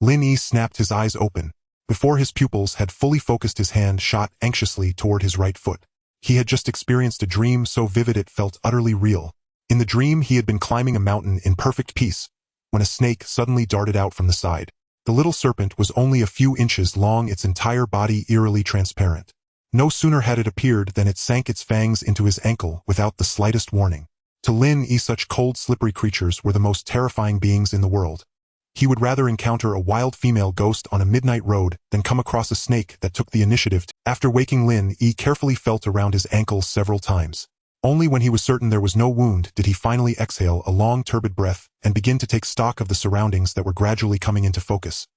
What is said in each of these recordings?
Lin Yi snapped his eyes open. Before his pupils had fully focused, his hand shot anxiously toward his right foot. He had just experienced a dream so vivid it felt utterly real. In the dream, he had been climbing a mountain in perfect peace, when a snake suddenly darted out from the side. The little serpent was only a few inches long, its entire body eerily transparent. No sooner had it appeared than it sank its fangs into his ankle without the slightest warning. To Lin Yi, such cold, slippery creatures were the most terrifying beings in the world. He would rather encounter a wild female ghost on a midnight road than come across a snake that took the initiative. After waking, Lin Yi carefully felt around his ankles several times. Only when he was certain there was no wound did he finally exhale a long, turbid breath and begin to take stock of the surroundings that were gradually coming into focus.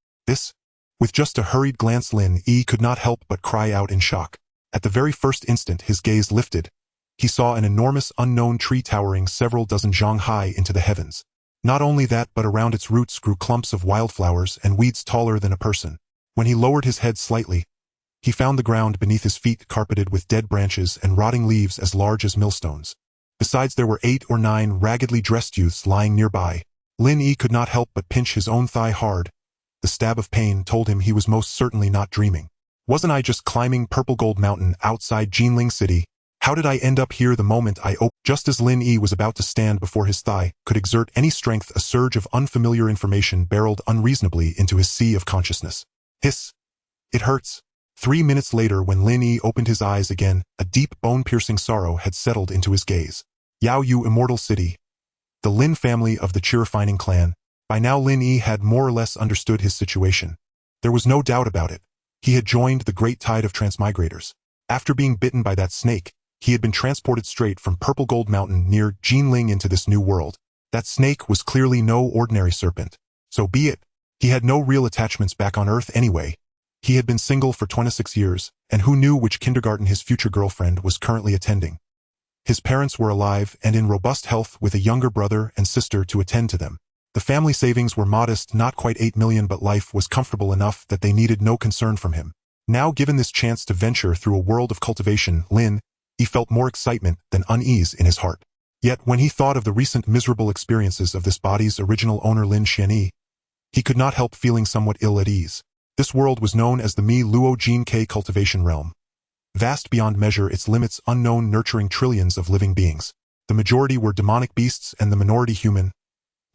With just a hurried glance, Lin Yi could not help but cry out in shock. At the very first instant his gaze lifted, he saw an enormous unknown tree towering several dozen zhang high into the heavens. Not only that, but around its roots grew clumps of wildflowers and weeds taller than a person. When he lowered his head slightly, he found the ground beneath his feet carpeted with dead branches and rotting leaves as large as millstones. Besides, there were 8 or 9 raggedly dressed youths lying nearby. Lin Yi could not help but pinch his own thigh hard. The stab of pain told him he was most certainly not dreaming. Wasn't I just climbing Purple Gold Mountain outside Jinling City? How did I end up here? The moment I opened? Just as Lin Yi was about to stand before his thigh could exert any strength, a surge of unfamiliar information barreled unreasonably into his sea of consciousness. Hiss! It hurts. 3 minutes later, when Lin Yi opened his eyes again, a deep, bone-piercing sorrow had settled into his gaze. Yao Yu, Immortal City. The Lin family of the Refining clan. By now Lin Yi had more or less understood his situation. There was no doubt about it. He had joined the great tide of transmigrators. After being bitten by that snake, he had been transported straight from Purple Gold Mountain near Jinling into this new world. That snake was clearly no ordinary serpent. So be it. He had no real attachments back on Earth anyway. He had been single for 26 years, and who knew which kindergarten his future girlfriend was currently attending. His parents were alive and in robust health, with a younger brother and sister to attend to them. The family savings were modest, not quite 8 million, but life was comfortable enough that they needed no concern from him. Now, given this chance to venture through a world of cultivation, Lin Yi felt more excitement than unease in his heart. Yet, when he thought of the recent miserable experiences of this body's original owner, Lin Yi, he could not help feeling somewhat ill at ease. This world was known as the Mi Luo Jin Ke cultivation realm. Vast beyond measure, its limits unknown, nurturing trillions of living beings. The majority were demonic beasts and the minority human.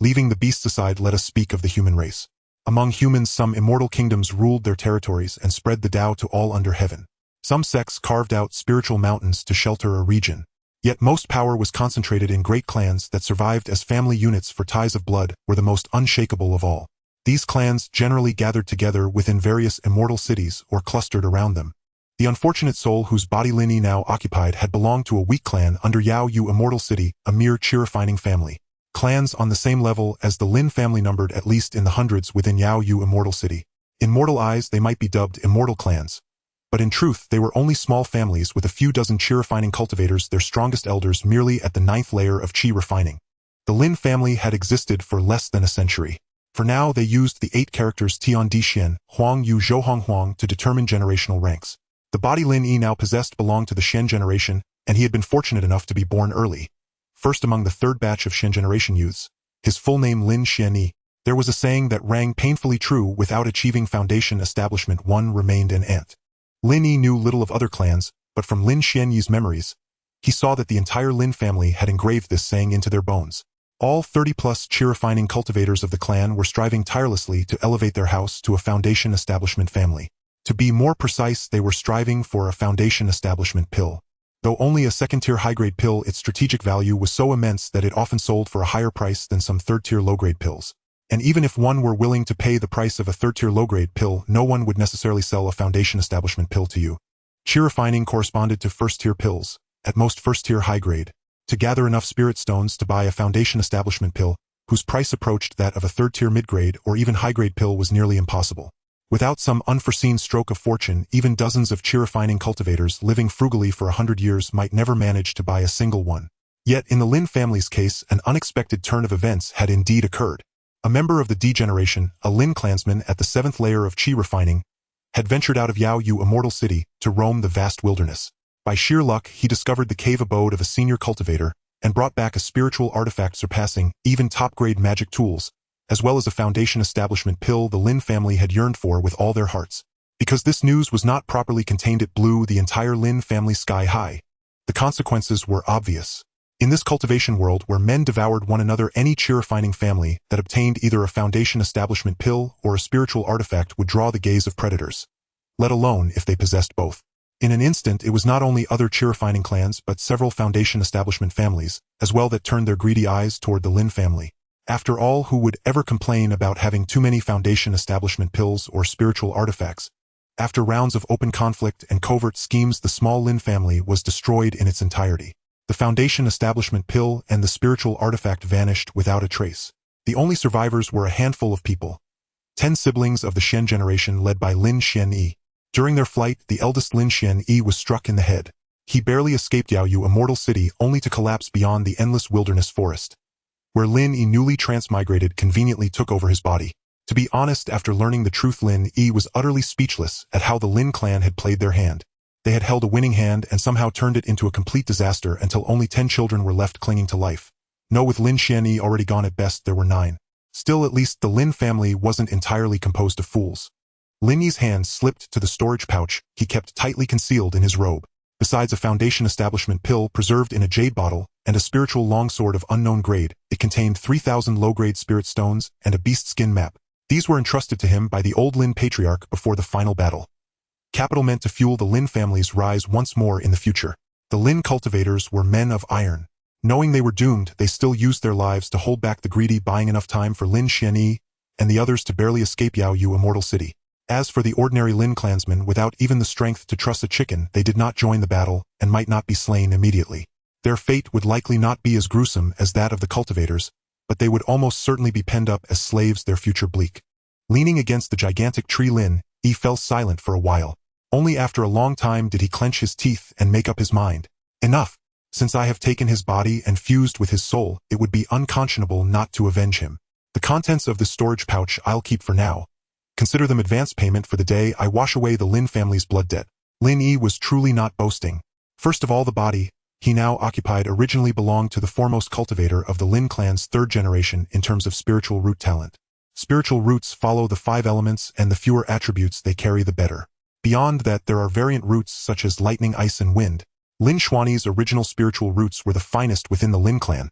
Leaving the beasts aside, let us speak of the human race. Among humans, some immortal kingdoms ruled their territories and spread the Tao to all under heaven. Some sects carved out spiritual mountains to shelter a region. Yet most power was concentrated in great clans that survived as family units, for ties of blood were the most unshakable of all. These clans generally gathered together within various immortal cities or clustered around them. The unfortunate soul whose body Lin Yi now occupied had belonged to a weak clan under Yao Yu Immortal City, a mere Refining family. Clans on the same level as the Lin family numbered at least in the hundreds within Yao Yu Immortal City. In mortal eyes, they might be dubbed immortal clans. But in truth, they were only small families with a few dozen Refining cultivators, their strongest elders merely at the 9th layer of Qi refining. The Lin family had existed for less than a century. For now, they used the 8 characters Tian Di Xian, Huang Yu Zhou Hong Huang to determine generational ranks. The body Lin Yi now possessed belonged to the Shen generation, and he had been fortunate enough to be born early. First among the 3rd batch of Shen generation youths, his full name Lin Yi. There was a saying that rang painfully true: without achieving foundation establishment, one remained an ant. Lin Yi knew little of other clans, but from Lin Yi's memories, he saw that the entire Lin family had engraved this saying into their bones. All 30-plus Refining cultivators of the clan were striving tirelessly to elevate their house to a foundation establishment family. To be more precise, they were striving for a foundation establishment pill. Though only a 2nd-tier high-grade pill, its strategic value was so immense that it often sold for a higher price than some 3rd-tier low-grade pills. And even if one were willing to pay the price of a 3rd-tier low-grade pill, no one would necessarily sell a foundation establishment pill to you. Refining corresponded to 1st-tier pills, at most 1st-tier high-grade. To gather enough spirit stones to buy a foundation establishment pill, whose price approached that of a 3rd-tier mid-grade or even high-grade pill, was nearly impossible. Without some unforeseen stroke of fortune, even dozens of Refining cultivators living frugally for 100 years might never manage to buy a single one. Yet in the Lin family's case, an unexpected turn of events had indeed occurred. A member of the D generation, a Lin clansman at the 7th layer of Qi refining, had ventured out of Yao Yu Immortal City to roam the vast wilderness. By sheer luck, he discovered the cave abode of a senior cultivator and brought back a spiritual artifact surpassing even top-grade magic tools, as well as a foundation establishment pill the Lin family had yearned for with all their hearts. Because this news was not properly contained, it blew the entire Lin family sky high. The consequences were obvious. In this cultivation world where men devoured one another, any cheer-refining family that obtained either a foundation establishment pill or a spiritual artifact would draw the gaze of predators, let alone if they possessed both. In an instant, it was not only other cheer-refining clans but several foundation establishment families, as well, that turned their greedy eyes toward the Lin family. After all, who would ever complain about having too many foundation establishment pills or spiritual artifacts? After rounds of open conflict and covert schemes, the small Lin family was destroyed in its entirety. The foundation establishment pill and the spiritual artifact vanished without a trace. The only survivors were a handful of people. 10 siblings of the Shen generation led by Lin Yi. During their flight, the eldest Lin Yi was struck in the head. He barely escaped Yaoyu Immortal City only to collapse beyond the endless wilderness forest, where Lin Yi, newly transmigrated, conveniently took over his body. To be honest, after learning the truth, Lin Yi was utterly speechless at how the Lin clan had played their hand. They had held a winning hand and somehow turned it into a complete disaster until only 10 children were left clinging to life. No, with Lin Yi already gone, at best there were 9. Still, at least the Lin family wasn't entirely composed of fools. Lin Yi's hand slipped to the storage pouch he kept tightly concealed in his robe. Besides a foundation establishment pill preserved in a jade bottle and a spiritual longsword of unknown grade, it contained 3,000 low-grade spirit stones and a beast skin map. These were entrusted to him by the old Lin patriarch before the final battle. Capital meant to fuel the Lin family's rise once more in the future. The Lin cultivators were men of iron. Knowing they were doomed, they still used their lives to hold back the greedy, buying enough time for Lin Yi and the others to barely escape Yaoyu Immortal City. As for the ordinary Lin clansmen, without even the strength to truss a chicken, they did not join the battle and might not be slain immediately. Their fate would likely not be as gruesome as that of the cultivators, but they would almost certainly be penned up as slaves, their future bleak. Leaning against the gigantic tree, Lin Yi fell silent for a while. Only after a long time did he clench his teeth and make up his mind. Enough! Since I have taken his body and fused with his soul, it would be unconscionable not to avenge him. The contents of this storage pouch I'll keep for now. Consider them advance payment for the day I wash away the Lin family's blood debt. Lin Yi was truly not boasting. First of all, the body he now occupied originally belonged to the foremost cultivator of the Lin clan's 3rd generation in terms of spiritual root talent. Spiritual roots follow the 5 elements, and the fewer attributes they carry, the better. Beyond that, there are variant roots such as lightning, ice, and wind. Lin Xuani's original spiritual roots were the finest within the Lin clan.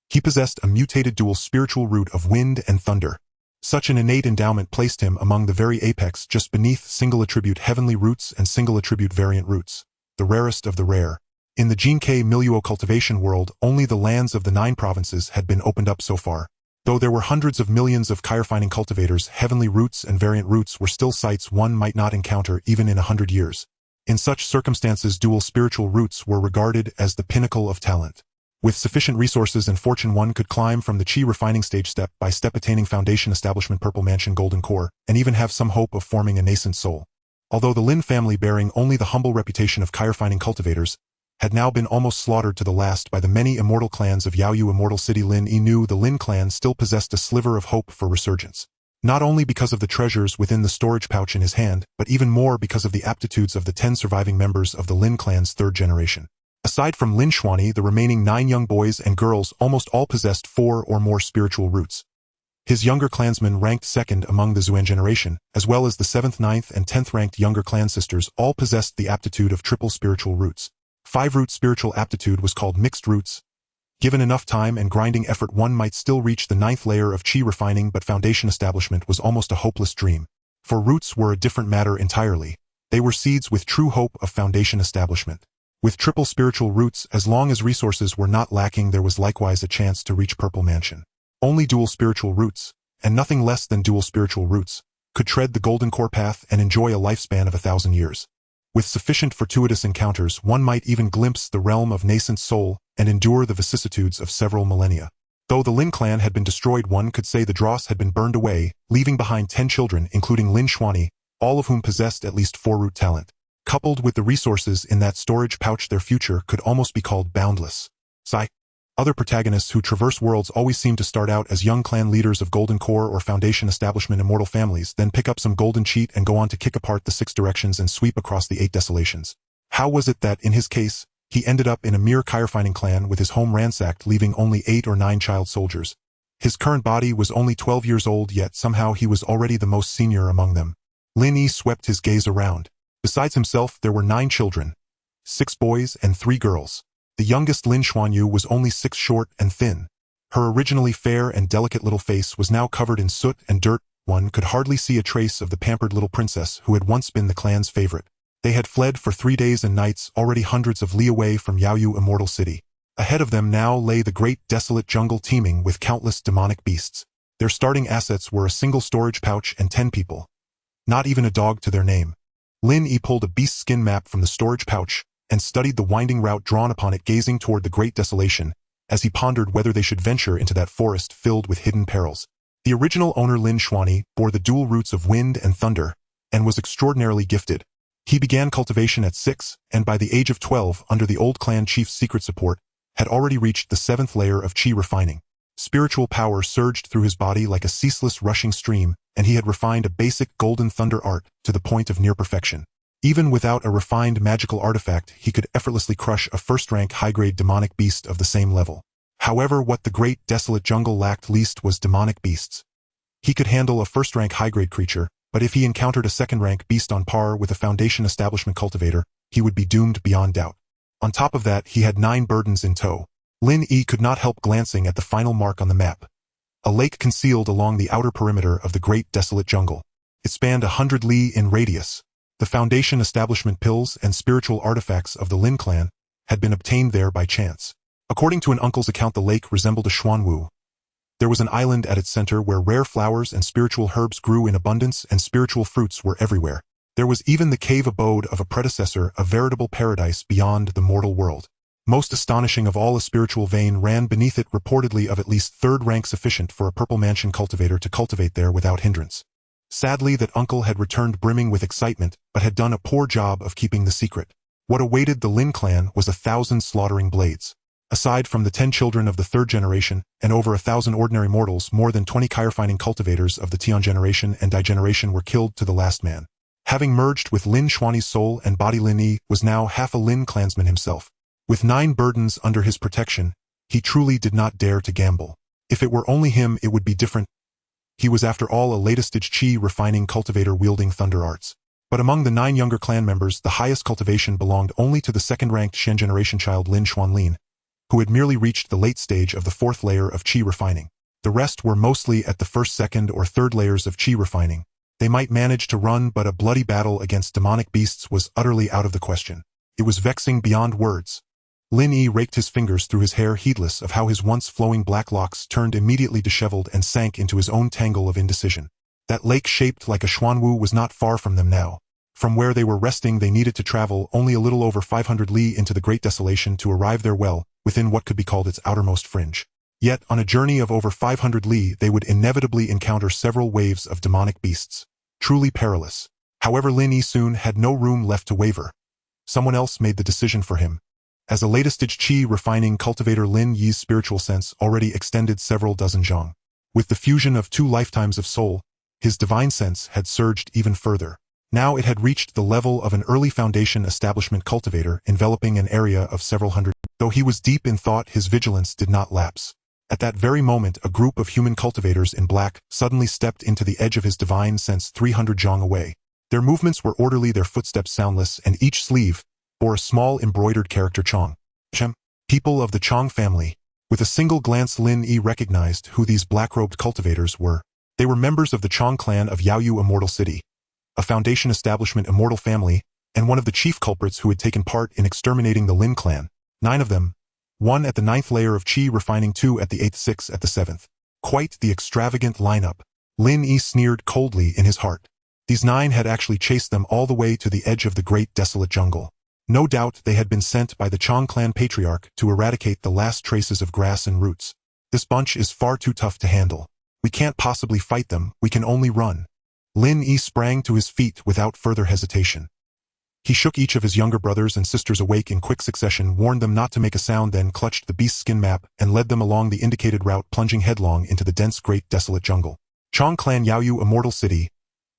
He possessed a mutated dual spiritual root of wind and thunder. Such an innate endowment placed him among the very apex, just beneath single-attribute heavenly roots and single-attribute variant roots, the rarest of the rare. In the Jinke Milieu cultivation world, only the lands of the 9 provinces had been opened up so far. Though there were hundreds of millions of chirofining cultivators, heavenly roots and variant roots were still sights one might not encounter even in 100 years. In such circumstances, dual spiritual roots were regarded as the pinnacle of talent. With sufficient resources and fortune, one could climb from the chi refining stage step by step, attaining foundation establishment, purple mansion, golden core, and even have some hope of forming a nascent soul. Although the Lin family, bearing only the humble reputation of chirofining cultivators, had now been almost slaughtered to the last by the many immortal clans of Yaoyu Immortal City, Lin Yi knew the Lin clan still possessed a sliver of hope for resurgence. Not only because of the treasures within the storage pouch in his hand, but even more because of the aptitudes of the 10 surviving members of the Lin clan's 3rd generation. Aside from Lin Xuani, the remaining 9 young boys and girls almost all possessed 4 or more spiritual roots. His younger clansmen ranked 2nd among the Zuan generation, as well as the 7th, 9th, and 10th ranked younger clan sisters, all possessed the aptitude of triple spiritual roots. 5-root spiritual aptitude was called mixed roots. Given enough time and grinding effort, one might still reach the 9th layer of chi refining, but foundation establishment was almost a hopeless dream. For roots were a different matter entirely. They were seeds with true hope of foundation establishment. With triple spiritual roots, as long as resources were not lacking, there was likewise a chance to reach Purple Mansion. Only dual spiritual roots, and nothing less than dual spiritual roots, could tread the golden core path and enjoy a lifespan of 1,000 years. With sufficient fortuitous encounters, one might even glimpse the realm of nascent soul and endure the vicissitudes of several millennia. Though the Lin clan had been destroyed, one could say the dross had been burned away, leaving behind 10 children, including Lin Xuani, all of whom possessed at least 4-root talent. Coupled with the resources in that storage pouch, their future could almost be called boundless. Other protagonists who traverse worlds always seem to start out as young clan leaders of Golden Core or Foundation Establishment immortal families, then pick up some golden cheat and go on to kick apart the 6 directions and sweep across the 8 desolations. How was it that, in his case, he ended up in a mere chirofining clan with his home ransacked, leaving only 8 or 9 child soldiers? His current body was only 12 years old, yet somehow he was already the most senior among them. Lin Yi swept his gaze around. Besides himself, there were 9 children, 6 boys and 3 girls. The youngest Lin Xuanyu was only 6, short and thin. Her originally fair and delicate little face was now covered in soot and dirt. One could hardly see a trace of the pampered little princess who had once been the clan's favorite. They had fled for 3 days and nights, already hundreds of li away from Yaoyu Immortal City. Ahead of them now lay the great desolate jungle teeming with countless demonic beasts. Their starting assets were a single storage pouch and 10 people. Not even a dog to their name. Lin Yi pulled a beast skin map from the storage pouch and studied the winding route drawn upon it, gazing toward the great desolation, as he pondered whether they should venture into that forest filled with hidden perils. The original owner Lin Xuani bore the dual roots of wind and thunder, and was extraordinarily gifted. He began cultivation at 6, and by the age of 12, under the old clan chief's secret support, had already reached the 7th layer of qi refining. Spiritual power surged through his body like a ceaseless rushing stream, and he had refined a basic golden thunder art to the point of near perfection. Even without a refined magical artifact, he could effortlessly crush a first-rank high-grade demonic beast of the same level. However, what the great desolate jungle lacked least was demonic beasts. He could handle a first-rank high-grade creature, but if he encountered a second-rank beast on par with a Foundation Establishment cultivator, he would be doomed beyond doubt. On top of that, he had 9 burdens in tow. Lin Yi could not help glancing at the final mark on the map. A lake concealed along the outer perimeter of the great desolate jungle. It spanned 100 li in radius. The Foundation Establishment pills and spiritual artifacts of the Lin Clan had been obtained there by chance. According to an uncle's account, the lake resembled a xuanwu. There was an island at its center where rare flowers and spiritual herbs grew in abundance, and spiritual fruits were everywhere. There was even the cave abode of a predecessor, a veritable paradise beyond the mortal world. Most astonishing of all, a spiritual vein ran beneath it, reportedly of at least 3rd rank, sufficient for a purple mansion cultivator to cultivate there without hindrance. Sadly, that uncle had returned brimming with excitement, but had done a poor job of keeping the secret. What awaited the Lin Clan was 1,000 slaughtering blades. Aside from the 10 children of the 3rd generation, and over 1,000 ordinary mortals, more than 20 refining cultivators of the Tian generation and Dai generation were killed to the last man. Having merged with Lin Xuani's soul and body, Lin Yi was now half a Lin clansman himself. With 9 burdens under his protection, he truly did not dare to gamble. If it were only him, it would be different. He was after all a latest-stage qi refining cultivator wielding thunder arts. But among the 9 younger clan members, the highest cultivation belonged only to the 2nd-ranked Shen generation child Lin Xuanlin, who had merely reached the late stage of the 4th layer of qi refining. The rest were mostly at the 1st, 2nd, or 3rd layers of qi refining. They might manage to run, but a bloody battle against demonic beasts was utterly out of the question. It was vexing beyond words. Lin Yi raked his fingers through his hair, heedless of how his once flowing black locks turned immediately disheveled and sank into his own tangle of indecision. That lake shaped like a xuanwu was not far from them now. From where they were resting, they needed to travel only a little over 500 li into the great desolation to arrive there, well within what could be called its outermost fringe. Yet, on a journey of over 500 li, they would inevitably encounter several waves of demonic beasts. Truly perilous. However, Lin Yi soon had no room left to waver. Someone else made the decision for him. As a latest-stage qi refining cultivator, Lin Yi's spiritual sense already extended several dozen zhang. With the fusion of 2 lifetimes of soul, his divine sense had surged even further. Now it had reached the level of an early Foundation Establishment cultivator, enveloping an area of several hundred. Though he was deep in thought, his vigilance did not lapse. At that very moment, a group of human cultivators in black suddenly stepped into the edge of his divine sense 300 zhang away. Their movements were orderly, their footsteps soundless, and each sleeve bore a small embroidered character Chong. People of the Chong family. With a single glance, Lin Yi recognized who these black-robed cultivators were. They were members of the Chong clan of Yaoyu Immortal City, a Foundation Establishment immortal family, and one of the chief culprits who had taken part in exterminating the Lin Clan. 9 of them, 1 at the 9th layer of qi refining, 2 at the 8th, 6 at the 7th. Quite the extravagant lineup. Lin Yi sneered coldly in his heart. These 9 had actually chased them all the way to the edge of the great desolate jungle. No doubt they had been sent by the Chong clan patriarch to eradicate the last traces of grass and roots. This bunch is far too tough to handle. We can't possibly fight them, we can only run. Lin Yi sprang to his feet without further hesitation. He shook each of his younger brothers and sisters awake in quick succession, warned them not to make a sound, then clutched the beast skin map and led them along the indicated route, plunging headlong into the dense great desolate jungle. Chong clan Yaoyu Immortal City.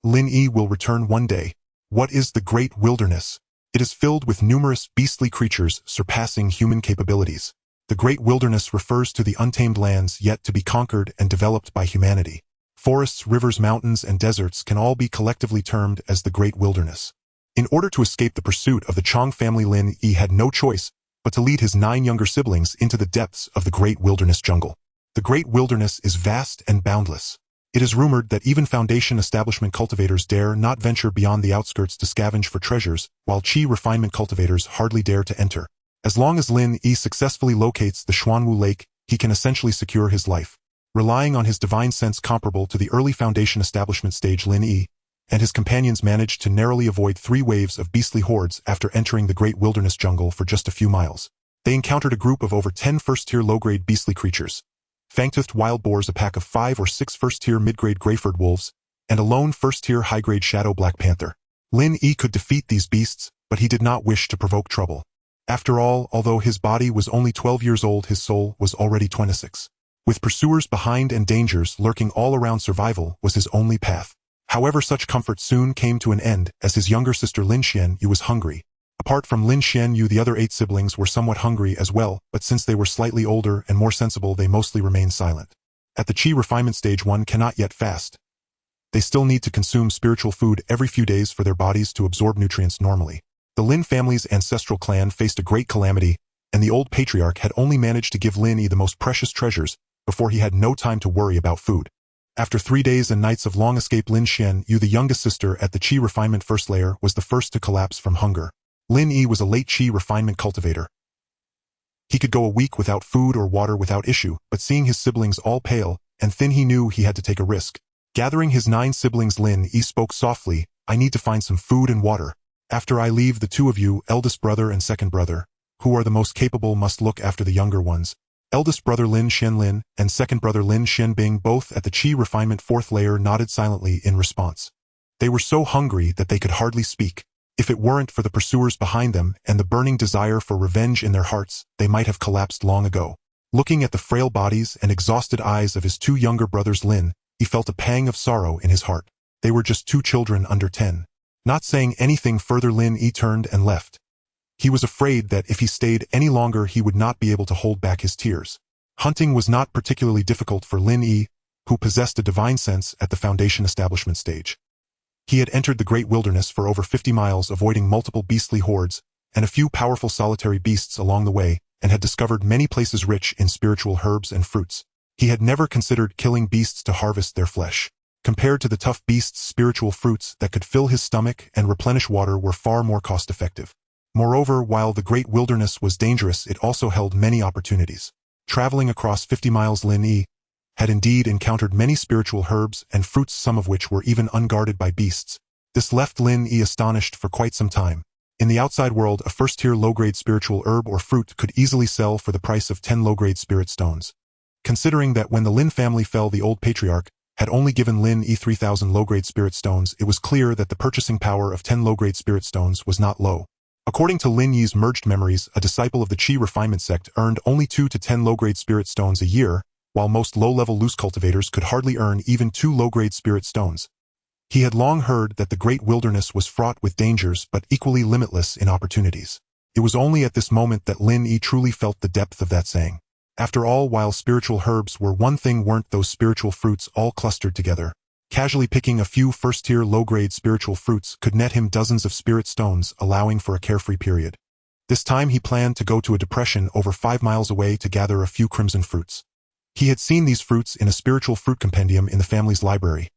Lin Yi will return one day. What is the great wilderness? It is filled with numerous beastly creatures surpassing human capabilities. The The Great Wilderness refers to the untamed lands yet to be conquered and developed by humanity. Forests, rivers, mountains, and deserts can all be collectively termed as the Great Wilderness. In order to escape the pursuit of the Chong family, Lin Yi had no choice but to lead his 9 younger siblings into the depths of the Great Wilderness jungle. The Great Wilderness is vast and boundless. It is rumored that even Foundation establishment cultivators dare not venture beyond the outskirts to scavenge for treasures, while Qi refinement cultivators hardly dare to enter. As long as Lin Yi successfully locates the Xuanwu Lake, he can essentially secure his life. Relying on his divine sense comparable to the early Foundation establishment stage, Lin Yi and his companions managed to narrowly avoid 3 waves of beastly hordes after entering the Great Wilderness jungle for just a few miles. They encountered a group of over 10 first-tier low-grade beastly creatures, fang-toothed wild boars, a pack of 5 or 6 first-tier mid-grade Greyford wolves, and a lone first-tier high-grade shadow black panther. Lin Yi could defeat these beasts, but he did not wish to provoke trouble. After all, although his body was only 12 years old, his soul was already 26. With pursuers behind and dangers lurking all around, survival was his only path. However, such comfort soon came to an end as his younger sister Lin Xianyu was hungry. Apart from Lin Xianyu, the other 8 siblings were somewhat hungry as well, but since they were slightly older and more sensible, they mostly remained silent. At the Qi refinement stage, one cannot yet fast. They still need to consume spiritual food every few days for their bodies to absorb nutrients normally. The Lin family's ancestral clan faced a great calamity, and the old patriarch had only managed to give Lin Yi the most precious treasures before he had no time to worry about food. After 3 days and nights of long escape, Lin Xianyu, the youngest sister at the Qi refinement first layer, was the first to collapse from hunger. Lin Yi was a late Qi refinement cultivator. He could go a week without food or water without issue, but seeing his siblings all pale and thin, he knew he had to take a risk. Gathering his 9 siblings, Lin Yi spoke softly, "I need to find some food and water. After I leave, the 2 of you, eldest brother and second brother, who are the most capable, must look after the younger ones." Eldest brother Lin Xianlin and second brother Lin Xianbing, both at the Qi refinement 4th layer, nodded silently in response. They were so hungry that they could hardly speak. If it weren't for the pursuers behind them and the burning desire for revenge in their hearts, they might have collapsed long ago. Looking at the frail bodies and exhausted eyes of his 2 younger brothers, Lin, he felt a pang of sorrow in his heart. They were just 2 children under 10. Not saying anything further, Lin Yi turned and left. He was afraid that if he stayed any longer, he would not be able to hold back his tears. Hunting was not particularly difficult for Lin Yi, who possessed a divine sense at the Foundation establishment stage. He had entered the Great Wilderness for over 50 miles, avoiding multiple beastly hordes and a few powerful solitary beasts along the way, and had discovered many places rich in spiritual herbs and fruits. He had never considered killing beasts to harvest their flesh. Compared to the tough beasts, spiritual fruits that could fill his stomach and replenish water were far more cost-effective. Moreover, while the Great Wilderness was dangerous, it also held many opportunities. Traveling across 50 miles, Lin Yi had indeed encountered many spiritual herbs and fruits, some of which were even unguarded by beasts. This left Lin Yi astonished for quite some time. In the outside world, a first-tier low-grade spiritual herb or fruit could easily sell for the price of 10 low-grade spirit stones. Considering that when the Lin family fell, the old patriarch had only given Lin Yi 3,000 low-grade spirit stones, it was clear that the purchasing power of 10 low-grade spirit stones was not low. According to Lin Yi's merged memories, a disciple of the Qi refinement sect earned only 2 to 10 low-grade spirit stones a year, while most low-level loose cultivators could hardly earn even 2 low-grade spirit stones. He had long heard that the Great Wilderness was fraught with dangers but equally limitless in opportunities. It was only at this moment that Lin Yi truly felt the depth of that saying. After all, while spiritual herbs were one thing, weren't those spiritual fruits all clustered together? Casually picking a few first-tier low-grade spiritual fruits could net him dozens of spirit stones, allowing for a carefree period. This time he planned to go to a depression over 5 miles away to gather a few crimson fruits. He had seen these fruits in a spiritual fruit compendium in the family's library.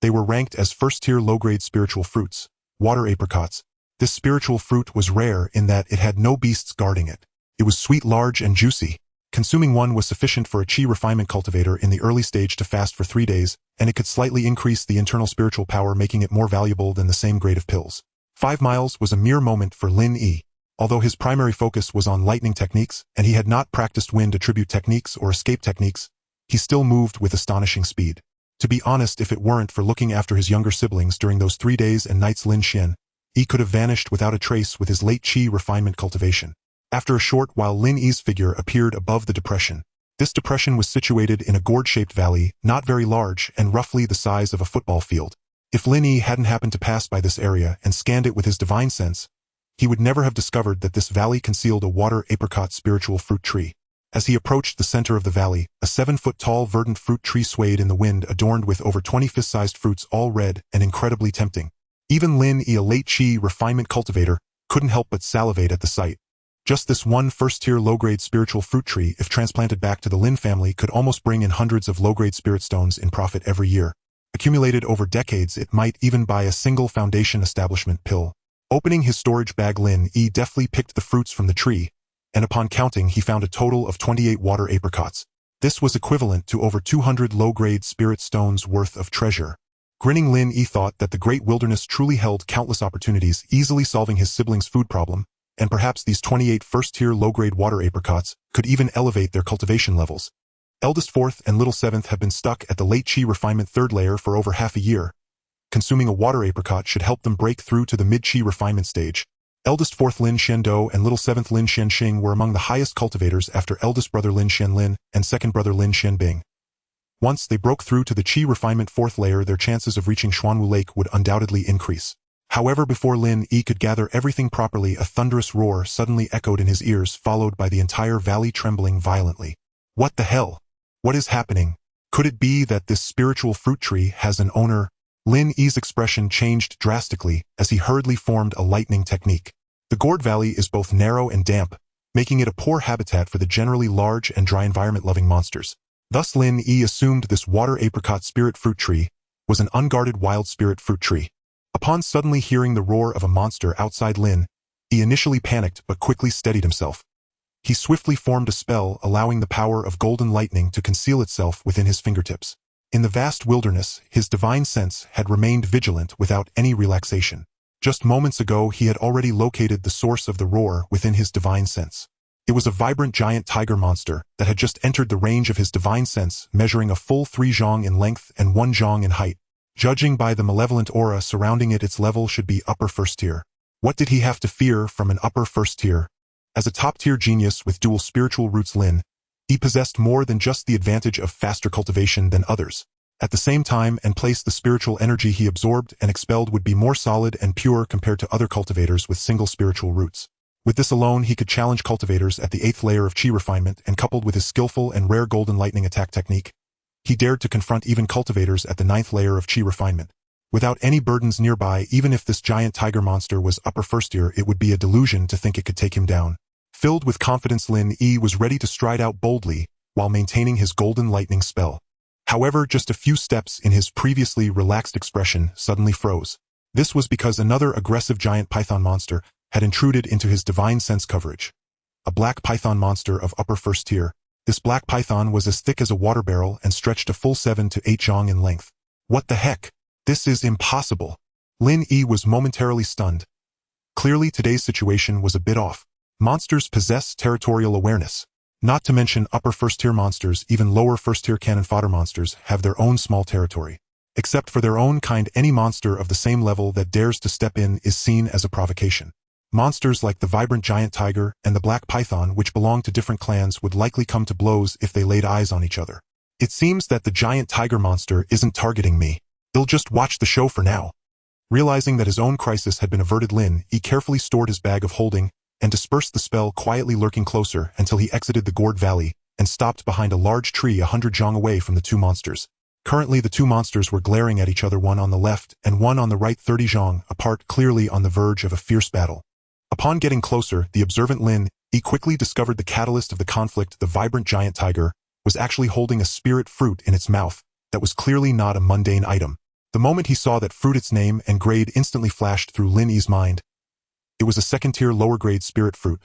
They were ranked as first-tier low-grade spiritual fruits, water apricots. This spiritual fruit was rare in that it had no beasts guarding it. It was sweet, large, and juicy. Consuming one was sufficient for a Qi refinement cultivator in the early stage to fast for 3 days, and it could slightly increase the internal spiritual power, making it more valuable than the same grade of pills. 5 miles was a mere moment for Lin Yi. Although his primary focus was on lightning techniques, and he had not practiced wind attribute techniques or escape techniques, he still moved with astonishing speed. To be honest, if it weren't for looking after his younger siblings during those 3 days and nights, Lin Yi could have vanished without a trace with his late Qi refinement cultivation. After a short while, Lin Yi's figure appeared above the depression. This depression was situated in a gourd-shaped valley, not very large and roughly the size of a football field. If Lin Yi hadn't happened to pass by this area and scanned it with his divine sense, he would never have discovered that this valley concealed a water apricot spiritual fruit tree. As he approached the center of the valley, a 7-foot-tall verdant fruit tree swayed in the wind, adorned with over 20 fist-sized fruits, all red and incredibly tempting. Even Lin Yi, a late Qi refinement cultivator, couldn't help but salivate at the sight. Just this one first-tier low-grade spiritual fruit tree, if transplanted back to the Lin family, could almost bring in hundreds of low-grade spirit stones in profit every year. Accumulated over decades, it might even buy a single foundation establishment pill. Opening his storage bag, Lin Yi deftly picked the fruits from the tree, and upon counting he found a total of 28 water apricots. This was equivalent to over 200 low-grade spirit stones worth of treasure. Grinning, Lin Yi thought that the great wilderness truly held countless opportunities, easily solving his siblings' food problem, and perhaps these 28 first-tier low-grade water apricots could even elevate their cultivation levels. Eldest 4th and little 7th have been stuck at the late Qi refinement 3rd layer for over half a year. Consuming a water apricot should help them break through to the mid-Qi refinement stage. Eldest 4th Lin Xiando and little 7th Lin Xianxing were among the highest cultivators after eldest brother Lin Xianlin and second brother Lin Xianbing. Once they broke through to the Qi refinement 4th layer, their chances of reaching Xuanwu Lake would undoubtedly increase. However, before Lin Yi could gather everything properly, a thunderous roar suddenly echoed in his ears, followed by the entire valley trembling violently. What the hell? What is happening? Could it be that this spiritual fruit tree has an owner? Lin Yi's expression changed drastically as he hurriedly formed a lightning technique. The Gourd Valley is both narrow and damp, making it a poor habitat for the generally large and dry environment-loving monsters. Thus Lin Yi assumed this water apricot spirit fruit tree was an unguarded wild spirit fruit tree. Upon suddenly hearing the roar of a monster outside, Lin Yi initially panicked but quickly steadied himself. He swiftly formed a spell, allowing the power of golden lightning to conceal itself within his fingertips. In the vast wilderness, his divine sense had remained vigilant without any relaxation. Just moments ago, he had already located the source of the roar within his divine sense. It was a vibrant giant tiger monster that had just entered the range of his divine sense, measuring a full 3 zhang in length and 1 zhang in height. Judging by the malevolent aura surrounding it, its level should be upper first tier. What did he have to fear from an upper first tier? As a top-tier genius with dual spiritual roots, Lin Yi possessed more than just the advantage of faster cultivation than others. At the same time and place, the spiritual energy he absorbed and expelled would be more solid and pure compared to other cultivators with single spiritual roots. With this alone, he could challenge cultivators at the 8th layer of Qi refinement, and coupled with his skillful and rare golden lightning attack technique, he dared to confront even cultivators at the 9th layer of Qi refinement. Without any burdens nearby, even if this giant tiger monster was upper first tier, it would be a delusion to think it could take him down. Filled with confidence, Lin Yi was ready to stride out boldly while maintaining his golden lightning spell. However, just a few steps in, his previously relaxed expression suddenly froze. This was because another aggressive giant python monster had intruded into his divine sense coverage. A black python monster of upper first tier. This black python was as thick as a water barrel and stretched a full 7 to 8 zhang in length. What the heck? This is impossible. Lin Yi was momentarily stunned. Clearly, today's situation was a bit off. Monsters possess territorial awareness. Not to mention upper first-tier monsters, even lower first-tier cannon fodder monsters have their own small territory. Except for their own kind, any monster of the same level that dares to step in is seen as a provocation. Monsters like the vibrant giant tiger and the black python, which belong to different clans, would likely come to blows if they laid eyes on each other. It seems that the giant tiger monster isn't targeting me. He'll just watch the show for now. Realizing that his own crisis had been averted, Lin Yi carefully stored his bag of holding and dispersed the spell, quietly lurking closer until he exited the Gourd Valley and stopped behind a large tree 100 zhang away from the two monsters. Currently, the two monsters were glaring at each other, one on the left and one on the right, 30 zhang apart, clearly on the verge of a fierce battle. Upon getting closer, the observant Lin Yi quickly discovered the catalyst of the conflict. The vibrant giant tiger was actually holding a spirit fruit in its mouth that was clearly not a mundane item. The moment he saw that fruit, its name and grade instantly flashed through Lin Yi's mind. It was a second-tier lower-grade spirit fruit.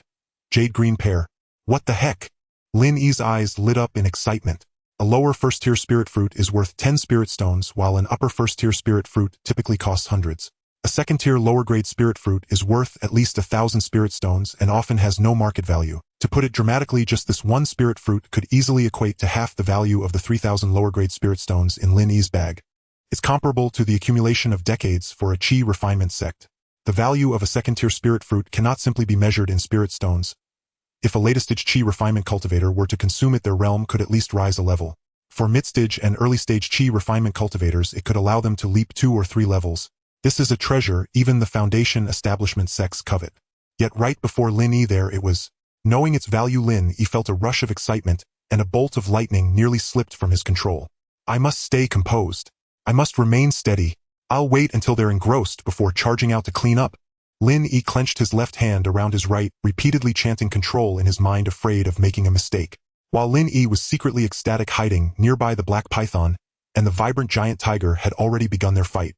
Jade green pear. What the heck? Lin Yi's eyes lit up in excitement. A lower first-tier spirit fruit is worth 10 spirit stones, while an upper first-tier spirit fruit typically costs hundreds. A second-tier lower-grade spirit fruit is worth at least 1,000 spirit stones and often has no market value. To put it dramatically, just this one spirit fruit could easily equate to half the value of the 3,000 lower-grade spirit stones in Lin Yi's bag. It's comparable to the accumulation of decades for a Qi refinement sect. The value of a second-tier spirit fruit cannot simply be measured in spirit stones. If a late-stage Qi refinement cultivator were to consume it, their realm could at least rise a level. For mid-stage and early-stage Qi refinement cultivators, it could allow them to leap 2 or 3 levels. This is a treasure even the foundation establishment sects covet. Yet right before Lin Yi there it was. Knowing its value, Lin Yi felt a rush of excitement, and a bolt of lightning nearly slipped from his control. I must stay composed. I must remain steady. I'll wait until they're engrossed before charging out to clean up. Lin Yi clenched his left hand around his right, repeatedly chanting control in his mind, afraid of making a mistake. While Lin Yi was secretly ecstatic, hiding nearby, the black python and the vibrant giant tiger had already begun their fight.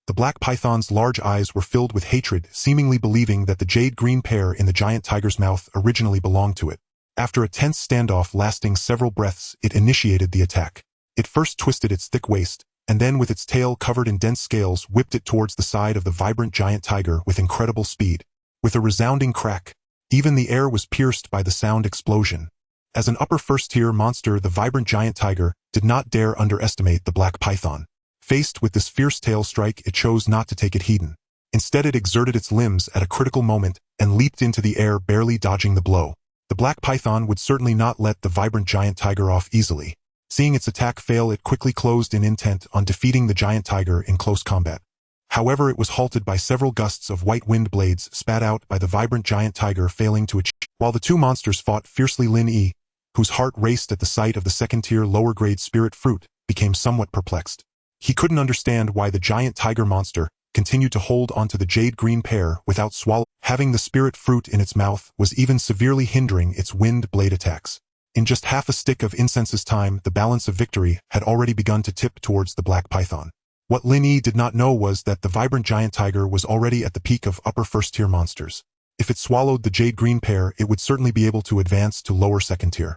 The black python's large eyes were filled with hatred, seemingly believing that the jade-green pear in the giant tiger's mouth originally belonged to it. After a tense standoff lasting several breaths, it initiated the attack. It first twisted its thick waist, and then with its tail covered in dense scales whipped it towards the side of the vibrant giant tiger with incredible speed. With a resounding crack, even the air was pierced by the sound explosion. As an upper first-tier monster, the vibrant giant tiger did not dare underestimate the black python. Faced with this fierce tail strike, it chose not to take it heeding. Instead, it exerted its limbs at a critical moment and leaped into the air, barely dodging the blow. The black python would certainly not let the vibrant giant tiger off easily. Seeing its attack fail, it quickly closed in, intent on defeating the giant tiger in close combat. However, it was halted by several gusts of white wind blades spat out by the vibrant giant tiger, failing to achieve. While the two monsters fought fiercely, Lin Yi, whose heart raced at the sight of the second-tier lower-grade spirit fruit, became somewhat perplexed. He couldn't understand why the giant tiger monster continued to hold onto the jade-green pear without swallowing. Having the spirit fruit in its mouth was even severely hindering its wind blade attacks. In just half a stick of incense's time, the balance of victory had already begun to tip towards the black python. What Lin Yi did not know was that the vibrant giant tiger was already at the peak of upper first-tier monsters. If it swallowed the jade-green pear, it would certainly be able to advance to lower second-tier.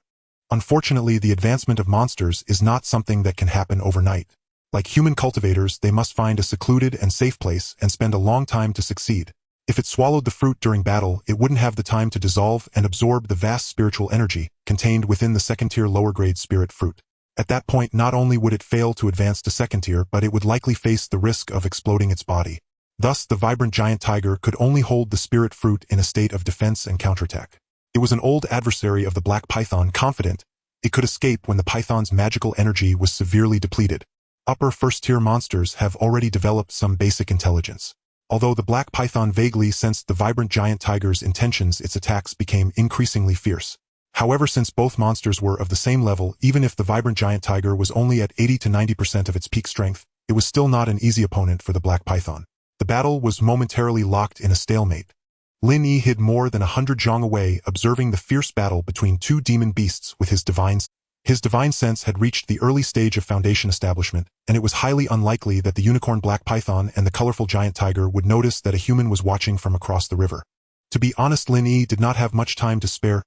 Unfortunately, the advancement of monsters is not something that can happen overnight. Like human cultivators, they must find a secluded and safe place and spend a long time to succeed. If it swallowed the fruit during battle, it wouldn't have the time to dissolve and absorb the vast spiritual energy contained within the second-tier lower-grade spirit fruit. At that point, not only would it fail to advance to second-tier, but it would likely face the risk of exploding its body. Thus, the vibrant giant tiger could only hold the spirit fruit in a state of defense and counterattack. It was an old adversary of the black python, confident it could escape when the python's magical energy was severely depleted. Upper first-tier monsters have already developed some basic intelligence. Although the black python vaguely sensed the vibrant giant tiger's intentions, its attacks became increasingly fierce. However, since both monsters were of the same level, even if the vibrant giant tiger was only at 80 to 90% of its peak strength, it was still not an easy opponent for the black python. The battle was momentarily locked in a stalemate. Lin Yi hid more than 100 zhang away, observing the fierce battle between two demon beasts with his divine sense. His divine sense had reached the early stage of foundation establishment, and it was highly unlikely that the unicorn black python and the colorful giant tiger would notice that a human was watching from across the river. To be honest, Lin Yi did not have much time to spare.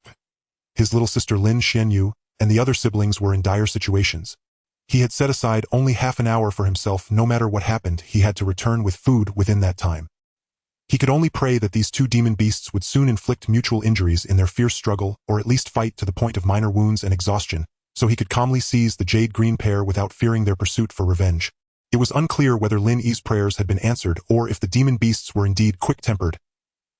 His little sister Lin Xianyu and the other siblings were in dire situations. He had set aside only half an hour for himself. No matter what happened, he had to return with food within that time. He could only pray that these two demon beasts would soon inflict mutual injuries in their fierce struggle, or at least fight to the point of minor wounds and exhaustion, so he could calmly seize the jade-green pear without fearing their pursuit for revenge. It was unclear whether Lin Yi's prayers had been answered or if the demon beasts were indeed quick-tempered.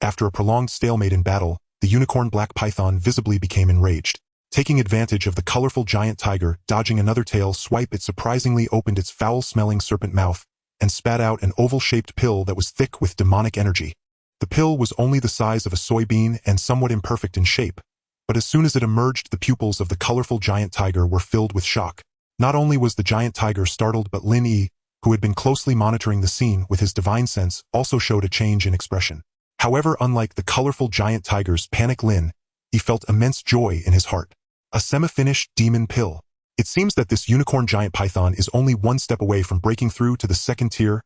After a prolonged stalemate in battle, the unicorn black python visibly became enraged. Taking advantage of the colorful giant tiger dodging another tail swipe, it surprisingly opened its foul-smelling serpent mouth and spat out an oval-shaped pill that was thick with demonic energy. The pill was only the size of a soybean and somewhat imperfect in shape, but as soon as it emerged, the pupils of the colorful giant tiger were filled with shock. Not only was the giant tiger startled, but Lin Yi, who had been closely monitoring the scene with his divine sense, also showed a change in expression. However, unlike the colorful giant tiger's panic, Lin Yi felt immense joy in his heart. A semi-finished demon pill. It seems that this unicorn giant python is only one step away from breaking through to the second tier.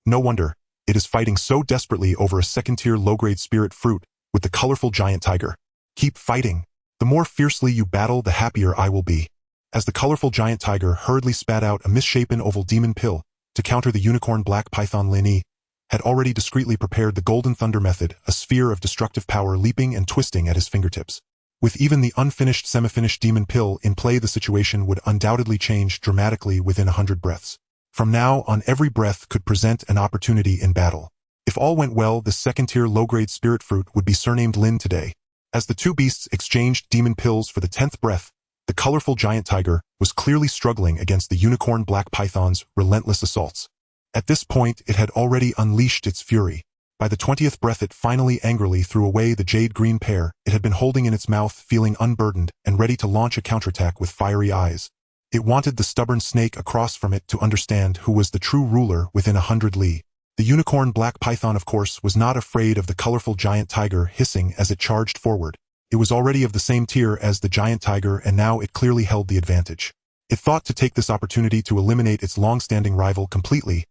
No wonder it is fighting so desperately over a second-tier low-grade spirit fruit with the colorful giant tiger. Keep fighting. The more fiercely you battle, the happier I will be. As the colorful giant tiger hurriedly spat out a misshapen oval demon pill to counter the unicorn black python, Lin Yi had already discreetly prepared the golden thunder method, a sphere of destructive power leaping and twisting at his fingertips. With even the unfinished semi-finished demon pill in play, the situation would undoubtedly change dramatically within 100 breaths. From now on, every breath could present an opportunity in battle. If all went well, the second-tier low-grade spirit fruit would be surnamed Lin today. As the two beasts exchanged demon pills for the 10th breath, the colorful giant tiger was clearly struggling against the unicorn black python's relentless assaults. At this point, it had already unleashed its fury. By the 20th breath it finally angrily threw away the jade-green pear it had been holding in its mouth, feeling unburdened and ready to launch a counterattack with fiery eyes. It wanted the stubborn snake across from it to understand who was the true ruler within 100 li. The unicorn black python, of course, was not afraid of the colorful giant tiger hissing as it charged forward. It was already of the same tier as the giant tiger, and now it clearly held the advantage. It thought to take this opportunity to eliminate its long-standing rival completely.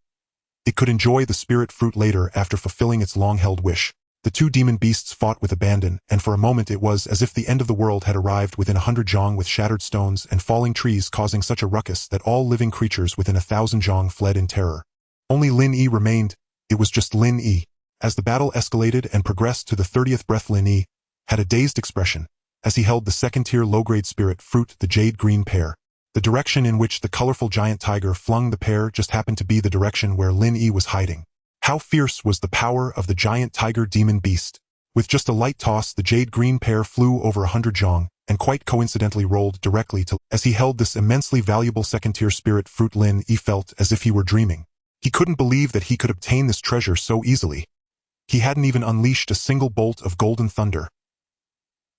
It could enjoy the spirit fruit later after fulfilling its long-held wish. The two demon beasts fought with abandon, and for a moment it was as if the end of the world had arrived within 100 zhong, with shattered stones and falling trees causing such a ruckus that all living creatures within 1,000 zhong fled in terror. Only Lin Yi remained. It was just Lin Yi. As the battle escalated and progressed to the 30th breath, Lin Yi had a dazed expression as he held the second-tier low-grade spirit fruit, the jade-green pear. The direction in which the colorful giant tiger flung the pear just happened to be the direction where Lin Yi was hiding. How fierce was the power of the giant tiger demon beast! With just a light toss, the jade-green pear flew over 100 zhong, and quite coincidentally rolled directly to. As he held this immensely valuable second-tier spirit fruit, Lin Yi felt as if he were dreaming. He couldn't believe that he could obtain this treasure so easily. He hadn't even unleashed a single bolt of golden thunder.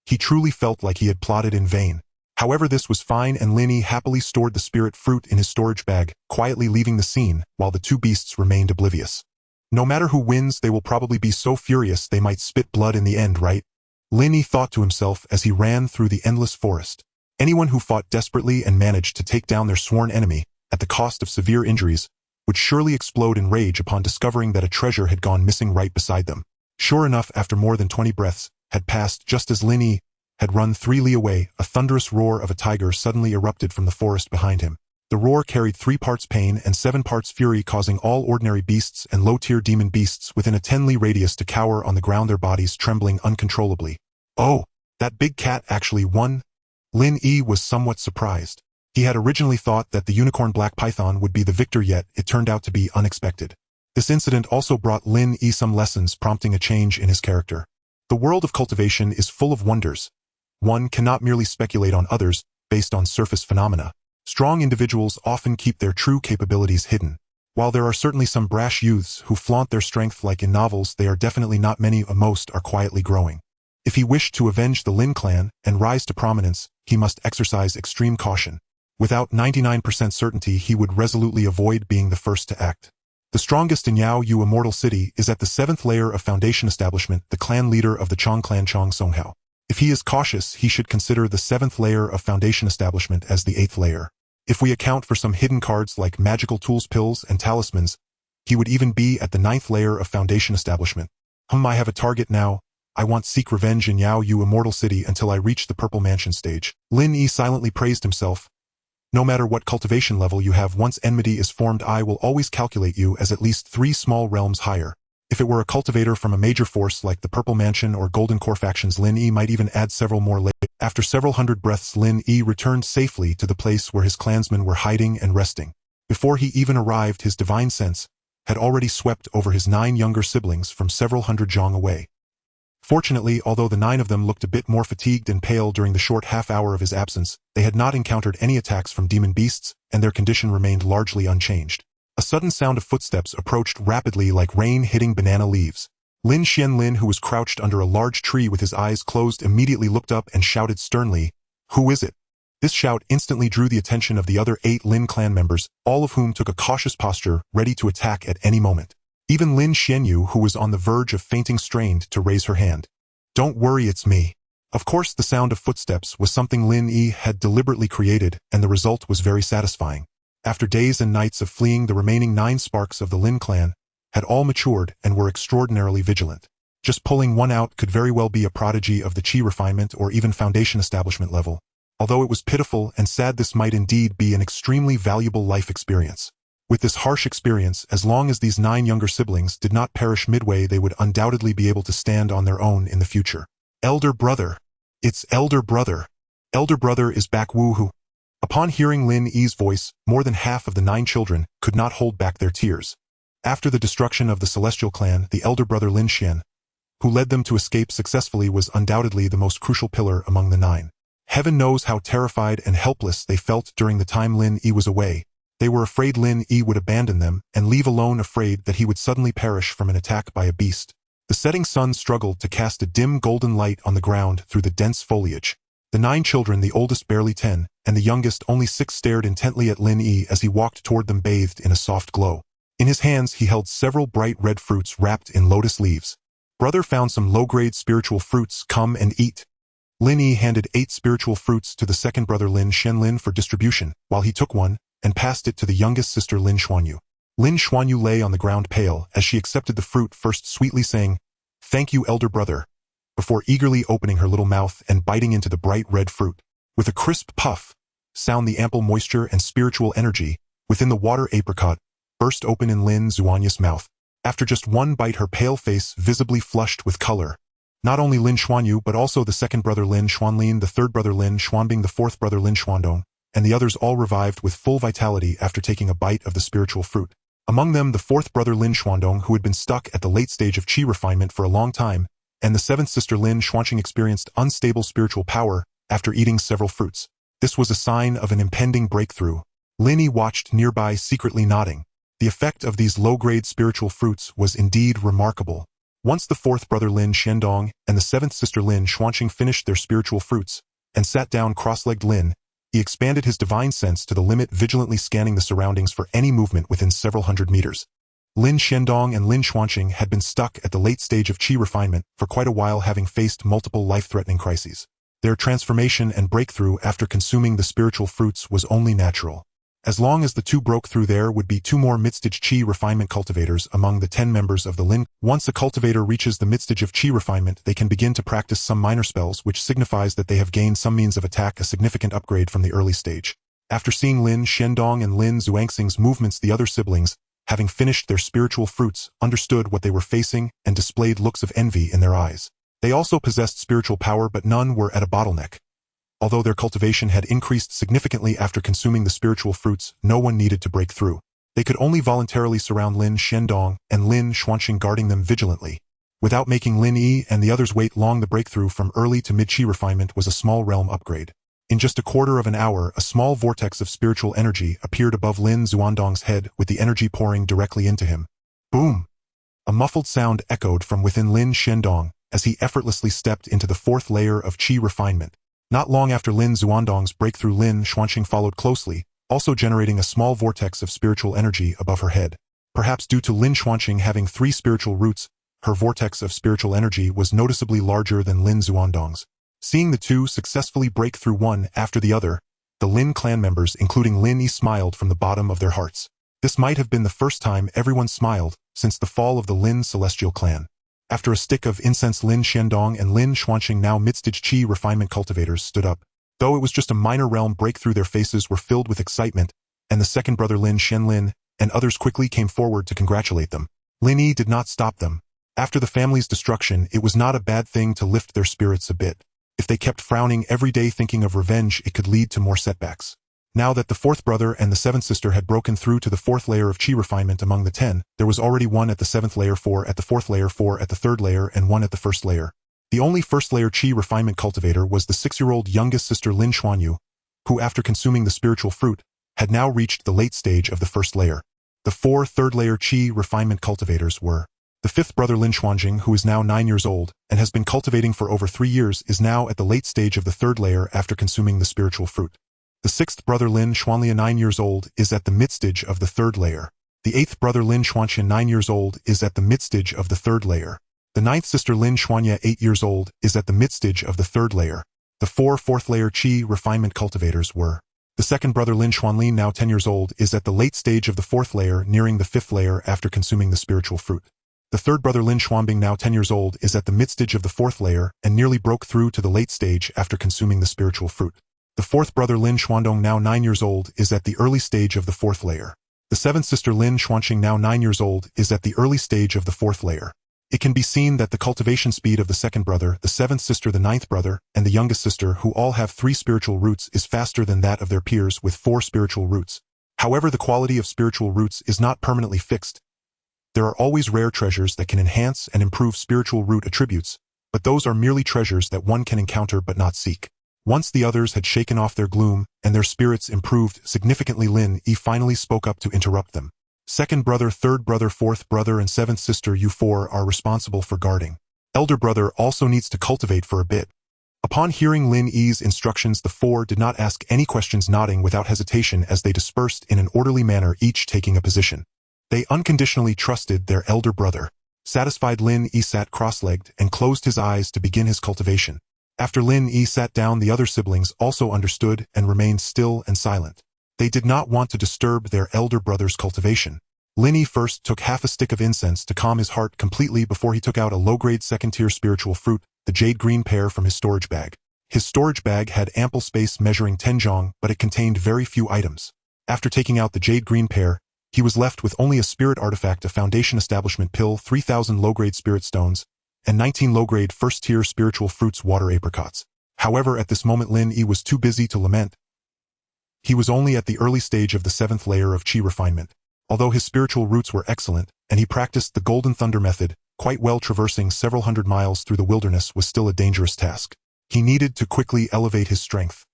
He truly felt like he had plotted in vain. However, this was fine, and Lin Yi happily stored the spirit fruit in his storage bag, quietly leaving the scene, while the two beasts remained oblivious. No matter who wins, they will probably be so furious they might spit blood in the end, right? Lin Yi thought to himself as he ran through the endless forest. Anyone who fought desperately and managed to take down their sworn enemy, at the cost of severe injuries, would surely explode in rage upon discovering that a treasure had gone missing right beside them. Sure enough, after more than 20 breaths had passed just as Lin Yi had run 3 li away, a thunderous roar of a tiger suddenly erupted from the forest behind him. The roar carried 3 parts pain and 7 parts fury, causing all ordinary beasts and low-tier demon beasts within a 10 li radius to cower on the ground, their bodies trembling uncontrollably. Oh, that big cat actually won? Lin Yi was somewhat surprised. He had originally thought that the unicorn black python would be the victor, yet it turned out to be unexpected. This incident also brought Lin Yi some lessons, prompting a change in his character. The world of cultivation is full of wonders. One cannot merely speculate on others based on surface phenomena. Strong individuals often keep their true capabilities hidden. While there are certainly some brash youths who flaunt their strength like in novels, they are definitely not many. Most are quietly growing. If he wished to avenge the Lin Clan and rise to prominence, he must exercise extreme caution. Without 99% certainty, he would resolutely avoid being the first to act. The strongest in Yao Yu Immortal City is at the 7th layer of Foundation Establishment, the clan leader of the Chong Clan, Chong Songhao. If he is cautious, he should consider the 7th layer of Foundation Establishment as the 8th layer. If we account for some hidden cards like magical tools, pills, and talismans, he would even be at the 9th layer of Foundation Establishment. I have a target now. I want seek revenge in Yao Yu Immortal City until I reach the Purple Mansion stage. Lin Yi silently praised himself. No matter what cultivation level you have, once enmity is formed, I will always calculate you as at least 3 small realms higher. If it were a cultivator from a major force like the Purple Mansion or Golden Core factions, Lin Yi might even add several more later. After several hundred breaths, Lin Yi returned safely to the place where his clansmen were hiding and resting. Before he even arrived, his divine sense had already swept over his 9 younger siblings from several hundred zhong away. Fortunately, although the 9 of them looked a bit more fatigued and pale during the short half-hour of his absence, they had not encountered any attacks from demon beasts, and their condition remained largely unchanged. A sudden sound of footsteps approached rapidly like rain hitting banana leaves. Lin Xianlin, who was crouched under a large tree with his eyes closed, immediately looked up and shouted sternly, "Who is it?" This shout instantly drew the attention of the other 8 Lin Clan members, all of whom took a cautious posture, ready to attack at any moment. Even Lin Xianyu, who was on the verge of fainting, strained to raise her hand. "Don't worry, it's me." Of course, the sound of footsteps was something Lin Yi had deliberately created, and the result was very satisfying. After days and nights of fleeing, the remaining 9 sparks of the Lin Clan had all matured and were extraordinarily vigilant. Just pulling one out could very well be a prodigy of the Qi refinement or even Foundation Establishment level. Although it was pitiful and sad, this might indeed be an extremely valuable life experience. With this harsh experience, as long as these 9 younger siblings did not perish midway, they would undoubtedly be able to stand on their own in the future. Elder brother. It's elder brother. Elder brother is back, woohoo. Upon hearing Lin Yi's voice, more than half of the 9 children could not hold back their tears. After the destruction of the Celestial Clan, the elder brother Lin Xian, who led them to escape successfully, was undoubtedly the most crucial pillar among the 9. Heaven knows how terrified and helpless they felt during the time Lin Yi was away. They were afraid Lin Yi would abandon them and leave alone, afraid that he would suddenly perish from an attack by a beast. The setting sun struggled to cast a dim golden light on the ground through the dense foliage. The 9 children, the oldest barely 10, and the youngest only 6, stared intently at Lin Yi as he walked toward them bathed in a soft glow. In his hands he held several bright red fruits wrapped in lotus leaves. Brother found some low-grade spiritual fruits, come and eat. Lin Yi handed 8 spiritual fruits to the second brother Lin Shenlin for distribution, while he took one and passed it to the youngest sister Lin Xuanyu. Lin Xuanyu lay on the ground pale as she accepted the fruit, first sweetly saying, "Thank you, elder brother," before eagerly opening her little mouth and biting into the bright red fruit. With a crisp puff, sound the ample moisture and spiritual energy within the water apricot burst open in Lin Xuanyu's mouth. After just one bite, her pale face visibly flushed with color. Not only Lin Xuanyu but also the second brother Lin Xuanlin, the third brother Lin Xuanbing, the fourth brother Lin Xuandong, and the others all revived with full vitality after taking a bite of the spiritual fruit. Among them the fourth brother Lin Xuandong, who had been stuck at the late stage of qi refinement for a long time, and the seventh sister Lin Xuanqing experienced unstable spiritual power after eating several fruits. This was a sign of an impending breakthrough. Lin Yi watched nearby, secretly nodding. The effect of these low-grade spiritual fruits was indeed remarkable. Once the fourth brother Lin Shendong and the seventh sister Lin Xuanqing finished their spiritual fruits and sat down cross-legged, Lin Yi expanded his divine sense to the limit, vigilantly scanning the surroundings for any movement within several hundred meters. Lin Shendong and Lin Xuanqing had been stuck at the late stage of qi refinement for quite a while, having faced multiple life-threatening crises. Their transformation and breakthrough after consuming the spiritual fruits was only natural. As long as the two broke through, there would be 2 more mid-stage qi refinement cultivators among the 10 members of the Lin. Once a cultivator reaches the mid-stage of qi refinement, they can begin to practice some minor spells, which signifies that they have gained some means of attack, a significant upgrade from the early stage. After seeing Lin Shendong and Lin Xuanxing's movements, the other siblings, having finished their spiritual fruits, understood what they were facing and displayed looks of envy in their eyes. They also possessed spiritual power, but none were at a bottleneck. Although their cultivation had increased significantly after consuming the spiritual fruits, no one needed to break through. They could only voluntarily surround Lin Shendong and Lin Xuanqing, guarding them vigilantly. Without making Lin Yi and the others wait long, the breakthrough from early to mid-qi refinement was a small realm upgrade. In just a quarter of an hour, a small vortex of spiritual energy appeared above Lin Xuandong's head, with the energy pouring directly into him. Boom! A muffled sound echoed from within Lin Shendong as he effortlessly stepped into the 4th layer of qi refinement. Not long after Lin Xuandong's breakthrough, Lin Xuanqing followed closely, also generating a small vortex of spiritual energy above her head. Perhaps due to Lin Xuanqing having 3 spiritual roots, her vortex of spiritual energy was noticeably larger than Lin Xuandong's. Seeing the two successfully break through one after the other, the Lin Clan members, including Lin Yi, smiled from the bottom of their hearts. This might have been the first time everyone smiled since the fall of the Lin Celestial Clan. After a stick of incense, Lin Shendong and Lin Xuanqing, now mid-stage qi refinement cultivators, stood up. Though it was just a minor realm breakthrough, their faces were filled with excitement, and the second brother Lin Shenlin and others quickly came forward to congratulate them. Lin Yi did not stop them. After the family's destruction, it was not a bad thing to lift their spirits a bit. If they kept frowning every day thinking of revenge, it could lead to more setbacks. Now that the 4th brother and the 7th sister had broken through to the 4th layer of qi refinement among the 10, there was already 1 at the 7th layer, 4 at the 4th layer, 4 at the 3rd layer, and 1 at the 1st layer. The only 1st layer qi refinement cultivator was the 6-year-old youngest sister Lin Xuanyu, who, after consuming the spiritual fruit, had now reached the late stage of the 1st layer. The 4 3rd layer qi refinement cultivators were the 5th brother Lin Xuanjing, who is now 9 years old and has been cultivating for over 3 years, is now at the late stage of the 3rd layer after consuming the spiritual fruit. The 6th brother Lin Xuanlia, 9 years old, is at the mid-stage of the 3rd layer. The 8th brother Lin Xuanqian, 9 years old, is at the mid-stage of the 3rd layer. The 9th sister Lin Xuanya, 8 years old, is at the mid-stage of the 3rd layer. The 4 4th layer qi refinement cultivators were the 2nd brother Lin Xuanlin, now 10 years old, is at the late stage of the 4th layer, nearing the 5th layer after consuming the spiritual fruit. The 3rd brother Lin Xuanbing, now 10 years old, is at the mid-stage of the 4th layer and nearly broke through to the late stage after consuming the spiritual fruit. The 4th brother Lin Xuandong, now 9 years old, is at the early stage of the 4th layer. The 7th sister Lin Xuanqing, now 9 years old, is at the early stage of the 4th layer. It can be seen that the cultivation speed of the 2nd brother, the 7th sister, the 9th brother, and the youngest sister, who all have 3 spiritual roots, is faster than that of their peers with 4 spiritual roots. However, the quality of spiritual roots is not permanently fixed. There are always rare treasures that can enhance and improve spiritual root attributes, but those are merely treasures that one can encounter but not seek. Once the others had shaken off their gloom and their spirits improved significantly, Lin Yi finally spoke up to interrupt them. Second brother, third brother, fourth brother, and seventh sister, you four are responsible for guarding. Elder brother also needs to cultivate for a bit. Upon hearing Lin Yi's instructions, the four did not ask any questions, nodding without hesitation as they dispersed in an orderly manner, each taking a position. They unconditionally trusted their elder brother. Satisfied, Lin Yi sat cross-legged and closed his eyes to begin his cultivation. After Lin Yi sat down, the other siblings also understood and remained still and silent. They did not want to disturb their elder brother's cultivation. Lin Yi first took half a stick of incense to calm his heart completely before he took out a low-grade second-tier spiritual fruit, the jade green pear, from his storage bag. His storage bag had ample space measuring 10 zhong, but it contained very few items. After taking out the jade green pear, he was left with only a spirit artifact, a foundation establishment pill, 3,000 low-grade spirit stones, and 19 low-grade first-tier spiritual fruits, water apricots. However, at this moment Lin Yi was too busy to lament. He was only at the early stage of the 7th layer of qi refinement. Although his spiritual roots were excellent, and he practiced the Golden Thunder method quite well, traversing several hundred miles through the wilderness was still a dangerous task. He needed to quickly elevate his strength.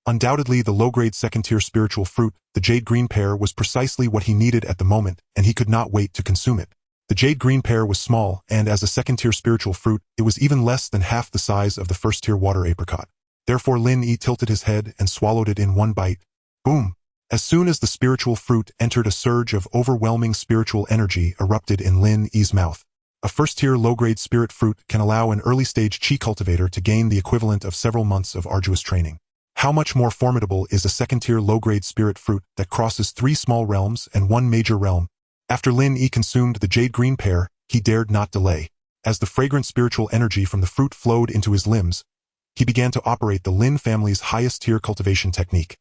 Undoubtedly, the low-grade second-tier spiritual fruit, the jade green pear, was precisely what he needed at the moment, and he could not wait to consume it. The jade green pear was small, and as a second-tier spiritual fruit, it was even less than half the size of the first-tier water apricot. Therefore Lin Yi tilted his head and swallowed it in one bite. Boom! As soon as the spiritual fruit entered, a surge of overwhelming spiritual energy erupted in Lin Yi's mouth. A first-tier low-grade spirit fruit can allow an early-stage qi cultivator to gain the equivalent of several months of arduous training. How much more formidable is a second-tier low-grade spirit fruit that crosses 3 small realms and 1 major realm? After Lin Yi consumed the jade green pear, he dared not delay. As the fragrant spiritual energy from the fruit flowed into his limbs, he began to operate the Lin family's highest-tier cultivation technique,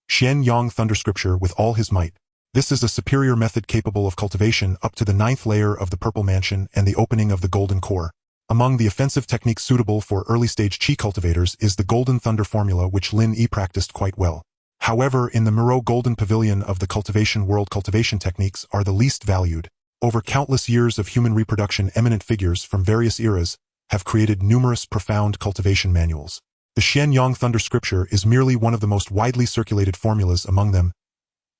Xian Yang Thunder Scripture, with all his might. This is a superior method capable of cultivation up to the 9th layer of the Purple Mansion and the opening of the Golden Core. Among the offensive techniques suitable for early-stage qi cultivators is the Golden Thunder formula, which Lin Yi practiced quite well. However, in the Moreau Golden Pavilion of the cultivation world, cultivation techniques are the least valued. Over countless years of human reproduction, eminent figures from various eras have created numerous profound cultivation manuals. The Xian Yang Thunder Scripture is merely one of the most widely circulated formulas among them.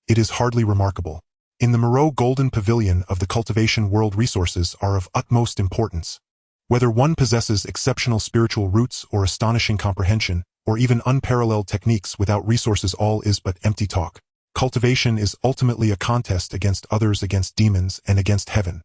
It is hardly remarkable. In the Moreau Golden Pavilion of the cultivation world, resources are of utmost importance. Whether one possesses exceptional spiritual roots or astonishing comprehension, or even unparalleled techniques, without resources all is but empty talk. Cultivation is ultimately a contest against others, against demons, and against heaven.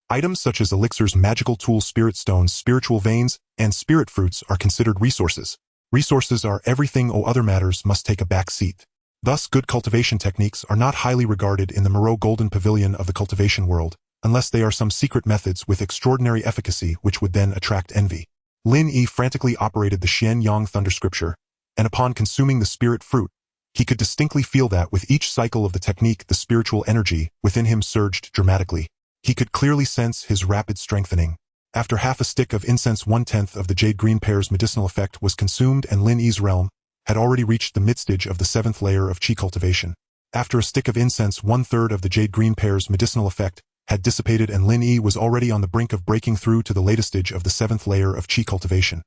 Items such as elixirs, magical tools, spirit stones, spiritual veins, and spirit fruits are considered resources. Resources are everything, other matters must take a back seat. Thus, good cultivation techniques are not highly regarded in the Moreau Golden Pavilion of the cultivation world, unless they are some secret methods with extraordinary efficacy which would then attract envy. Lin Yi frantically operated the Xian Yang Thunder Scripture, and upon consuming the spirit fruit, he could distinctly feel that with each cycle of the technique the spiritual energy within him surged dramatically. He could clearly sense his rapid strengthening. After half a stick of incense, 1/10 of the jade green pear's medicinal effect was consumed, and Lin Yi's realm had already reached the mid-stage of the 7th layer of qi cultivation. After a stick of incense, 1/3 of the jade green pear's medicinal effect had dissipated, and Lin Yi was already on the brink of breaking through to the latest stage of the 7th layer of qi cultivation.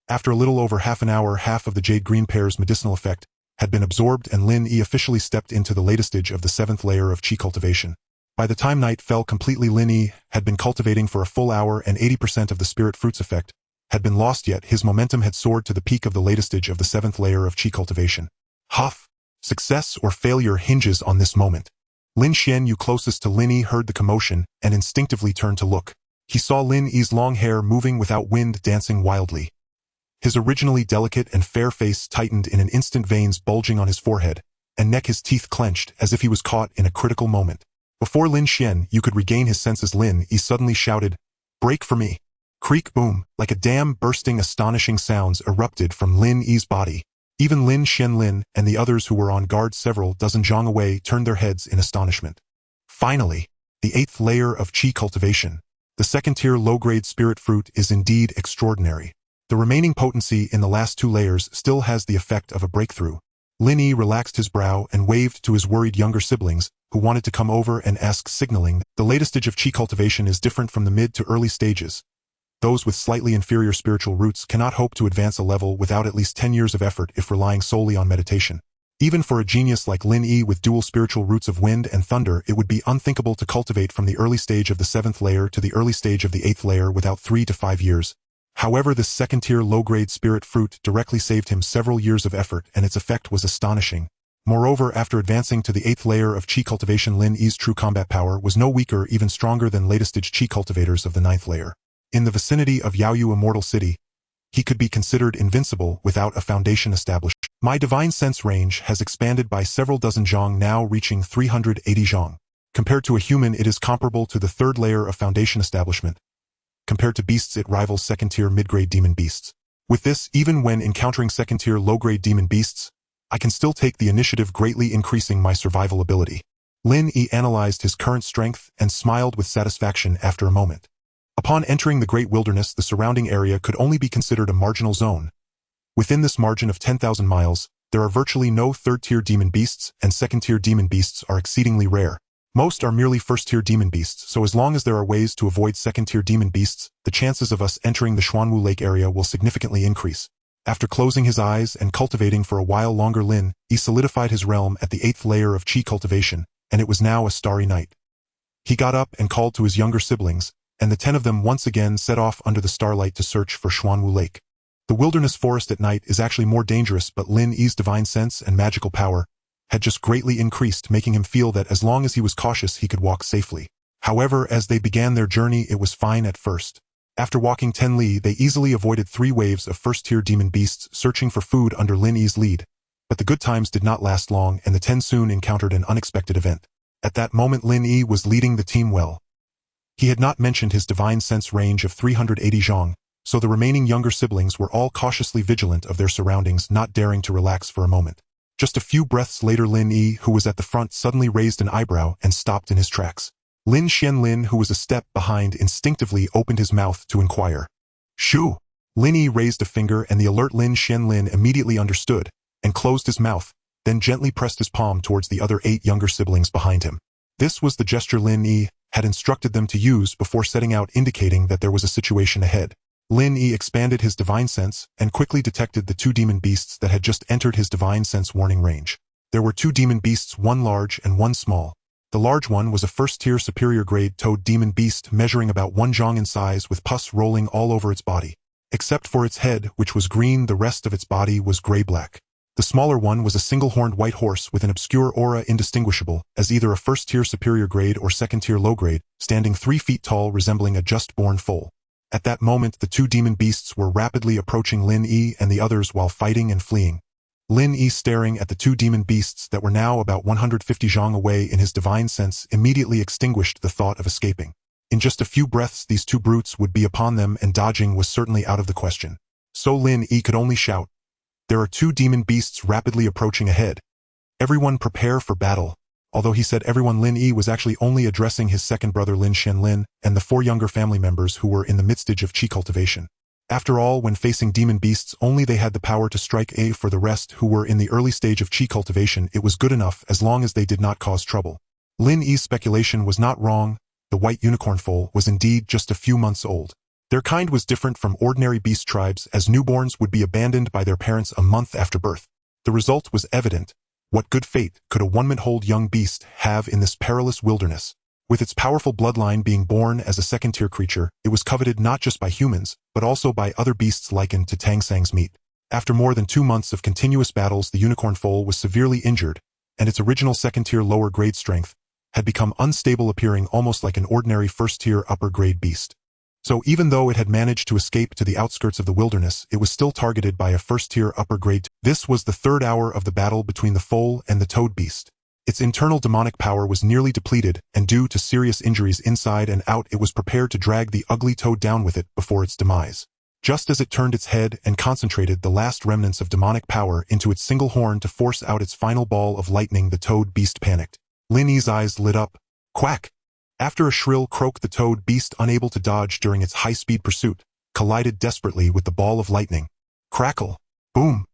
After a little over half an hour, half of the jade green pear's medicinal effect had been absorbed, and Lin Yi officially stepped into the latest stage of the 7th layer of qi cultivation. By the time night fell completely, Lin Yi had been cultivating for a full hour, and 80% of the spirit fruits effect had been lost, yet his momentum had soared to the peak of the latest stage of the 7th layer of qi cultivation. Huff! Success or failure hinges on this moment. Lin Xian Yu, closest to Lin Yi, heard the commotion and instinctively turned to look. He saw Lin Yi's long hair moving without wind, dancing wildly. His originally delicate and fair face tightened in an instant, veins bulging on his forehead and neck, his teeth clenched as if he was caught in a critical moment. Before Lin Xian Yu could regain his senses, Lin Yi suddenly shouted, "Break for me!" Creak, boom, like a dam bursting, astonishing sounds erupted from Lin Yi's body. Even Lin Xianlin and the others, who were on guard several dozen zhong away, turned their heads in astonishment. Finally, the 8th layer of qi cultivation. The second-tier low-grade spirit fruit is indeed extraordinary. The remaining potency in the last 2 layers still has the effect of a breakthrough. Lin Yi relaxed his brow and waved to his worried younger siblings, who wanted to come over and ask, signaling the latest stage of qi cultivation is different from the mid to early stages. Those with slightly inferior spiritual roots cannot hope to advance a level without at least 10 years of effort if relying solely on meditation. Even for a genius like Lin Yi with dual spiritual roots of wind and thunder, it would be unthinkable to cultivate from the early stage of the 7th layer to the early stage of the 8th layer without 3 to 5 years. However, this second-tier low-grade spirit fruit directly saved him several years of effort, and its effect was astonishing. Moreover, after advancing to the 8th layer of Qi cultivation, Lin Yi's true combat power was no weaker, even stronger than latest-stage Qi cultivators of the 9th layer. In the vicinity of Yaoyu Immortal City, he could be considered invincible without a foundation established. My divine sense range has expanded by several dozen zhang, now reaching 380 zhang. Compared to a human, it is comparable to the 3rd layer of foundation establishment. Compared to beasts, it rivals second-tier mid-grade demon beasts. With this, even when encountering second-tier low-grade demon beasts, I can still take the initiative, greatly increasing my survival ability. Lin Yi analyzed his current strength and smiled with satisfaction after a moment. Upon entering the Great Wilderness, the surrounding area could only be considered a marginal zone. Within this margin of 10,000 miles, there are virtually no 3rd-tier demon beasts, and 2nd-tier demon beasts are exceedingly rare. Most are merely 1st-tier demon beasts, so as long as there are ways to avoid 2nd-tier demon beasts, the chances of us entering the Xuanwu Lake area will significantly increase. After closing his eyes and cultivating for a while longer, Lin Yi solidified his realm at the 8th layer of Qi cultivation, and it was now a starry night. He got up and called to his younger siblings, and the 10 of them once again set off under the starlight to search for Xuanwu Lake. The wilderness forest at night is actually more dangerous, but Lin Yi's divine sense and magical power had just greatly increased, making him feel that as long as he was cautious, he could walk safely. However, as they began their journey, it was fine at first. After walking 10 li, they easily avoided 3 waves of 1st-tier demon beasts searching for food under Lin Yi's lead. But the good times did not last long, and the 10 soon encountered an unexpected event. At that moment, Lin Yi was leading the team well. He had not mentioned his divine sense range of 380 zhang, so the remaining younger siblings were all cautiously vigilant of their surroundings, not daring to relax for a moment. Just a few breaths later, Lin Yi, who was at the front, suddenly raised an eyebrow and stopped in his tracks. Lin Xianlin, who was a step behind, instinctively opened his mouth to inquire. Shoo! Lin Yi raised a finger, and the alert Lin Xianlin immediately understood and closed his mouth, then gently pressed his palm towards the other 8 younger siblings behind him. This was the gesture Lin Yi had instructed them to use before setting out, indicating that there was a situation ahead. Lin Yi expanded his divine sense and quickly detected the 2 demon beasts that had just entered his divine sense warning range. There were 2 demon beasts, one large and one small. The large one was a 1st-tier superior grade toad demon beast measuring about 1 zhang in size, with pus rolling all over its body. Except for its head, which was green, the rest of its body was gray-black. The smaller one was a single-horned white horse with an obscure aura indistinguishable as either a 1st-tier superior grade or 2nd-tier low grade, standing 3 feet tall, resembling a just-born foal. At that moment, the 2 demon beasts were rapidly approaching Lin Yi and the others while fighting and fleeing. Lin Yi, staring at the 2 demon beasts that were now about 150 zhang away in his divine sense, immediately extinguished the thought of escaping. In just a few breaths, these 2 brutes would be upon them, and dodging was certainly out of the question. So Lin Yi could only shout, "There are 2 demon beasts rapidly approaching ahead. Everyone prepare for battle." Although he said everyone, Lin Yi was actually only addressing his second brother Lin Xianlin and the 4 younger family members who were in the midstage of Qi cultivation. After all, when facing demon beasts, only they had the power to strike. For the rest, who were in the early stage of Qi cultivation, it was good enough as long as they did not cause trouble. Lin Yi's speculation was not wrong. The white unicorn foal was indeed just a few months old. Their kind was different from ordinary beast tribes, as newborns would be abandoned by their parents a month after birth. The result was evident. What good fate could a 1-month-old young beast have in this perilous wilderness? With its powerful bloodline being born as a 2nd-tier creature, it was coveted not just by humans, but also by other beasts likened to Tangsang's meat. After more than 2 months of continuous battles, the unicorn foal was severely injured, and its original 2nd-tier lower-grade strength had become unstable, appearing almost like an ordinary 1st-tier upper-grade beast. So even though it had managed to escape to the outskirts of the wilderness, it was still targeted by a 1st-tier upper-grade. This was the 3rd hour of the battle between the foal and the toad beast. Its internal demonic power was nearly depleted, and due to serious injuries inside and out, it was prepared to drag the ugly toad down with it before its demise. Just as it turned its head and concentrated the last remnants of demonic power into its single horn to force out its final ball of lightning, the toad beast panicked. Lin Yi's eyes lit up. Quack! After a shrill croak, the toad beast, unable to dodge during its high-speed pursuit, collided desperately with the ball of lightning. Crackle! Boom!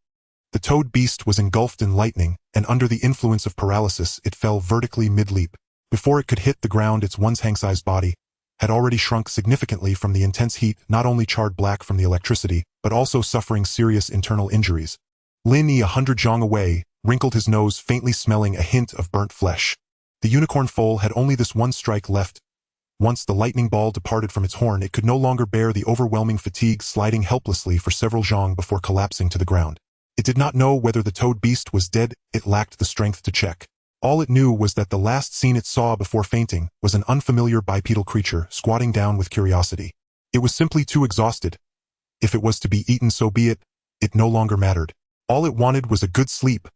The toad beast was engulfed in lightning, and under the influence of paralysis, it fell vertically mid-leap. Before it could hit the ground, its once-hang-sized body had already shrunk significantly from the intense heat, not only charred black from the electricity, but also suffering serious internal injuries. Lin Yi, 100 zhang away, wrinkled his nose, faintly smelling a hint of burnt flesh. The unicorn foal had only this one strike left. Once the lightning ball departed from its horn, it could no longer bear the overwhelming fatigue, sliding helplessly for several zhang before collapsing to the ground. It did not know whether the toad beast was dead. It lacked the strength to check. All it knew was that the last scene it saw before fainting was an unfamiliar bipedal creature squatting down with curiosity. It was simply too exhausted. If it was to be eaten, so be it. It no longer mattered. All it wanted was a good sleep.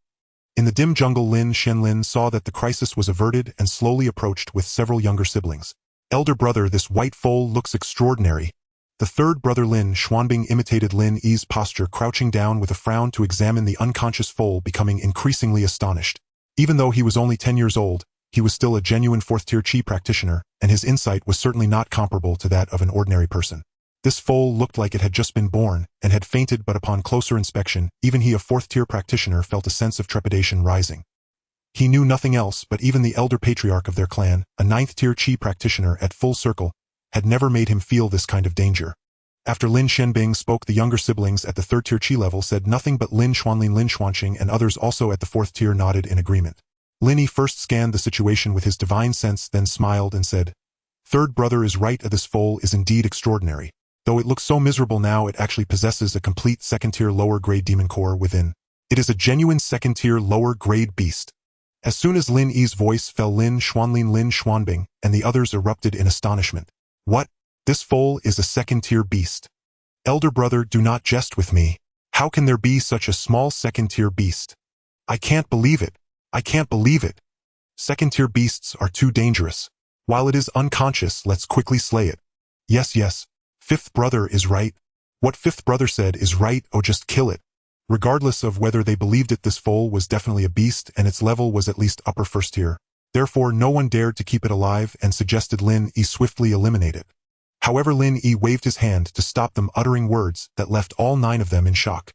In the dim jungle, Lin Shenlin saw that the crisis was averted and slowly approached with several younger siblings. Elder brother, this white foal looks extraordinary. The third brother Lin Xuanbing imitated Lin Yi's posture, crouching down with a frown to examine the unconscious foal, becoming increasingly astonished. Even though he was only 10 years old, he was still a genuine fourth-tier Qi practitioner, and his insight was certainly not comparable to that of an ordinary person. This foal looked like it had just been born, and had fainted, but upon closer inspection, even he, a fourth-tier practitioner, felt a sense of trepidation rising. He knew nothing else, but even the elder patriarch of their clan, a ninth-tier Qi practitioner at full circle, had never made him feel this kind of danger. After Lin Shenbing spoke, the younger siblings at the third-tier Qi level said nothing, but Lin Xuanlin, Lin Xuanqing, and others also at the fourth tier nodded in agreement. Lin Yi first scanned the situation with his divine sense, then smiled and said, "Third brother is right. This foal is indeed extraordinary. Though it looks so miserable now, it actually possesses a complete second-tier lower-grade demon core within. It is a genuine second-tier lower-grade beast." As soon as Lin Yi's voice fell, Lin Xuanlin, Lin Xuanbing, and the others erupted in astonishment. "What? This foal is a second-tier beast? Elder brother, do not jest with me. How can there be such a small second-tier beast? I can't believe it. I can't believe it. Second-tier beasts are too dangerous. While it is unconscious, let's quickly slay it." Yes. Fifth brother is right. What fifth brother said is right. Oh, just kill it. Regardless of whether they believed it, this foal was definitely a beast, and its level was at least upper first tier. Therefore, no one dared to keep it alive and suggested Lin Yi swiftly eliminate it. However, Lin Yi waved his hand to stop them, uttering words that left all 9 of them in shock.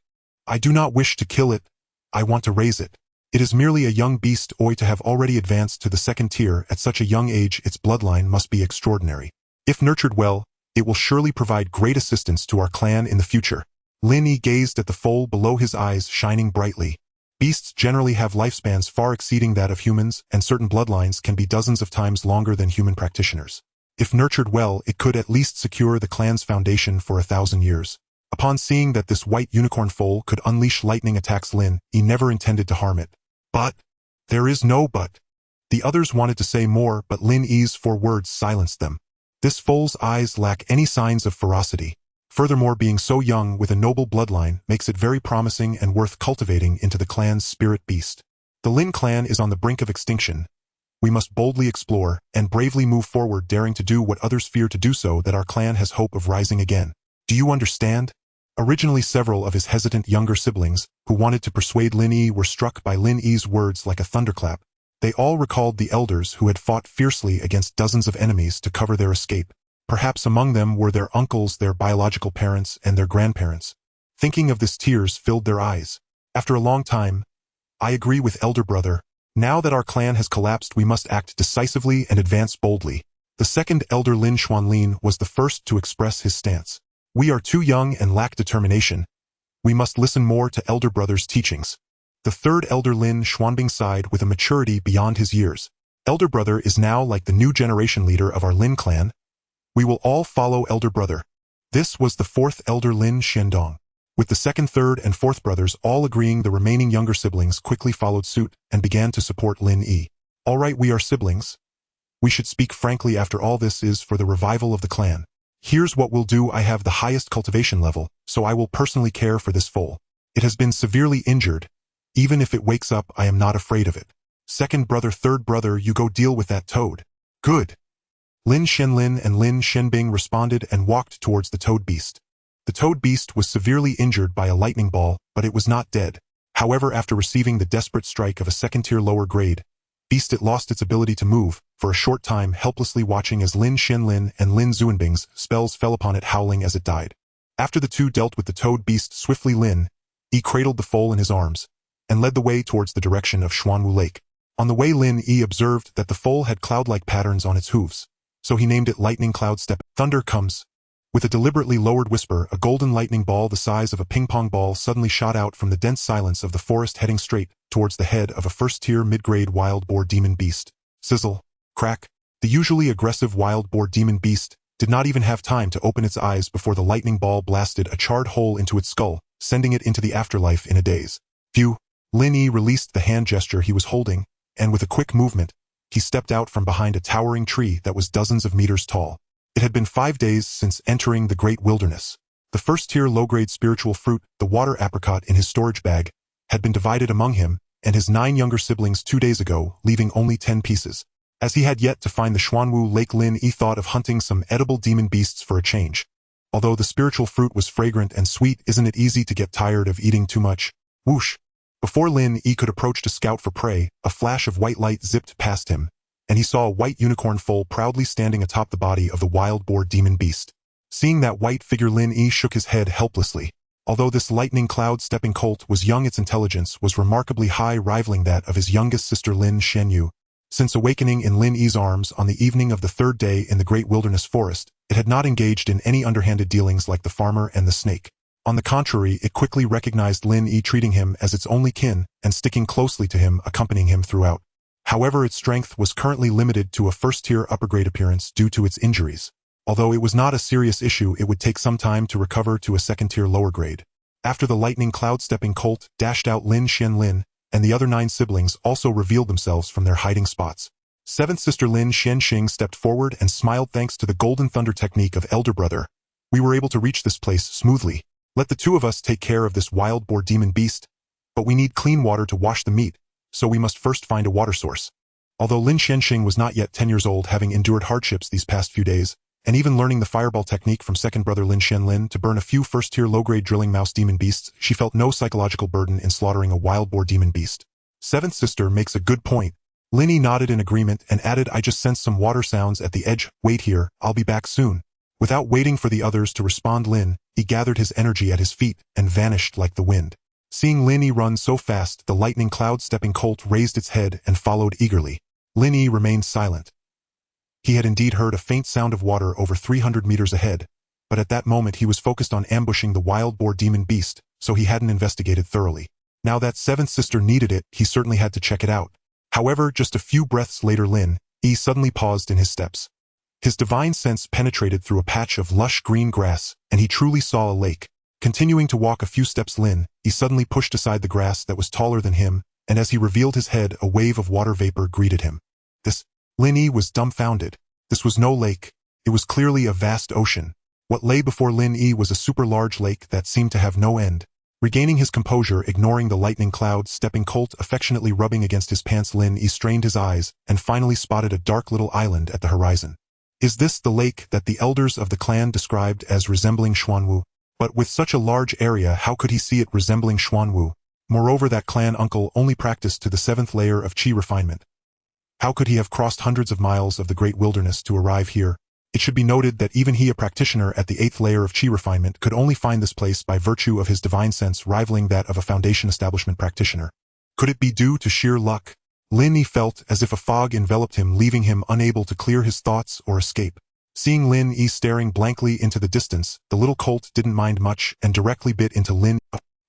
"I do not wish to kill it. I want to raise it. It is merely a young beast. To have already advanced to the second tier at such a young age, its bloodline must be extraordinary. If nurtured well, it will surely provide great assistance to our clan in the future." Lin Yi gazed at the foal below, his eyes shining brightly. Beasts generally have lifespans far exceeding that of humans, and certain bloodlines can be dozens of times longer than human practitioners. If nurtured well, it could at least secure the clan's foundation for 1,000 years. Upon seeing that this white unicorn foal could unleash lightning attacks, Lin Yi never intended to harm it. "But, there is no but." The others wanted to say more, but Lin Yi's 4 words silenced them. This foal's eyes lack any signs of ferocity. Furthermore, being so young with a noble bloodline makes it very promising and worth cultivating into the clan's spirit beast. The Lin Clan is on the brink of extinction. We must boldly explore and bravely move forward, daring to do what others fear to do, so that our clan has hope of rising again. Do you understand? Originally, several of his hesitant younger siblings, who wanted to persuade Lin Yi, were struck by Lin Yi's words like a thunderclap. They all recalled the elders who had fought fiercely against dozens of enemies to cover their escape. Perhaps among them were their uncles, their biological parents, and their grandparents. Thinking of this, tears filled their eyes. After a long time, "I agree with elder brother. Now that our clan has collapsed, we must act decisively and advance boldly." The second elder, Lin Xuanlin, was the first to express his stance. "We are too young and lack determination. We must listen more to elder brother's teachings." The third elder, Lin Xuanbing, sighed with a maturity beyond his years. "Elder brother is now like the new generation leader of our Lin Clan. We will all follow elder brother." This was the fourth elder, Lin Shendong. With the second, third, and fourth brothers all agreeing, the remaining younger siblings quickly followed suit and began to support Lin Yi. "All right, we are siblings. We should speak frankly. After all, this is for the revival of the clan. Here's what we'll do. I have the highest cultivation level, so I will personally care for this foal. It has been severely injured. Even if it wakes up, I am not afraid of it. Second brother, third brother, you go deal with that toad." "Good." Lin Shenlin and Lin Shenbing responded and walked towards the toad beast. The toad beast was severely injured by a lightning ball, but it was not dead. However, after receiving the desperate strike of a second-tier lower grade beast, it lost its ability to move, for a short time helplessly watching as Lin Shenlin and Lin Xuanbing's spells fell upon it, howling as it died. After the two dealt with the toad beast swiftly, Lin Yi cradled the foal in his arms and led the way towards the direction of Xuanwu Lake. On the way, Lin Yi observed that the foal had cloud-like patterns on its hooves, so he named it Lightning Cloud Step. "Thunder comes." With a deliberately lowered whisper, a golden lightning ball the size of a ping-pong ball suddenly shot out from the dense silence of the forest, heading straight towards the head of a first-tier mid-grade wild boar demon beast. Sizzle. Crack. The usually aggressive wild boar demon beast did not even have time to open its eyes before the lightning ball blasted a charred hole into its skull, sending it into the afterlife in a daze. Phew. Lin Yi released the hand gesture he was holding, and with a quick movement, he stepped out from behind a towering tree that was dozens of meters tall. It had been 5 days since entering the great wilderness. The first-tier low-grade spiritual fruit, the water apricot in his storage bag, had been divided among him and his 9 younger siblings 2 days ago, leaving only 10 pieces. As he had yet to find the Xuanwu Lake, Lin Yi thought of hunting some edible demon beasts for a change. Although the spiritual fruit was fragrant and sweet, isn't it easy to get tired of eating too much? Whoosh! Before Lin Yi could approach to scout for prey, a flash of white light zipped past him, and he saw a white unicorn foal proudly standing atop the body of the wild boar demon beast. Seeing that white figure, Lin Yi shook his head helplessly. Although this lightning cloud-stepping colt was young, its intelligence was remarkably high, rivaling that of his youngest sister Lin Xianyu. Since awakening in Lin Yi's arms on the evening of the 3rd day in the great wilderness forest, it had not engaged in any underhanded dealings like the farmer and the snake. On the contrary, it quickly recognized Lin Yi, treating him as its only kin and sticking closely to him, accompanying him throughout. However, its strength was currently limited to a first-tier upper-grade appearance due to its injuries. Although it was not a serious issue, it would take some time to recover to a second-tier lower grade. After the lightning cloud-stepping colt dashed out, Lin Xianlin and the other 9 siblings also revealed themselves from their hiding spots. 7th sister Lin Xianxing stepped forward and smiled. Thanks to the golden thunder technique of elder brother, we were able to reach this place smoothly. Let the 2 of us take care of this wild boar demon beast. But we need clean water to wash the meat, so we must first find a water source. Although Lin Xianxing was not yet 10 years old, having endured hardships these past few days, and even learning the fireball technique from second brother Lin Xianlin to burn a few first-tier low-grade drilling mouse demon beasts, she felt no psychological burden in slaughtering a wild boar demon beast. 7th sister makes a good point. Lin Yi nodded in agreement and added, I just sensed some water sounds at the edge. Wait here, I'll be back soon. Without waiting for the others to respond, Lin Yi gathered his energy at his feet and vanished like the wind. Seeing Lin Yi run so fast, the lightning cloud-stepping colt raised its head and followed eagerly. Lin Yi remained silent. He had indeed heard a faint sound of water over 300 meters ahead, but at that moment he was focused on ambushing the wild boar demon beast, so he hadn't investigated thoroughly. Now that 7th sister needed it, he certainly had to check it out. However, just a few breaths later, Lin Yi suddenly paused in his steps. His divine sense penetrated through a patch of lush green grass, and he truly saw a lake. Continuing to walk a few steps, Lin Yi suddenly pushed aside the grass that was taller than him, and as he revealed his head, a wave of water vapor greeted him. Lin Yi was dumbfounded. This was no lake. It was clearly a vast ocean. What lay before Lin Yi was a super large lake that seemed to have no end. Regaining his composure, ignoring the lightning cloud-stepping colt affectionately rubbing against his pants, Lin Yi strained his eyes and finally spotted a dark little island at the horizon. Is this the lake that the elders of the clan described as resembling Xuanwu? But with such a large area, how could he see it resembling Xuanwu? Moreover, that clan uncle only practiced to the 7th layer of qi refinement. How could he have crossed hundreds of miles of the great wilderness to arrive here? It should be noted that even he, a practitioner at the 8th layer of qi refinement, could only find this place by virtue of his divine sense rivaling that of a foundation establishment practitioner. Could it be due to sheer luck? Lin Yi felt as if a fog enveloped him, leaving him unable to clear his thoughts or escape. Seeing Lin Yi staring blankly into the distance, the little colt didn't mind much and directly bit into Lin.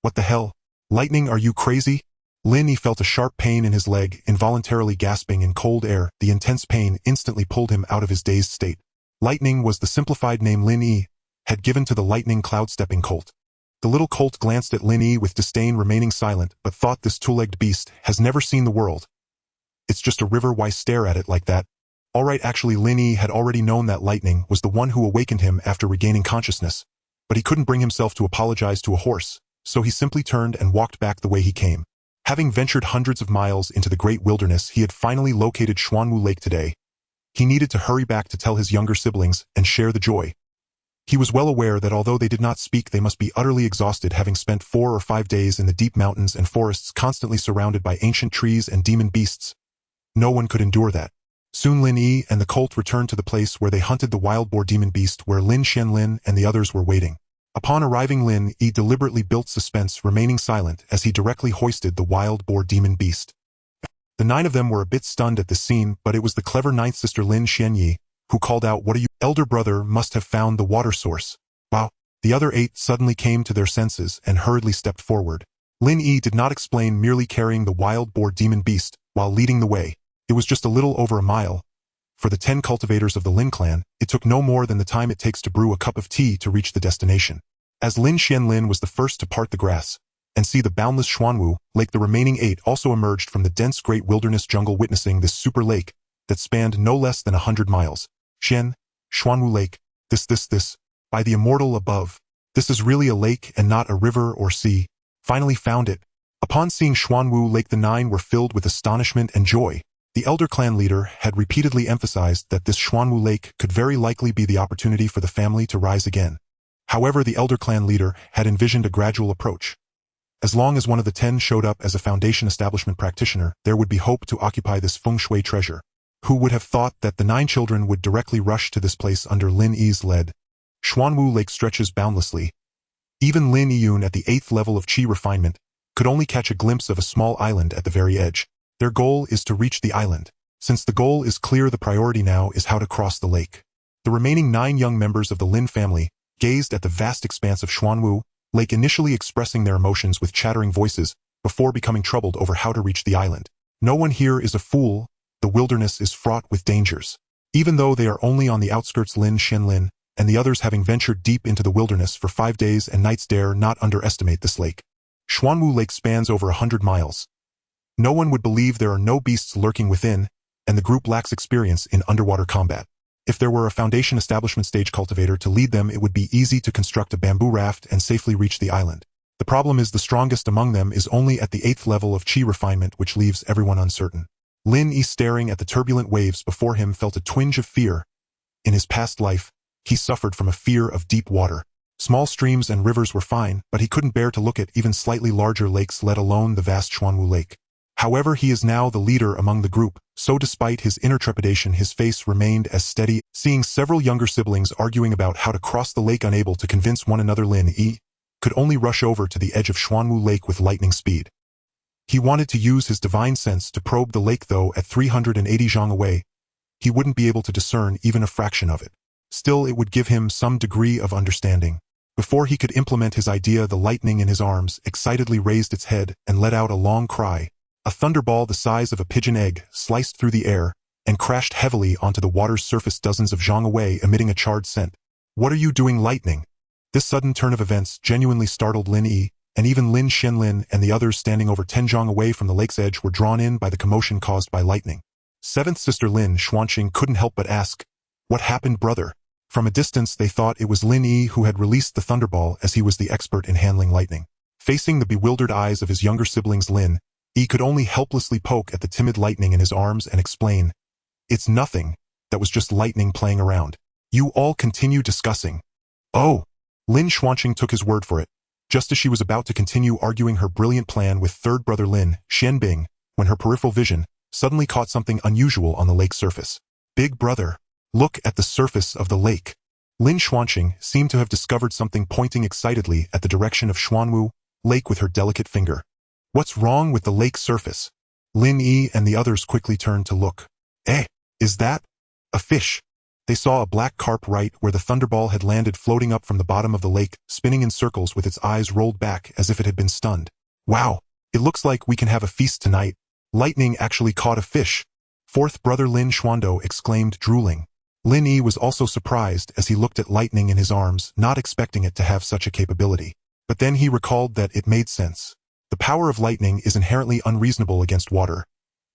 What the hell? Lightning, are you crazy? Lin Yi felt a sharp pain in his leg, involuntarily gasping in cold air. The intense pain instantly pulled him out of his dazed state. Lightning was the simplified name Lin Yi had given to the lightning cloud-stepping colt. The little colt glanced at Lin Yi with disdain, remaining silent, but thought, this two-legged beast has never seen the world. It's just a river, why stare at it like that? Alright, actually Lin Yi had already known that lightning was the one who awakened him after regaining consciousness, but he couldn't bring himself to apologize to a horse, so he simply turned and walked back the way he came. Having ventured hundreds of miles into the great wilderness, he had finally located Xuanwu Lake today. He needed to hurry back to tell his younger siblings and share the joy. He was well aware that although they did not speak, they must be utterly exhausted, having spent 4 or 5 days in the deep mountains and forests constantly surrounded by ancient trees and demon beasts. No one could endure that. Soon Lin Yi and the colt returned to the place where they hunted the wild boar demon beast, where Lin Xianlin and the others were waiting. Upon arriving, Lin Yi deliberately built suspense, remaining silent as he directly hoisted the wild boar demon beast. The 9 of them were a bit stunned at this scene, but it was the clever 9th sister Lin Xianyi who called out, "What are you?" Elder brother must have found the water source. Wow. The other 8 suddenly came to their senses and hurriedly stepped forward. Lin Yi did not explain, merely carrying the wild boar demon beast while leading the way. It was just a little over a mile. For the 10 cultivators of the Lin Clan, it took no more than the time it takes to brew a cup of tea to reach the destination. As Lin Xianlin was the first to part the grass and see the boundless Xuanwu Lake, the remaining 8 also emerged from the dense great wilderness jungle, witnessing this super lake that spanned no less than 100 miles. Xuanwu Lake, this, by the Immortal above. This is really a lake and not a river or sea. Finally found it. Upon seeing Xuanwu Lake, the 9 were filled with astonishment and joy. The elder clan leader had repeatedly emphasized that this Xuanwu Lake could very likely be the opportunity for the family to rise again. However, the elder clan leader had envisioned a gradual approach. As long as one of the 10 showed up as a foundation establishment practitioner, there would be hope to occupy this feng shui treasure. Who would have thought that the 9 children would directly rush to this place under Lin Yi's lead? Xuanwu Lake stretches boundlessly. Even Lin Yun, at the 8th level of qi refinement, could only catch a glimpse of a small island at the very edge. Their goal is to reach the island. Since the goal is clear, the priority now is how to cross the lake. The remaining 9 young members of the Lin family gazed at the vast expanse of Xuanwu Lake, initially expressing their emotions with chattering voices before becoming troubled over how to reach the island. No one here is a fool. The wilderness is fraught with dangers. Even though they are only on the outskirts, Lin Xianlin and the others, having ventured deep into the wilderness for 5 days and nights, dare not underestimate this lake. Xuanwu Lake spans over 100 miles. No one would believe there are no beasts lurking within, and the group lacks experience in underwater combat. If there were a foundation establishment stage cultivator to lead them, it would be easy to construct a bamboo raft and safely reach the island. The problem is the strongest among them is only at the 8th level of qi refinement, which leaves everyone uncertain. Lin Yi, staring at the turbulent waves before him, felt a twinge of fear. In his past life, he suffered from a fear of deep water. Small streams and rivers were fine, but he couldn't bear to look at even slightly larger lakes, let alone the vast Xuanwu Lake. However, he is now the leader among the group, so despite his inner trepidation, his face remained as steady. Seeing several younger siblings arguing about how to cross the lake, unable to convince one another, Lin Yi could only rush over to the edge of Xuanwu Lake with lightning speed. He wanted to use his divine sense to probe the lake, though at 380 zhang away, he wouldn't be able to discern even a fraction of it. Still, it would give him some degree of understanding. Before he could implement his idea, the lightning in his arms excitedly raised its head and let out a long cry. A thunderball the size of a pigeon egg sliced through the air and crashed heavily onto the water's surface dozens of zhang away, emitting a charred scent. "What are you doing, lightning?" This sudden turn of events genuinely startled Lin Yi, and even Lin Xianlin and the others standing over 10 zhang away from the lake's edge were drawn in by the commotion caused by lightning. 7th sister Lin Xuanqing couldn't help but ask, "What happened, brother?" From a distance, they thought it was Lin Yi who had released the thunderball, as he was the expert in handling lightning. Facing the bewildered eyes of his younger siblings, Lin Yi could only helplessly poke at the timid lightning in his arms and explain, "It's nothing. That was just lightning playing around." "You all continue discussing." "Oh." Lin Xuanqing took his word for it, just as she was about to continue arguing her brilliant plan with third brother Lin Xianbing, when her peripheral vision suddenly caught something unusual on the lake's surface. "Big brother, look at the surface of the lake." Lin Xuanqing seemed to have discovered something, pointing excitedly at the direction of Xuanwu Lake with her delicate finger. "What's wrong with the lake surface?" Lin Yi and the others quickly turned to look. Is that a fish?" They saw a black carp right where the thunderball had landed, floating up from the bottom of the lake, spinning in circles with its eyes rolled back as if it had been stunned. "Wow, it looks like we can have a feast tonight. Lightning actually caught a fish." Fourth brother Lin Xuando exclaimed, drooling. Lin Yi was also surprised as he looked at lightning in his arms, not expecting it to have such a capability. But then he recalled that it made sense. The power of lightning is inherently unreasonable against water.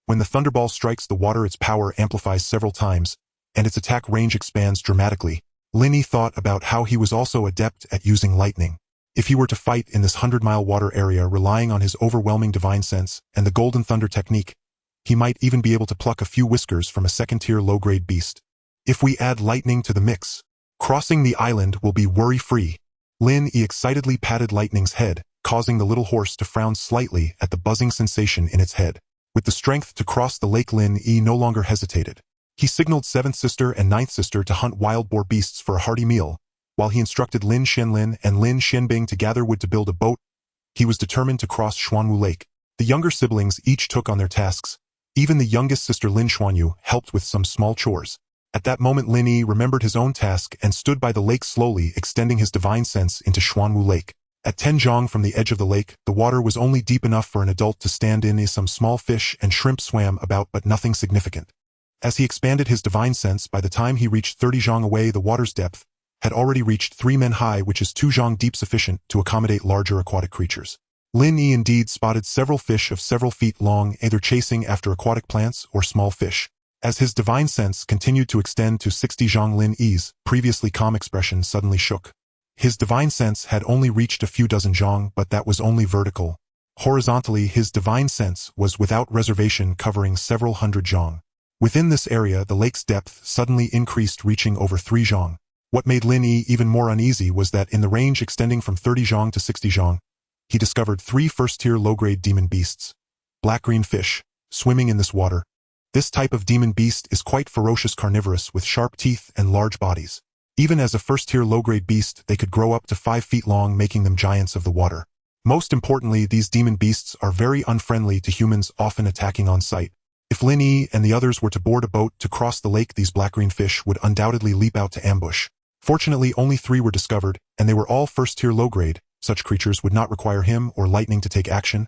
When the thunderball strikes the water, its power amplifies several times, and its attack range expands dramatically. Lin Yi thought about how he was also adept at using lightning. If he were to fight in this 100-mile water area relying on his overwhelming divine sense and the golden thunder technique, he might even be able to pluck a few whiskers from a second-tier low-grade beast. If we add lightning to the mix, crossing the island will be worry-free. Lin Yi excitedly patted lightning's head, causing the little horse to frown slightly at the buzzing sensation in its head. With the strength to cross the lake, Lin Yi no longer hesitated. He signaled 7th sister and 9th sister to hunt wild boar beasts for a hearty meal, while he instructed Lin Xianlin and Lin Xianbing to gather wood to build a boat. He was determined to cross Xuanwu Lake. The younger siblings each took on their tasks. Even the youngest sister Lin Xuanyu helped with some small chores. At that moment Lin Yi remembered his own task and stood by the lake slowly extending his divine sense into Xuanwu Lake. At 10 zhang from the edge of the lake, the water was only deep enough for an adult to stand in. Some small fish and shrimp swam about but nothing significant. As he expanded his divine sense, by the time he reached 30 zhang away, the water's depth had already reached 3 men high, which is 2 zhang deep, sufficient to accommodate larger aquatic creatures. Lin Yi indeed spotted several fish of several feet long, either chasing after aquatic plants or small fish. As his divine sense continued to extend to 60 zhang, Lin Yi's previously calm expression suddenly shook. His divine sense had only reached a few dozen zhang, but that was only vertical. Horizontally, his divine sense was without reservation, covering several hundred zhang. Within this area, the lake's depth suddenly increased, reaching over 3 zhang. What made Lin Yi even more uneasy was that in the range extending from 30 zhang to 60 zhang, he discovered 3 first-tier low-grade demon beasts. Black-green fish, swimming in this water. This type of demon beast is quite ferocious, carnivorous with sharp teeth and large bodies. Even as a first-tier low-grade beast, they could grow up to 5 feet long, making them giants of the water. Most importantly, these demon beasts are very unfriendly to humans, often attacking on sight. If Lin Yi and the others were to board a boat to cross the lake, these black-green fish would undoubtedly leap out to ambush. Fortunately, only 3 were discovered, and they were all first-tier low-grade. Such creatures would not require him or lightning to take action.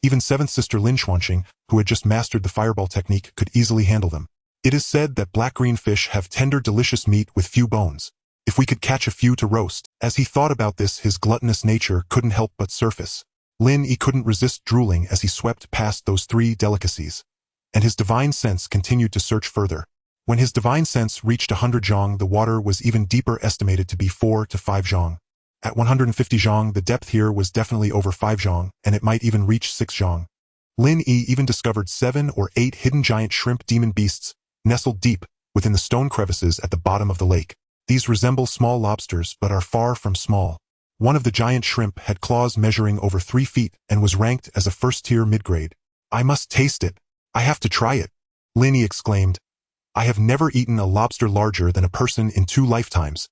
Even 7th Sister Lin Xuanqing, who had just mastered the fireball technique, could easily handle them. It is said that black-green fish have tender, delicious meat with few bones. If we could catch a few to roast. As he thought about this, his gluttonous nature couldn't help but surface. Lin Yi couldn't resist drooling as he swept past those 3 delicacies. And his divine sense continued to search further. When his divine sense reached 100 zhang, the water was even deeper, estimated to be 4 to 5 zhang. At 150 zhang, the depth here was definitely over 5 zhang, and it might even reach 6 zhang. Lin Yi even discovered 7 or 8 hidden giant shrimp demon beasts, nestled deep within the stone crevices at the bottom of the lake. These resemble small lobsters, but are far from small. One of the giant shrimp had claws measuring over 3 feet and was ranked as a first-tier mid-grade. "I must taste it. I have to try it," Lin Yi exclaimed. "I have never eaten a lobster larger than a person in 2 lifetimes."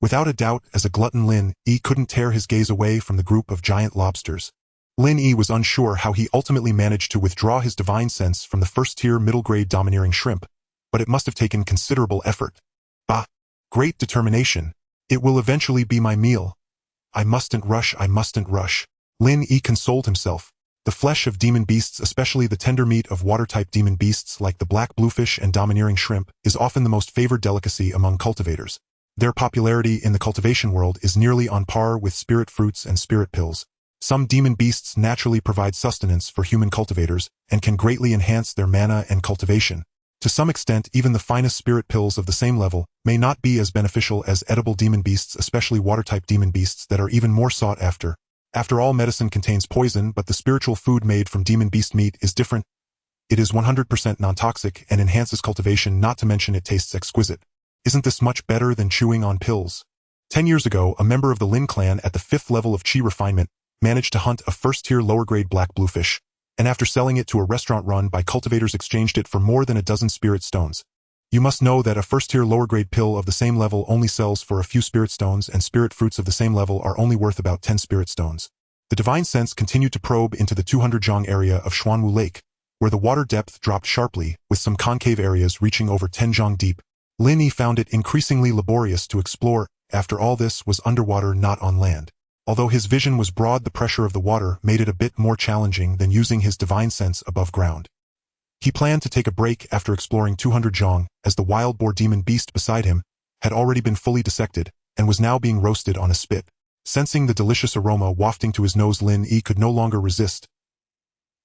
Without a doubt, as a glutton, Lin Yi couldn't tear his gaze away from the group of giant lobsters. Lin Yi was unsure how he ultimately managed to withdraw his divine sense from the first-tier middle-grade domineering shrimp, but it must have taken considerable effort. "Bah! Great determination. It will eventually be my meal. I mustn't rush, I mustn't rush." Lin Yi consoled himself. The flesh of demon beasts, especially the tender meat of water-type demon beasts like the black bluefish and domineering shrimp, is often the most favored delicacy among cultivators. Their popularity in the cultivation world is nearly on par with spirit fruits and spirit pills. Some demon beasts naturally provide sustenance for human cultivators and can greatly enhance their mana and cultivation. To some extent, even the finest spirit pills of the same level may not be as beneficial as edible demon beasts, especially water-type demon beasts that are even more sought after. After all, medicine contains poison, but the spiritual food made from demon beast meat is different. It is 100% non-toxic and enhances cultivation, not to mention it tastes exquisite. Isn't this much better than chewing on pills? 10 years ago, a member of the Lin Clan at the 5th level of Qi refinement managed to hunt a first-tier lower-grade black bluefish, and after selling it to a restaurant run by cultivators, exchanged it for more than a dozen spirit stones. You must know that a first-tier lower-grade pill of the same level only sells for a few spirit stones, and spirit fruits of the same level are only worth about 10 spirit stones. The divine sense continued to probe into the 200 zhang area of Xuanwu Lake, where the water depth dropped sharply, with some concave areas reaching over 10 zhang deep. Lin Yi found it increasingly laborious to explore. After all, this was underwater, not on land. Although his vision was broad, the pressure of the water made it a bit more challenging than using his divine sense above ground. He planned to take a break after exploring 200 zhang, as the wild boar demon beast beside him had already been fully dissected and was now being roasted on a spit. Sensing the delicious aroma wafting to his nose, Lin Yi could no longer resist.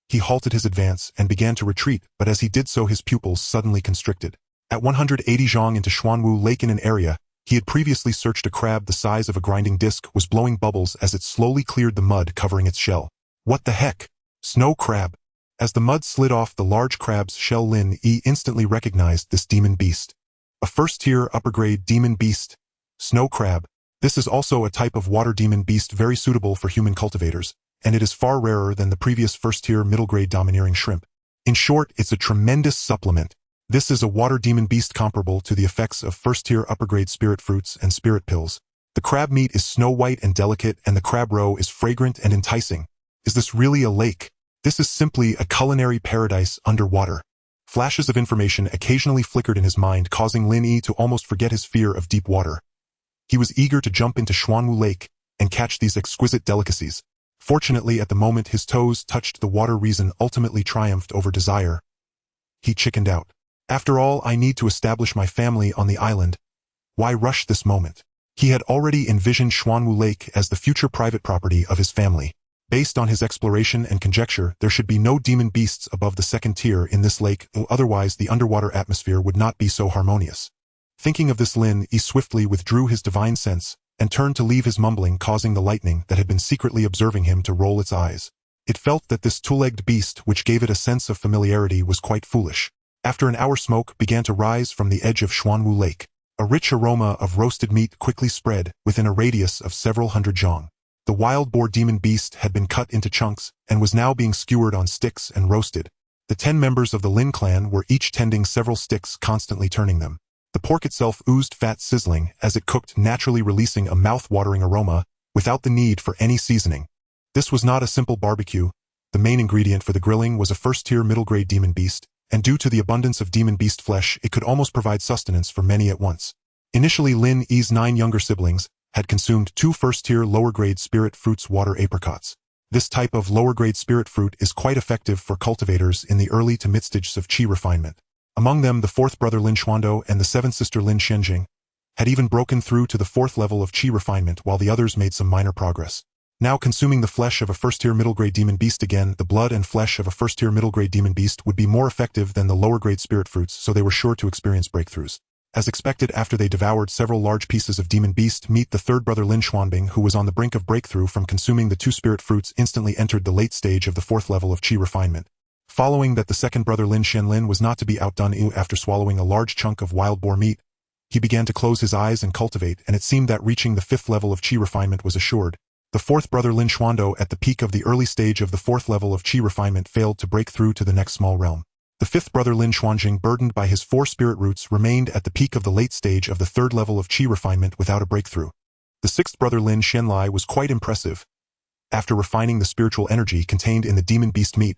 He halted his advance and began to retreat, but as he did so, his pupils suddenly constricted. At 180 zhang into Xuanwu Lake, in an area he had previously searched, a crab the size of a grinding disc was blowing bubbles as it slowly cleared the mud covering its shell. What the heck? Snow crab! As the mud slid off the large crab's shell, Lin Yi instantly recognized this demon beast. A first-tier upper-grade demon beast. Snow crab. This is also a type of water demon beast very suitable for human cultivators, and it is far rarer than the previous first-tier middle-grade domineering shrimp. In short, it's a tremendous supplement. This is a water demon beast comparable to the effects of first-tier upper-grade spirit fruits and spirit pills. The crab meat is snow-white and delicate, and the crab roe is fragrant and enticing. Is this really a lake? This is simply a culinary paradise underwater. Flashes of information occasionally flickered in his mind, causing Lin Yi to almost forget his fear of deep water. He was eager to jump into Xuanwu Lake and catch these exquisite delicacies. Fortunately, at the moment his toes touched the water, reason ultimately triumphed over desire. He chickened out. After all, I need to establish my family on the island. Why rush this moment? He had already envisioned Xuanwu Lake as the future private property of his family. Based on his exploration and conjecture, there should be no demon beasts above the second tier in this lake, otherwise the underwater atmosphere would not be so harmonious. Thinking of this, Lin Yi swiftly withdrew his divine sense and turned to leave his mumbling, causing the lightning that had been secretly observing him to roll its eyes. It felt that this two-legged beast, which gave it a sense of familiarity, was quite foolish. After an hour, smoke began to rise from the edge of Xuanwu Lake. A rich aroma of roasted meat quickly spread within a radius of several hundred zhang. The wild boar demon beast had been cut into chunks and was now being skewered on sticks and roasted. The 10 members of the Lin Clan were each tending several sticks, constantly turning them. The pork itself oozed fat, sizzling as it cooked, naturally releasing a mouth-watering aroma without the need for any seasoning. This was not a simple barbecue. The main ingredient for the grilling was a first-tier middle-grade demon beast, and due to the abundance of demon beast flesh, it could almost provide sustenance for many at once. Initially, Lin Yi's 9 younger siblings had consumed 2 first-tier lower-grade spirit fruits, water apricots. This type of lower-grade spirit fruit is quite effective for cultivators in the early to mid-stages of qi refinement. Among them, the 4th brother Lin Xuando and the 7th sister Lin Xianjing had even broken through to the 4th level of qi refinement, while the others made some minor progress. Now, consuming the flesh of a first-tier middle-grade demon beast again, the blood and flesh of a first-tier middle-grade demon beast would be more effective than the lower-grade spirit fruits, so they were sure to experience breakthroughs. As expected, after they devoured several large pieces of demon beast meat, the 3rd brother Lin Xuanbing, who was on the brink of breakthrough from consuming the 2 spirit fruits, instantly entered the late stage of the 4th level of qi refinement. Following that, the 2nd brother Lin Xianlin was not to be outdone. After swallowing a large chunk of wild boar meat, he began to close his eyes and cultivate, and it seemed that reaching the 5th level of qi refinement was assured. The 4th brother Lin Xuando, at the peak of the early stage of the 4th level of qi refinement, failed to break through to the next small realm. The 5th brother Lin Xuanjing, burdened by his 4 spirit roots, remained at the peak of the late stage of the 3rd level of qi refinement without a breakthrough. The 6th brother Lin Xianlai was quite impressive. After refining the spiritual energy contained in the demon beast meat,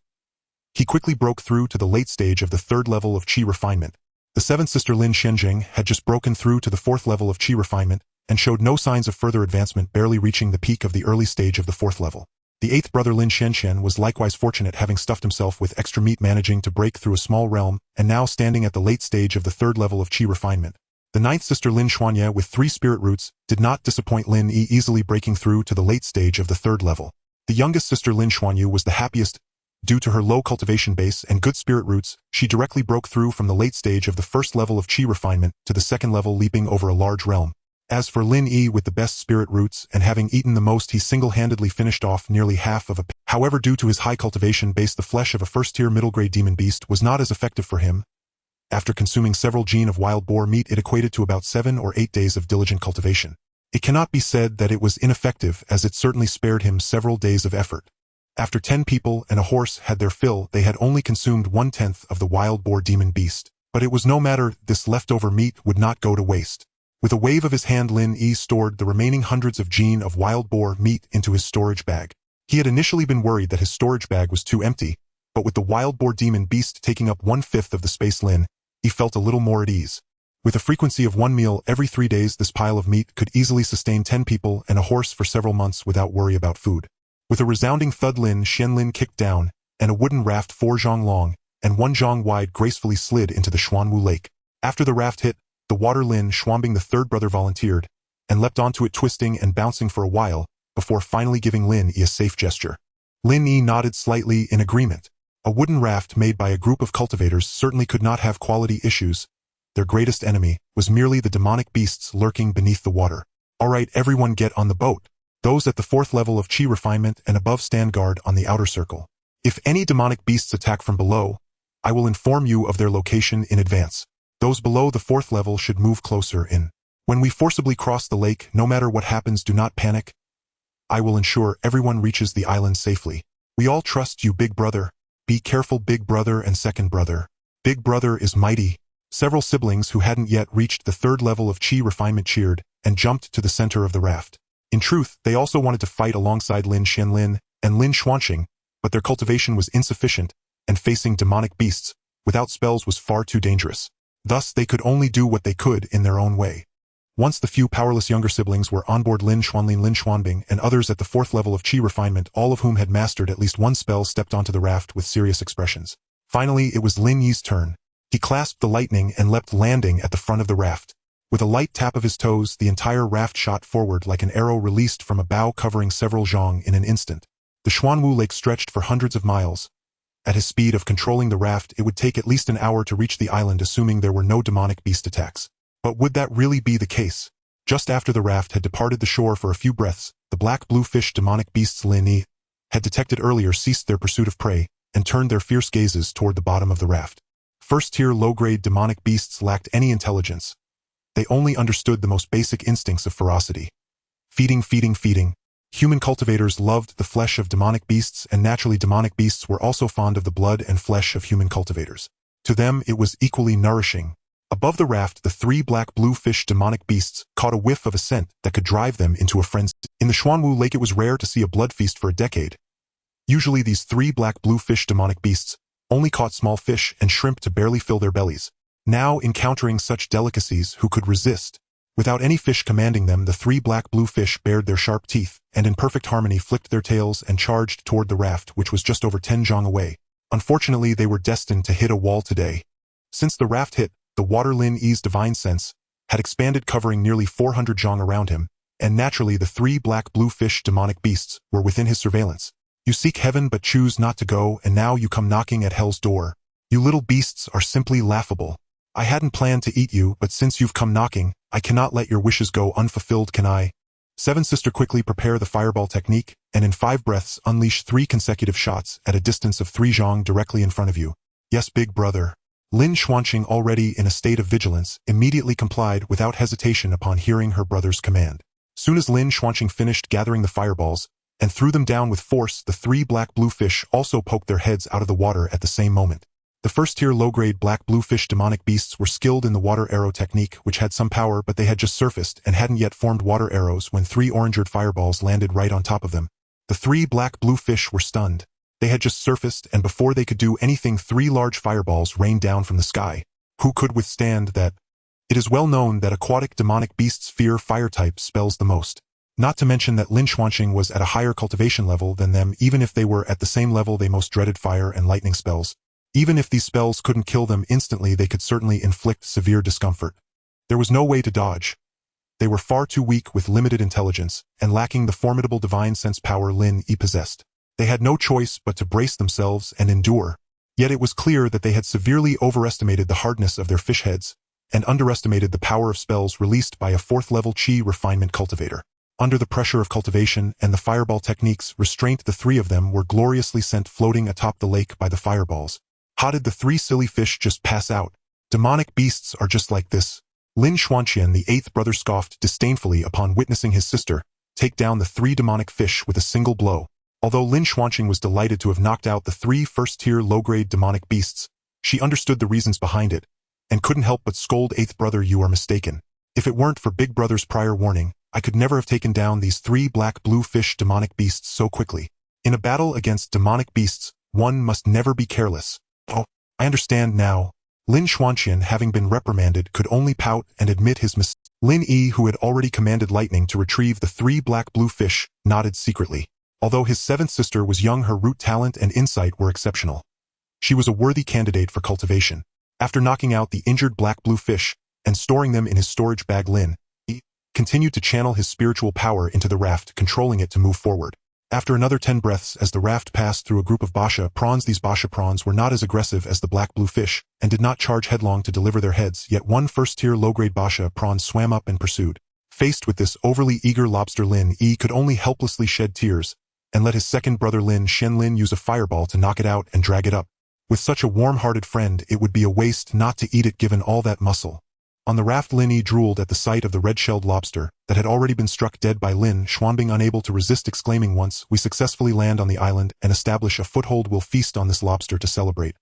he quickly broke through to the late stage of the 3rd level of qi refinement. The 7th sister Lin Xianjing had just broken through to the 4th level of qi refinement and showed no signs of further advancement, barely reaching the peak of the early stage of the 4th level. The 8th brother Lin Xianxian was likewise fortunate, having stuffed himself with extra meat, managing to break through a small realm, and now standing at the late stage of the 3rd level of qi refinement. The 9th sister Lin Xuanye, with 3 spirit roots, did not disappoint Lin Yi, easily breaking through to the late stage of the 3rd level. The youngest sister Lin Xuanyu was the happiest. Due to her low cultivation base and good spirit roots, she directly broke through from the late stage of the 1st level of qi refinement to the 2nd level, leaping over a large realm. As for Lin Yi, with the best spirit roots and having eaten the most, he single-handedly finished off nearly half of a. However, due to his high cultivation base, the flesh of a first-tier middle-grade demon beast was not as effective for him. After consuming several gene of wild boar meat, it equated to about 7 or 8 days of diligent cultivation. It cannot be said that it was ineffective, as it certainly spared him several days of effort. After 10 people and a horse had their fill, they had only consumed 1/10 of the wild boar demon beast. But it was no matter, this leftover meat would not go to waste. With a wave of his hand, Lin Yi stored the remaining hundreds of gene of wild boar meat into his storage bag. He had initially been worried that his storage bag was too empty, but with the wild boar demon beast taking up 1/5 of the space, he felt a little more at ease. With a frequency of 1 meal every 3 days, this pile of meat could easily sustain 10 people and a horse for several months without worry about food. With a resounding thud, Lin Xianlin kicked down, and a wooden raft 4 zhang long and 1 zhang wide gracefully slid into the Xuanwu Lake. After the raft hit the water, Lin Xuanbing, the 3rd brother, volunteered and leapt onto it, twisting and bouncing for a while before finally giving Lin Yi a safe gesture. Lin Yi nodded slightly in agreement. A wooden raft made by a group of cultivators certainly could not have quality issues. Their greatest enemy was merely the demonic beasts lurking beneath the water. All right, everyone, get on the boat. Those at the 4th level of qi refinement and above stand guard on the outer circle. If any demonic beasts attack from below, I will inform you of their location in advance. Those below the 4th level should move closer in. When we forcibly cross the lake, no matter what happens, do not panic. I will ensure everyone reaches the island safely. We all trust you, big brother. Be careful, big brother and second brother. Big brother is mighty. Several siblings who hadn't yet reached the 3rd level of qi refinement cheered and jumped to the center of the raft. In truth, they also wanted to fight alongside Lin Xianlin and Lin Xuanqing, but their cultivation was insufficient, and facing demonic beasts without spells was far too dangerous. Thus, they could only do what they could in their own way. Once the few powerless younger siblings were on board Lin Xuanlin, Lin Xuanbing, and others at the 4th level of Qi refinement, all of whom had mastered at least one spell, stepped onto the raft with serious expressions. Finally, it was Lin Yi's turn. He clasped the lightning and leapt, landing at the front of the raft. With a light tap of his toes, the entire raft shot forward like an arrow released from a bow, covering several zhang in an instant. The Xuanwu Lake stretched for hundreds of miles. At his speed of controlling the raft, it would take at least an hour to reach the island, assuming there were no demonic beast attacks. But would that really be the case? Just after the raft had departed the shore for a few breaths, the black-blue fish demonic beasts Lin Yi had detected earlier ceased their pursuit of prey and turned their fierce gazes toward the bottom of the raft. First-tier low-grade demonic beasts lacked any intelligence. They only understood the most basic instincts of ferocity. Feeding, feeding, feeding. Human cultivators loved the flesh of demonic beasts, and naturally demonic beasts were also fond of the blood and flesh of human cultivators. To them, it was equally nourishing. Above the raft, the 3 black-blue fish demonic beasts caught a whiff of a scent that could drive them into a frenzy. In the Xuanwu Lake, it was rare to see a blood feast for a decade. Usually these 3 black-blue fish demonic beasts only caught small fish and shrimp to barely fill their bellies. Now, encountering such delicacies, who could resist? Without any fish commanding them, the 3 black-blue fish bared their sharp teeth, and in perfect harmony flicked their tails and charged toward the raft, which was just over 10 zhang away. Unfortunately, they were destined to hit a wall today. Since the raft hit, the water Lin Yi's divine sense had expanded, covering nearly 400 zhang around him, and naturally the 3 black-blue fish demonic beasts were within his surveillance. You seek heaven but choose not to go, and now you come knocking at hell's door. You little beasts are simply laughable. I hadn't planned to eat you, but since you've come knocking, I cannot let your wishes go unfulfilled, can I? 7 Sister, quickly prepare the fireball technique, and in 5 breaths unleash 3 consecutive shots at a distance of 3 zhang directly in front of you. Yes, big brother. Lin Xuanqing, already in a state of vigilance, immediately complied without hesitation upon hearing her brother's command. Soon as Lin Xuanqing finished gathering the fireballs and threw them down with force, the 3 black-blue fish also poked their heads out of the water at the same moment. The first-tier low-grade black-blue fish demonic beasts were skilled in the water arrow technique, which had some power, but they had just surfaced and hadn't yet formed water arrows when 3 orange-eared fireballs landed right on top of them. The 3 black-blue fish were stunned. They had just surfaced, and before they could do anything, 3 large fireballs rained down from the sky. Who could withstand that? It is well known that aquatic demonic beasts fear fire-type spells the most. Not to mention that Lin Xuanqing was at a higher cultivation level than them. Even if they were at the same level, they most dreaded fire and lightning spells. Even if these spells couldn't kill them instantly, they could certainly inflict severe discomfort. There was no way to dodge. They were far too weak, with limited intelligence, and lacking the formidable divine sense power Lin Yi possessed. They had no choice but to brace themselves and endure. Yet it was clear that they had severely overestimated the hardness of their fish heads, and underestimated the power of spells released by a 4th-level Qi refinement cultivator. Under the pressure of cultivation and the fireball techniques restraint, the 3 of them were gloriously sent floating atop the lake by the fireballs. How did the 3 silly fish just pass out? Demonic beasts are just like this. Lin Xuanqian, the 8th brother, scoffed disdainfully upon witnessing his sister take down the 3 demonic fish with a single blow. Although Lin Xuanqing was delighted to have knocked out the 3 first-tier low-grade demonic beasts, she understood the reasons behind it, and couldn't help but scold 8th brother, you are mistaken. If it weren't for big brother's prior warning, I could never have taken down these 3 black-blue fish demonic beasts so quickly. In a battle against demonic beasts, one must never be careless. Oh, I understand now. Lin Xuanqian, having been reprimanded, could only pout and admit his mistake. Lin Yi, who had already commanded lightning to retrieve the 3 black-blue fish, nodded secretly. Although his 7th sister was young, her root talent and insight were exceptional. She was a worthy candidate for cultivation. After knocking out the injured black-blue fish and storing them in his storage bag, Lin Yi continued to channel his spiritual power into the raft, controlling it to move forward. After another 10 breaths, as the raft passed through a group of basha prawns, these basha prawns were not as aggressive as the black-blue fish and did not charge headlong to deliver their heads, yet one first-tier low-grade basha prawn swam up and pursued. Faced with this overly eager lobster, Lin Yi could only helplessly shed tears and let his 2nd brother Lin Xianlin use a fireball to knock it out and drag it up. With such a warm-hearted friend, it would be a waste not to eat it given all that muscle. On the raft, Lin Yi drooled at the sight of the red-shelled lobster that had already been struck dead by Lin Xuanbing, unable to resist, exclaiming, once we successfully land on the island and establish a foothold, we'll feast on this lobster to celebrate.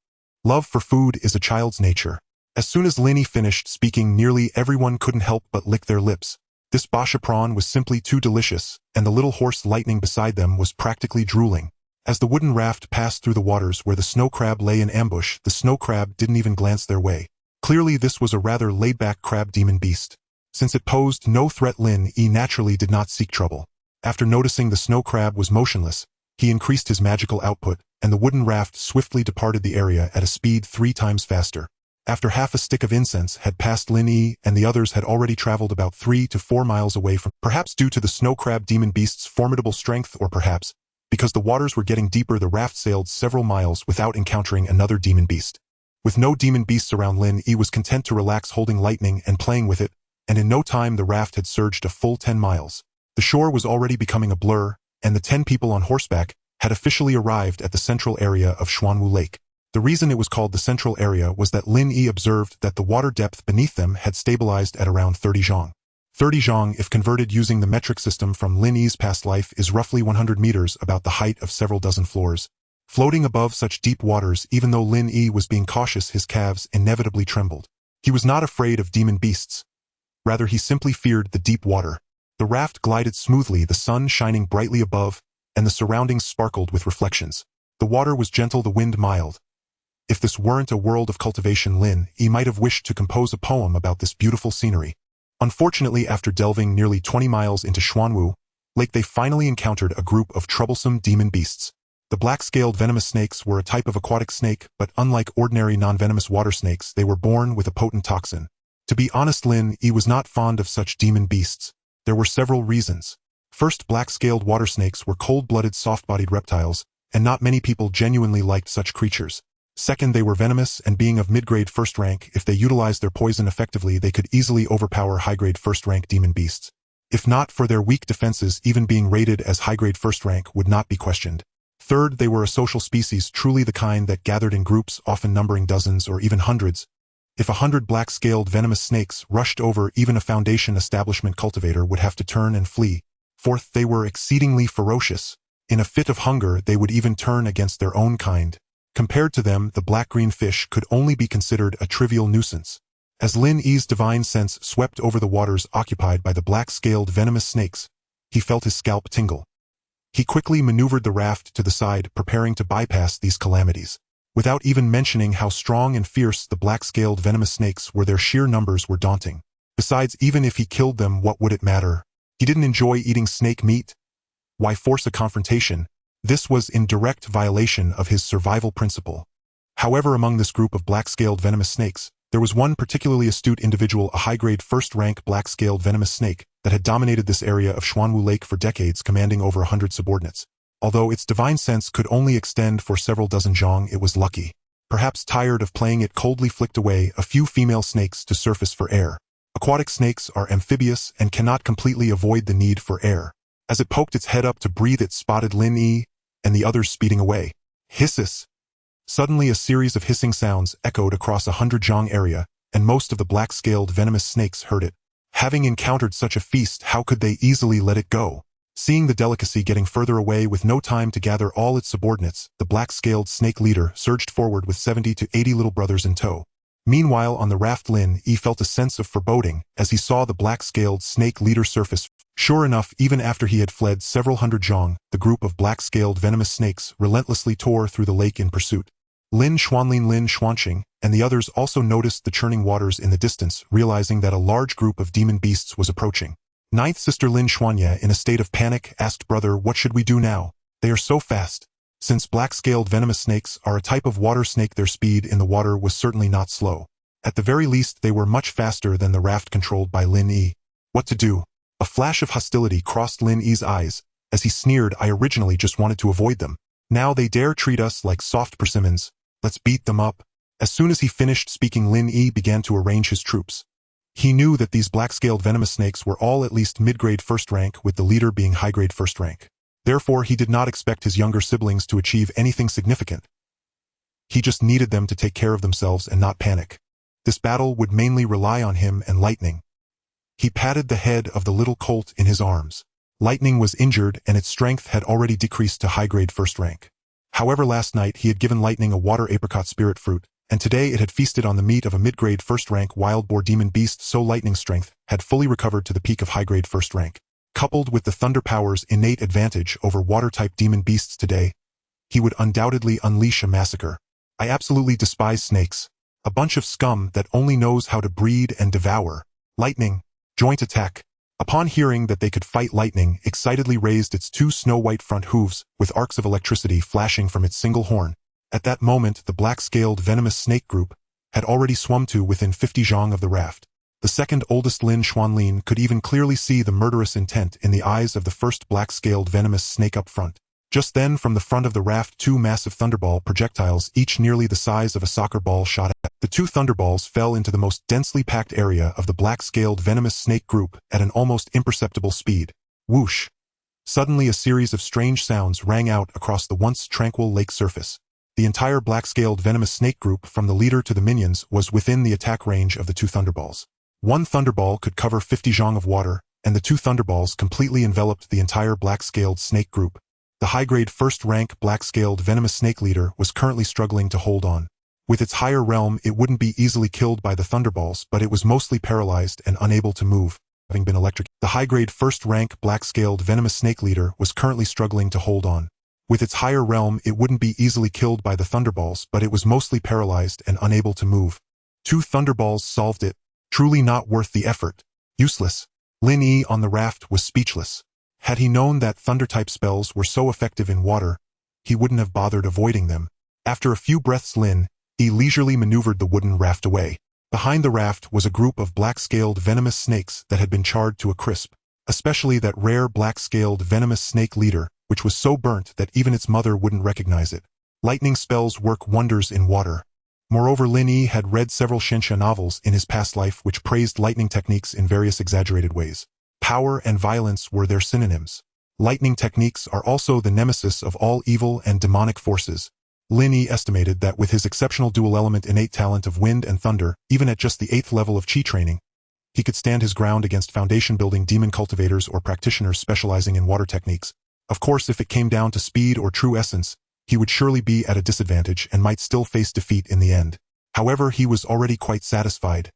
Love for food is a child's nature. As soon as Lin Yi finished speaking, nearly everyone couldn't help but lick their lips. This basha prawn was simply too delicious, and the little horse lightning beside them was practically drooling. As the wooden raft passed through the waters where the snow crab lay in ambush, the snow crab didn't even glance their way. Clearly this was a rather laid-back crab demon beast. Since it posed no threat, Lin Yi naturally did not seek trouble. After noticing the snow crab was motionless, he increased his magical output, and the wooden raft swiftly departed the area at a speed 3 times faster. After half a stick of incense had passed Lin Yi and the others had already traveled about 3 to 4 miles away from, perhaps due to the snow crab demon beast's formidable strength, or perhaps because the waters were getting deeper, the raft sailed several miles without encountering another demon beast. With no demon beasts around, Lin Yi was content to relax holding lightning and playing with it, and in no time the raft had surged a full 10 miles. The shore was already becoming a blur, and the 10 people on horseback had officially arrived at the central area of Xuanwu Lake. The reason it was called the central area was that Lin Yi observed that the water depth beneath them had stabilized at around 30 zhang. 30 zhang, if converted using the metric system from Lin Yi's past life, is roughly 100 meters, about the height of several dozen floors. Floating above such deep waters, even though Lin Yi was being cautious, his calves inevitably trembled. He was not afraid of demon beasts. Rather, he simply feared the deep water. The raft glided smoothly, the sun shining brightly above, and the surroundings sparkled with reflections. The water was gentle, the wind mild. If this weren't a world of cultivation, Lin Yi might have wished to compose a poem about this beautiful scenery. Unfortunately, after delving nearly 20 miles into Xuanwu Lake, they finally encountered a group of troublesome demon beasts. The black-scaled venomous snakes were a type of aquatic snake, but unlike ordinary non-venomous water snakes, they were born with a potent toxin. To be honest, Lin Yi was not fond of such demon beasts. There were several reasons. First, black-scaled water snakes were cold-blooded, soft-bodied reptiles, and not many people genuinely liked such creatures. Second, they were venomous, and being of mid-grade first rank, if they utilized their poison effectively, they could easily overpower high-grade first-rank demon beasts. If not for their weak defenses, even being rated as high-grade first rank would not be questioned. Third, they were a social species, truly the kind that gathered in groups, often numbering dozens or even hundreds. If 100 black-scaled venomous snakes rushed over, even a Foundation establishment cultivator would have to turn and flee. Fourth, they were exceedingly ferocious. In a fit of hunger, they would even turn against their own kind. Compared to them, the black-green fish could only be considered a trivial nuisance. As Lin Yi's divine sense swept over the waters occupied by the black-scaled venomous snakes, he felt his scalp tingle. He quickly maneuvered the raft to the side, preparing to bypass these calamities. Without even mentioning how strong and fierce the black-scaled venomous snakes were, their sheer numbers were daunting. Besides, even if he killed them, what would it matter? He didn't enjoy eating snake meat. Why force a confrontation? This was in direct violation of his survival principle. However, among this group of black-scaled venomous snakes, there was one particularly astute individual, a high-grade first-rank black-scaled venomous snake that had dominated this area of Xuanwu Lake for decades, commanding over 100 subordinates. Although its divine sense could only extend for several dozen zhang, it was lucky. Perhaps tired of playing, it coldly flicked away a few female snakes to surface for air. Aquatic snakes are amphibious and cannot completely avoid the need for air. As it poked its head up to breathe, it spotted Lin Yi and the others speeding away. Hisses! Suddenly a series of hissing sounds echoed across 100 zhang area, and most of the black-scaled venomous snakes heard it. Having encountered such a feast, how could they easily let it go? Seeing the delicacy getting further away with no time to gather all its subordinates, the black-scaled snake leader surged forward with 70 to 80 little brothers in tow. Meanwhile, on the raft, Lin Yi felt a sense of foreboding as he saw the black-scaled snake leader surface. Sure enough, even after he had fled several hundred zhang, the group of black-scaled venomous snakes relentlessly tore through the lake in pursuit. Lin Xuanlin, Lin Xuanqing, and the others also noticed the churning waters in the distance, realizing that a large group of demon beasts was approaching. Ninth sister Lin Xuanye, in a state of panic, asked, "Brother, what should we do now? They are so fast." Since black-scaled venomous snakes are a type of water snake, their speed in the water was certainly not slow. At the very least, they were much faster than the raft controlled by Lin Yi. What to do? A flash of hostility crossed Lin Yi's eyes as he sneered, "I originally just wanted to avoid them. Now they dare treat us like soft persimmons. Let's beat them up." As soon as he finished speaking, Lin Yi began to arrange his troops. He knew that these black-scaled venomous snakes were all at least mid-grade first rank, with the leader being high-grade first rank. Therefore, he did not expect his younger siblings to achieve anything significant. He just needed them to take care of themselves and not panic. This battle would mainly rely on him and Lightning. He patted the head of the little colt in his arms. Lightning was injured and its strength had already decreased to high-grade first rank. However, last night he had given Lightning a water apricot spirit fruit, and today it had feasted on the meat of a mid-grade first-rank wild boar demon beast, so Lightning's strength had fully recovered to the peak of high-grade first rank. Coupled with the Thunder Power's innate advantage over water-type demon beasts today, he would undoubtedly unleash a massacre. I absolutely despise snakes. A bunch of scum that only knows how to breed and devour. Lightning. Joint attack. Upon hearing that they could fight, lightning excitedly raised its two snow-white front hooves, with arcs of electricity flashing from its single horn. At that moment, the black-scaled venomous snake group had already swum to within 50 zhang of the raft. The second oldest Lin Xuanlin could even clearly see the murderous intent in the eyes of the first black-scaled venomous snake up front. Just then, from the front of the raft, two massive thunderball projectiles, each nearly the size of a soccer ball, shot at. The two thunderballs fell into the most densely packed area of the black-scaled venomous snake group at an almost imperceptible speed. Whoosh! Suddenly a series of strange sounds rang out across the once tranquil lake surface. The entire black-scaled venomous snake group, from the leader to the minions, was within the attack range of the two thunderballs. One thunderball could cover 50 zhang of water, and the two thunderballs completely enveloped the entire black-scaled snake group. The high-grade first-rank black-scaled venomous snake leader was currently struggling to hold on. With its higher realm, it wouldn't be easily killed by the thunderballs, but it was mostly paralyzed and unable to move, having been electrocuted. The high-grade first-rank black-scaled venomous snake leader was currently struggling to hold on. With its higher realm, it wouldn't be easily killed by the thunderballs, but it was mostly paralyzed and unable to move. Two thunderballs solved it. Truly not worth the effort. Useless. Lin Yi on the raft was speechless. Had he known that thunder-type spells were so effective in water, he wouldn't have bothered avoiding them. After a few breaths, Lin Yi leisurely maneuvered the wooden raft away. Behind the raft was a group of black-scaled venomous snakes that had been charred to a crisp, especially that rare black-scaled venomous snake leader, which was so burnt that even its mother wouldn't recognize it. Lightning spells work wonders in water. Moreover, Lin Yi had read several Xianxia novels in his past life which praised lightning techniques in various exaggerated ways. Power and violence were their synonyms. Lightning techniques are also the nemesis of all evil and demonic forces. Lin Yi estimated that with his exceptional dual-element innate talent of wind and thunder, even at just the 8th level of Qi training, he could stand his ground against foundation-building demon cultivators or practitioners specializing in water techniques. Of course, if it came down to speed or true essence, he would surely be at a disadvantage and might still face defeat in the end. However, he was already quite satisfied.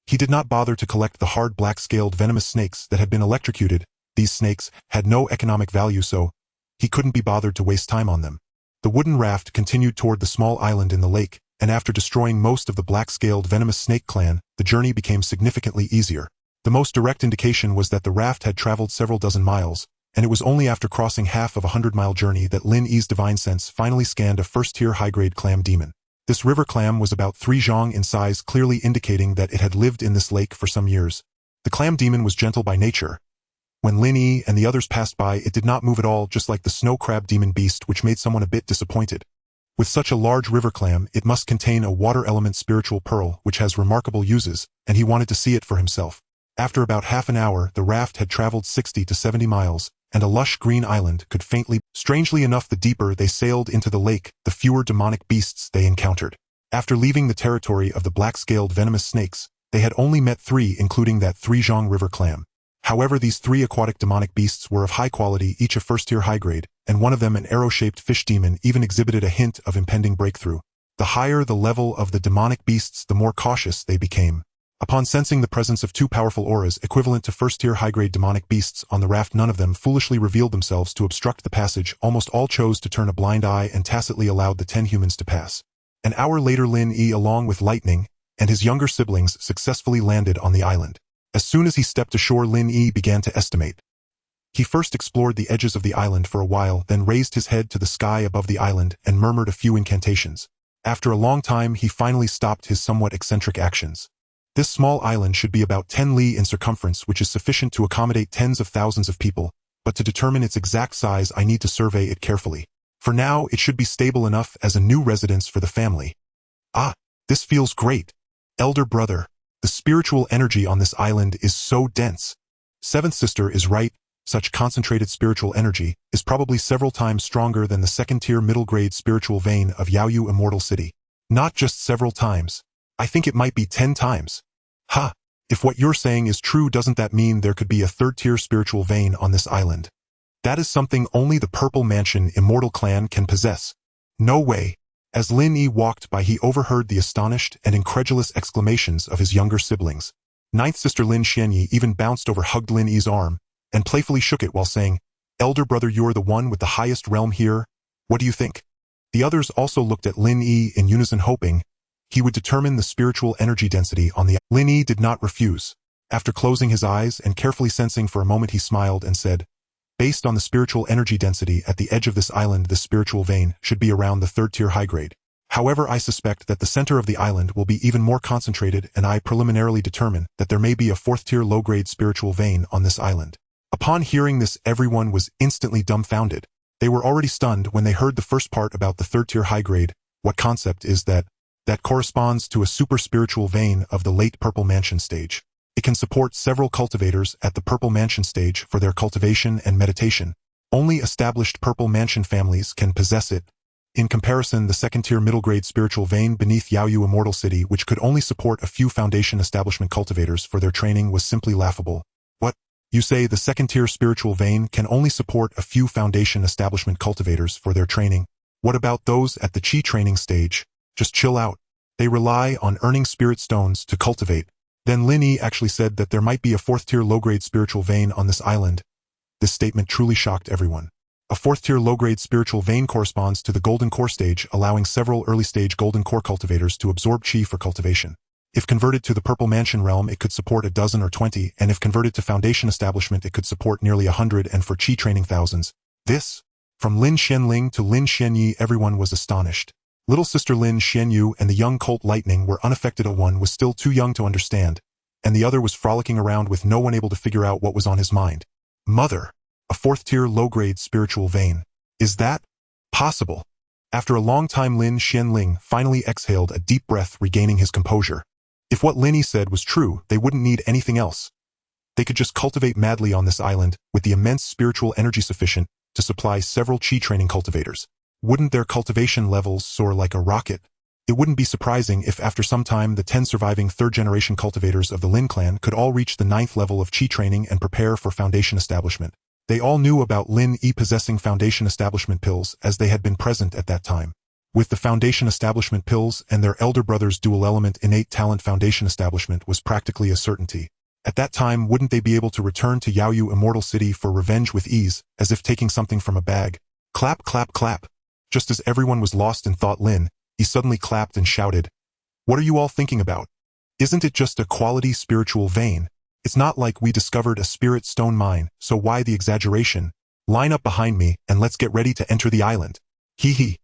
He did not bother to collect the hard black-scaled venomous snakes that had been electrocuted. These snakes had no economic value, so he couldn't be bothered to waste time on them. The wooden raft continued toward the small island in the lake, and after destroying most of the black-scaled venomous snake clan, the journey became significantly easier. The most direct indication was that the raft had traveled several dozen miles, and it was only after crossing half of a 100-mile journey that Lin Yi's divine sense finally scanned a first-tier high-grade clam demon. This river clam was about 3 zhang in size, clearly indicating that it had lived in this lake for some years. The clam demon was gentle by nature. When Lin Yi and the others passed by, it did not move at all, just like the snow crab demon beast, which made someone a bit disappointed. With such a large river clam, it must contain a water element spiritual pearl, which has remarkable uses, and he wanted to see it for himself. After about half an hour, the raft had traveled 60 to 70 miles, and a lush green island could faintly. Strangely enough, the deeper they sailed into the lake, the fewer demonic beasts they encountered. After leaving the territory of the black-scaled venomous snakes, they had only met 3, including that 3-zhang river clam. However, these 3 aquatic demonic beasts were of high quality, each a first-tier high-grade, and one of them, an arrow-shaped fish demon, even exhibited a hint of impending breakthrough. The higher the level of the demonic beasts, the more cautious they became. Upon sensing the presence of 2 powerful auras equivalent to first-tier high-grade demonic beasts on the raft, none of them foolishly revealed themselves to obstruct the passage. Almost all chose to turn a blind eye and tacitly allowed the 10 humans to pass. An hour later, Lin Yi, along with Lightning and his younger siblings, successfully landed on the island. As soon as he stepped ashore, Lin Yi began to estimate. He first explored the edges of the island for a while, then raised his head to the sky above the island and murmured a few incantations. After a long time, he finally stopped his somewhat eccentric actions. This small island should be about 10 li in circumference, which is sufficient to accommodate tens of thousands of people, but to determine its exact size I need to survey it carefully. For now, it should be stable enough as a new residence for the family. Ah, this feels great. Elder brother, the spiritual energy on this island is so dense. Seventh sister is right, such concentrated spiritual energy is probably several times stronger than the second-tier middle-grade spiritual vein of Yaoyu Immortal City. Not just several times. I think it might be 10 times. Ha! If what you're saying is true, doesn't that mean there could be a third-tier spiritual vein on this island? That is something only the Purple Mansion Immortal Clan can possess. No way. As Lin Yi walked by, he overheard the astonished and incredulous exclamations of his younger siblings. Ninth sister Lin Xianyi even bounced over, hugged Lin Yi's arm, and playfully shook it while saying, "Elder brother, you're the one with the highest realm here. What do you think? The others also looked at Lin Yi in unison, hoping he would determine the spiritual energy density on the... Lin Yi did not refuse. After closing his eyes and carefully sensing for a moment, he smiled and said, based on the spiritual energy density at the edge of this island, this spiritual vein should be around the 3rd tier high grade. However, I suspect that the center of the island will be even more concentrated, and I preliminarily determine that there may be a 4th tier low-grade spiritual vein on this island. Upon hearing this, everyone was instantly dumbfounded. They were already stunned when they heard the first part about the 3rd tier high grade. What concept is that? That corresponds to a super spiritual vein of the late Purple Mansion stage. It can support several cultivators at the Purple Mansion stage for their cultivation and meditation. Only established Purple Mansion families can possess it. In comparison, the 2nd tier middle grade spiritual vein beneath Yaoyu Immortal City, which could only support a few foundation establishment cultivators for their training, was simply laughable. What? You say the 2nd tier spiritual vein can only support a few foundation establishment cultivators for their training? What about those at the Chi training stage? Just chill out. They rely on earning spirit stones to cultivate. Then Lin Yi actually said that there might be a 4th tier low-grade spiritual vein on this island. This statement truly shocked everyone. A 4th tier low-grade spiritual vein corresponds to the golden core stage, allowing several early-stage golden core cultivators to absorb chi for cultivation. If converted to the Purple Mansion realm, it could support a dozen or 20, and if converted to foundation establishment, it could support nearly 100, and for chi training, thousands. This? From Lin Xianling to Lin Xianyi, everyone was astonished. Little sister Lin Xianyu and the young cult Lightning were unaffected. One was still too young to understand, and the other was frolicking around with no one able to figure out what was on his mind. Mother, a 4th tier low-grade spiritual vein. Is that possible? After a long time, Lin Xianling finally exhaled a deep breath, regaining his composure. If what Lin Yi said was true, they wouldn't need anything else. They could just cultivate madly on this island with the immense spiritual energy sufficient to supply several chi training cultivators. Wouldn't their cultivation levels soar like a rocket? It wouldn't be surprising if after some time the 10 surviving 3rd-generation cultivators of the Lin Clan could all reach the 9th level of chi training and prepare for foundation establishment. They all knew about Lin Yi possessing foundation establishment pills, as they had been present at that time. With the foundation establishment pills and their elder brother's dual element innate talent, foundation establishment was practically a certainty. At that time, wouldn't they be able to return to Yaoyu Immortal City for revenge with ease, as if taking something from a bag? Clap, clap, clap. Just as everyone was lost in thought, Lin Yi suddenly clapped and shouted, "What are you all thinking about? Isn't it just a quality spiritual vein? It's not like we discovered a spirit stone mine, so why the exaggeration? Line up behind me and let's get ready to enter the island." Hee hee.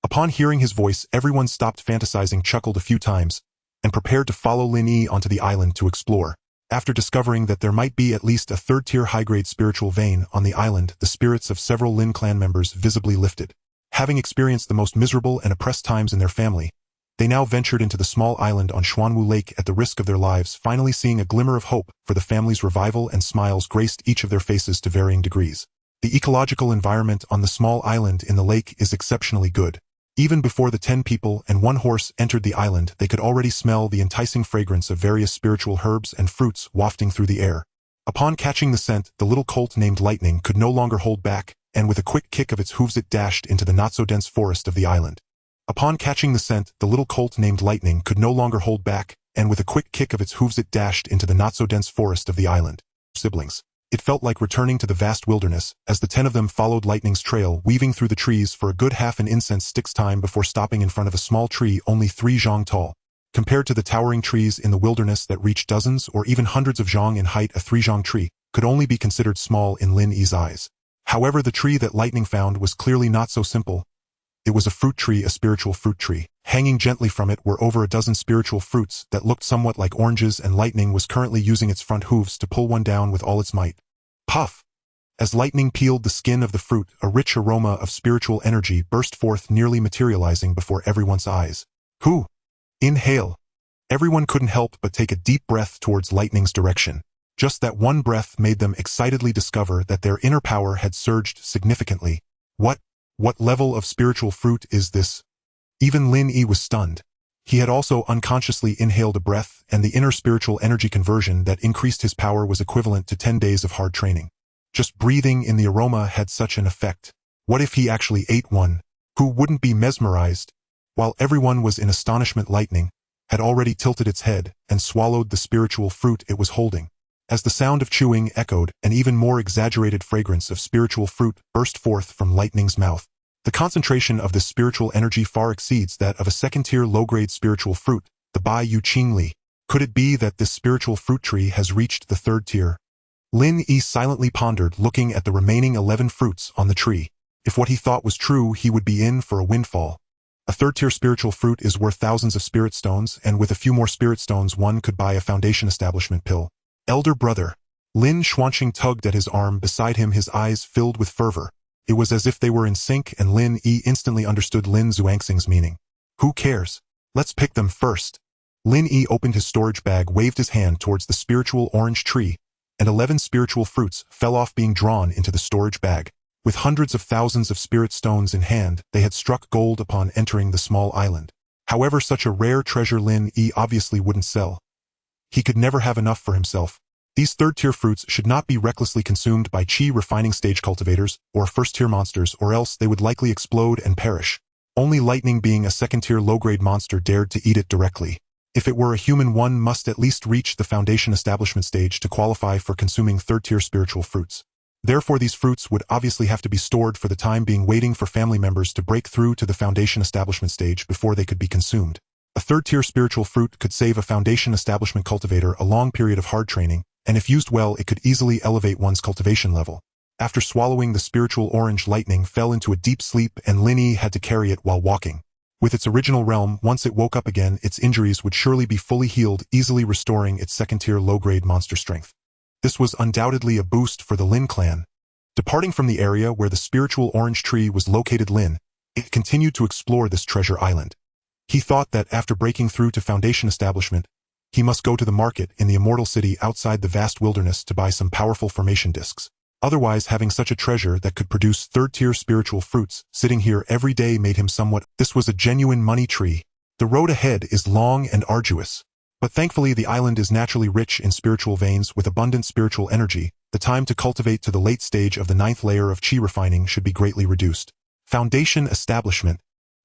Upon hearing his voice, everyone stopped fantasizing, chuckled a few times, and prepared to follow Lin Yi onto the island to explore. After discovering that there might be at least a 3rd tier high-grade spiritual vein on the island, the spirits of several Lin Clan members visibly lifted. Having experienced the most miserable and oppressed times in their family, they now ventured into the small island on Xuanwu Lake at the risk of their lives, finally seeing a glimmer of hope for the family's revival, and smiles graced each of their faces to varying degrees. The ecological environment on the small island in the lake is exceptionally good. Even before the 10 people and 1 horse entered the island, they could already smell the enticing fragrance of various spiritual herbs and fruits wafting through the air. Upon catching the scent, the little colt named Lightning could no longer hold back, and with a quick kick of its hooves it dashed into the not-so-dense forest of the island. Upon catching the scent, the little colt named Lightning could no longer hold back, and with a quick kick of its hooves it dashed into the not-so-dense forest of the island. Siblings. It felt like returning to the vast wilderness, as the 10 of them followed Lightning's trail, weaving through the trees for a good half an incense stick's time before stopping in front of a small tree only 3 zhang tall. Compared to the towering trees in the wilderness that reached dozens or even hundreds of zhang in height, a 3 zhang tree could only be considered small in Lin Yi's eyes. However, the tree that Lightning found was clearly not so simple. It was a fruit tree, a spiritual fruit tree. Hanging gently from it were over a dozen spiritual fruits that looked somewhat like oranges, and Lightning was currently using its front hooves to pull one down with all its might. Puff! As Lightning peeled the skin of the fruit, a rich aroma of spiritual energy burst forth, nearly materializing before everyone's eyes. Whew! Inhale! Everyone couldn't help but take a deep breath towards Lightning's direction. Just that one breath made them excitedly discover that their inner power had surged significantly. What level of spiritual fruit is this? Even Lin Yi was stunned. He had also unconsciously inhaled a breath, and the inner spiritual energy conversion that increased his power was equivalent to 10 days of hard training. Just breathing in the aroma had such an effect. What if he actually ate one? Who wouldn't be mesmerized? While everyone was in astonishment, Lightning had already tilted its head and swallowed the spiritual fruit it was holding. As the sound of chewing echoed, an even more exaggerated fragrance of spiritual fruit burst forth from Lightning's mouth. The concentration of this spiritual energy far exceeds that of a second-tier low-grade spiritual fruit, the Bai Yu Qing Li. Could it be that this spiritual fruit tree has reached the third tier? Lin Yi silently pondered, looking at the remaining 11 fruits on the tree. If what he thought was true, he would be in for a windfall. A third-tier spiritual fruit is worth thousands of spirit stones, and with a few more spirit stones one could buy a foundation establishment pill. Elder brother. Lin Xuanqing tugged at his arm beside him, his eyes filled with fervor. It was as if they were in sync, and Lin Yi instantly understood Lin Xuanxing's meaning. Who cares? Let's pick them first. Lin Yi opened his storage bag, waved his hand towards the spiritual orange tree, and 11 spiritual fruits fell off, being drawn into the storage bag. With hundreds of thousands of spirit stones in hand, they had struck gold upon entering the small island. However, such a rare treasure Lin Yi obviously wouldn't sell. He could never have enough for himself. These third-tier fruits should not be recklessly consumed by qi refining stage cultivators or first-tier monsters, or else they would likely explode and perish. Only lightning, being a second-tier low-grade monster, dared to eat it directly. If it were a human, one must at least reach the foundation establishment stage to qualify for consuming third-tier spiritual fruits. Therefore, these fruits would obviously have to be stored for the time being, waiting for family members to break through to the foundation establishment stage before they could be consumed. A third-tier spiritual fruit could save a foundation establishment cultivator a long period of hard training, and if used well, it could easily elevate one's cultivation level. After swallowing the spiritual orange, lightning fell into a deep sleep, and Lin Yi had to carry it while walking. With its original realm, once it woke up again, its injuries would surely be fully healed, easily restoring its second-tier low-grade monster strength. This was undoubtedly a boost for the Lin Clan. Departing from the area where the spiritual orange tree was located, Lin Yi continued to explore this treasure island. He thought that after breaking through to foundation establishment, he must go to the market in the Immortal City outside the vast wilderness to buy some powerful formation discs. Otherwise, having such a treasure that could produce third-tier spiritual fruits sitting here every day made him somewhat. This was a genuine money tree. The road ahead is long and arduous. But thankfully the island is naturally rich in spiritual veins with abundant spiritual energy. The time to cultivate to the late stage of the 9th layer of qi refining should be greatly reduced. Foundation establishment.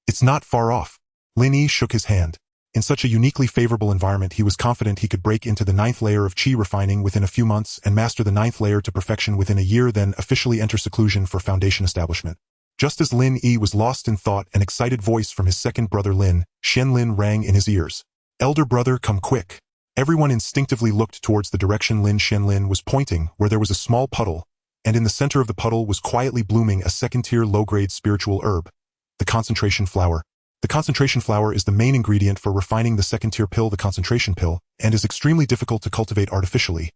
It's not far off. Lin Yi shook his hand. In such a uniquely favorable environment, he was confident he could break into the 9th layer of qi refining within a few months and master the 9th layer to perfection within a year, then officially enter seclusion for foundation establishment. Just as Lin Yi was lost in thought, an excited voice from his second brother Lin Xianlin rang in his ears. Elder brother, come quick. Everyone instinctively looked towards the direction Lin Xianlin was pointing, where there was a small puddle, and in the center of the puddle was quietly blooming a second-tier low-grade spiritual herb, the concentration flower. The concentration flower is the main ingredient for refining the second-tier pill, the concentration pill, and is extremely difficult to cultivate artificially.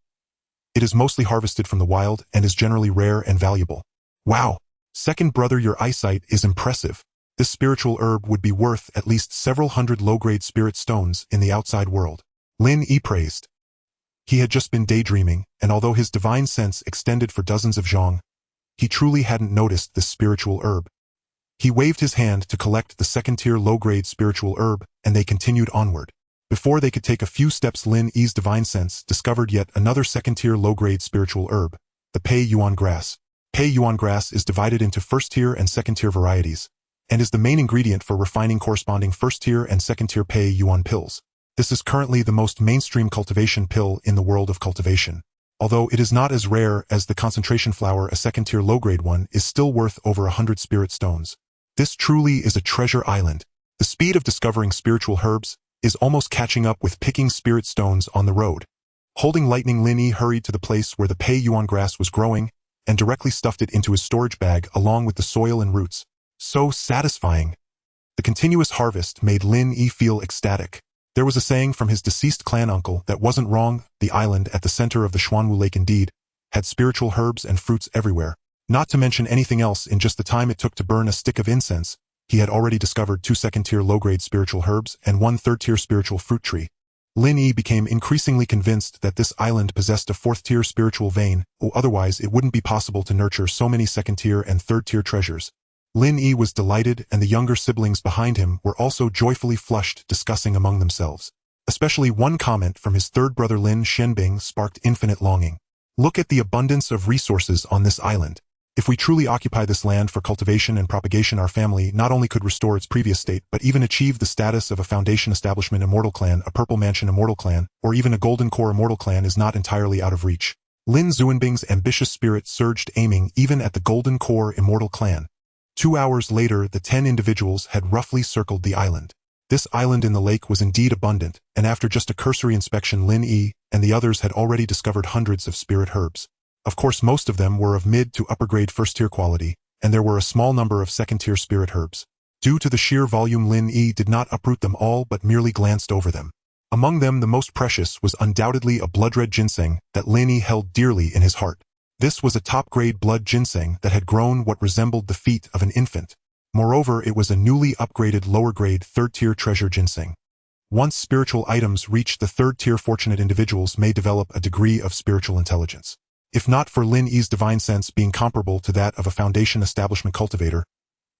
It is mostly harvested from the wild and is generally rare and valuable. Wow! Second brother, your eyesight is impressive. This spiritual herb would be worth at least several hundred low-grade spirit stones in the outside world. Lin Yi praised. He had just been daydreaming, and although his divine sense extended for dozens of zhong, he truly hadn't noticed this spiritual herb. He waved his hand to collect the second-tier low-grade spiritual herb, and they continued onward. Before they could take a few steps, Lin Yi's divine sense discovered yet another second-tier low-grade spiritual herb, the Pei Yuan grass. Pei Yuan grass is divided into first-tier and second-tier varieties, and is the main ingredient for refining corresponding first-tier and second-tier Pei Yuan pills. This is currently the most mainstream cultivation pill in the world of cultivation. Although it is not as rare as the concentration flower, a second-tier low-grade one is still worth over 100 spirit stones. This truly is a treasure island. The speed of discovering spiritual herbs is almost catching up with picking spirit stones on the road. Holding lightning, Lin Yi hurried to the place where the Pei Yuan grass was growing and directly stuffed it into his storage bag along with the soil and roots. So satisfying. The continuous harvest made Lin Yi feel ecstatic. There was a saying from his deceased clan uncle that wasn't wrong. The island at the center of the Xuanwu Lake indeed had spiritual herbs and fruits everywhere. Not to mention anything else, in just the time it took to burn a stick of incense, he had already discovered 2 second-tier low-grade spiritual herbs and 1 third-tier spiritual fruit tree. Lin Yi became increasingly convinced that this island possessed a 4th-tier spiritual vein, or otherwise it wouldn't be possible to nurture so many second-tier and third-tier treasures. Lin Yi was delighted, and the younger siblings behind him were also joyfully flushed, discussing among themselves. Especially one comment from his third brother Lin Shenbing sparked infinite longing. Look at the abundance of resources on this island. If we truly occupy this land for cultivation and propagation, our family not only could restore its previous state, but even achieve the status of a foundation establishment immortal clan, a purple mansion immortal clan, or even a golden core immortal clan is not entirely out of reach. Lin Xuanbing's ambitious spirit surged, aiming even at the golden core immortal clan. 2 hours later, the 10 individuals had roughly circled the island. This island in the lake was indeed abundant, and after just a cursory inspection, Lin Yi and the others had already discovered hundreds of spirit herbs. Of course, most of them were of mid to upper grade first-tier quality, and there were a small number of second-tier spirit herbs. Due to the sheer volume, Lin Yi did not uproot them all but merely glanced over them. Among them, the most precious was undoubtedly a blood-red ginseng that Lin Yi held dearly in his heart. This was a top-grade blood ginseng that had grown what resembled the feet of an infant. Moreover, it was a newly upgraded lower-grade third-tier treasure ginseng. Once spiritual items reach the third-tier, fortunate individuals may develop a degree of spiritual intelligence. If not for Lin Yi's divine sense being comparable to that of a foundation establishment cultivator,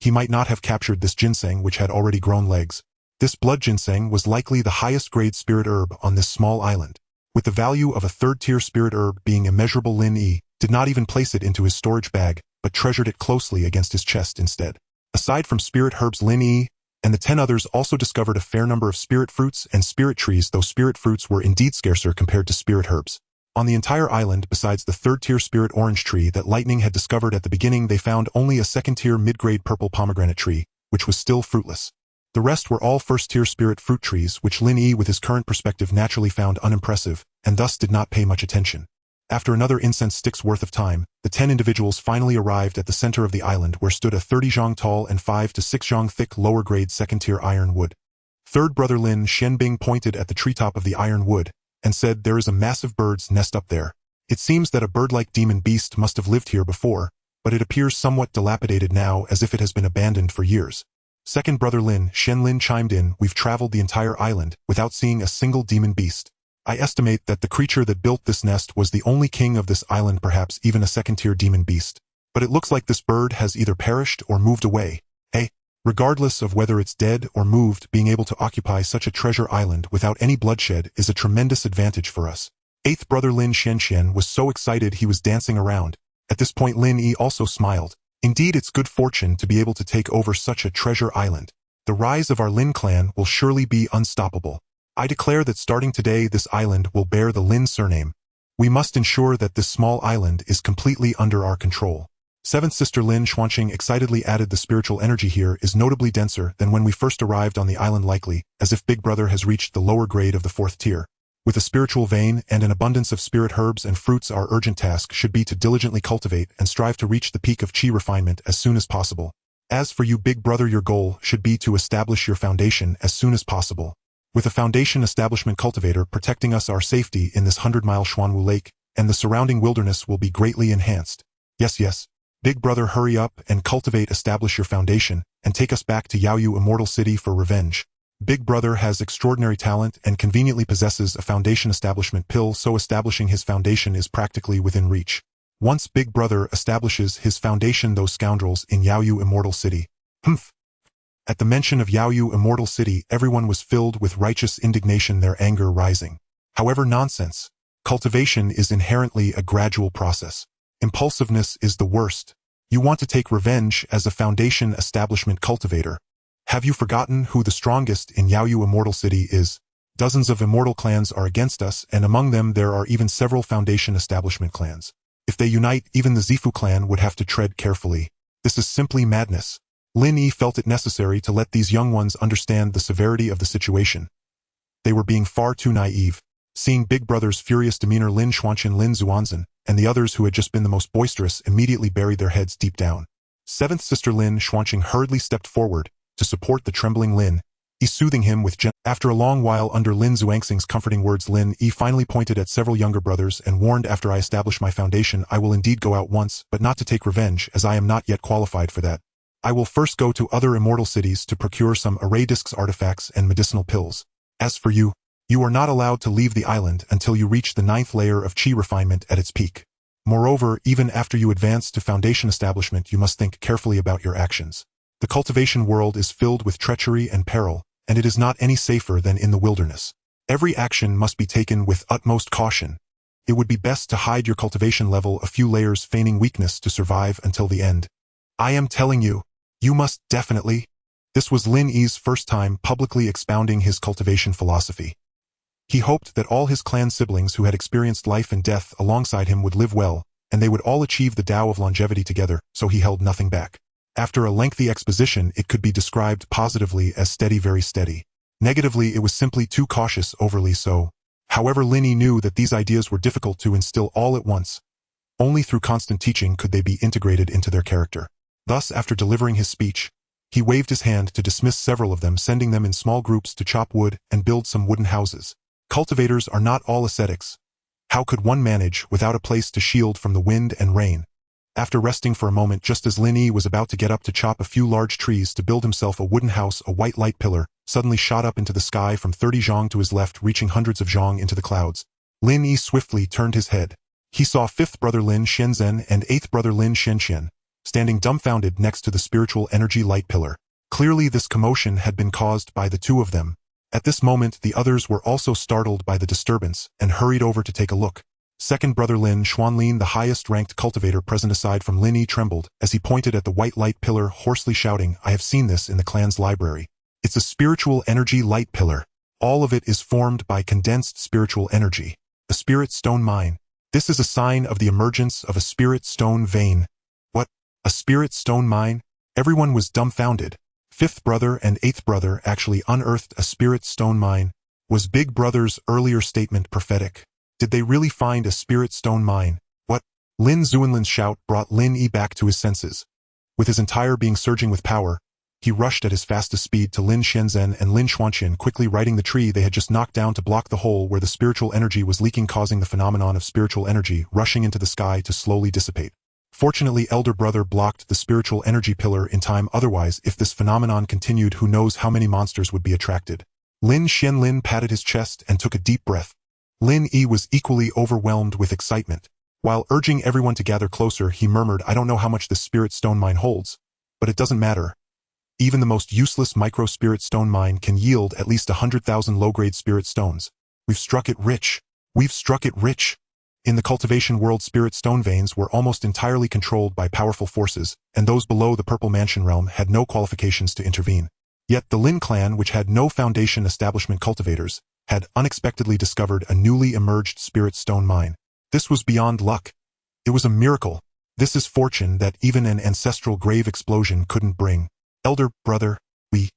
he might not have captured this ginseng which had already grown legs. This blood ginseng was likely the highest-grade spirit herb on this small island. With the value of a third-tier spirit herb being immeasurable, Lin Yi did not even place it into his storage bag, but treasured it closely against his chest instead. Aside from spirit herbs, Lin Yi and the 10 others also discovered a fair number of spirit fruits and spirit trees, though spirit fruits were indeed scarcer compared to spirit herbs. On the entire island, besides the third-tier spirit orange tree that Lightning had discovered at the beginning, they found only a second-tier mid-grade purple pomegranate tree, which was still fruitless. The rest were all first-tier spirit fruit trees, which Lin Yi with his current perspective naturally found unimpressive, and thus did not pay much attention. After another incense stick's worth of time, the 10 individuals finally arrived at the center of the island, where stood a 30 zhang tall and 5 to 6 zhang thick lower-grade second-tier iron wood. Third brother Lin Shenbing pointed at the treetop of the iron wood and said, "There is a massive bird's nest up there. It seems that a bird-like demon beast must have lived here before, but it appears somewhat dilapidated now, as if it has been abandoned for years." Second brother Lin Shenlin chimed in, "We've traveled the entire island without seeing a single demon beast. I estimate that the creature that built this nest was the only king of this island, perhaps even a second-tier demon beast. But it looks like this bird has either perished or moved away. Hey, regardless of whether it's dead or moved, being able to occupy such a treasure island without any bloodshed is a tremendous advantage for us." Eighth brother Lin Shenxian was so excited he was dancing around. At this point, Lin Yi also smiled. Indeed, it's good fortune to be able to take over such a treasure island. The rise of our Lin Clan will surely be unstoppable. I declare that starting today, this island will bear the Lin surname. We must ensure that this small island is completely under our control. Seventh sister Lin Xuanqing excitedly added, "The spiritual energy here is notably denser than when we first arrived on the island, likely as if Big Brother has reached the lower grade of the fourth tier. With a spiritual vein and an abundance of spirit herbs and fruits, our urgent task should be to diligently cultivate and strive to reach the peak of chi refinement as soon as possible. As for you, Big Brother, your goal should be to establish your foundation as soon as possible. With a foundation establishment cultivator protecting us, our safety in this 100-mile Xuanwu Lake and the surrounding wilderness will be greatly enhanced. Yes. Big Brother, hurry up and establish your foundation, and take us back to Yaoyu Immortal City for revenge. Big Brother has extraordinary talent and conveniently possesses a foundation establishment pill, so establishing his foundation is practically within reach. Once Big Brother establishes his foundation, those scoundrels in Yaoyu Immortal City." At the mention of Yaoyu Immortal City, everyone was filled with righteous indignation, their anger rising. However, nonsense. Cultivation is inherently a gradual process. Impulsiveness is the worst. You want to take revenge as a foundation establishment cultivator. Have you forgotten who the strongest in Yaoyu Immortal City is? Dozens of immortal clans are against us, and among them there are even several foundation establishment clans. If they unite, even the Zifu clan would have to tread carefully. This is simply madness. Lin Yi felt it necessary to let these young ones understand the severity of the situation. They were being far too naive. Seeing Big Brother's furious demeanor, Lin Xuanqin, Lin Zuanzan, and the others who had just been the most boisterous immediately buried their heads deep down. Seventh sister Lin Xuanqing hurriedly stepped forward to support the trembling Lin Yi, soothing him with After a long while under Lin Zuangxing's comforting words, Lin Yi finally pointed at several younger brothers and warned, "After I establish my foundation, I will indeed go out once, but not to take revenge, as I am not yet qualified for that. I will first go to other immortal cities to procure some array discs, artifacts, and medicinal pills. As for you, you are not allowed to leave the island until you reach the 9th layer of chi refinement at its peak. Moreover, even after you advance to foundation establishment, you must think carefully about your actions. The cultivation world is filled with treachery and peril, and it is not any safer than in the wilderness. Every action must be taken with utmost caution. It would be best to hide your cultivation level a few layers, feigning weakness to survive until the end. I am telling you, you must definitely." This was Lin Yi's first time publicly expounding his cultivation philosophy. He hoped that all his clan siblings who had experienced life and death alongside him would live well, and they would all achieve the Tao of longevity together, so he held nothing back. After a lengthy exposition, it could be described positively as steady, very steady. Negatively, it was simply too cautious, overly so. However, Lin Yi knew that these ideas were difficult to instill all at once. Only through constant teaching could they be integrated into their character. Thus, after delivering his speech, he waved his hand to dismiss several of them, sending them in small groups to chop wood and build some wooden houses. Cultivators are not all ascetics. How could one manage without a place to shield from the wind and rain? After resting for a moment, just as Lin Yi was about to get up to chop a few large trees to build himself a wooden house, a white light pillar suddenly shot up into the sky from 30 zhang to his left, reaching hundreds of zhang into the clouds. Lin Yi swiftly turned his head. He saw 5th brother Lin Shenzhen and 8th brother Lin Shenzhen standing dumbfounded next to the spiritual energy light pillar. Clearly, this commotion had been caused by the two of them. At this moment, the others were also startled by the disturbance and hurried over to take a look. 2nd brother Lin Xuanlin, the highest-ranked cultivator present aside from Lin Yi, trembled as he pointed at the white light pillar, hoarsely shouting, "I have seen this in the clan's library. It's a spiritual energy light pillar. All of it is formed by condensed spiritual energy. A spirit stone mine. This is a sign of the emergence of a spirit stone vein." What? A spirit stone mine? Everyone was dumbfounded. 5th brother and 8th brother actually unearthed a spirit stone mine. Was Big Brother's earlier statement prophetic? Did they really find a spirit stone mine? What? Lin Zuanlin's shout brought Lin Yi back to his senses. With his entire being surging with power, he rushed at his fastest speed to Lin Shenzhen and Lin Xuanqian, quickly righting the tree they had just knocked down to block the hole where the spiritual energy was leaking, causing the phenomenon of spiritual energy rushing into the sky to slowly dissipate. Fortunately, elder brother blocked the spiritual energy pillar in time, otherwise, if this phenomenon continued, who knows how many monsters would be attracted. Lin Xianlin patted his chest and took a deep breath. Lin Yi was equally overwhelmed with excitement. While urging everyone to gather closer, he murmured, "I don't know how much this spirit stone mine holds, but it doesn't matter. Even the most useless micro-spirit stone mine can yield at least 100,000 low-grade spirit stones. We've struck it rich. We've struck it rich." In the cultivation world, spirit stone veins were almost entirely controlled by powerful forces, and those below the Purple Mansion realm had no qualifications to intervene. Yet the Lin Clan, which had no foundation establishment cultivators, had unexpectedly discovered a newly emerged spirit stone mine. This was beyond luck. It was a miracle. This is fortune that even an ancestral grave explosion couldn't bring. "Elder brother, we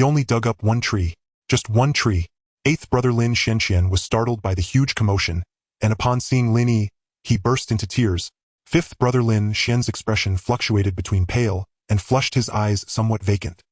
only dug up one tree. Just one tree." 8th brother Lin Shenzhen was startled by the huge commotion, and upon seeing Lin Yi, he burst into tears. 5th brother Lin Shen's expression fluctuated between pale and flushed, his eyes somewhat vacant.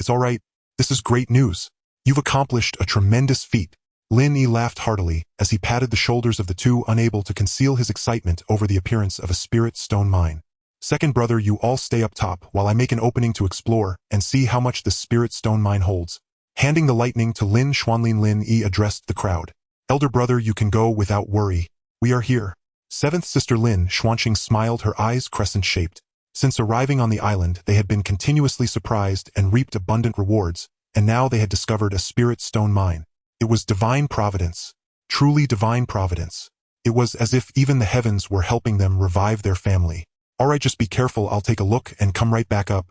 "It's all right. This is great news. You've accomplished a tremendous feat." Lin Yi laughed heartily as he patted the shoulders of the two, unable to conceal his excitement over the appearance of a spirit stone mine. "Second brother, you all stay up top while I make an opening to explore and see how much this spirit stone mine holds." Handing the lightning to Lin Xuanlin, Lin Yi addressed the crowd. "Elder brother, you can go without worry. We are here." 7th sister Lin Xuanqing smiled, her eyes crescent-shaped. Since arriving on the island, they had been continuously surprised and reaped abundant rewards, and now they had discovered a spirit stone mine. It was divine providence. Truly divine providence. It was as if even the heavens were helping them revive their family. "All right, just be careful, I'll take a look and come right back up."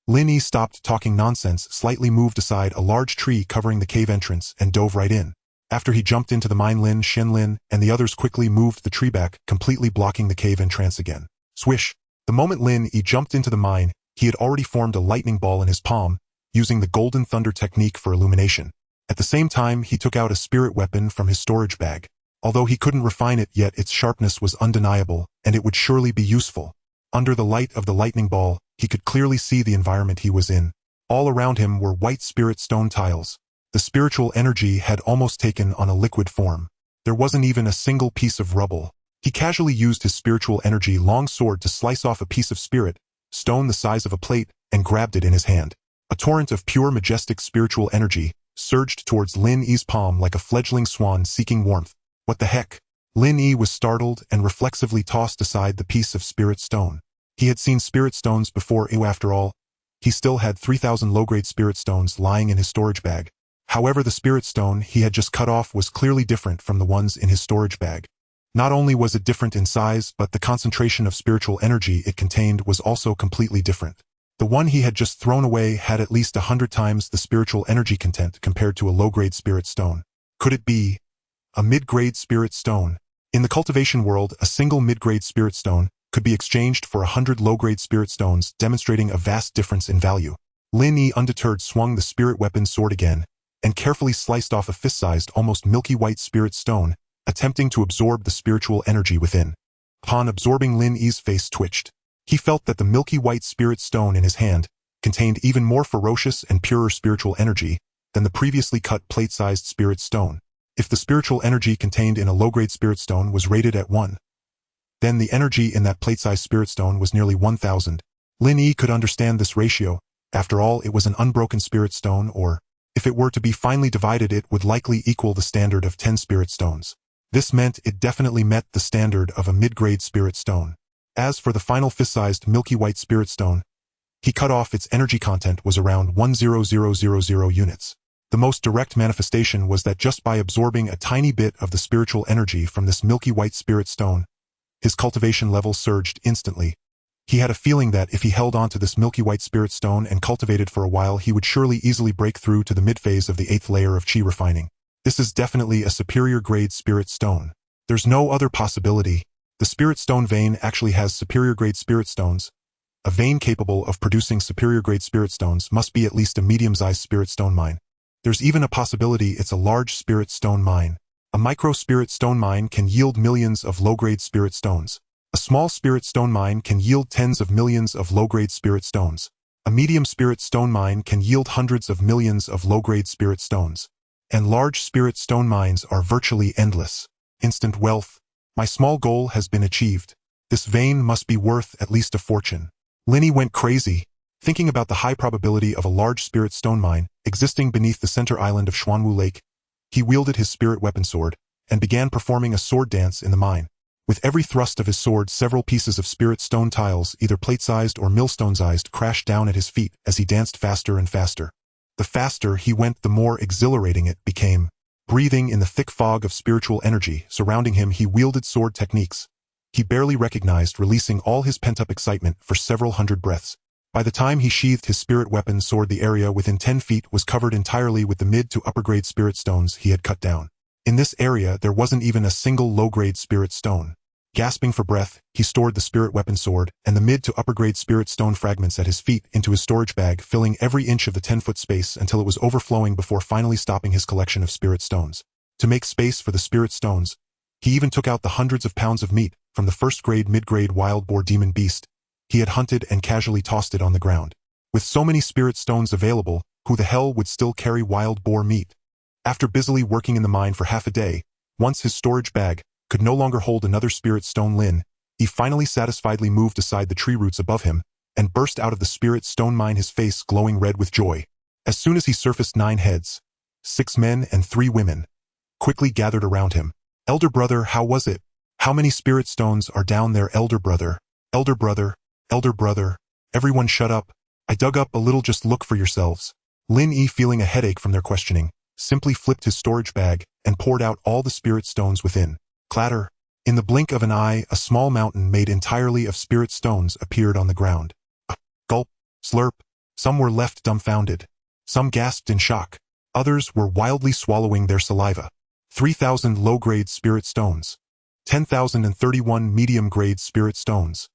Lin Yi stopped talking nonsense, slightly moved aside a large tree covering the cave entrance, and dove right in. After he jumped into the mine, Lin Shenlin and the others quickly moved the tree back, completely blocking the cave entrance again. Swish! The moment Lin Yi jumped into the mine, he had already formed a lightning ball in his palm, using the golden thunder technique for illumination. At the same time, he took out a spirit weapon from his storage bag. Although he couldn't refine it yet, its sharpness was undeniable, and it would surely be useful. Under the light of the lightning ball, he could clearly see the environment he was in. All around him were white spirit stone tiles. The spiritual energy had almost taken on a liquid form. There wasn't even a single piece of rubble. He casually used his spiritual energy long sword to slice off a piece of spirit stone the size of a plate, and grabbed it in his hand. A torrent of pure majestic spiritual energy surged towards Lin Yi's palm like a fledgling swan seeking warmth. What the heck? Lin Yi was startled and reflexively tossed aside the piece of spirit stone. He had seen spirit stones before. After all, he still had 3,000 low-grade spirit stones lying in his storage bag. However, the spirit stone he had just cut off was clearly different from the ones in his storage bag. Not only was it different in size, but the concentration of spiritual energy it contained was also completely different. The one he had just thrown away had at least 100 times the spiritual energy content compared to a low-grade spirit stone. Could it be a mid-grade spirit stone? In the cultivation world, a single mid-grade spirit stone could be exchanged for 100 low-grade spirit stones, demonstrating a vast difference in value. Lin Yi, undeterred, swung the spirit weapon sword again and carefully sliced off a fist-sized, almost milky white spirit stone, attempting to absorb the spiritual energy within. Upon absorbing, Lin Yi's face twitched. He felt that the milky white spirit stone in his hand contained even more ferocious and purer spiritual energy than the previously cut plate-sized spirit stone. If the spiritual energy contained in a low-grade spirit stone was rated at 1, then the energy in that plate-sized spirit stone was nearly 1,000. Lin Yi could understand this ratio. After all, it was an unbroken spirit stone, or, if it were to be finely divided, it would likely equal the standard of 10 spirit stones. This meant it definitely met the standard of a mid-grade spirit stone. As for the final fist-sized milky white spirit stone, he cut off, its energy content was around 100,000 units. The most direct manifestation was that just by absorbing a tiny bit of the spiritual energy from this milky white spirit stone, his cultivation level surged instantly. He had a feeling that if he held on to this milky white spirit stone and cultivated for a while, he would surely easily break through to the mid-phase of the 8th layer of chi refining. This is definitely a superior grade spirit stone. There's no other possibility. The spirit stone vein actually has superior grade spirit stones. A vein capable of producing superior grade spirit stones must be at least a medium-sized spirit stone mine. There's even a possibility it's a large spirit stone mine. A micro spirit stone mine can yield millions of low-grade spirit stones. A small spirit stone mine can yield tens of millions of low-grade spirit stones. A medium spirit stone mine can yield hundreds of millions of low-grade spirit stones. And large spirit stone mines are virtually endless. Instant wealth. My small goal has been achieved. This vein must be worth at least a fortune. Lin Yi went crazy, thinking about the high probability of a large spirit stone mine existing beneath the center island of Xuanwu Lake. He wielded his spirit weapon sword and began performing a sword dance in the mine. With every thrust of his sword, several pieces of spirit stone tiles, either plate-sized or millstone-sized, crashed down at his feet as he danced faster and faster. The faster he went, the more exhilarating it became. Breathing in the thick fog of spiritual energy surrounding him, he wielded sword techniques he barely recognized, releasing all his pent-up excitement for several hundred breaths. By the time he sheathed his spirit weapon sword, the area within 10 feet was covered entirely with the mid to upper-grade spirit stones he had cut down. In this area, there wasn't even a single low-grade spirit stone. Gasping for breath, he stored the spirit weapon sword and the mid to upper-grade spirit stone fragments at his feet into his storage bag, filling every inch of the 10-foot space until it was overflowing before finally stopping his collection of spirit stones. To make space for the spirit stones, he even took out the hundreds of pounds of meat from the first-grade, mid-grade wild boar demon beast he had hunted and casually tossed it on the ground. With so many spirit stones available, who the hell would still carry wild boar meat? After busily working in the mine for half a day, once his storage bag could no longer hold another spirit stone, Lin Yi finally satisfiedly moved aside the tree roots above him and burst out of the spirit stone mine, his face glowing red with joy. As soon as he surfaced, 9 heads, 6 men and 3 women, quickly gathered around him. Elder brother, how was it? How many spirit stones are down there, elder brother? Elder brother, elder brother. Everyone shut up. I dug up a little, just look for yourselves. Lin Yi, feeling a headache from their questioning, simply flipped his storage bag and poured out all the spirit stones within. Clatter. In the blink of an eye, a small mountain made entirely of spirit stones appeared on the ground. Gulp. Slurp. Some were left dumbfounded. Some gasped in shock. Others were wildly swallowing their saliva. 3,000 low-grade spirit stones. 10,031 medium-grade spirit stones.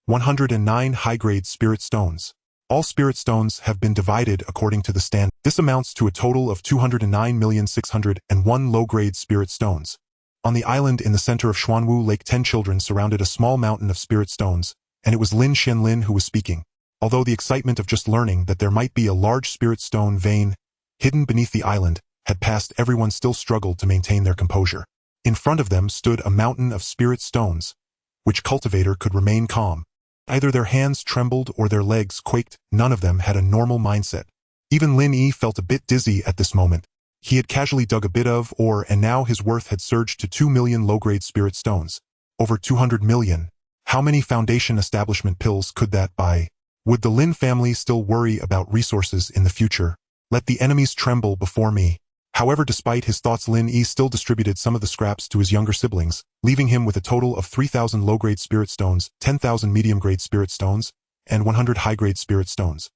109 high-grade spirit stones. All spirit stones have been divided according to the standard. This amounts to a total of 209,601 low-grade spirit stones. On the island in the center of Xuanwu Lake, 10 children surrounded a small mountain of spirit stones, and it was Lin Xianlin who was speaking. Although the excitement of just learning that there might be a large spirit stone vein hidden beneath the island had passed, everyone still struggled to maintain their composure. In front of them stood a mountain of spirit stones. Which cultivator could remain calm? Either their hands trembled or their legs quaked. None of them had a normal mindset. Even Lin Yi felt a bit dizzy at this moment. He had casually dug a bit of ore, and now his worth had surged to 2 million low-grade spirit stones. Over 200 million. How many foundation establishment pills could that buy? Would the Lin family still worry about resources in the future? Let the enemies tremble before me. However, despite his thoughts, Lin Yi still distributed some of the scraps to his younger siblings, leaving him with a total of 3,000 low-grade spirit stones, 10,000 medium-grade spirit stones, and 100 high-grade spirit stones.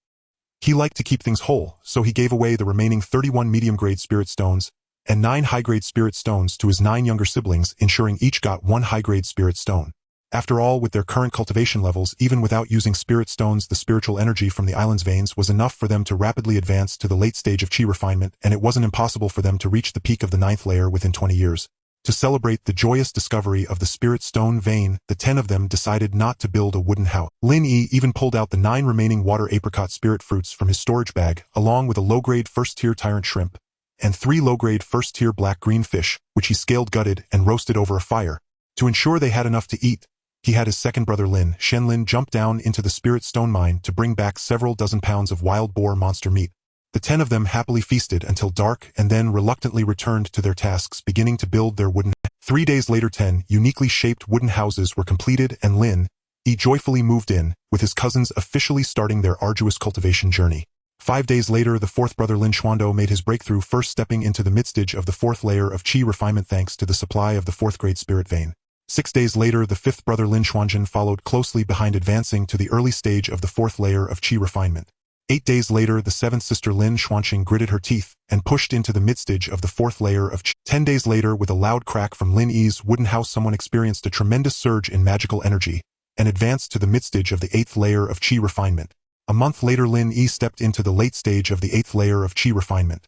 He liked to keep things whole, so he gave away the remaining 31 medium-grade spirit stones and 9 high-grade spirit stones to his 9 younger siblings, ensuring each got 1 high-grade spirit stone. After all, with their current cultivation levels, even without using spirit stones, the spiritual energy from the island's veins was enough for them to rapidly advance to the late stage of chi refinement, and it wasn't impossible for them to reach the peak of the 9th layer within 20 years. To celebrate the joyous discovery of the spirit stone vein, the 10 of them decided not to build a wooden house. Lin Yi even pulled out the 9 remaining water apricot spirit fruits from his storage bag, along with a low-grade first-tier tyrant shrimp, and 3 low-grade first-tier black-green fish, which he scaled, gutted, and roasted over a fire. To ensure they had enough to eat, he had his second brother Lin, Shenlin, jump down into the spirit stone mine to bring back several dozen pounds of wild boar monster meat. The 10 of them happily feasted until dark and then reluctantly returned to their tasks, beginning to build their wooden. 3 days later, 10 uniquely shaped wooden houses were completed, and Lin Yi joyfully moved in, with his cousins officially starting their arduous cultivation journey. 5 days later, the fourth brother Lin Xuando made his breakthrough, first stepping into the mid-stage of the 4th layer of chi refinement thanks to the supply of the 4th grade spirit vein. 6 days later, the 5th brother Lin Xuanjin followed closely behind, advancing to the early stage of the 4th layer of chi refinement. 8 days later, the 7th sister Lin Xuanqing gritted her teeth and pushed into the mid-stage of the 4th layer of chi. 10 days later, with a loud crack from Lin Yi's wooden house, someone experienced a tremendous surge in magical energy and advanced to the mid-stage of the 8th layer of chi refinement. A month later, Lin Yi stepped into the late stage of the 8th layer of chi refinement.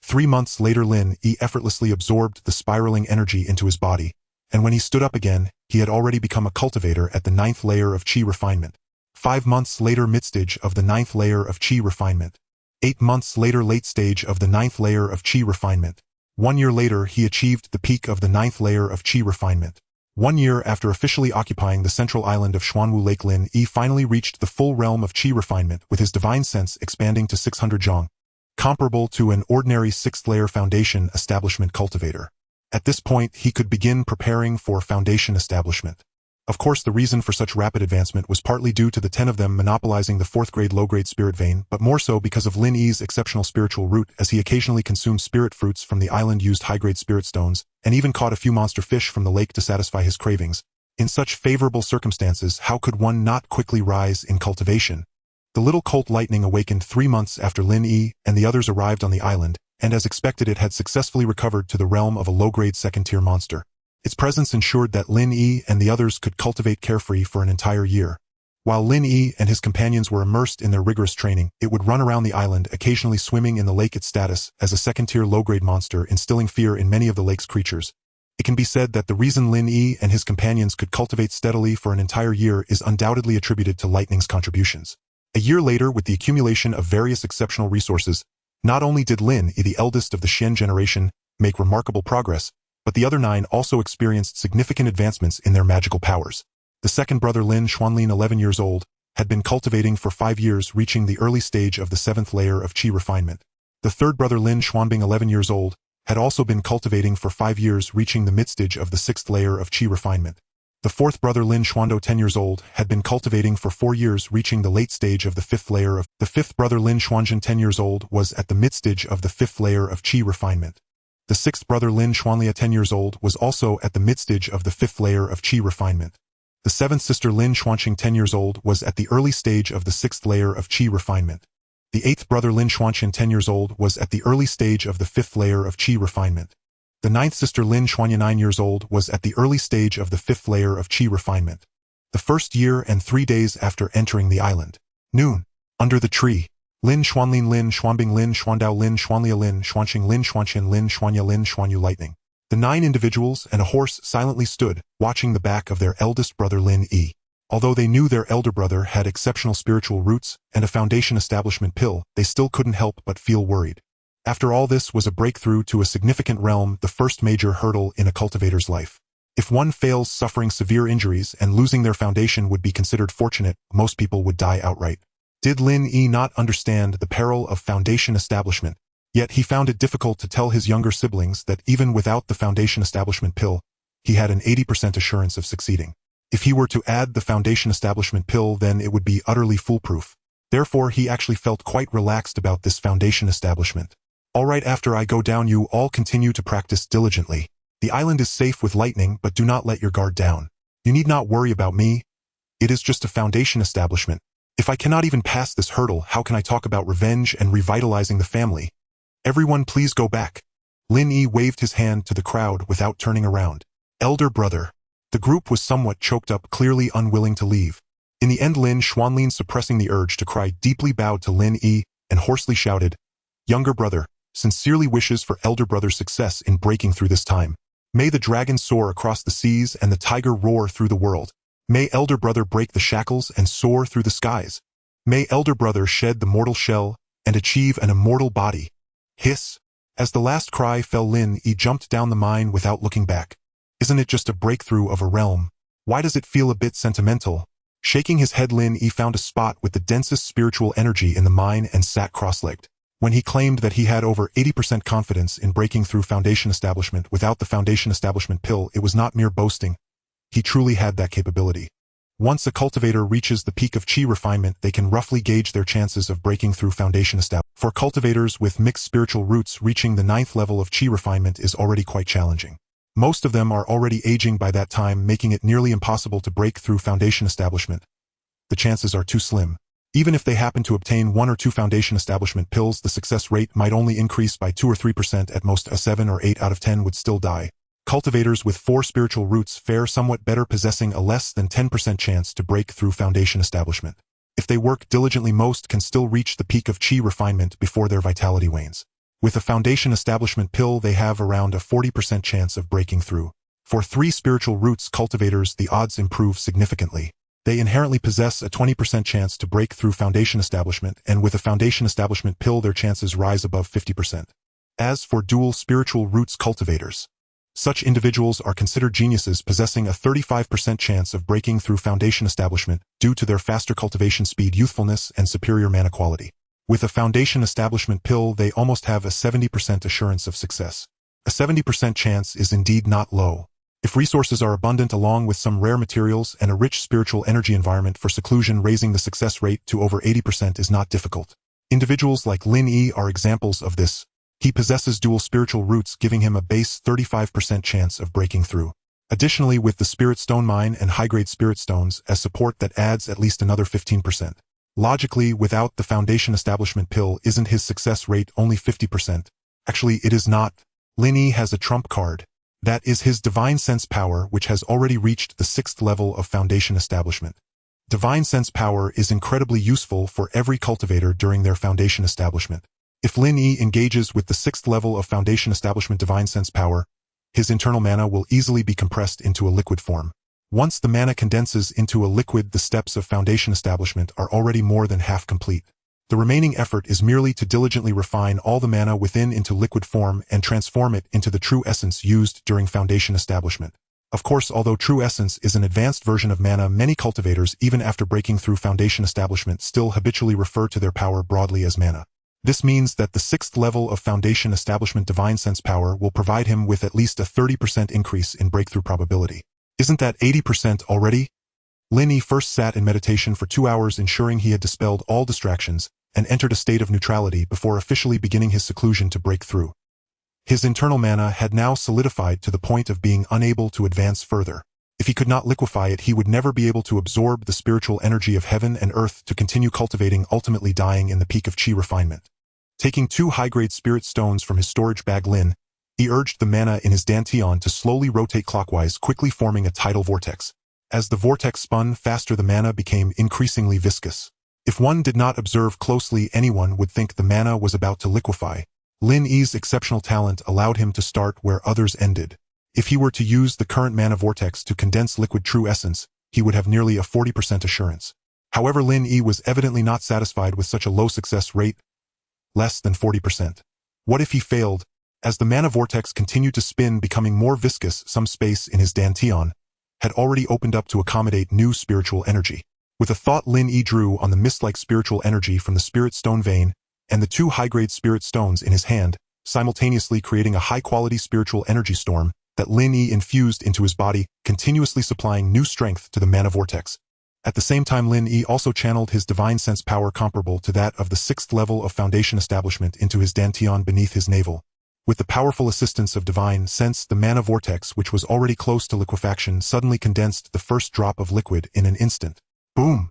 3 months later, Lin Yi effortlessly absorbed the spiraling energy into his body, and when he stood up again, he had already become a cultivator at the 9th layer of chi refinement. 5 months later, mid-stage of the 9th layer of chi refinement. 8 months later, late stage of the 9th layer of chi refinement. 1 year later, he achieved the peak of the 9th layer of chi refinement. 1 year after officially occupying the central island of Xuanwu Lake, Lin Yi finally reached the full realm of chi refinement, with his divine sense expanding to 600 zhang, comparable to an ordinary 6th layer foundation establishment cultivator. At this point, he could begin preparing for foundation establishment. Of course, the reason for such rapid advancement was partly due to the 10 of them monopolizing the 4th grade low-grade spirit vein, but more so because of Lin Yi's exceptional spiritual root, as he occasionally consumed spirit fruits from the island, used high-grade spirit stones, and even caught a few monster fish from the lake to satisfy his cravings. In such favorable circumstances, how could one not quickly rise in cultivation? The little cult lightning awakened 3 months after Lin Yi and the others arrived on the island, and as expected, it had successfully recovered to the realm of a low-grade second-tier monster. Its presence ensured that Lin Yi and the others could cultivate carefree for an entire year. While Lin Yi and his companions were immersed in their rigorous training, it would run around the island, occasionally swimming in the lake, its status as a second-tier low-grade monster instilling fear in many of the lake's creatures. It can be said that the reason Lin Yi and his companions could cultivate steadily for an entire year is undoubtedly attributed to Lightning's contributions. A year later, with the accumulation of various exceptional resources, not only did Lin Yi, the eldest of the Xian generation, make remarkable progress, but the other 9 also experienced significant advancements in their magical powers. The second brother Lin Xuanlin, 11 years old, had been cultivating for 5 years, reaching the early stage of the 7th layer of chi refinement. The third brother Lin Xuanbing, 11 years old, had also been cultivating for 5 years, reaching the mid-stage of the 6th layer of chi refinement. The fourth brother Lin Xuando, 10 years old, had been cultivating for 4 years, reaching the late stage of the 5th layer of. The fifth brother Lin Xuanjin, 10 years old, was at the mid-stage of the 5th layer of chi refinement. The sixth brother Lin Xuanlia, 10 years old, was also at the mid-stage of the 5th layer of chi refinement. The seventh sister Lin Xuanqing, 10 years old, was at the early stage of the 6th layer of chi refinement. The eighth brother Lin Xuanqian, 10 years old, was at the early stage of the 5th layer of chi refinement. The ninth sister Lin Xuanya, 9 years old, was at the early stage of the 5th layer of chi refinement. The first year and 3 days after entering the island. Noon. Under the tree. Lin Xuanlin, Lin Xuanbing, Lin Xuandao, Lin Xuanlia, Lin Xuanqing, Lin Xuanqian, Lin Xuanya, Lin Xuanyu lightning. The 9 individuals and a horse silently stood, watching the back of their eldest brother Lin Yi. Although they knew their elder brother had exceptional spiritual roots and a foundation establishment pill, they still couldn't help but feel worried. After all, this was a breakthrough to a significant realm, the first major hurdle in a cultivator's life. If one fails, suffering severe injuries and losing their foundation would be considered fortunate, most people would die outright. Did Lin Yi not understand the peril of foundation establishment? Yet he found it difficult to tell his younger siblings that even without the foundation establishment pill, he had an 80% assurance of succeeding. If he were to add the foundation establishment pill, then it would be utterly foolproof. Therefore, he actually felt quite relaxed about this foundation establishment. All right, after I go down, you all continue to practice diligently. The island is safe with lightning, but do not let your guard down. You need not worry about me. It is just a foundation establishment. If I cannot even pass this hurdle, how can I talk about revenge and revitalizing the family? Everyone please go back. Lin Yi waved his hand to the crowd without turning around. Elder brother. The group was somewhat choked up, clearly unwilling to leave. In the end, Lin Xuanlin, suppressing the urge to cry, deeply bowed to Lin Yi and hoarsely shouted, "Younger brother, sincerely wishes for elder brother's success in breaking through this time. May the dragon soar across the seas and the tiger roar through the world. May elder brother break the shackles and soar through the skies. May elder brother shed the mortal shell and achieve an immortal body." Hiss. As the last cry fell, Lin Yi jumped down the mine without looking back. Isn't it just a breakthrough of a realm? Why does it feel a bit sentimental? Shaking his head, Lin Yi found a spot with the densest spiritual energy in the mine and sat cross-legged. When he claimed that he had over 80% confidence in breaking through Foundation Establishment without the Foundation Establishment pill, it was not mere boasting. He truly had that capability. Once a cultivator reaches the peak of chi refinement, they can roughly gauge their chances of breaking through Foundation Establishment. For cultivators with mixed spiritual roots, reaching the 9th level of chi refinement is already quite challenging. Most of them are already aging by that time, making it nearly impossible to break through Foundation Establishment. The chances are too slim. Even if they happen to obtain 1 or 2 Foundation Establishment pills, the success rate might only increase by 2 or 3%, at most a 7 or 8 out of 10 would still die. Cultivators with 4 spiritual roots fare somewhat better, possessing a less than 10% chance to break through Foundation Establishment. If they work diligently, most can still reach the peak of chi refinement before their vitality wanes. With a Foundation Establishment pill, they have around a 40% chance of breaking through. For 3 spiritual roots cultivators, the odds improve significantly. They inherently possess a 20% chance to break through Foundation Establishment, and with a Foundation Establishment pill, their chances rise above 50%. As for dual spiritual roots cultivators, such individuals are considered geniuses, possessing a 35% chance of breaking through Foundation Establishment due to their faster cultivation speed, youthfulness, and superior mana quality. With a Foundation Establishment pill, they almost have a 70% assurance of success. A 70% chance is indeed not low. If resources are abundant, along with some rare materials and a rich spiritual energy environment for seclusion, raising the success rate to over 80% is not difficult. Individuals like Lin Yi are examples of this. He possesses dual spiritual roots, giving him a base 35% chance of breaking through. Additionally, with the Spirit Stone Mine and high-grade Spirit Stones as support, that adds at least another 15%. Logically, without the Foundation Establishment pill, isn't his success rate only 50%? Actually, it is not. Lin Yi has a trump card. That is his Divine Sense power, which has already reached the 6th level of Foundation Establishment. Divine Sense power is incredibly useful for every cultivator during their Foundation Establishment. If Lin Yi engages with the 6th level of Foundation Establishment Divine Sense power, his internal mana will easily be compressed into a liquid form. Once the mana condenses into a liquid, the steps of Foundation Establishment are already more than half complete. The remaining effort is merely to diligently refine all the mana within into liquid form and transform it into the true essence used during Foundation Establishment. Of course, although true essence is an advanced version of mana, many cultivators, even after breaking through Foundation Establishment, still habitually refer to their power broadly as mana. This means that the 6th level of Foundation Establishment Divine Sense power will provide him with at least a 30% increase in breakthrough probability. Isn't that 80% already? Lin Yi first sat in meditation for 2 hours, ensuring he had dispelled all distractions, and entered a state of neutrality before officially beginning his seclusion to break through. His internal mana had now solidified to the point of being unable to advance further. If he could not liquefy it, he would never be able to absorb the spiritual energy of heaven and earth to continue cultivating, ultimately dying in the peak of chi refinement. Taking 2 high-grade spirit stones from his storage bag, Lin Yi urged the mana in his dantian to slowly rotate clockwise, quickly forming a tidal vortex. As the vortex spun faster, the mana became increasingly viscous. If one did not observe closely, anyone would think the mana was about to liquefy. Lin Yi's exceptional talent allowed him to start where others ended. If he were to use the current mana vortex to condense liquid true essence, he would have nearly a 40% assurance. However, Lin Yi was evidently not satisfied with such a low success rate, less than 40%. What if he failed? As the mana vortex continued to spin, becoming more viscous, some space in his dantian had already opened up to accommodate new spiritual energy. With a thought, Lin Yi drew on the mist-like spiritual energy from the Spirit Stone vein and the 2 high-grade Spirit Stones in his hand, simultaneously creating a high-quality spiritual energy storm that Lin Yi infused into his body, continuously supplying new strength to the mana vortex. At the same time, Lin Yi also channeled his Divine Sense power, comparable to that of the 6th level of Foundation Establishment, into his dantian beneath his navel. With the powerful assistance of Divine Sense, the mana vortex, which was already close to liquefaction, suddenly condensed the first drop of liquid in an instant. Boom!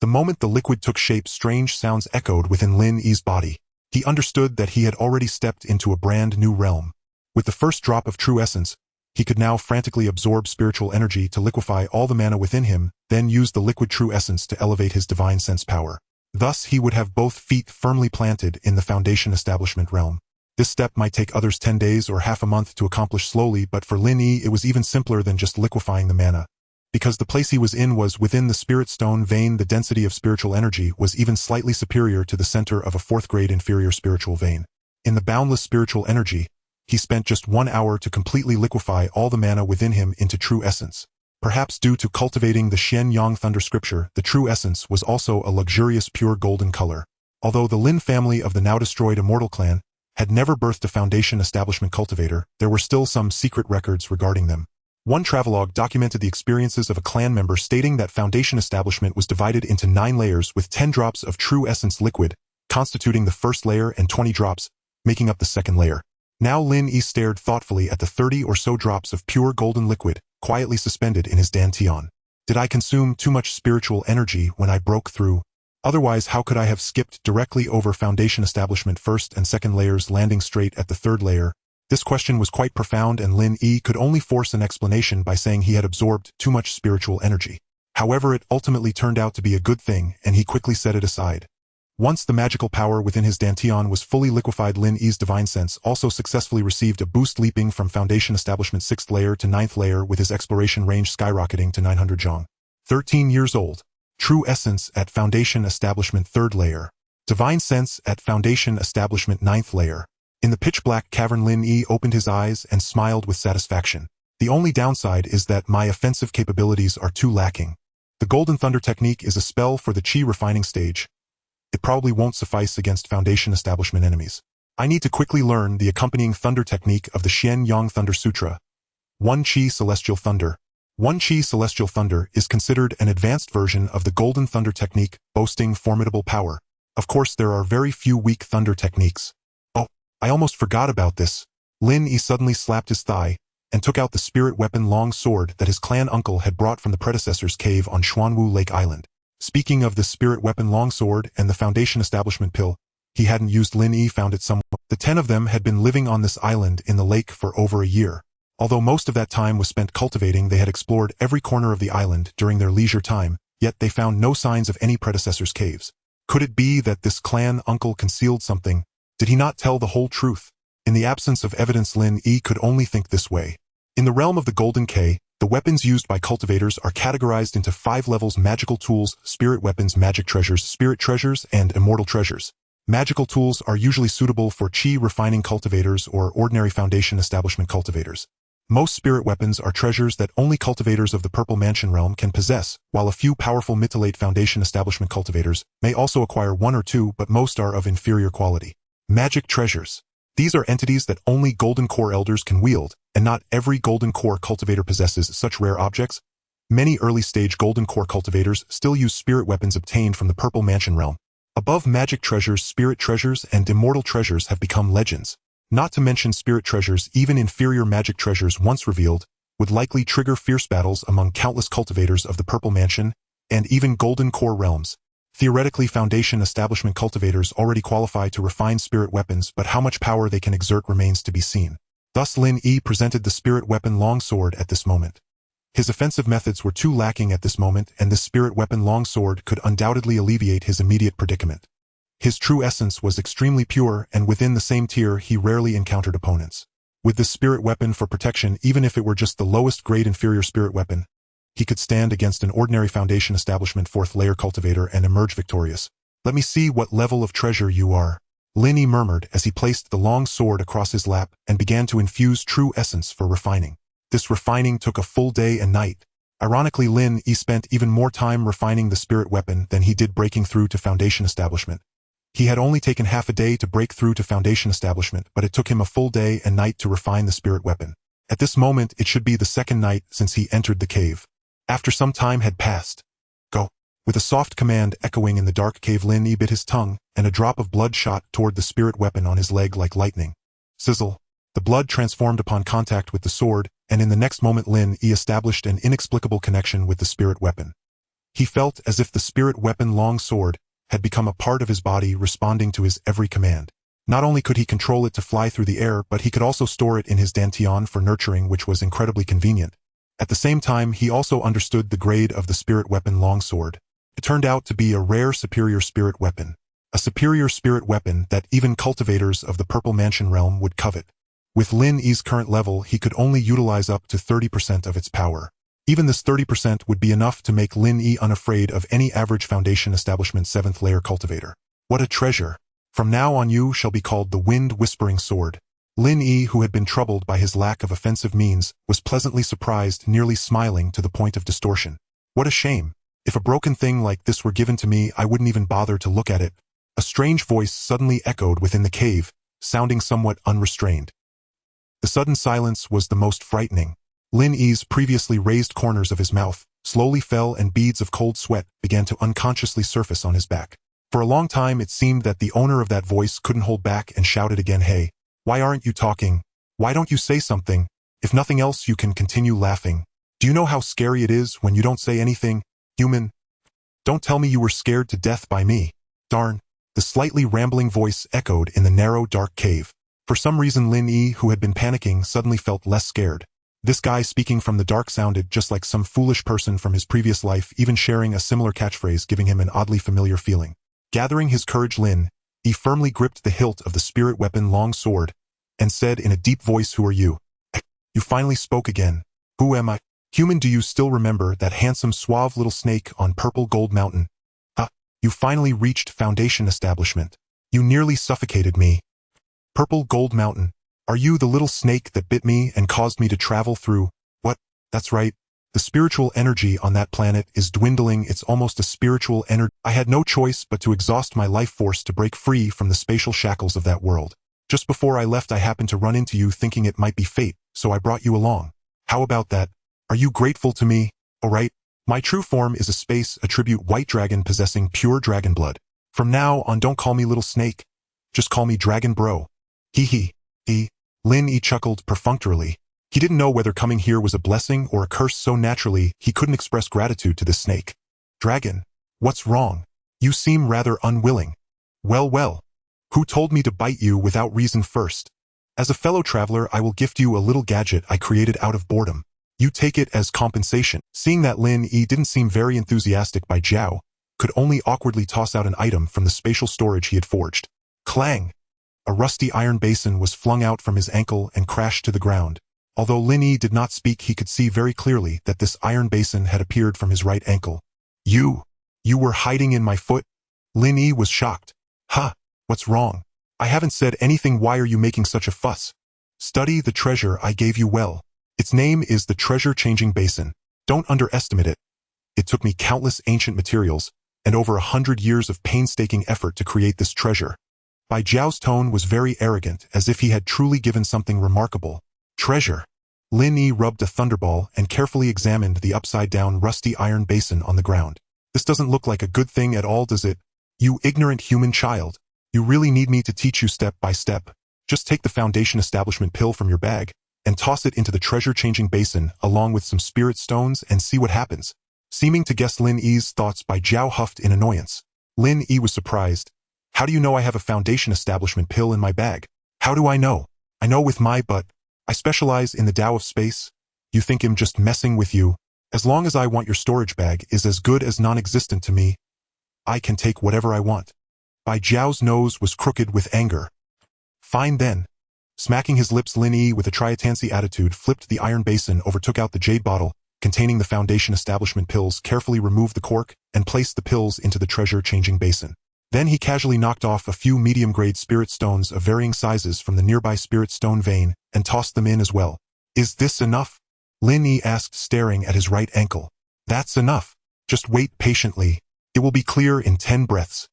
The moment the liquid took shape, strange sounds echoed within Lin Yi's body. He understood that he had already stepped into a brand new realm. With the first drop of true essence, He could now frantically absorb spiritual energy to liquefy all the mana within him, then use the liquid true essence to elevate his divine sense power. Thus, he would have both feet firmly planted in the foundation establishment realm. This step might take others 10 days or half a month to accomplish slowly, but for Lin Yi it was even simpler than just liquefying the mana. Because the place he was in was within the spirit stone vein, the density of spiritual energy was even slightly superior to the center of a 4th grade inferior spiritual vein. In the boundless spiritual energy, he spent just 1 hour to completely liquefy all the mana within him into true essence. Perhaps due to cultivating the Xian Yang Thunder scripture, the true essence was also a luxurious pure golden color. Although the Lin family of the now-destroyed Immortal Clan had never birthed a foundation establishment cultivator, there were still some secret records regarding them. One travelogue documented the experiences of a clan member stating that foundation establishment was divided into 9 layers with 10 drops of true essence liquid, constituting the first layer, and 20 drops, making up the second layer. Now Lin Yi stared thoughtfully at the 30 or so drops of pure golden liquid, quietly suspended in his dantian. Did I consume too much spiritual energy when I broke through? Otherwise, how could I have skipped directly over foundation establishment first and second layers, landing straight at the 3rd layer? This question was quite profound, and Lin Yi could only force an explanation by saying he had absorbed too much spiritual energy. However, it ultimately turned out to be a good thing, and he quickly set it aside. Once the magical power within his dantian was fully liquefied, Lin Yi's divine sense also successfully received a boost, leaping from foundation establishment 6th layer to 9th layer, with his exploration range skyrocketing to 900 zhang. 13 years old. True essence at foundation establishment 3rd layer. Divine sense at foundation establishment 9th layer. In the pitch-black cavern, Lin Yi opened his eyes and smiled with satisfaction. The only downside is that my offensive capabilities are too lacking. The Golden Thunder technique is a spell for the Qi refining stage. It probably won't suffice against foundation establishment enemies. I need to quickly learn the accompanying thunder technique of the Xian Yang Thunder Sutra. 1 Qi Celestial Thunder. 1 Qi Celestial Thunder is considered an advanced version of the Golden Thunder technique, boasting formidable power. Of course, there are very few weak thunder techniques. Oh, I almost forgot about this. Lin Yi suddenly slapped his thigh and took out the spirit weapon long sword that his clan uncle had brought from the predecessor's cave on Xuanwu Lake Island. Speaking of the spirit weapon longsword and the foundation establishment pill, he hadn't used. Lin Yi found it somewhere. The 10 of them had been living on this island in the lake for over a year. Although most of that time was spent cultivating, they had explored every corner of the island during their leisure time, yet they found no signs of any predecessor's caves. Could it be that this clan uncle concealed something? Did he not tell the whole truth? In the absence of evidence, Lin Yi could only think this way. In the realm of the Golden K, the weapons used by cultivators are categorized into 5 levels: magical tools, spirit weapons, magic treasures, spirit treasures, and immortal treasures. Magical tools are usually suitable for Qi refining cultivators or ordinary foundation establishment cultivators. Most spirit weapons are treasures that only cultivators of the Purple Mansion realm can possess, while a few powerful mid-to-late foundation establishment cultivators may also acquire 1 or 2, but most are of inferior quality. Magic treasures. These are entities that only Golden Core elders can wield, and not every Golden Core cultivator possesses such rare objects. Many early-stage Golden Core cultivators still use spirit weapons obtained from the Purple Mansion realm. Above magic treasures, spirit treasures and immortal treasures have become legends. Not to mention spirit treasures, even inferior magic treasures once revealed would likely trigger fierce battles among countless cultivators of the Purple Mansion and even Golden Core realms. Theoretically, foundation establishment cultivators already qualify to refine spirit weapons, but how much power they can exert remains to be seen. Thus Lin Yi presented the spirit weapon longsword at this moment. His offensive methods were too lacking at this moment, and this spirit weapon longsword could undoubtedly alleviate his immediate predicament. His true essence was extremely pure, and within the same tier he rarely encountered opponents. With this spirit weapon for protection, even if it were just the lowest grade inferior spirit weapon, he could stand against an ordinary foundation establishment 4th layer cultivator and emerge victorious. Let me see what level of treasure you are. Lin Yi murmured as he placed the long sword across his lap and began to infuse true essence for refining. This refining took a full day and night. Ironically, Lin Yi spent even more time refining the spirit weapon than he did breaking through to foundation establishment. He had only taken half a day to break through to foundation establishment, but it took him a full day and night to refine the spirit weapon. At this moment, it should be the second night since he entered the cave. After some time had passed, "Go." With a soft command echoing in the dark cave, Lin Yi bit his tongue, and a drop of blood shot toward the spirit weapon on his leg like lightning. Sizzle. The blood transformed upon contact with the sword, and in the next moment Lin Yi established an inexplicable connection with the spirit weapon. He felt as if the spirit weapon long sword had become a part of his body, responding to his every command. Not only could he control it to fly through the air, but he could also store it in his dantian for nurturing, which was incredibly convenient. At the same time, he also understood the grade of the spirit weapon longsword. It turned out to be a rare superior spirit weapon. A superior spirit weapon that even cultivators of the Purple Mansion realm would covet. With Lin Yi's current level, he could only utilize up to 30% of its power. Even this 30% would be enough to make Lin Yi unafraid of any average Foundation Establishment 7th layer cultivator. What a treasure! From now on you shall be called the Wind-Whispering Sword. Lin Yi, who had been troubled by his lack of offensive means, was pleasantly surprised, nearly smiling to the point of distortion. What a shame! If a broken thing like this were given to me, I wouldn't even bother to look at it. A strange voice suddenly echoed within the cave, sounding somewhat unrestrained. The sudden silence was the most frightening. Lin Yi's previously raised corners of his mouth slowly fell and beads of cold sweat began to unconsciously surface on his back. For a long time it seemed that the owner of that voice couldn't hold back and shouted again, "Hey, why aren't you talking? Why don't you say something? If nothing else, you can continue laughing. Do you know how scary it is when you don't say anything, human? Don't tell me you were scared to death by me. Darn." The slightly rambling voice echoed in the narrow, dark cave. For some reason Lin Yi, who had been panicking, suddenly felt less scared. This guy speaking from the dark sounded just like some foolish person from his previous life, even sharing a similar catchphrase, giving him an oddly familiar feeling. Gathering his courage, Lin Yi firmly gripped the hilt of the spirit weapon long sword and said in a deep voice, "Who are you?" "You finally spoke again. Who am I? Human, do you still remember that handsome, suave little snake on Purple Gold Mountain? You finally reached Foundation Establishment. You nearly suffocated me. Purple Gold Mountain. Are you the little snake that bit me and caused me to travel through? What? That's right. The spiritual energy on that planet is dwindling. It's almost a spiritual energy. I had no choice but to exhaust my life force to break free from the spatial shackles of that world. Just before I left, I happened to run into you, thinking it might be fate, so I brought you along. How about that? Are you grateful to me? All right. My true form is a space attribute white dragon possessing pure dragon blood. From now on, don't call me little snake. Just call me Dragon Bro. Hee. Lin Yi chuckled perfunctorily. He didn't know whether coming here was a blessing or a curse, so naturally he couldn't express gratitude to this snake. Dragon, what's wrong? You seem rather unwilling. Well. Who told me to bite you without reason first? As a fellow traveler, I will gift you a little gadget I created out of boredom. You take it as compensation. Seeing that Lin Yi didn't seem very enthusiastic, Bai Jiao could only awkwardly toss out an item from the spatial storage he had forged. Clang! A rusty iron basin was flung out from his ankle and crashed to the ground. Although Lin Yi did not speak, he could see very clearly that this iron basin had appeared from his right ankle. You were hiding in my foot? Lin Yi was shocked. What's wrong? I haven't said anything. Why are you making such a fuss? Study the treasure I gave you well. Its name is the treasure-changing basin. Don't underestimate it. It took me countless ancient materials and over 100 years of painstaking effort to create this treasure. Bai Jiao's tone was very arrogant, as if he had truly given something remarkable. Treasure. Lin Yi rubbed a thunderball and carefully examined the upside-down rusty iron basin on the ground. This doesn't look like a good thing at all, does it? You ignorant human child. You really need me to teach you step by step. Just take the Foundation Establishment pill from your bag and toss it into the treasure-changing basin along with some spirit stones and see what happens. Seeming to guess Lin Yi's thoughts, Bai Jiao huffed in annoyance. Lin Yi was surprised. How do you know I have a Foundation Establishment pill in my bag? How do I know? I know with my butt. I specialize in the Tao of space. You think I'm just messing with you? As long as I want, your storage bag is as good as non-existent to me. I can take whatever I want. Bai Jiao's nose was crooked with anger. Fine then. Smacking his lips, Lin Yi, with a triatancy attitude, flipped the iron basin over, took out the jade bottle containing the Foundation Establishment pills, carefully removed the cork, and placed the pills into the treasure-changing basin. Then he casually knocked off a few medium-grade spirit stones of varying sizes from the nearby spirit stone vein and tossed them in as well. Is this enough? Lin Yi asked, staring at his right ankle. That's enough. Just wait patiently. It will be clear in 10 breaths.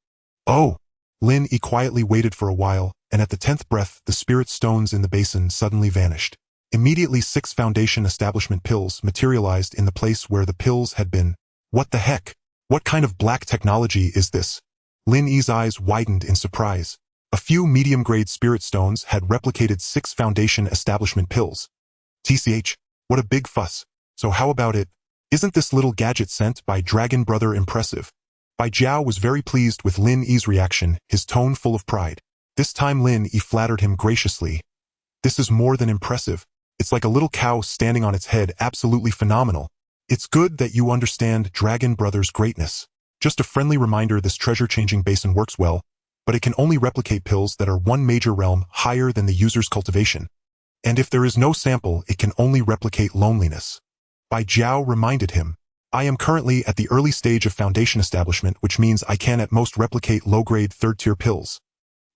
Oh! Lin Yi quietly waited for a while, and at the 10th breath, the spirit stones in the basin suddenly vanished. Immediately 6 Foundation Establishment pills materialized in the place where the pills had been. What the heck? What kind of black technology is this? Lin Yi's eyes widened in surprise. A few medium-grade spirit stones had replicated 6 Foundation Establishment pills. TCH, what a big fuss. So how about it? Isn't this little gadget sent by Dragon Brother impressive? Bai Jiao was very pleased with Lin Yi's reaction, his tone full of pride. This time Lin Yi flattered him graciously. This is more than impressive. It's like a little cow standing on its head, absolutely phenomenal. It's good that you understand Dragon Brother's greatness. Just a friendly reminder, this treasure-changing basin works well, but it can only replicate pills that are one major realm higher than the user's cultivation. And if there is no sample, it can only replicate loneliness. Bai Jiao reminded him. I am currently at the early stage of foundation establishment, which means I can at most replicate low-grade third-tier pills.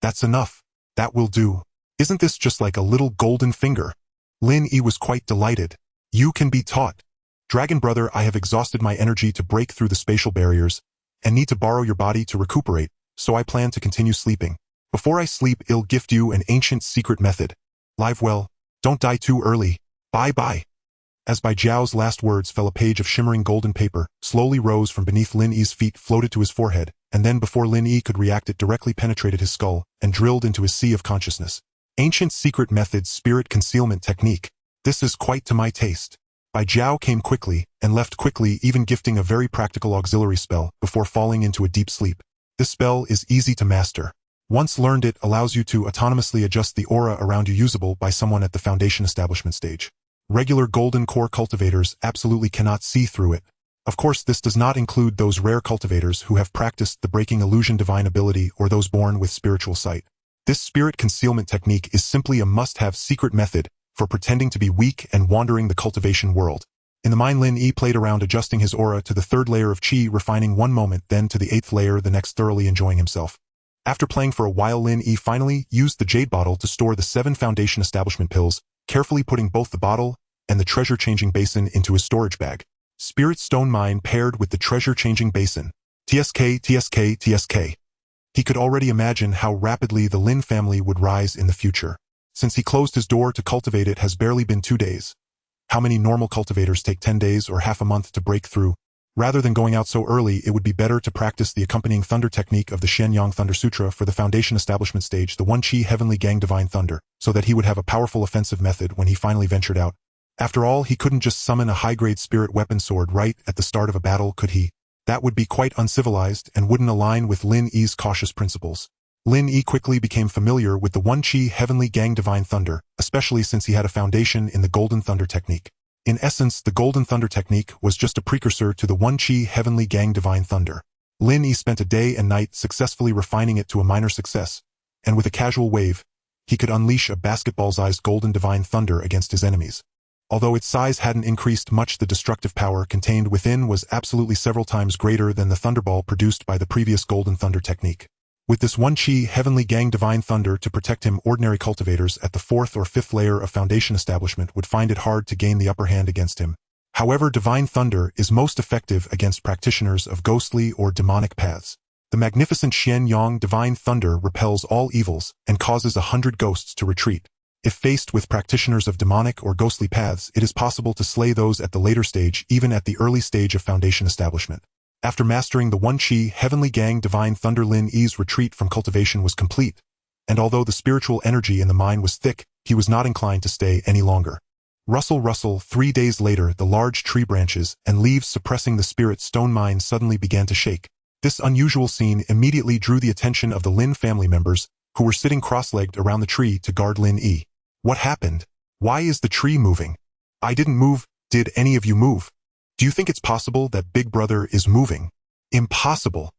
That's enough. That will do. Isn't this just like a little golden finger? Lin Yi was quite delighted. You can be taught. Dragon Brother, I have exhausted my energy to break through the spatial barriers and need to borrow your body to recuperate, so I plan to continue sleeping. Before I sleep, I'll gift you an ancient secret method. Live well. Don't die too early. Bye-bye. As Bai Jiao's last words fell, a page of shimmering golden paper slowly rose from beneath Lin Yi's feet, floated to his forehead, and then before Lin Yi could react, it directly penetrated his skull and drilled into his sea of consciousness. Ancient secret method, spirit concealment technique. This is quite to my taste. Bai Jiao came quickly and left quickly, even gifting a very practical auxiliary spell before falling into a deep sleep. This spell is easy to master. Once learned, it allows you to autonomously adjust the aura around you, usable by someone at the foundation establishment stage. Regular golden core cultivators absolutely cannot see through it. Of course, this does not include those rare cultivators who have practiced the breaking illusion divine ability or those born with spiritual sight. This spirit concealment technique is simply a must-have secret method for pretending to be weak and wandering the cultivation world. In the mind, Lin Yi played around, adjusting his aura to the 3rd layer of qi, refining one moment, then to the 8th layer the next, thoroughly enjoying himself. After playing for a while, Lin Yi finally used the jade bottle to store the 7 foundation establishment pills, carefully putting both the bottle and the treasure-changing basin into his storage bag. Spirit stone mine paired with the treasure-changing basin. TSK, TSK, TSK. He could already imagine how rapidly the Lin family would rise in the future. Since he closed his door to cultivate, it has barely been 2 days. How many normal cultivators take 10 days or half a month to break through? Rather than going out so early, it would be better to practice the accompanying thunder technique of the Shenyang Thunder Sutra for the foundation establishment stage, the 1 Qi Heavenly Gang Divine Thunder, so that he would have a powerful offensive method when he finally ventured out. After all, he couldn't just summon a high-grade spirit weapon sword right at the start of a battle, could he? That would be quite uncivilized and wouldn't align with Lin Yi's cautious principles. Lin Yi quickly became familiar with the 1 Qi Heavenly Gang Divine Thunder, especially since he had a foundation in the Golden Thunder technique. In essence, the Golden Thunder technique was just a precursor to the 1 Qi Heavenly Gang Divine Thunder. Lin Yi spent a day and night successfully refining it to a minor success, and with a casual wave, he could unleash a basketball-sized Golden Divine Thunder against his enemies. Although its size hadn't increased much, the destructive power contained within was absolutely several times greater than the Thunderball produced by the previous Golden Thunder technique. With this 1 Qi Heavenly Gang Divine Thunder to protect him, ordinary cultivators at the 4th or 5th layer of foundation establishment would find it hard to gain the upper hand against him. However, Divine Thunder is most effective against practitioners of ghostly or demonic paths. The magnificent Shenyang Divine Thunder repels all evils and causes 100 ghosts to retreat. If faced with practitioners of demonic or ghostly paths, it is possible to slay those at the later stage, even at the early stage of foundation establishment. After mastering the 1 Qi Heavenly Gang Divine Thunder, Lin Yi's retreat from cultivation was complete, and although the spiritual energy in the mine was thick, he was not inclined to stay any longer. Rustle, rustle. 3 days later, the large tree branches and leaves suppressing the spirit stone mine suddenly began to shake. This unusual scene immediately drew the attention of the Lin family members, who were sitting cross-legged around the tree to guard Lin Yi. What happened? Why is the tree moving? I didn't move. Did any of you move? Do you think it's possible that Big Brother is moving? Impossible.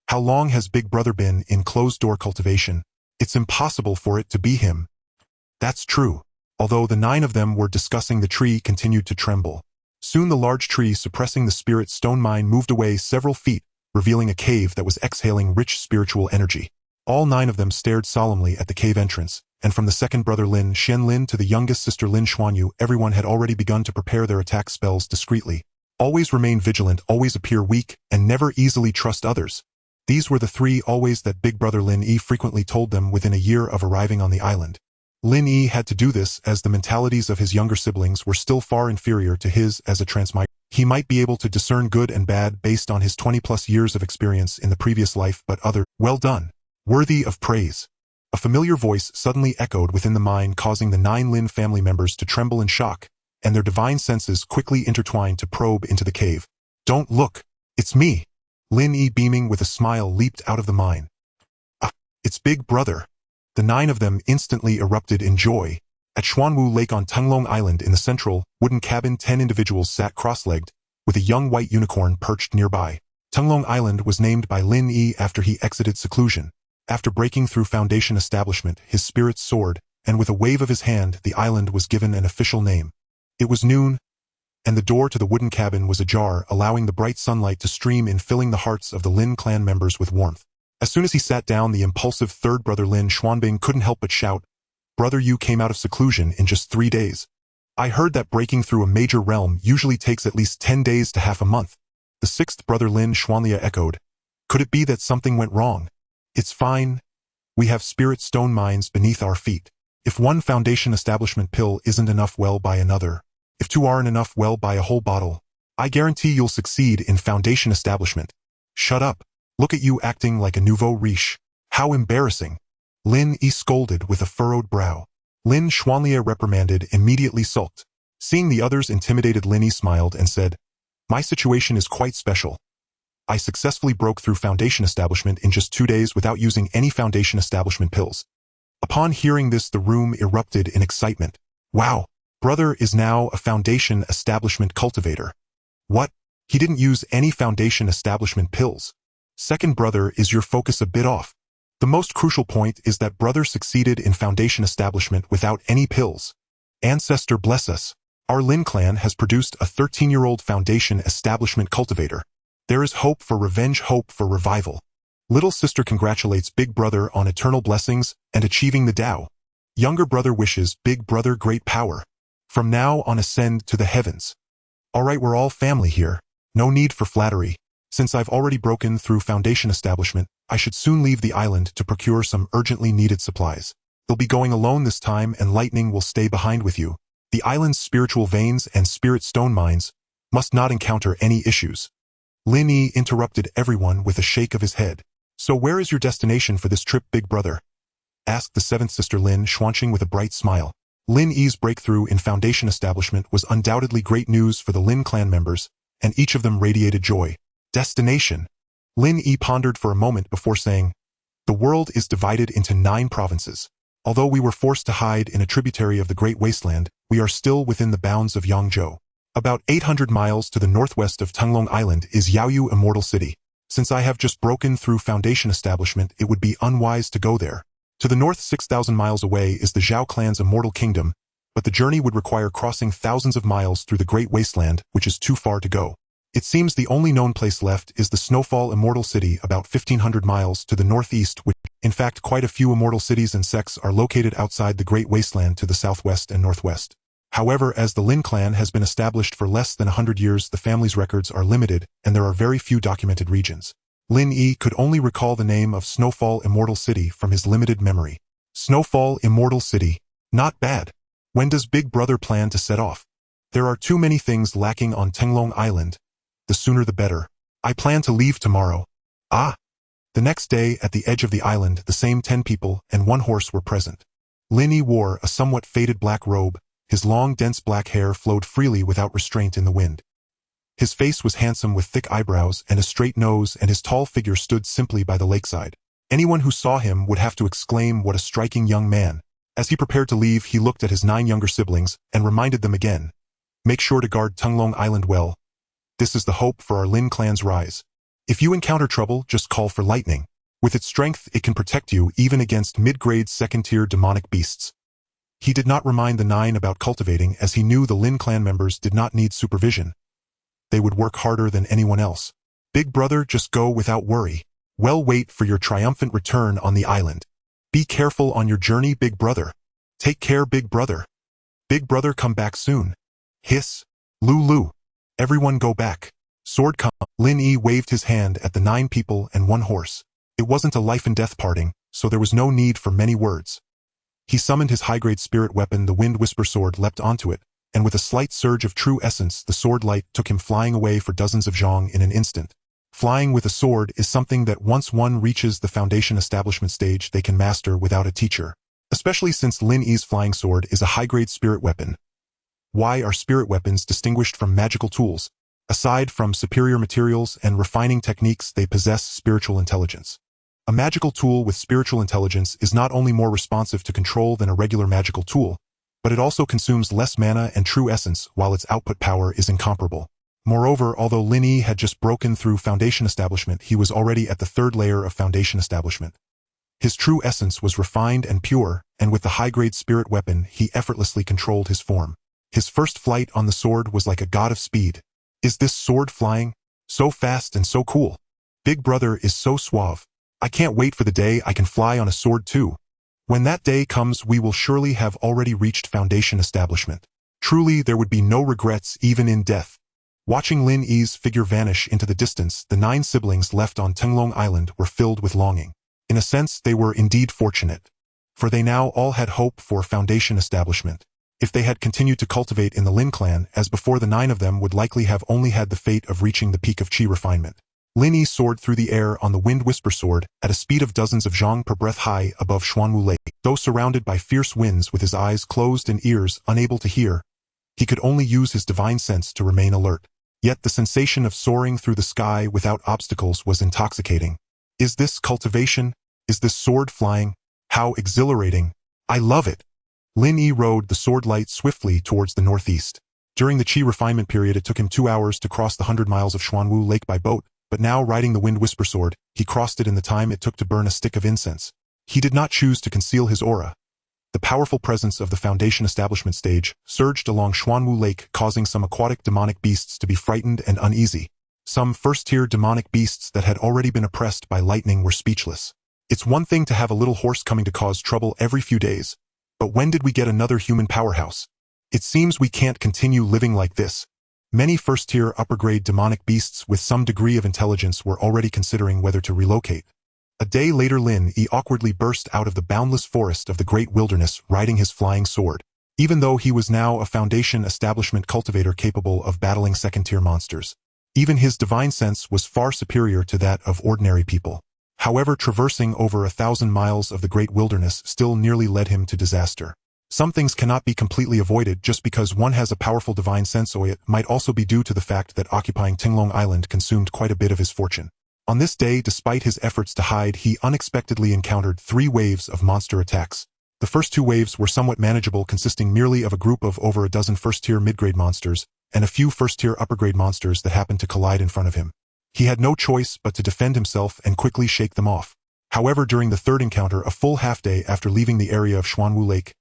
How long has Big Brother been in closed-door cultivation? It's impossible for it to be him. That's true. Although the 9 of them were discussing, the tree continued to tremble. Soon the large tree suppressing the spirit stone mine moved away several feet, revealing a cave that was exhaling rich spiritual energy. All 9 of them stared solemnly at the cave entrance, and from the second brother Lin Xianlin to the youngest sister Lin Xuanyu, everyone had already begun to prepare their attack spells discreetly. Always remain vigilant, always appear weak, and never easily trust others. These were the 3 always that Big Brother Lin Yi frequently told them within a year of arriving on the island. Lin Yi had to do this as the mentalities of his younger siblings were still far inferior to his as a transmigrator. He might be able to discern good and bad based on his 20+ years of experience in the previous life, but well done. Worthy of praise. A familiar voice suddenly echoed within the mine, causing the 9 Lin family members to tremble in shock, and their divine senses quickly intertwined to probe into the cave. Don't look. It's me. Lin Yi, beaming with a smile, leaped out of the mine. Ah, it's Big Brother. The 9 of them instantly erupted in joy. At Xuanwu Lake on Tenglong Island in the central, wooden cabin 10 individuals sat cross-legged, with a young white unicorn perched nearby. Tenglong Island was named by Lin Yi after he exited seclusion. After breaking through Foundation establishment, his spirits soared, and with a wave of his hand, the island was given an official name. It was noon, and the door to the wooden cabin was ajar, allowing the bright sunlight to stream in, filling the hearts of the Lin Clan members with warmth. As soon as he sat down, the impulsive third brother Lin Xuanbing couldn't help but shout, "Brother, you came out of seclusion in just 3 days. I heard that breaking through a major realm usually takes at least 10 days to half a month." The sixth brother Lin Xuanlia echoed, "Could it be that something went wrong? It's fine. We have spirit stone mines beneath our feet. If one Foundation establishment pill isn't enough, well, buy another. If 2 aren't enough, well, buy a whole bottle. I guarantee you'll succeed in Foundation establishment." "Shut up. Look at you acting like a nouveau riche. How embarrassing." Lin Yi scolded with a furrowed brow. Lin Xuanlia, reprimanded, immediately sulked. Seeing the others intimidated, Lin Yi smiled and said, "My situation is quite special. I successfully broke through Foundation establishment in just 2 days without using any Foundation establishment pills." Upon hearing this, the room erupted in excitement. "Wow, brother is now a Foundation establishment cultivator. What? He didn't use any Foundation establishment pills? Second brother, is your focus a bit off? The most crucial point is that brother succeeded in Foundation establishment without any pills. Ancestor bless us. Our Lin Clan has produced a 13-year-old Foundation establishment cultivator. There is hope for revenge, hope for revival. Little sister congratulates big brother on eternal blessings and achieving the Tao. Younger brother wishes big brother great power. From now on, ascend to the heavens. Alright, we're all family here. No need for flattery. Since I've already broken through Foundation establishment, I should soon leave the island to procure some urgently needed supplies. You'll be going alone this time, and lightning will stay behind with you. The island's spiritual veins and spirit stone mines must not encounter any issues." Lin Yi interrupted everyone with a shake of his head. "So where is your destination for this trip, big brother?" asked the seventh sister Lin Xuanqing with a bright smile. Lin Yi's breakthrough in Foundation establishment was undoubtedly great news for the Lin Clan members, and each of them radiated joy. Destination? Lin Yi pondered for a moment before saying, "The world is divided into 9 provinces. Although we were forced to hide in a tributary of the Great Wasteland, we are still within the bounds of Yangzhou. About 800 miles to the northwest of Tenglong Island is Yaoyu Immortal City. Since I have just broken through Foundation establishment, it would be unwise to go there. To the north, 6,000 miles away, is the Zhao clan's Immortal Kingdom, but the journey would require crossing thousands of miles through the Great Wasteland, which is too far to go. It seems the only known place left is the Snowfall Immortal City, about 1,500 miles to the northeast, which, in fact, quite a few immortal cities and sects are located outside the Great Wasteland to the southwest and northwest. However, as the Lin Clan has been established for less than 100 years, the family's records are limited, and there are very few documented regions." Lin Yi could only recall the name of Snowfall Immortal City from his limited memory. Snowfall Immortal City. Not bad. When does big brother plan to set off? There are too many things lacking on Tenglong Island. The sooner the better. I plan to leave tomorrow. Ah! The next day, at the edge of the island, the same 10 people and 1 horse were present. Lin Yi wore a somewhat faded black robe. His long, dense black hair flowed freely without restraint in the wind. His face was handsome with thick eyebrows and a straight nose, and his tall figure stood simply by the lakeside. Anyone who saw him would have to exclaim, "What a striking young man." As he prepared to leave, he looked at his 9 younger siblings and reminded them again, "Make sure to guard Tenglong Island well. This is the hope for our Lin Clan's rise. If you encounter trouble, just call for lightning. With its strength, it can protect you even against mid-grade second-tier demonic beasts." He did not remind the 9 about cultivating, as he knew the Lin Clan members did not need supervision. They would work harder than anyone else. "Big brother, just go without worry. Well, wait for your triumphant return on the island. Be careful on your journey, big brother. Take care, big brother. Big brother, come back soon. Hiss. Lulu. Everyone go back. Sword come." Lin Yi waved his hand at the 9 people and 1 horse. It wasn't a life and death parting, so there was no need for many words. He summoned his high-grade spirit weapon. The Wind Whisper sword leapt onto it, and with a slight surge of true essence, the sword light took him flying away for dozens of zhong in an instant. Flying with a sword is something that once one reaches the Foundation establishment stage, they can master without a teacher. Especially since Lin Yi's flying sword is a high-grade spirit weapon. Why are spirit weapons distinguished from magical tools? Aside from superior materials and refining techniques, they possess spiritual intelligence. A magical tool with spiritual intelligence is not only more responsive to control than a regular magical tool, but it also consumes less mana and true essence while its output power is incomparable. Moreover, although Lin Yi had just broken through Foundation Establishment, he was already at the third layer of Foundation Establishment. His true essence was refined and pure, and with the high-grade spirit weapon, he effortlessly controlled his form. His first flight on the sword was like a god of speed. Is this sword flying? So fast and so cool. Big brother is so suave. I can't wait for the day I can fly on a sword too. When that day comes, we will surely have already reached Foundation Establishment. Truly, there would be no regrets even in death. Watching Lin Yi's figure vanish into the distance, the 9 siblings left on Tenglong Island were filled with longing. In a sense, they were indeed fortunate, for they now all had hope for Foundation Establishment. If they had continued to cultivate in the Lin Clan, as before, the 9 of them would likely have only had the fate of reaching the peak of chi refinement. Lin Yi soared through the air on the Wind Whisper Sword at a speed of dozens of zhang per breath high above Xuanwu Lake. Though surrounded by fierce winds with his eyes closed and ears unable to hear, he could only use his divine sense to remain alert. Yet the sensation of soaring through the sky without obstacles was intoxicating. Is this cultivation? Is this sword flying? How exhilarating! I love it! Lin Yi rode the sword light swiftly towards the northeast. During the chi refinement period, it took him 2 hours to cross the 100 miles of Xuanwu Lake by boat, but now riding the Wind Whisper Sword, he crossed it in the time it took to burn a stick of incense. He did not choose to conceal his aura. The powerful presence of the Foundation Establishment stage surged along Xuanwu Lake, causing some aquatic demonic beasts to be frightened and uneasy. Some first-tier demonic beasts that had already been oppressed by lightning were speechless. It's one thing to have a little horse coming to cause trouble every few days, but when did we get another human powerhouse? It seems we can't continue living like this. Many first-tier upper-grade demonic beasts with some degree of intelligence were already considering whether to relocate. A day later, Lin Yi awkwardly burst out of the boundless forest of the great wilderness riding his flying sword. Even though he was now a Foundation Establishment cultivator capable of battling second-tier monsters, even his divine sense was far superior to that of ordinary people. However, traversing over 1,000 miles of the great wilderness still nearly led him to disaster. Some things cannot be completely avoided just because one has a powerful divine sense, or it might also be due to the fact that occupying Tenglong Island consumed quite a bit of his fortune. On this day, despite his efforts to hide, he unexpectedly encountered 3 waves of monster attacks. The first 2 waves were somewhat manageable, consisting merely of a group of over a dozen first-tier mid-grade monsters and a few first-tier upper-grade monsters that happened to collide in front of him. He had no choice but to defend himself and quickly shake them off. However, during the third encounter, a full half-day after leaving the area of Xuanwu Lake,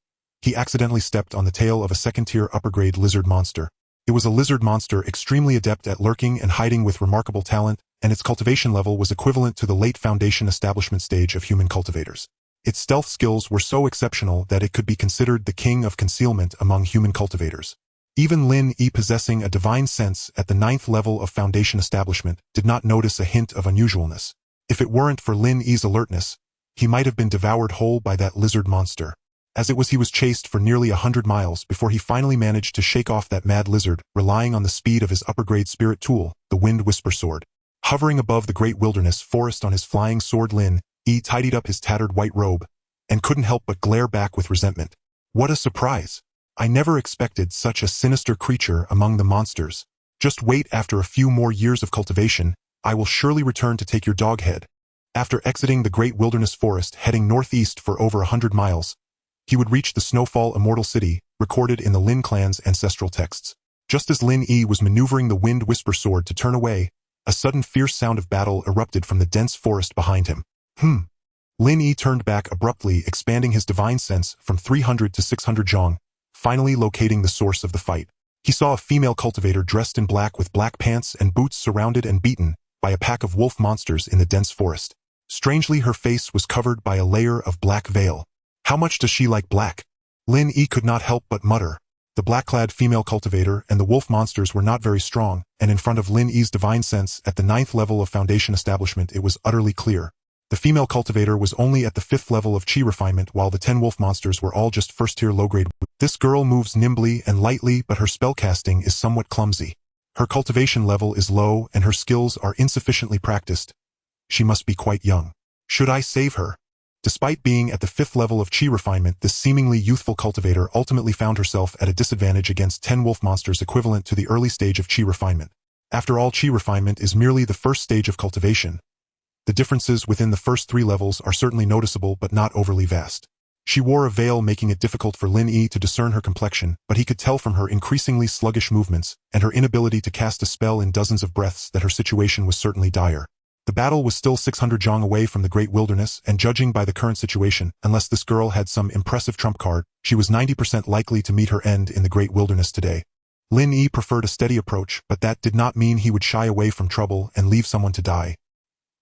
he accidentally stepped on the tail of a second-tier upper-grade lizard monster. It was a lizard monster extremely adept at lurking and hiding with remarkable talent, and its cultivation level was equivalent to the late Foundation Establishment stage of human cultivators. Its stealth skills were so exceptional that it could be considered the king of concealment among human cultivators. Even Lin Yi, possessing a divine sense at the 9th level of Foundation Establishment, did not notice a hint of unusualness. If it weren't for Lin Yi's alertness, he might have been devoured whole by that lizard monster. As it was, he was chased for nearly 100 miles before he finally managed to shake off that mad lizard, relying on the speed of his upper-grade spirit tool, the Wind Whisper Sword. Hovering above the great wilderness forest on his flying sword, Lin Yi tidied up his tattered white robe and couldn't help but glare back with resentment. What a surprise! I never expected such a sinister creature among the monsters. Just wait, after a few more years of cultivation, I will surely return to take your dog head. After exiting the great wilderness forest, heading northeast for over 100 miles, he would reach the Snowfall Immortal City, recorded in the Lin Clan's ancestral texts. Just as Lin Yi was maneuvering the Wind Whisper Sword to turn away, a sudden fierce sound of battle erupted from the dense forest behind him. Lin Yi turned back abruptly, expanding his divine sense from 300 to 600 zhang, finally locating the source of the fight. He saw a female cultivator dressed in black with black pants and boots, surrounded and beaten by a pack of wolf monsters in the dense forest. Strangely, her face was covered by a layer of black veil. How much does she like black? Lin Yi could not help but mutter. The black-clad female cultivator and the wolf monsters were not very strong, and in front of Lin Yi's divine sense at the 9th level of Foundation Establishment, it was utterly clear. The female cultivator was only at the 5th level of chi refinement, while the 10 wolf monsters were all just first-tier low-grade. This girl moves nimbly and lightly, but her spellcasting is somewhat clumsy. Her cultivation level is low and her skills are insufficiently practiced. She must be quite young. Should I save her? Despite being at the 5th level of chi refinement, this seemingly youthful cultivator ultimately found herself at a disadvantage against 10 wolf monsters equivalent to the early stage of chi refinement. After all, chi refinement is merely the first stage of cultivation. The differences within the first 3 levels are certainly noticeable but not overly vast. She wore a veil making it difficult for Lin Yi to discern her complexion, but he could tell from her increasingly sluggish movements and her inability to cast a spell in dozens of breaths that her situation was certainly dire. The battle was still 600 zhang away from the Great Wilderness, and judging by the current situation, unless this girl had some impressive trump card, she was 90% likely to meet her end in the Great Wilderness today. Lin Yi preferred a steady approach, but that did not mean he would shy away from trouble and leave someone to die.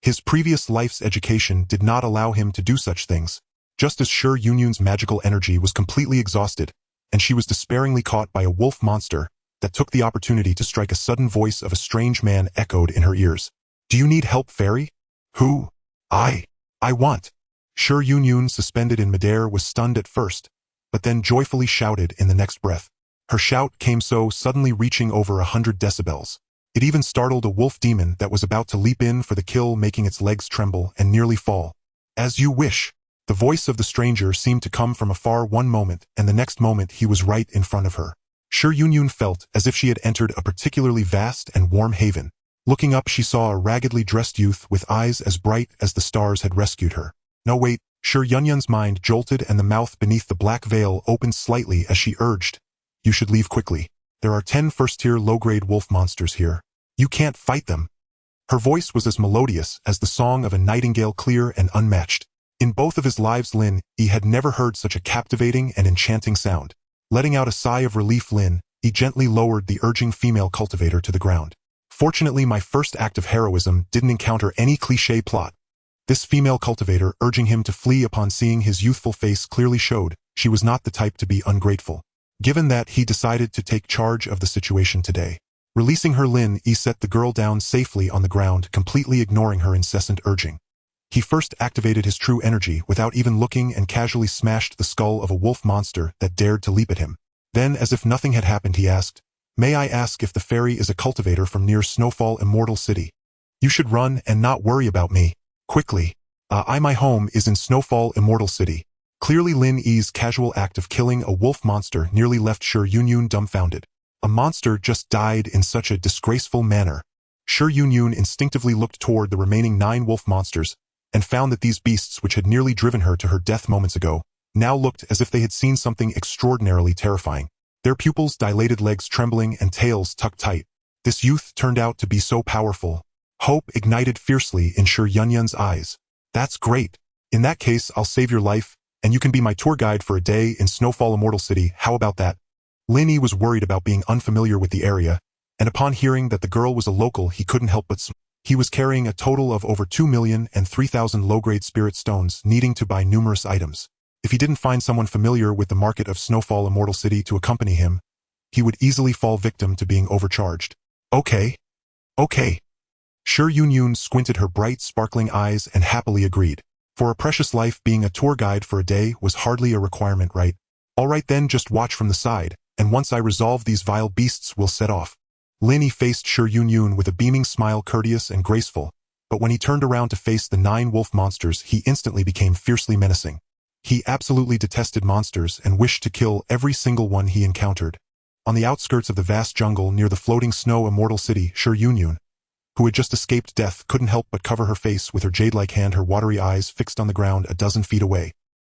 His previous life's education did not allow him to do such things. Just as Shi Yunyun's magical energy was completely exhausted, and she was despairingly caught by a wolf monster that took the opportunity to strike, a sudden voice of a strange man echoed in her ears. "Do you need help, fairy?" "Who?" I want." Shi Yunyun, suspended in midair, was stunned at first, but then joyfully shouted in the next breath. Her shout came so suddenly, reaching over 100 decibels. It even startled a wolf demon that was about to leap in for the kill, making its legs tremble and nearly fall. "As you wish." The voice of the stranger seemed to come from afar one moment, and the next moment he was right in front of her. Shi Yunyun felt as if she had entered a particularly vast and warm haven. Looking up, she saw a raggedly dressed youth with eyes as bright as the stars had rescued her. "No, wait." Shi Yunyun's mind jolted and the mouth beneath the black veil opened slightly as she urged. "You should leave quickly. There are 10 first-tier low-grade wolf monsters here. You can't fight them." Her voice was as melodious as the song of a nightingale, clear and unmatched. In both of his lives, Lin Yi had never heard such a captivating and enchanting sound. Letting out a sigh of relief, Lin Yi gently lowered the urging female cultivator to the ground. "Fortunately, my first act of heroism didn't encounter any cliché plot." This female cultivator, urging him to flee upon seeing his youthful face, clearly showed she was not the type to be ungrateful. Given that, he decided to take charge of the situation today. Releasing her, Lin Yi set the girl down safely on the ground, completely ignoring her incessant urging. He first activated his true energy without even looking and casually smashed the skull of a wolf monster that dared to leap at him. Then, as if nothing had happened, he asked, "May I ask if the fairy is a cultivator from near Snowfall Immortal City?" "You should run and not worry about me." "Quickly. My home is in Snowfall Immortal City." Clearly, Lin Yi's casual act of killing a wolf monster nearly left Shi Yunyun dumbfounded. A monster just died in such a disgraceful manner. Shi Yunyun instinctively looked toward the remaining 9 wolf monsters, and found that these beasts, which had nearly driven her to her death moments ago, now looked as if they had seen something extraordinarily terrifying. Their pupils dilated, legs trembling, and tails tucked tight. This youth turned out to be so powerful. Hope ignited fiercely in Shi Yunyun's eyes. "That's great. In that case, I'll save your life, and you can be my tour guide for a day in Snowfall Immortal City. How about that?" Lin Yi was worried about being unfamiliar with the area, and upon hearing that the girl was a local, he couldn't help but smile. He was carrying a total of over 2,003,000 low-grade spirit stones, needing to buy numerous items. If he didn't find someone familiar with the market of Snowfall Immortal City to accompany him, he would easily fall victim to being overcharged. Okay. Shi Yunyun squinted her bright, sparkling eyes and happily agreed. For a precious life, being a tour guide for a day was hardly a requirement, right? "All right then, just watch from the side, and once I resolve these vile beasts, we'll set off." Lin Yi faced Shi Yunyun with a beaming smile, courteous and graceful, but when he turned around to face the 9 wolf monsters, he instantly became fiercely menacing. He absolutely detested monsters and wished to kill every single one he encountered. On the outskirts of the vast jungle near the floating snow immortal city, Shi Yunyun, who had just escaped death, couldn't help but cover her face with her jade-like hand, her watery eyes fixed on the ground a dozen feet away.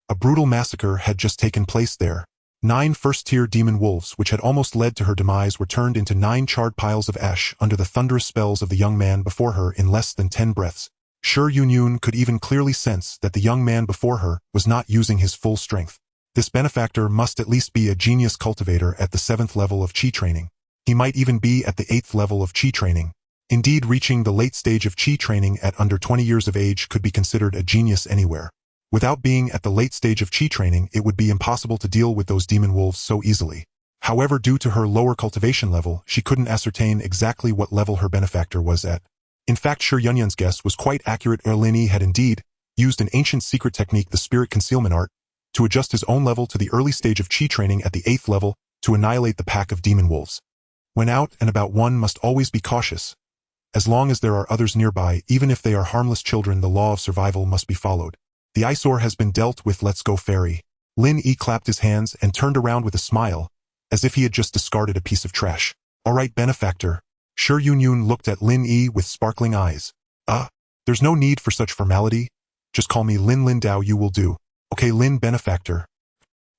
A brutal massacre had just taken place there. 9 first-tier demon wolves, which had almost led to her demise, were turned into 9 charred piles of ash under the thunderous spells of the young man before her in less than 10 breaths. Shi Yunyun could even clearly sense that the young man before her was not using his full strength. This benefactor must at least be a genius cultivator at the 7th level of Qi training. He might even be at the 8th level of Qi training. Indeed, reaching the late stage of Qi training at under 20 years of age could be considered a genius anywhere. Without being at the late stage of Qi training, it would be impossible to deal with those demon wolves so easily. However, due to her lower cultivation level, she couldn't ascertain exactly what level her benefactor was at. In fact, Shi Yunyun's guess was quite accurate. Lin Yi had indeed used an ancient secret technique, the spirit concealment art, to adjust his own level to the early stage of Qi training at the 8th level to annihilate the pack of demon wolves. When out and about, one must always be cautious. As long as there are others nearby, even if they are harmless children, the law of survival must be followed. The eyesore has been dealt with. Let's go, fairy. Lin Yi clapped his hands and turned around with a smile, as if he had just discarded a piece of trash. All right, benefactor. Shi Yunyun looked at Lin Yi with sparkling eyes. There's no need for such formality. Just call me Lin Dao, you will do. Okay, Lin Benefactor.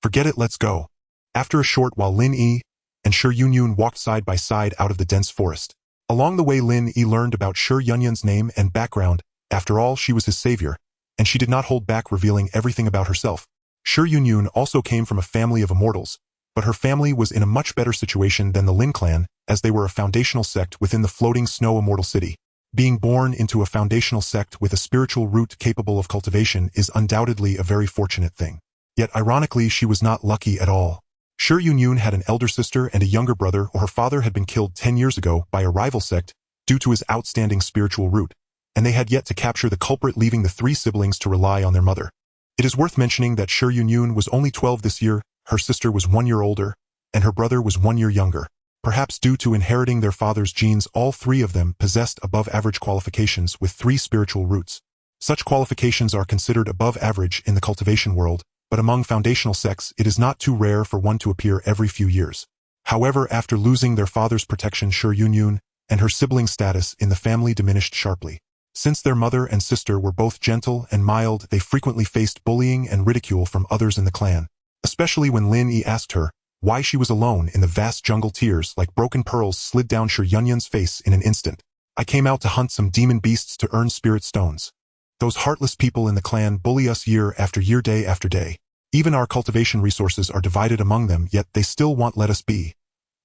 Forget it, let's go. After a short while, Lin Yi and Shi Yunyun walked side by side out of the dense forest. Along the way, Lin Yi learned about Shi Yunyun's name and background. After all, she was his savior, and she did not hold back revealing everything about herself. Shi Yunyun also came from a family of immortals, but her family was in a much better situation than the Lin Clan, as they were a foundational sect within the floating snow immortal city. Being born into a foundational sect with a spiritual root capable of cultivation is undoubtedly a very fortunate thing. Yet ironically, she was not lucky at all. Shi Yunyun had an elder sister and a younger brother, or her father had been killed 10 years ago by a rival sect due to his outstanding spiritual root, and they had yet to capture the culprit, leaving the 3 siblings to rely on their mother. It is worth mentioning that Shi Yunyun was only 12 this year, her sister was 1 year older, and her brother was 1 year younger. Perhaps due to inheriting their father's genes, all 3 of them possessed above-average qualifications with 3 spiritual roots. Such qualifications are considered above average in the cultivation world, but among foundational sects it is not too rare for one to appear every few years. However, after losing their father's protection, Shi Yunyun and her sibling status in the family diminished sharply. Since their mother and sister were both gentle and mild, they frequently faced bullying and ridicule from others in the clan, especially when Lin Yi asked her why she was alone in the vast jungle. Tears like broken pearls slid down Shi Yunyun's face in an instant. I came out to hunt some demon beasts to earn spirit stones. Those heartless people in the clan bully us year after year, day after day. Even our cultivation resources are divided among them, yet they still won't let us be.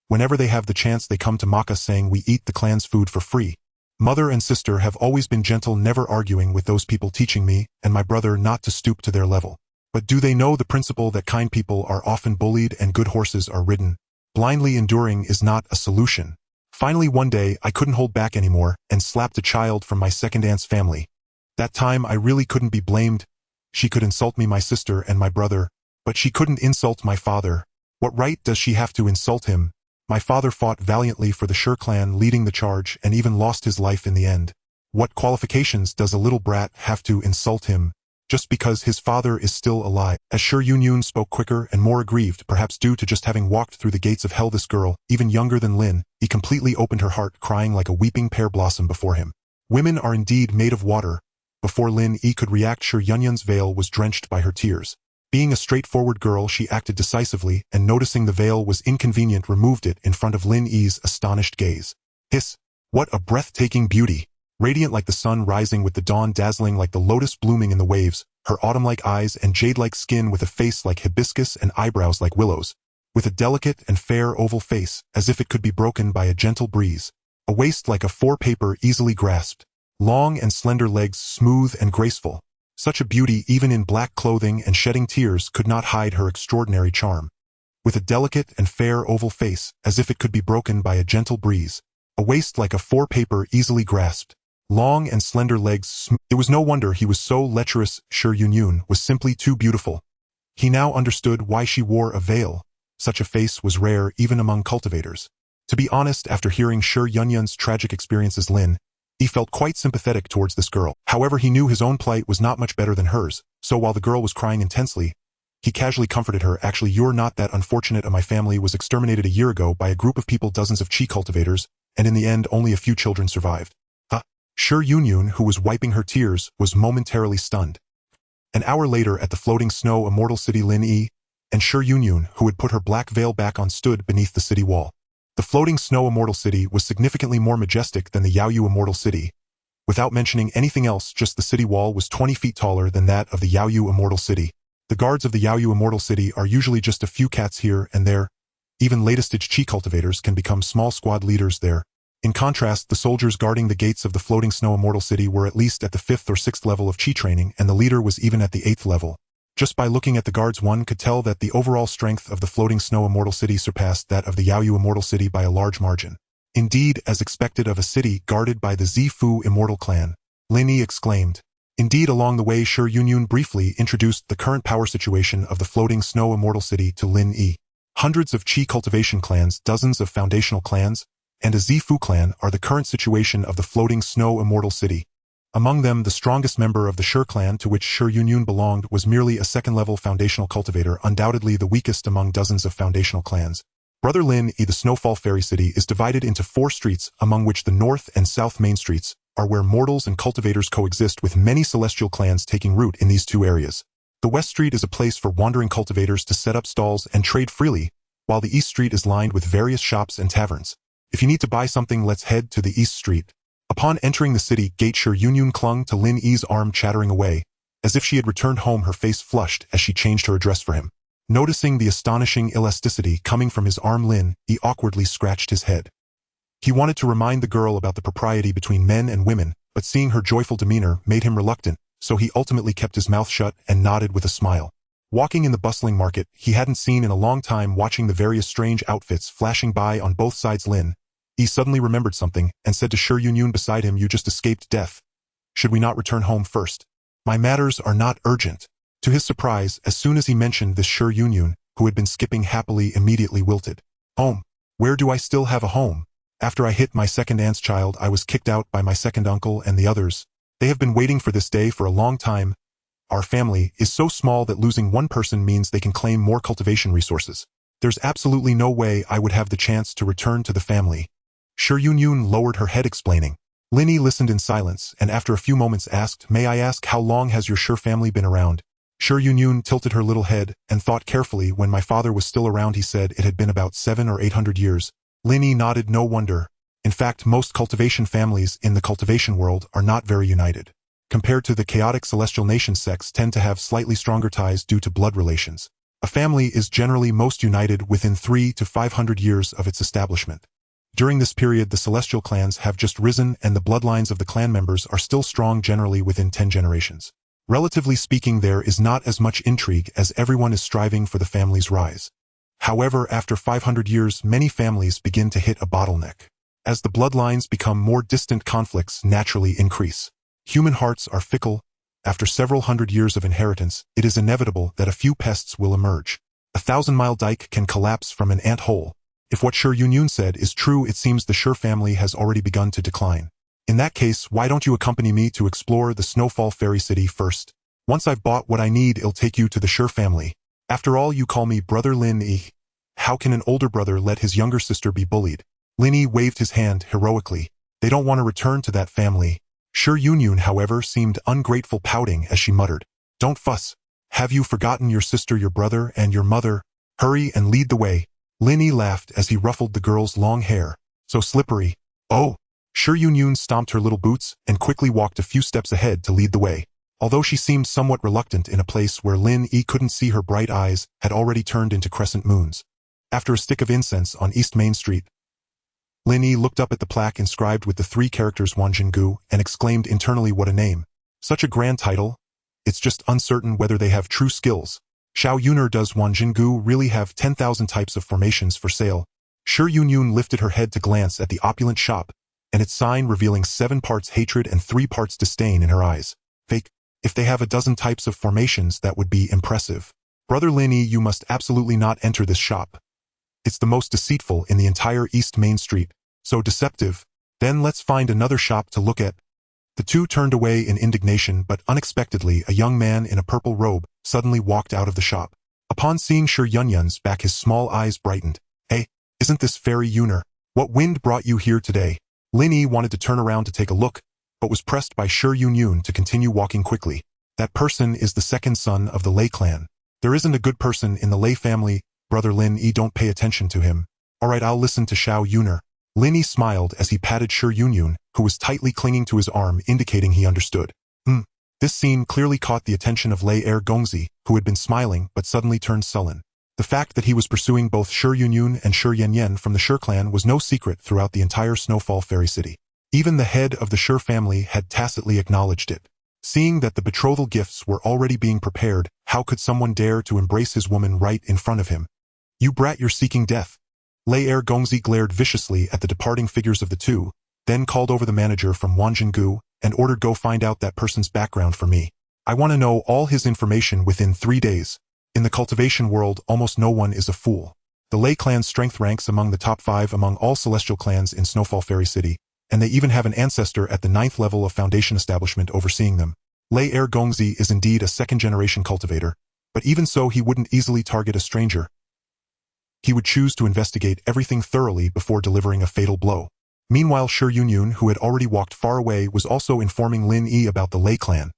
Whenever they have the chance, they come to mock us, saying we eat the clan's food for free. Mother and sister have always been gentle, never arguing with those people, teaching me and my brother not to stoop to their level. But do they know the principle that kind people are often bullied and good horses are ridden? Blindly enduring is not a solution. Finally, one day, I couldn't hold back anymore and slapped a child from my second aunt's family. That time I really couldn't be blamed. She could insult me, my sister and my brother, but she couldn't insult my father. What right does she have to insult him? My father fought valiantly for the Shi clan, leading the charge, and even lost his life in the end. What qualifications does a little brat have to insult him, just because his father is still alive? As Shi Yunyun spoke quicker and more aggrieved, perhaps due to just having walked through the gates of hell, this girl, even younger than Lin, he completely opened her heart, crying like a weeping pear blossom before him. Women are indeed made of water. Before Lin Yi could react, Shi Yunyun's veil was drenched by her tears. Being a straightforward girl, she acted decisively, and noticing the veil was inconvenient, removed it in front of Lin Yi's astonished gaze. Hiss! What a breathtaking beauty! Radiant like the sun rising with the dawn, dazzling like the lotus blooming in the waves, her autumn-like eyes and jade-like skin, with a face like hibiscus and eyebrows like willows, with a delicate and fair oval face, as if it could be broken by a gentle breeze, a waist like a four-paper easily grasped, long and slender legs smooth and graceful. Such a beauty, even in black clothing and shedding tears, could not hide her extraordinary charm. With a delicate and fair oval face, as if it could be broken by a gentle breeze, a waist like a four-paper easily grasped, long and slender legs It was no wonder he was so lecherous. Shi Yunyun was simply too beautiful. He now understood why she wore a veil. Such a face was rare even among cultivators. To be honest, after hearing Shi Yunyun's tragic experiences, Lin Yi felt quite sympathetic towards this girl. However, he knew his own plight was not much better than hers, so while the girl was crying intensely, he casually comforted her. Actually, you're not that unfortunate. My family was exterminated a year ago by a group of people, dozens of chi cultivators, and in the end only a few children survived. Shi Yunyun, who was wiping her tears, was momentarily stunned. An hour later at the floating snow immortal city, Lin Yi and Shi Yunyun, who had put her black veil back on, stood beneath the city wall. The floating snow immortal city was significantly more majestic than the Yaoyu immortal city. Without mentioning anything else, just the city wall was 20 feet taller than that of the Yaoyu immortal city. The guards of the Yaoyu immortal city are usually just a few cats here and there. Even latest-stage chi cultivators can become small squad leaders there. In contrast, the soldiers guarding the gates of the floating snow immortal city were at least at the 5th or 6th level of chi training, and the leader was even at the 8th level. Just by looking at the guards, one could tell that the overall strength of the floating snow immortal city surpassed that of the Yaoyu immortal city by a large margin. Indeed, as expected of a city guarded by the Zifu immortal clan, Lin Yi exclaimed. Indeed, along the way, Shi Yunyun briefly introduced the current power situation of the floating snow immortal city to Lin Yi. Hundreds of chi cultivation clans, dozens of foundational clans, and a Zifu clan are the current situation of the floating snow immortal city. Among them, the strongest member of the Shi clan, to which Shi Yunyun belonged, was merely a second-level foundational cultivator, undoubtedly the weakest among dozens of foundational clans. Brother Lin Yi, the Snowfall Fairy City, is divided into 4 streets, among which the north and south main streets are where mortals and cultivators coexist, with many celestial clans taking root in these two areas. The West Street is a place for wandering cultivators to set up stalls and trade freely, while the East Street is lined with various shops and taverns. If you need to buy something, let's head to the East Street. Upon entering the city gate, Shi Yunyun clung to Lin Yi's arm, chattering away. As if she had returned home, her face flushed as she changed her address for him. Noticing the astonishing elasticity coming from his arm, Lin Yi awkwardly scratched his head. He wanted to remind the girl about the propriety between men and women, but seeing her joyful demeanor made him reluctant, so he ultimately kept his mouth shut and nodded with a smile. Walking in the bustling market he hadn't seen in a long time, watching the various strange outfits flashing by on both sides, Lin Yi suddenly remembered something and said to Shi Yunyun beside him, "You just escaped death. Should we not return home first? My matters are not urgent." To his surprise, as soon as he mentioned this, Shi Yunyun, who had been skipping happily, immediately wilted. "Home? Where do I still have a home? After I hit my second aunt's child, I was kicked out by my second uncle and the others. They have been waiting for this day for a long time. Our family is so small that losing one person means they can claim more cultivation resources. There's absolutely no way I would have the chance to return to the family." Shi Yunyun lowered her head, explaining. Lin Yi listened in silence, and after a few moments asked, "May I ask, how long has your Shi family been around?" Shi Yunyun tilted her little head and thought carefully. "When my father was still around, he said it had been about 700 or 800 years. Lin Yi nodded. "No wonder. In fact, most cultivation families in the cultivation world are not very united. Compared to the chaotic celestial nation, sects tend to have slightly stronger ties due to blood relations. A family is generally most united within 300 to 500 years of its establishment. During this period, the celestial clans have just risen, and the bloodlines of the clan members are still strong, generally within 10 generations. Relatively speaking, there is not as much intrigue as everyone is striving for the family's rise. However, after 500 years, many families begin to hit a bottleneck. As the bloodlines become more distant, conflicts naturally increase. Human hearts are fickle. After several hundred years of inheritance, it is inevitable that a few pests will emerge. A 1,000-mile dike can collapse from an ant hole. If what Shi Yunyun said is true, it seems the Shi family has already begun to decline. In that case, why don't you accompany me to explore the Snowfall Fairy City first? Once I've bought what I need, it'll take you to the Shi family. After all, you call me Brother Lin Yi. How can an older brother let his younger sister be bullied?" Lin Yi waved his hand heroically. "They don't want to return to that family." Shi Yunyun, however, seemed ungrateful, pouting as she muttered, "Don't fuss. Have you forgotten your sister, your brother, and your mother? Hurry and lead the way." Lin Yi laughed as he ruffled the girl's long hair. "So slippery." "Oh." Shi Yunyun stomped her little boots and quickly walked a few steps ahead to lead the way. Although she seemed somewhat reluctant in a place where Lin Yi couldn't see, her bright eyes had already turned into crescent moons. After a stick of incense on East Main Street, Lin Yi looked up at the plaque inscribed with the 3 characters Wanjingu and exclaimed internally, "What a name. Such a grand title. It's just uncertain whether they have true skills. Xiao Yuner, does Wanjingu really have 10,000 types of formations for sale?" Shi Yunyun lifted her head to glance at the opulent shop, and its sign revealing 7 parts hatred and 3 parts disdain in her eyes. "Fake. If they have a dozen types of formations, that would be impressive. Brother Lin Yi, you must absolutely not enter this shop. It's the most deceitful in the entire East Main Street. So deceptive. Then let's find another shop to look at." The two turned away in indignation, but unexpectedly a young man in a purple robe suddenly walked out of the shop. Upon seeing Shi Yunyun's back, his small eyes brightened. "Hey, isn't this Fairy Yuner? What wind brought you here today?" Lin Yi wanted to turn around to take a look, but was pressed by Shi Yunyun to continue walking quickly. "That person is the second son of the Lin Clan. There isn't a good person in the Lin family. Brother Lin Yi, don't pay attention to him. All right, I'll listen to Xiao Yuner." Lin Yi smiled as he patted Shi Yunyun, who was tightly clinging to his arm, indicating he understood. This scene clearly caught the attention of Lei Gongzi, who had been smiling but suddenly turned sullen. The fact that he was pursuing both Shi Yunyun and Shi Yanyan from the Shi clan was no secret throughout the entire Snowfall Fairy City. Even the head of the Shi family had tacitly acknowledged it. Seeing that the betrothal gifts were already being prepared, how could someone dare to embrace his woman right in front of him? "You brat, you're seeking death." Lei Gongzi glared viciously at the departing figures of the two, then called over the manager from Wanjingu and ordered, "Go find out that person's background for me. I want to know all his information within 3 days. In the cultivation world, almost no one is a fool. The Lin clan's strength ranks among the top 5 among all celestial clans in Snowfall Fairy City, and they even have an ancestor at the 9th level of Foundation establishment overseeing them. Lei Gongzi is indeed a second-generation cultivator, but even so he wouldn't easily target a stranger. He would choose to investigate everything thoroughly before delivering a fatal blow. Meanwhile, Shi Yunyun, who had already walked far away, was also informing Lin Yi about the Lin Clan.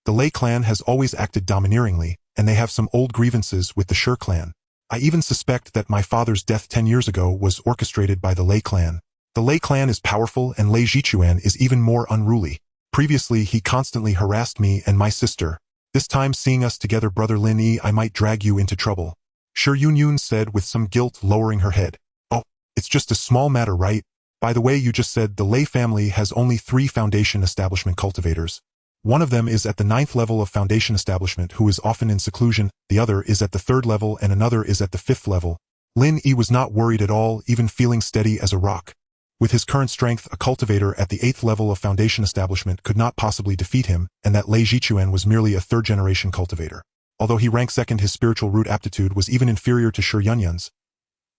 The Lin Clan has always acted domineeringly, and they have some old grievances with the Shi clan. I even suspect that my father's death 10 years ago was orchestrated by the Lin Clan. The Lin Clan is powerful, and Lei Jichuan is even more unruly. Previously, he constantly harassed me and my sister. This time, seeing us together, brother Lin Yi, I might drag you into trouble. Shi Yunyun said with some guilt, lowering her head. Oh, it's just a small matter, right? By the way, you just said the Lei family has only 3 foundation establishment cultivators. One of them is at the 9th level of foundation establishment, who is often in seclusion, the other is at the 3rd level, and another is at the 5th level. Lin Yi was not worried at all, even feeling steady as a rock. With his current strength, a cultivator at the 8th level of foundation establishment could not possibly defeat him, and that Lei Jichuan was merely a 3rd-generation cultivator. Although he ranked 2nd, his spiritual root aptitude was even inferior to Shi Yunyun's.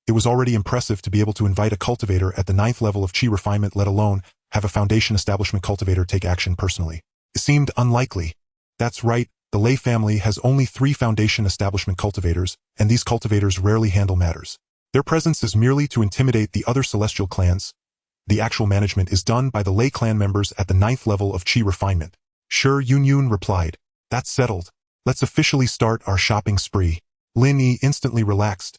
It was already impressive to be able to invite a cultivator at the 9th level of Qi refinement, let alone have a foundation establishment cultivator take action personally. It seemed unlikely. That's right, the Lei family has only 3 foundation establishment cultivators, and these cultivators rarely handle matters. Their presence is merely to intimidate the other celestial clans. The actual management is done by the Lin Clan members at the 9th level of Qi refinement. Shi Yunyun replied. That's settled. Let's officially start our shopping spree. Lin Yi instantly relaxed.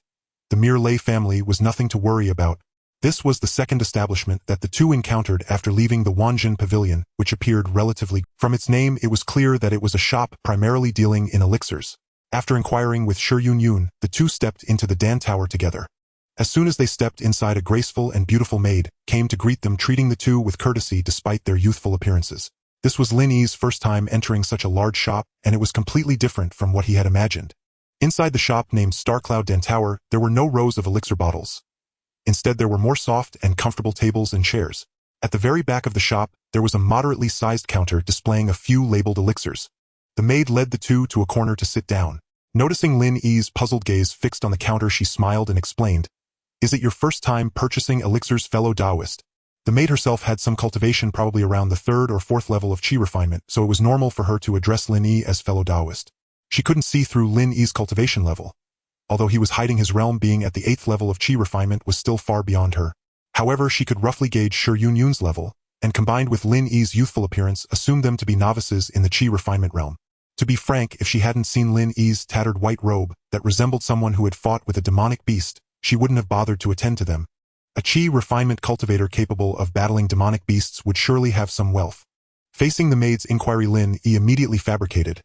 The mere Lei family was nothing to worry about. This was the 2nd establishment that the two encountered after leaving the Wanjin Pavilion, which appeared relatively. From its name, it was clear that it was a shop primarily dealing in elixirs. After inquiring with Shi Yunyun, the two stepped into the Dan Tower together. As soon as they stepped inside, a graceful and beautiful maid came to greet them, treating the two with courtesy despite their youthful appearances. This was Lin Yi's first time entering such a large shop, and it was completely different from what he had imagined. Inside the shop named Starcloud Dan Tower, there were no rows of elixir bottles. Instead, there were more soft and comfortable tables and chairs. At the very back of the shop, there was a moderately sized counter displaying a few labeled elixirs. The maid led the two to a corner to sit down. Noticing Lin Yi's puzzled gaze fixed on the counter, she smiled and explained, "Is it your first time purchasing elixirs, fellow Taoist?" The maid herself had some cultivation, probably around the 3rd or 4th level of Qi refinement, so it was normal for her to address Lin Yi as fellow Taoist. She couldn't see through Lin Yi's cultivation level. Although he was hiding his realm, being at the 8th level of Qi refinement was still far beyond her. However, she could roughly gauge Shi Yunyun's level, and combined with Lin Yi's youthful appearance, assumed them to be novices in the Qi refinement realm. To be frank, if she hadn't seen Lin Yi's tattered white robe that resembled someone who had fought with a demonic beast, she wouldn't have bothered to attend to them. A Qi refinement cultivator capable of battling demonic beasts would surely have some wealth. Facing the maid's inquiry, Lin Yi immediately fabricated,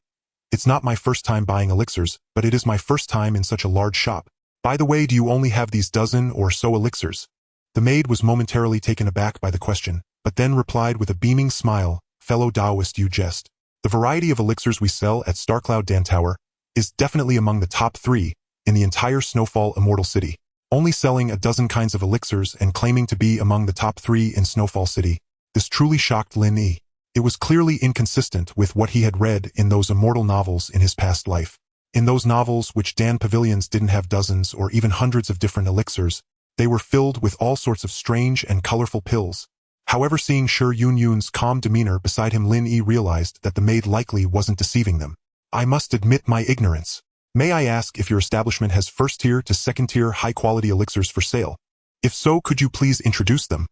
"It's not my first time buying elixirs, but it is my first time in such a large shop. By the way, do you only have these dozen or so elixirs?" The maid was momentarily taken aback by the question, but then replied with a beaming smile, "Fellow Taoist, you jest. The variety of elixirs we sell at Starcloud Dan Tower is definitely among the top 3 in the entire Snowfall Immortal City. Only selling a dozen kinds of elixirs and claiming to be among the top 3 in Snowfall City." This truly shocked Lin Yi. It was clearly inconsistent with what he had read in those immortal novels in his past life. In those novels, which Dan pavilions didn't have dozens or even hundreds of different elixirs, they were filled with all sorts of strange and colorful pills. However, seeing Shi Yunyun's calm demeanor beside him, Lin Yi realized that the maid likely wasn't deceiving them. "I must admit my ignorance. May I ask if your establishment has 1st-tier to 2nd-tier high-quality elixirs for sale? If so, could you please introduce them?"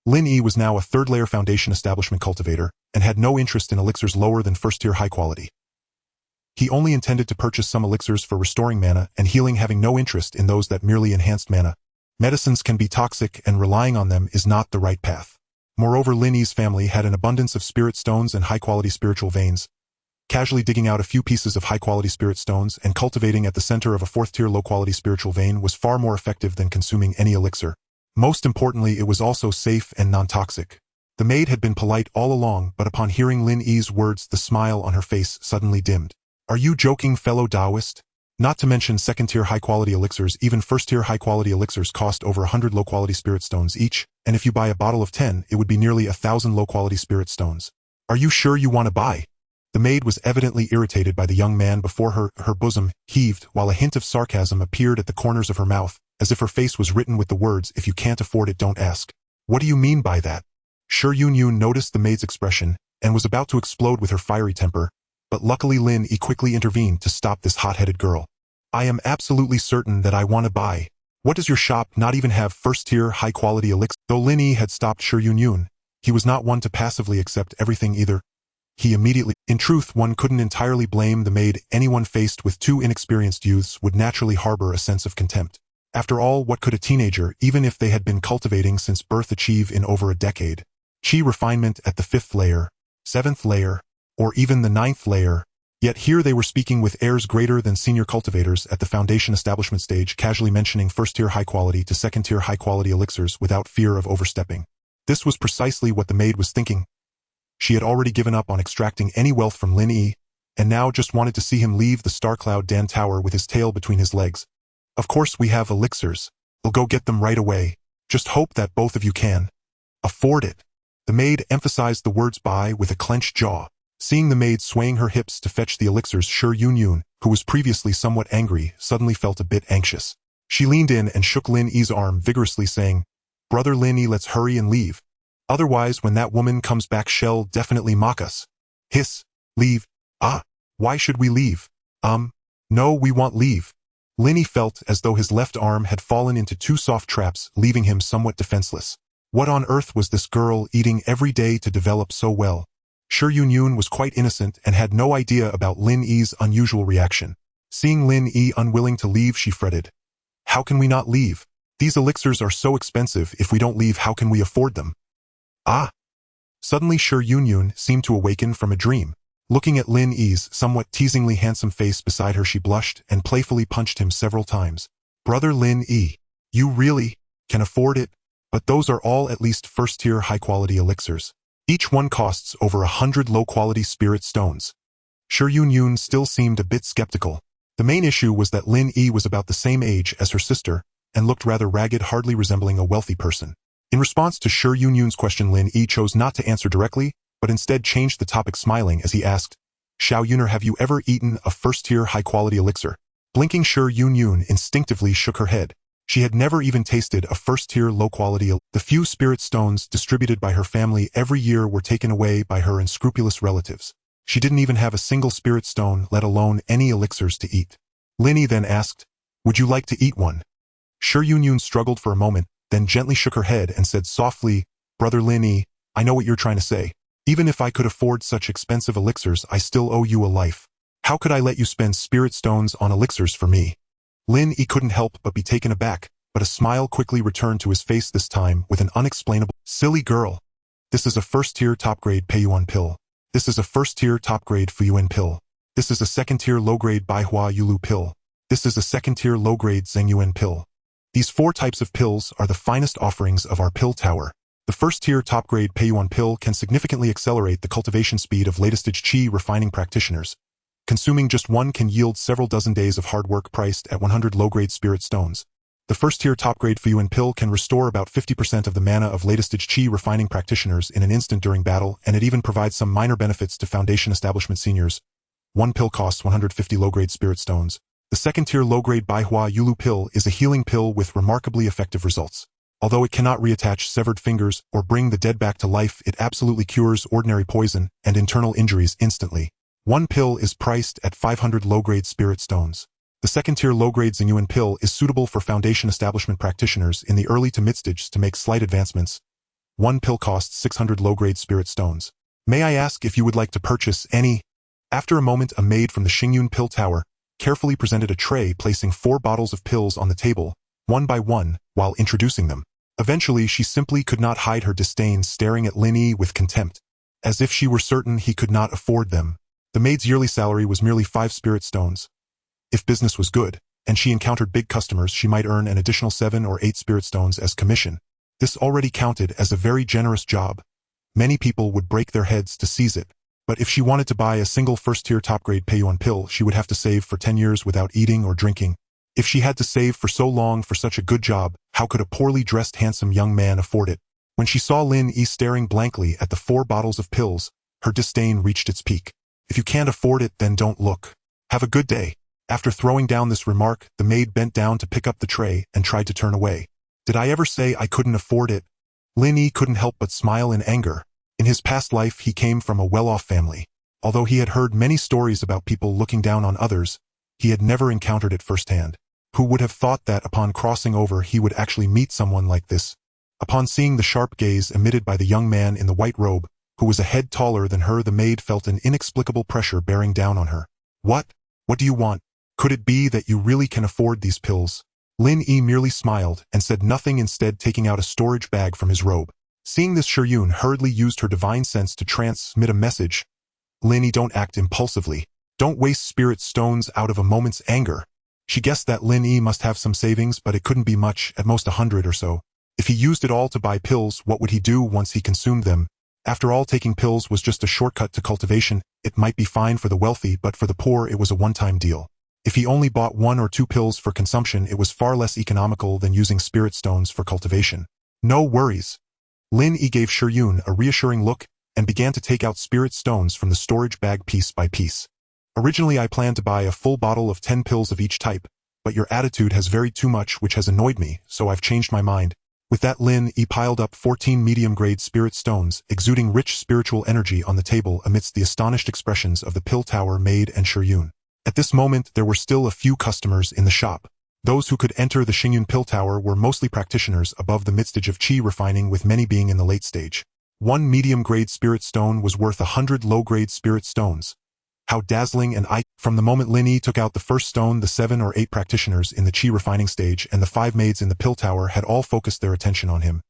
Lin Yi was now a 3rd-layer foundation establishment cultivator and had no interest in elixirs lower than 1st-tier high quality. He only intended to purchase some elixirs for restoring mana and healing, having no interest in those that merely enhanced mana. Medicines can be toxic, and relying on them is not the right path. Moreover, Lin Yi's family had an abundance of spirit stones and high-quality spiritual veins. Casually digging out a few pieces of high-quality spirit stones and cultivating at the center of a 4th-tier low-quality spiritual vein was far more effective than consuming any elixir. Most importantly, it was also safe and non-toxic. The maid had been polite all along, but upon hearing Lin Yi's words, the smile on her face suddenly dimmed. "Are you joking, fellow Taoist? Not to mention 2nd-tier high-quality elixirs, even 1st-tier high-quality elixirs cost over 100 low-quality spirit stones each, and if you buy a bottle of 10, it would be nearly 1,000 low-quality spirit stones. Are you sure you want to buy?" The maid was evidently irritated by the young man before her. Her bosom heaved, while a hint of sarcasm appeared at the corners of her mouth, as if her face was written with the words, "If you can't afford it, don't ask." "What do you mean by that?" Shi Yunyun noticed the maid's expression and was about to explode with her fiery temper, but luckily Lin Yi quickly intervened to stop this hot-headed girl. "I am absolutely certain that I want to buy. What does your shop not even have first-tier, high-quality elixir? Though Lin Yi had stopped Shi Yunyun, he was not one to passively accept everything either. He immediately— In truth, one couldn't entirely blame the maid. Anyone faced with two inexperienced youths would naturally harbor a sense of contempt. After all, what could a teenager, even if they had been cultivating since birth, achieve in over a decade? Chi refinement at the 5th layer, 7th layer, or even the 9th layer. Yet here they were speaking with airs greater than senior cultivators at the foundation establishment stage, casually mentioning first-tier high-quality to second-tier high-quality elixirs without fear of overstepping. This was precisely what the maid was thinking. She had already given up on extracting any wealth from Lin Yi, and now just wanted to see him leave the Starcloud Dan Tower with his tail between his legs. Of course we have elixirs. We'll go get them right away. Just hope that both of you can afford it. The maid emphasized the words by with a clenched jaw. Seeing the maid swaying her hips to fetch the elixirs, Shi Yunyun, who was previously somewhat angry, suddenly felt a bit anxious. She leaned in and shook Lin Yi's arm vigorously, saying, "Brother Lin Yi, let's hurry and leave. Otherwise, when that woman comes back, she'll definitely mock us." Hiss. Leave? Ah, why should we leave? No, we won't leave. Lin Yi felt as though his left arm had fallen into two soft traps, leaving him somewhat defenseless. What on earth was this girl eating every day to develop so well? Shi Yunyun was quite innocent and had no idea about Lin Yi's unusual reaction. Seeing Lin Yi unwilling to leave, she fretted. How can we not leave? These elixirs are so expensive. If we don't leave, how can we afford them? Ah! Suddenly Shi Yunyun seemed to awaken from a dream. Looking at Lin Yi's somewhat teasingly handsome face beside her, she blushed and playfully punched him several times. Brother Lin Yi, you really can afford it? But those are all at least first-tier high-quality elixirs. Each one costs over 100 low-quality spirit stones. Shi Yunyun still seemed a bit skeptical. The main issue was that Lin Yi was about the same age as her sister and looked rather ragged, hardly resembling a wealthy person. In response to Shi Yunyun's question, Lin Yi chose not to answer directly, but instead changed the topic, smiling as he asked, "Xiao Yuner, have you ever eaten a first-tier high-quality elixir?" Blinking, Shi Yunyun instinctively shook her head. She had never even tasted a first-tier low-quality. The few spirit stones distributed by her family every year were taken away by her unscrupulous relatives. She didn't even have a single spirit stone, let alone any elixirs to eat. Lin Yi then asked, "Would you like to eat one?" Shi Yunyun struggled for a moment, then gently shook her head and said softly, "Brother Lin Yi, I know what you're trying to say. Even if I could afford such expensive elixirs, I still owe you a life. How could I let you spend spirit stones on elixirs for me?" Lin Yi couldn't help but be taken aback, but a smile quickly returned to his face, this time with an unexplainable, "Silly girl. This is a first-tier top-grade Peiyuan pill. This is a first-tier top-grade Fuyuan pill. This is a second-tier low-grade Baihua Yulu pill. This is a second-tier low-grade Zhengyuan pill. These 4 types of pills are the finest offerings of our pill tower. The first-tier top-grade Peiyuan pill can significantly accelerate the cultivation speed of latest-stage Qi refining practitioners. Consuming just one can yield several dozen days of hard work, priced at 100 low-grade spirit stones. The first-tier top-grade Fuyuan pill can restore about 50% of the mana of latest-stage Qi refining practitioners in an instant during battle, and it even provides some minor benefits to foundation establishment seniors. One pill costs 150 low-grade spirit stones. The second-tier low-grade Baihua Yulu pill is a healing pill with remarkably effective results. Although it cannot reattach severed fingers or bring the dead back to life, it absolutely cures ordinary poison and internal injuries instantly. One pill is priced at 500 low-grade spirit stones. The second-tier low-grade Zhengyuan pill is suitable for foundation establishment practitioners in the early to mid-stage to make slight advancements. One pill costs 600 low-grade spirit stones. May I ask if you would like to purchase any? After a moment, a maid from the Xingyun Pill Tower carefully presented a tray, placing 4 bottles of pills on the table, one by one, while introducing them. Eventually, she simply could not hide her disdain, staring at Lin Yi with contempt, as if she were certain he could not afford them. The maid's yearly salary was merely 5 spirit stones. If business was good, and she encountered big customers, she might earn an additional 7 or 8 spirit stones as commission. This already counted as a very generous job. Many people would break their heads to seize it. But if she wanted to buy a single first-tier top-grade Peiyuan pill, she would have to save for 10 years without eating or drinking. If she had to save for so long for such a good job, how could a poorly dressed handsome young man afford it? When she saw Lin Yi staring blankly at the 4 bottles of pills, her disdain reached its peak. If you can't afford it, then don't look. Have a good day. After throwing down this remark, the maid bent down to pick up the tray and tried to turn away. Did I ever say I couldn't afford it? Lin Yi couldn't help but smile in anger. In his past life, he came from a well-off family. Although he had heard many stories about people looking down on others, he had never encountered it firsthand. Who would have thought that upon crossing over he would actually meet someone like this? Upon seeing the sharp gaze emitted by the young man in the white robe, who was a head taller than her, the maid felt an inexplicable pressure bearing down on her. What? What do you want? Could it be that you really can afford these pills? Lin Yi merely smiled and said nothing, instead taking out a storage bag from his robe. Seeing this, Yun hurriedly used her divine sense to transmit a message. Lin Yi, don't act impulsively. Don't waste spirit stones out of a moment's anger. She guessed that Lin Yi must have some savings, but it couldn't be much, at most 100 or so. If he used it all to buy pills, what would he do once he consumed them? After all, taking pills was just a shortcut to cultivation. It might be fine for the wealthy, but for the poor it was a one-time deal. If he only bought 1 or 2 pills for consumption, it was far less economical than using spirit stones for cultivation. No worries. Lin Yi gave Yun a reassuring look and began to take out spirit stones from the storage bag piece by piece. Originally I planned to buy a full bottle of 10 pills of each type, but your attitude has varied too much, which has annoyed me, so I've changed my mind. With that, Lin Yi piled up 14 medium-grade spirit stones, exuding rich spiritual energy, on the table amidst the astonished expressions of the pill tower maid and Yun. At this moment there were still a few customers in the shop. Those who could enter the Xingyun pill tower were mostly practitioners above the mid-stage of qi refining, with many being in the late stage. 1 medium-grade spirit stone was worth 100 low-grade spirit stones. How dazzling and From the moment Lin Yi took out the first stone, the 7 or 8 practitioners in the qi refining stage and the 5 maids in the pill tower had all focused their attention on him.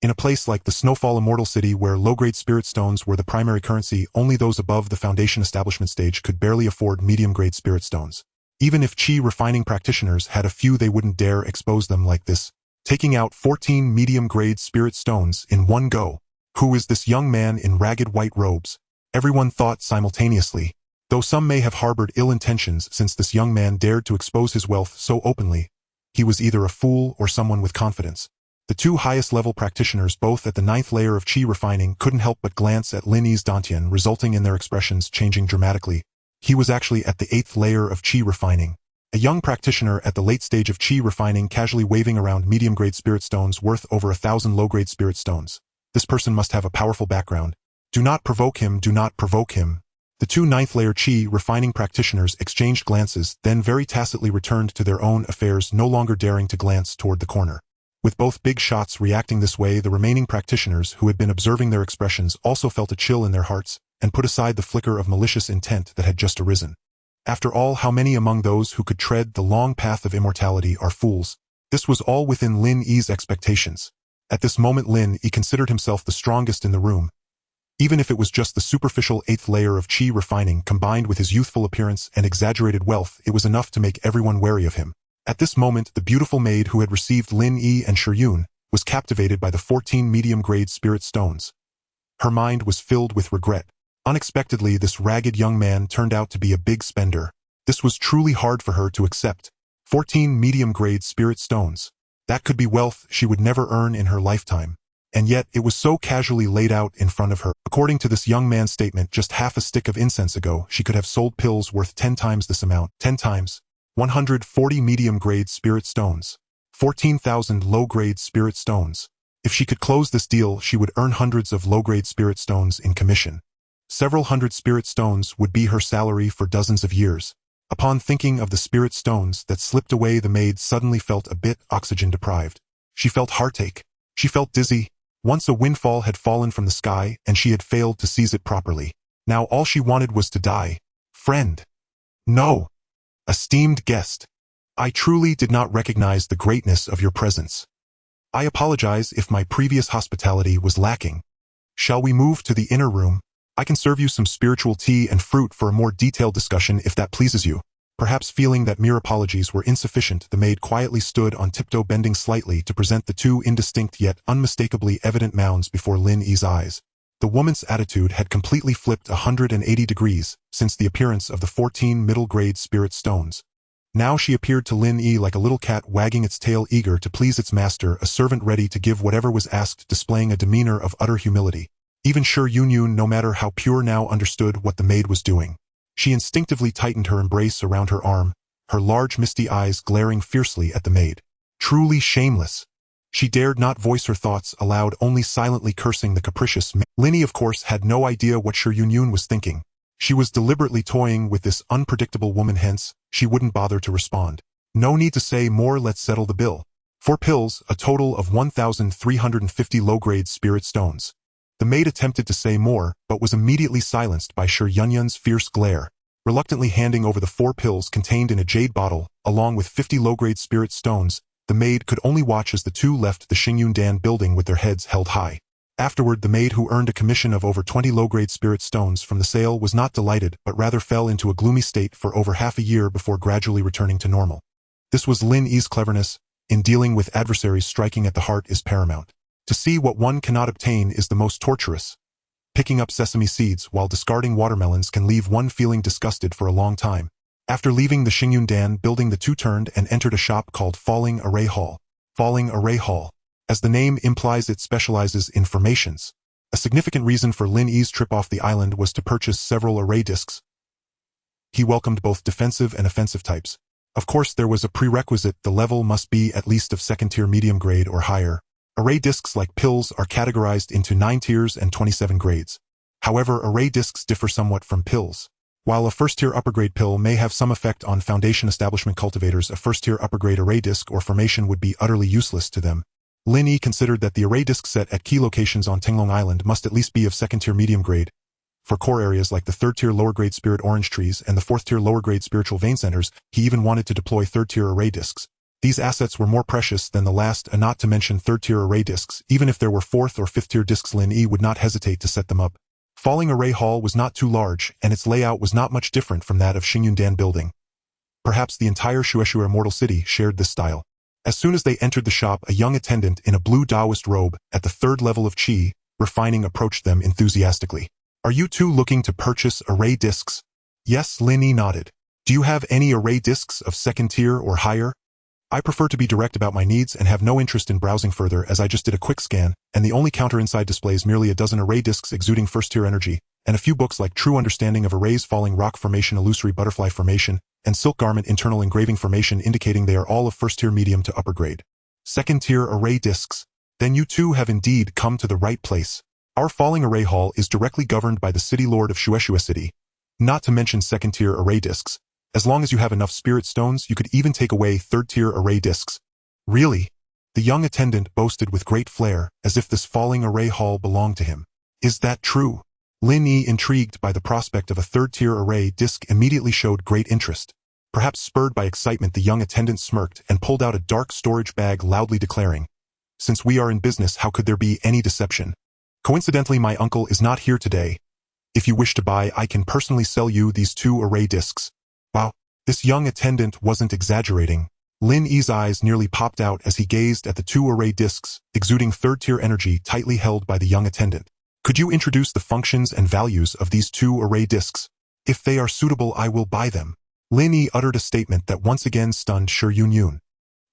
In a place like the Snowfall Immortal City, where low-grade spirit stones were the primary currency, only those above the foundation establishment stage could barely afford medium-grade spirit stones. Even if qi refining practitioners had a few, they wouldn't dare expose them like this. Taking out 14 medium-grade spirit stones in one go. Who is this young man in ragged white robes? Everyone thought simultaneously. Though some may have harbored ill intentions, since this young man dared to expose his wealth so openly, he was either a fool or someone with confidence. The 2 highest-level practitioners, both at the 9th layer of qi refining, couldn't help but glance at Lin Yi's dantian, resulting in their expressions changing dramatically. He was actually at the 8th layer of qi refining. A young practitioner at the late stage of qi refining, casually waving around medium-grade spirit stones worth over 1,000 low-grade spirit stones. This person must have a powerful background. Do not provoke him, do not provoke him. The 2 9th-layer qi refining practitioners exchanged glances, then very tacitly returned to their own affairs, no longer daring to glance toward the corner. With both big shots reacting this way, the remaining practitioners who had been observing their expressions also felt a chill in their hearts and put aside the flicker of malicious intent that had just arisen. After all, how many among those who could tread the long path of immortality are fools? This was all within Lin Yi's expectations. At this moment Lin Yi considered himself the strongest in the room. Even if it was just the superficial 8th layer of qi refining combined with his youthful appearance and exaggerated wealth, it was enough to make everyone wary of him. At this moment, the beautiful maid who had received Lin Yi and Yun was captivated by the 14 medium-grade spirit stones. Her mind was filled with regret. Unexpectedly, this ragged young man turned out to be a big spender. This was truly hard for her to accept. 14 medium-grade spirit stones. That could be wealth she would never earn in her lifetime. And yet, it was so casually laid out in front of her. According to this young man's statement, just half a stick of incense ago, she could have sold pills worth 10 times this amount. 10 times. 140 medium-grade spirit stones. 14,000 low-grade spirit stones. If she could close this deal, she would earn hundreds of low-grade spirit stones in commission. Several hundred spirit stones would be her salary for dozens of years. Upon thinking of the spirit stones that slipped away, the maid suddenly felt a bit oxygen-deprived. She felt heartache. She felt dizzy. Once a windfall had fallen from the sky, and she had failed to seize it properly. Now all she wanted was to die. Friend. No. Esteemed guest. I truly did not recognize the greatness of your presence. I apologize if my previous hospitality was lacking. Shall we move to the inner room? I can serve you some spiritual tea and fruit for a more detailed discussion if that pleases you. Perhaps feeling that mere apologies were insufficient, the maid quietly stood on tiptoe, bending slightly to present the 2 indistinct yet unmistakably evident mounds before Lin Yi's eyes. The woman's attitude had completely flipped 180 degrees since the appearance of the 14 middle-grade spirit stones. Now she appeared to Lin Yi like a little cat wagging its tail, eager to please its master, a servant ready to give whatever was asked, displaying a demeanor of utter humility. Even Yun, no matter how pure, now understood what the maid was doing. She instinctively tightened her embrace around her arm, her large misty eyes glaring fiercely at the maid. Truly shameless. She dared not voice her thoughts aloud, only silently cursing the capricious maid. Lin Yi, of course, had no idea what Yun was thinking. She was deliberately toying with this unpredictable woman, hence, she wouldn't bother to respond. No need to say more, let's settle the bill. 4 pills, a total of 1,350 low-grade spirit stones. The maid attempted to say more, but was immediately silenced by Shi Yunyun's fierce glare, reluctantly handing over the 4 pills contained in a jade bottle, along with 50 low-grade spirit stones. The maid could only watch as the two left the Xingyundan building with their heads held high. Afterward, the maid, who earned a commission of over 20 low-grade spirit stones from the sale, was not delighted, but rather fell into a gloomy state for over half a year before gradually returning to normal. This was Lin Yi's cleverness. In dealing with adversaries, striking at the heart is paramount. To see what one cannot obtain is the most torturous. Picking up sesame seeds while discarding watermelons can leave one feeling disgusted for a long time. After leaving the Xingyundan building, the two turned and entered a shop called Falling Array Hall. Falling Array Hall. As the name implies, it specializes in formations. A significant reason for Lin Yi's trip off the island was to purchase several array discs. He welcomed both defensive and offensive types. Of course, there was a prerequisite: the level must be at least of second-tier medium grade or higher. Array discs, like pills, are categorized into 9 tiers and 27 grades. However, array discs differ somewhat from pills. While a first-tier upper-grade pill may have some effect on Foundation establishment cultivators, a first-tier upper-grade array disc or formation would be utterly useless to them. Lin Yi considered that the array disc set at key locations on Tinglong Island must at least be of second-tier medium grade. For core areas like the third-tier lower-grade spirit orange trees and the fourth-tier lower-grade spiritual vein centers, he even wanted to deploy third-tier array discs. These assets were more precious than the last, not to mention third-tier array discs. Even if there were fourth or fifth-tier discs, Lin Yi would not hesitate to set them up. Falling Array Hall was not too large, and its layout was not much different from that of Xingyundan building. Perhaps the entire Shueisha Immortal City shared this style. As soon as they entered the shop, a young attendant in a blue Taoist robe, at the 3rd level of Qi, refining, approached them enthusiastically. Are you two looking to purchase array discs? Yes, Lin Yi nodded. Do you have any array discs of second tier or higher? I prefer to be direct about my needs and have no interest in browsing further, as I just did a quick scan, and the only counter inside displays merely a dozen array discs exuding first-tier energy, and a few books like True Understanding of Arrays, Falling Rock Formation, Illusory Butterfly Formation, and Silk Garment Internal Engraving Formation, indicating they are all of first-tier medium to upper grade. Second-tier array discs. Then you two have indeed come to the right place. Our Falling Array Hall is directly governed by the City Lord of Shueisha City. Not to mention second-tier array discs. As long as you have enough spirit stones, you could even take away third-tier array discs. Really? The young attendant boasted with great flair, as if this Falling Array Hall belonged to him. Is that true? Lin Yi, intrigued by the prospect of a third-tier array disc, immediately showed great interest. Perhaps spurred by excitement, the young attendant smirked and pulled out a dark storage bag, loudly declaring, "Since we are in business, how could there be any deception? Coincidentally, my uncle is not here today. If you wish to buy, I can personally sell you these 2 array discs." Wow, this young attendant wasn't exaggerating. Lin Yi's eyes nearly popped out as he gazed at the 2 array discs, exuding third-tier energy, tightly held by the young attendant. Could you introduce the functions and values of these 2 array discs? If they are suitable, I will buy them. Lin Yi uttered a statement that once again stunned Shi Yunyun.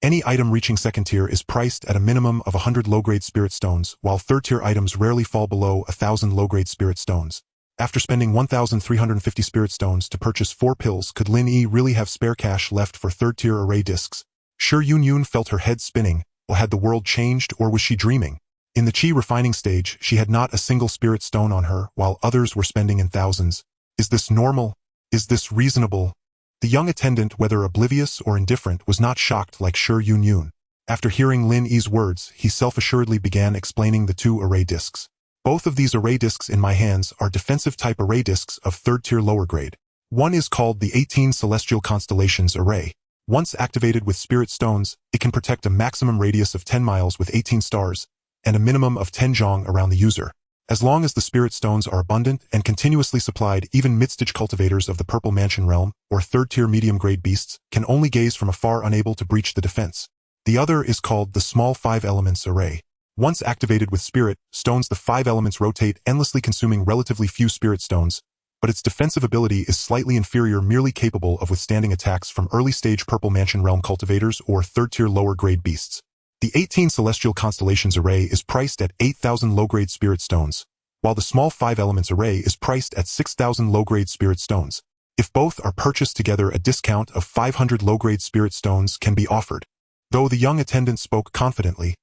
Any item reaching second tier is priced at a minimum of 100 low-grade spirit stones, while third-tier items rarely fall below 1,000 low-grade spirit stones. After spending 1,350 spirit stones to purchase 4 pills, could Lin Yi really have spare cash left for third-tier array discs? Shi Yunyun felt her head spinning. Well, had the world changed, or was she dreaming? In the Qi refining stage, she had not a single spirit stone on her, while others were spending in thousands. Is this normal? Is this reasonable? The young attendant, whether oblivious or indifferent, was not shocked like Shi Yunyun. After hearing Lin Yi's words, he self-assuredly began explaining the 2 array discs. Both of these array discs in my hands are defensive-type array discs of third-tier lower grade. One is called the 18 Celestial Constellations Array. Once activated with spirit stones, it can protect a maximum radius of 10 miles with 18 stars, and a minimum of 10 zhong around the user. As long as the spirit stones are abundant and continuously supplied, even mid-stage cultivators of the Purple Mansion realm, or third-tier medium-grade beasts, can only gaze from afar, unable to breach the defense. The other is called the Small 5 Elements Array. Once activated with spirit stones, the 5 elements rotate endlessly, consuming relatively few spirit stones, but its defensive ability is slightly inferior, merely capable of withstanding attacks from early-stage Purple Mansion realm cultivators or third-tier lower-grade beasts. The 18 Celestial Constellations Array is priced at 8,000 low-grade spirit stones, while the Small 5 Elements Array is priced at 6,000 low-grade spirit stones. If both are purchased together, a discount of 500 low-grade spirit stones can be offered. Though the young attendant spoke confidently,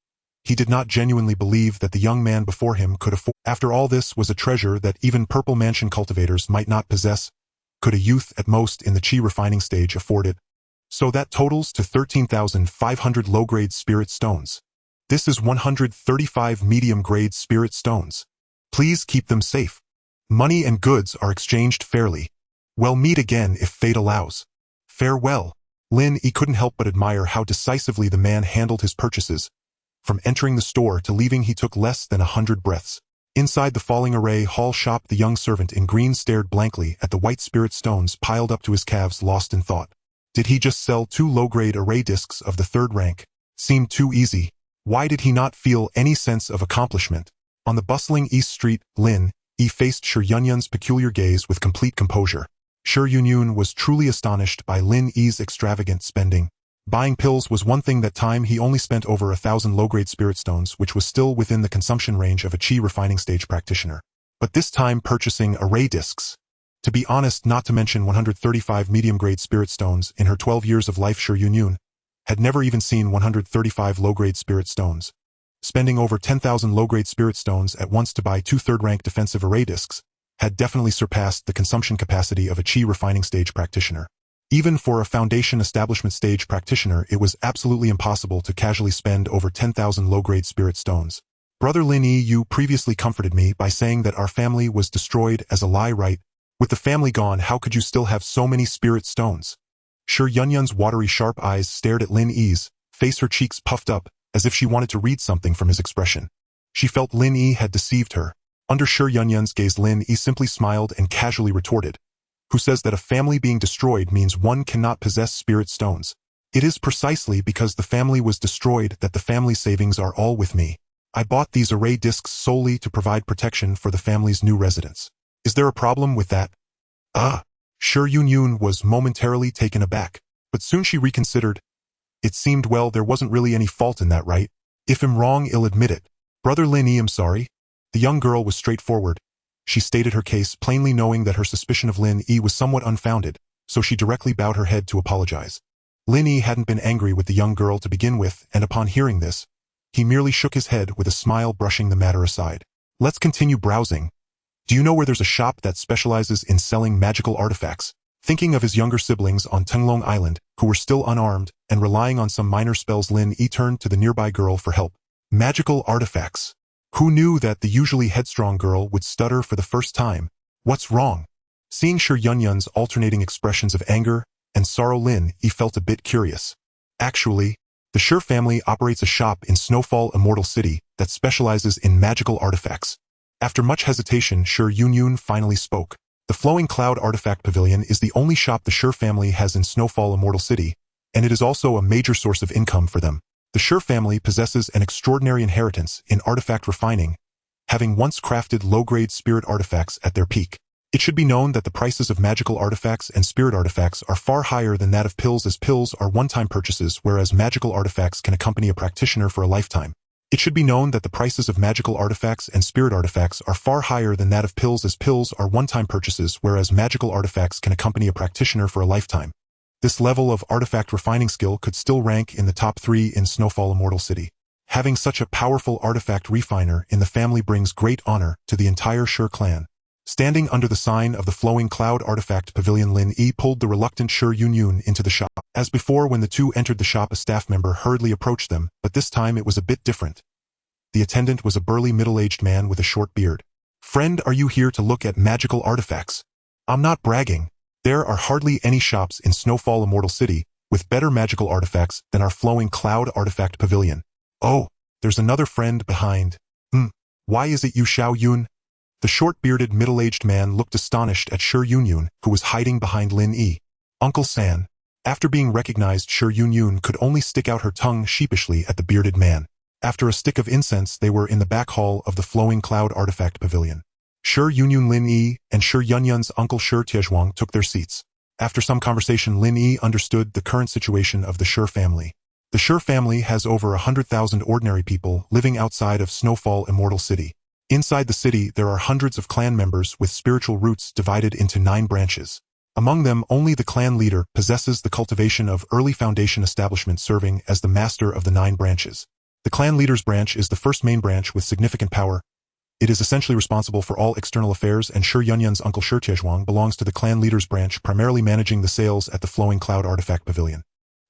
he did not genuinely believe that the young man before him could afford. After all, this was a treasure that even Purple Mansion cultivators might not possess. Could a youth, at most in the Qi refining stage, afford it? So that totals to 13,500 low-grade spirit stones. This is 135 medium-grade spirit stones. Please keep them safe. Money and goods are exchanged fairly. We'll meet again if fate allows. Farewell. Lin Yi couldn't help but admire how decisively the man handled his purchases. From entering the store to leaving he took less than 100 breaths. Inside the falling array hall shop, the young servant in green stared blankly at the white spirit stones piled up to his calves, lost in thought. Did he just sell 2 low-grade array discs of the 3rd rank? Seemed too easy. Why did he not feel any sense of accomplishment? On the bustling East Street, Lin Yi faced Shi Yunyun's peculiar gaze with complete composure. Shi Yunyun was truly astonished by Lin Yi's extravagant spending. Buying pills was one thing. That time he only spent over 1,000 low-grade spirit stones, which was still within the consumption range of a chi refining stage practitioner. But this time purchasing array discs. To be honest, not to mention 135 medium-grade spirit stones in her 12 years of life, Shi Yunyun had never even seen 135 low-grade spirit stones. Spending over 10,000 low-grade spirit stones at once to buy 2 third-rank defensive array discs had definitely surpassed the consumption capacity of a chi refining stage practitioner. Even for a foundation establishment stage practitioner, it was absolutely impossible to casually spend over 10,000 low-grade spirit stones. Brother Lin Yi, you previously comforted me by saying that our family was destroyed as a lie, right? With the family gone, how could you still have so many spirit stones? Shi Yunyun's watery sharp eyes stared at Lin Yi's face, her cheeks puffed up, as if she wanted to read something from his expression. She felt Lin Yi had deceived her. Under Shi Yunyun's gaze, Lin Yi simply smiled and casually retorted. Who says that a family being destroyed means one cannot possess spirit stones? It is precisely because the family was destroyed that the family savings are all with me. I bought these array discs solely to provide protection for the family's new residents. Is there a problem with that? Shi Yunyun was momentarily taken aback, but soon she reconsidered. It seemed, well, there wasn't really any fault in that, right? If I'm wrong, I'll admit it. Brother Lin Yi, I'm sorry. The young girl was straightforward. She stated her case, plainly knowing that her suspicion of Lin Yi was somewhat unfounded, so she directly bowed her head to apologize. Lin Yi hadn't been angry with the young girl to begin with, and upon hearing this, he merely shook his head with a smile, brushing the matter aside. Let's continue browsing. Do you know where there's a shop that specializes in selling magical artifacts? Thinking of his younger siblings on Tenglong Island, who were still unarmed and relying on some minor spells, Lin Yi turned to the nearby girl for help. Magical artifacts. Who knew that the usually headstrong girl would stutter for the first time? What's wrong? Seeing Shi Yunyun's alternating expressions of anger and sorrow, Lin Yi felt a bit curious. Actually, the Shi family operates a shop in Snowfall Immortal City that specializes in magical artifacts. After much hesitation, Shi Yunyun finally spoke. The Flowing Cloud Artifact Pavilion is the only shop the Shi family has in Snowfall Immortal City, and it is also a major source of income for them. The Shi family possesses an extraordinary inheritance in artifact refining, having once crafted low-grade spirit artifacts at their peak. It should be known that the prices of magical artifacts and spirit artifacts are far higher than that of pills, as pills are one-time purchases, whereas magical artifacts can accompany a practitioner for a lifetime. It should be known that the prices of magical artifacts and spirit artifacts are far higher than that of pills, as pills are one-time purchases, whereas magical artifacts can accompany a practitioner for a lifetime. This level of artifact refining skill could still rank in the top 3 in Snowfall Immortal City. Having such a powerful artifact refiner in the family brings great honor to the entire Shi clan. Standing under the sign of the Flowing Cloud Artifact Pavilion, Lin Yi pulled the reluctant Shi Yunyun into the shop. As before, when the two entered the shop, a staff member hurriedly approached them, but this time it was a bit different. The attendant was a burly middle-aged man with a short beard. Friend, are you here to look at magical artifacts? I'm not bragging. There are hardly any shops in Snowfall Immortal City with better magical artifacts than our Flowing Cloud Artifact Pavilion. Oh, there's another friend behind. Why is it you, Xiao Yun? The short-bearded middle-aged man looked astonished at Shi Yunyun, who was hiding behind Lin Yi. Uncle San. After being recognized, Shi Yunyun could only stick out her tongue sheepishly at the bearded man. After a stick of incense, they were in the back hall of the Flowing Cloud Artifact Pavilion. Shi Yunyun, Lin Yi, and Shi Yunyun's uncle Shi Tiezhuang took their seats. After some conversation, Lin Yi understood the current situation of the Shi family. The Shi family has over 100,000 ordinary people living outside of Snowfall Immortal City. Inside the city, there are hundreds of clan members with spiritual roots divided into 9 branches. Among them, only the clan leader possesses the cultivation of early foundation establishment, serving as the master of the 9 branches. The clan leader's branch is the first main branch with significant power. It is essentially responsible for all external affairs, and Shi Yunyun's uncle Shi Tiezhuang belongs to the clan leader's branch, primarily managing the sales at the Flowing Cloud Artifact Pavilion.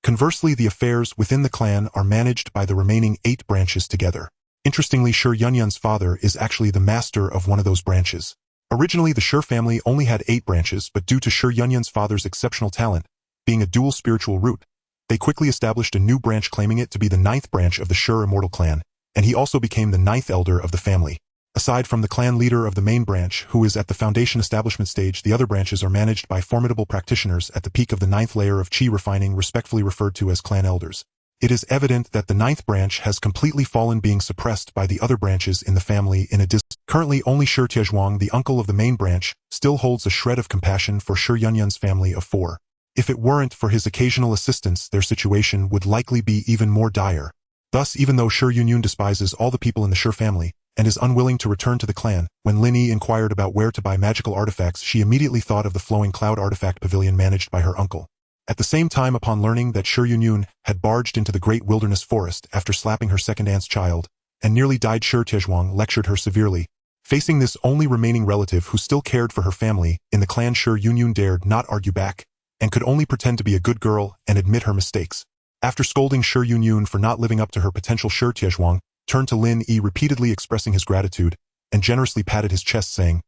Conversely, the affairs within the clan are managed by the remaining 8 branches together. Interestingly, Shi Yunyun's father is actually the master of one of those branches. Originally, the Shi family only had 8 branches, but due to Shi Yunyun's father's exceptional talent, being a dual spiritual root, they quickly established a new branch claiming it to be the 9th branch of the Shi Immortal clan, and he also became the 9th elder of the family. Aside from the clan leader of the main branch, who is at the foundation establishment stage, the other branches are managed by formidable practitioners at the peak of the 9th layer of Qi refining, respectfully referred to as clan elders. It is evident that the 9th branch has completely fallen, being suppressed by the other branches in the family in a Currently, only Shi Tiezhuang, the uncle of the main branch, still holds a shred of compassion for Shi Yunyun's family of 4. If it weren't for his occasional assistance, their situation would likely be even more dire. Thus, even though Shi Yunyun despises all the people in the Shi family, and is unwilling to return to the clan, when Lin Yi inquired about where to buy magical artifacts, she immediately thought of the flowing cloud artifact pavilion managed by her uncle. At the same time, upon learning that Shi Yunyun had barged into the great wilderness forest after slapping her second aunt's child, and nearly died, Shi Tiezhuang lectured her severely. Facing this only remaining relative who still cared for her family in the clan, Shi Yunyun dared not argue back, and could only pretend to be a good girl and admit her mistakes. After scolding Shi Yunyun for not living up to her potential, Shi Tiezhuang turned to Lin Yi, repeatedly expressing his gratitude, and generously patted his chest, saying,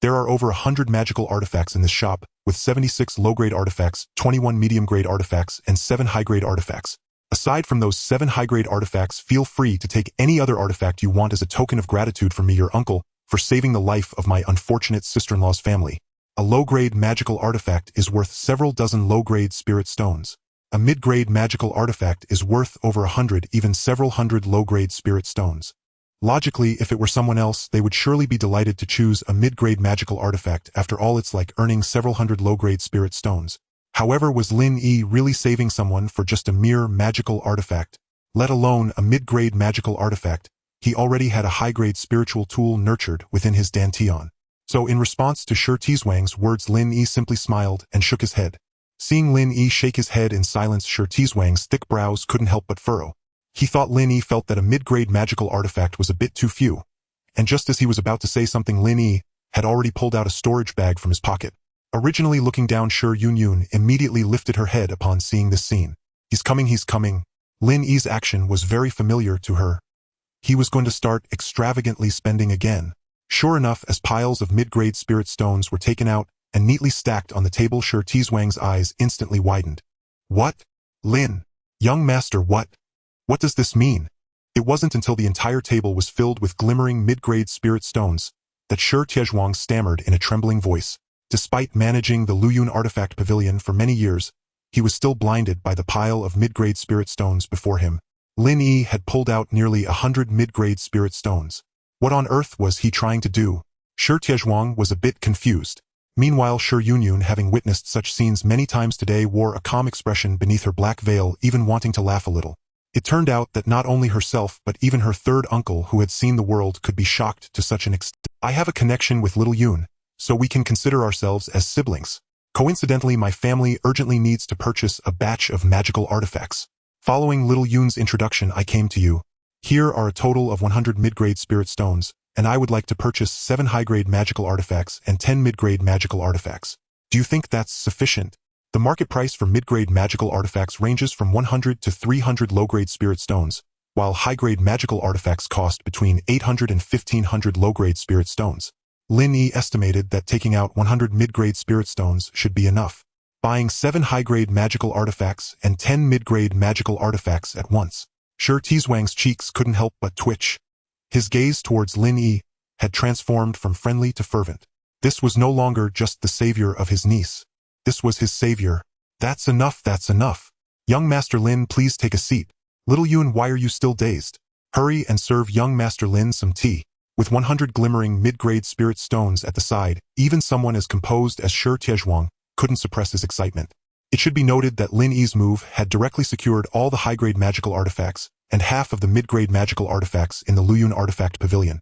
"There are over 100 magical artifacts in this shop, with 76 low-grade artifacts, 21 medium-grade artifacts, and 7 high-grade artifacts. Aside from those 7 high-grade artifacts, feel free to take any other artifact you want as a token of gratitude from me, your uncle, for saving the life of my unfortunate sister-in-law's family. A low-grade magical artifact is worth several dozen low-grade spirit stones. A mid-grade magical artifact is worth over 100, even several hundred low-grade spirit stones. Logically, if it were someone else, they would surely be delighted to choose a mid-grade magical artifact. After all, it's like earning several hundred low-grade spirit stones. However, was Lin Yi really saving someone for just a mere magical artifact? Let alone a mid-grade magical artifact, he already had a high-grade spiritual tool nurtured within his dantian. So in response to Shi Tiezhuang's words, Lin Yi simply smiled and shook his head. Seeing Lin Yi shake his head in silence, Shi Tiezhuang's thick brows couldn't help but furrow. He thought Lin Yi felt that a mid-grade magical artifact was a bit too few. And just as he was about to say something, Lin Yi had already pulled out a storage bag from his pocket. Originally looking down, Shi Yunyun immediately lifted her head upon seeing this scene. He's coming, he's coming. Lin Yi's action was very familiar to her. He was going to start extravagantly spending again. Sure enough, as piles of mid-grade spirit stones were taken out and neatly stacked on the table, Shi Tiezhuang's eyes instantly widened. What? Lin? Young master, what? What does this mean? It wasn't until the entire table was filled with glimmering mid-grade spirit stones that Shi Tiezhuang stammered in a trembling voice. Despite managing the Luyun artifact pavilion for many years, he was still blinded by the pile of mid-grade spirit stones before him. Lin Yi had pulled out nearly 100 mid-grade spirit stones. What on earth was he trying to do? Shi Tiezhuang was a bit confused. Meanwhile, Shi Yunyun, having witnessed such scenes many times today, wore a calm expression beneath her black veil, even wanting to laugh a little. It turned out that not only herself but even her third uncle, who had seen the world, could be shocked to such an extent. I have a connection with little Yun, so we can consider ourselves as siblings. Coincidentally, my family urgently needs to purchase a batch of magical artifacts. Following little Yun's introduction, I came to you. Here are a total of 100 mid-grade spirit stones, and I would like to purchase 7 high-grade magical artifacts and 10 mid-grade magical artifacts. Do you think that's sufficient? The market price for mid-grade magical artifacts ranges from 100 to 300 low-grade spirit stones, while high-grade magical artifacts cost between 800 and 1500 low-grade spirit stones. Lin Yi estimated that taking out 100 mid-grade spirit stones should be enough. Buying 7 high-grade magical artifacts and 10 mid-grade magical artifacts at once. Shi Tiezhuang's cheeks couldn't help but twitch. His gaze towards Lin Yi had transformed from friendly to fervent. This was no longer just the savior of his niece. This was his savior. That's enough, that's enough. Young Master Lin, please take a seat. Little Yun, why are you still dazed? Hurry and serve young Master Lin some tea. With 100 glimmering mid-grade spirit stones at the side, even someone as composed as Shi Tiezhuang couldn't suppress his excitement. It should be noted that Lin Yi's move had directly secured all the high-grade magical artifacts and half of the mid-grade magical artifacts in the Luyun artifact pavilion.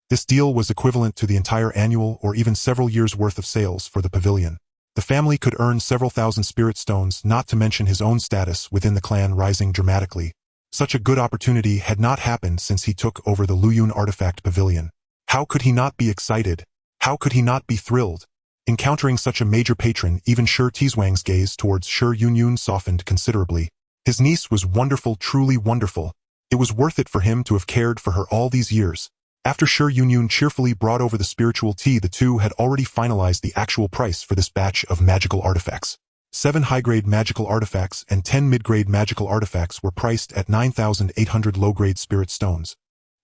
This deal was equivalent to the entire annual or even several years' worth of sales for the pavilion. The family could earn several thousand spirit stones, not to mention his own status within the clan rising dramatically. Such a good opportunity had not happened since he took over the Luyun artifact pavilion. How could he not be excited? How could he not be thrilled? Encountering such a major patron, even Shi Tiezhuang's gaze towards Shi Yunyun softened considerably. His niece was wonderful, truly wonderful. It was worth it for him to have cared for her all these years. After Shi Yunyun cheerfully brought over the spiritual tea, the two had already finalized the actual price for this batch of magical artifacts. 7 high-grade magical artifacts and 10 mid-grade magical artifacts were priced at 9,800 low-grade spirit stones.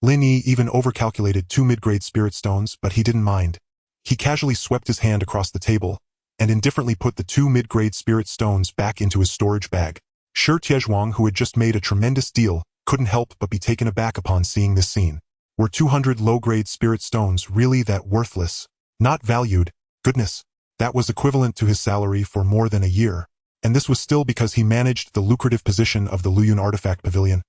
Lin Yi even overcalculated 2 mid-grade spirit stones, but he didn't mind. He casually swept his hand across the table and indifferently put the 2 mid-grade spirit stones back into his storage bag. Shi Tiezhuang, who had just made a tremendous deal, couldn't help but be taken aback upon seeing this scene. Were 200 low-grade spirit stones really that worthless? Not valued? Goodness, that was equivalent to his salary for more than a year. And this was still because he managed the lucrative position of the Luyun Artifact Pavilion.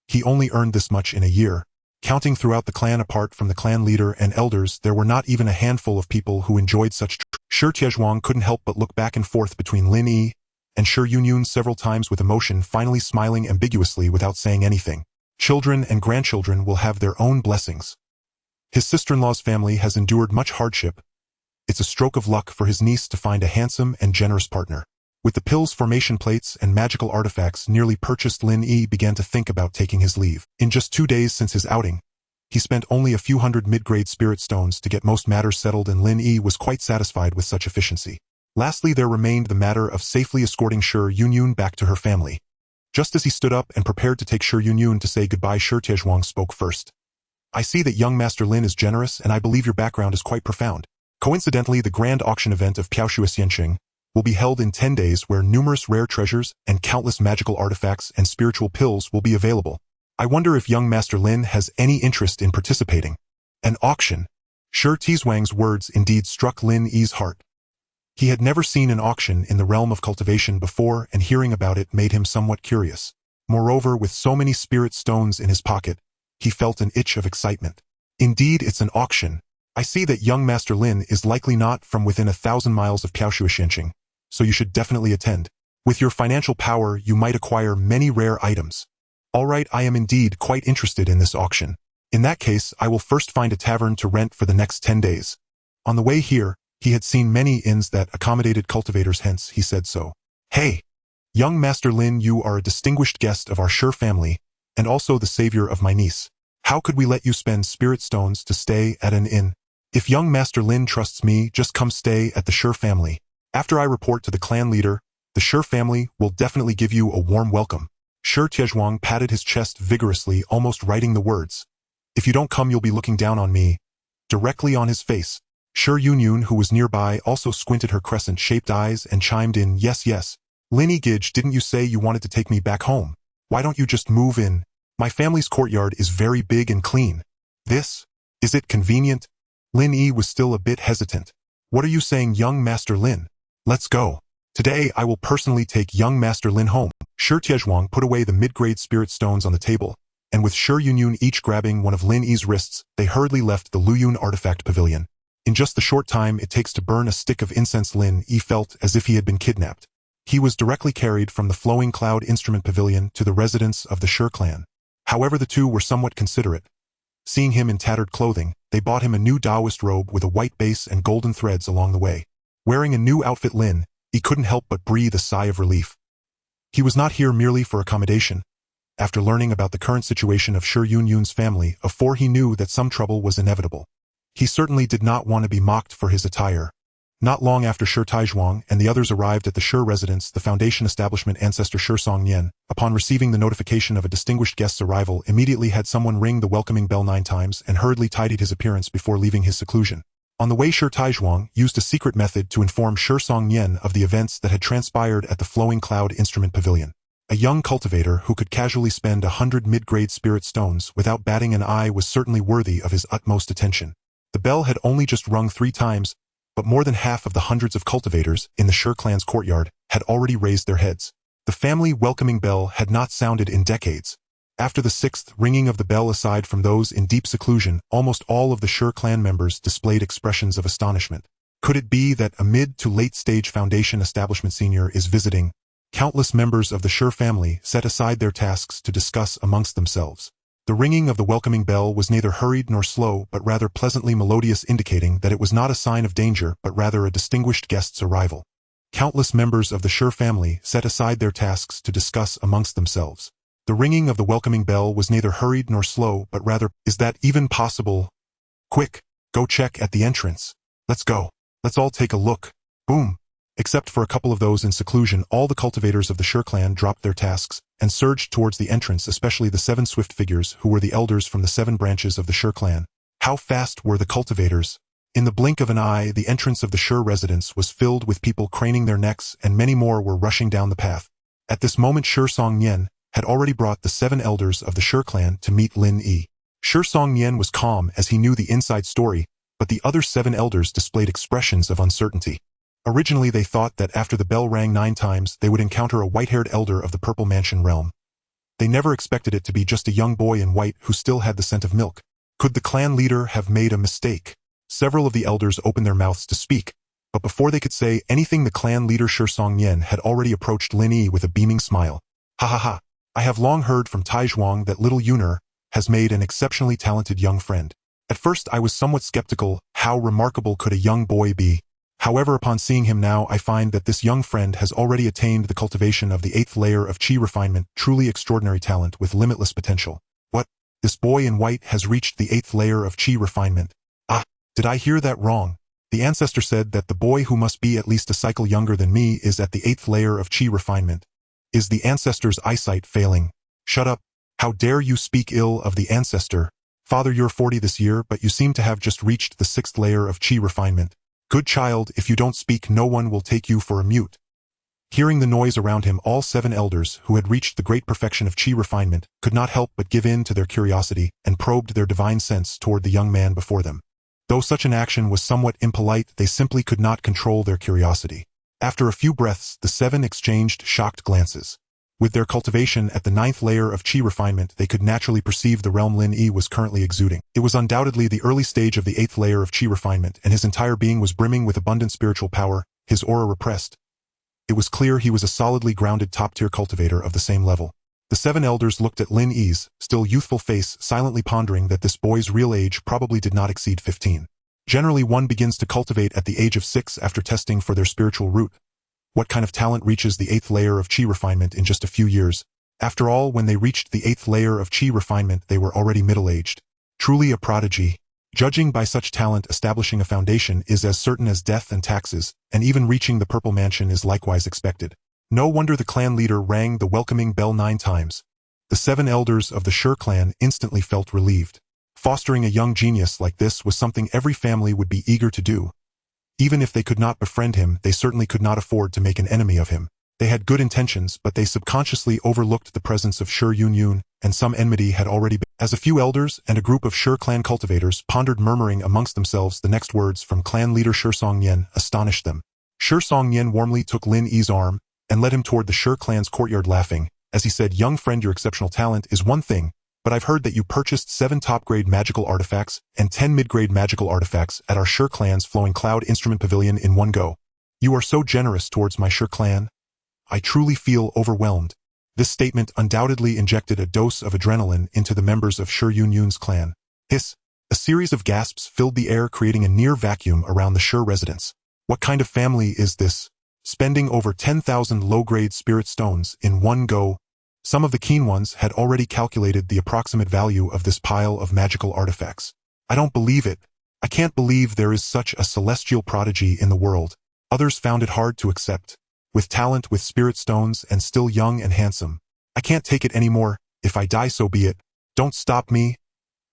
He only earned this much in a year. Counting throughout the clan, apart from the clan leader and elders, there were not even a handful of people who enjoyed such. Shi Tiezhuang couldn't help but look back and forth between Lin Yi and Shi Yunyun several times with emotion, finally smiling ambiguously without saying anything. Children and grandchildren will have their own blessings. His sister-in-law's family has endured much hardship. It's a stroke of luck for his niece to find a handsome and generous partner. With the pills, formation plates, and magical artifacts nearly purchased, Lin Yi began to think about taking his leave. In just 2 days since his outing, he spent only a few hundred mid-grade spirit stones to get most matters settled, and Lin Yi was quite satisfied with such efficiency. Lastly, there remained the matter of safely escorting Shi Yunyun back to her family. Just as he stood up and prepared to take Shi Yunyun to say goodbye, Shi Tiezhuang spoke first. I see that young Master Lin is generous, and I believe your background is quite profound. Coincidentally, the grand auction event of Piaoshui Xianqing will be held in 10 days, where numerous rare treasures and countless magical artifacts and spiritual pills will be available. I wonder if young Master Lin has any interest in participating. An auction? Shi Tiezhuang's words indeed struck Lin Yi's heart. He had never seen an auction in the realm of cultivation before, and hearing about it made him somewhat curious. Moreover, with so many spirit stones in his pocket, he felt an itch of excitement. Indeed, it's an auction. I see that young Master Lin is likely not from within 1,000 miles of Piaoshui Xianqing, so you should definitely attend. With your financial power, you might acquire many rare items. All right, I am indeed quite interested in this auction. In that case, I will first find a tavern to rent for the next 10 days. On the way here, he had seen many inns that accommodated cultivators, hence he said so. Hey, young Master Lin, you are a distinguished guest of our Shi family, and also the savior of my niece. How could we let you spend spirit stones to stay at an inn? If young Master Lin trusts me, just come stay at the Shi family. After I report to the clan leader, the Shi family will definitely give you a warm welcome. Shi Tiezhuang patted his chest vigorously, almost writing the words. If you don't come, you'll be looking down on me. Directly on his face. Shi Yunyun, who was nearby, also squinted her crescent-shaped eyes and chimed in, yes, yes. Lin Yi, didn't you say you wanted to take me back home? Why don't you just move in? My family's courtyard is very big and clean. Is it convenient? Lin Yi was still a bit hesitant. What are you saying, young Master Lin? Let's go. Today I will personally take young Master Lin home. Shi Tiezhuang put away the mid-grade spirit stones on the table, and with Shi Yunyun each grabbing one of Lin Yi's wrists, they hurriedly left the Luyun Artifact Pavilion. In just the short time it takes to burn a stick of incense, Lin Yi felt as if he had been kidnapped. He was directly carried from the Flowing Cloud Instrument Pavilion to the residence of the Shi clan. However, the two were somewhat considerate. Seeing him in tattered clothing, they bought him a new Taoist robe with a white base and golden threads along the way. Wearing a new outfit, Lin Yi couldn't help but breathe a sigh of relief. He was not here merely for accommodation. After learning about the current situation of Shi Yunyun's family, he knew that some trouble was inevitable. He certainly did not want to be mocked for his attire. Not long after Shi Tiezhuang and the others arrived at the Shi residence, the foundation establishment ancestor Shi Songnian, upon receiving the notification of a distinguished guest's arrival, immediately had someone ring the welcoming bell 9 times and hurriedly tidied his appearance before leaving his seclusion. On the way, Shi Tiezhuang used a secret method to inform Shi Songnian of the events that had transpired at the Flowing Cloud Instrument Pavilion. A young cultivator who could casually spend 100 mid-grade spirit stones without batting an eye was certainly worthy of his utmost attention. The bell had only just rung 3 times, but more than half of the hundreds of cultivators in the Shi clan's courtyard had already raised their heads. The family welcoming bell had not sounded in decades. After the 6th ringing of the bell, aside from those in deep seclusion, almost all of the Shi clan members displayed expressions of astonishment. Could it be that a mid to late stage foundation establishment senior is visiting? Countless members of the Shi family set aside their tasks to discuss amongst themselves. The ringing of the welcoming bell was neither hurried nor slow, but rather pleasantly melodious, indicating that it was not a sign of danger but rather a distinguished guest's arrival. Countless members of the Shi family set aside their tasks to discuss amongst themselves. The ringing of the welcoming bell was neither hurried nor slow, but rather, is that even possible? Quick, go check at the entrance. Let's go. Let's all take a look. Boom. Except for a couple of those in seclusion, all the cultivators of the Shi clan dropped their tasks and surged towards the entrance, especially the 7 swift figures who were the elders from the 7 branches of the Shi clan. How fast were the cultivators? In the blink of an eye, the entrance of the Shi residence was filled with people craning their necks, and many more were rushing down the path. At this moment, Shi Song-Nyen had already brought the 7 elders of the Shi clan to meet Lin Yi. Shi Song-Nyen was calm as he knew the inside story, but the other 7 elders displayed expressions of uncertainty. Originally, they thought that after the bell rang 9 times, they would encounter a white-haired elder of the Purple Mansion realm. They never expected it to be just a young boy in white who still had the scent of milk. Could the clan leader have made a mistake? Several of the elders opened their mouths to speak, but before they could say anything, the clan leader Shi Song-Nyen had already approached Lin Yi with a beaming smile. Ha ha ha! I have long heard from Tai Zhuang that little Yun'er has made an exceptionally talented young friend. At first I was somewhat skeptical. How remarkable could a young boy be? However, upon seeing him now, I find that this young friend has already attained the cultivation of the 8th layer of Qi refinement, truly extraordinary talent with limitless potential. What? This boy in white has reached the 8th layer of Qi refinement. Ah, did I hear that wrong? The ancestor said that the boy who must be at least a cycle younger than me is at the 8th layer of Qi refinement. Is the ancestor's eyesight failing? Shut up. How dare you speak ill of the ancestor? Father, you're 40 this year, but you seem to have just reached the 6th layer of Qi refinement. Good child, if you don't speak, no one will take you for a mute. Hearing the noise around him, all 7 elders, who had reached the great perfection of Qi refinement, could not help but give in to their curiosity and probed their divine sense toward the young man before them. Though such an action was somewhat impolite, they simply could not control their curiosity. After a few breaths, the 7 exchanged shocked glances. With their cultivation at the 9th layer of Qi refinement, they could naturally perceive the realm Lin Yi was currently exuding. It was undoubtedly the early stage of the 8th layer of Qi refinement, and his entire being was brimming with abundant spiritual power, his aura repressed. It was clear he was a solidly grounded top-tier cultivator of the same level. The 7 elders looked at Lin Yi's still youthful face, silently pondering that this boy's real age probably did not exceed 15. Generally, one begins to cultivate at the age of 6 after testing for their spiritual root. What kind of talent reaches the 8th layer of Qi refinement in just a few years? After all, when they reached the 8th layer of Qi refinement, they were already middle-aged. Truly a prodigy. Judging by such talent, establishing a foundation is as certain as death and taxes, and even reaching the Purple Mansion is likewise expected. No wonder the clan leader rang the welcoming bell 9 times. The 7 elders of the Shi clan instantly felt relieved. Fostering a young genius like this was something every family would be eager to do. Even if they could not befriend him, they certainly could not afford to make an enemy of him. They had good intentions, but they subconsciously overlooked the presence of Shi Yun, and some enmity had already been. As a few elders and a group of Shi clan cultivators pondered, murmuring amongst themselves, the next words from clan leader Shi Song-Nyen astonished them. Shi Song-Nyen warmly took Lin Yi's arm and led him toward the Shi clan's courtyard, laughing, as he said, "Young friend, your exceptional talent is one thing, but I've heard that you purchased 7 top-grade magical artifacts and 10 mid-grade magical artifacts at our Shi clan's Flowing Cloud Instrument Pavilion in one go. You are so generous towards my Shi clan. I truly feel overwhelmed." This statement undoubtedly injected a dose of adrenaline into the members of Shi Yun's clan. Hiss! A series of gasps filled the air, creating a near vacuum around the Shi residence. What kind of family is this? Spending over 10,000 low-grade spirit stones in one go? Some of the keen ones had already calculated the approximate value of this pile of magical artifacts. I don't believe it. I can't believe there is such a celestial prodigy in the world. Others found it hard to accept. With talent, with spirit stones, and still young and handsome. I can't take it anymore. If I die, so be it. Don't stop me.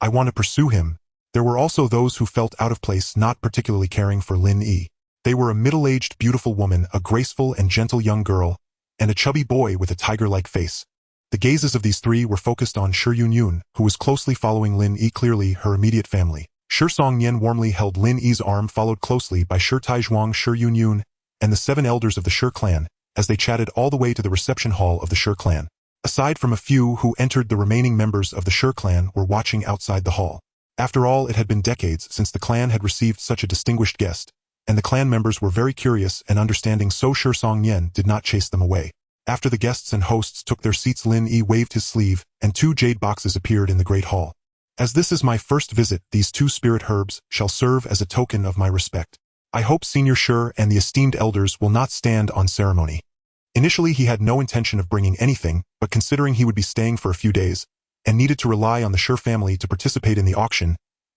I want to pursue him. There were also those who felt out of place, not particularly caring for Lin Yi. They were a middle-aged, beautiful woman, a graceful and gentle young girl, and a chubby boy with a tiger-like face. The gazes of these 3 were focused on Shi Yun, who was closely following Lin Yi, clearly her immediate family. Shi Song-Nyen warmly held Lin Yi's arm, followed closely by Shi Taizhuang, Shi Yun, and the 7 elders of the Shi clan, as they chatted all the way to the reception hall of the Shi clan. Aside from a few who entered, the remaining members of the Shi clan were watching outside the hall. After all, it had been decades since the clan had received such a distinguished guest, and the clan members were very curious and understanding, so Shi Song-Nyen did not chase them away. After the guests and hosts took their seats, Lin Yi waved his sleeve, and 2 jade boxes appeared in the great hall. As this is my first visit, these 2 spirit herbs shall serve as a token of my respect. I hope Senior Shi and the esteemed elders will not stand on ceremony. Initially he had no intention of bringing anything, but considering he would be staying for a few days, and needed to rely on the Shi family to participate in the auction,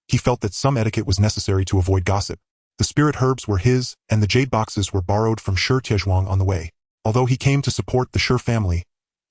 he felt that some etiquette was necessary to avoid gossip. The spirit herbs were his, and the jade boxes were borrowed from Shi Tiezhuang on the way. Although he came to support the Shi family,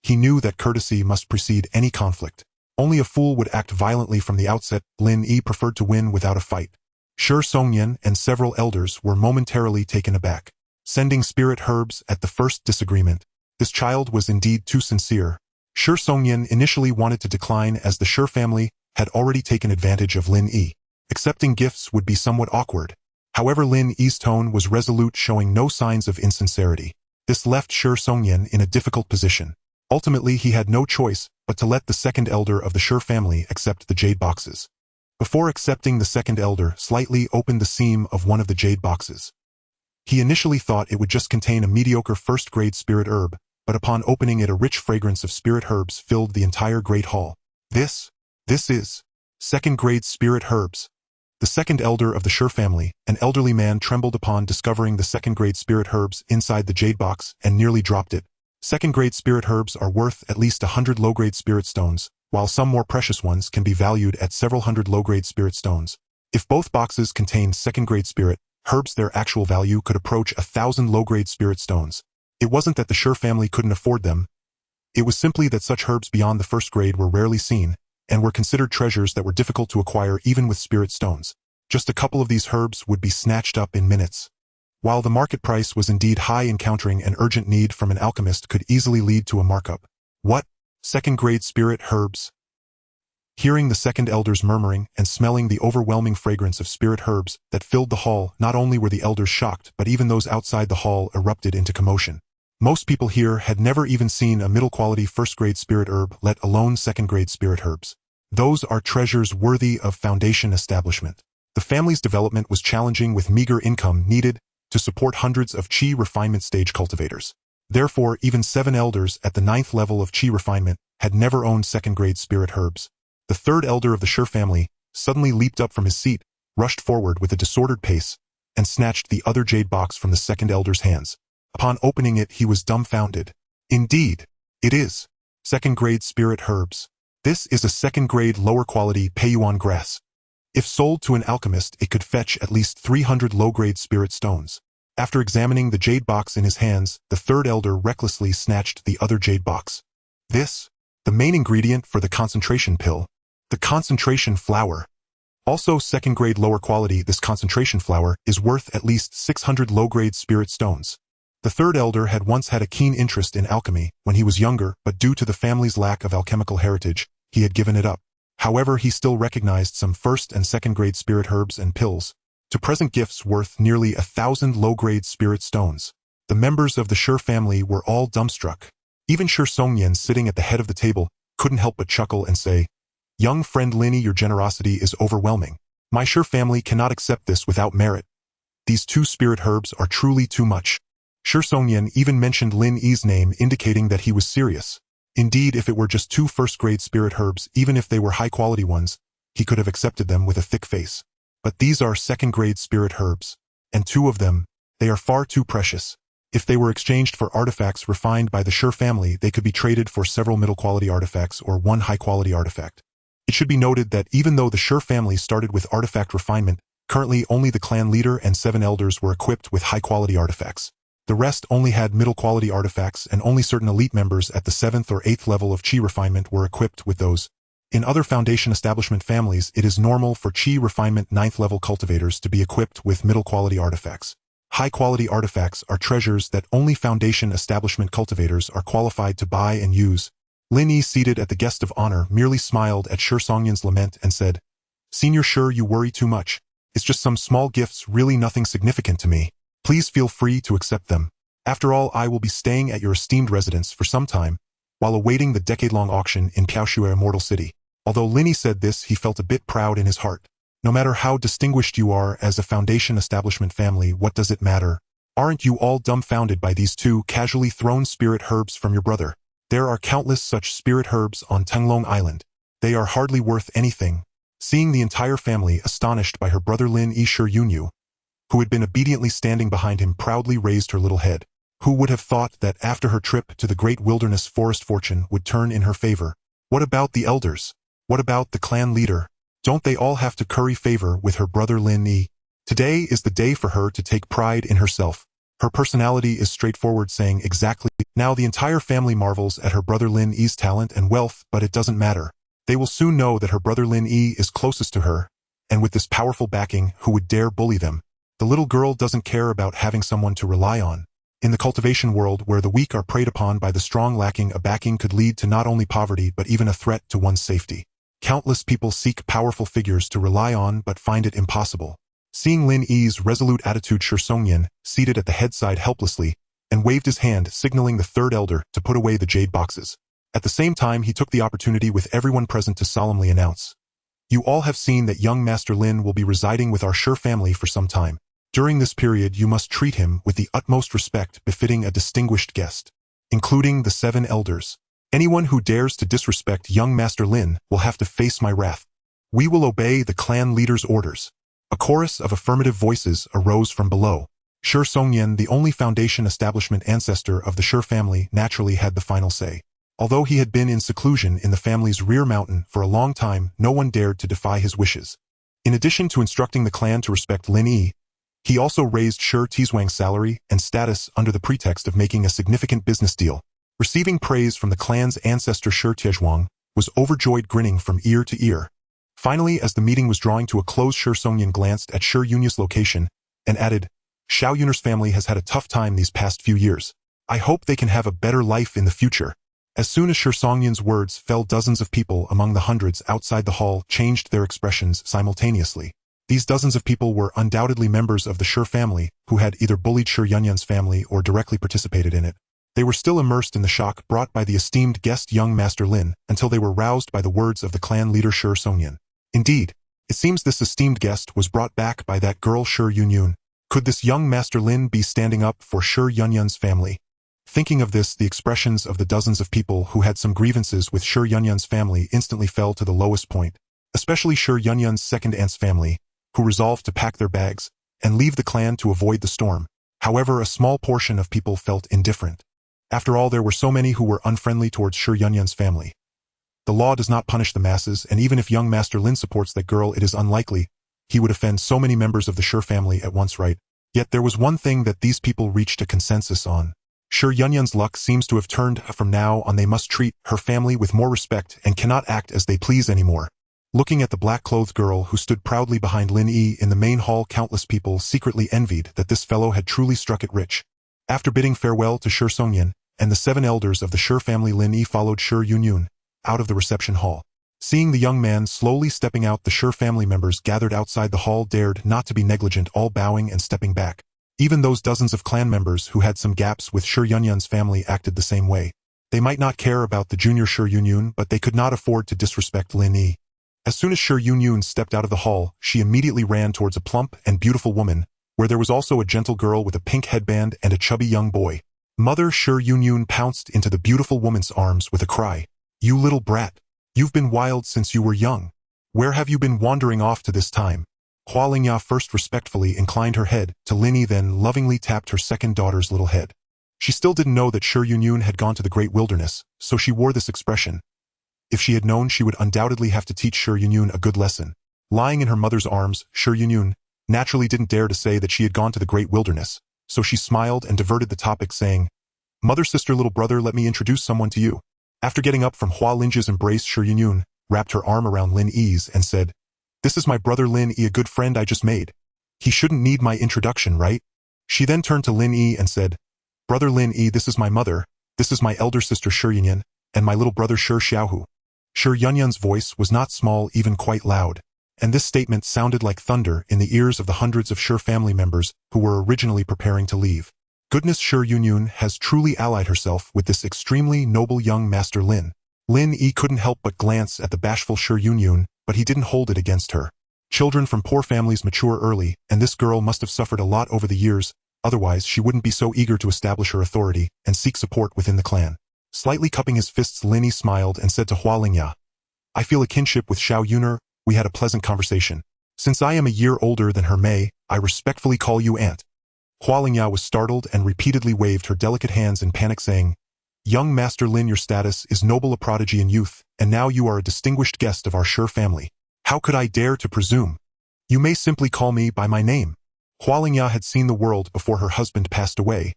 he knew that courtesy must precede any conflict. Only a fool would act violently from the outset. Lin Yi preferred to win without a fight. Shi Songyan and several elders were momentarily taken aback. Sending spirit herbs at the first disagreement. This child was indeed too sincere. Shi Songyan initially wanted to decline as the Shi family had already taken advantage of Lin Yi. Accepting gifts would be somewhat awkward. However, Lin Yi's tone was resolute, showing no signs of insincerity. This left Shi Songyan in a difficult position. Ultimately, he had no choice but to let the second elder of the Shi family accept the jade boxes. Before accepting, the second elder slightly opened the seam of one of the jade boxes. He initially thought it would just contain a mediocre first-grade spirit herb, but upon opening it, a rich fragrance of spirit herbs filled the entire great hall. This is second-grade spirit herbs. The second elder of the Shi family, an elderly man, trembled upon discovering the second-grade spirit herbs inside the jade box and nearly dropped it. Second-grade spirit herbs are worth at least 100 low-grade spirit stones, while some more precious ones can be valued at several hundred low-grade spirit stones. If both boxes contained second-grade spirit herbs, their actual value could approach 1,000 low-grade spirit stones. It wasn't that the Shi family couldn't afford them. It was simply that such herbs beyond the first grade were rarely seen, and were considered treasures that were difficult to acquire even with spirit stones. Just a couple of these herbs would be snatched up in minutes. While the market price was indeed high, encountering an urgent need from an alchemist could easily lead to a markup. What? Second-grade spirit herbs? Hearing the second elders murmuring and smelling the overwhelming fragrance of spirit herbs that filled the hall, not only were the elders shocked, but even those outside the hall erupted into commotion. Most people here had never even seen a middle-quality first-grade spirit herb, let alone second-grade spirit herbs. Those are treasures worthy of foundation establishment. The family's development was challenging, with meager income needed to support hundreds of Qi refinement stage cultivators. Therefore, even 7 elders at the 9th level of Qi refinement had never owned second-grade spirit herbs. The third elder of the Shi family suddenly leaped up from his seat, rushed forward with a disordered pace, and snatched the other jade box from the second elder's hands. Upon opening it, he was dumbfounded. Indeed, it is second-grade spirit herbs. This is a second-grade lower-quality Peiyuan grass. If sold to an alchemist, it could fetch at least 300 low-grade spirit stones. After examining the jade box in his hands, the third elder recklessly snatched the other jade box. This, the main ingredient for the concentration pill. The concentration flower. Also second-grade lower quality, this concentration flower is worth at least 600 low-grade spirit stones. The third elder had once had a keen interest in alchemy when he was younger, but due to the family's lack of alchemical heritage, he had given it up. However, he still recognized some first and second-grade spirit herbs and pills to present gifts worth nearly 1,000 low-grade spirit stones. The members of the Shi family were all dumbstruck. Even Shi Songyan, sitting at the head of the table, couldn't help but chuckle and say, "Young friend Lin Yi, your generosity is overwhelming. My Shi family cannot accept this without merit. These 2 spirit herbs are truly too much." Shi Songyan even mentioned Lin Yi's name, indicating that he was serious. Indeed, if it were just 2 first-grade spirit herbs, even if they were high-quality ones, he could have accepted them with a thick face. But these are second-grade spirit herbs, and 2 of them, they are far too precious. If they were exchanged for artifacts refined by the Shi family, they could be traded for several middle-quality artifacts or 1 high-quality artifact. It should be noted that even though the Shi family started with artifact refinement, currently only the clan leader and 7 elders were equipped with high-quality artifacts. The rest only had middle-quality artifacts, and only certain elite members at the 7th or 8th level of Qi refinement were equipped with those. In other foundation establishment families, it is normal for Qi refinement 9th level cultivators to be equipped with middle-quality artifacts. High-quality artifacts are treasures that only foundation establishment cultivators are qualified to buy and use. Lin Yi, seated at the guest of honor, merely smiled at Shi Songyan's lament and said, "Senior Shi, you worry too much. It's just some small gifts, really nothing significant to me. Please feel free to accept them. After all, I will be staying at your esteemed residence for some time, while awaiting the decade-long auction in Piaoshui Immortal City." Although Lin Yi said this, he felt a bit proud in his heart. No matter how distinguished you are as a foundation establishment family, what does it matter? Aren't you all dumbfounded by these 2 casually thrown spirit herbs from your brother? There are countless such spirit herbs on Tenglong Island. They are hardly worth anything. Seeing the entire family astonished by her brother Lin Yi Shi Yunyu, who had been obediently standing behind him, proudly raised her little head. Who would have thought that after her trip to the great wilderness forest fortune would turn in her favor? What about the elders? What about the clan leader? Don't they all have to curry favor with her brother Lin Yi? Today is the day for her to take pride in herself. Her personality is straightforward, saying exactly. Now the entire family marvels at her brother Lin Yi's talent and wealth, but it doesn't matter. They will soon know that her brother Lin Yi is closest to her, and with this powerful backing, who would dare bully them? The little girl doesn't care about having someone to rely on. In the cultivation world where the weak are preyed upon by the strong, lacking a backing could lead to not only poverty but even a threat to one's safety. Countless people seek powerful figures to rely on but find it impossible. Seeing Lin Yi's resolute attitude, Shi Songyan, seated at the headside helplessly, and waved his hand signaling the third elder to put away the jade boxes. At the same time he took the opportunity with everyone present to solemnly announce, "You all have seen that young Master Lin will be residing with our Shi family for some time. During this period you must treat him with the utmost respect befitting a distinguished guest, including the 7 elders. Anyone who dares to disrespect young Master Lin will have to face my wrath. We will obey the clan leader's orders." A chorus of affirmative voices arose from below. Shi Songyan, the only foundation establishment ancestor of the Shi family, naturally had the final say. Although he had been in seclusion in the family's rear mountain for a long time, no one dared to defy his wishes. In addition to instructing the clan to respect Lin Yi, he also raised Shi Tizhuang's salary and status under the pretext of making a significant business deal. Receiving praise from the clan's ancestor, Shi Tizhuang was overjoyed, grinning from ear to ear. Finally, as the meeting was drawing to a close, Shi Songyan glanced at Shi Yunya's location and added, "Xiao Yun's family has had a tough time these past few years. I hope they can have a better life in the future." As soon as Shi Songyan's words fell, dozens of people among the hundreds outside the hall changed their expressions simultaneously. These dozens of people were undoubtedly members of the Shi family who had either bullied Shi Yunyan's family or directly participated in it. They were still immersed in the shock brought by the esteemed guest young Master Lin until they were roused by the words of the clan leader Shi Songyan. Indeed, it seems this esteemed guest was brought back by that girl Shi Yunyun. Could this young Master Lin be standing up for Shi Yunyun's family? Thinking of this, the expressions of the dozens of people who had some grievances with Shi Yunyun's family instantly fell to the lowest point, especially Shi Yunyun's second aunt's family, who resolved to pack their bags and leave the clan to avoid the storm. However, a small portion of people felt indifferent. After all, there were so many who were unfriendly towards Shi Yunyun's family. The law does not punish the masses, and even if young Master Lin supports that girl, it is unlikely he would offend so many members of the Shi family at once, right? Yet there was one thing that these people reached a consensus on. Shi Yunyun's luck seems to have turned. From now on they must treat her family with more respect and cannot act as they please anymore. Looking at the black-clothed girl who stood proudly behind Lin Yi in the main hall, countless people secretly envied that this fellow had truly struck it rich. After bidding farewell to Shi Songyan and the 7 elders of the Shi family, Lin Yi followed Shi Yunyun out of the reception hall. Seeing the young man slowly stepping out, the Shi family members gathered outside the hall dared not to be negligent, all bowing and stepping back. Even those dozens of clan members who had some gaps with Shi Yunyun's family acted the same way. They might not care about the junior Shi Yunyun, but they could not afford to disrespect Lin Yi. As soon as Shi Yunyun stepped out of the hall, she immediately ran towards a plump and beautiful woman, where there was also a gentle girl with a pink headband and a chubby young boy. Mother Shi Yunyun pounced into the beautiful woman's arms with a cry. "You little brat! You've been wild since you were young. Where have you been wandering off to this time?" Hua Lingya first respectfully inclined her head to Lin Yi, then lovingly tapped her second daughter's little head. She still didn't know that Shi Yunyun had gone to the great wilderness, so she wore this expression. If she had known, she would undoubtedly have to teach Shi Yunyun a good lesson. Lying in her mother's arms, Shi Yunyun naturally didn't dare to say that she had gone to the great wilderness, so she smiled and diverted the topic, saying, "Mother, sister, little brother, let me introduce someone to you." After getting up from Hua Lingya's embrace, Shi Yunyun wrapped her arm around Lin Yi's and said, "This is my brother Lin Yi, a good friend I just made. He shouldn't need my introduction, right?" She then turned to Lin Yi and said, "Brother Lin Yi, this is my mother, this is my elder sister Shi Yunyun, and my little brother Shi Xiaohu." Shi Yunyun's voice was not small, even quite loud, and this statement sounded like thunder in the ears of the hundreds of Shi family members who were originally preparing to leave. Goodness, Shi Yunyun has truly allied herself with this extremely noble young Master Lin. Lin Yi couldn't help but glance at the bashful Shi Yunyun, but he didn't hold it against her. Children from poor families mature early, and this girl must have suffered a lot over the years, otherwise she wouldn't be so eager to establish her authority and seek support within the clan. Slightly cupping his fists, Lin Yi smiled and said to Hua Lingya, "I feel a kinship with Xiao Yuner. We had a pleasant conversation. Since I am a year older than her may, I respectfully call you aunt. Hualingya was startled and repeatedly waved her delicate hands in panic saying, Young Master Lin, your status is noble, a prodigy in youth, and now you are a distinguished guest of our Shi family. How could I dare to presume? You may simply call me by my name. Hualingya had seen the world before her husband passed away,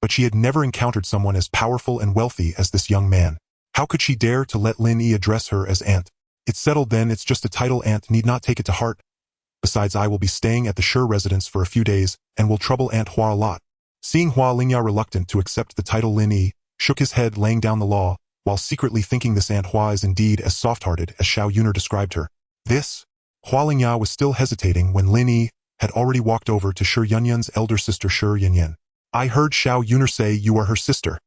but she had never encountered someone as powerful and wealthy as this young man. How could she dare to let Lin Yi address her as aunt? It's settled then, it's just a title, aunt need not take it to heart. Besides, I will be staying at the Shi residence for a few days, and will trouble Aunt Hua a lot. Seeing Hualingya reluctant to accept the title, Lin Yi shook his head, laying down the law, while secretly thinking this Aunt Hua is indeed as soft-hearted as Xiao Yuner described her. Hualingya was still hesitating when Lin Yi had already walked over to Shi Yunyun's elder sister Shi Yunyan. I heard Xiao Yuner say you are her sister.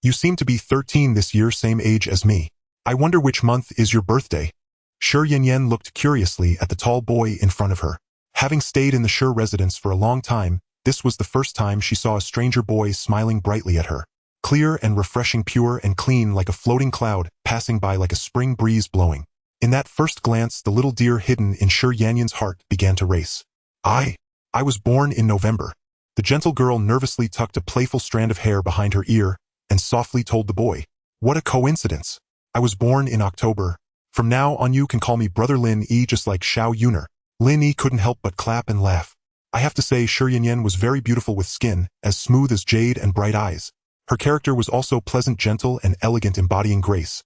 You seem to be 13 this year, same age as me. I wonder which month is your birthday. Shi Yunyan looked curiously at the tall boy in front of her. Having stayed in the Shi residence for a long time, this was the first time she saw a stranger boy smiling brightly at her. Clear and refreshing, pure and clean like a floating cloud, passing by like a spring breeze blowing. In that first glance, the little deer hidden in Shi Yanyan's heart began to race. I was born in November. The gentle girl nervously tucked a playful strand of hair behind her ear and softly told the boy, What a coincidence. I was born in October. From now on you can call me Brother Lin Yi, just like Xiao Yuner. Lin Yi couldn't help but clap and laugh. I have to say Shi Yanyan was very beautiful, with skin as smooth as jade and bright eyes. Her character was also pleasant, gentle, and elegant, embodying grace.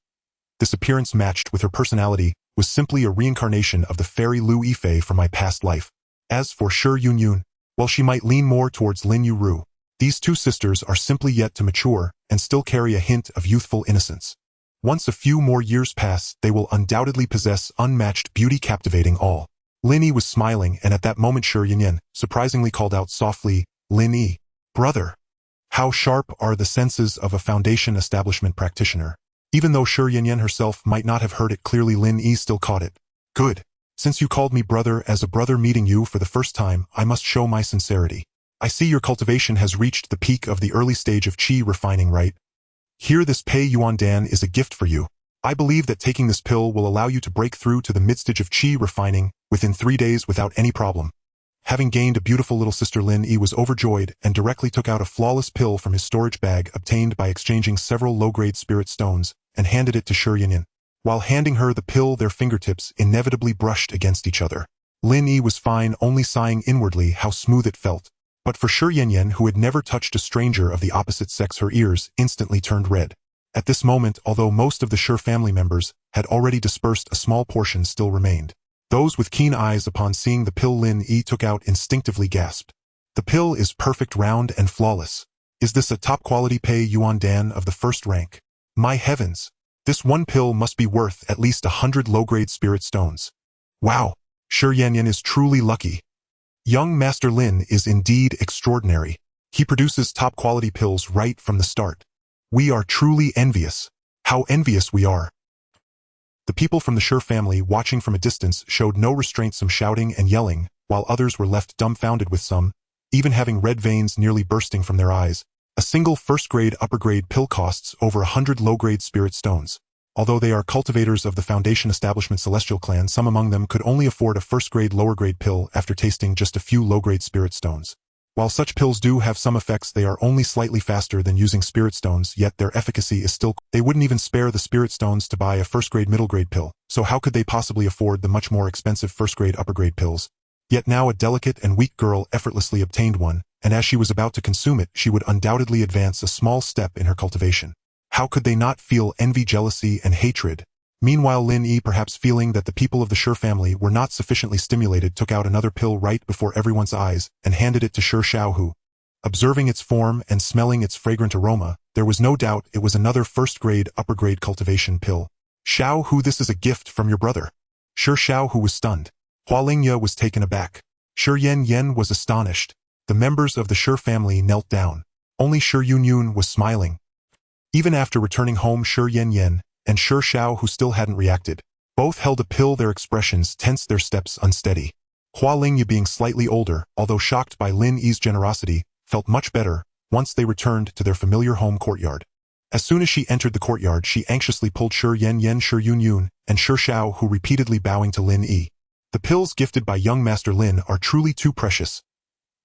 This appearance, matched with her personality, was simply a reincarnation of the fairy Lu Yifei from my past life. As for Shi Yunyun, while she might lean more towards Lin Yu, these two sisters are simply yet to mature and still carry a hint of youthful innocence. Once a few more years pass, they will undoubtedly possess unmatched beauty, captivating all. Lin Yi was smiling, and at that moment Shi Yanyan surprisingly called out softly, Lin Yi, brother. How sharp are the senses of a foundation establishment practitioner. Even though Shi Yanyan herself might not have heard it clearly, Lin Yi still caught it. Good. Since you called me brother, as a brother meeting you for the first time, I must show my sincerity. I see your cultivation has reached the peak of the early stage of qi refining, right? Here, this Pei Yuan Dan is a gift for you. I believe that taking this pill will allow you to break through to the mid-stage of qi refining within 3 days without any problem. Having gained a beautiful little sister, Lin Yi was overjoyed and directly took out a flawless pill from his storage bag obtained by exchanging several low-grade spirit stones and handed it to Shi Yanyan. While handing her the pill, their fingertips inevitably brushed against each other. Lin Yi was fine, only sighing inwardly how smooth it felt. But for Shi Yanyan, who had never touched a stranger of the opposite sex, her ears instantly turned red. At this moment, although most of the Shi family members had already dispersed, a small portion still remained. Those with keen eyes upon seeing the pill Lin Yi took out instinctively gasped. The pill is perfect, round, and flawless. Is this a top-quality Pei Yuan Dan of the first rank? My heavens! This one pill must be worth at least 100 low-grade spirit stones. Wow! Shi Yanyan is truly lucky. Young Master Lin is indeed extraordinary. He produces top-quality pills right from the start. We are truly envious. How envious we are. The people from the Shi family, watching from a distance, showed no restraint, some shouting and yelling, while others were left dumbfounded, with some even having red veins nearly bursting from their eyes. A single first-grade upper-grade pill costs over 100 low-grade spirit stones. Although they are cultivators of the Foundation Establishment Celestial Clan, some among them could only afford a first-grade lower-grade pill after tasting just a few low-grade spirit stones. While such pills do have some effects, they are only slightly faster than using spirit stones, yet their efficacy is still... They wouldn't even spare the spirit stones to buy a first-grade middle-grade pill, so how could they possibly afford the much more expensive first-grade upper-grade pills? Yet now a delicate and weak girl effortlessly obtained one, and as she was about to consume it, she would undoubtedly advance a small step in her cultivation. How could they not feel envy, jealousy, and hatred? Meanwhile, Lin Yi, perhaps feeling that the people of the Shi family were not sufficiently stimulated, took out another pill right before everyone's eyes and handed it to Shi Xiao, who, observing its form and smelling its fragrant aroma, there was no doubt it was another first-grade, upper-grade cultivation pill. Xiao Hu, this is a gift from your brother. Shi Xiao, who was stunned. Hualingya was taken aback. Shi Yanyan was astonished. The members of the Shi family knelt down. Only Shi Yunyun was smiling. Even after returning home, Shi Yanyan and Shi Xiao, who still hadn't reacted, both held a pill, their expressions tense, their steps unsteady. Hualingya, being slightly older, although shocked by Lin Yi's generosity, felt much better once they returned to their familiar home courtyard. As soon as she entered the courtyard, she anxiously pulled Shi Yanyan, Shi Yunyun, and Shi Xiao, who repeatedly bowing to Lin Yi. The pills gifted by young Master Lin are truly too precious.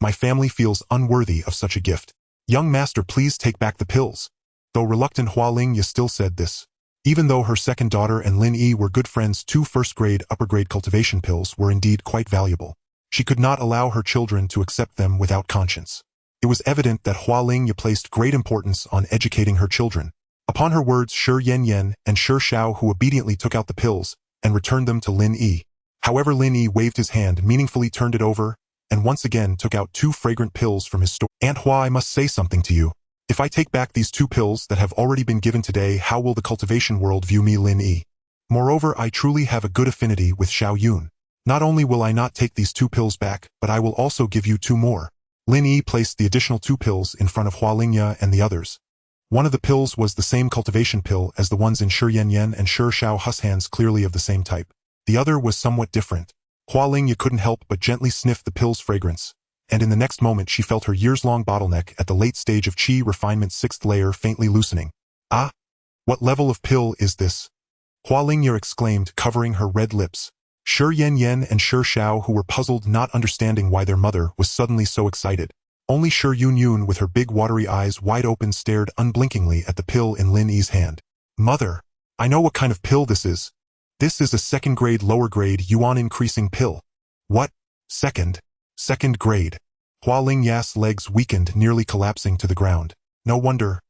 My family feels unworthy of such a gift. Young Master, please take back the pills. Though reluctant, Lin Yi still said this. Even though her second daughter and Lin Yi were good friends, 2 first-grade, upper-grade cultivation pills were indeed quite valuable. She could not allow her children to accept them without conscience. It was evident that Lin Yi placed great importance on educating her children. Upon her words, Shi Yanyan and Shi Shao, who obediently took out the pills and returned them to Lin Yi. However, Lin Yi waved his hand, meaningfully turned it over, and once again took out 2 fragrant pills from his store. Aunt Hua, I must say something to you. If I take back these 2 pills that have already been given today, how will the cultivation world view me, Lin Yi? Moreover, I truly have a good affinity with Xiao Yun. Not only will I not take these 2 pills back, but I will also give you 2 more. Lin Yi placed the additional 2 pills in front of Lin Yi and the others. One of the pills was the same cultivation pill as the ones in Shi Yanyan and Shi Shao's hands, clearly of the same type. The other was somewhat different. Lin Yi couldn't help but gently sniff the pill's fragrance, and in the next moment she felt her years-long bottleneck at the late stage of Qi refinement 6th layer faintly loosening. Ah! What level of pill is this? Lin Yi exclaimed, covering her red lips. Shi Yanyan and Shi Shao, who were puzzled, not understanding why their mother was suddenly so excited. Only Shi Yun, with her big watery eyes wide open, stared unblinkingly at the pill in Lin Yi's hand. Mother! I know what kind of pill this is. This is a second-grade, lower-grade, yuan-increasing pill. What? Second grade. Lin Yi's legs weakened, nearly collapsing to the ground. No wonder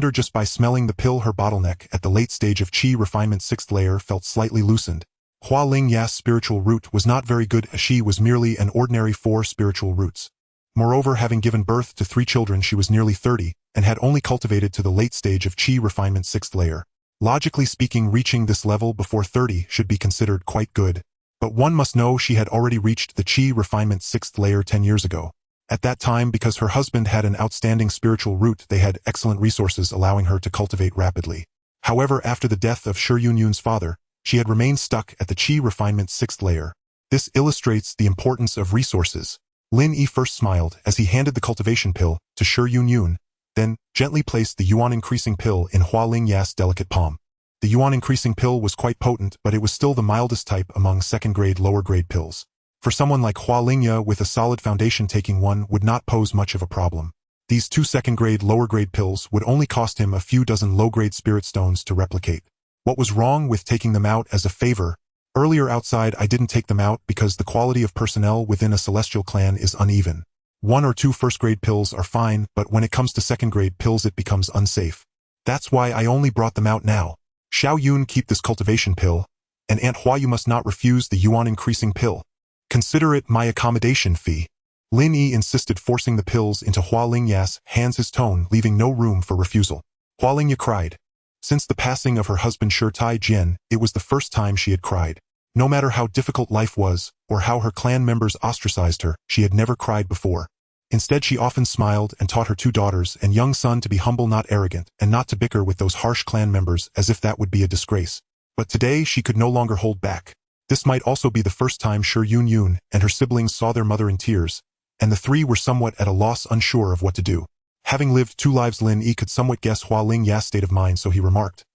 just by smelling the pill her bottleneck at the late stage of Qi refinement 6th layer felt slightly loosened. Lin Yi's spiritual root was not very good, as she was merely an ordinary 4 spiritual roots. Moreover, having given birth to 3 children, she was nearly 30, and had only cultivated to the late stage of Qi refinement 6th layer. Logically speaking, reaching this level before 30 should be considered quite good. But one must know she had already reached the Qi refinement 6th layer 10 years ago. At that time, because her husband had an outstanding spiritual root, they had excellent resources allowing her to cultivate rapidly. However, after the death of Shi Yun's father, she had remained stuck at the Qi refinement 6th layer. This illustrates the importance of resources. Lin Yi first smiled as he handed the cultivation pill to Shi Yun, then gently placed the yuan-increasing pill in Lin Yi's delicate palm. The yuan-increasing pill was quite potent, but it was still the mildest type among second-grade, lower-grade pills. For someone like Lin Yi with a solid foundation, taking one would not pose much of a problem. These 2 second-grade, lower-grade pills would only cost him a few dozen low-grade spirit stones to replicate. What was wrong with taking them out as a favor? Earlier outside, I didn't take them out because the quality of personnel within a celestial clan is uneven. 1 or 2 first-grade pills are fine, but when it comes to second-grade pills it becomes unsafe. That's why I only brought them out now. Xiao Yun, keep this cultivation pill, and Aunt Hua, you must not refuse the yuan-increasing pill. Consider it my accommodation fee. Lin Yi insisted, forcing the pills into Lin Yi's hands, his tone leaving no room for refusal. Lin Yi cried. Since the passing of her husband Shi Jian, it was the first time she had cried. No matter how difficult life was, or how her clan members ostracized her, she had never cried before. Instead, she often smiled and taught her 2 daughters and young son to be humble, not arrogant, and not to bicker with those harsh clan members as if that would be a disgrace. But today she could no longer hold back. This might also be the first time Shi Yun and her siblings saw their mother in tears, and the 3 were somewhat at a loss, unsure of what to do. Having lived 2 lives, Lin Yi could somewhat guess Lin Yi's state of mind, so he remarked,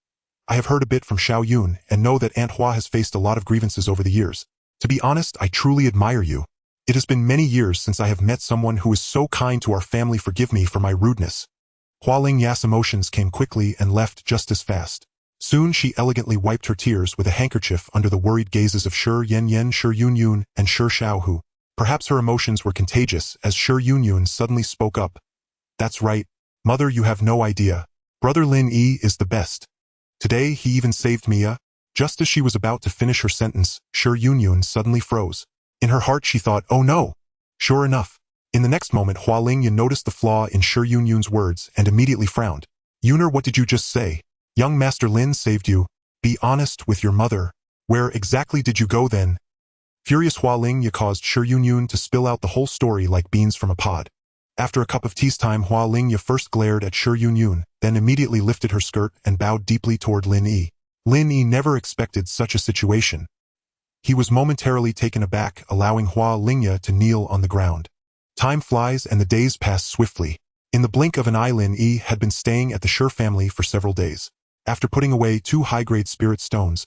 I have heard a bit from Xiao Yun and know that Aunt Hua has faced a lot of grievances over the years. To be honest, I truly admire you. It has been many years since I have met someone who is so kind to our family. Forgive me for my rudeness. Lin Yi's emotions came quickly and left just as fast. Soon she elegantly wiped her tears with a handkerchief under the worried gazes of Shi Yanyan, Shi Yun, and Shi Shao, who, perhaps her emotions were contagious, as Shi Yun suddenly spoke up. That's right, mother, you have no idea. Brother Lin Yi is the best. Today he even saved me. Just as she was about to finish her sentence, Shi Yun suddenly froze. In her heart she thought, oh no. Sure enough. In the next moment, Lin Yi noticed the flaw in Shi Yun's words and immediately frowned. Yuner, what did you just say? Young Master Lin saved you. Be honest with your mother. Where exactly did you go then? Furious, Lin Yi caused Shi Yun to spill out the whole story like beans from a pod. After a cup of tea's time, Lin Yi first glared at Shi Yun, then immediately lifted her skirt and bowed deeply toward Lin Yi. Lin Yi never expected such a situation. He was momentarily taken aback, allowing Lin Yi to kneel on the ground. Time flies and the days pass swiftly. In the blink of an eye, Lin Yi had been staying at the Shi family for several days. After putting away 2 high-grade spirit stones,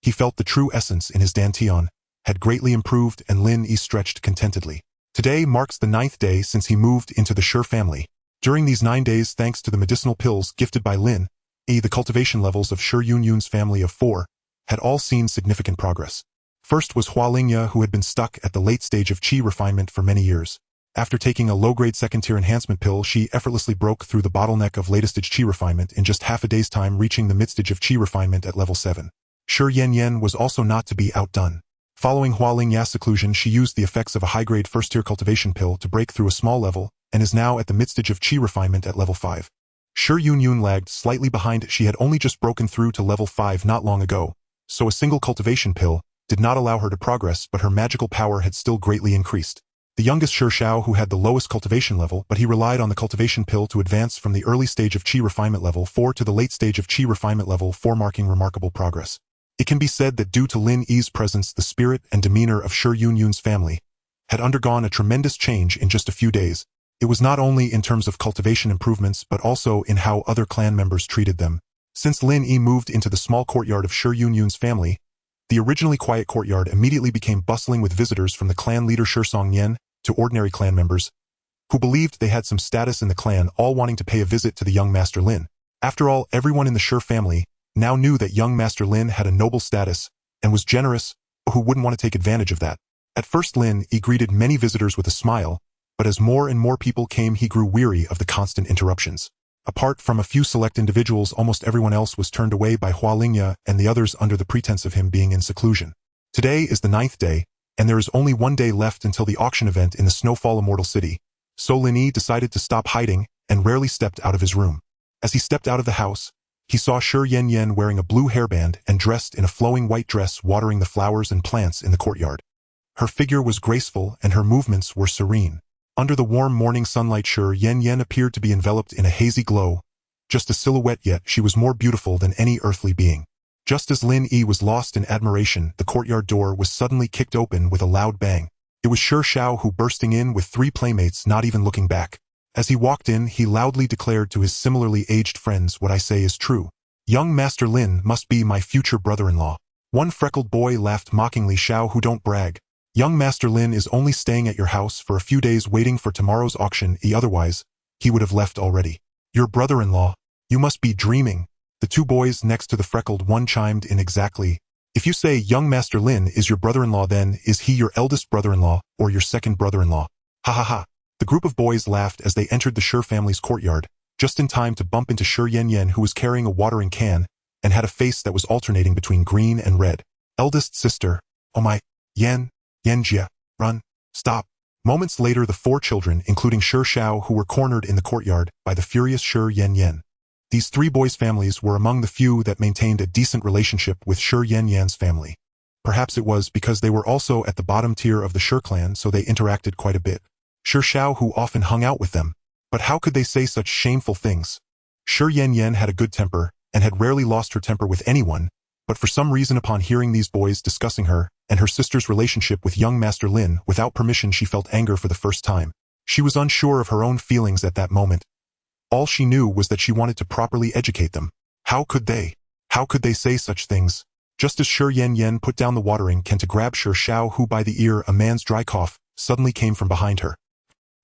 he felt the true essence in his dantian had greatly improved and Lin Yi stretched contentedly. Today marks the 9th day since he moved into the Shi family. During these 9 days, thanks to the medicinal pills gifted by Lin Yi, the cultivation levels of Shi Yunyun's family of 4 had all seen significant progress. First was Lin Yi, who had been stuck at the late stage of qi refinement for many years. After taking a low-grade second-tier enhancement pill, she effortlessly broke through the bottleneck of latest-stage qi refinement in just half a day's time, reaching the mid-stage of qi refinement at level 7. Shi Yanyan was also not to be outdone. Following Lin Yi's seclusion, she used the effects of a high-grade first-tier cultivation pill to break through a small level and is now at the mid-stage of qi refinement at level 5. Shi Yunyun lagged slightly behind. She had only just broken through to level 5 not long ago, so a single cultivation pill did not allow her to progress, but her magical power had still greatly increased. The youngest Shi Xiao, who had the lowest cultivation level, but he relied on the cultivation pill to advance from the early stage of qi refinement level 4 to the late stage of qi refinement level 4, marking remarkable progress. It can be said that due to Lin Yi's presence, the spirit and demeanor of Shi Yunyun's family had undergone a tremendous change in just a few days. It was not only in terms of cultivation improvements, but also in how other clan members treated them. Since Lin Yi moved into the small courtyard of Shi Yunyun's family, the originally quiet courtyard immediately became bustling with visitors from the clan leader Shi Songyan to ordinary clan members who believed they had some status in the clan, all wanting to pay a visit to the young Master Lin. After all, everyone in the Shi family now knew that young Master Lin had a noble status and was generous, but who wouldn't want to take advantage of that? At first, Lin Yi greeted many visitors with a smile, but as more and more people came, he grew weary of the constant interruptions. Apart from a few select individuals, almost everyone else was turned away by Lin Yi and the others under the pretense of him being in seclusion. Today is the 9th day, and there is only 1 day left until the auction event in the Snowfall Immortal City, so Lin Yi decided to stop hiding and rarely stepped out of his room. As he stepped out of the house, he saw Shi Yanyan wearing a blue hairband and dressed in a flowing white dress, watering the flowers and plants in the courtyard. Her figure was graceful and her movements were serene. Under the warm morning sunlight, Shi Yanyan appeared to be enveloped in a hazy glow, just a silhouette, yet she was more beautiful than any earthly being. Just as Lin Yi was lost in admiration, the courtyard door was suddenly kicked open with a loud bang. It was Shi Xiao who, bursting in with 3 playmates, not even looking back. As he walked in, he loudly declared to his similarly aged friends, "What I say is true. Young Master Lin must be my future brother-in-law." One freckled boy laughed mockingly. "Xiao, who don't brag. Young Master Lin is only staying at your house for a few days waiting for tomorrow's auction. Otherwise, he would have left already. Your brother-in-law? You must be dreaming." The 2 boys next to the freckled one chimed in. "Exactly. If you say young Master Lin is your brother-in-law, then is he your eldest brother-in-law or your second brother-in-law? Ha ha ha." The group of boys laughed as they entered the Shi family's courtyard, just in time to bump into Shi Yanyan, who was carrying a watering can and had a face that was alternating between green and red. "Eldest sister. Oh my. Yanjia. Run. Stop." Moments later, the 4 children, including Shi Xiao, who were cornered in the courtyard by the furious Shi Yanyan. These 3 boys' families were among the few that maintained a decent relationship with Shi Yanyan's family. Perhaps it was because they were also at the bottom tier of the Shi clan, so they interacted quite a bit. Shi Xiao, who often hung out with them. But how could they say such shameful things? Shi Yanyan had a good temper and had rarely lost her temper with anyone, but for some reason, upon hearing these boys discussing her and her sister's relationship with young Master Lin without permission, she felt anger for the first time. She was unsure of her own feelings at that moment. All she knew was that she wanted to properly educate them. How could they? How could they say such things? Just as Shi Yanyan put down the watering can to grab Shi Xiao, who by the ear, a man's dry cough suddenly came from behind her.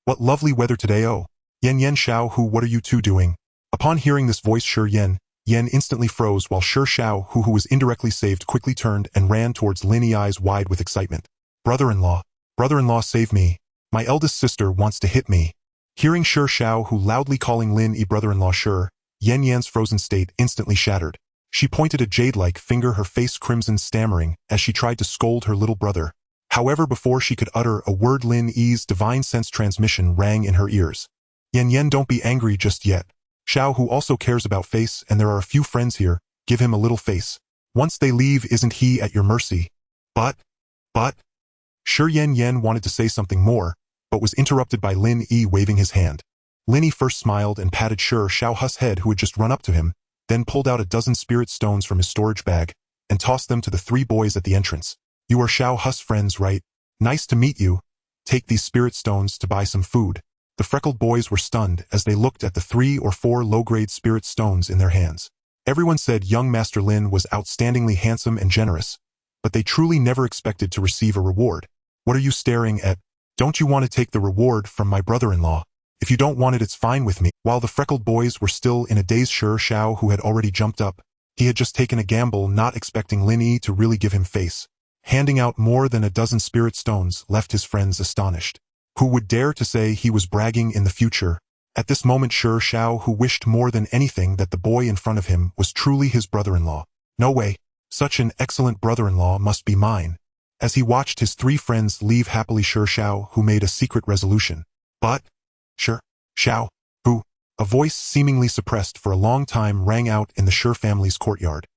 "What lovely weather today, oh. Yan Xiao, who, what are you 2 doing?" Upon hearing this voice, Shi Yan instantly froze, while Shi Xiao, who was indirectly saved, quickly turned and ran towards Lin Yi, eyes wide with excitement. "Brother-in-law. Brother-in-law, save me. My eldest sister wants to hit me." Hearing Shi Xiao, who loudly calling Lin Yi brother-in-law, Shi Yanyan's frozen state instantly shattered. She pointed a jade-like finger, her face crimson, stammering as she tried to scold her little brother. However, before she could utter a word, Lin Yi's divine sense transmission rang in her ears. "Yan, don't be angry just yet. Xiao, who also cares about face, and there are a few friends here, give him a little face. Once they leave, isn't he at your mercy?" But... Shi Yan wanted to say something more, but was interrupted by Lin Yi waving his hand. Lin Yi first smiled and patted Shi Xiao's head, who had just run up to him, then pulled out a dozen spirit stones from his storage bag and tossed them to the 3 boys at the entrance. "You are Xiao's friends, right? Nice to meet you. Take these spirit stones to buy some food." The freckled boys were stunned as they looked at the 3 or 4 low-grade spirit stones in their hands. Everyone said young Master Lin was outstandingly handsome and generous, but they truly never expected to receive a reward. What are you staring at? Don't you want to take the reward from my brother-in-law? If you don't want it, it's fine with me. While the freckled boys were still in a daze, Shi Shao, who had already jumped up, he had just taken a gamble, not expecting Lin Yi to really give him face. Handing out more than a dozen spirit stones left his friends astonished. Who would dare to say he was bragging in the future? At this moment, Shi Shao, who wished more than anything that the boy in front of him was truly his brother-in-law. No way. Such an excellent brother-in-law must be mine. As he watched his three friends leave happily, Shi Shao, who made a secret resolution. But, Shi Shao, who? A voice seemingly suppressed for a long time rang out in the Shi family's courtyard.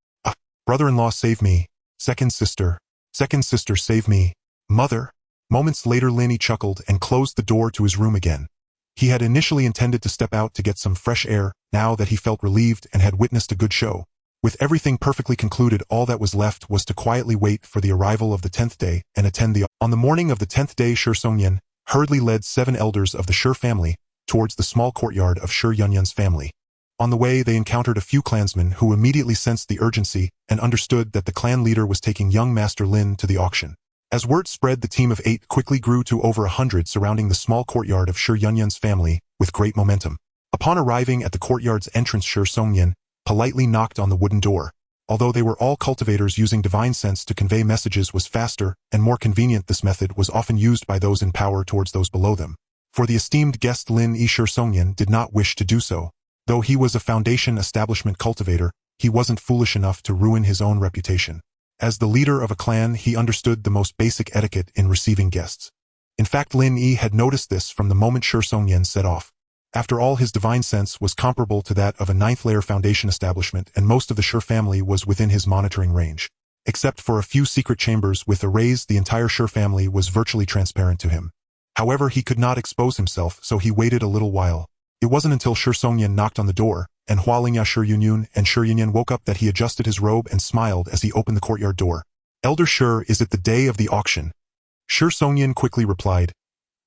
Brother-in-law, save me. Second sister, save me. Mother. Moments later, Lin Yi chuckled and closed the door to his room again. He had initially intended to step out to get some fresh air, now that he felt relieved and had witnessed a good show. With everything perfectly concluded, all that was left was to quietly wait for the arrival of the 10th day and attend the... On the morning of the 10th day, Shi Songyan hurriedly led 7 elders of the Shi family towards the small courtyard of Shi Yunyun's family. On the way, they encountered a few clansmen who immediately sensed the urgency and understood that the clan leader was taking young Master Lin to the auction. As word spread, the team of 8 quickly grew to over 100 surrounding the small courtyard of Shi Yunyun's family with great momentum. Upon arriving at the courtyard's entrance, Shi Songyan politely knocked on the wooden door. Although they were all cultivators, using divine sense to convey messages was faster and more convenient. This method was often used by those in power towards those below them. For the esteemed guest Lin Yi, Shi Songyan did not wish to do so. Though he was a foundation establishment cultivator, he wasn't foolish enough to ruin his own reputation. As the leader of a clan, he understood the most basic etiquette in receiving guests. In fact, Lin Yi had noticed this from the moment Shi Songyan set off. After all, his divine sense was comparable to that of a 9th-layer foundation establishment, and most of the Shi family was within his monitoring range. Except for a few secret chambers with arrays, the entire Shi family was virtually transparent to him. However, he could not expose himself, so he waited a little while. It wasn't until Shi Songyan knocked on the door, and Hualingya Shi Yunyun and Shi Yunyun woke up that he adjusted his robe and smiled as he opened the courtyard door. Elder Shi, is it the day of the auction? Shi Songyan quickly replied.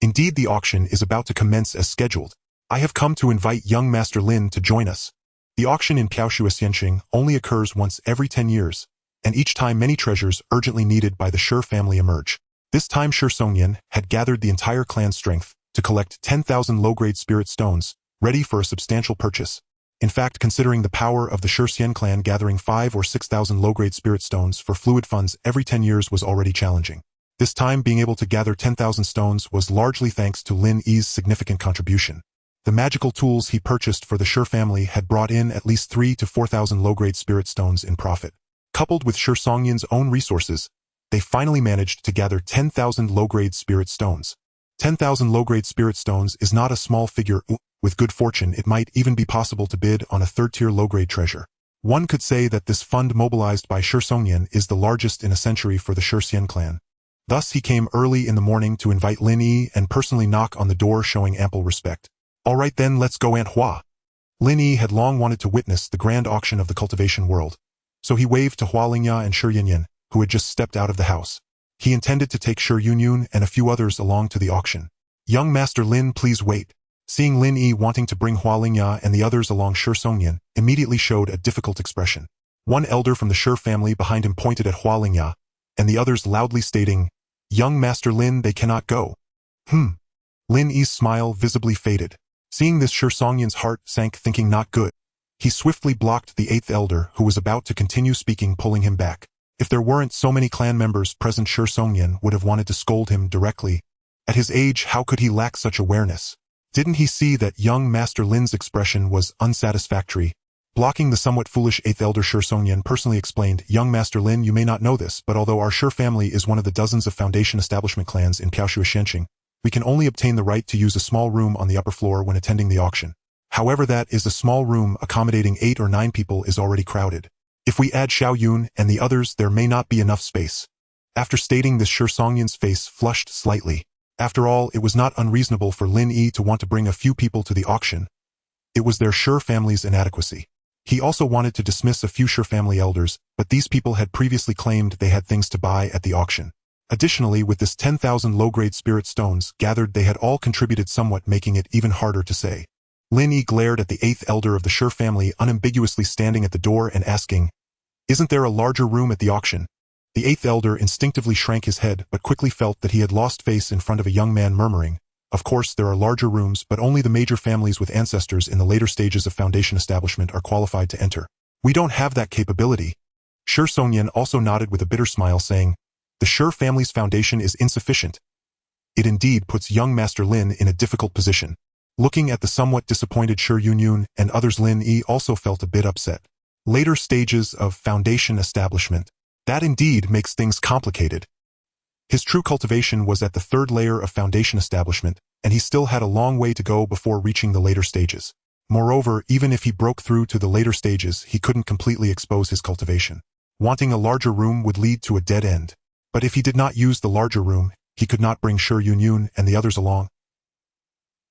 Indeed, the auction is about to commence as scheduled. I have come to invite young Master Lin to join us. The auction in Piaoshuaxianqing only occurs once every 10 years, and each time many treasures urgently needed by the Shi family emerge. This time Shi Songyan had gathered the entire clan's strength to collect 10,000 low-grade spirit stones, ready for a substantial purchase. In fact, considering the power of the Shi Xian clan, gathering 5,000 or 6,000 low-grade spirit stones for fluid funds every 10 years was already challenging. This time, being able to gather 10,000 stones was largely thanks to Lin Yi's significant contribution. The magical tools he purchased for the Shi family had brought in at least 3,000 to 4,000 low-grade spirit stones in profit. Coupled with Shi Songyan's own resources, they finally managed to gather 10,000 low-grade spirit stones. 10,000 low-grade spirit stones is not a small figure. With good fortune, it might even be possible to bid on a 3rd-tier low-grade treasure. One could say that this fund mobilized by Shi Songyan is the largest in a century for the Shi Xian clan. Thus, he came early in the morning to invite Lin Yi and personally knock on the door, showing ample respect. All right then, let's go, Aunt Hua. Lin Yi had long wanted to witness the grand auction of the cultivation world, so he waved to Hualingya and Shi Yunyun, who had just stepped out of the house. He intended to take Shi Yunyun and a few others along to the auction. Young Master Lin, please wait. Seeing Lin Yi wanting to bring Hualingya and the others along, Shi Songyan immediately showed a difficult expression. One elder from the Shi family behind him pointed at Hualingya, and the others loudly stating, "Young Master Lin, they cannot go." Lin Yi's smile visibly faded. Seeing this, Shi Songyan's heart sank, thinking not good. He swiftly blocked the 8th elder, who was about to continue speaking, pulling him back. If there weren't so many clan members present, Shi Songyan would have wanted to scold him directly. At his age, how could he lack such awareness? Didn't he see that young Master Lin's expression was unsatisfactory? Blocking the somewhat foolish 8th elder, Shi Songyan personally explained, "Young Master Lin, you may not know this, but although our Shi family is one of the dozens of foundation establishment clans in Piaoshuaxianqing, we can only obtain the right to use a small room on the upper floor when attending the auction. However, that is a small room accommodating 8 or 9 people is already crowded. If we add Xiao Yun and the others, there may not be enough space." After stating this, Shi Songyan's face flushed slightly. After all, it was not unreasonable for Lin Yi to want to bring a few people to the auction. It was their Shi family's inadequacy. He also wanted to dismiss a few Shi family elders, but these people had previously claimed they had things to buy at the auction. Additionally, with this 10,000 low-grade spirit stones gathered, they had all contributed somewhat, making it even harder to say. Lin Yi glared at the 8th elder of the Shi family, unambiguously standing at the door and asking, "Isn't there a larger room at the auction?" The eighth elder instinctively shrank his head but quickly felt that he had lost face in front of a young man murmuring, "Of course there are larger rooms, but only the major families with ancestors in the later stages of Foundation establishment are qualified to enter. We don't have that capability." Shi Songyan also nodded with a bitter smile saying, "The Shi family's foundation is insufficient." It indeed puts young Master Lin in a difficult position. Looking at the somewhat disappointed Shi Yunyun and others, Lin Yi also felt a bit upset. Later stages of Foundation establishment. That indeed makes things complicated. His true cultivation was at the third layer of Foundation establishment, and he still had a long way to go before reaching the later stages. Moreover, even if he broke through to the later stages, he couldn't completely expose his cultivation. Wanting a larger room would lead to a dead end. But if he did not use the larger room, he could not bring Shi Yunyun and the others along.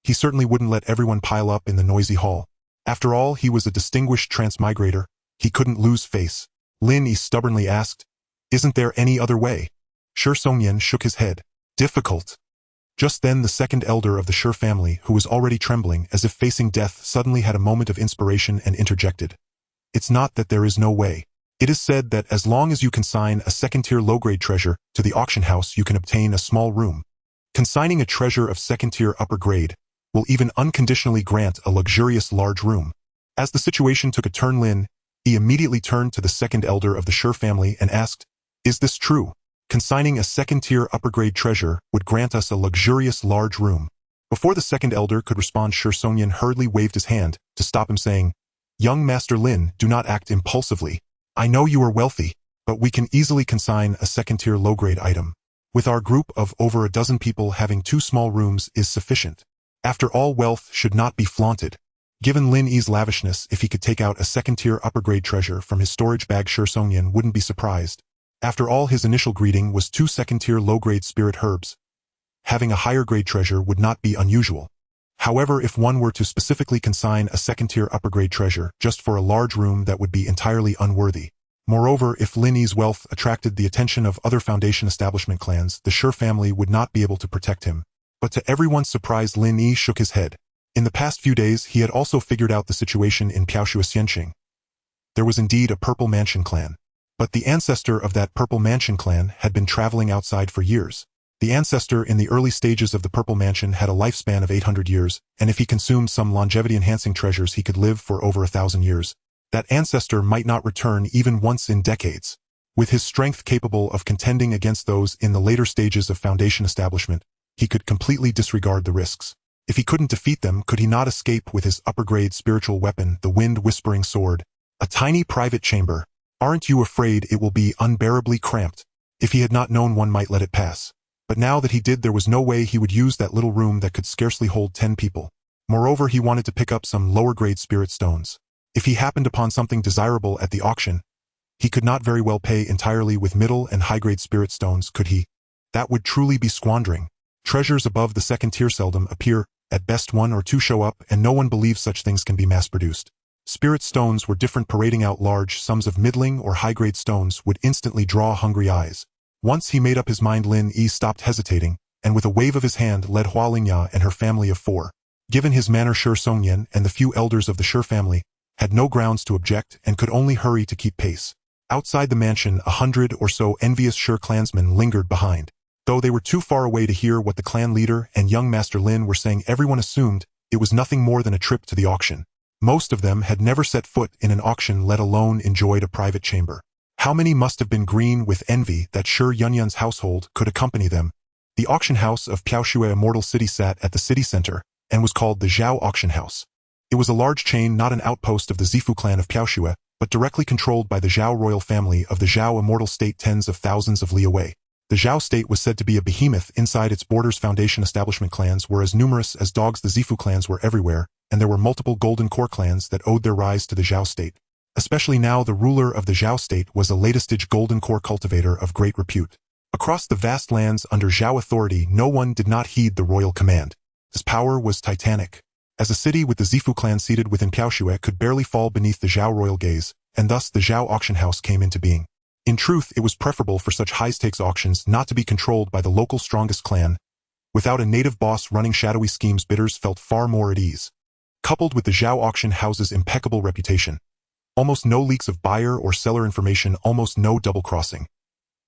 He certainly wouldn't let everyone pile up in the noisy hall. After all, he was a distinguished transmigrator. He couldn't lose face. Lin Yi stubbornly asked, "Isn't there any other way?" Shi Songyan shook his head. "Difficult." Just then the second elder of the Shi family, who was already trembling as if facing death, suddenly had a moment of inspiration and interjected. "It's not that there is no way. It is said that as long as you consign a second-tier low-grade treasure to the auction house, you can obtain a small room. Consigning a treasure of second-tier upper grade will even unconditionally grant a luxurious large room." As the situation took a turn, Lin Yi immediately turned to the second elder of the Shi family and asked, "Is this true? Consigning a second-tier upper-grade treasure would grant us a luxurious large room." Before the second elder could respond, Shi Songyan hurriedly waved his hand to stop him, saying, "Young Master Lin, do not act impulsively. I know you are wealthy, but we can easily consign a second-tier low-grade item. With our group of over a dozen people, having 2 small rooms is sufficient. After all, wealth should not be flaunted." Given Lin Yi's lavishness, if he could take out a second-tier upper-grade treasure from his storage bag, Shi Songyan wouldn't be surprised. After all, his initial greeting was 2 second-tier low-grade spirit herbs. Having a higher-grade treasure would not be unusual. However, if one were to specifically consign a second-tier upper-grade treasure just for a large room, that would be entirely unworthy. Moreover, if Lin Yi's wealth attracted the attention of other Foundation establishment clans, the Shi family would not be able to protect him. But to everyone's surprise, Lin Yi shook his head. In the past few days, he had also figured out the situation in Piaoxue Xianqing. There was indeed a Purple Mansion clan. But the ancestor of that Purple Mansion clan had been traveling outside for years. The ancestor in the early stages of the Purple Mansion had a lifespan of 800 years, and if he consumed some longevity-enhancing treasures, he could live for over 1,000 years. That ancestor might not return even once in decades. With his strength capable of contending against those in the later stages of Foundation establishment, he could completely disregard the risks. If he couldn't defeat them, could he not escape with his upper-grade spiritual weapon, the wind-whispering sword? A tiny private chamber. Aren't you afraid it will be unbearably cramped? If he had not known, one might let it pass. But now that he did, there was no way he would use that little room that could scarcely hold 10 people. Moreover, he wanted to pick up some lower-grade spirit stones. If he happened upon something desirable at the auction, he could not very well pay entirely with middle and high-grade spirit stones, could he? That would truly be squandering. Treasures above the second tier seldom appear. At best 1 or 2 show up, and no one believes such things can be mass-produced. Spirit stones were different. Parading out large sums of middling or high-grade stones would instantly draw hungry eyes. Once he made up his mind, Lin Yi stopped hesitating, and with a wave of his hand led Hua Lingya and her family of 4. Given his manner, Shi Songyan and the few elders of the Shi family had no grounds to object and could only hurry to keep pace. Outside the mansion, 100 or so envious Shi clansmen lingered behind. Though they were too far away to hear what the clan leader and young Master Lin were saying, everyone assumed it was nothing more than a trip to the auction. Most of them had never set foot in an auction, let alone enjoyed a private chamber. How many must have been green with envy that Shi Yunyun's household could accompany them? The auction house of Piaoxue Immortal City sat at the city center and was called the Zhao Auction House. It was a large chain, not an outpost of the Zifu clan of Piaoxue, but directly controlled by the Zhao royal family of the Zhao Immortal State, tens of thousands of li away. The Zhao state was said to be a behemoth. Inside its borders, Foundation establishment clans were as numerous as dogs. The Zifu clans were everywhere, and there were multiple golden core clans that owed their rise to the Zhao state. Especially now, the ruler of the Zhao state was a latest-stage golden core cultivator of great repute. Across the vast lands under Zhao authority, no one did not heed the royal command. His power was titanic. As a city with the Zifu clan seated within Piaoxue could barely fall beneath the Zhao royal gaze, and thus the Zhao auction house came into being. In truth, it was preferable for such high-stakes auctions not to be controlled by the local strongest clan. Without a native boss running shadowy schemes, bidders felt far more at ease. Coupled with the Zhao auction house's impeccable reputation, almost no leaks of buyer or seller information, almost no double-crossing.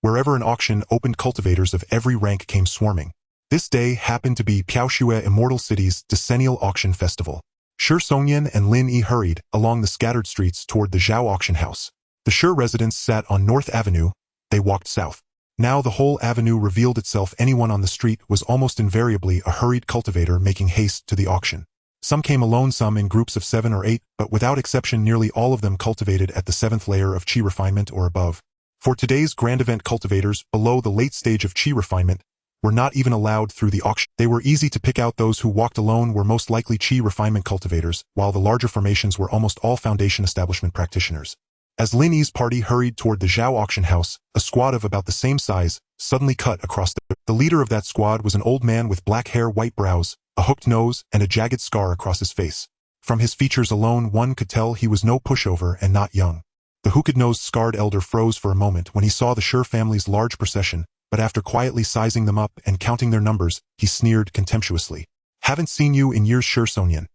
Wherever an auction opened, cultivators of every rank came swarming. This day happened to be Piaoxue Immortal City's decennial auction festival. Shi Songyan and Lin Yi hurried along the scattered streets toward the Zhao auction house. The Shi residents sat on North Avenue. They walked south. Now the whole avenue revealed itself. Anyone on the street was almost invariably a hurried cultivator making haste to the auction. Some came alone, some in groups of 7 or 8, but without exception nearly all of them cultivated at the 7th layer of Qi refinement or above. For today's grand event, cultivators below the late stage of Qi refinement were not even allowed through the auction. They were easy to pick out. Those who walked alone were most likely Qi refinement cultivators, while the larger formations were almost all foundation establishment practitioners. As Lin Yi's party hurried toward the Zhao auction house, a squad of about the same size suddenly cut across the leader of that squad was an old man with black hair, white brows, a hooked nose, and a jagged scar across his face. From his features alone one could tell he was no pushover and not young. The hooked-nosed scarred elder froze for a moment when he saw the Shi family's large procession, but after quietly sizing them up and counting their numbers, he sneered contemptuously. "Haven't seen you in years, Shi Songyan.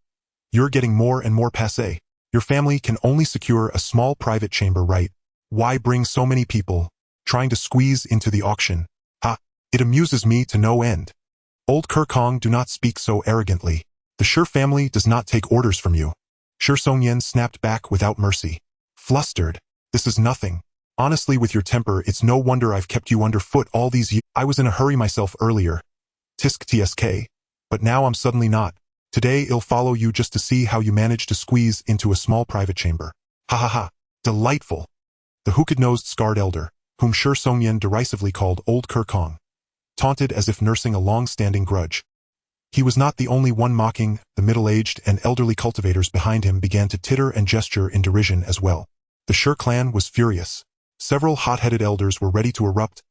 You're getting more and more passé. Your family can only secure a small private chamber, right? Why bring so many people, trying to squeeze into the auction? It amuses me to no end. Old Kong, do not speak so arrogantly. The Shi family does not take orders from you." Shi Songyan snapped back without mercy. Flustered. "This is nothing. Honestly, with your temper, it's no wonder I've kept you underfoot all these years. I was in a hurry myself earlier. Tsk, but now I'm suddenly not. Today I'll follow you just to see how you manage to squeeze into a small private chamber. Ha ha ha. Delightful." The hooked-nosed scarred elder, whom Shi Songyan derisively called Old Kong, taunted as if nursing a long-standing grudge. He was not the only one mocking. The middle-aged and elderly cultivators behind him began to titter and gesture in derision as well. The Shi clan was furious. Several hot-headed elders were ready to erupt.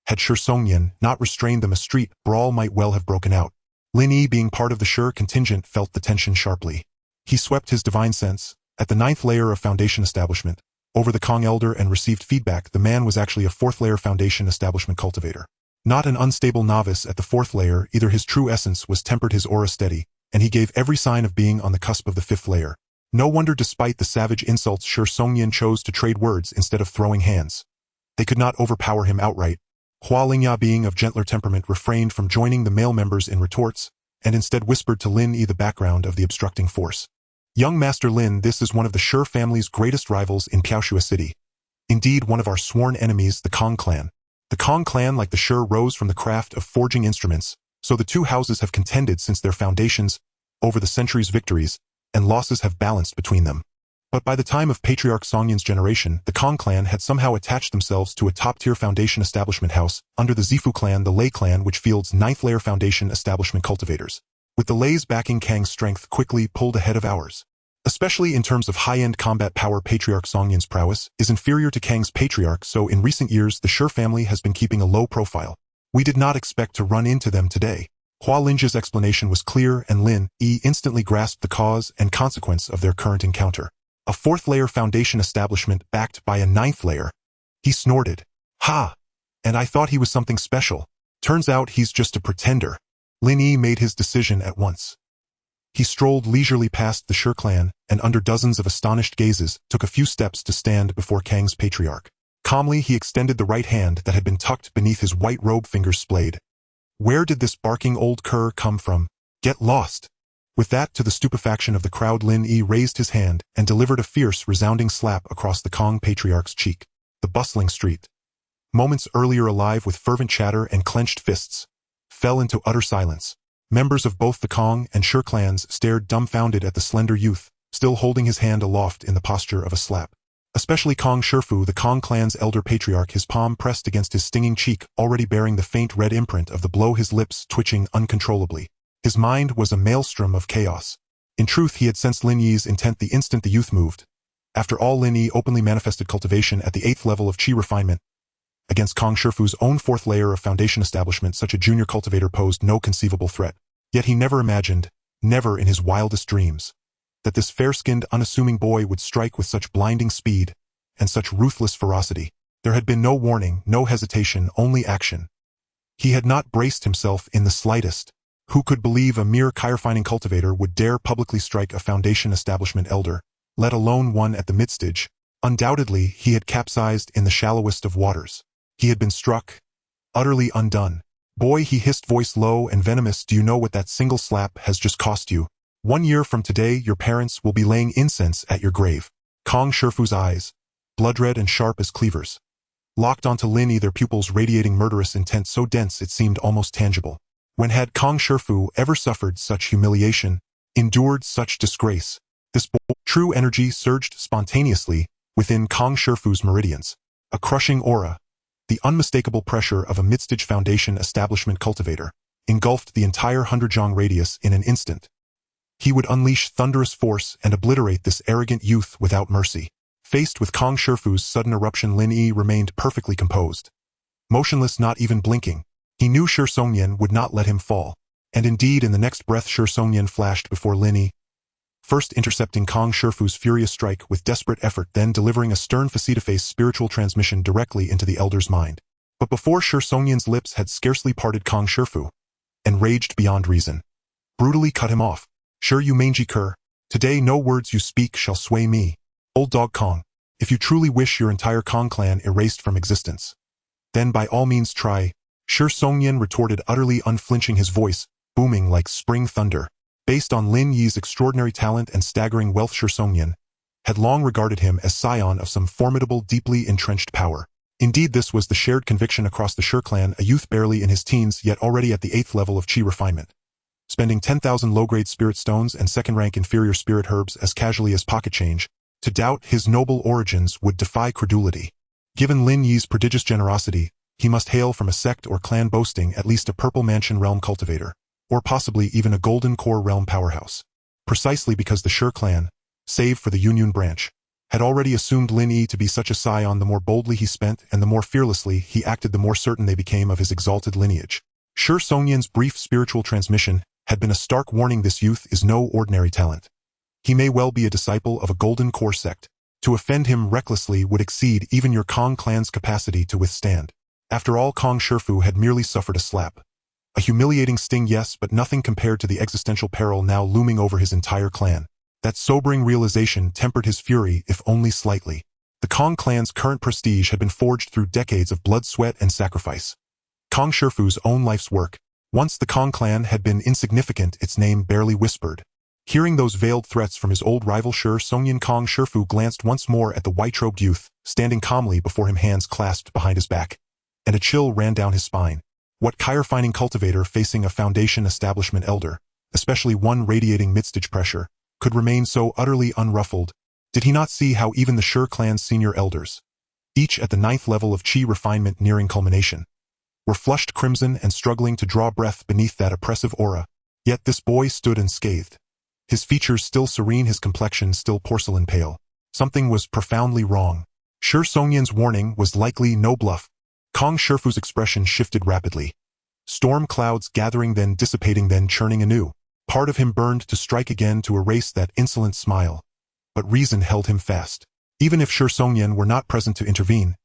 Had Shi Songyan not restrained them, a street brawl might well have broken out. Lin Yi, being part of the Shi contingent, felt the tension sharply. He swept his divine sense at the 9th layer of foundation establishment over the Kong elder and received feedback. The man was actually a 4th layer foundation establishment cultivator. Not an unstable novice at the 4th layer, either. His true essence was tempered, his aura steady, and he gave every sign of being on the cusp of the 5th layer. No wonder, despite the savage insults, Shi Songyan chose to trade words instead of throwing hands. They could not overpower him outright. Hua Lingya, being of gentler temperament, refrained from joining the male members in retorts, and instead whispered to Lin Yi the background of the obstructing force. "Young Master Lin, this is one of the Shi family's greatest rivals in Piaoxue City. Indeed, one of our sworn enemies, the Kong clan. The Kong clan, like the Shi, rose from the craft of forging instruments, so the two houses have contended since their foundations. Over the centuries, victories and losses have balanced between them. But by the time of Patriarch Songyan's generation, the Kong clan had somehow attached themselves to a top-tier foundation establishment house under the Zifu clan, the Lei clan, which fields 9th layer foundation establishment cultivators. With the Lei's backing, Kang's strength quickly pulled ahead of ours. Especially in terms of high-end combat power, Patriarch Songyan's prowess is inferior to Kang's patriarch, so in recent years the Shi family has been keeping a low profile. We did not expect to run into them today." Hua Lingya's explanation was clear, and Lin Yi instantly grasped the cause and consequence of their current encounter. A 4th layer foundation establishment backed by a 9th layer. He snorted. "Ha! And I thought he was something special. Turns out he's just a pretender." Lin Yi made his decision at once. He strolled leisurely past the Shi clan, and under dozens of astonished gazes, took a few steps to stand before Kang's patriarch. Calmly he extended the right hand that had been tucked beneath his white robe, fingers splayed. Where did this barking old cur come from? Get lost! With that, to the stupefaction of the crowd, Lin Yi raised his hand and delivered a fierce, resounding slap across the Kong patriarch's cheek. The bustling street, moments earlier alive with fervent chatter and clenched fists, fell into utter silence. Members of both the Kong and Shi clans stared dumbfounded at the slender youth, still holding his hand aloft in the posture of a slap. Especially Kong Shifu, the Kong clan's elder patriarch, his palm pressed against his stinging cheek, already bearing the faint red imprint of the blow, his lips twitching uncontrollably. His mind was a maelstrom of chaos. In truth, he had sensed Lin Yi's intent the instant the youth moved. After all, Lin Yi openly manifested cultivation at the 8th level of Qi refinement. Against Kong Shifu's own 4th layer of foundation establishment, such a junior cultivator posed no conceivable threat. Yet he never imagined, never in his wildest dreams, that this fair-skinned, unassuming boy would strike with such blinding speed and such ruthless ferocity. There had been no warning, no hesitation, only action. He had not braced himself in the slightest. Who could believe a mere Chi-refining cultivator would dare publicly strike a foundation establishment elder, let alone one at the midstage? Undoubtedly, he had capsized in the shallowest of waters. He had been struck, utterly undone. Boy, he hissed, voice low and venomous, do you know what that single slap has just cost you? 1 year from today, your parents will be laying incense at your grave. Kong Shifu's eyes, blood-red and sharp as cleavers, locked onto Lin Yi, their pupils radiating murderous intent so dense it seemed almost tangible. When had Kong Shifu ever suffered such humiliation, endured such disgrace? This true energy surged spontaneously within Kong Shifu's meridians. A crushing aura, the unmistakable pressure of a mid-stage foundation establishment cultivator, engulfed the entire 100-jong radius in an instant. He would unleash thunderous force and obliterate this arrogant youth without mercy. Faced with Kong Shifu's sudden eruption, Lin Yi remained perfectly composed. Motionless, not even blinking. He knew Shi Songyan would not let him fall. And indeed, in the next breath, Shi Songyan flashed before Lin Yi, first intercepting Kong Shifu's furious strike with desperate effort, then delivering a stern face-to-face spiritual transmission directly into the elder's mind. But before Shi Songyan's lips had scarcely parted, Kong Shifu, enraged beyond reason, brutally cut him off. Sure, you mangy cur, today no words you speak shall sway me. Old dog Kong, if you truly wish your entire Kong clan erased from existence, then by all means try. Shi Songyan retorted, utterly unflinching, his voice booming like spring thunder. Based on Lin Yi's extraordinary talent and staggering wealth, Shi Songyan had long regarded him as scion of some formidable, deeply entrenched power. Indeed, this was the shared conviction across the Shi clan, a youth barely in his teens yet already at the 8th level of Qi refinement, spending 10,000 low-grade spirit stones and second-rank inferior spirit herbs as casually as pocket change. To doubt his noble origins would defy credulity. Given Lin Yi's prodigious generosity, he must hail from a sect or clan boasting at least a Purple Mansion realm cultivator, or possibly even a Golden Core realm powerhouse. Precisely because the Shi clan, save for the Yun branch, had already assumed Lin Yi to be such a scion, the more boldly he spent and the more fearlessly he acted, the more certain they became of his exalted lineage. Shi Songyan's brief spiritual transmission had been a stark warning: this youth is no ordinary talent. He may well be a disciple of a Golden Core sect. To offend him recklessly would exceed even your Kong clan's capacity to withstand. After all, Kong Shifu had merely suffered a slap. A humiliating sting, yes, but nothing compared to the existential peril now looming over his entire clan. That sobering realization tempered his fury, if only slightly. The Kong clan's current prestige had been forged through decades of blood, sweat, and sacrifice. Kong Shifu's own life's work. Once the Kong clan had been insignificant, its name barely whispered. Hearing those veiled threats from his old rival Shi Songyan, Kong Shifu glanced once more at the white-robed youth, standing calmly before him, hands clasped behind his back. And a chill ran down his spine. What chirifying cultivator facing a foundation establishment elder, especially one radiating mid-stage pressure, could remain so utterly unruffled? Did he not see how even the Shi clan's senior elders, each at the 9th level of Qi refinement nearing culmination, were flushed crimson and struggling to draw breath beneath that oppressive aura? Yet this boy stood unscathed. His features still serene, his complexion still porcelain pale. Something was profoundly wrong. Shi Songyan's warning was likely no bluff. Kong Shifu's expression shifted rapidly. Storm clouds gathering, then dissipating, then churning anew. Part of him burned to strike again, to erase that insolent smile. But reason held him fast. Even if Shi Songyan were not present to intervene,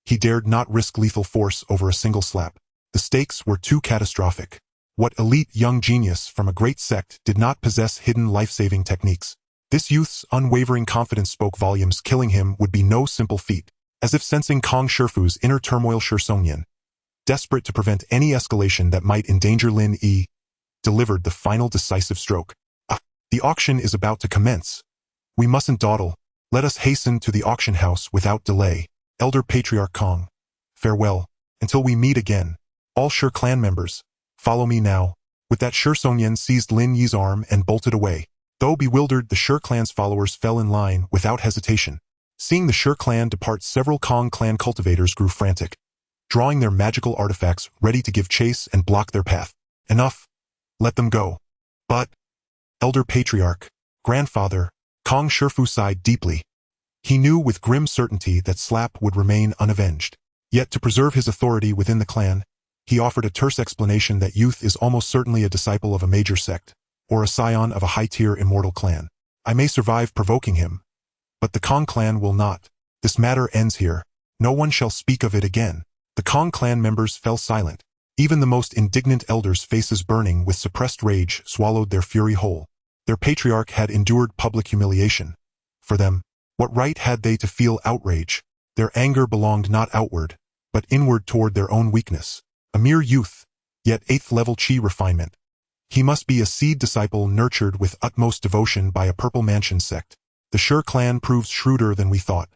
he dared not risk lethal force over a single slap. The stakes were too catastrophic. What elite young genius from a great sect did not possess hidden life-saving techniques? This youth's unwavering confidence spoke volumes. Killing him would be no simple feat. As if sensing Kong Shifu's inner turmoil, Shi Songyan, desperate to prevent any escalation that might endanger Lin Yi, delivered the final decisive stroke. The auction is about to commence. We mustn't dawdle. Let us hasten to the auction house without delay. Elder Patriarch Kong, farewell, until we meet again. All Shi clan members, follow me now. With that, Shi Songyan seized Lin Yi's arm and bolted away. Though bewildered, the Shi clan's followers fell in line without hesitation. Seeing the Shi clan depart, several Kong clan cultivators grew frantic, drawing their magical artifacts ready to give chase and block their path. Enough. Let them go. But, Elder Patriarch, Grandfather, Kong Shifu sighed deeply. He knew with grim certainty that Slap would remain unavenged. Yet to preserve his authority within the clan, he offered a terse explanation: that youth is almost certainly a disciple of a major sect, or a scion of a high-tier immortal clan. I may survive provoking him, but the Kong clan will not. This matter ends here. No one shall speak of it again. The Kong clan members fell silent. Even the most indignant elders, faces burning with suppressed rage, swallowed their fury whole. Their patriarch had endured public humiliation. For them, what right had they to feel outrage? Their anger belonged not outward, but inward toward their own weakness. A mere youth, yet 8th level chi refinement. He must be a seed disciple nurtured with utmost devotion by a Purple Mansion sect. The Sure clan proves shrewder than we thought,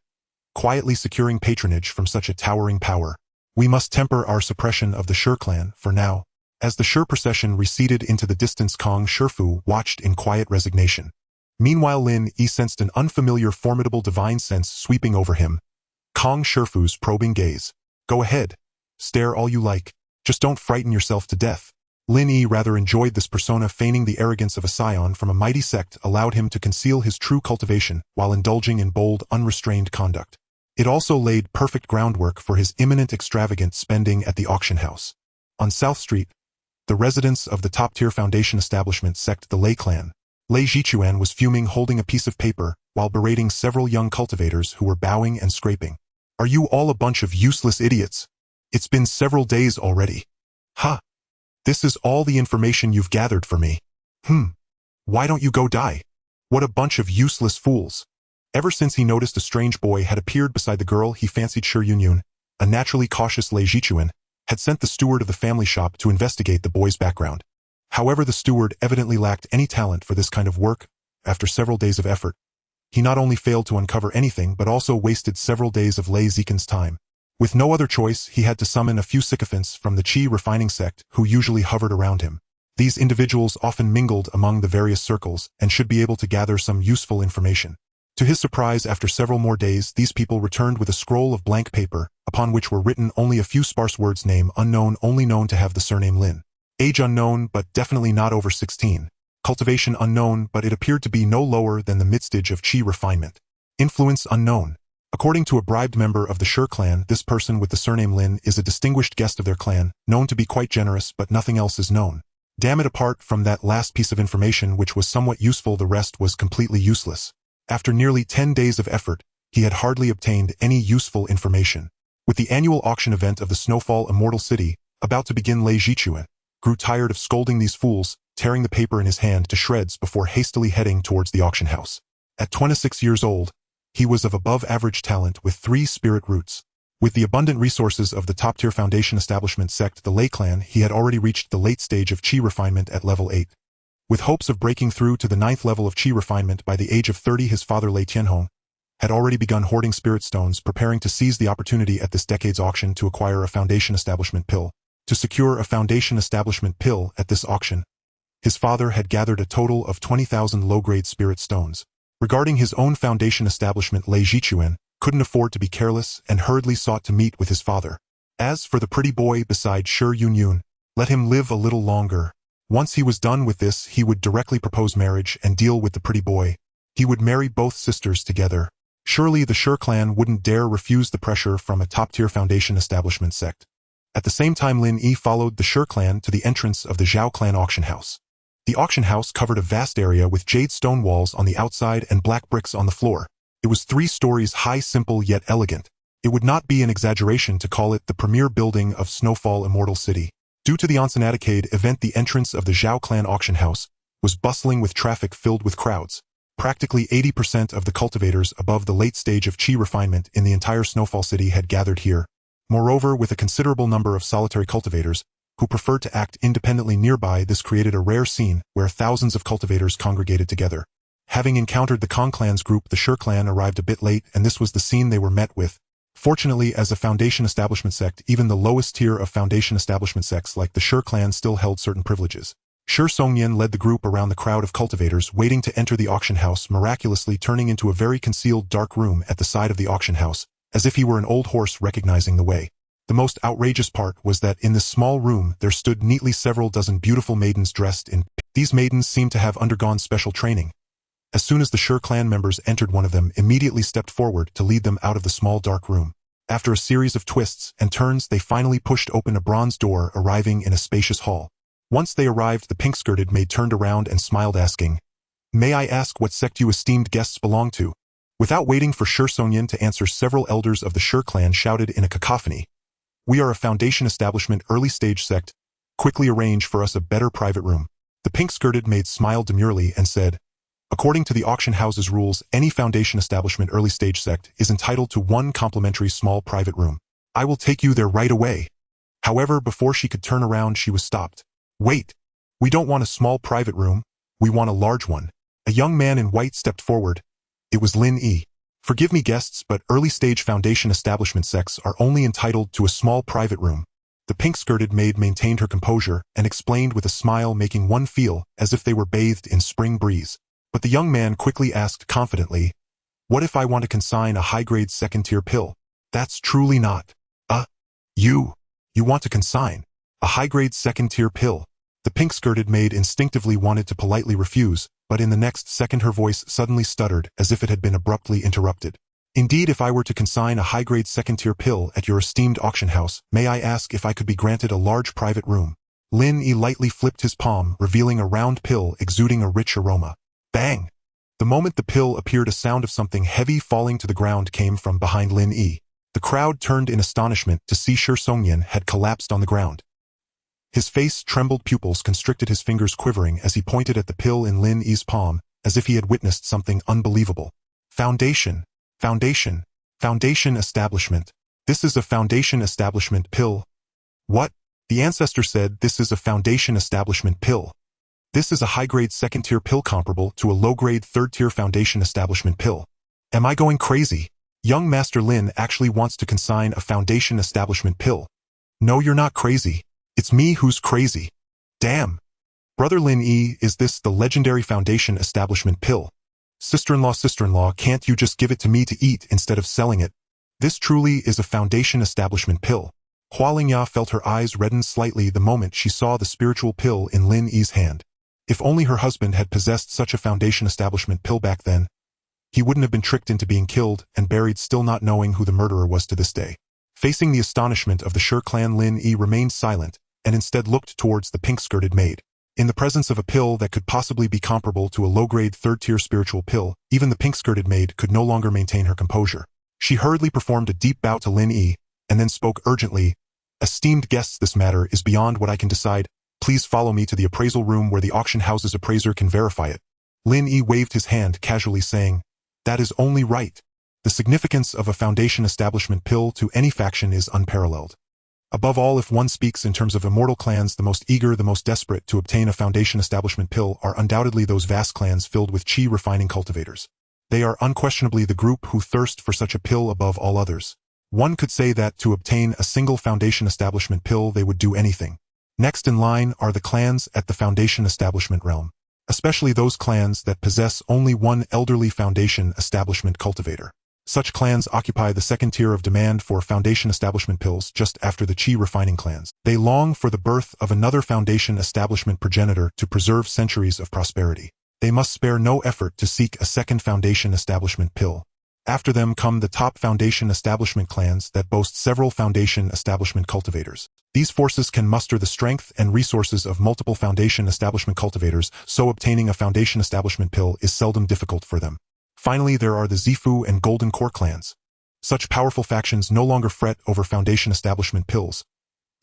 quietly securing patronage from such a towering power. We must temper our suppression of the Sure clan, for now. As the Sure procession receded into the distance, Kong Shifu watched in quiet resignation. Meanwhile, Lin Yi sensed an unfamiliar formidable divine sense sweeping over him. Kong Shifu's probing gaze. Go ahead. Stare all you like. Just don't frighten yourself to death. Lin Yi rather enjoyed this persona. Feigning the arrogance of a scion from a mighty sect allowed him to conceal his true cultivation while indulging in bold, unrestrained conduct. It also laid perfect groundwork for his imminent extravagant spending at the auction house. On South Street, the residence of the top-tier foundation establishment sect, the Lin Clan, Lei Jichuan was fuming, holding a piece of paper while berating several young cultivators who were bowing and scraping. Are you all a bunch of useless idiots? It's been several days already. Ha! This is all the information you've gathered for me. Why don't you go die? What a bunch of useless fools. Ever since he noticed a strange boy had appeared beside the girl he fancied, Shi Yunyun, a naturally cautious Lei Jichuan had sent the steward of the family shop to investigate the boy's background. However, the steward evidently lacked any talent for this kind of work. After several days of effort, he not only failed to uncover anything but also wasted several days of Lei Zikan's time. With no other choice, he had to summon a few sycophants from the chi refining sect who usually hovered around him. These individuals often mingled among the various circles and should be able to gather some useful information. To his surprise, after several more days, these people returned with a scroll of blank paper, upon which were written only a few sparse words: name unknown, only known to have the surname Lin. Age unknown, but definitely not over 16. Cultivation unknown, but it appeared to be no lower than the midstage of chi refinement. Influence unknown. According to a bribed member of the Sure clan, this person with the surname Lin is a distinguished guest of their clan, known to be quite generous, but nothing else is known. Damn it, apart from that last piece of information which was somewhat useful, the rest was completely useless. After nearly 10 days of effort, he had hardly obtained any useful information. With the annual auction event of the Snowfall Immortal City about to begin, Lei Jichuan grew tired of scolding these fools, tearing the paper in his hand to shreds before hastily heading towards the auction house. At 26 years old, he was of above-average talent with 3 spirit roots. With the abundant resources of the top-tier foundation establishment sect, the Lin Clan, he had already reached the late stage of chi refinement at level 8. With hopes of breaking through to the 9th level of chi refinement by the age of 30, his father Lei Tianhong had already begun hoarding spirit stones, preparing to seize the opportunity at this decade's auction to acquire a foundation establishment pill. To secure a foundation establishment pill at this auction, his father had gathered a total of 20,000 low-grade spirit stones. Regarding his own foundation establishment, Lei Jichuan couldn't afford to be careless and hurriedly sought to meet with his father. As for the pretty boy beside Shi Yunyun, let him live a little longer. Once he was done with this, he would directly propose marriage and deal with the pretty boy. He would marry both sisters together. Surely the Sure clan wouldn't dare refuse the pressure from a top-tier foundation establishment sect. At the same time, Lin Yi followed the Sure clan to the entrance of the Zhao clan auction house. The auction house covered a vast area with jade stone walls on the outside and black bricks on the floor. It was 3 stories high, simple yet elegant. It would not be an exaggeration to call it the premier building of Snowfall Immortal City. Due to the Onsenatacade event, the entrance of the Zhao clan auction house was bustling with traffic filled with crowds. Practically 80% of the cultivators above the late stage of chi refinement in the entire Snowfall City had gathered here. Moreover, with a considerable number of solitary cultivators who preferred to act independently nearby, this created a rare scene where thousands of cultivators congregated together. Having encountered the Kong clan's group, the Sure clan arrived a bit late, and this was the scene they were met with. Fortunately, as a foundation establishment sect, even the lowest tier of foundation establishment sects like the Sure clan still held certain privileges. Shi Songyan led the group around the crowd of cultivators waiting to enter the auction house, miraculously turning into a very concealed dark room at the side of the auction house, as if he were an old horse recognizing the way. The most outrageous part was that in this small room there stood neatly several dozen beautiful maidens dressed in pink. These maidens seemed to have undergone special training. As soon as the Sure clan members entered, one of them immediately stepped forward to lead them out of the small dark room. After a series of twists and turns, they finally pushed open a bronze door, arriving in a spacious hall. Once they arrived, the pink-skirted maid turned around and smiled, asking, "May I ask what sect you esteemed guests belong to?" Without waiting for Shi Songyan to answer, several elders of the Sure clan shouted in a cacophony, "We are a foundation establishment early stage sect. Quickly arrange for us a better private room." The pink-skirted maid smiled demurely and said, "According to the auction house's rules, any foundation establishment early stage sect is entitled to 1 complimentary small private room. I will take you there right away. However, before she could turn around, she was stopped. Wait. We don't want a small private room. We want a large one. A young man in white stepped forward. It was Lin Yi. Forgive me, guests, but early-stage foundation establishment sects are only entitled to a small private room. The pink-skirted maid maintained her composure and explained with a smile, making one feel as if they were bathed in spring breeze. But the young man quickly asked confidently, what if I want to consign a high-grade second-tier pill? That's truly not. You want to consign a high-grade second-tier pill? The pink-skirted maid instinctively wanted to politely refuse, but in the next second her voice suddenly stuttered as if it had been abruptly interrupted. Indeed, if I were to consign a high-grade second-tier pill at your esteemed auction house, may I ask if I could be granted a large private room? Lin Yi lightly flipped his palm, revealing a round pill exuding a rich aroma. Bang! The moment the pill appeared, a sound of something heavy falling to the ground came from behind Lin Yi. The crowd turned in astonishment to see Shi Songyan had collapsed on the ground. His face trembled, pupils constricted, his fingers quivering as he pointed at the pill in Lin Yi's palm, as if he had witnessed something unbelievable. Foundation establishment. This is a foundation establishment pill. What? The ancestor said this is a foundation establishment pill. This is a high-grade second-tier pill comparable to a low-grade third-tier foundation establishment pill. Am I going crazy? Young Master Lin actually wants to consign a foundation establishment pill. No, you're not crazy. It's me who's crazy. Damn. Brother Lin Yi, is this the legendary foundation establishment pill? Sister-in-law, can't you just give it to me to eat instead of selling it? This truly is a foundation establishment pill. Hua Lingya felt her eyes redden slightly the moment she saw the spiritual pill in Lin Yi's hand. If only her husband had possessed such a foundation establishment pill back then, he wouldn't have been tricked into being killed and buried, still not knowing who the murderer was to this day. Facing the astonishment of the Shi clan, Lin Yi remained silent and instead looked towards the pink-skirted maid. In the presence of a pill that could possibly be comparable to a low-grade third-tier spiritual pill, even the pink-skirted maid could no longer maintain her composure. She hurriedly performed a deep bow to Lin Yi and then spoke urgently, "Esteemed guests, this matter is beyond what I can decide. Please follow me to the appraisal room where the auction house's appraiser can verify it." Lin Yi waved his hand casually, saying, "That is only right. The significance of a foundation establishment pill to any faction is unparalleled. Above all, if one speaks in terms of immortal clans, the most eager, the most desperate to obtain a foundation establishment pill are undoubtedly those vast clans filled with chi-refining cultivators. They are unquestionably the group who thirst for such a pill above all others. One could say that to obtain a single foundation establishment pill, they would do anything. Next in line are the clans at the foundation establishment realm, especially those clans that possess only one elderly foundation establishment cultivator. Such clans occupy the second tier of demand for foundation establishment pills just after the chi-refining clans. They long for the birth of another foundation establishment progenitor to preserve centuries of prosperity. They must spare no effort to seek a second foundation establishment pill. After them come the top foundation establishment clans that boast several foundation establishment cultivators. These forces can muster the strength and resources of multiple foundation establishment cultivators, so obtaining a foundation establishment pill is seldom difficult for them. Finally, there are the Zifu and Golden Core clans. Such powerful factions no longer fret over foundation establishment pills.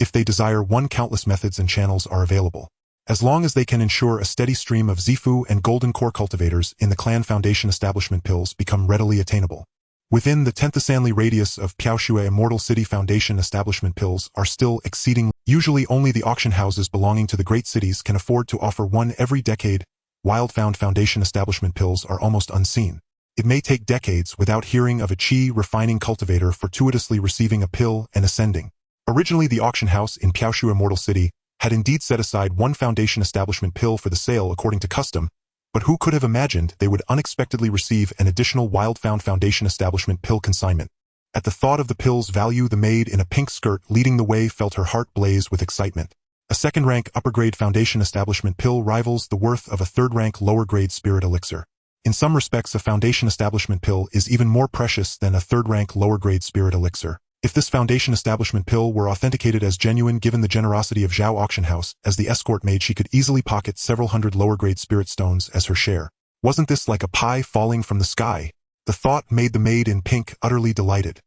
If they desire one, countless methods and channels are available. As long as they can ensure a steady stream of Zifu and Golden Core cultivators in the clan, foundation establishment pills become readily attainable. Within the 10th radius of Piaoxue Immortal City, foundation establishment pills are still exceeding. Usually only the auction houses belonging to the great cities can afford to offer one every decade. Wild-found foundation establishment pills are almost unseen. It may take decades without hearing of a chi-refining cultivator fortuitously receiving a pill and ascending. Originally, the auction house in Piaoxue Immortal City had indeed set aside one foundation establishment pill for the sale according to custom, but who could have imagined they would unexpectedly receive an additional wild-found foundation establishment pill consignment? At the thought of the pill's value, the maid in a pink skirt leading the way felt her heart blaze with excitement. A second-rank upper-grade foundation establishment pill rivals the worth of a third-rank lower-grade spirit elixir. In some respects, a foundation establishment pill is even more precious than a third-rank lower-grade spirit elixir. If this foundation establishment pill were authenticated as genuine, given the generosity of Zhao Auction House as the escort maid, she could easily pocket several hundred lower-grade spirit stones as her share. Wasn't this like a pie falling from the sky? The thought made the maid in pink utterly delighted.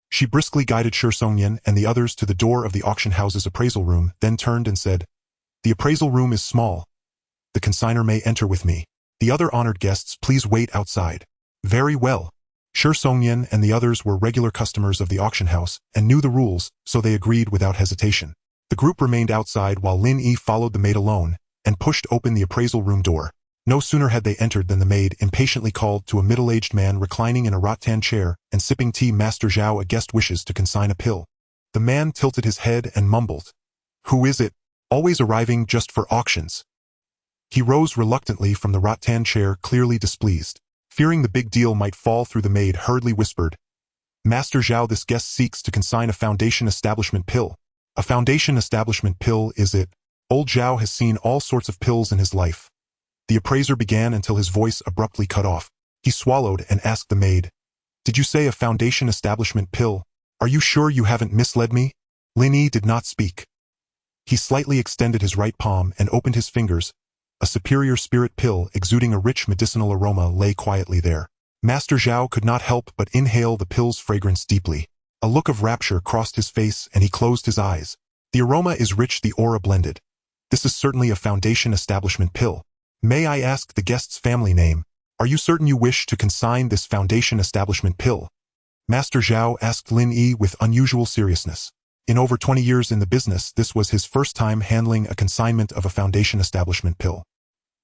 She briskly guided Shi Songyan and the others to the door of the auction house's appraisal room, then turned and said, "The appraisal room is small. The consignor may enter with me. The other honored guests, please wait outside." "Very well." Shi Songyan and the others were regular customers of the auction house and knew the rules, so they agreed without hesitation. The group remained outside while Lin Yi followed the maid alone and pushed open the appraisal room door. No sooner had they entered than the maid impatiently called to a middle-aged man reclining in a rattan chair and sipping tea. Master Zhao, a guest wishes to consign a pill. The man tilted his head and mumbled, "Who is it? Always arriving just for auctions." He rose reluctantly from the rattan chair, clearly displeased. Fearing the big deal might fall through, the maid hurriedly whispered, "Master Zhao, this guest seeks to consign a foundation establishment pill." "A foundation establishment pill, is it?" Old Zhao has seen all sorts of pills in his life. The appraiser began until his voice abruptly cut off. He swallowed and asked the maid, "Did you say a foundation establishment pill? Are you sure you haven't misled me?" Lin Yi did not speak. He slightly extended his right palm and opened his fingers. A superior spirit pill exuding a rich medicinal aroma lay quietly there. Master Zhao could not help but inhale the pill's fragrance deeply. A look of rapture crossed his face and he closed his eyes. The aroma is rich, the aura blended. This is certainly a foundation establishment pill. May I ask the guest's family name? Are you certain you wish to consign this foundation establishment pill? Master Zhao asked Lin Yi with unusual seriousness. In over 20 years in the business, this was his first time handling a consignment of a foundation establishment pill.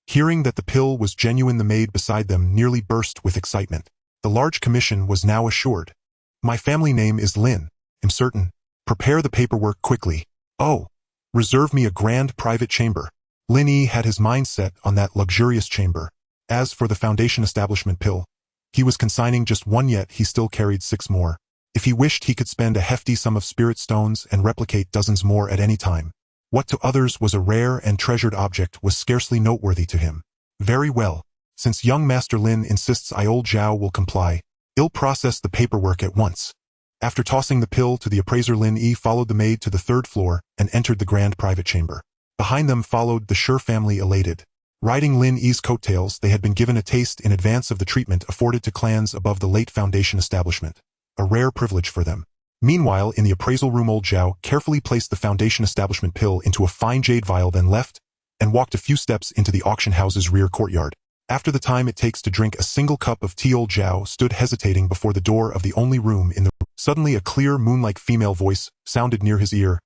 Hearing that the pill was genuine, the maid beside them nearly burst with excitement. The large commission was now assured. "My family name is Lin. I'm certain. Prepare the paperwork quickly. Oh, reserve me a grand private chamber." Lin Yi had his mind set on that luxurious chamber. As for the foundation establishment pill, he was consigning just one, yet he still carried 6 more. If he wished, he could spend a hefty sum of spirit stones and replicate dozens more at any time. What to others was a rare and treasured object was scarcely noteworthy to him. "Very well. Since young Master Lin insists, old Zhao will comply. I'll process the paperwork at once." After tossing the pill to the appraiser, Lin Yi followed the maid to the 3rd floor and entered the grand private chamber. Behind them followed the Shi family, elated. Riding Lin Yi's coattails, they had been given a taste in advance of the treatment afforded to clans above the late foundation establishment, a rare privilege for them. Meanwhile, in the appraisal room, old Zhao carefully placed the foundation establishment pill into a fine jade vial, then left and walked a few steps into the auction house's rear courtyard. After the time it takes to drink a single cup of tea, old Zhao stood hesitating before the door of the only room in the room. Suddenly a clear, moon-like female voice sounded near his ear.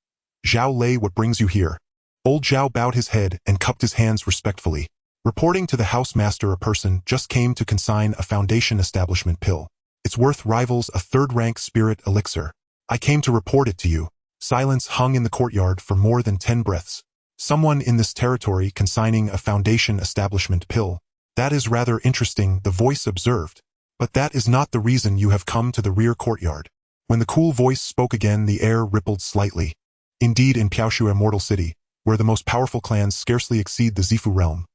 "Zhao Lei, what brings you here?" Old Zhao bowed his head and cupped his hands respectfully. Reporting to the house master, a person just came to consign a foundation establishment pill. Its worth rivals a 3rd-rank spirit elixir. I came to report it to you. Silence hung in the courtyard for more than 10 breaths. Someone in this territory consigning a foundation establishment pill. That is rather interesting, the voice observed. But that is not the reason you have come to the rear courtyard. When the cool voice spoke again, the air rippled slightly. Indeed, in Piaoshu Immortal City, where the most powerful clans scarcely exceed the Zifu realm,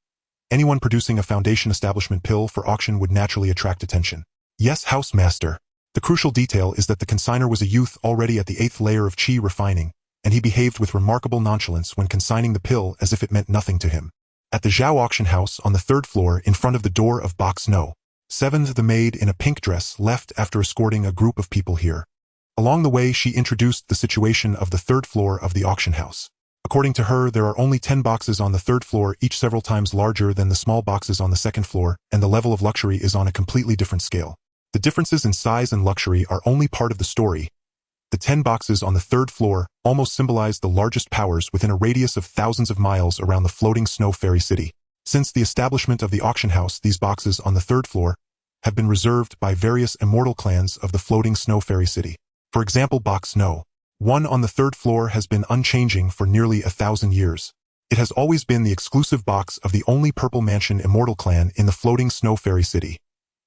anyone producing a foundation establishment pill for auction would naturally attract attention. Yes, house master. The crucial detail is that the consigner was a youth already at the 8th layer of qi refining, and he behaved with remarkable nonchalance when consigning the pill as if it meant nothing to him. At the Zhao auction house on the 3rd floor, in front of the door of box No. 7, the maid in a pink dress left after escorting a group of people here. Along the way, she introduced the situation of the 3rd floor of the auction house. According to her, there are only 10 boxes on the 3rd floor, each several times larger than the small boxes on the 2nd floor, and the level of luxury is on a completely different scale. The differences in size and luxury are only part of the story. The 10 boxes on the 3rd floor almost symbolize the largest powers within a radius of thousands of miles around the floating snow fairy city. Since the establishment of the auction house, these boxes on the 3rd floor have been reserved by various immortal clans of the floating snow fairy city. For example, box No. 1 on the 3rd floor has been unchanging for nearly 1,000 years. It has always been the exclusive box of the only purple mansion immortal clan in the floating snow fairy city,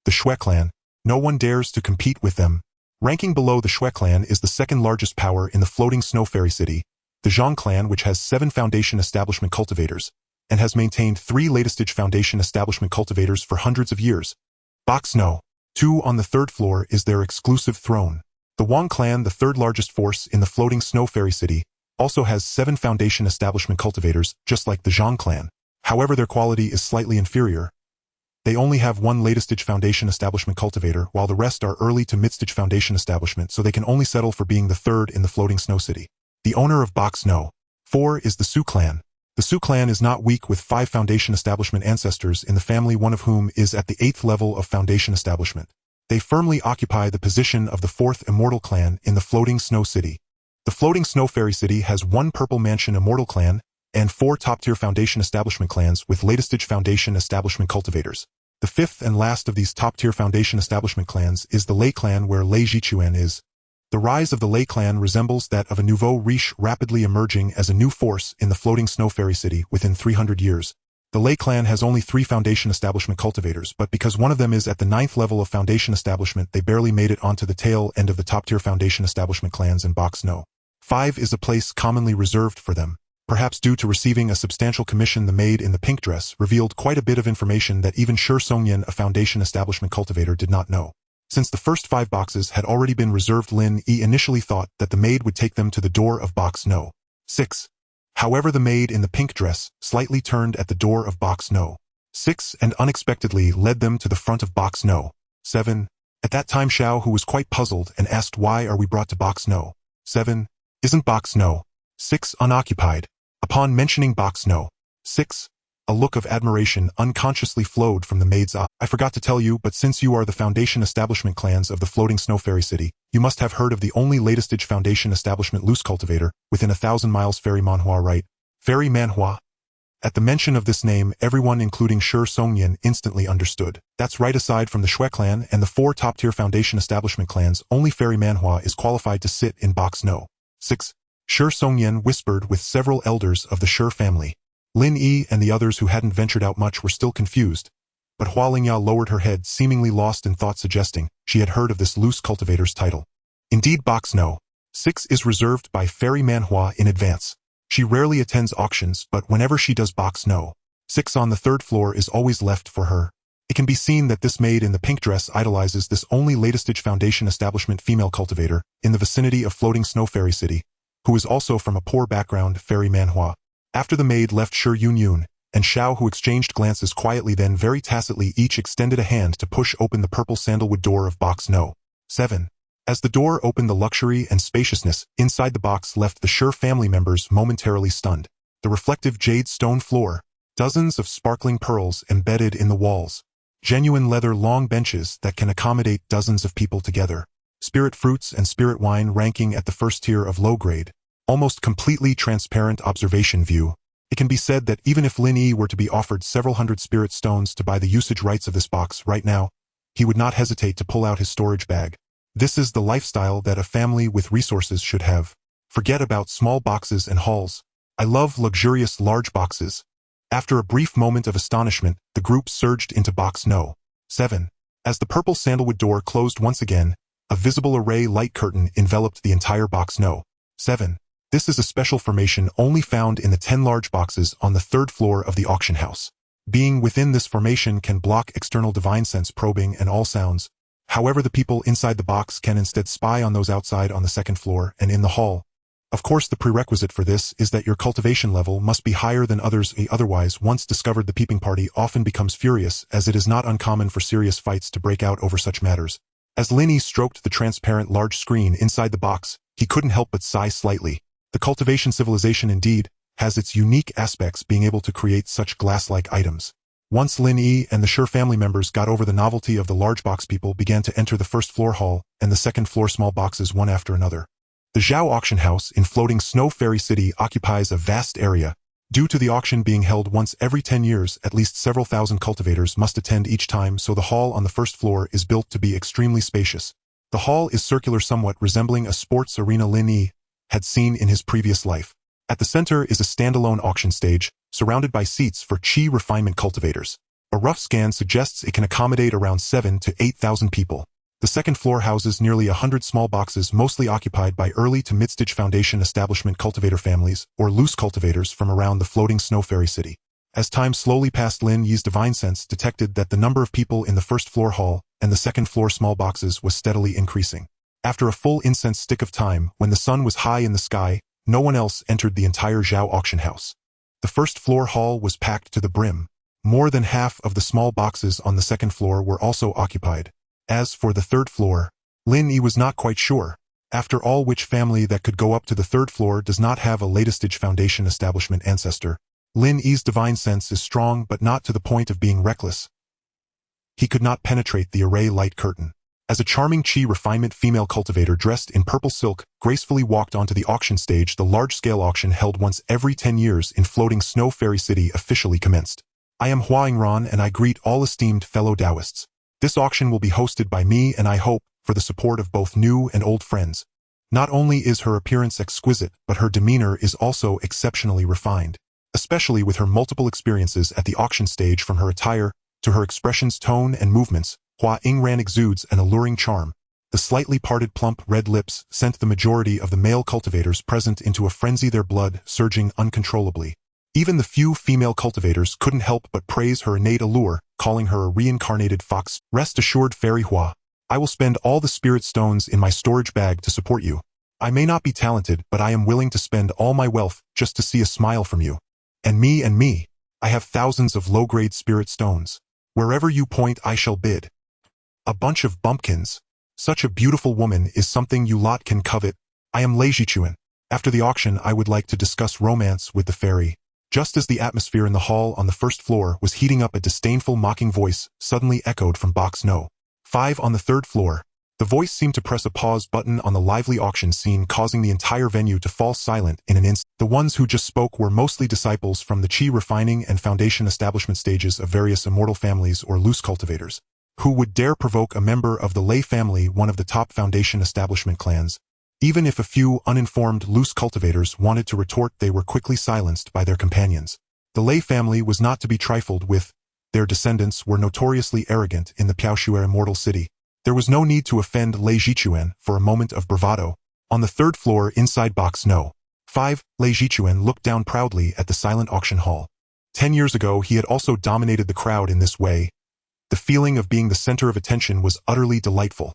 the Shui clan. No one dares to compete with them. Ranking below the Shui clan is the 2nd largest power in the floating snow fairy city, the Zhang clan, which has 7 foundation establishment cultivators, and has maintained 3 latest-stage foundation establishment cultivators for hundreds of years. Box No. 2 on the 3rd floor is their exclusive throne. The Wang clan, the 3rd largest force in the floating snow fairy city, also has 7 foundation establishment cultivators, just like the Zhang clan. However, their quality is slightly inferior. They only have 1 latest-stage foundation establishment cultivator, while the rest are early to mid-stage foundation establishment, so they can only settle for being the 3rd in the floating snow city. The owner of box No. 4 is the Su clan. The Su clan is not weak, with 5 foundation establishment ancestors in the family, one of whom is at the 8th level of foundation establishment. They firmly occupy the position of the fourth Immortal Clan in the Floating Snow City. The Floating Snow Fairy City has one Purple Mansion Immortal Clan and four top-tier Foundation Establishment clans with latest-stage Foundation Establishment cultivators. The fifth and last of these top-tier Foundation Establishment clans is the Lin Clan, where Lin Yi is. The rise of the Lin Clan resembles that of a nouveau riche rapidly emerging as a new force in the Floating Snow Fairy City within 300 years. The Lin Clan has only 3 Foundation Establishment cultivators, but because one of them is at the 9th level of Foundation Establishment, they barely made it onto the tail end of the top-tier Foundation Establishment clans in Box No. 5 is a place commonly reserved for them. Perhaps due to receiving a substantial commission, the maid in the pink dress revealed quite a bit of information that even Shi Songyan, a Foundation Establishment cultivator, did not know. Since the first 5 boxes had already been reserved, Lin Yi initially thought that the maid would take them to the door of Box No. 6. However, the maid in the pink dress slightly turned at the door of Box No. 6 and unexpectedly led them to the front of Box No. 7. At that time, Xiao, who was quite puzzled, and asked, "Why are we brought to Box No. 7? Isn't Box No. 6 unoccupied?" Upon mentioning Box No. 6, a look of admiration unconsciously flowed from the maid's eye. "I forgot to tell you, but since you are the Foundation Establishment clans of the Floating Snow Fairy City, you must have heard of the only latest-stage Foundation Establishment loose cultivator within 1,000 miles, Fairy Manhua, right?" Fairy Manhua? At the mention of this name, everyone including Shi Songyan instantly understood. That's right, aside from the Shui clan and the 4 top-tier Foundation Establishment clans, only Fairy Manhua is qualified to sit in Box No. 6. Shi Songyan whispered with several elders of the Shi family. Lin Yi and the others who hadn't ventured out much were still confused, but Hua Lingya lowered her head, seemingly lost in thought, suggesting she had heard of this loose cultivator's title. Indeed, Box No. 6 is reserved by Fairy Manhua in advance. She rarely attends auctions, but whenever she does, Box No. 6 on the 3rd floor is always left for her. It can be seen that this maid in the pink dress idolizes this only latest-stage Foundation Establishment female cultivator in the vicinity of Floating Snow Fairy City, who is also from a poor background, Fairy Manhua. After the maid left, Shi Yun and Xiao, who exchanged glances quietly, then very tacitly each extended a hand to push open the purple sandalwood door of Box No. 7. As the door opened, the luxury and spaciousness inside the box left the Shi family members momentarily stunned. The reflective jade stone floor, dozens of sparkling pearls embedded in the walls, genuine leather long benches that can accommodate dozens of people together, spirit fruits and spirit wine ranking at the first tier of low grade, almost completely transparent observation view. It can be said that even if Lin Yi were to be offered several hundred spirit stones to buy the usage rights of this box right now, he would not hesitate to pull out his storage bag. This is the lifestyle that a family with resources should have. Forget about small boxes and halls. I love luxurious large boxes. After a brief moment of astonishment, the group surged into Box No. 7. As the purple sandalwood door closed once again, a visible array light curtain enveloped the entire Box No. 7. This is a special formation only found in the 10 large boxes on the 3rd floor of the auction house. Being within this formation can block external divine sense probing and all sounds. However, the people inside the box can instead spy on those outside on the 2nd floor and in the hall. Of course, the prerequisite for this is that your cultivation level must be higher than others. Otherwise, once discovered, the peeping party often becomes furious, as it is not uncommon for serious fights to break out over such matters. As Lin Yi stroked the transparent large screen inside the box, he couldn't help but sigh slightly. The cultivation civilization indeed has its unique aspects, being able to create such glass-like items. Once Lin Yi and the Shi family members got over the novelty of the large box, people began to enter the 1st floor hall and the 2nd floor small boxes one after another. The Zhao auction house in Floating Snow Fairy City occupies a vast area. Due to the auction being held once every 10 years, at least several thousand cultivators must attend each time, so the hall on the 1st floor is built to be extremely spacious. The hall is circular, somewhat resembling a sports arena Lin Yi had seen in his previous life. At the center is a standalone auction stage, surrounded by seats for Qi refinement cultivators. A rough scan suggests it can accommodate around 7,000 to 8,000 people. The 2nd floor houses nearly 100 small boxes, mostly occupied by early to mid-stage Foundation Establishment cultivator families, or loose cultivators from around the Floating Snow Fairy City. As time slowly passed, Lin Yi's divine sense detected that the number of people in the 1st floor hall and the 2nd floor small boxes was steadily increasing. After a full incense stick of time, when the sun was high in the sky, no one else entered the entire Zhao auction house. The 1st floor hall was packed to the brim. More than half of the small boxes on the 2nd floor were also occupied. As for the 3rd floor, Lin Yi was not quite sure. After all, which family that could go up to the 3rd floor does not have a latest-stage Foundation Establishment ancestor? Lin Yi's divine sense is strong, but not to the point of being reckless. He could not penetrate the array light curtain. As a charming chi refinement female cultivator dressed in purple silk gracefully walked onto the auction stage, the large-scale auction held once every 10 years in floating Snow Fairy City officially commenced. I am Hua Yingran, and I greet all esteemed fellow Taoists. This auction will be hosted by me, and I hope for the support of both new and old friends. Not only is her appearance exquisite, but her demeanor is also exceptionally refined, especially with her multiple experiences at the auction stage. From her attire to her expressions, tone, and movements, Hua Yingran exudes an alluring charm. The slightly parted plump red lips sent the majority of the male cultivators present into a frenzy, their blood surging uncontrollably. Even the few female cultivators couldn't help but praise her innate allure, calling her a reincarnated fox. Rest assured, Fairy Hua, I will spend all the spirit stones in my storage bag to support you. I may not be talented, but I am willing to spend all my wealth just to see a smile from you. And me, I have thousands of low-grade spirit stones. Wherever you point, I shall bid. A bunch of bumpkins. Such a beautiful woman is something you lot can covet. I am Lei Jichuan. After the auction, I would like to discuss romance with the fairy. Just as the atmosphere in the hall on the first floor was heating up, a disdainful mocking voice suddenly echoed from box No. 5 on the third floor. The voice seemed to press a pause button on the lively auction scene, causing the entire venue to fall silent in an instant. The ones who just spoke were mostly disciples from the chi refining and foundation establishment stages of various immortal families or loose cultivators. Who would dare provoke a member of the Lei family, one of the top foundation establishment clans? Even if a few uninformed loose cultivators wanted to retort, they were quickly silenced by their companions. The Lei family was not to be trifled with. Their descendants were notoriously arrogant in the Piaoshuer immortal city. There was no need to offend Lei Jichuan for a moment of bravado. On the third floor inside box No. 5, Lei Jichuan looked down proudly at the silent auction hall. 10 years ago he had also dominated the crowd in this way. The feeling of being the center of attention was utterly delightful.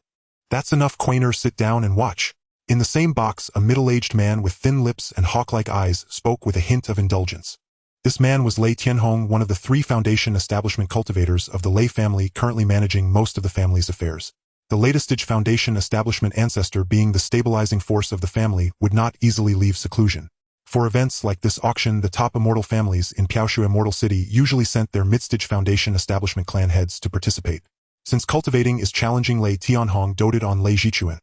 That's enough, Quainer, sit down and watch. In the same box, a middle-aged man with thin lips and hawk-like eyes spoke with a hint of indulgence. This man was Lei Tianhong, one of the 3 foundation establishment cultivators of the Lei family, currently managing most of the family's affairs. The latest stage foundation establishment ancestor, being the stabilizing force of the family, would not easily leave seclusion. For events like this auction, the top immortal families in Piaoshu Immortal City usually sent their mid-stage foundation establishment clan heads to participate. Since cultivating is challenging, Lei Tianhong doted on Lei Jichuan.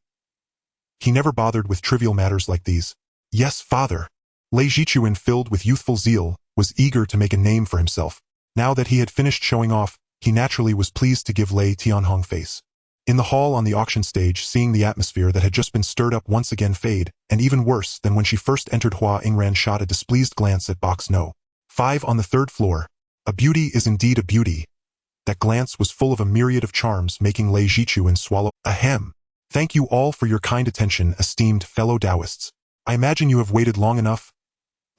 He never bothered with trivial matters like these. Yes, father. Lei Jichuan, filled with youthful zeal, was eager to make a name for himself. Now that he had finished showing off, he naturally was pleased to give Lei Tianhong face. In the hall on the auction stage, seeing the atmosphere that had just been stirred up once again fade, and even worse than when she first entered, Hua Yingran shot a displeased glance at box No. 5 on the third floor. A beauty is indeed a beauty. That glance was full of a myriad of charms, making Lei Jichuan swallow. Ahem. Thank you all for your kind attention, esteemed fellow Taoists. I imagine you have waited long enough.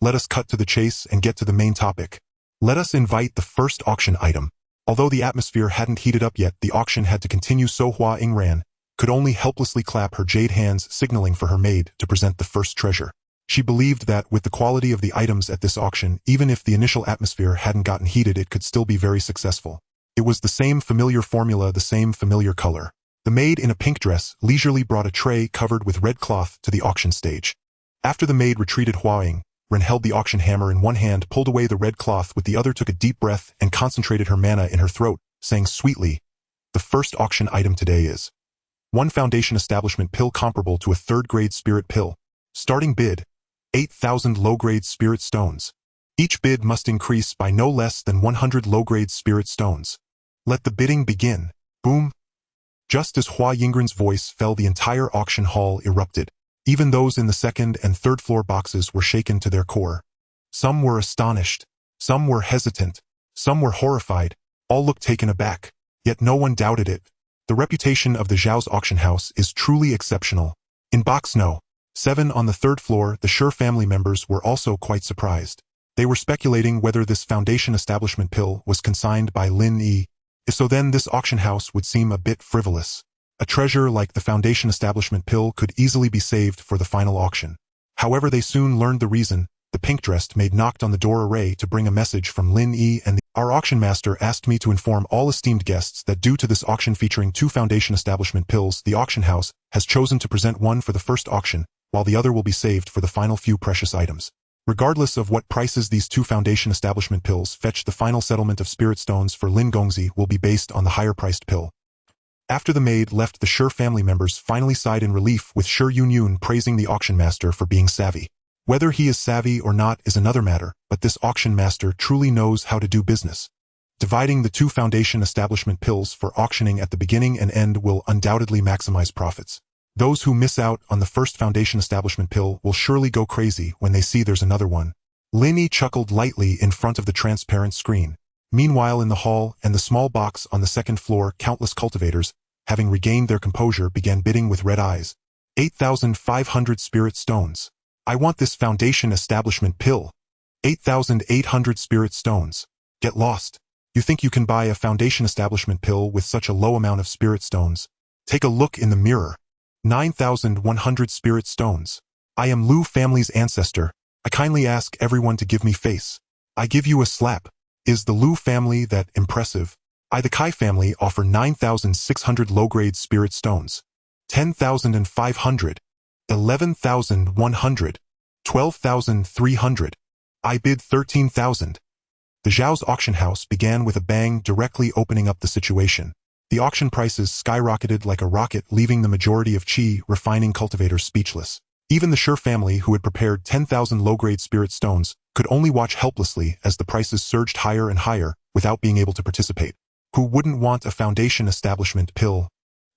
Let us cut to the chase and get to the main topic. Let us invite the first auction item. Although the atmosphere hadn't heated up yet, the auction had to continue, so Hua Yingran could only helplessly clap her jade hands, signaling for her maid to present the first treasure. She believed that with the quality of the items at this auction, even if the initial atmosphere hadn't gotten heated, it could still be very successful. It was the same familiar formula, the same familiar color. The maid in a pink dress leisurely brought a tray covered with red cloth to the auction stage. After the maid retreated, Hua Yingran held the auction hammer in one hand, pulled away the red cloth with the other, took a deep breath, and concentrated her mana in her throat, saying sweetly, "The first auction item today is 1 foundation establishment pill comparable to a 3rd-grade spirit pill. Starting bid, 8,000 low-grade spirit stones. Each bid must increase by no less than 100 low-grade spirit stones. Let the bidding begin." Boom. Just as Hua Yingran's voice fell, the entire auction hall erupted. Even those in the 2nd and 3rd floor boxes were shaken to their core. Some were astonished, some were hesitant, some were horrified, all looked taken aback. Yet no one doubted it. The reputation of the Zhao's auction house is truly exceptional. In box No. 7 on the 3rd floor, the Sure family members were also quite surprised. They were speculating whether this foundation establishment pill was consigned by Lin Yi. If so, then this auction house would seem a bit frivolous. A treasure like the foundation establishment pill could easily be saved for the final auction. However, they soon learned the reason. The pink-dressed maid knocked on the door array to bring a message from Lin Yi, and our auction master asked me to inform all esteemed guests that due to this auction featuring 2 foundation establishment pills, the auction house has chosen to present one for the first auction, while the other will be saved for the final few precious items. Regardless of what prices these 2 foundation establishment pills fetch, the final settlement of spirit stones for Lin Gongzi will be based on the higher-priced pill. After the maid left, the Shi family members finally sighed in relief, with Shi Yunyun praising the auction master for being savvy. Whether he is savvy or not is another matter, but this auction master truly knows how to do business. Dividing the 2 foundation establishment pills for auctioning at the beginning and end will undoubtedly maximize profits. Those who miss out on the first foundation establishment pill will surely go crazy when they see there's another one. Lin Yi chuckled lightly in front of the transparent screen. Meanwhile, in the hall and the small box on the second floor, countless cultivators, having regained their composure, began bidding with red eyes. 8,500 spirit stones. I want this foundation establishment pill. 8,800 spirit stones. Get lost. You think you can buy a foundation establishment pill with such a low amount of spirit stones? Take a look in the mirror. 9,100 spirit stones. I am Lu family's ancestor. I kindly ask everyone to give me face. I give you a slap. Is the Lu family that impressive? I, the Kai family, offer 9,600 low-grade spirit stones. 10,500. 11,100. 12,300. I bid 13,000. The Zhao's auction house began with a bang, directly opening up the situation. The auction prices skyrocketed like a rocket, leaving the majority of Qi refining cultivators speechless. Even the Shi family, who had prepared 10,000 low-grade spirit stones, could only watch helplessly as the prices surged higher and higher without being able to participate. Who wouldn't want a foundation establishment pill?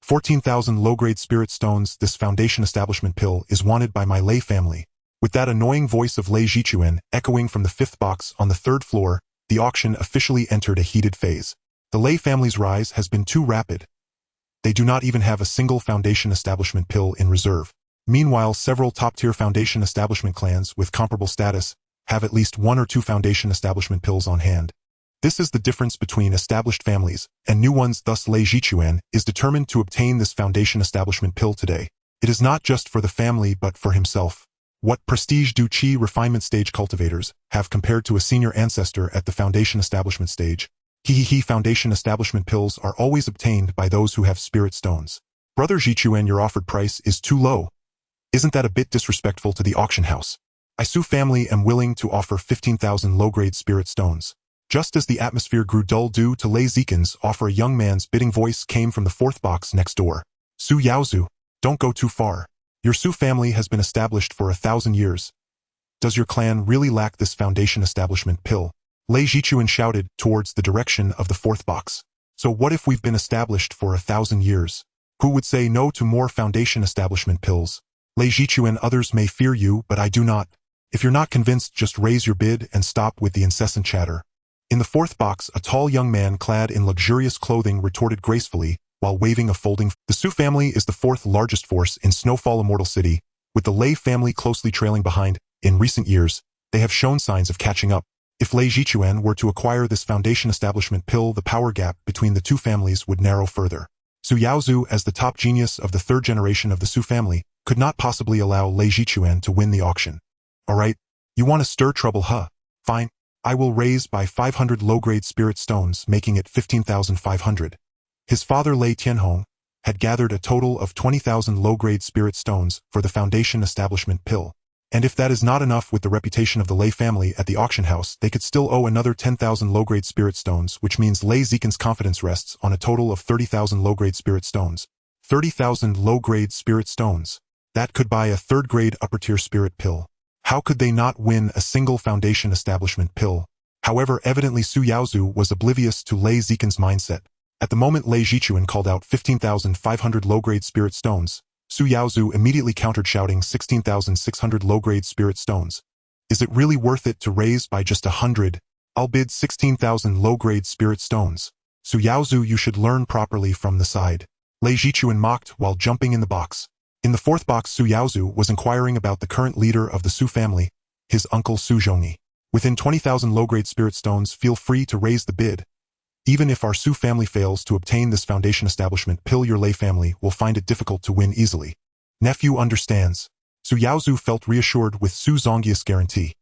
14,000 low-grade spirit stones. This foundation establishment pill is wanted by my Lei family. With that annoying voice of Lei Jichuan echoing from the 5th box on the 3rd floor, the auction officially entered a heated phase. The Lei family's rise has been too rapid. They do not even have a single foundation establishment pill in reserve. Meanwhile, several top-tier foundation establishment clans with comparable status have at least 1 or 2 foundation establishment pills on hand. This is the difference between established families and new ones. Thus, Lei Jichuan is determined to obtain this foundation establishment pill today. It is not just for the family but for himself. What prestige do Qi refinement stage cultivators have compared to a senior ancestor at the foundation establishment stage? Foundation establishment pills are always obtained by those who have spirit stones. Brother Jichuan, your offered price is too low. Isn't that a bit disrespectful to the auction house? I Su family am willing to offer 15,000 low-grade spirit stones. Just as the atmosphere grew dull due to Lei Zikin's offer, a young man's bidding voice came from the 4th box next door. Su Yaozu, don't go too far. Your Su family has been established for 1,000 years. Does your clan really lack this foundation establishment pill? Lei Jichuan shouted towards the direction of the 4th box. So what if we've been established for 1,000 years? Who would say no to more foundation establishment pills? Lei Jichuan, others may fear you, but I do not. If you're not convinced, just raise your bid and stop with the incessant chatter. In the 4th box, a tall young man clad in luxurious clothing retorted gracefully while waving a folding. The Su family is the 4th largest force in Snowfall Immortal City, with the Lei family closely trailing behind. In recent years, they have shown signs of catching up. If Lei Jichuan were to acquire this foundation establishment pill, the power gap between the 2 families would narrow further. Su Yaozu, as the top genius of the 3rd generation of the Su family, could not possibly allow Lei Jichuan to win the auction. Alright, you want to stir trouble, huh? Fine. I will raise by 500 low-grade spirit stones, making it 15,500. His father Lei Tianhong had gathered a total of 20,000 low-grade spirit stones for the foundation establishment pill. And if that is not enough with the reputation of the Lei family at the auction house, they could still owe another 10,000 low-grade spirit stones, which means Lei Zikin's confidence rests on a total of 30,000 low-grade spirit stones. 30,000 low-grade spirit stones. That could buy a 3rd-grade upper-tier spirit pill. How could they not win a single foundation establishment pill? However, evidently Su Yaozu was oblivious to Lei Zikin's mindset. At the moment Lei Jichuan called out 15,500 low-grade spirit stones, Su Yaozu immediately countered, shouting 16,600 low-grade spirit stones. Is it really worth it to raise by just 100? I'll bid 16,000 low-grade spirit stones. Su Yaozu, you should learn properly from the side. Lei Jichuan mocked while jumping in the box. In the 4th box, Su Yaozu was inquiring about the current leader of the Su family, his uncle Su Zhongyi. Within 20,000 low-grade spirit stones, feel free to raise the bid. Even if our Su family fails to obtain this foundation establishment pill, your Lei family will find it difficult to win easily. Nephew understands. Su Yaozu felt reassured with Su Zhongyi's guarantee.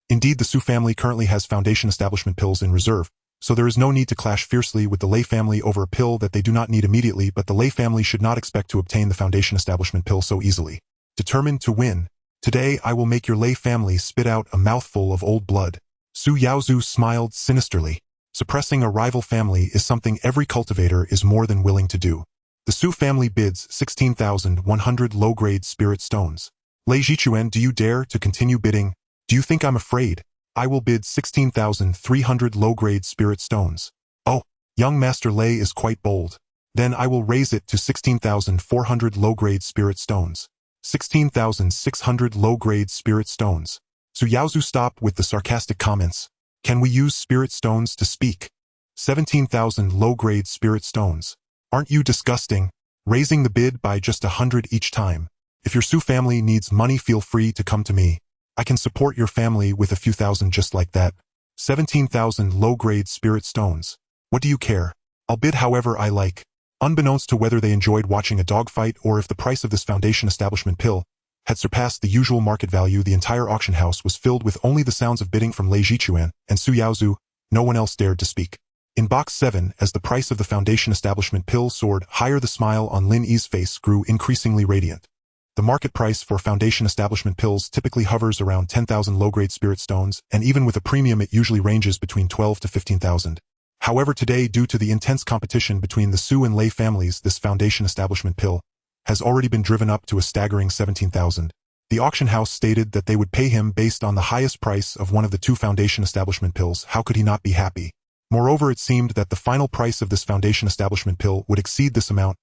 Indeed, the Su family currently has foundation establishment pills in reserve, so there is no need to clash fiercely with the Lei family over a pill that they do not need immediately, but the Lei family should not expect to obtain the foundation establishment pill so easily. Determined to win, today I will make your Lei family spit out a mouthful of old blood. Su Yaozu smiled sinisterly. Suppressing a rival family is something every cultivator is more than willing to do. The Su family bids 16,100 low-grade spirit stones. Lei Jichuan, do you dare to continue bidding? Do you think I'm afraid? I will bid 16,300 low-grade spirit stones. Oh, young Master Lei is quite bold. Then I will raise it to 16,400 low-grade spirit stones. 16,600 low-grade spirit stones. Su Yaozu, stop with the sarcastic comments. Can we use spirit stones to speak? 17,000 low-grade spirit stones. Aren't you disgusting? Raising the bid by just 100 each time. If your Su family needs money, feel free to come to me. I can support your family with a few thousand just like that. 17,000 low-grade spirit stones. What do you care? I'll bid however I like. Unbeknownst to whether they enjoyed watching a dogfight or if the price of this foundation establishment pill had surpassed the usual market value, the entire auction house was filled with only the sounds of bidding from Lei Jichuan and Su Yaozu. No one else dared to speak. In box 7, as the price of the foundation establishment pill soared higher, the smile on Lin Yi's face grew increasingly radiant. The market price for foundation establishment pills typically hovers around 10,000 low-grade spirit stones, and even with a premium it usually ranges between 12 to 15,000. However, today, due to the intense competition between the Su and Lei families, this foundation establishment pill has already been driven up to a staggering 17,000. The auction house stated that they would pay him based on the highest price of one of the two foundation establishment pills. How could he not be happy? Moreover, it seemed that the final price of this foundation establishment pill would exceed this amount.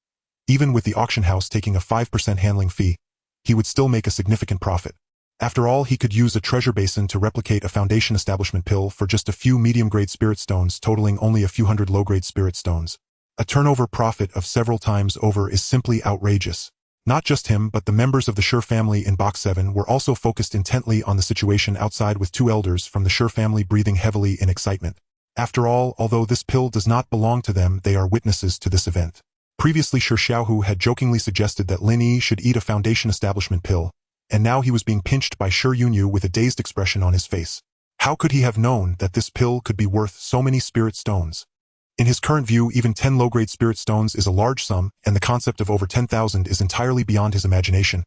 Even with the auction house taking a 5% handling fee, he would still make a significant profit. After all, he could use a treasure basin to replicate a foundation establishment pill for just a few medium-grade spirit stones, totaling only a few hundred low-grade spirit stones. A turnover profit of several times over is simply outrageous. Not just him, but the members of the Sure family in box 7 were also focused intently on the situation outside, with two elders from the Sure family breathing heavily in excitement. After all, although this pill does not belong to them, they are witnesses to this event. Previously, Sure Xiaohu had jokingly suggested that Lin Yi should eat a foundation establishment pill, and now he was being pinched by Sure Yunyu with a dazed expression on his face. How could he have known that this pill could be worth so many spirit stones? In his current view, even 10 low-grade spirit stones is a large sum, and the concept of over 10,000 is entirely beyond his imagination.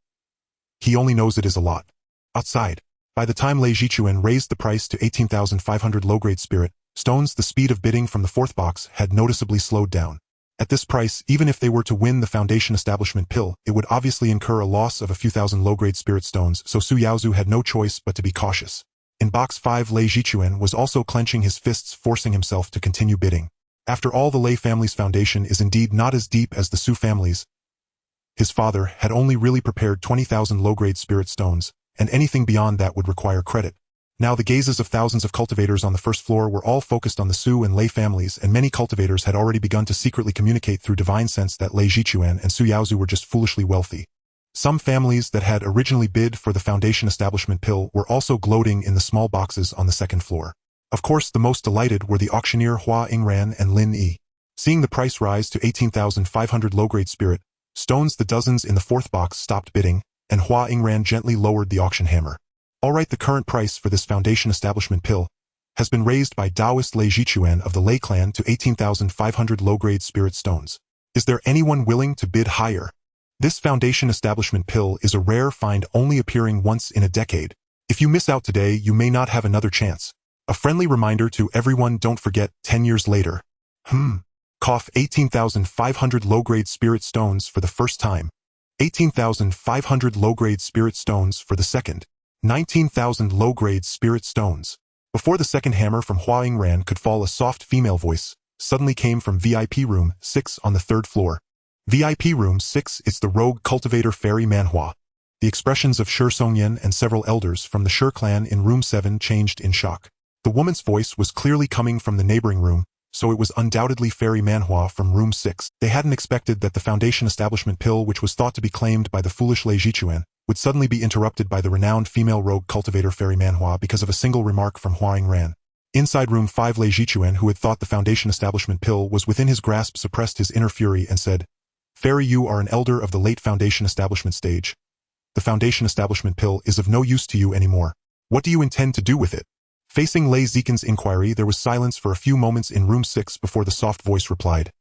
He only knows it is a lot. Outside, by the time Lei Jichuan raised the price to 18,500 low-grade spirit stones, the speed of bidding from the fourth box had noticeably slowed down. At this price, even if they were to win the foundation establishment pill, it would obviously incur a loss of a few thousand low-grade spirit stones, so Su Yaozu had no choice but to be cautious. In box 5, Lei Jichuan was also clenching his fists, forcing himself to continue bidding. After all, the Lei family's foundation is indeed not as deep as the Su family's. His father had only really prepared 20,000 low-grade spirit stones, and anything beyond that would require credit. Now the gazes of thousands of cultivators on the first floor were all focused on the Su and Lei families, and many cultivators had already begun to secretly communicate through divine sense that Lei Jichuan and Su Yaozu were just foolishly wealthy. Some families that had originally bid for the foundation establishment pill were also gloating in the small boxes on the second floor. Of course, the most delighted were the auctioneer Hua Yingran and Lin Yi. Seeing the price rise to 18,500 low-grade spirit stones, the dozens in the fourth box stopped bidding, and Hua Yingran gently lowered the auction hammer. Alright, the current price for this foundation establishment pill has been raised by Taoist Lei Jichuan of the Lin Clan to 18,500 low-grade spirit stones. Is there anyone willing to bid higher? This foundation establishment pill is a rare find, only appearing once in a decade. If you miss out today, you may not have another chance. A friendly reminder to everyone, don't forget, 10 years later. Cough, 18,500 low-grade spirit stones for the first time. 18,500 low-grade spirit stones for the second. 19,000 low-grade spirit stones. Before the second hammer from Hua Yingran could fall, a soft female voice suddenly came from VIP room 6 on the third floor. VIP room 6, it's the rogue cultivator fairy Manhua. The expressions of Sure Songyan and several elders from the Sure clan in room 7 changed in shock. The woman's voice was clearly coming from the neighboring room, so it was undoubtedly fairy Manhua from room 6. They hadn't expected that the foundation establishment pill, which was thought to be claimed by the foolish Lei Jichuan, would suddenly be interrupted by the renowned female rogue cultivator fairy Manhua because of a single remark from Hua Yingran. Inside room 5, Lei Jichuan, who had thought the foundation establishment pill was within his grasp, suppressed his inner fury and said, "Fairy, you are an elder of the late foundation establishment stage. The foundation establishment pill is of no use to you anymore. What do you intend to do with it?" Facing Lei Zikan's inquiry, there was silence for a few moments in room 6 before the soft voice replied,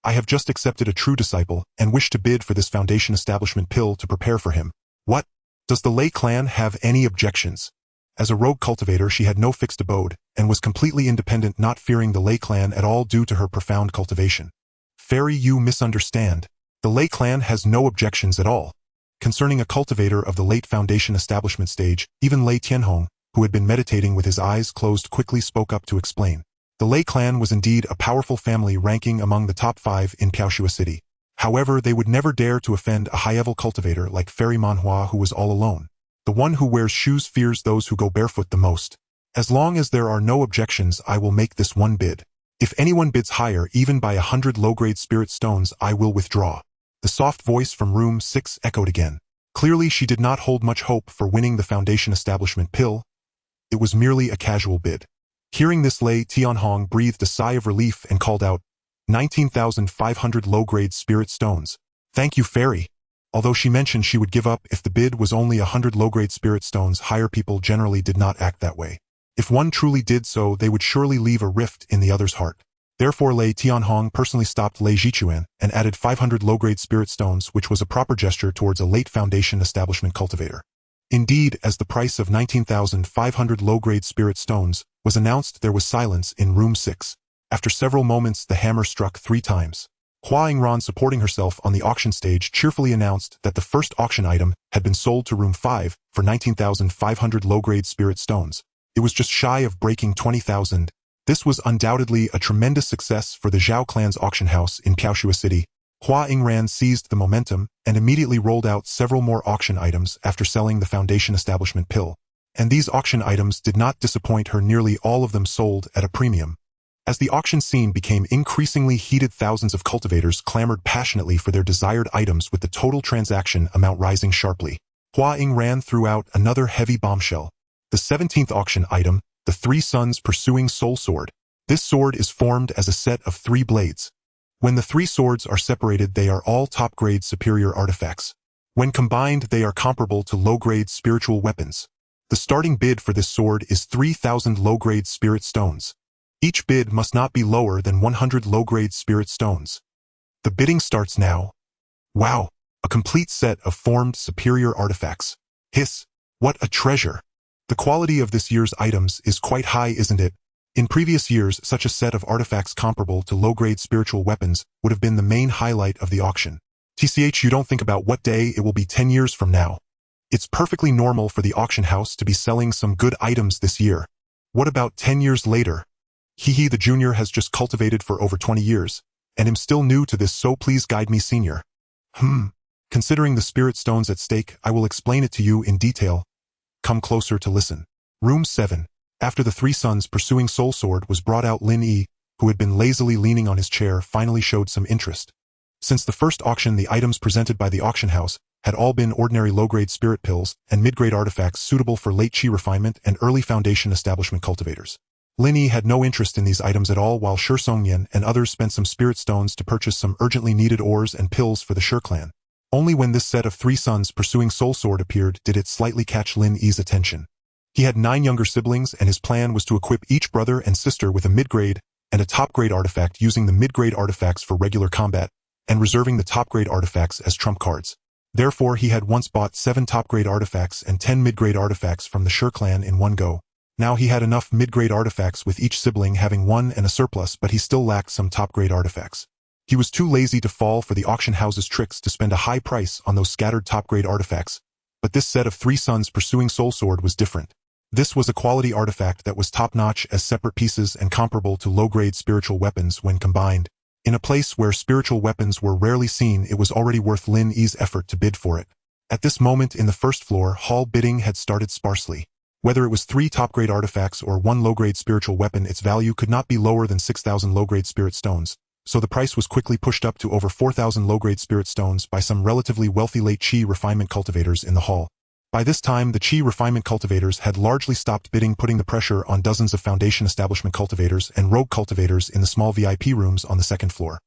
"I have just accepted a true disciple and wish to bid for this foundation establishment pill to prepare for him." What? Does the Lin Clan have any objections? As a rogue cultivator, she had no fixed abode, and was completely independent, not fearing the Lin Clan at all due to her profound cultivation. "Fairy, you misunderstand. The The Lin Clan has no objections at all. Concerning a cultivator of the late Foundation establishment stage, even Lei Tianhong, who had been meditating with his eyes closed, quickly spoke up to explain. The Lin Clan was indeed a powerful family ranking among the top 5 in Piaoxua City. However, they would never dare to offend a high-level cultivator like Fairy Manhua, who was all alone. The one who wears shoes fears those who go barefoot the most. As long as there are no objections, I will make this one bid. If anyone bids higher, even by 100 low-grade spirit stones, I will withdraw. The soft voice from room 6 echoed again. Clearly, she did not hold much hope for winning the Foundation establishment pill. It was merely a casual bid. Hearing this, Lei Tianhong breathed a sigh of relief and called out, 19,500 low-grade spirit stones. Thank you, Fairy. Although she mentioned she would give up if the bid was only 100 low-grade spirit stones, higher people generally did not act that way. If one truly did so, they would surely leave a rift in the other's heart. Therefore, Lei Tianhong personally stopped Lei Jichuan and added 500 low-grade spirit stones, which was a proper gesture towards a late Foundation establishment cultivator. Indeed, as the price of 19,500 low-grade spirit stones was announced, there was silence in room 6. After several moments, the hammer struck 3 times. Hua Ingran, supporting herself on the auction stage, cheerfully announced that the first auction item had been sold to room 5 for 19,500 low-grade spirit stones. It was just shy of breaking 20,000. This was undoubtedly a tremendous success for the Zhao clan's auction house in Piaoxua City. Hua Ingran seized the momentum and immediately rolled out several more auction items after selling the Foundation establishment pill. And these auction items did not disappoint her, nearly all of them sold at a premium. As the auction scene became increasingly heated, thousands of cultivators clamored passionately for their desired items, with the total transaction amount rising sharply. Hua Ingran threw out another heavy bombshell. The 17th auction item, the 3 Suns Pursuing Soul Sword. This sword is formed as a set of 3 blades. When the 3 swords are separated, they are all top-grade superior artifacts. When combined, they are comparable to low-grade spiritual weapons. The starting bid for this sword is 3,000 low-grade spirit stones. Each bid must not be lower than 100 low-grade spirit stones. The bidding starts now. Wow, a complete set of formed superior artifacts. Hiss, what a treasure! The quality of this year's items is quite high, isn't it? In previous years, such a set of artifacts comparable to low-grade spiritual weapons would have been the main highlight of the auction. TCH, you don't think about what day it will be 10 years from now. It's perfectly normal for the auction house to be selling some good items this year. What about 10 years later? Hehe, the junior has just cultivated for over 20 years, and am still new to this, so please guide me, senior. Considering the spirit stones at stake, I will explain it to you in detail. Come closer to listen. Room 7. After the 3 Suns Pursuing Soul Sword was brought out, Lin Yi, who had been lazily leaning on his chair, finally showed some interest. Since the first auction, the items presented by the auction house had all been ordinary low-grade spirit pills and mid-grade artifacts suitable for late Qi refinement and early Foundation establishment cultivators. Lin Yi had no interest in these items at all, while Shi Songyan and others spent some spirit stones to purchase some urgently needed ores and pills for the Shi clan. Only when this set of 3 Suns Pursuing Soul Sword appeared did it slightly catch Lin Yi's attention. He had 9 younger siblings, and his plan was to equip each brother and sister with a mid-grade and a top-grade artifact, using the mid-grade artifacts for regular combat and reserving the top-grade artifacts as trump cards. Therefore, he had once bought 7 top-grade artifacts and 10 mid-grade artifacts from the Shi clan in one go. Now he had enough mid-grade artifacts, with each sibling having 1 and a surplus, but he still lacked some top-grade artifacts. He was too lazy to fall for the auction house's tricks to spend a high price on those scattered top-grade artifacts, but this set of 3 Suns Pursuing Soul Sword was different. This was a quality artifact that was top-notch as separate pieces and comparable to low-grade spiritual weapons when combined. In a place where spiritual weapons were rarely seen, it was already worth Lin Yi's effort to bid for it. At this moment in the first floor hall, bidding had started sparsely. Whether it was 3 top-grade artifacts or 1 low-grade spiritual weapon, its value could not be lower than 6,000 low-grade spirit stones, so the price was quickly pushed up to over 4,000 low-grade spirit stones by some relatively wealthy late Qi refinement cultivators in the hall. By this time, the Qi refinement cultivators had largely stopped bidding, putting the pressure on dozens of Foundation establishment cultivators and rogue cultivators in the small VIP rooms on the second floor.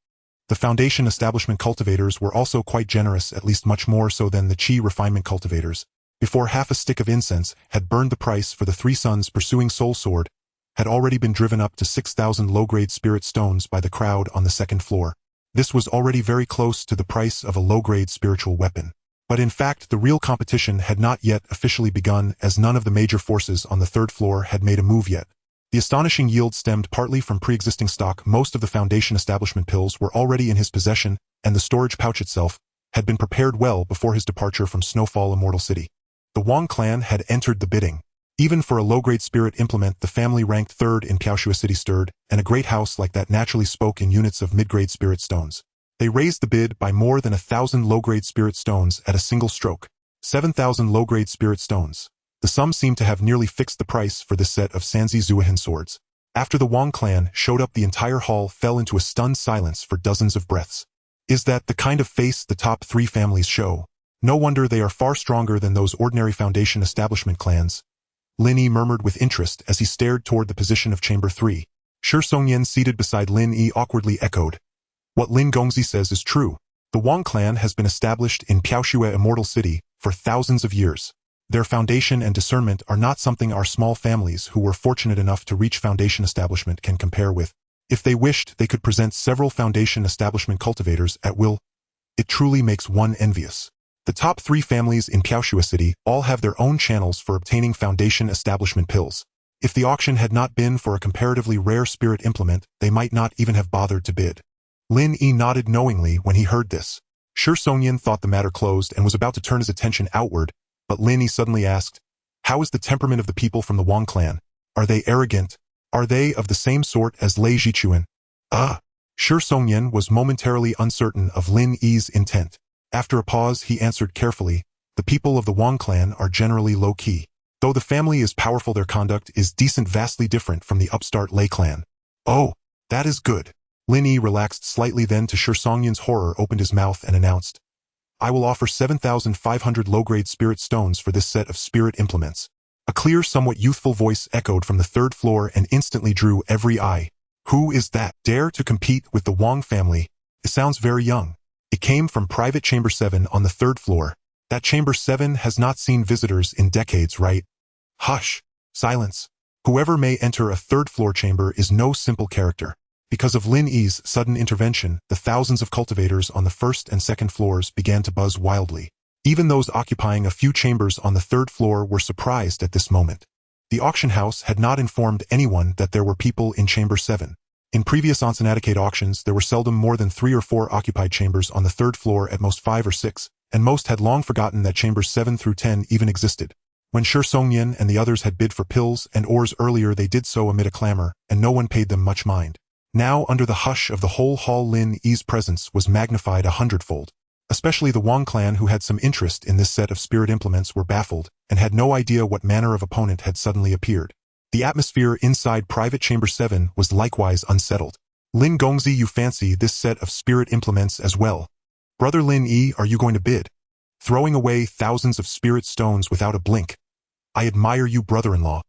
The Foundation establishment cultivators were also quite generous, at least much more so than the Qi refinement cultivators. Before half a stick of incense had burned, the price for the 3 Suns Pursuing Soul Sword had already been driven up to 6,000 low-grade spirit stones by the crowd on the second floor. This was already very close to the price of a low-grade spiritual weapon. But in fact, the real competition had not yet officially begun, as none of the major forces on the third floor had made a move yet. The astonishing yield stemmed partly from pre-existing stock. Most of the Foundation establishment pills were already in his possession, and the storage pouch itself had been prepared well before his departure from Snowfall Immortal City. The Wang clan had entered the bidding. Even for a low-grade spirit implement, the family ranked third in Piaoxua City stirred, and a great house like that naturally spoke in units of mid-grade spirit stones. They raised the bid by more than 1,000 low-grade spirit stones at a single stroke. 7,000 low-grade spirit stones. The sum seemed to have nearly fixed the price for this set of Sanzi Zuahan swords. After the Wang clan showed up, the entire hall fell into a stunned silence for dozens of breaths. Is that the kind of face the top three families show? No wonder they are far stronger than those ordinary Foundation establishment clans. Lin Yi murmured with interest as he stared toward the position of Chamber 3. Shi Songyan, seated beside Lin Yi, awkwardly echoed. What Lin Gongzi says is true. The Wang clan has been established in Piaoxua Immortal City for thousands of years. Their foundation and discernment are not something our small families who were fortunate enough to reach Foundation establishment can compare with. If they wished, they could present several Foundation establishment cultivators at will. It truly makes one envious. The top three families in Piaoxua City all have their own channels for obtaining Foundation establishment pills. If the auction had not been for a comparatively rare spirit implement, they might not even have bothered to bid. Lin Yi nodded knowingly when he heard this. Shi Songyan thought the matter closed and was about to turn his attention outward, but Lin Yi suddenly asked, "How is the temperament of the people from the Wang clan? Are they arrogant? Are they of the same sort as Lei Jichuan?" Shi Songyan was momentarily uncertain of Lin Yi's intent. After a pause, he answered carefully, "The people of the Wang clan are generally low-key. Though the family is powerful, their conduct is decent, vastly different from the upstart Lei clan." "Oh, that is good." Lin Yi relaxed slightly, then to Shi Songyan's horror opened his mouth and announced, "I will offer 7,500 low-grade spirit stones for this set of spirit implements." A clear, somewhat youthful voice echoed from the third floor and instantly drew every eye. "Who is that? Dare to compete with the Wang family? It sounds very young." It came from private Chamber 7 on the third floor. "That Chamber 7 has not seen visitors in decades, right?" "Hush! Silence! Whoever may enter a third-floor chamber is no simple character." Because of Lin Yi's sudden intervention, the thousands of cultivators on the first and second floors began to buzz wildly. Even those occupying a few chambers on the third floor were surprised at this moment. The auction house had not informed anyone that there were people in Chamber 7. In previous Onsenadicate auctions, there were seldom more than 3 or 4 occupied chambers on the third floor, at most 5 or 6, and most had long forgotten that chambers 7 through 10 even existed. When Shi Songyan and the others had bid for pills and ores earlier, they did so amid a clamor, and no one paid them much mind. Now, under the hush of the whole hall, Lin Yi's presence was magnified 100-fold. Especially the Wang clan, who had some interest in this set of spirit implements, were baffled, and had no idea what manner of opponent had suddenly appeared. The atmosphere inside private Chamber 7 was likewise unsettled. "Lin Gongzi, you fancy this set of spirit implements as well? Brother Lin Yi, are you going to bid? Throwing away thousands of spirit stones without a blink? I admire you, brother-in-law."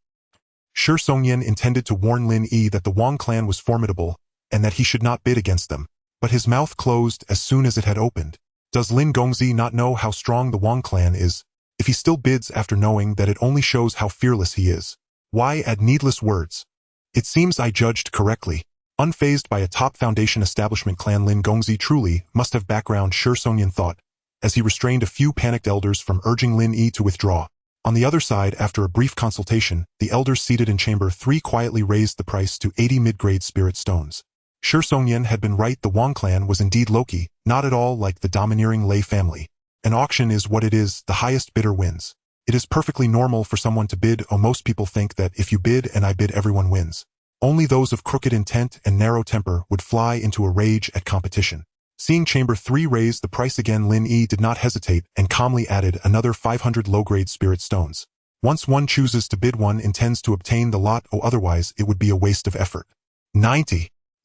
Shi Songyan intended to warn Lin Yi that the Wang clan was formidable, and that he should not bid against them, but his mouth closed as soon as it had opened. Does Lin Gongzi not know how strong the Wang clan is? If he still bids after knowing that, it only shows how fearless he is. Why add needless words? It seems I judged correctly. Unfazed by a top Foundation establishment clan, Lin Gongzi truly must have background, Shi Songyan thought, as he restrained a few panicked elders from urging Lin Yi to withdraw. On the other side, after a brief consultation, the elders seated in Chamber 3 quietly raised the price to 80 mid-grade spirit stones. Shi Songyan had been right. The Wang clan was indeed low-key, not at all like the domineering Lei family. An auction is what it is, the highest bidder wins. It is perfectly normal for someone to bid. Most people think that if you bid and I bid, everyone wins. Only those of crooked intent and narrow temper would fly into a rage at competition. Seeing Chamber 3 raise the price again, Lin Yi did not hesitate and calmly added another 500 low-grade spirit stones. Once one chooses to bid, one intends to obtain the lot, otherwise it would be a waste of effort.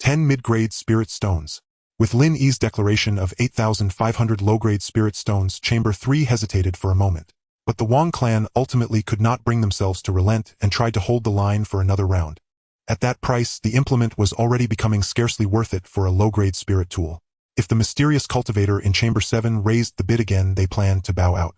10 mid-grade spirit stones. With Lin Yi's declaration of 8,500 low-grade spirit stones, Chamber 3 hesitated for a moment. But the Wang clan ultimately could not bring themselves to relent and tried to hold the line for another round. At that price, the implement was already becoming scarcely worth it for a low-grade spirit tool. If the mysterious cultivator in Chamber 7 raised the bid again, they planned to bow out.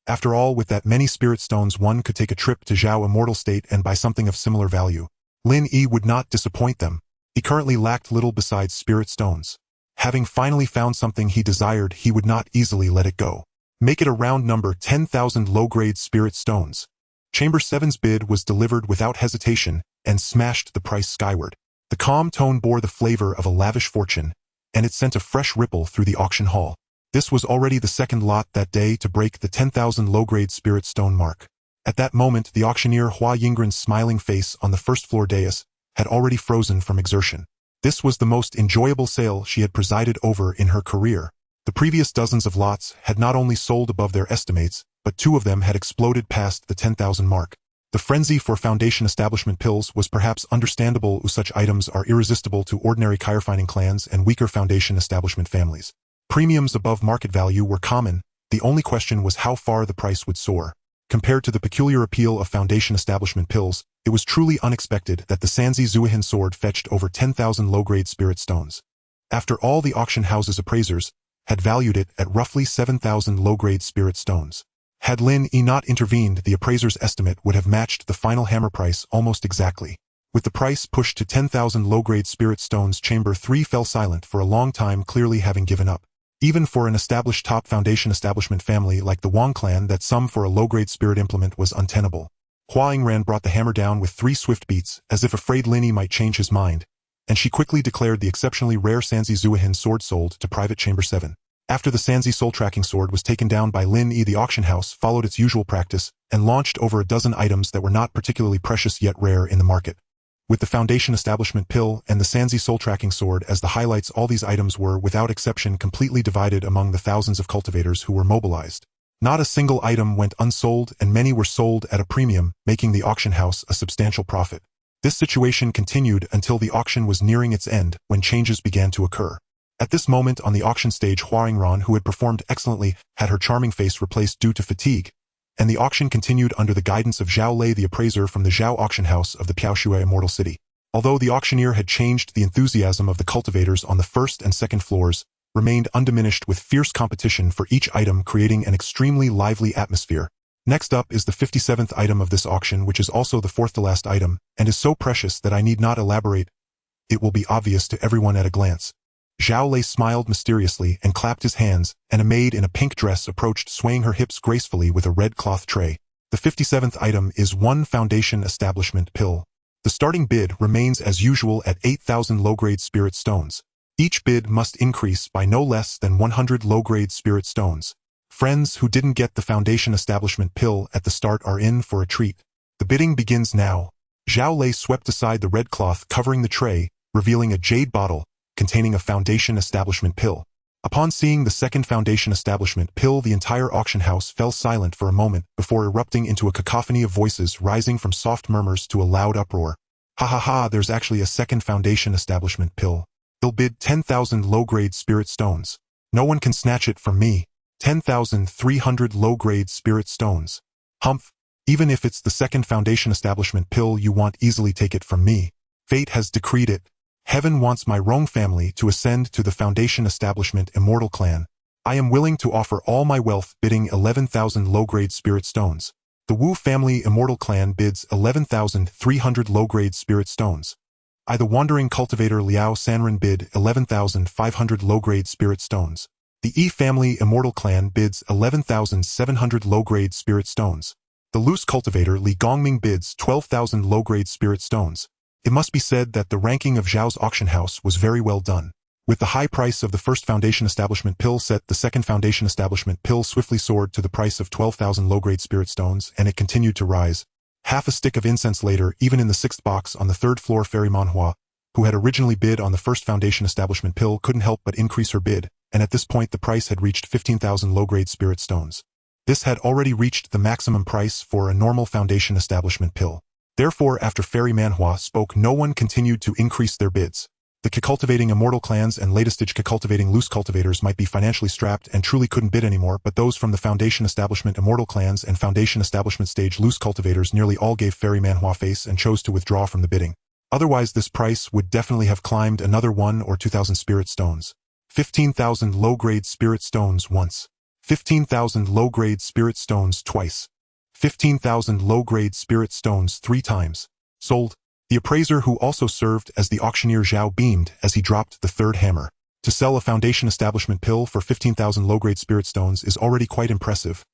After all, with that many spirit stones, one could take a trip to Zhao Immortal State and buy something of similar value. Lin Yi would not disappoint them. He currently lacked little besides spirit stones. Having finally found something he desired, he would not easily let it go. Make it a round number, 10,000 low-grade spirit stones. Chamber 7's bid was delivered without hesitation, and smashed the price skyward. The calm tone bore the flavor of a lavish fortune, and it sent a fresh ripple through the auction hall. This was already the second lot that day to break the 10,000 low-grade spirit stone mark. At that moment, the auctioneer Hua Yinggren's smiling face on the first-floor dais had already frozen from exertion. This was the most enjoyable sale she had presided over in her career. The previous dozens of lots had not only sold above their estimates, but 2 of them had exploded past the 10,000 mark. The frenzy for foundation establishment pills was perhaps understandable, as such items are irresistible to ordinary carefining clans and weaker foundation establishment families. Premiums above market value were common. The only question was how far the price would soar. Compared to the peculiar appeal of foundation establishment pills, it was truly unexpected that the Sanzi Zuihin sword fetched over 10,000 low-grade spirit stones. After all, the auction house's appraisers had valued it at roughly 7,000 low-grade spirit stones. Had Lin Yi not intervened, the appraiser's estimate would have matched the final hammer price almost exactly. With the price pushed to 10,000 low-grade spirit stones, Chamber 3 fell silent for a long time, clearly having given up. Even for an established top foundation establishment family like the Wang clan, that sum for a low-grade spirit implement was untenable. Hua Yingren brought the hammer down with 3 swift beats, as if afraid Lin Yi might change his mind, and she quickly declared the exceptionally rare Sanzi Zuihin sword sold to Private Chamber 7. After the Sanzi soul-tracking sword was taken down by Lin Yi, the auction house followed its usual practice and launched over a dozen items that were not particularly precious yet rare in the market. With the foundation establishment pill and the Sanzi soul-tracking sword as the highlights, all these items were, without exception, completely divided among the thousands of cultivators who were mobilized. Not a single item went unsold, and many were sold at a premium, making the auction house a substantial profit. This situation continued until the auction was nearing its end, when changes began to occur. At this moment on the auction stage, Hua Yingren, who had performed excellently, had her charming face replaced due to fatigue, and the auction continued under the guidance of Zhao Lei, the appraiser from the Zhao auction house of the Piaoshui Immortal City. Although the auctioneer had changed, the enthusiasm of the cultivators on the first and second floors remained undiminished, with fierce competition for each item creating an extremely lively atmosphere. Next up is the 57th item of this auction, which is also the 4th to last item, and is so precious that I need not elaborate. It will be obvious to everyone at a glance. Zhao Lei smiled mysteriously and clapped his hands, and a maid in a pink dress approached, swaying her hips gracefully with a red cloth tray. The 57th item is 1 foundation establishment pill. The starting bid remains as usual at 8,000 low-grade spirit stones. Each bid must increase by no less than 100 low-grade spirit stones. Friends who didn't get the foundation establishment pill at the start are in for a treat. The bidding begins now. Zhao Lei swept aside the red cloth covering the tray, revealing a jade bottle containing a foundation establishment pill. Upon seeing the second foundation establishment pill, the entire auction house fell silent for a moment before erupting into a cacophony of voices, rising from soft murmurs to a loud uproar. Ha ha ha, there's actually a second foundation establishment pill. They'll bid 10,000 low-grade spirit stones. No one can snatch it from me. 10,300 low-grade spirit stones. Humph. Even if it's the second foundation establishment pill, you won't easily take it from me. Fate has decreed it. Heaven wants my Rong family to ascend to the foundation establishment Immortal Clan. I am willing to offer all my wealth, bidding 11,000 low-grade spirit stones. The Wu family Immortal Clan bids 11,300 low-grade spirit stones. I, the wandering cultivator Liao Sanren, bid 11,500 low-grade spirit stones. The Yi family Immortal Clan bids 11,700 low-grade spirit stones. The loose cultivator Li Gongming bids 12,000 low-grade spirit stones. It must be said that the ranking of Zhao's auction house was very well done. With the high price of the first foundation establishment pill set, the second foundation establishment pill swiftly soared to the price of 12,000 low-grade spirit stones, and it continued to rise. Half a stick of incense later, even in the 6th box on the 3rd floor, Fairy Manhua, who had originally bid on the first foundation establishment pill, couldn't help but increase her bid, and at this point the price had reached 15,000 low-grade spirit stones. This had already reached the maximum price for a normal foundation establishment pill. Therefore, after Fairy Manhua spoke, no one continued to increase their bids. The cultivating immortal clans and latest-stage cultivating loose cultivators might be financially strapped and truly couldn't bid anymore, but those from the foundation establishment immortal clans and foundation establishment stage loose cultivators nearly all gave Fairy Manhua face and chose to withdraw from the bidding. Otherwise, this price would definitely have climbed another 1 or 2,000 spirit stones. 15,000 low-grade spirit stones once. 15,000 low-grade spirit stones twice. 15,000 low-grade spirit stones 3 times. Sold. The appraiser, who also served as the auctioneer Zhao, beamed as he dropped the 3rd hammer. To sell a foundation establishment pill for 15,000 low-grade spirit stones is already quite impressive.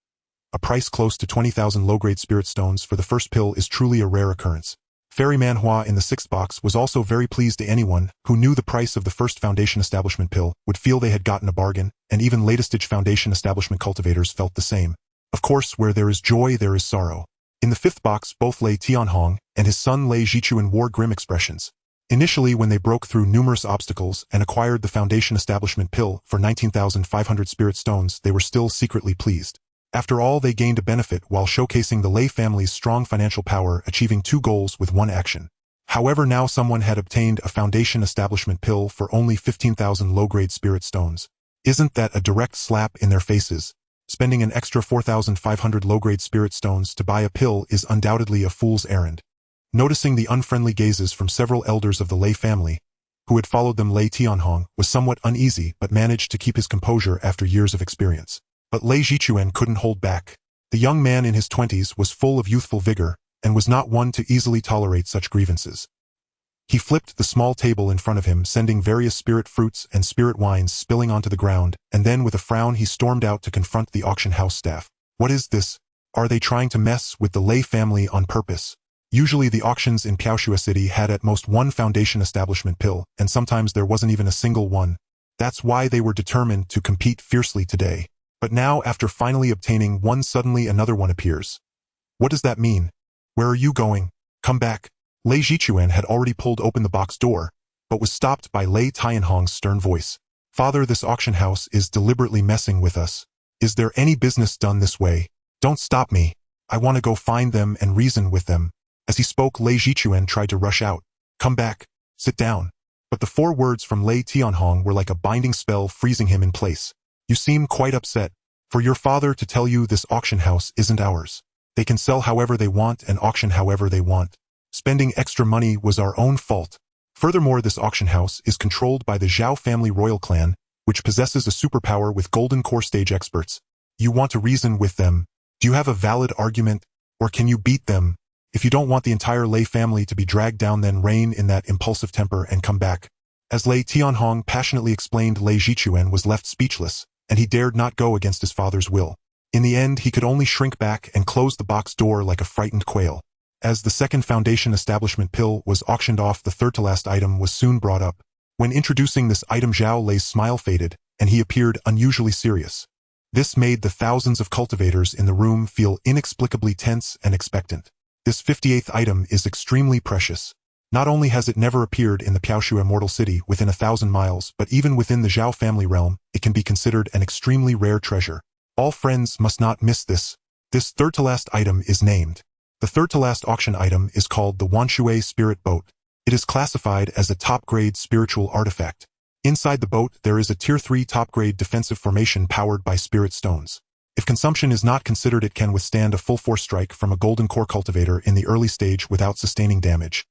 A price close to 20,000 low-grade spirit stones for the first pill is truly a rare occurrence. Ferryman Hua in the sixth box was also very pleased. Anyone who knew the price of the first Foundation Establishment pill would feel they had gotten a bargain, and even latest-stage Foundation Establishment cultivators felt the same. Of course, where there is joy, there is sorrow. In the fifth box, both Lei Tianhong and his son Lei Jichuan wore grim expressions. Initially, when they broke through numerous obstacles and acquired the Foundation Establishment pill for 19,500 spirit stones, they were still secretly pleased. After all, they gained a benefit while showcasing the Lei family's strong financial power, achieving two goals with one action. However, now someone had obtained a Foundation Establishment pill for only 15,000 low-grade spirit stones. Isn't that a direct slap in their faces? Spending an extra 4,500 low-grade spirit stones to buy a pill is undoubtedly a fool's errand. Noticing the unfriendly gazes from several elders of the Lei family, who had followed them, Lei Tianhong was somewhat uneasy but managed to keep his composure after years of experience. But Lei Jichuan couldn't hold back. The young man in his 20s was full of youthful vigor and was not one to easily tolerate such grievances. He flipped the small table in front of him, sending various spirit fruits and spirit wines spilling onto the ground, and then with a frown he stormed out to confront the auction house staff. What is this? Are they trying to mess with the Lei family on purpose? Usually the auctions in Piaoxua City had at most one Foundation Establishment pill, and sometimes there wasn't even a single one. That's why they were determined to compete fiercely today. But now, after finally obtaining one, suddenly another one appears. What does that mean? Where are you going? Come back. Lei Jichuan had already pulled open the box door, but was stopped by Lei Tianhong's stern voice. Father, this auction house is deliberately messing with us. Is there any business done this way? Don't stop me. I want to go find them and reason with them. As he spoke, Lei Jichuan tried to rush out. Come back. Sit down. But the four words from Lei Tianhong were like a binding spell, freezing him in place. You seem quite upset. For your father to tell you this auction house isn't ours. They can sell however they want and auction however they want. Spending extra money was our own fault. Furthermore, this auction house is controlled by the Zhao family royal clan, which possesses a superpower with golden core stage experts. You want to reason with them. Do you have a valid argument? Or can you beat them? If you don't want the entire Lei family to be dragged down, then rein in that impulsive temper and come back. As Lei Tianhong passionately explained, Lei Jichuan was left speechless, and he dared not go against his father's will. In the end, he could only shrink back and close the box door like a frightened quail. As the second Foundation Establishment pill was auctioned off, the third-to-last item was soon brought up. When introducing this item, Zhao Lei's smile faded, and he appeared unusually serious. This made the thousands of cultivators in the room feel inexplicably tense and expectant. This 58th item is extremely precious. Not only has it never appeared in the Piaoxua Immortal City within 1,000 miles, but even within the Zhao family realm, it can be considered an extremely rare treasure. All friends must not miss this. This third-to-last item is named. The third-to-last auction item is called the Wanshui Spirit Boat. It is classified as a top-grade spiritual artifact. Inside the boat, there is a Tier 3 top-grade defensive formation powered by spirit stones. If consumption is not considered, it can withstand a full-force strike from a golden core cultivator in the early stage without sustaining damage.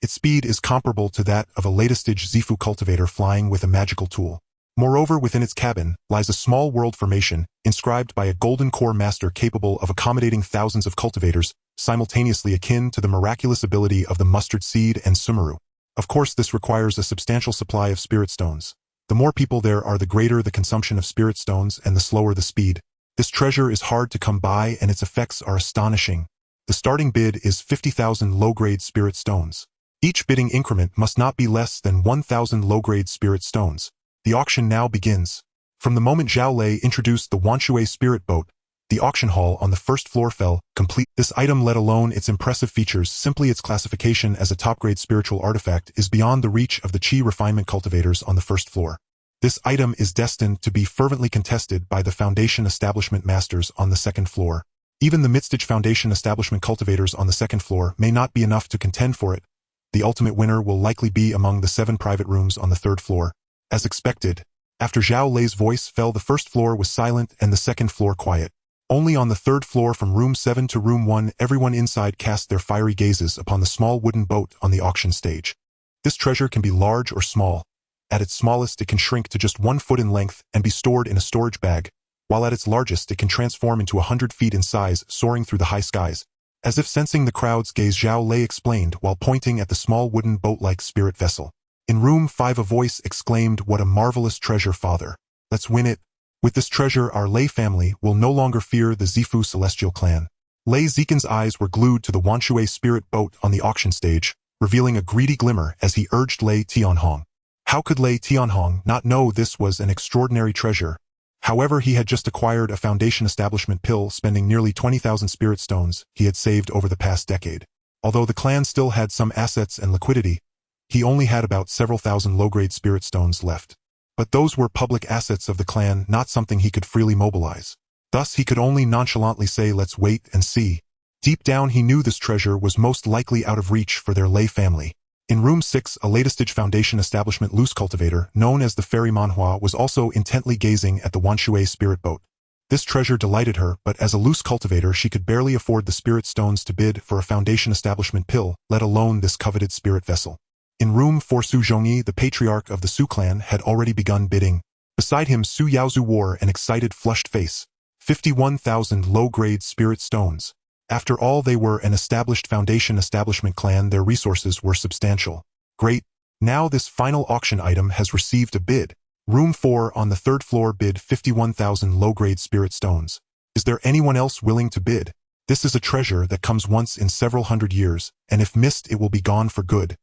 Its speed is comparable to that of a latest-stage Zifu cultivator flying with a magical tool. Moreover, within its cabin lies a small world formation inscribed by a golden core master capable of accommodating thousands of cultivators, simultaneously akin to the miraculous ability of the mustard seed and sumaru. Of course, this requires a substantial supply of spirit stones. The more people there are, the greater the consumption of spirit stones and the slower the speed. This treasure is hard to come by and its effects are astonishing. The starting bid is 50,000 low-grade spirit stones. Each bidding increment must not be less than 1,000 low-grade spirit stones. The auction now begins. From the moment Zhao Lei introduced the Wanshui Spirit Boat, the auction hall on the first floor fell complete. This item, let alone its impressive features, simply its classification as a top-grade spiritual artifact, is beyond the reach of the Qi refinement cultivators on the first floor. This item is destined to be fervently contested by the Foundation Establishment Masters on the second floor. Even the mid-stage Foundation Establishment cultivators on the second floor may not be enough to contend for it. The ultimate winner will likely be among the 7 private rooms on the third floor. As expected, after Zhao Lei's voice fell, the first floor was silent and the second floor quiet. Only on the third floor, from room 7 to room 1, everyone inside cast their fiery gazes upon the small wooden boat on the auction stage. This treasure can be large or small. At its smallest, it can shrink to just 1 foot in length and be stored in a storage bag, while at its largest, it can transform into 100 feet in size, soaring through the high skies. As if sensing the crowd's gaze, Zhao Lei explained while pointing at the small wooden boat-like spirit vessel. In room 5, a voice exclaimed, "What a marvelous treasure, father. Let's win it. With this treasure, our Lei family will no longer fear the Zifu celestial clan." Lei Zikan's eyes were glued to the Wanshui spirit boat on the auction stage, revealing a greedy glimmer as he urged Lei Tianhong. How could Lei Tianhong not know this was an extraordinary treasure? However, he had just acquired a foundation establishment pill, spending nearly 20,000 spirit stones he had saved over the past decade. Although the clan still had some assets and liquidity, he only had about several thousand low-grade spirit stones left. But those were public assets of the clan, not something he could freely mobilize. Thus, he could only nonchalantly say, "Let's wait and see." Deep down, he knew this treasure was most likely out of reach for their Lei family. In Room 6, a latest-stage foundation establishment loose cultivator, known as the Fairy Manhua, was also intently gazing at the Wanshui spirit boat. This treasure delighted her, but as a loose cultivator she could barely afford the spirit stones to bid for a foundation establishment pill, let alone this coveted spirit vessel. In Room 4, Su Zhongyi, the patriarch of the Su clan, had already begun bidding. Beside him, Su Yaozu wore an excited, flushed face. 51,000 low-grade spirit stones. After all, they were an established foundation establishment clan, their resources were substantial. Great. Now this final auction item has received a bid. Room 4 on the third floor bid 51,000 low-grade spirit stones. Is there anyone else willing to bid? This is a treasure that comes once in several hundred years, and if missed it will be gone for good.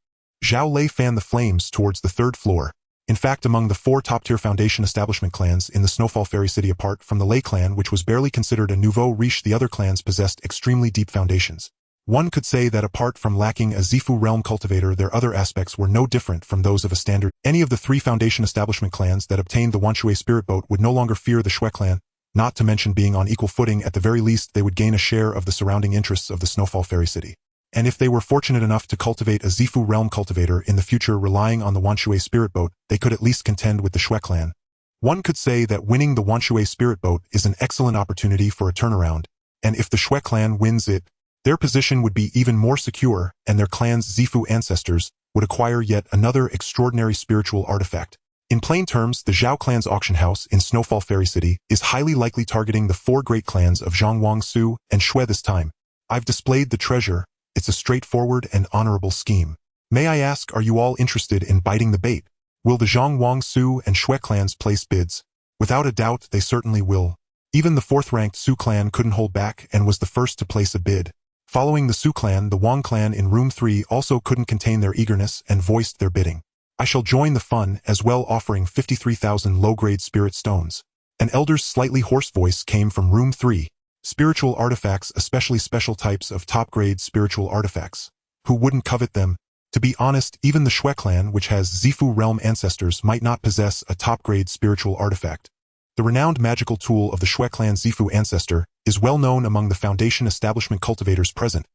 Zhao Lei fanned the flames towards the third floor. In fact, among the 4 top-tier foundation establishment clans in the Snowfall Fairy City, apart from the Lei clan, which was barely considered a nouveau riche, the other clans possessed extremely deep foundations. One could say that apart from lacking a Zifu realm cultivator, their other aspects were no different from those of a standard. Any of the 3 foundation establishment clans that obtained the Wanshui spirit boat would no longer fear the Shui clan, not to mention being on equal footing. At the very least, they would gain a share of the surrounding interests of the Snowfall Fairy City. And if they were fortunate enough to cultivate a Zifu realm cultivator in the future relying on the Wanshui spirit boat, they could at least contend with the Shui clan. One could say that winning the Wanshui spirit boat is an excellent opportunity for a turnaround, and if the Shui clan wins it, their position would be even more secure, and their clan's Zifu ancestors would acquire yet another extraordinary spiritual artifact. In plain terms, the Zhao clan's auction house in Snowfall Fairy City is highly likely targeting the 4 great clans of Zhongwang, Su, and Shui this time. I've displayed the treasure. It's a straightforward and honorable scheme. May I ask, are you all interested in biting the bait? Will the Zhongwang, Su, and Shui clans place bids? Without a doubt, they certainly will. Even the 4th-ranked Su clan couldn't hold back and was the first to place a bid. Following the Su clan, the Wang clan in Room 3 also couldn't contain their eagerness and voiced their bidding. I shall join the fun as well, offering 53,000 low-grade spirit stones. An elder's slightly hoarse voice came from Room 3. Spiritual artifacts, especially special types of top-grade spiritual artifacts. Who wouldn't covet them? To be honest, even the Shui clan, which has Zifu realm ancestors, might not possess a top-grade spiritual artifact. The renowned magical tool of the Shui clan Zifu ancestor is well known among the foundation establishment cultivators present.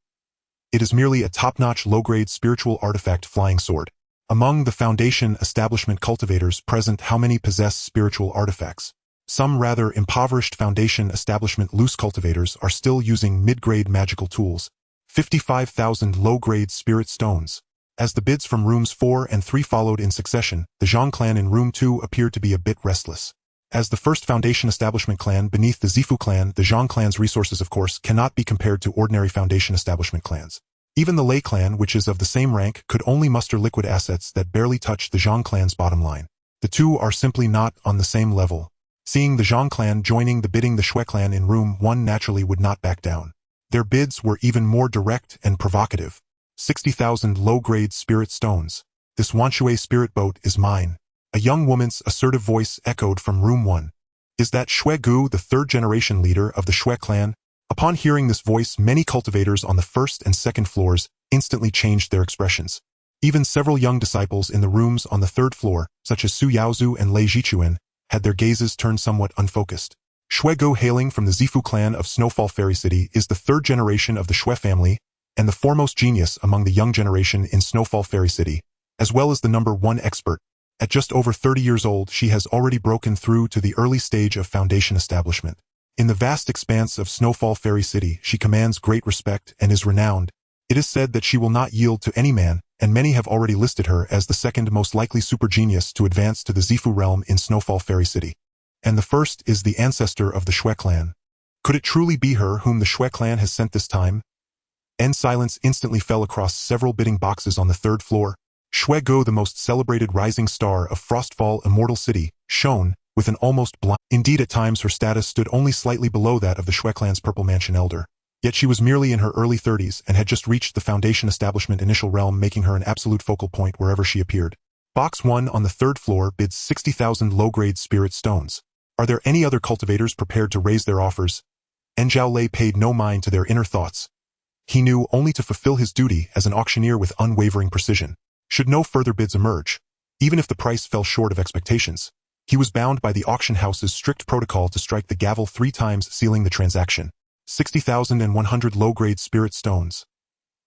It is merely a top-notch low-grade spiritual artifact flying sword. Among the foundation establishment cultivators present, how many possess spiritual artifacts? Some rather impoverished foundation establishment loose cultivators are still using mid-grade magical tools. 55,000 low-grade spirit stones. As the bids from Rooms 4 and 3 followed in succession, the Zhang clan in Room 2 appeared to be a bit restless. As the first foundation establishment clan beneath the Zifu clan, the Zhang clan's resources, of course, cannot be compared to ordinary foundation establishment clans. Even the Lei clan, which is of the same rank, could only muster liquid assets that barely touch the Zhang clan's bottom line. The two are simply not on the same level. Seeing the Zhang clan joining the bidding, the Shui clan in Room 1 naturally would not back down. Their bids were even more direct and provocative. 60,000 low-grade spirit stones. This Wanshui spirit boat is mine. A young woman's assertive voice echoed from Room 1. Is that Shui Gu, the 3rd-generation leader of the Shui clan? Upon hearing this voice, many cultivators on the 1st and 2nd floors instantly changed their expressions. Even several young disciples in the rooms on the 3rd floor, such as Su Yaozu and Lei Jichuan, had their gazes turned somewhat unfocused. Shui Gu, hailing from the Zifu clan of Snowfall Fairy City, is the 3rd generation of the Shui family and the foremost genius among the young generation in Snowfall Fairy City, as well as the #1 expert. At just over 30 years old, she has already broken through to the early stage of foundation establishment. In the vast expanse of Snowfall Fairy City, she commands great respect and is renowned. It is said that she will not yield to any man, and many have already listed her as the 2nd most likely super genius to advance to the Zifu realm in Snowfall Fairy City. And the 1st is the ancestor of the Shui clan. Could it truly be her whom the Shui clan has sent this time? Silence instantly fell across several bidding boxes on the 3rd floor. Shui Gu, the most celebrated rising star of Frostfall Immortal City, shone with an almost blind. Indeed, at times her status stood only slightly below that of the Shui clan's Purple Mansion elder. Yet she was merely in her early 30s and had just reached the Foundation establishment initial realm, making her an absolute focal point wherever she appeared. Box 1 on the 3rd floor bids 60,000 low-grade spirit stones. Are there any other cultivators prepared to raise their offers? And Zhao Lei paid no mind to their inner thoughts. He knew only to fulfill his duty as an auctioneer with unwavering precision. Should no further bids emerge, even if the price fell short of expectations, he was bound by the auction house's strict protocol to strike the gavel 3 times, sealing the transaction. 60,100 low-grade spirit stones.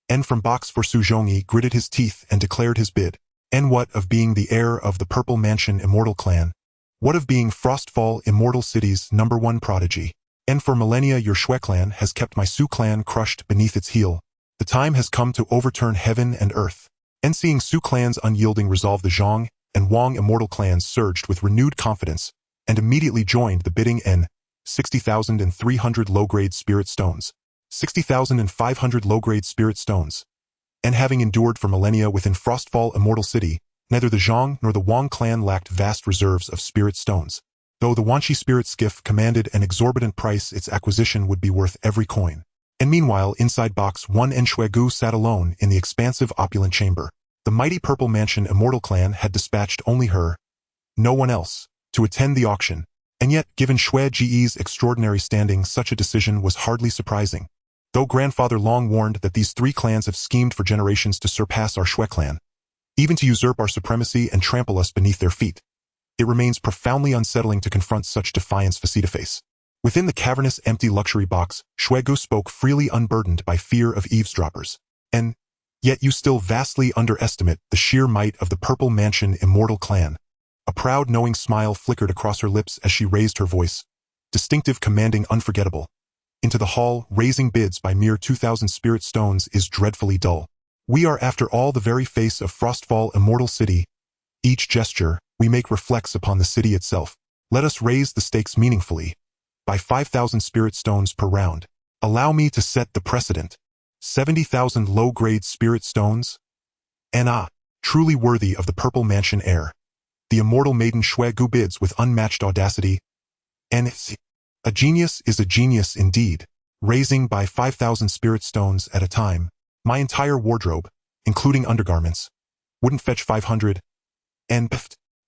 And from box 4 Su Zhongyi gritted his teeth and declared his bid. And what of being the heir of the Purple Mansion Immortal Clan? What of being Frostfall Immortal City's #1 prodigy? And for millennia your Shui clan has kept my Su clan crushed beneath its heel. The time has come to overturn heaven and earth. And seeing Su clan's unyielding resolve, the Zhang and Wang immortal clans surged with renewed confidence and immediately joined the bidding. N 60,300 low-grade spirit stones. 60,500 low-grade spirit stones. And having endured for millennia within Frostfall Immortal City, neither the Zhang nor the Wang clan lacked vast reserves of spirit stones. Though the Wanqi spirit skiff commanded an exorbitant price, its acquisition would be worth every coin. And meanwhile, inside box 1 Shuegu sat alone in the expansive opulent chamber. The mighty Purple Mansion Immortal Clan had dispatched only her, no one else, to attend the auction. And yet, given Shui Ji's extraordinary standing, such a decision was hardly surprising. Though Grandfather Long warned that these 3 clans have schemed for generations to surpass our Shui clan, even to usurp our supremacy and trample us beneath their feet, it remains profoundly unsettling to confront such defiance face-to-face. Within the cavernous, empty luxury box, Shuegu spoke freely, unburdened by fear of eavesdroppers. And yet you still vastly underestimate the sheer might of the Purple Mansion Immortal Clan. A proud, knowing smile flickered across her lips as she raised her voice. Distinctive, commanding, unforgettable. Into the hall, raising bids by mere 2,000 spirit stones is dreadfully dull. We are, after all, the very face of Frostfall Immortal City. Each gesture we make reflects upon the city itself. Let us raise the stakes meaningfully. By 5,000 spirit stones per round. Allow me to set the precedent. 70,000 low-grade spirit stones? And truly worthy of the Purple Mansion heir. The immortal maiden Shuegu bids with unmatched audacity. And a genius is a genius indeed. Raising by 5,000 spirit stones at a time. My entire wardrobe, including undergarments, wouldn't fetch 500. And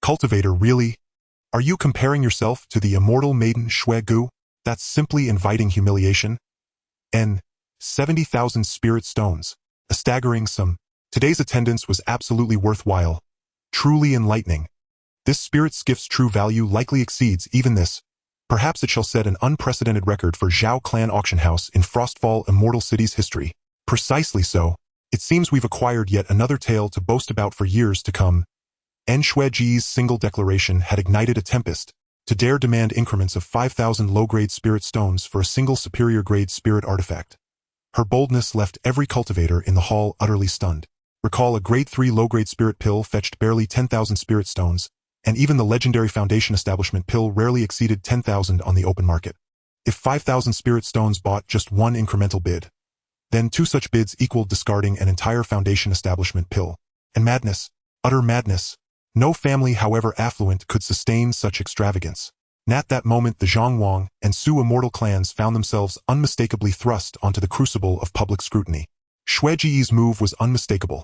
cultivator, really? Are you comparing yourself to the immortal maiden Shuegu? That's simply inviting humiliation. And 70,000 spirit stones. A staggering sum. Today's attendance was absolutely worthwhile. Truly enlightening. This spirit skiff's true value likely exceeds even this. Perhaps it shall set an unprecedented record for Zhao Clan Auction House in Frostfall Immortal City's history. Precisely so. It seems we've acquired yet another tale to boast about for years to come. Shueji's single declaration had ignited a tempest. To dare demand increments of 5,000 low-grade spirit stones for a single superior-grade spirit artifact. Her boldness left every cultivator in the hall utterly stunned. Recall, a grade 3 low-grade spirit pill fetched barely 10,000 spirit stones, and even the legendary Foundation establishment pill rarely exceeded 10,000 on the open market. If 5,000 spirit stones bought just one incremental bid, then 2 such bids equaled discarding an entire Foundation establishment pill. And madness, utter madness. No family, however affluent, could sustain such extravagance. And at that moment the Zhang Wang and Su immortal clans found themselves unmistakably thrust onto the crucible of public scrutiny. Shui Ji's move was unmistakable.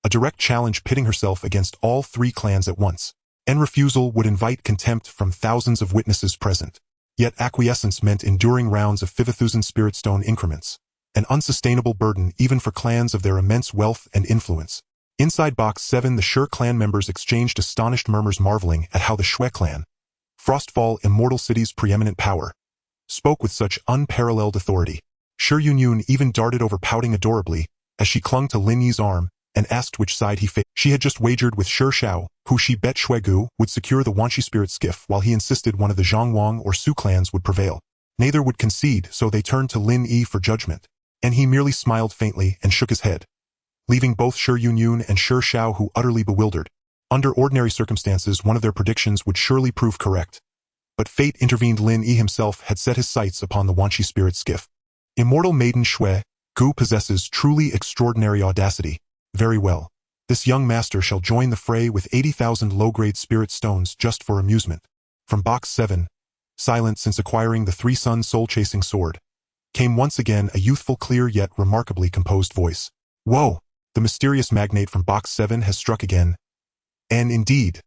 A direct challenge pitting herself against all 3 clans at once. And refusal would invite contempt from thousands of witnesses present. Yet acquiescence meant enduring rounds of 5,000 spirit stone increments. An unsustainable burden even for clans of their immense wealth and influence. Inside box 7 the Sure clan members exchanged astonished murmurs, marveling at how the Shui clan, Frostfall Immortal City's preeminent power, spoke with such unparalleled authority. Sure Yunyun even darted over, pouting adorably, as she clung to Lin Yi's arm, and asked which side he faced. She had just wagered with Sure Shao, who she bet Shuegu would secure the Wanqi spirit skiff, while he insisted one of the Zhang Wang or Su clans would prevail. Neither would concede, so they turned to Lin Yi for judgment. And he merely smiled faintly and shook his head, leaving both Sure Yunyun and Sure Shao who utterly bewildered. Under ordinary circumstances, one of their predictions would surely prove correct. But fate intervened. Lin Yi himself had set his sights upon the Wanqi spirit skiff. Immortal maiden Shuegu possesses truly extraordinary audacity. Very well. This young master shall join the fray with 80,000 low-grade spirit stones just for amusement. From box 7, silent since acquiring the 3-sun soul-chasing sword, came once again a youthful, clear yet remarkably composed voice. Whoa, the mysterious magnate from Box 7 has struck again. And indeed,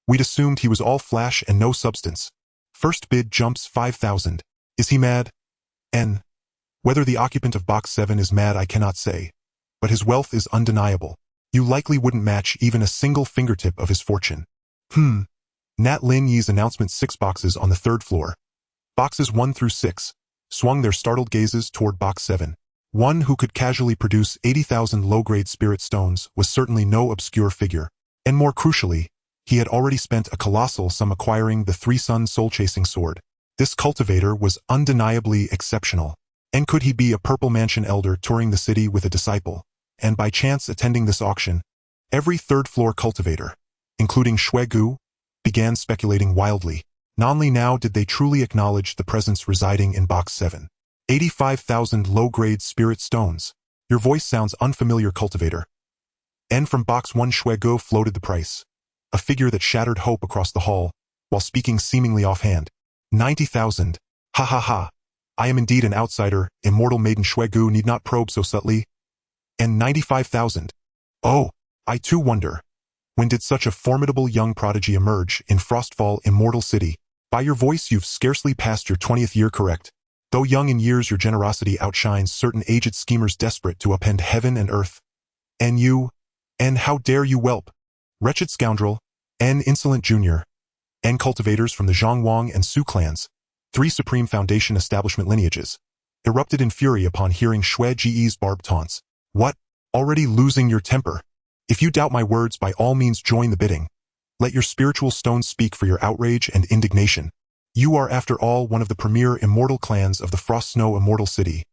we'd assumed he was all flash and no substance. First bid jumps 5,000. Is he mad? N. Whether the occupant of Box 7 is mad I cannot say, but his wealth is undeniable. You likely wouldn't match even a single fingertip of his fortune. Nat Lin Yi's announcement 6 boxes on the 3rd floor. Boxes 1 through 6 swung their startled gazes toward Box 7. One who could casually produce 80,000 low-grade spirit stones was certainly no obscure figure, and more crucially, he had already spent a colossal sum acquiring the 3-sun soul-chasing sword. This cultivator was undeniably exceptional. And could he be a Purple Mansion elder touring the city with a disciple, and by chance attending this auction? Every 3rd-floor cultivator, including Xue Gu, began speculating wildly. Not only now did they truly acknowledge the presence residing in Box 7. 85,000 low-grade spirit stones. Your voice sounds unfamiliar, cultivator. And from Box 1 Xue Gu floated the price, a figure that shattered hope across the hall, while speaking seemingly offhand. 90,000. Ha ha ha. I am indeed an outsider, immortal maiden Xue Gu need not probe so subtly. And 95,000. Oh, I too wonder. When did such a formidable young prodigy emerge in Frostfall Immortal City? By your voice you've scarcely passed your 20th year, correct? Though young in years your generosity outshines certain aged schemers desperate to upend heaven and earth. And you? And how dare you whelp? Wretched scoundrel, and insolent junior, and cultivators from the Zhongwang and Su clans, 3 Supreme Foundation establishment lineages, erupted in fury upon hearing Xue Ji's barbed taunts. What? Already losing your temper? If you doubt my words, by all means join the bidding. Let your spiritual stones speak for your outrage and indignation. You are, after all, one of the premier immortal clans of the Frost Snow Immortal City.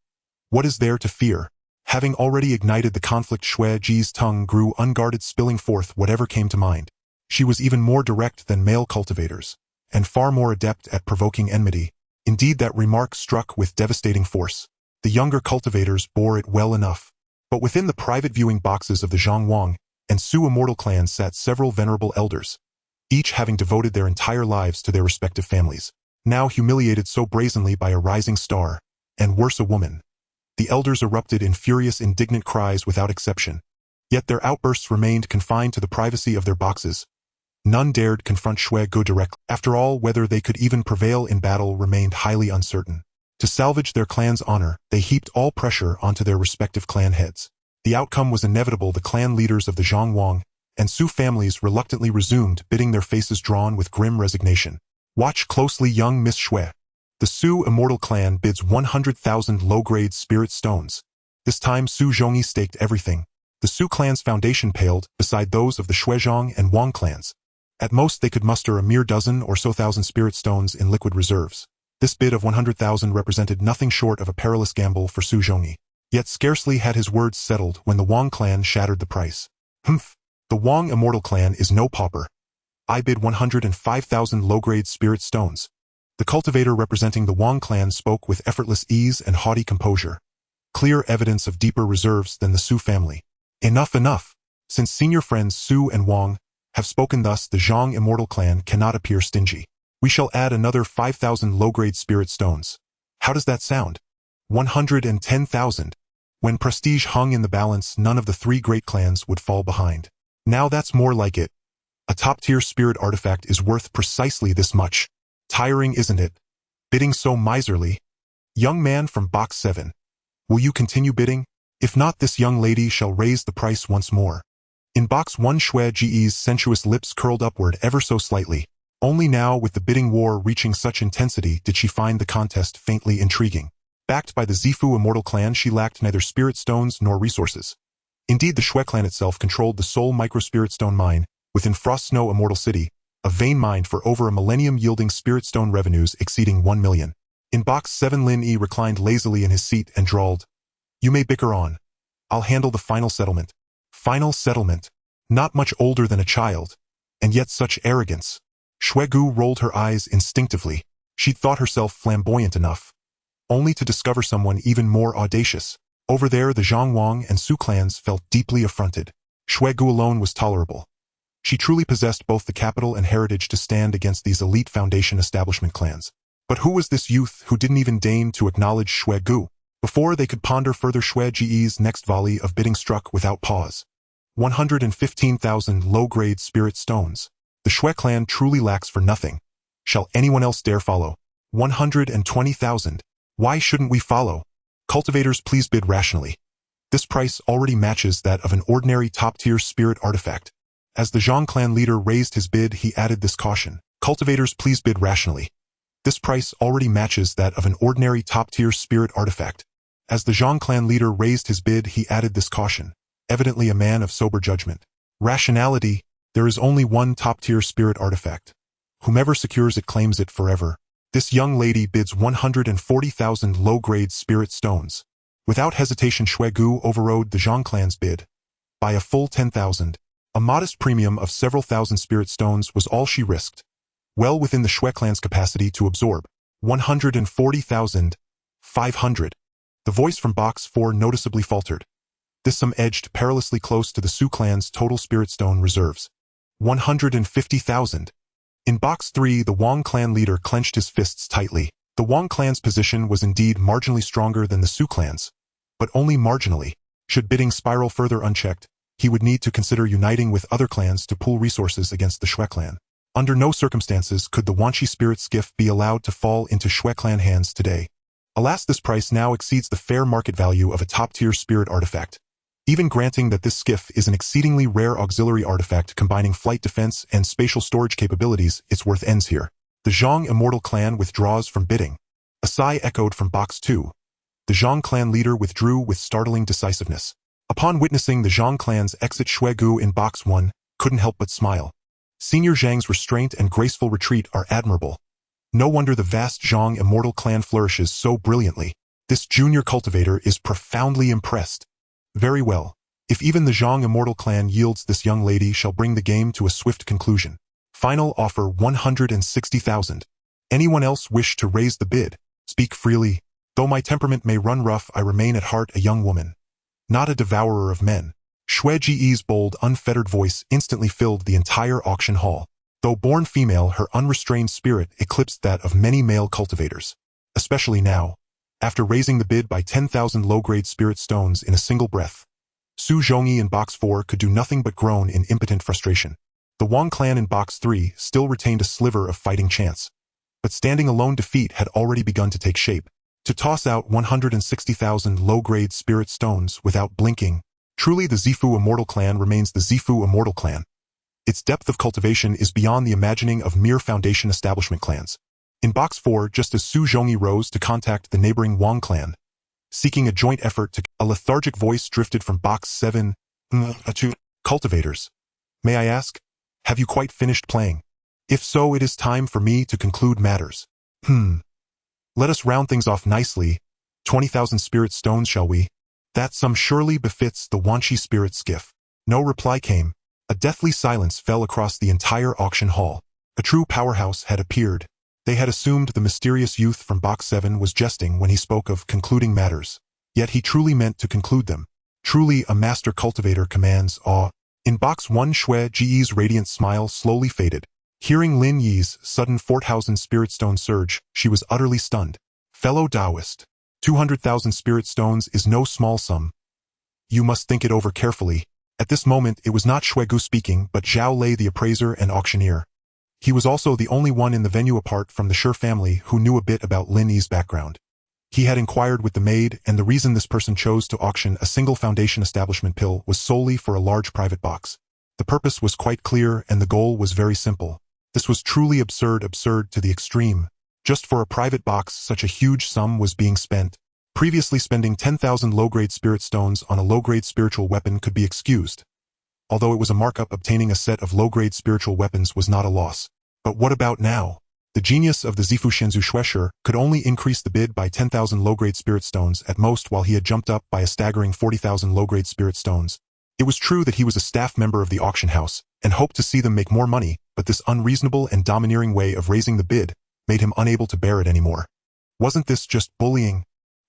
What is there to fear? Having already ignited the conflict, Xue Ji's tongue grew unguarded, spilling forth whatever came to mind. She was even more direct than male cultivators, and far more adept at provoking enmity. Indeed, that remark struck with devastating force. The younger cultivators bore it well enough. But within the private viewing boxes of the Zhongwang and Su immortal clans sat several venerable elders, each having devoted their entire lives to their respective families. Now humiliated so brazenly by a rising star, and worse, a woman, the elders erupted in furious, indignant cries without exception. Yet their outbursts remained confined to the privacy of their boxes. None dared confront Xue Gu directly. After all, whether they could even prevail in battle remained highly uncertain. To salvage their clan's honor, they heaped all pressure onto their respective clan heads. The outcome was inevitable. The clan leaders of the Zhongwang and Su families reluctantly resumed bidding, their faces drawn with grim resignation. Watch closely, young Miss Xue. The Su Immortal Clan bids 100,000 low-grade spirit stones. This time Su Zhongyi staked everything. The Su clan's foundation paled beside those of the Xuezhong and Wang clans. At most they could muster a mere dozen or so thousand spirit stones in liquid reserves. This bid of 100,000 represented nothing short of a perilous gamble for Su Zhongyi. Yet scarcely had his words settled when the Wang clan shattered the price. Humph! The Wang Immortal Clan is no pauper. I bid 105,000 low-grade spirit stones. The cultivator representing the Wang clan spoke with effortless ease and haughty composure. Clear evidence of deeper reserves than the Su family. Enough, enough! Since senior friends Su and Wang have spoken thus, the Zhang Immortal Clan cannot appear stingy. We shall add another 5,000 low-grade spirit stones. How does that sound? 110,000. When prestige hung in the balance, none of the 3 great clans would fall behind. Now that's more like it. A top-tier spirit artifact is worth precisely this much. Tiring, isn't it? Bidding so miserly. Young man from Box 7. Will you continue bidding? If not, this young lady shall raise the price once more. In Box 1, Xue Ji's sensuous lips curled upward ever so slightly. Only now, with the bidding war reaching such intensity, did she find the contest faintly intriguing. Backed by the Zifu Immortal Clan, she lacked neither spirit stones nor resources. Indeed, the Xue clan itself controlled the sole micro-spirit stone mine within Frost Snow Immortal City, a vein mined for over a millennium, yielding spirit stone revenues exceeding 1 million. In Box 7, Lin Yi reclined lazily in his seat and drawled, "You may bicker on. I'll handle the final settlement." Final settlement? Not much older than a child, and yet such arrogance. Xue Gu rolled her eyes instinctively. She'd thought herself flamboyant enough, only to discover someone even more audacious. Over there, the Zhongwang and Su clans felt deeply affronted. Xue Gu alone was tolerable. She truly possessed both the capital and heritage to stand against these elite foundation establishment clans. But who was this youth who didn't even deign to acknowledge Xue Gu? Before they could ponder further, Xue Ji's next volley of bidding struck without pause. 115,000 low-grade spirit stones. The Xue clan truly lacks for nothing. Shall anyone else dare follow? 120,000. Why shouldn't we follow? Cultivators, please bid rationally. This price already matches that of an ordinary top-tier spirit artifact. As the Zhang clan leader raised his bid, he added this caution. Cultivators, please bid rationally. This price already matches that of an ordinary top-tier spirit artifact. As the Zhang clan leader raised his bid, he added this caution. Evidently a man of sober judgment. Rationality, there is only one top-tier spirit artifact. Whomever secures it claims it forever. This young lady bids 140,000 low-grade spirit stones. Without hesitation, Xue Gu overrode the Zhang clan's bid by a full 10,000. A modest premium of several thousand spirit stones was all she risked, well within the Xue clan's capacity to absorb. 140,500. The voice from Box 4 noticeably faltered. This sum edged perilously close to the Su clan's total spirit stone reserves. 150,000. In Box 3, the Wang clan leader clenched his fists tightly. The Wang clan's position was indeed marginally stronger than the Su clan's, but only marginally. Should bidding spiral further unchecked, he would need to consider uniting with other clans to pool resources against the Xue clan. Under no circumstances could the Wanqi spirit skiff be allowed to fall into Xue clan hands today. Alas, this price now exceeds the fair market value of a top-tier spirit artifact. Even granting that this skiff is an exceedingly rare auxiliary artifact combining flight defense and spatial storage capabilities, its worth ends here. The Zhang Immortal clan withdraws from bidding. A sigh echoed from Box 2. The Zhang clan leader withdrew with startling decisiveness. Upon witnessing the Zhang clan's exit, Xue Gu in Box 1 couldn't help but smile. Senior Zhang's restraint and graceful retreat are admirable. No wonder the vast Zhang Immortal clan flourishes so brilliantly. This junior cultivator is profoundly impressed. Very well. If even the Zhang Immortal clan yields, this young lady shall bring the game to a swift conclusion. Final offer 160,000. Anyone else wish to raise the bid? Speak freely. Though my temperament may run rough, I remain at heart a young woman, not a devourer of men. Xue Ji's bold, unfettered voice instantly filled the entire auction hall. Though born female, her unrestrained spirit eclipsed that of many male cultivators. Especially now, after raising the bid by 10,000 low-grade spirit stones in a single breath. Su Zhongyi in Box 4 could do nothing but groan in impotent frustration. The Wang clan in Box 3 still retained a sliver of fighting chance. But standing alone, defeat had already begun to take shape. To toss out 160,000 low-grade spirit stones without blinking, truly the Zifu Immortal clan remains the Zifu Immortal clan. Its depth of cultivation is beyond the imagining of mere foundation establishment clans. In Box 4, just as Su Zhongyi rose to contact the neighboring Wang clan, seeking a joint effort to, a lethargic voice drifted from Box 7. Cultivators. May I ask, have you quite finished playing? If so, it is time for me to conclude matters. Let us round things off nicely. 20,000 spirit stones, shall we? That sum surely befits the Wanqi spirit skiff. No reply came. A deathly silence fell across the entire auction hall. A true powerhouse had appeared. They had assumed the mysterious youth from Box 7 was jesting when he spoke of concluding matters. Yet he truly meant to conclude them. Truly a master cultivator commands awe. In Box 1, Xue Ji's radiant smile slowly faded. Hearing Lin Yi's sudden 4,000 spirit stone surge, she was utterly stunned. Fellow Taoist, 200,000 spirit stones is no small sum. You must think it over carefully. At this moment, it was not Xue Gu speaking, but Zhao Lei, the appraiser and auctioneer. He was also the only one in the venue apart from the Shi family who knew a bit about Lin Yi's background. He had inquired with the maid, and the reason this person chose to auction a single foundation establishment pill was solely for a large private box. The purpose was quite clear, and the goal was very simple. This was truly absurd to the extreme. Just for a private box, such a huge sum was being spent. Previously, spending 10,000 low-grade spirit stones on a low-grade spiritual weapon could be excused. Although it was a markup, obtaining a set of low-grade spiritual weapons was not a loss. But what about now? The genius of the Zifu Shenzhu Xuesher could only increase the bid by 10,000 low-grade spirit stones at most, while he had jumped up by a staggering 40,000 low-grade spirit stones. It was true that he was a staff member of the auction house and hoped to see them make more money, but this unreasonable and domineering way of raising the bid made him unable to bear it anymore. Wasn't this just bullying?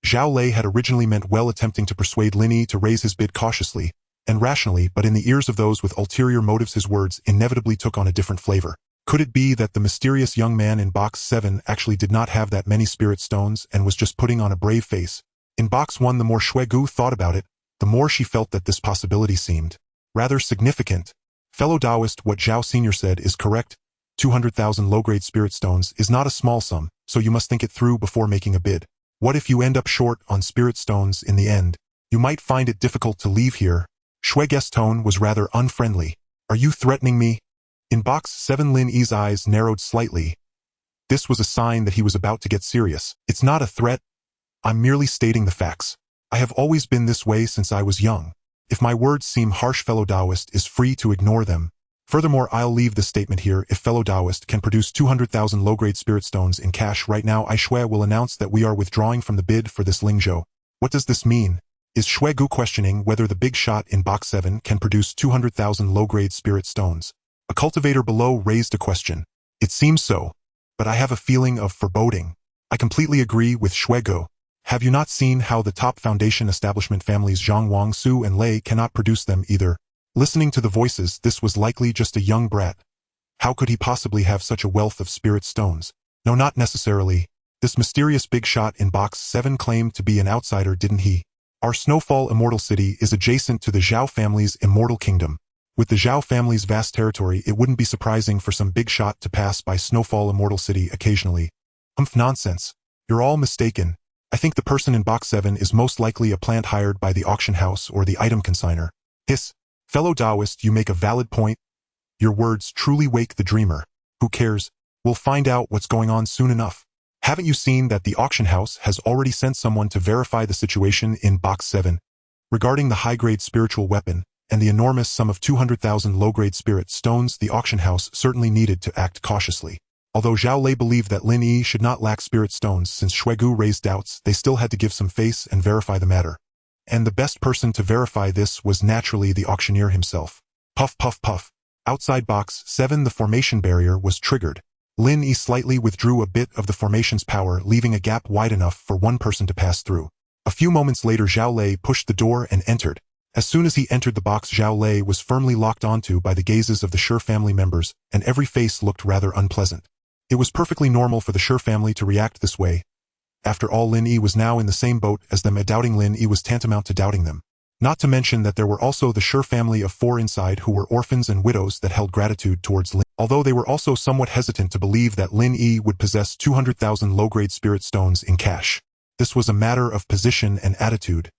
Zhao Lei had originally meant well, attempting to persuade Lin Yi to raise his bid cautiously and rationally, but in the ears of those with ulterior motives his words inevitably took on a different flavor. Could it be that the mysterious young man in Box 7 actually did not have that many spirit stones and was just putting on a brave face? In box 1, the more Shui Gu thought about it, the more she felt that this possibility seemed rather significant. Fellow Taoist, what Zhao Senior said is correct. 200,000 low-grade spirit stones is not a small sum, so you must think it through before making a bid. What if you end up short on spirit stones in the end? You might find it difficult to leave here. Shui Gu's tone was rather unfriendly. Are you threatening me? In box 7, Lin Yi's eyes narrowed slightly. This was a sign that he was about to get serious. It's not a threat. I'm merely stating the facts. I have always been this way since I was young. If my words seem harsh, fellow Taoist is free to ignore them. Furthermore, I'll leave the statement here. If fellow Taoist can produce 200,000 low-grade spirit stones in cash right now, I Shui will announce that we are withdrawing from the bid for this Lingzhou. What does this mean? Is Shui Gu questioning whether the big shot in box 7 can produce 200,000 low-grade spirit stones? A cultivator below raised a question. It seems so, but I have a feeling of foreboding. I completely agree with Shui Gu. Have you not seen how the top foundation establishment families Zhang Wang, Su and Lei cannot produce them either? Listening to the voices, this was likely just a young brat. How could he possibly have such a wealth of spirit stones? No, not necessarily. This mysterious big shot in box 7 claimed to be an outsider, didn't he? Our Snowfall Immortal City is adjacent to the Zhao family's Immortal Kingdom. With the Zhao family's vast territory, it wouldn't be surprising for some big shot to pass by Snowfall Immortal City occasionally. Nonsense. You're all mistaken. I think the person in box 7 is most likely a plant hired by the auction house or the item consigner. Hiss. Fellow Taoist, you make a valid point. Your words truly wake the dreamer. Who cares? We'll find out what's going on soon enough. Haven't you seen that the auction house has already sent someone to verify the situation in box 7? Regarding the high-grade spiritual weapon and the enormous sum of 200,000 low-grade spirit stones, the auction house certainly needed to act cautiously. Although Zhao Lei believed that Lin Yi should not lack spirit stones since Shui Gu raised doubts, they still had to give some face and verify the matter. And the best person to verify this was naturally the auctioneer himself. Puff puff puff. Outside box 7, the formation barrier was triggered. Lin Yi slightly withdrew a bit of the formation's power, leaving a gap wide enough for one person to pass through. A few moments later, Zhao Lei pushed the door and entered. As soon as he entered the box, Zhao Lei was firmly locked onto by the gazes of the Shi family members, and every face looked rather unpleasant. It was perfectly normal for the Shi family to react this way. After all, Lin Yi was now in the same boat as them, and doubting Lin Yi was tantamount to doubting them. Not to mention that there were also the Shi family of 4 inside who were orphans and widows that held gratitude towards Lin. Although they were also somewhat hesitant to believe that Lin Yi would possess 200,000 low-grade spirit stones in cash. This was a matter of position and attitude.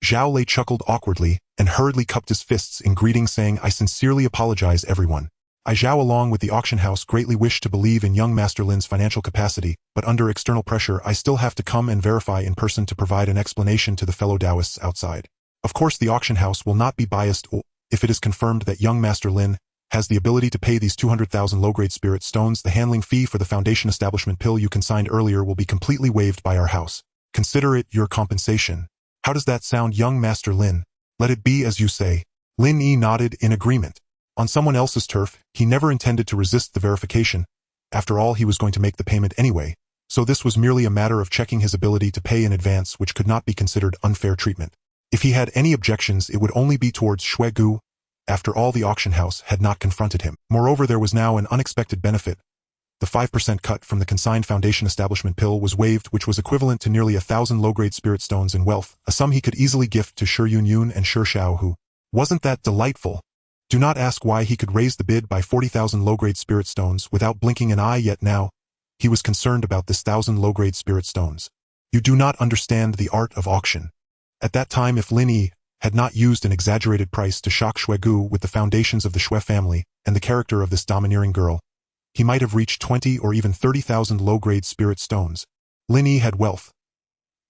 Zhao Lei chuckled awkwardly and hurriedly cupped his fists in greeting, saying, "I sincerely apologize, everyone. I Zhao along with the auction house greatly wish to believe in young Master Lin's financial capacity, but under external pressure I still have to come and verify in person to provide an explanation to the fellow Taoists outside. Of course the auction house will not be biased if it is confirmed that young Master Lin has the ability to pay these 200,000 low-grade spirit stones. The handling fee for the foundation establishment pill you consigned earlier will be completely waived by our house. Consider it your compensation. How does that sound, young Master Lin? Let it be as you say." Lin Yi nodded in agreement. On someone else's turf, he never intended to resist the verification. After all, he was going to make the payment anyway, so this was merely a matter of checking his ability to pay in advance, which could not be considered unfair treatment. If he had any objections, it would only be towards Shui Gu. After all, the auction house had not confronted him. Moreover, there was now an unexpected benefit. The 5% cut from the consigned foundation establishment pill was waived, which was equivalent to nearly 1,000 low-grade spirit stones in wealth, a sum he could easily gift to Shi Yunyun and Shi Xiaohu. Wasn't that delightful? Do not ask why he could raise the bid by 40,000 low-grade spirit stones without blinking an eye, yet now he was concerned about this 1,000 low-grade spirit stones. You do not understand the art of auction. At that time, if Lin Yi had not used an exaggerated price to shock Shui Gu with the foundations of the Shui family and the character of this domineering girl, he might have reached 20 or even 30,000 low-grade spirit stones. Lin Yi had wealth.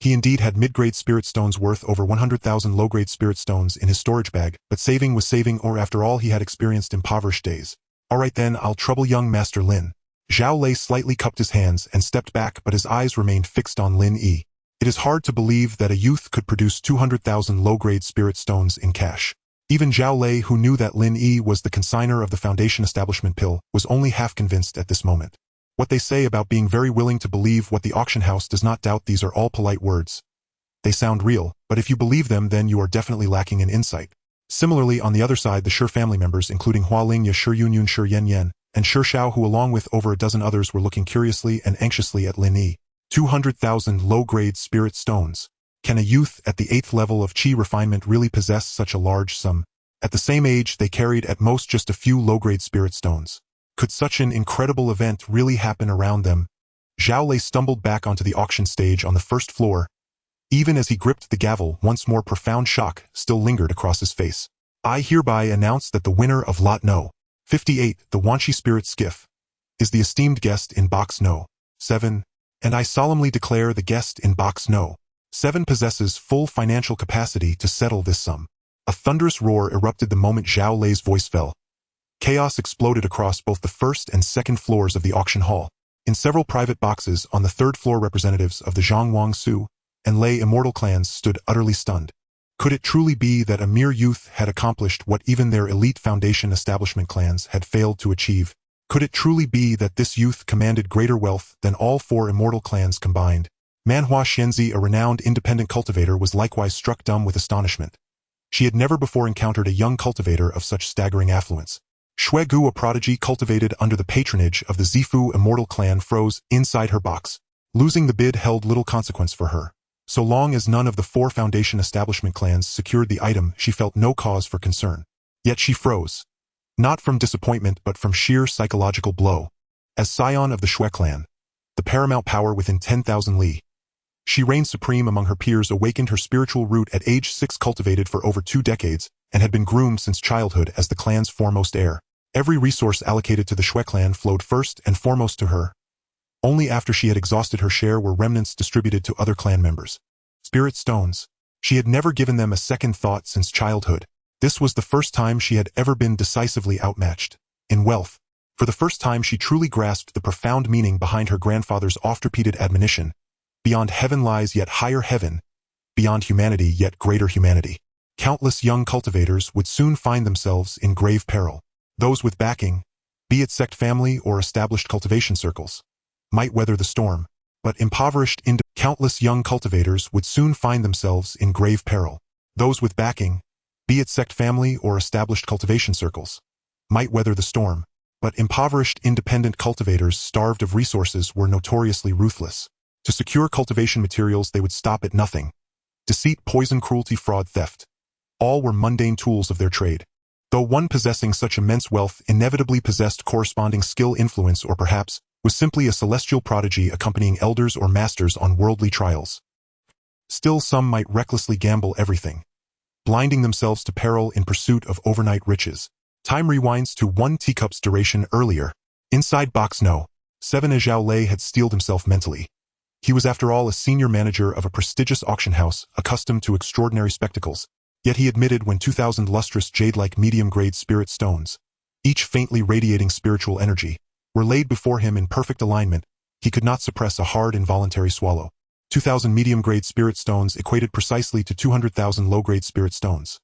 He indeed had mid-grade spirit stones worth over 100,000 low-grade spirit stones in his storage bag, but saving was saving, or after all he had experienced impoverished days. Alright then, I'll trouble young Master Lin. Zhao Lei slightly cupped his hands and stepped back, but his eyes remained fixed on Lin Yi. It is hard to believe that a youth could produce 200,000 low-grade spirit stones in cash. Even Zhao Lei, who knew that Lin Yi was the consigner of the foundation establishment pill, was only half convinced at this moment. What they say about being very willing to believe what the auction house does not doubt, these are all polite words. They sound real, but if you believe them, then you are definitely lacking in insight. Similarly, on the other side, the Shi family members, including Hua Lingya, Shi Yunyun, Shi Yanyan, and Shi Xiao, who along with over a dozen others were looking curiously and anxiously at Lin Yi. 200,000 low-grade spirit stones. Can a youth at the 8th level of Qi refinement really possess such a large sum? At the same age, they carried at most just a few low-grade spirit stones. Could such an incredible event really happen around them? Zhao Lei stumbled back onto the auction stage on the first floor. Even as he gripped the gavel, once more profound shock still lingered across his face. I hereby announce that the winner of Lot No. 58, the Wanshi Spirit Skiff, is the esteemed guest in Box No. 7, and I solemnly declare the guest in Box No. 7 possesses full financial capacity to settle this sum. A thunderous roar erupted the moment Zhao Lei's voice fell. Chaos exploded across both the first and second floors of the auction hall. In several private boxes on the third floor, representatives of the Zhang Su and Lei Immortal clans stood utterly stunned. Could it truly be that a mere youth had accomplished what even their elite foundation establishment clans had failed to achieve? Could it truly be that this youth commanded greater wealth than all 4 immortal clans combined? Manhua Xianzi, a renowned independent cultivator, was likewise struck dumb with astonishment. She had never before encountered a young cultivator of such staggering affluence. Xue Gu, a prodigy cultivated under the patronage of the Zifu Immortal clan, froze inside her box. Losing the bid held little consequence for her. So long as none of the 4 foundation establishment clans secured the item, she felt no cause for concern. Yet she froze. Not from disappointment, but from sheer psychological blow. As scion of the Xue clan, the paramount power within 10,000 li, she reigned supreme among her peers, awakened her spiritual root at age 6, cultivated for over 2 decades, and had been groomed since childhood as the clan's foremost heir. Every resource allocated to the Xue clan flowed first and foremost to her. Only after she had exhausted her share were remnants distributed to other clan members. Spirit stones. She had never given them a second thought since childhood. This was the first time she had ever been decisively outmatched. In wealth, for the first time she truly grasped the profound meaning behind her grandfather's oft-repeated admonition. Beyond heaven lies yet higher heaven. Beyond humanity yet greater humanity. Countless young cultivators would soon find themselves in grave peril. Those with backing, be it sect family or established cultivation circles, might weather the storm, but impoverished countless young cultivators would soon find themselves in grave peril. Those with backing, be it sect family or established cultivation circles, might weather the storm, but impoverished independent cultivators starved of resources were notoriously ruthless. To secure cultivation materials, they would stop at nothing. Deceit, poison, cruelty, fraud, theft. All were mundane tools of their trade. Though one possessing such immense wealth inevitably possessed corresponding skill, influence, or perhaps was simply a celestial prodigy accompanying elders or masters on worldly trials. Still, some might recklessly gamble everything, blinding themselves to peril in pursuit of overnight riches. Time rewinds to 1 teacup's duration earlier. Inside Box No. 7, Zhao Lei had steeled himself mentally. He was, after all, a senior manager of a prestigious auction house, accustomed to extraordinary spectacles. Yet he admitted when 2,000 lustrous jade-like medium-grade spirit stones, each faintly radiating spiritual energy, were laid before him in perfect alignment, he could not suppress a hard involuntary swallow. 2,000 medium-grade spirit stones equated precisely to 200,000 low-grade spirit stones.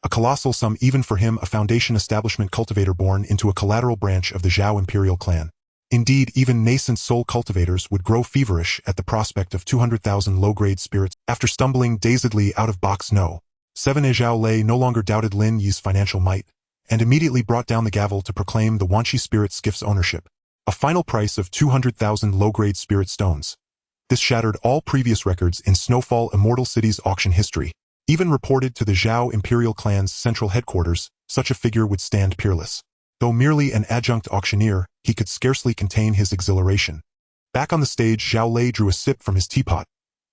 A colossal sum even for him, a foundation establishment cultivator born into a collateral branch of the Zhao imperial clan. Indeed, even nascent soul cultivators would grow feverish at the prospect of 200,000 low-grade spirits. After stumbling dazedly out of Box No. 7, Zhao Lei no longer doubted Lin Yi's financial might, and immediately brought down the gavel to proclaim the Wanshi Spirit Skiff's ownership. A final price of 200,000 low-grade spirit stones. This shattered all previous records in Snowfall Immortal City's auction history. Even reported to the Zhao Imperial Clan's central headquarters, such a figure would stand peerless. Though merely an adjunct auctioneer, he could scarcely contain his exhilaration. Back on the stage, Zhao Lei drew a sip from his teapot,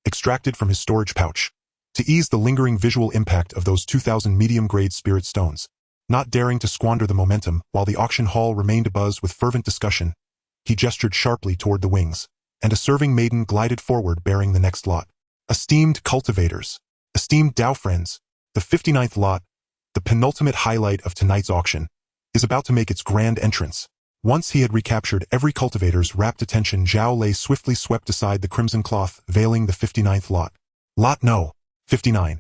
extracted from his storage pouch, to ease the lingering visual impact of those 2,000 medium-grade spirit stones. Not daring to squander the momentum, while the auction hall remained abuzz with fervent discussion, he gestured sharply toward the wings, and a serving maiden glided forward bearing the next lot. Esteemed cultivators, esteemed Dao friends, the 59th lot, the penultimate highlight of tonight's auction, is about to make its grand entrance. Once he had recaptured every cultivator's rapt attention, Zhao Lei swiftly swept aside the crimson cloth veiling the 59th lot. Lot No. 59.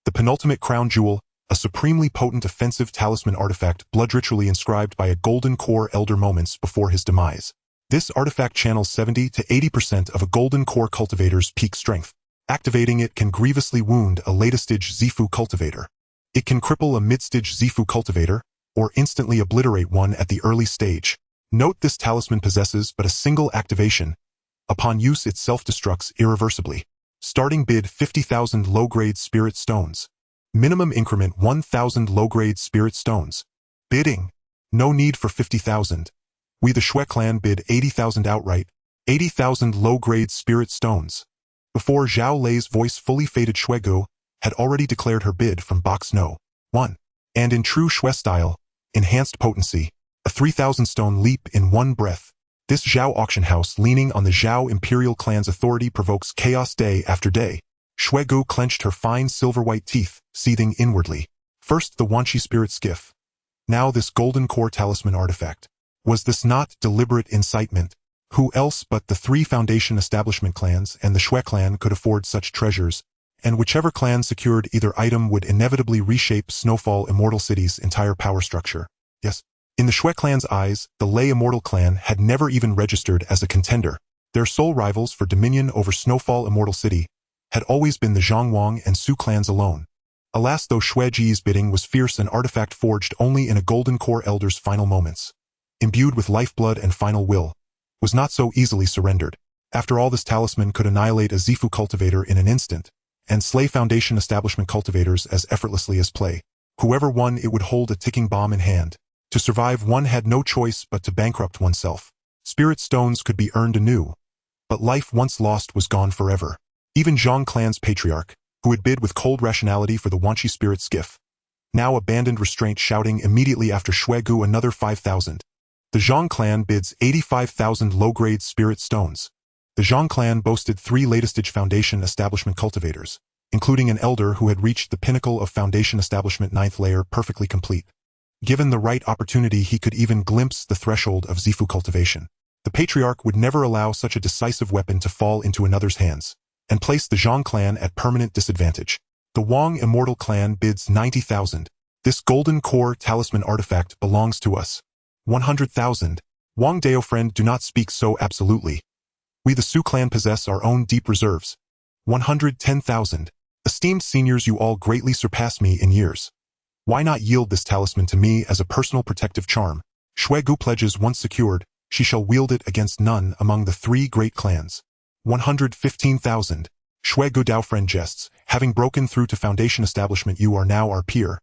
The penultimate crown jewel, a supremely potent offensive talisman artifact blood ritually inscribed by a golden core elder moments before his demise. This artifact channels 70 to 80% of a golden core cultivator's peak strength. Activating it can grievously wound a later-stage Zifu cultivator. It can cripple a mid-stage Zifu cultivator, or instantly obliterate one at the early stage. Note this talisman possesses but a single activation. Upon use it self-destructs irreversibly. Starting bid 50,000 low-grade spirit stones. Minimum increment 1,000 low-grade spirit stones. Bidding. No need for 50,000. We the Shui clan bid 80,000 outright. 80,000 low-grade spirit stones. Before Zhao Lei's voice fully faded, Shui Gu had already declared her bid from box no. 1. And in true Shui style, enhanced potency, a 3,000 stone leap in one breath. This Zhao auction house leaning on the Zhao imperial clan's authority provokes chaos day after day. Shui Gu clenched her fine silver-white teeth, seething inwardly. First the Wanqi spirit skiff. Now this golden core talisman artifact. Was this not deliberate incitement? Who else but the 3 foundation establishment clans and the Shui clan could afford such treasures? And whichever clan secured either item would inevitably reshape Snowfall Immortal City's entire power structure. Yes. In the Shui clan's eyes, the Lei Immortal clan had never even registered as a contender. Their sole rivals for dominion over Snowfall Immortal City had always been the Zhongwang and Su clans alone. Alas, though Shui Ji's bidding was fierce, an artifact forged only in a golden core elder's final moments, imbued with lifeblood and final will, was not so easily surrendered. After all, this talisman could annihilate a Zifu cultivator in an instant, and slay foundation establishment cultivators as effortlessly as play. Whoever won it would hold a ticking bomb in hand. To survive, one had no choice but to bankrupt oneself. Spirit stones could be earned anew, but life once lost was gone forever. Even Zhang clan's patriarch, who had bid with cold rationality for the Wanqi spirit skiff, now abandoned restraint, shouting immediately after Shui Gu another 5,000. The Zhang clan bids 85,000 low-grade spirit stones. The Zhang clan boasted 3 latest-stage foundation establishment cultivators, including an elder who had reached the pinnacle of foundation establishment 9th layer perfectly complete. Given the right opportunity, he could even glimpse the threshold of Zifu cultivation. The patriarch would never allow such a decisive weapon to fall into another's hands, and place the Zhang clan at permanent disadvantage. The Wang Immortal clan bids 90,000. This golden core talisman artifact belongs to us. 100,000. Wang Dao, friend, do not speak so absolutely. We the Su clan possess our own deep reserves. 110,000. Esteemed seniors, you all greatly surpass me in years. Why not yield this talisman to me as a personal protective charm? Shui Gu pledges once secured, she shall wield it against none among the 3 great clans. 115,000. Shui Gu Dao, friend, jests, having broken through to foundation establishment, you are now our peer.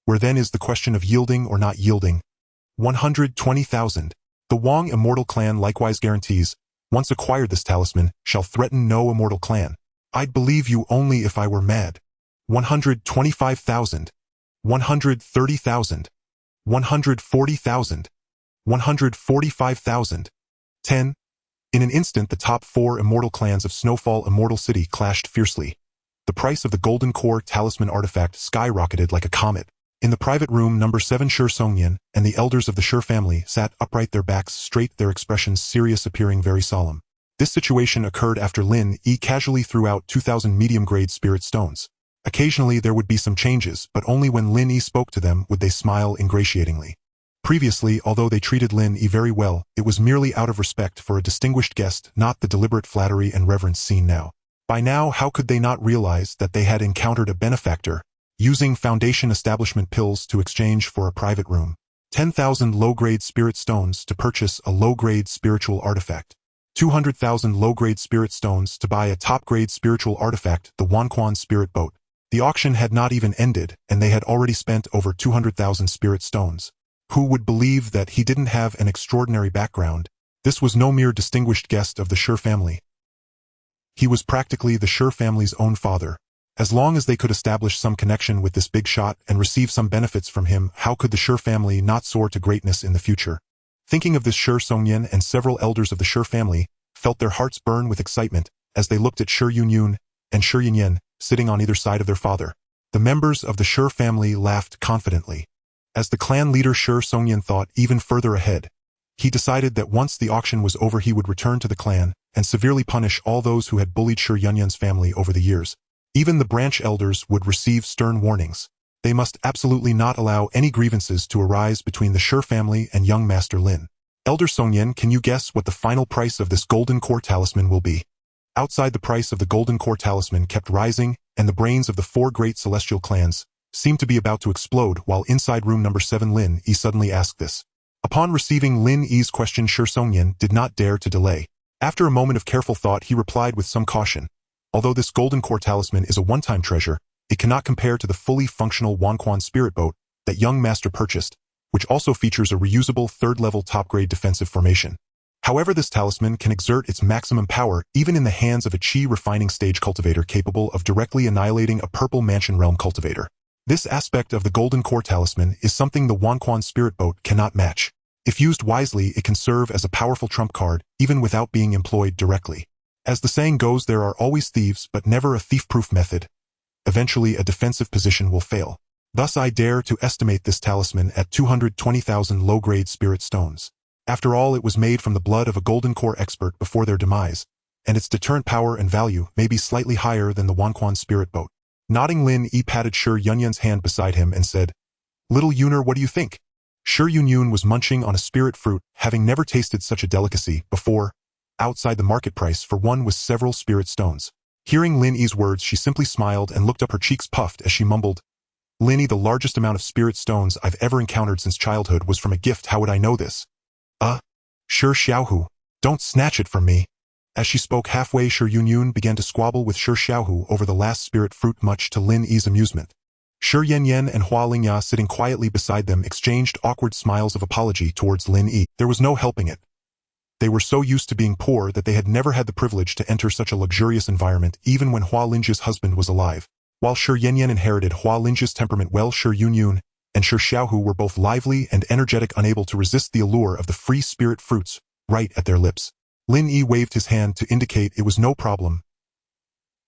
Where then is the question of yielding or not yielding? 120,000. The Wang Immortal clan likewise guarantees, once acquired this talisman, shall threaten no immortal clan. I'd believe you only if I were mad. 125,000. 130,000. 140,000. 145,000. 10. In an instant, the top 4 immortal clans of Snowfall Immortal City clashed fiercely. The price of the golden core talisman artifact skyrocketed like a comet. In the private room number 7, Shi Songyan and the elders of the Shi family sat upright, their backs straight, their expressions serious, appearing very solemn. This situation occurred after Lin Yi casually threw out 2,000 medium-grade spirit stones. Occasionally there would be some changes, but only when Lin Yi spoke to them would they smile ingratiatingly. Previously, although they treated Lin Yi very well, it was merely out of respect for a distinguished guest, not the deliberate flattery and reverence seen now. By now, how could they not realize that they had encountered a benefactor, using foundation establishment pills to exchange for a private room? 10,000 low-grade spirit stones to purchase a low-grade spiritual artifact. 200,000 low-grade spirit stones to buy a top-grade spiritual artifact, the Wanquan spirit boat. The auction had not even ended, and they had already spent over 200,000 spirit stones. Who would believe that he didn't have an extraordinary background? This was no mere distinguished guest of the Shi family. He was practically the Shi family's own father. As long as they could establish some connection with this big shot and receive some benefits from him, how could the Shi family not soar to greatness in the future? Thinking of this, Shi Songyan and several elders of the Shi family felt their hearts burn with excitement as they looked at Shi Yunyun and Shi Yinyan sitting on either side of their father. The members of the Shi family laughed confidently. As the clan leader, Shi Songyan thought even further ahead. He decided that once the auction was over, he would return to the clan and severely punish all those who had bullied Shi Yunyan's family over the years. Even the branch elders would receive stern warnings. They must absolutely not allow any grievances to arise between the Shi family and young Master Lin. Elder Songyan, can you guess what the final price of this golden core talisman will be? Outside, the price of the golden core talisman kept rising, and the brains of the 4 great celestial clans seemed to be about to explode, while inside room number 7 Lin Yi suddenly asked this. Upon receiving Lin Yi's question, Shi Songyan did not dare to delay. After a moment of careful thought, he replied with some caution. Although this golden core talisman is a one-time treasure, it cannot compare to the fully functional Wanquan spirit boat that young master purchased, which also features a reusable third-level top-grade defensive formation. However, this talisman can exert its maximum power even in the hands of a chi refining stage cultivator capable of directly annihilating a purple mansion realm cultivator. This aspect of the golden core talisman is something the Wanquan spirit boat cannot match. If used wisely, it can serve as a powerful trump card even without being employed directly. As the saying goes, there are always thieves, but never a thief-proof method. Eventually, a defensive position will fail. Thus, I dare to estimate this talisman at 220,000 low-grade spirit stones. After all, it was made from the blood of a golden core expert before their demise, and its deterrent power and value may be slightly higher than the Wanquan spirit boat. Nodding, Lin Yi patted Shi Yunyun's hand beside him and said, "Little Yuner, what do you think?" Shi Yunyun was munching on a spirit fruit, having never tasted such a delicacy before, outside the market price for one with several spirit stones. Hearing Lin Yi's words, she simply smiled and looked up, her cheeks puffed as she mumbled, "Lin Yi, the largest amount of spirit stones I've ever encountered since childhood was from a gift. How would I know this?" Shi Xiaohu, don't snatch it from me." As she spoke halfway, Shi Yunyun began to squabble with Shi Xiaohu over the last spirit fruit, much to Lin Yi's amusement. Shi Yanyan and Hua Lingya, sitting quietly beside them, exchanged awkward smiles of apology towards Lin Yi. There was no helping it. They were so used to being poor that they had never had the privilege to enter such a luxurious environment, even when Hua Lingya's husband was alive. While Shi Yanyan inherited Hua Lingya's temperament well, Shi Yunyun and Shi Xiaohu were both lively and energetic, unable to resist the allure of the free spirit fruits right at their lips. Lin Yi waved his hand to indicate it was no problem.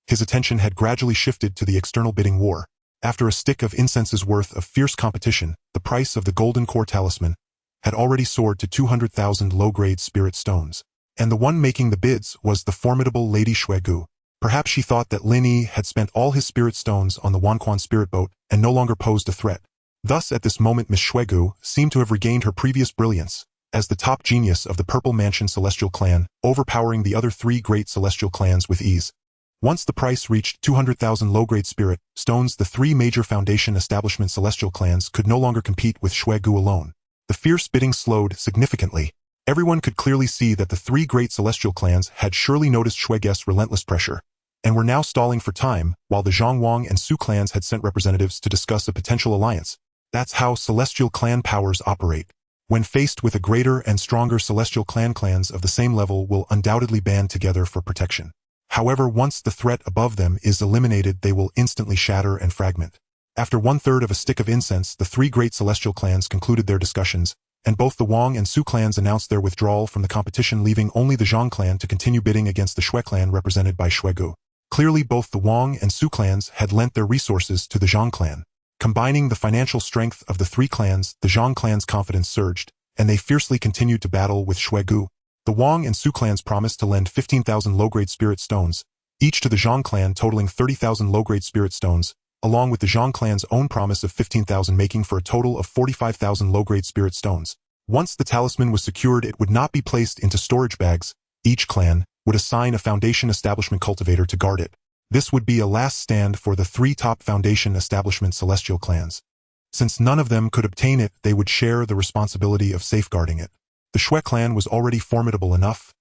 His attention had gradually shifted to the external bidding war. After a stick of incense's worth of fierce competition, the price of the golden core talisman had already soared to 200,000 low-grade spirit stones. And the one making the bids was the formidable Lady Xuegu. Perhaps she thought that Lin Yi had spent all his spirit stones on the Wanquan spirit boat and no longer posed a threat. Thus, at this moment, Miss Xuegu seemed to have regained her previous brilliance as the top genius of the Purple Mansion Celestial Clan, overpowering the other three great celestial clans with ease. Once the price reached 200,000 low-grade spirit stones, the three major foundation establishment celestial clans could no longer compete with Xuegu alone. The fierce bidding slowed significantly. Everyone could clearly see that the three great celestial clans had surely noticed Xuegu's relentless pressure, and were now stalling for time, while the Zhongwang and Su clans had sent representatives to discuss a potential alliance. That's how celestial clan powers operate. When faced with a greater and stronger celestial clans of the same level will undoubtedly band together for protection. However, once the threat above them is eliminated, they will instantly shatter and fragment. After 1/3 of a stick of incense, the three great celestial clans concluded their discussions, and both the Wang and Su clans announced their withdrawal from the competition, leaving only the Zhang clan to continue bidding against the Xue clan represented by Xuegu. Clearly, both the Wang and Su clans had lent their resources to the Zhang clan. Combining the financial strength of the three clans, the Zhang clan's confidence surged, and they fiercely continued to battle with Xuegu. The Wang and Su clans promised to lend 15,000 low-grade spirit stones, each to the Zhang clan, totaling 30,000 low-grade spirit stones, along with the Zhang clan's own promise of 15,000, making for a total of 45,000 low-grade spirit stones. Once the talisman was secured, it would not be placed into storage bags. Each clan would assign a foundation establishment cultivator to guard it. This would be a last stand for the three top foundation establishment celestial clans. Since none of them could obtain it, they would share the responsibility of safeguarding it. The Xue clan was already formidable enough.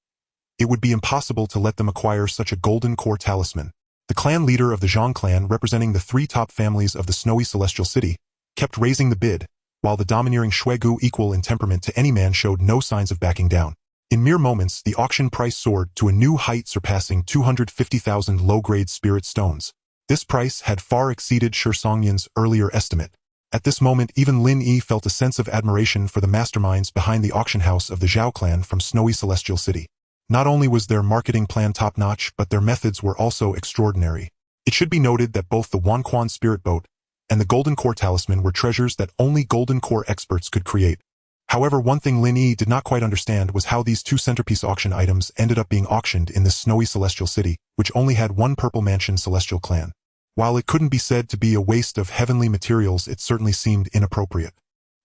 It would be impossible to let them acquire such a golden core talisman. The clan leader of the Zhang clan, representing the three top families of the snowy celestial city, kept raising the bid, while the domineering Xuegu, equal in temperament to any man, showed no signs of backing down. In mere moments, the auction price soared to a new height, surpassing 250,000 low-grade spirit stones. This price had far exceeded Shi Songyan's earlier estimate. At this moment, even Lin Yi felt a sense of admiration for the masterminds behind the auction house of the Zhao clan from snowy celestial city. Not only was their marketing plan top-notch, but their methods were also extraordinary. It should be noted that both the Wanquan spirit boat and the golden core talisman were treasures that only golden core experts could create. However, one thing Lin Yi did not quite understand was how these two centerpiece auction items ended up being auctioned in this snowy celestial city, which only had one Purple Mansion celestial clan. While it couldn't be said to be a waste of heavenly materials, it certainly seemed inappropriate.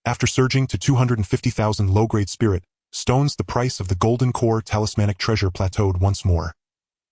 After surging to 250,000 low-grade spirit stones, the price of the golden core talismanic treasure plateaued once more.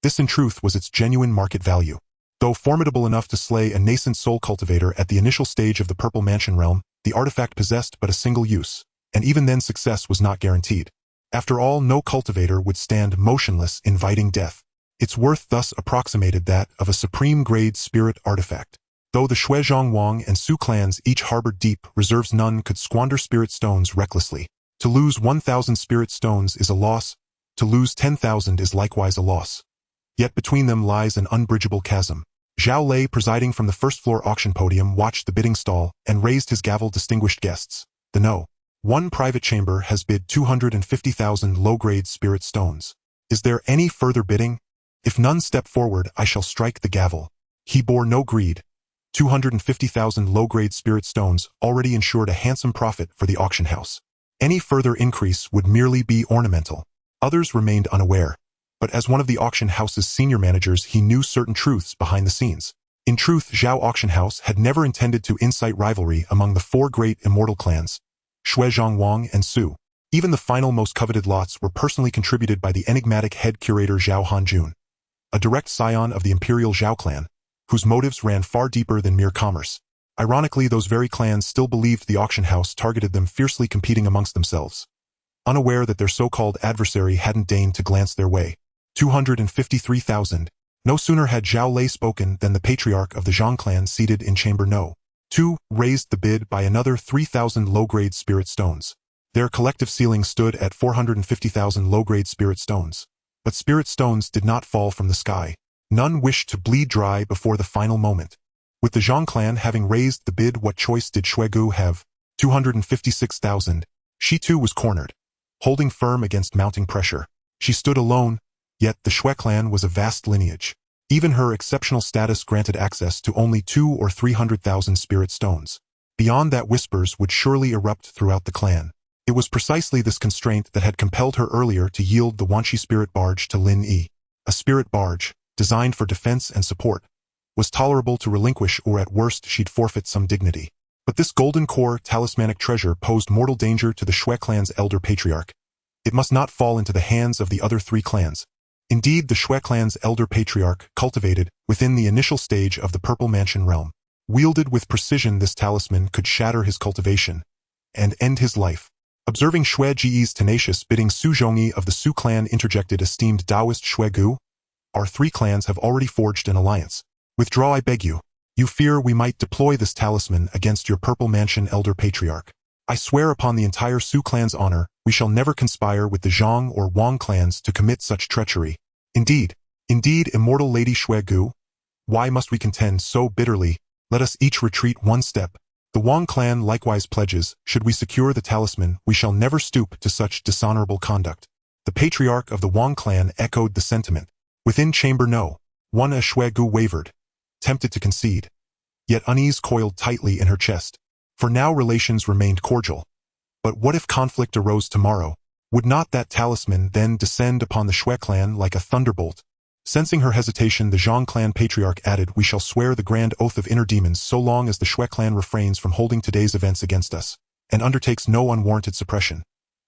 This in truth was its genuine market value. Though formidable enough to slay a nascent soul cultivator at the initial stage of the Purple Mansion realm, the artifact possessed but a single use, and even then success was not guaranteed. After all, no cultivator would stand motionless inviting death. its worth thus approximated that of a supreme-grade spirit artifact. Though the Shui Zhongwang and Su clans each harbored deep reserves, none could squander spirit stones recklessly. To lose 1,000 spirit stones is a loss, to lose 10,000 is likewise a loss. Yet between them lies an unbridgeable chasm. Zhao Lei, presiding from the first-floor auction podium, watched the bidding stall and raised his gavel. Distinguished guests, the No. 1 private chamber has bid 250,000 low-grade spirit stones. Is there any further bidding? If none step forward, I shall strike the gavel. He bore no greed. 250,000 low-grade spirit stones already ensured a handsome profit for the auction house. Any further increase would merely be ornamental. Others remained unaware, but as one of the auction house's senior managers, he knew certain truths behind the scenes. In truth, Zhao Auction House had never intended to incite rivalry among the 4 great immortal clans, Shui Zhongwang and Su. Even the final most coveted lots were personally contributed by the enigmatic head curator Zhao Hanjun, a direct scion of the imperial Zhao clan, whose motives ran far deeper than mere commerce. Ironically, those very clans still believed the auction house targeted them, fiercely competing amongst themselves, unaware that their so-called adversary hadn't deigned to glance their way. 253,000. No sooner had Zhao Lei spoken than the patriarch of the Zhang clan, seated in chamber No. 2, raised the bid by another 3,000 low-grade spirit stones. Their collective ceiling stood at 450,000 low-grade spirit stones. But spirit stones did not fall from the sky. None wished to bleed dry before the final moment. With the Zhang clan having raised the bid, what choice did Xuegu have? 256,000. She too was cornered, holding firm against mounting pressure. She stood alone, yet the Shui clan was a vast lineage. Even her exceptional status granted access to only 200,000 or 300,000 spirit stones. Beyond that, whispers would surely erupt throughout the clan. It was precisely this constraint that had compelled her earlier to yield the Wanshi spirit barge to Lin Yi. A spirit barge, designed for defense and support, was tolerable to relinquish, or at worst she'd forfeit some dignity. But this golden core talismanic treasure posed mortal danger to the Shui clan's elder patriarch. It must not fall into the hands of the other 3 clans. Indeed, the Shui clan's elder patriarch cultivated within the initial stage of the Purple Mansion realm. Wielded with precision, this talisman could shatter his cultivation and end his life. Observing Shui Ji's tenacious bidding, Su Zhongyi of the Su clan interjected, "Esteemed Taoist Xuegu, our 3 clans have already forged an alliance. Withdraw, I beg you. You fear we might deploy this talisman against your Purple Mansion elder patriarch. I swear upon the entire Su clan's honor, we shall never conspire with the Zhang or Wang clans to commit such treachery. Indeed, immortal Lady Xuegu, why must we contend so bitterly? Let us each retreat one step. The Wang clan likewise pledges, should we secure the talisman, we shall never stoop to such dishonorable conduct." The patriarch of the Wang clan echoed the sentiment. Within chamber No. 1, a Xuegu wavered, tempted to concede. Yet unease coiled tightly in her chest. For now relations remained cordial. But what if conflict arose tomorrow? Would not that talisman then descend upon the Shui clan like a thunderbolt? Sensing her hesitation, the Zhang clan patriarch added, "We shall swear the grand oath of inner demons so long as the Shui clan refrains from holding today's events against us, and undertakes no unwarranted suppression.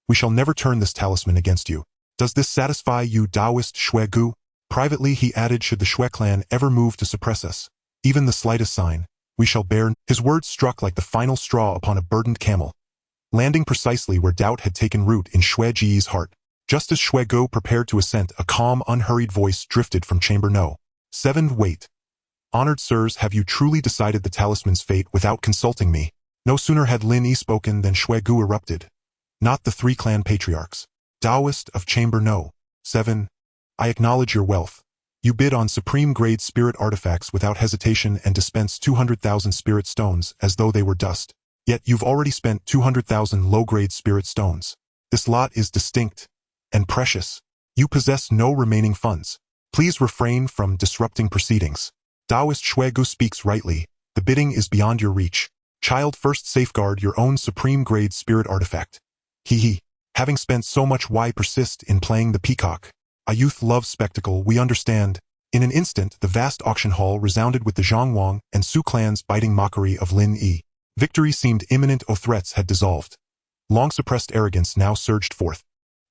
We shall never turn this talisman against you. Does this satisfy you, Taoist Xuegu?" Privately he added, "Should the Shui clan ever move to suppress us, even the slightest sign, we shall bear." His words struck like the final straw upon a burdened camel, landing precisely where doubt had taken root in Shui Ji's heart. Just as Xuegu prepared to assent, a calm, unhurried voice drifted from chamber No. 7. "Wait. Honored sirs, have you truly decided the talisman's fate without consulting me?" No sooner had Lin Yi spoken than Xuegu erupted. "Not the 3 clan patriarchs. Taoist of chamber No. 7. I acknowledge your wealth. You bid on supreme-grade spirit artifacts without hesitation and dispense 200,000 spirit stones as though they were dust. Yet you've already spent 200,000 low-grade spirit stones. This lot is distinct and precious. You possess no remaining funds. Please refrain from disrupting proceedings." Taoist Xuegu speaks rightly. The bidding is beyond your reach. Child, first safeguard your own supreme-grade spirit artifact. He. Having spent so much, why persist in playing the peacock? A youth loves spectacle, we understand. In an instant, the vast auction hall resounded with the Zhongwang and Su clans biting mockery of Lin Yi. Victory seemed imminent. Threats had dissolved. Long-suppressed arrogance now surged forth.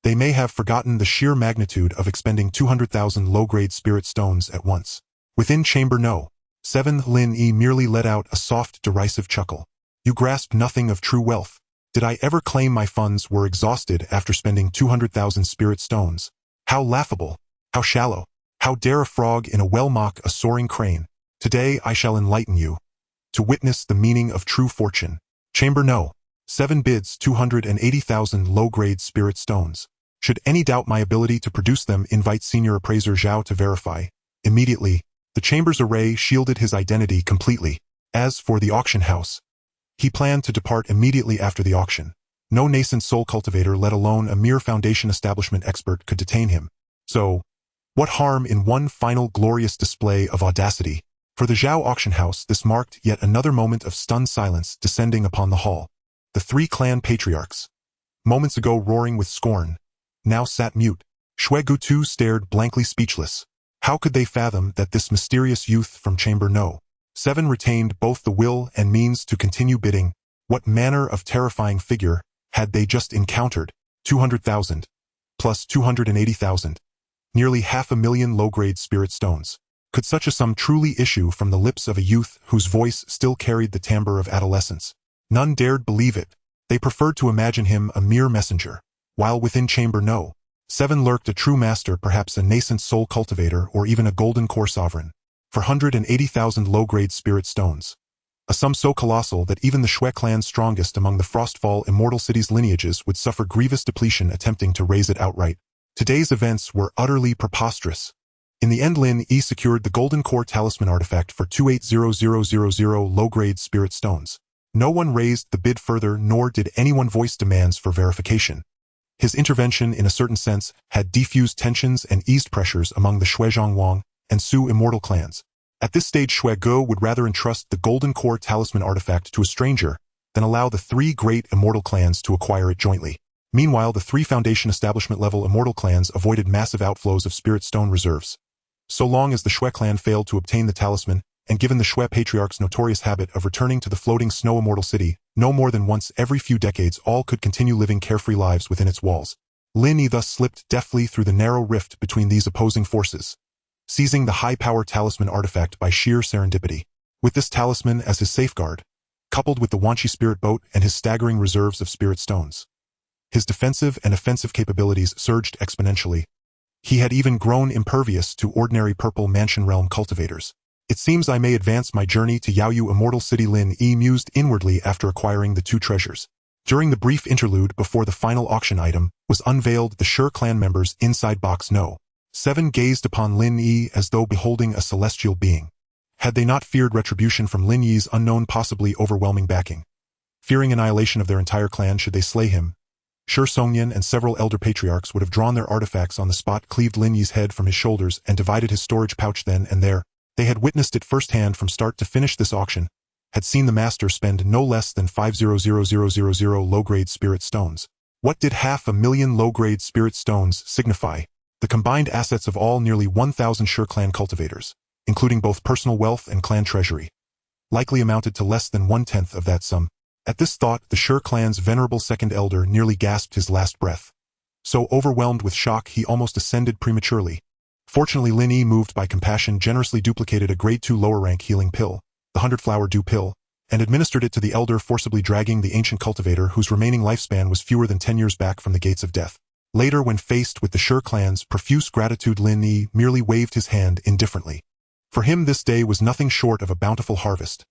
They may have forgotten the sheer magnitude of expending 200,000 low-grade spirit stones at once. Within chamber No. 7, Lin Yi merely let out a soft, derisive chuckle. "You grasp nothing of true wealth. Did I ever claim my funds were exhausted after spending 200,000 spirit stones? How laughable! How shallow! How dare a frog in a well mock a soaring crane? Today I shall enlighten you. To witness the meaning of true fortune. Chamber No. 7 bids 280,000 low-grade spirit stones. Should any doubt my ability to produce them, invite senior appraiser Zhao to verify. Immediately, the chamber's array shielded his identity completely. As for the auction house, he planned to depart immediately after the auction. No nascent soul cultivator, let alone a mere foundation establishment expert, could detain him. So, what harm in one final glorious display of audacity? For the Zhao auction house, this marked yet another moment of stunned silence descending upon the hall. The 3 clan patriarchs, moments ago roaring with scorn, now sat mute. Shui Gutu stared blankly speechless. How could they fathom that this mysterious youth from Chamber No. 7 retained both the will and means to continue bidding? What manner of terrifying figure had they just encountered? 200,000 plus 280,000. Nearly 500,000 low-grade spirit stones. Could such a sum truly issue from the lips of a youth whose voice still carried the timbre of adolescence? None dared believe it. They preferred to imagine him a mere messenger. While within Chamber No. 7 lurked a true master, perhaps a nascent soul cultivator or even a golden core sovereign. For 180,000 low-grade spirit stones. A sum so colossal that even the Shui clan's strongest among the Frostfall immortal cities' lineages would suffer grievous depletion attempting to raise it outright. Today's events were utterly preposterous. In the end, Lin Yi secured the Golden Core Talisman artifact for 280000 low-grade spirit stones. No one raised the bid further, nor did anyone voice demands for verification. His intervention, in a certain sense, had defused tensions and eased pressures among the Shuizhongwang and Su Immortal clans. At this stage, Shui Ge would rather entrust the Golden Core Talisman artifact to a stranger than allow the 3 great immortal clans to acquire it jointly. Meanwhile, the 3 Foundation establishment-level immortal clans avoided massive outflows of spirit stone reserves. So long as the Shui clan failed to obtain the talisman, and given the Shui patriarch's notorious habit of returning to the floating snow immortal city, no more than once every few decades, all could continue living carefree lives within its walls. Lin Yi thus slipped deftly through the narrow rift between these opposing forces, seizing the high-power talisman artifact by sheer serendipity. With this talisman as his safeguard, coupled with the Wanchi spirit boat and his staggering reserves of spirit stones, his defensive and offensive capabilities surged exponentially. He had even grown impervious to ordinary purple mansion realm cultivators. It seems I may advance my journey to Yaoyu Immortal City, Lin Yi mused inwardly after acquiring the 2 treasures. During the brief interlude before the final auction item was unveiled, the Sure clan members inside Box No. 7 gazed upon Lin Yi as though beholding a celestial being. Had they not feared retribution from Lin Yi's unknown, possibly overwhelming backing? Fearing annihilation of their entire clan should they slay him? Sure Songyan and several elder patriarchs would have drawn their artifacts on the spot, cleaved Lin Yi's head from his shoulders, and divided his storage pouch then and there. They had witnessed it firsthand from start to finish this auction, had seen the master spend no less than 500,000 low-grade spirit stones. What did 500,000 low-grade spirit stones signify? The combined assets of all nearly 1,000 Sure clan cultivators, including both personal wealth and clan treasury, likely amounted to less than 1/10 of that sum. At this thought, the Sure clan's venerable second elder nearly gasped his last breath. So overwhelmed with shock, he almost ascended prematurely. Fortunately, Lin Yi, moved by compassion, generously duplicated a grade 2 lower rank healing pill, the 100-flower dew pill, and administered it to the elder, forcibly dragging the ancient cultivator whose remaining lifespan was fewer than 10 years back from the gates of death. Later, when faced with the Sure clan's profuse gratitude, Lin Yi merely waved his hand indifferently. For him, this day was nothing short of a bountiful harvest.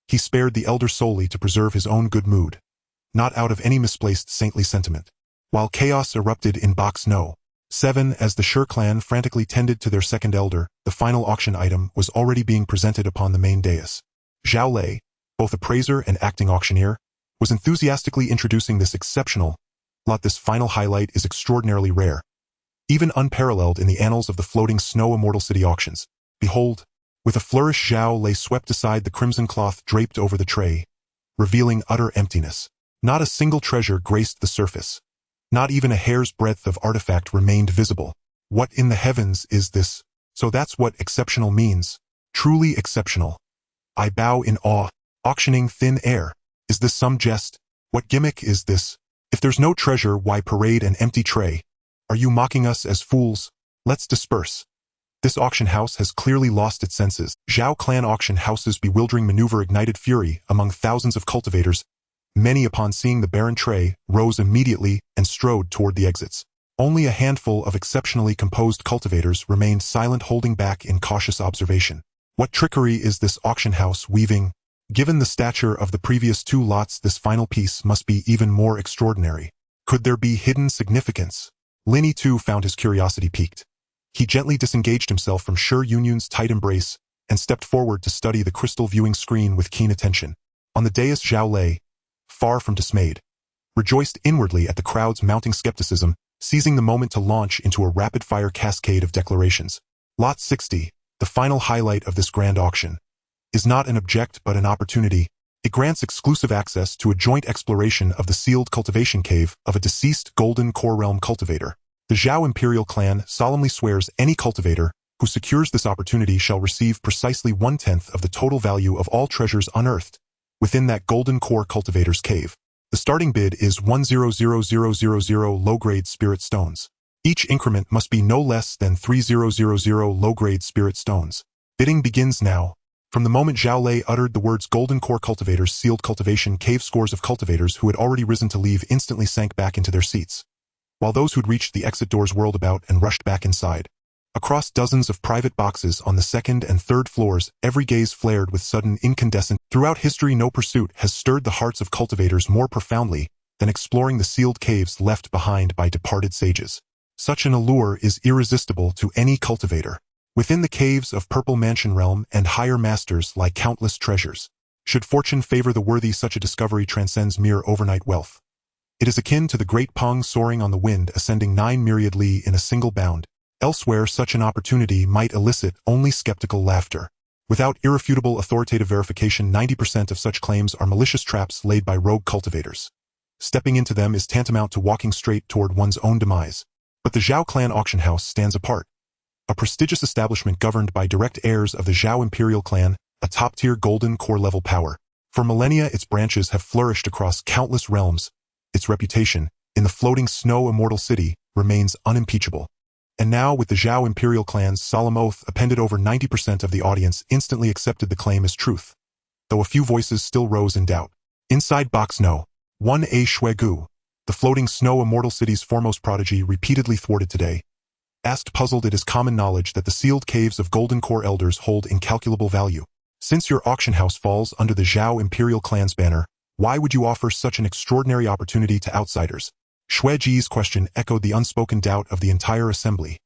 He spared the elder solely to preserve his own good mood, not out of any misplaced saintly sentiment. While chaos erupted in Box No. 7 as the Sure clan frantically tended to their second elder, the final auction item was already being presented upon the main dais. Zhao Lei, both appraiser and acting auctioneer, was enthusiastically introducing this exceptional lot. This final highlight is extraordinarily rare, even unparalleled in the annals of the floating snow immortal city auctions. Behold, with a flourish, Zhao Lei swept aside the crimson cloth draped over the tray, revealing utter emptiness. Not a single treasure graced the surface. Not even a hair's breadth of artifact remained visible. What in the heavens is this? So that's what exceptional means. Truly exceptional. I bow in awe. Auctioning thin air. Is this some jest? What gimmick is this? If there's no treasure, why parade an empty tray? Are you mocking us as fools? Let's disperse. This auction house has clearly lost its senses. Zhao clan auction house's bewildering maneuver ignited fury among thousands of cultivators. Many, upon seeing the barren tray, rose immediately and strode toward the exits. Only a handful of exceptionally composed cultivators remained silent, holding back in cautious observation. What trickery is this auction house weaving? Given the stature of the previous two lots, this final piece must be even more extraordinary. Could there be hidden significance? Lin Yi too found his curiosity piqued. He gently disengaged himself from Shi Yunyun's tight embrace and stepped forward to study the crystal viewing screen with keen attention. On the dais, Zhao lay, far from dismayed, rejoiced inwardly at the crowd's mounting skepticism, seizing the moment to launch into a rapid-fire cascade of declarations. Lot 60, the final highlight of this grand auction, is not an object but an opportunity. It grants exclusive access to a joint exploration of the sealed cultivation cave of a deceased golden core realm cultivator. The Zhao Imperial clan solemnly swears any cultivator who secures this opportunity shall receive precisely 1/10 of the total value of all treasures unearthed within that golden core cultivator's cave. The starting bid is 1,000,000 low-grade spirit stones. Each increment must be no less than 3,000 low-grade spirit stones. Bidding begins now. From the moment Zhao Lei uttered the words golden core cultivators sealed cultivation cave, scores of cultivators who had already risen to leave instantly sank back into their seats, while those who'd reached the exit doors whirled about and rushed back inside. Across dozens of private boxes on the second and third floors, every gaze flared with sudden incandescent. Throughout history, no pursuit has stirred the hearts of cultivators more profoundly than exploring the sealed caves left behind by departed sages. Such an allure is irresistible to any cultivator. Within the caves of Purple Mansion Realm and higher masters lie countless treasures. Should fortune favor the worthy, such a discovery transcends mere overnight wealth. It is akin to the great Peng soaring on the wind, ascending 9 myriad li in a single bound. Elsewhere, such an opportunity might elicit only skeptical laughter. Without irrefutable authoritative verification, 90% of such claims are malicious traps laid by rogue cultivators. Stepping into them is tantamount to walking straight toward one's own demise. But the Zhao clan auction house stands apart. A prestigious establishment governed by direct heirs of the Zhao Imperial clan, a top-tier golden core-level power. For millennia, its branches have flourished across countless realms. Its reputation, in the floating snow immortal city, remains unimpeachable. And now, with the Zhao Imperial clan's solemn oath appended, over 90% of the audience instantly accepted the claim as truth, though a few voices still rose in doubt. Inside box No. 1A Shuegu, the floating snow immortal city's foremost prodigy, repeatedly thwarted today. Asked puzzled, it is common knowledge that the sealed caves of Golden Core elders hold incalculable value. Since your auction house falls under the Zhao Imperial clan's banner, why would you offer such an extraordinary opportunity to outsiders? Shui Ji's question echoed the unspoken doubt of the entire assembly.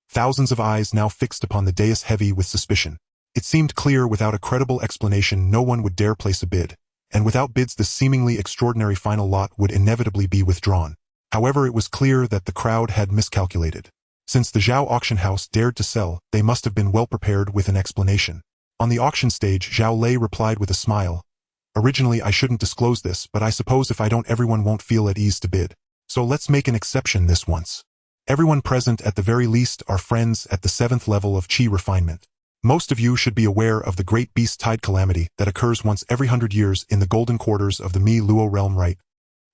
Thousands of eyes now fixed upon the dais, heavy with suspicion. It seemed clear without a credible explanation no one would dare place a bid, and without bids the seemingly extraordinary final lot would inevitably be withdrawn. However, it was clear that the crowd had miscalculated. Since the Zhao auction house dared to sell, they must have been well prepared with an explanation. On the auction stage, Zhao Lei replied with a smile. Originally, I shouldn't disclose this, but I suppose if I don't, everyone won't feel at ease to bid. So let's make an exception this once. Everyone present, at the very least, are friends at the 7th level of Qi refinement. Most of you should be aware of the great beast tide calamity that occurs once every 100 years in the golden quarters of the Mi Luo realm, right?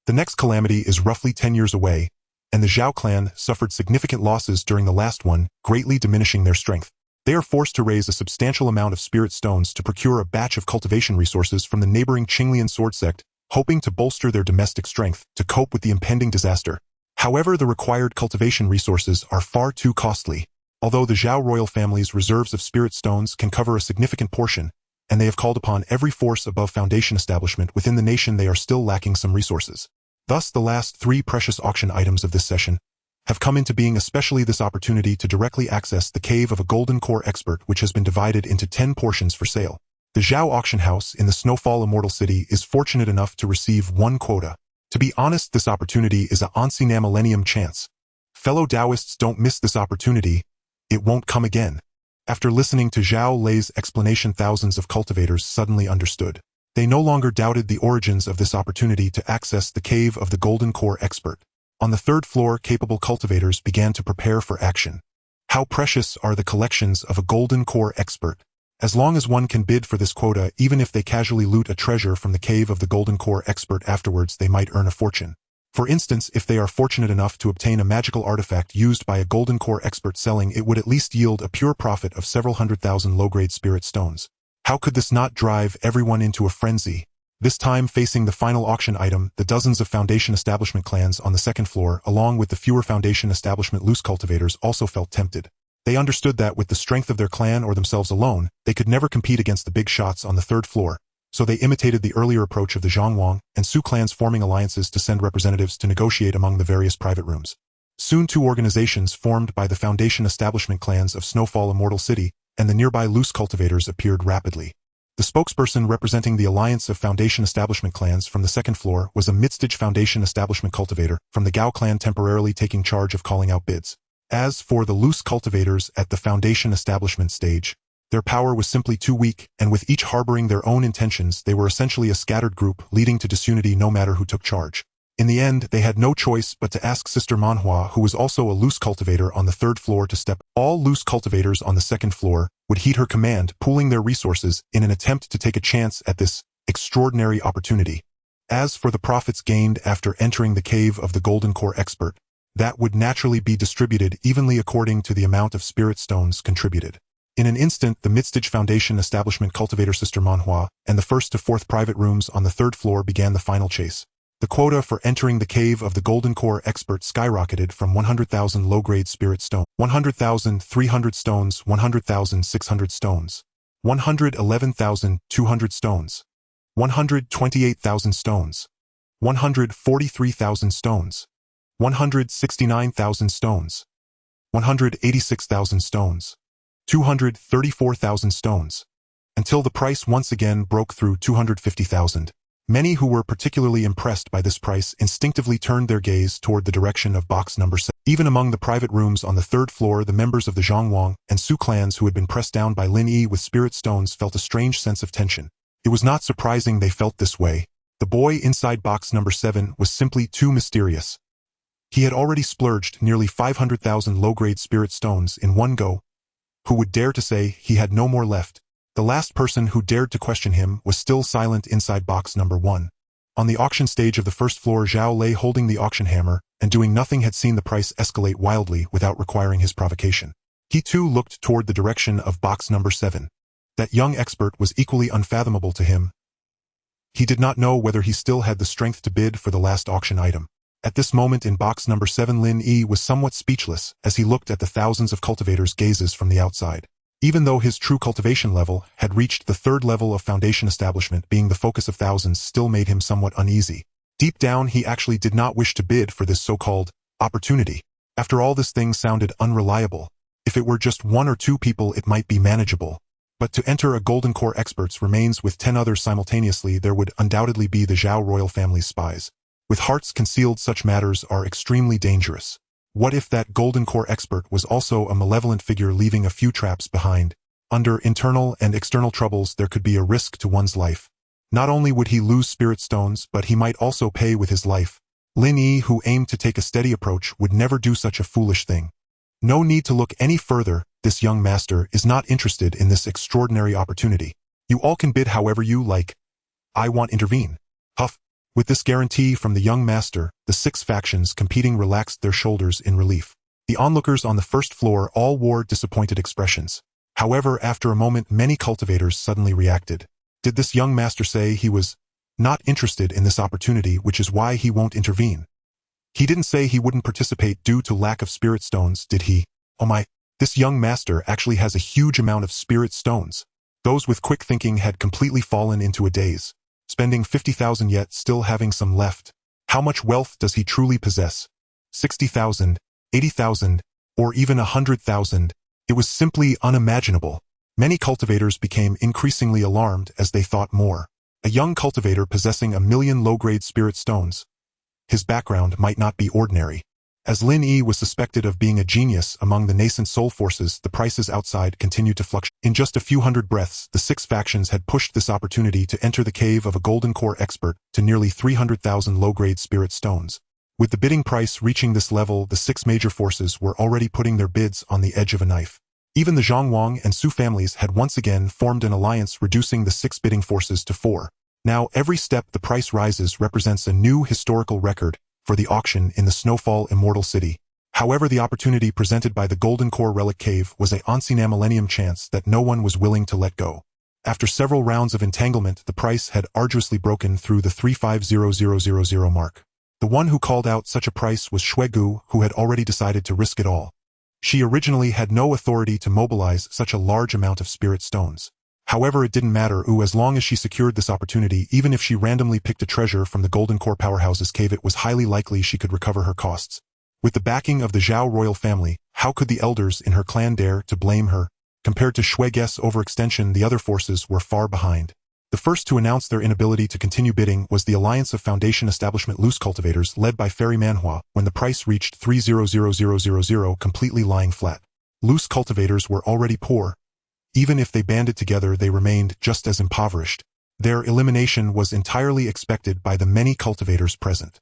The next calamity is roughly 10 years away, and the Zhao clan suffered significant losses during the last one, greatly diminishing their strength. They are forced to raise a substantial amount of spirit stones to procure a batch of cultivation resources from the neighboring Qinglian sword sect, hoping to bolster their domestic strength to cope with the impending disaster. However, the required cultivation resources are far too costly. Although the Zhao royal family's reserves of spirit stones can cover a significant portion, and they have called upon every force above foundation establishment within the nation, they are still lacking some resources. Thus, the last 3 precious auction items of this session have come into being, especially this opportunity to directly access the cave of a golden core expert, which has been divided into 10 portions for sale. The Zhao auction house in the Snowfall Immortal City is fortunate enough to receive 1 quota. To be honest, this opportunity is a once-in-a millennium chance. Fellow Taoists, don't miss this opportunity. It won't come again. After listening to Zhao Lei's explanation, thousands of cultivators suddenly understood. They no longer doubted the origins of this opportunity to access the cave of the Golden Core expert. On the 3rd floor, capable cultivators began to prepare for action. How precious are the collections of a Golden Core expert! As long as one can bid for this quota, even if they casually loot a treasure from the cave of the Golden Core expert afterwards, they might earn a fortune. For instance, if they are fortunate enough to obtain a magical artifact used by a Golden Core expert, selling it would at least yield a pure profit of several 100,000 low-grade spirit stones. How could this not drive everyone into a frenzy? This time facing the final auction item, the dozens of Foundation Establishment clans on the second floor, along with the fewer Foundation Establishment loose cultivators, also felt tempted. They understood that with the strength of their clan or themselves alone, they could never compete against the big shots on the third floor, so they imitated the earlier approach of the Zhongwang and Su clans, forming alliances to send representatives to negotiate among the various private rooms. Soon 2 organizations formed by the Foundation Establishment clans of Snowfall Immortal City and the nearby loose cultivators appeared rapidly. The spokesperson representing the alliance of Foundation Establishment clans from the second floor was a Midstage Foundation Establishment cultivator from the Gao clan, temporarily taking charge of calling out bids. As for the loose cultivators at the Foundation Establishment stage, their power was simply too weak, and with each harboring their own intentions, they were essentially a scattered group, leading to disunity no matter who took charge. In the end, they had no choice but to ask Sister Manhua, who was also a loose cultivator on the third floor, to step. All loose cultivators on the second floor would heed her command, pooling their resources in an attempt to take a chance at this extraordinary opportunity. As for the profits gained after entering the cave of the Golden Core Expert, that would naturally be distributed evenly according to the amount of spirit stones contributed. In an instant, the Midstage Foundation Establishment cultivator Sister Manhua and the 1st to 4th private rooms on the third floor began the final chase. The quota for entering the cave of the Golden Core Expert skyrocketed from 100,000 low-grade spirit stone, 100,300 stones, 100,600 stones, 111,200 stones, 128,000 stones, 143,000 stones, 169,000 stones, 186,000 stones, 234,000 stones, until the price once again broke through 250,000. Many who were particularly impressed by this price instinctively turned their gaze toward the direction of box number 7. Even among the private rooms on the third floor, the members of the Zhongwang and Su clans who had been pressed down by Lin Yi with spirit stones felt a strange sense of tension. It was not surprising they felt this way. The boy inside box number 7 was simply too mysterious. He had already splurged nearly 500,000 low-grade spirit stones in one go. Who would dare to say he had no more left? The last person who dared to question him was still silent inside box number 1. On the auction stage of the first floor, Zhao lay holding the auction hammer, and doing nothing had seen the price escalate wildly without requiring his provocation. He too looked toward the direction of box number 7. That young expert was equally unfathomable to him. He did not know whether he still had the strength to bid for the last auction item. At this moment in box number 7, Lin Yi was somewhat speechless as he looked at the thousands of cultivators' gazes from the outside. Even though his true cultivation level had reached the 3rd level of Foundation Establishment, being the focus of thousands still made him somewhat uneasy. Deep down, he actually did not wish to bid for this so-called opportunity. After all, this thing sounded unreliable. If it were just 1 or 2 people, it might be manageable. But to enter a Golden Core Expert's remains with 10 others simultaneously, there would undoubtedly be the Zhao royal family's spies. With hearts concealed, such matters are extremely dangerous. What if that Golden Core Expert was also a malevolent figure leaving a few traps behind? Under internal and external troubles, there could be a risk to one's life. Not only would he lose spirit stones, but he might also pay with his life. Lin Yi, who aimed to take a steady approach, would never do such a foolish thing. No need to look any further. This young master is not interested in this extraordinary opportunity. You all can bid however you like. I won't intervene. Huff. With this guarantee from the young master, the 6 factions competing relaxed their shoulders in relief. The onlookers on the first floor all wore disappointed expressions. However, after a moment, many cultivators suddenly reacted. Did this young master say he was not interested in this opportunity, which is why he won't intervene? He didn't say he wouldn't participate due to lack of spirit stones, did he? Oh my, this young master actually has a huge amount of spirit stones. Those with quick thinking had completely fallen into a daze. Spending 50,000 yet still having some left. How much wealth does he truly possess? 60,000, 80,000, or even 100,000? It was simply unimaginable. Many cultivators became increasingly alarmed as they thought more. A young cultivator possessing 1,000,000 low-grade spirit stones. His background might not be ordinary. As Lin Yi was suspected of being a genius among the nascent soul forces, the prices outside continued to fluctuate. In just a few hundred breaths, the 6 factions had pushed this opportunity to enter the cave of a Golden Core Expert to nearly 300,000 low-grade spirit stones. With the bidding price reaching this level, the 6 major forces were already putting their bids on the edge of a knife. Even the Zhongwang and Su families had once again formed an alliance, reducing the 6 bidding forces to 4. Now, every step the price rises represents a new historical record for the auction in the Snowfall Immortal City. However, the opportunity presented by the Golden Core Relic Cave was a once-in-a-millennium chance that no one was willing to let go. After several rounds of entanglement, the price had arduously broken through the 350000 mark. The one who called out such a price was Xuegu, who had already decided to risk it all. She originally had no authority to mobilize such a large amount of spirit stones. However, it didn't matter as long as she secured this opportunity. Even if she randomly picked a treasure from the Golden Core Powerhouse's cave, it was highly likely she could recover her costs. With the backing of the Zhao royal family, how could the elders in her clan dare to blame her? Compared to Xuegu's overextension, the other forces were far behind. The first to announce their inability to continue bidding was the Alliance of Foundation Establishment Loose Cultivators led by Fairy Manhua, when the price reached 300000, completely lying flat. Loose cultivators were already poor. Even if they banded together, they remained just as impoverished. Their elimination was entirely expected by the many cultivators present.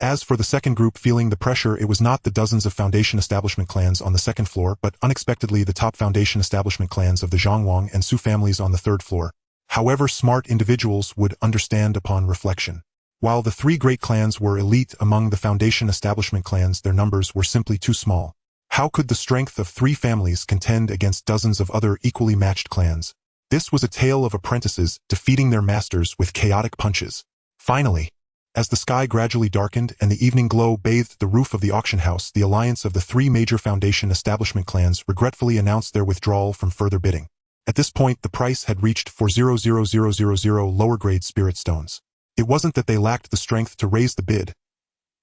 As for the second group feeling the pressure, it was not the dozens of Foundation Establishment clans on the second floor, but unexpectedly the top Foundation Establishment clans of the Zhangwang and Su families on the third floor. However, smart individuals would understand upon reflection. While the three great clans were elite among the Foundation Establishment clans, their numbers were simply too small. How could the strength of three families contend against dozens of other equally matched clans? This was a tale of apprentices defeating their masters with chaotic punches. Finally, as the sky gradually darkened and the evening glow bathed the roof of the auction house, the alliance of the three major Foundation Establishment clans regretfully announced their withdrawal from further bidding. At this point, the price had reached 400000 lower-grade spirit stones. It wasn't that they lacked the strength to raise the bid.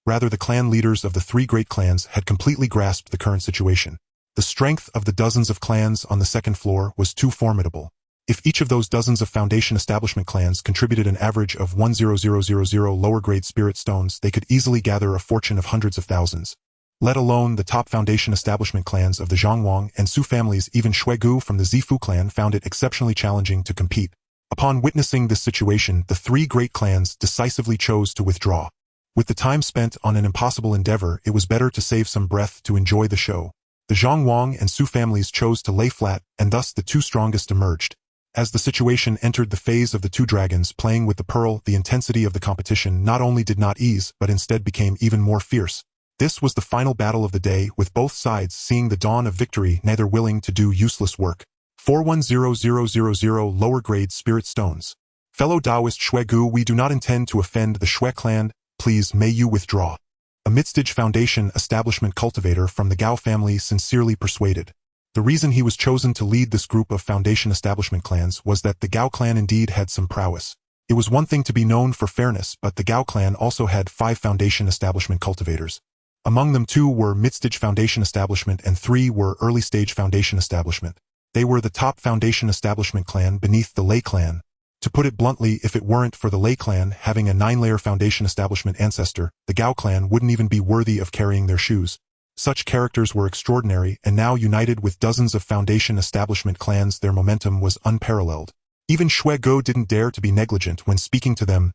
Rather, the clan leaders of the three great clans had completely grasped the current situation. The strength of the dozens of clans on the second floor was too formidable. If each of those dozens of Foundation Establishment clans contributed an average of 10000 lower-grade spirit stones, they could easily gather a fortune of hundreds of thousands. Let alone the top Foundation Establishment clans of the Zhangwang and Su families. Even Xuegu from the Zifu clan found it exceptionally challenging to compete. Upon witnessing this situation, the three great clans decisively chose to withdraw. With the time spent on an impossible endeavor, it was better to save some breath to enjoy the show. The Zhangwang and Su families chose to lay flat, and thus the two strongest emerged. As the situation entered the phase of the two dragons playing with the pearl, the intensity of the competition not only did not ease, but instead became even more fierce. This was the final battle of the day, with both sides seeing the dawn of victory, neither willing to do useless work. 410000 lower-grade spirit stones. Fellow Taoist Xuegu, we do not intend to offend the Xue clan. Please may you withdraw. A Midstage Foundation Establishment cultivator from the Gao family sincerely persuaded. The reason he was chosen to lead this group of Foundation Establishment clans was that the Gao clan indeed had some prowess. It was one thing to be known for fairness, but the Gao clan also had 5 Foundation Establishment cultivators. Among them 2 were Midstage Foundation Establishment and 3 were Early Stage Foundation Establishment. They were the top Foundation Establishment clan beneath the Lei clan. To put it bluntly, if it weren't for the Lei clan having a 9-layer Foundation Establishment ancestor, the Gao clan wouldn't even be worthy of carrying their shoes. Such characters were extraordinary, and now united with dozens of Foundation Establishment clans, their momentum was unparalleled. Even Xuegu didn't dare to be negligent when speaking to them.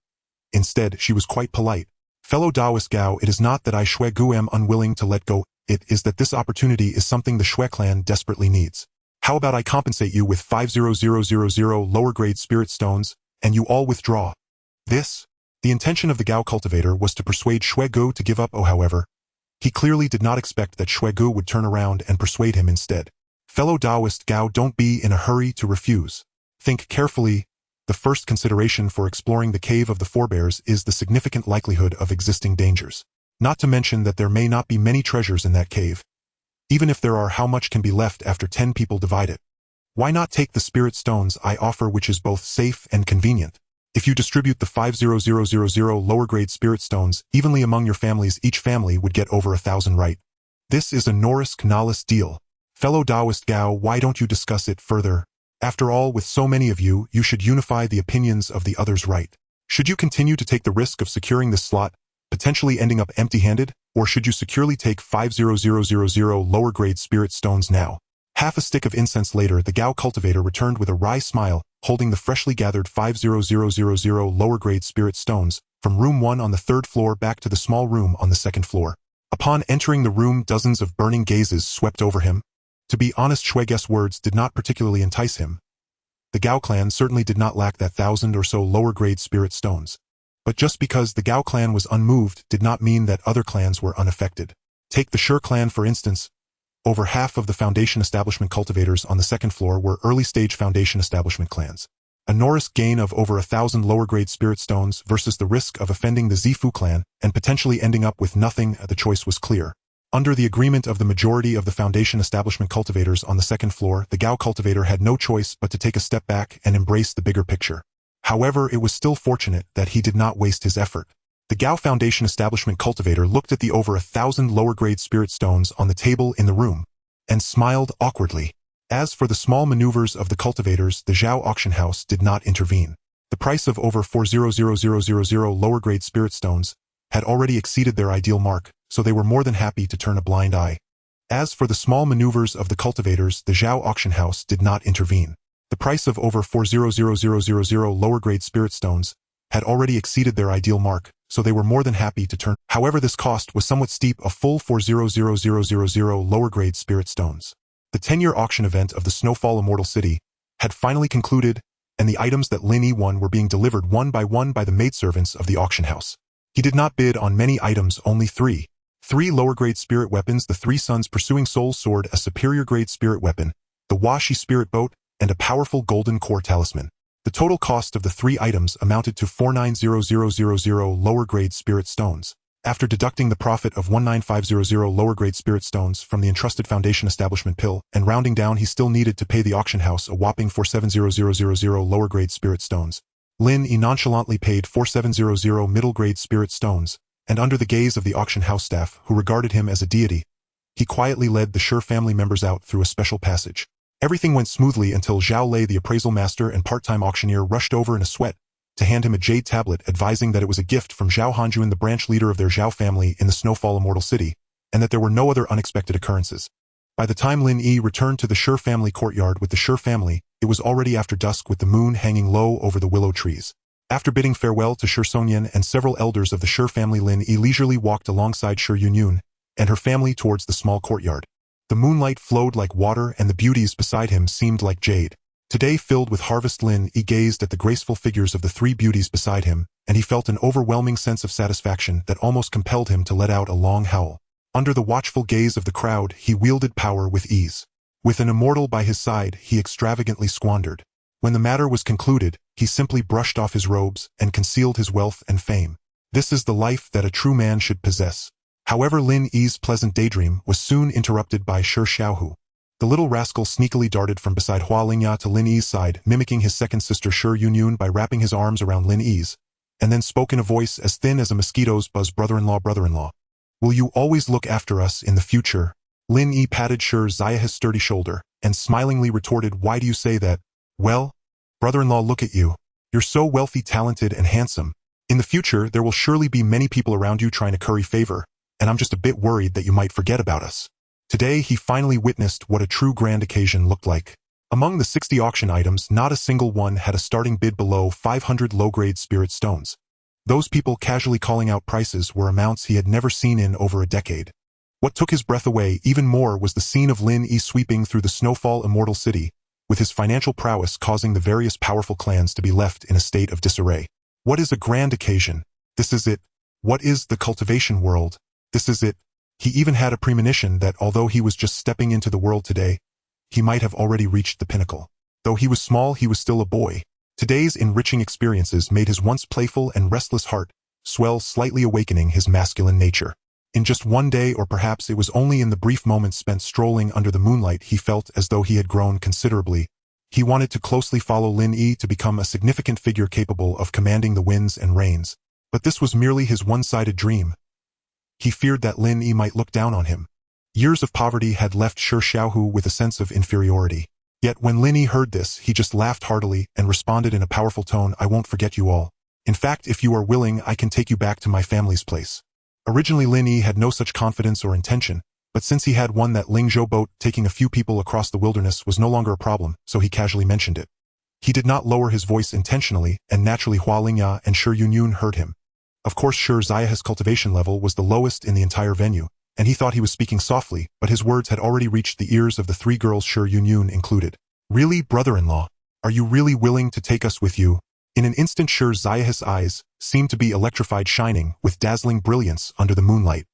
Instead, she was quite polite. Fellow Taoist Gao, it is not that I Xuegu am unwilling to let go, it is that this opportunity is something the Xue clan desperately needs. How about I compensate you with 50000 lower-grade spirit stones, and you all withdraw? The intention of the Gao cultivator was to persuade Xuegu to give up. However, he clearly did not expect that Xuegu would turn around and persuade him instead. Fellow Taoist Gao, don't be in a hurry to refuse. Think carefully. The first consideration for exploring the Cave of the Forebears is the significant likelihood of existing dangers. Not to mention that there may not be many treasures in that cave. Even if there are, how much can be left after 10 people divide it? Why not take the spirit stones I offer, which is both safe and convenient? If you distribute the 50000 lower-grade spirit stones evenly among your families, each family would get over 1,000, right? This is a Norris Knowles deal. Fellow Taoist Gao, why don't you discuss it further? After all, with so many of you, you should unify the opinions of the others, right? Should you continue to take the risk of securing this slot, potentially ending up empty-handed, or should you securely take 50000 lower-grade spirit stones now? Half a stick of incense later, the Gao cultivator returned with a wry smile, holding the freshly gathered 50000 lower-grade spirit stones, from room 1 on the 3rd floor back to the small room on the 2nd floor. Upon entering the room, dozens of burning gazes swept over him. To be honest, Xuegu's words did not particularly entice him. The Gao clan certainly did not lack that 1,000 or so lower-grade spirit stones. But just because the Gao clan was unmoved did not mean that other clans were unaffected. Take the Shi clan for instance. Over half of the Foundation Establishment cultivators on the 2nd floor were early-stage Foundation Establishment clans. A Norris gain of over 1,000 lower-grade spirit stones versus the risk of offending the Zifu clan and potentially ending up with nothing. The choice was clear. Under the agreement of the majority of the Foundation establishment cultivators on the second floor, the Gao cultivator had no choice but to take a step back and embrace the bigger picture. However, it was still fortunate that he did not waste his effort. The Gao Foundation establishment cultivator looked at the over 1,000 lower-grade spirit stones on the table in the room and smiled awkwardly. As for the small maneuvers of the cultivators, the Zhao auction house did not intervene. The price of over 4,000,000 lower-grade spirit stones had already exceeded their ideal mark, so they were more than happy to turn a blind eye. As for the small maneuvers of the cultivators, the Zhao auction house did not intervene. The price of over 4,000,000 lower-grade spirit stones had already exceeded their ideal mark, so they were more than happy to turn. However, this cost was somewhat steep, a full 4,000,000 lower-grade spirit stones. The 10-year auction event of the Snowfall Immortal City had finally concluded, and the items that Lin Yi won were being delivered one by the maidservants of the auction house. He did not bid on many items, only three. 3 lower-grade spirit weapons, the Three Suns Pursuing Soul Sword, a superior-grade spirit weapon, the Washi Spirit Boat, and a powerful golden core talisman. The total cost of the 3 items amounted to 4,900,000 lower-grade spirit stones. After deducting the profit of 19,500 lower-grade spirit stones from the entrusted Foundation establishment pill and rounding down, he still needed to pay the auction house a whopping 47,000 lower-grade spirit stones. Lin Yi nonchalantly paid 47,000 middle-grade spirit stones, and under the gaze of the auction house staff, who regarded him as a deity, he quietly led the Sure family members out through a special passage. Everything went smoothly until Zhao Lei, the appraisal master and part-time auctioneer, rushed over in a sweat to hand him a jade tablet advising that it was a gift from Zhao Hanjuan, the branch leader of their Zhao family in the Snowfall Immortal City, and that there were no other unexpected occurrences. By the time Lin Yi returned to the Sure family courtyard with the Sure family, it was already after dusk with the moon hanging low over the willow trees. After bidding farewell to Sure Sonyan and several elders of the Sure family, Lin Yi leisurely walked alongside Sure Yunyun and her family towards the small courtyard. The moonlight flowed like water and the beauties beside him seemed like jade. Today, filled with harvest, Lin Yi gazed at the graceful figures of the 3 beauties beside him, and he felt an overwhelming sense of satisfaction that almost compelled him to let out a long howl. Under the watchful gaze of the crowd, he wielded power with ease. With an immortal by his side, he extravagantly squandered. When the matter was concluded, he simply brushed off his robes and concealed his wealth and fame. This is the life that a true man should possess. However, Lin Yi's pleasant daydream was soon interrupted by Shi Xiaohu. The little rascal sneakily darted from beside Hua Lingya to Lin Yi's side, mimicking his second sister Shi Yunyun by wrapping his arms around Lin Yi's, and then spoke in a voice as thin as a mosquito's buzz, brother-in-law. Will you always look after us in the future? Lin Yi patted Shi Ziya's sturdy shoulder, and smilingly retorted, why do you say that? Well, brother-in-law, look at you. You're so wealthy, talented, and handsome. In the future, there will surely be many people around you trying to curry favor, and I'm just a bit worried that you might forget about us. Today, he finally witnessed what a true grand occasion looked like. Among the 60 auction items, not a single one had a starting bid below 500 low-grade spirit stones. Those people casually calling out prices were amounts he had never seen in over a decade. What took his breath away even more was the scene of Lin Yi sweeping through the Snowfall Immortal City, with his financial prowess causing the various powerful clans to be left in a state of disarray. What is a grand occasion? This is it. What is the cultivation world? This is it. He even had a premonition that although he was just stepping into the world today, he might have already reached the pinnacle. Though he was small, he was still a boy. Today's enriching experiences made his once playful and restless heart swell, slightly awakening his masculine nature. In just one day, or perhaps it was only in the brief moments spent strolling under the moonlight, he felt as though he had grown considerably. He wanted to closely follow Lin Yi to become a significant figure capable of commanding the winds and rains. But this was merely his one-sided dream. He feared that Lin Yi might look down on him. Years of poverty had left Shi Xiaohu with a sense of inferiority. Yet when Lin Yi heard this, he just laughed heartily and responded in a powerful tone, I won't forget you all. In fact, if you are willing, I can take you back to my family's place. Originally, Lin Yi had no such confidence or intention, but since he had won that Lingzhou boat, taking a few people across the wilderness was no longer a problem, so he casually mentioned it. He did not lower his voice intentionally, and naturally Hua Lingya and Shi Yunyun heard him. Of course, Shi Ziya's cultivation level was the lowest in the entire venue, and he thought he was speaking softly, but his words had already reached the ears of the 3 girls, Shi Yunyun included. Really, brother-in-law? Are you really willing to take us with you? In an instant, Shi Ziya's eyes seemed to be electrified, shining with dazzling brilliance under the moonlight.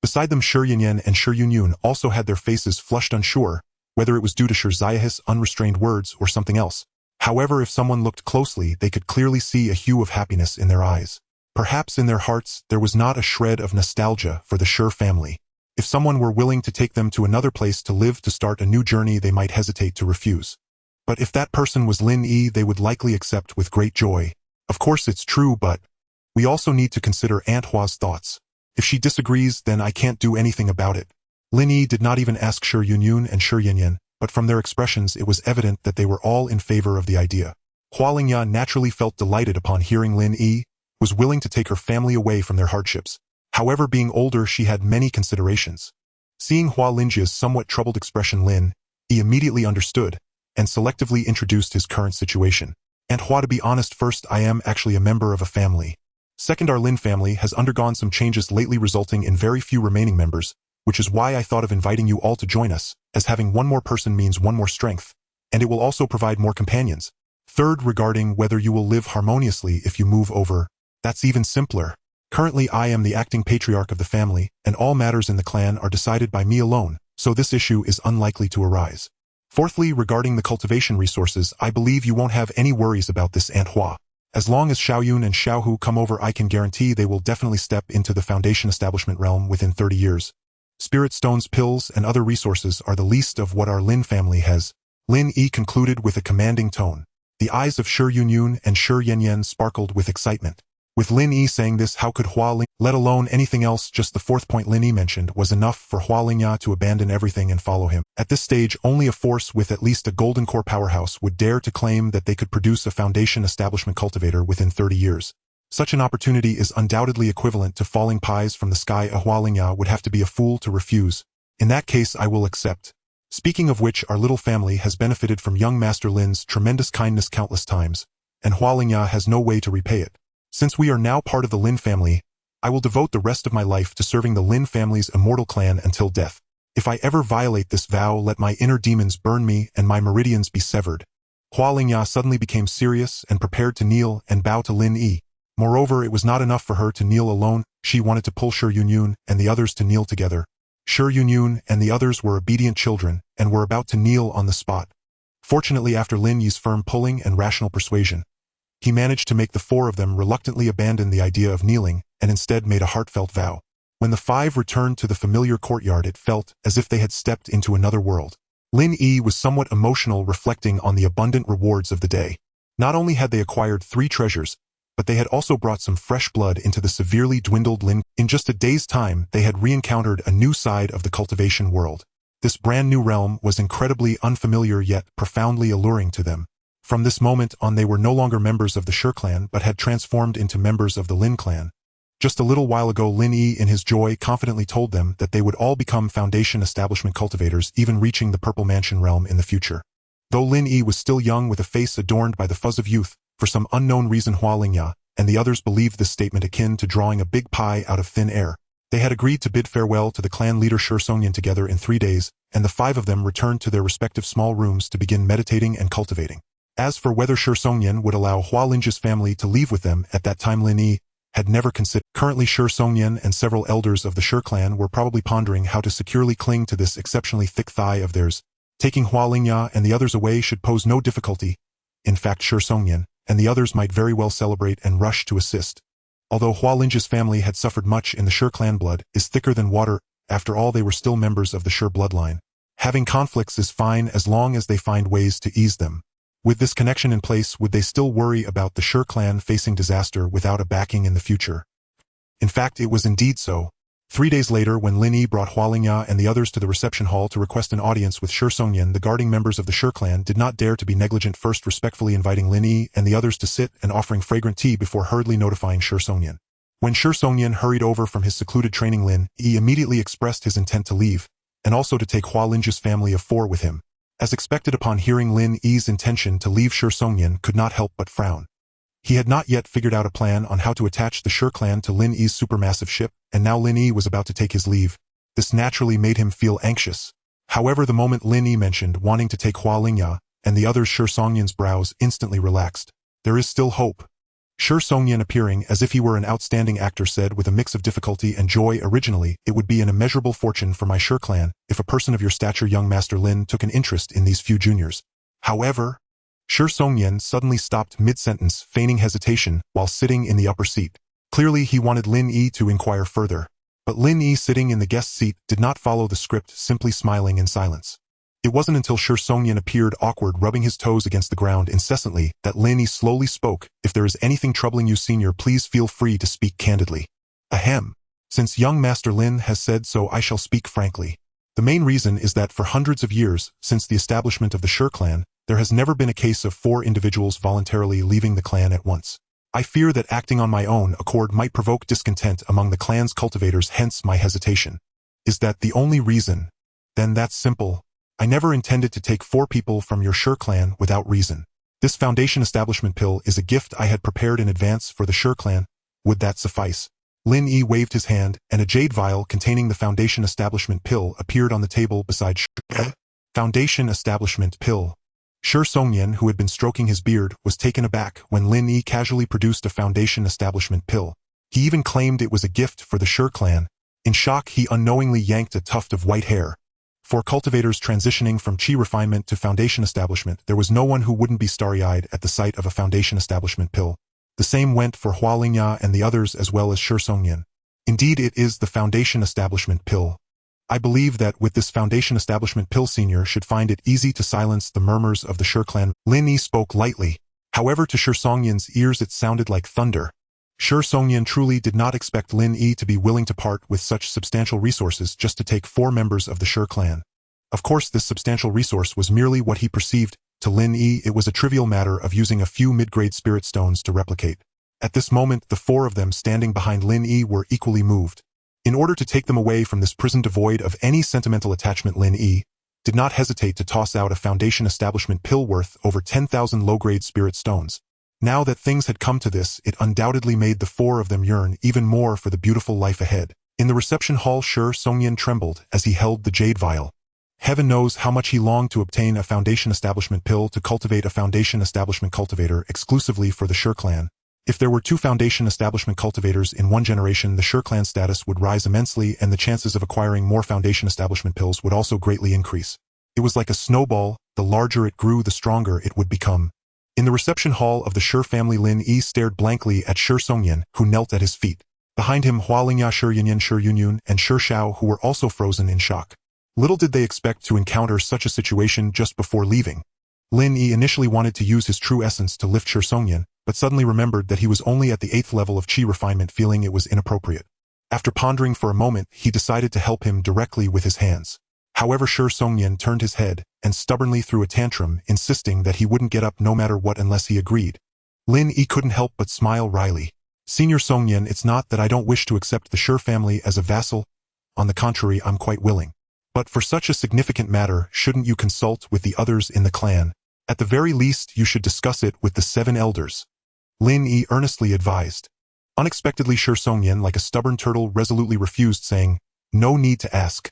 Beside them, Shi Yanyan and Shi Yunyun also had their faces flushed, unsure whether it was due to Shi Ziya's unrestrained words or something else. However, if someone looked closely, they could clearly see a hue of happiness in their eyes. Perhaps in their hearts, there was not a shred of nostalgia for the Shi family. If someone were willing to take them to another place to live to start a new journey, they might hesitate to refuse. But if that person was Lin Yi, they would likely accept with great joy. Of course it's true, but we also need to consider Aunt Hua's thoughts. If she disagrees, then I can't do anything about it. Lin Yi did not even ask Shi Yunyun and Shi Yanyan, but from their expressions it was evident that they were all in favor of the idea. Lingya naturally felt delighted upon hearing Lin Yi was willing to take her family away from their hardships. However, being older, she had many considerations. Seeing Lingya's somewhat troubled expression, Lin Yi immediately understood and selectively introduced his current situation. "Aunt Hua, to be honest, first, I am actually a member of a family. Second, our Lin family has undergone some changes lately, resulting in very few remaining members, which is why I thought of inviting you all to join us, as having one more person means one more strength, and it will also provide more companions. Third, regarding whether you will live harmoniously if you move over, that's even simpler. Currently, I am the acting patriarch of the family, and all matters in the clan are decided by me alone, so this issue is unlikely to arise. Fourthly, regarding the cultivation resources, I believe you won't have any worries about this, Aunt Hua. As long as Xiaoyun and Xiaohu come over, I can guarantee they will definitely step into the foundation establishment realm within 30 years. Spirit stones, pills, and other resources are the least of what our Lin family has." Lin Yi concluded with a commanding tone. The eyes of Shi Yunyun and Shi Yanyan sparkled with excitement. With Lin Yi saying this, how could Ling, let alone anything else? Just the fourth point Lin Yi mentioned was enough for Lingya to abandon everything and follow him. At this stage, only a force with at least a golden core powerhouse would dare to claim that they could produce a foundation establishment cultivator within 30 years. Such an opportunity is undoubtedly equivalent to falling pies from the sky. Lingya would have to be a fool to refuse. In that case, I will accept. Speaking of which, our little family has benefited from young Master Lin's tremendous kindness countless times, and Lingya has no way to repay it. Since we are now part of the Lin family, I will devote the rest of my life to serving the Lin family's immortal clan until death. If I ever violate this vow, let my inner demons burn me and my meridians be severed. Lingya suddenly became serious and prepared to kneel and bow to Lin Yi. Moreover, it was not enough for her to kneel alone, she wanted to pull Shi Yunyun and the others to kneel together. Shi Yunyun and the others were obedient children and were about to kneel on the spot. Fortunately, after Lin Yi's firm pulling and rational persuasion, he managed to make the four of them reluctantly abandon the idea of kneeling and instead made a heartfelt vow. When the five returned to the familiar courtyard, it felt as if they had stepped into another world. Lin Yi was somewhat emotional, reflecting on the abundant rewards of the day. Not only had they acquired 3 treasures, but they had also brought some fresh blood into the severely dwindled Lin. In just a day's time, they had re-encountered a new side of the cultivation world. This brand new realm was incredibly unfamiliar yet profoundly alluring to them. From this moment on, they were no longer members of the Shi clan but had transformed into members of the Lin clan. Just a little while ago, Lin Yi in his joy confidently told them that they would all become foundation establishment cultivators, even reaching the Purple Mansion realm in the future. Though Lin Yi was still young with a face adorned by the fuzz of youth, for some unknown reason Lingya and the others believed this statement akin to drawing a big pie out of thin air. They had agreed to bid farewell to the clan leader Shi Songyan together in 3 days, and the 5 of them returned to their respective small rooms to begin meditating and cultivating. As for whether Shi Songyan would allow Lingya's family to leave with them at that time, Lin Yi had never considered. Currently, Shi Songyan and several elders of the Shi clan were probably pondering how to securely cling to this exceptionally thick thigh of theirs. Taking Lingya and the others away should pose no difficulty. In fact, Shi Songyan and the others might very well celebrate and rush to assist. Although Lingya's family had suffered much in the Shi clan, blood is thicker than water. After all, they were still members of the Shi bloodline. Having conflicts is fine as long as they find ways to ease them. With this connection in place, would they still worry about the Shi clan facing disaster without a backing in the future? In fact, it was indeed so. 3 days later, when Lin Yi brought Lingya and the others to the reception hall to request an audience with Shi Songyan, the guarding members of the Shi clan did not dare to be negligent, first respectfully inviting Lin Yi and the others to sit and offering fragrant tea before hurriedly notifying Shi Songyan. When Shi Songyan hurried over from his secluded training, Lin Yi immediately expressed his intent to leave, and also to take Lingya's family of 4 with him. As expected, upon hearing Lin Yi's intention to leave, Shi Songyan could not help but frown. He had not yet figured out a plan on how to attach the Shi clan to Lin Yi's supermassive ship, and now Lin Yi was about to take his leave. This naturally made him feel anxious. However, the moment Lin Yi mentioned wanting to take Lingya and the others, Shi Songyan's brows instantly relaxed. There is still hope. Shi Songyan, appearing as if he were an outstanding actor, said with a mix of difficulty and joy, originally, it would be an immeasurable fortune for my Shi clan if a person of your stature, young Master Lin, took an interest in these few juniors. However, Shi Songyan suddenly stopped mid-sentence, feigning hesitation, while sitting in the upper seat. Clearly he wanted Lin Yi to inquire further. But Lin Yi, sitting in the guest seat, did not follow the script, simply smiling in silence. It wasn't until Shi Songyan appeared awkward, rubbing his toes against the ground incessantly, that Lin Yi slowly spoke. If there is anything troubling you, senior, please feel free to speak candidly. Ahem. Since young Master Lin has said so, I shall speak frankly. The main reason is that for hundreds of years, since the establishment of the Shi clan, there has never been a case of 4 individuals voluntarily leaving the clan at once. I fear that acting on my own accord might provoke discontent among the clan's cultivators, hence my hesitation. Is that the only reason? Then that's simple. I never intended to take 4 people from your Shi clan without reason. This foundation establishment pill is a gift I had prepared in advance for the Shi clan. Would that suffice? Lin Yi waved his hand, and a jade vial containing the foundation establishment pill appeared on the table beside Shi. Foundation establishment pill. Shi Songyan, who had been stroking his beard, was taken aback when Lin Yi casually produced a foundation establishment pill. He even claimed it was a gift for the Shi clan. In shock, he unknowingly yanked a tuft of white hair. For cultivators transitioning from chi refinement to foundation establishment, there was no one who wouldn't be starry-eyed at the sight of a foundation establishment pill. The same went for Hualingya and the others, as well as Shi Songyan. Indeed, it is the foundation establishment pill. I believe that with this foundation establishment pill, senior should find it easy to silence the murmurs of the Shi clan. Lin Yi spoke lightly. However, to Shi Songyan's ears it sounded like thunder. Shi Songyan truly did not expect Lin Yi to be willing to part with such substantial resources just to take 4 members of the Shi clan. Of course, this substantial resource was merely what he perceived. To Lin Yi, it was a trivial matter of using a few mid-grade spirit stones to replicate. At this moment, the 4 of them standing behind Lin Yi were equally moved. In order to take them away from this prison devoid of any sentimental attachment, Lin Yi did not hesitate to toss out a foundation establishment pill worth over 10,000 low-grade spirit stones. Now that things had come to this, it undoubtedly made the 4 of them yearn even more for the beautiful life ahead. In the reception hall, Shi Songyan trembled as he held the jade vial. Heaven knows how much he longed to obtain a foundation establishment pill to cultivate a foundation establishment cultivator exclusively for the Shi clan. If there were 2 foundation establishment cultivators in one generation, the Shi clan status would rise immensely and the chances of acquiring more foundation establishment pills would also greatly increase. It was like a snowball. The larger it grew, the stronger it would become. In the reception hall of the Shi family, Lin Yi stared blankly at Shi Songyan, who knelt at his feet. Behind him, Hualingya, Shi Yinyan, Shi Yunyun, and Shi Shao, who were also frozen in shock. Little did they expect to encounter such a situation just before leaving. Lin Yi initially wanted to use his true essence to lift Shi Songyan, but suddenly remembered that he was only at the 8th level of chi refinement, feeling it was inappropriate. After pondering for a moment, he decided to help him directly with his hands. However, Shi Songyan turned his head and stubbornly threw a tantrum, insisting that he wouldn't get up no matter what unless he agreed. Lin Yi couldn't help but smile wryly. Senior Songyan, it's not that I don't wish to accept the Shi family as a vassal. On the contrary, I'm quite willing. But for such a significant matter, shouldn't you consult with the others in the clan? At the very least, you should discuss it with the 7 elders. Lin Yi earnestly advised. Unexpectedly, Shi Songyan, like a stubborn turtle, resolutely refused, saying, "No need to ask.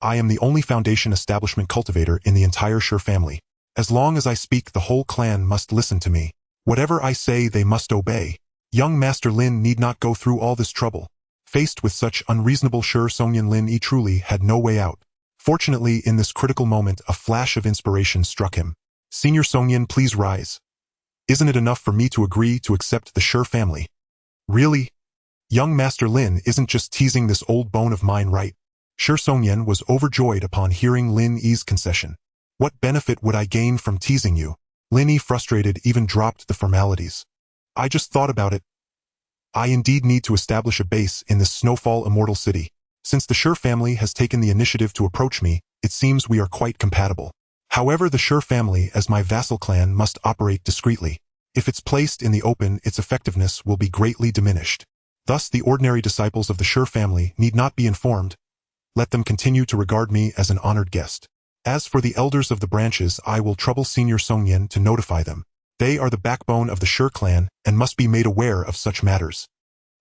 I am the only foundation establishment cultivator in the entire Shi family. As long as I speak, the whole clan must listen to me. Whatever I say, they must obey. Young Master Lin need not go through all this trouble." Faced with such unreasonable Shi Songyan, Lin Yi truly had no way out. Fortunately, in this critical moment, a flash of inspiration struck him. "Senior Songyan, please rise. Isn't it enough for me to agree to accept the Shi family?" "Really? Young Master Lin isn't just teasing this old bone of mine, right?" Shi Songyan was overjoyed upon hearing Lin Yi's concession. "What benefit would I gain from teasing you?" Lin Yi, frustrated, even dropped the formalities. "I just thought about it. I indeed need to establish a base in this snowfall immortal city. Since the Shi family has taken the initiative to approach me, it seems we are quite compatible. However, the Shi family, as my vassal clan, must operate discreetly. If it's placed in the open, its effectiveness will be greatly diminished. Thus, the ordinary disciples of the Shi family need not be informed. Let them continue to regard me as an honored guest. As for the elders of the branches, I will trouble Senior Songyan to notify them. They are the backbone of the Shi clan and must be made aware of such matters."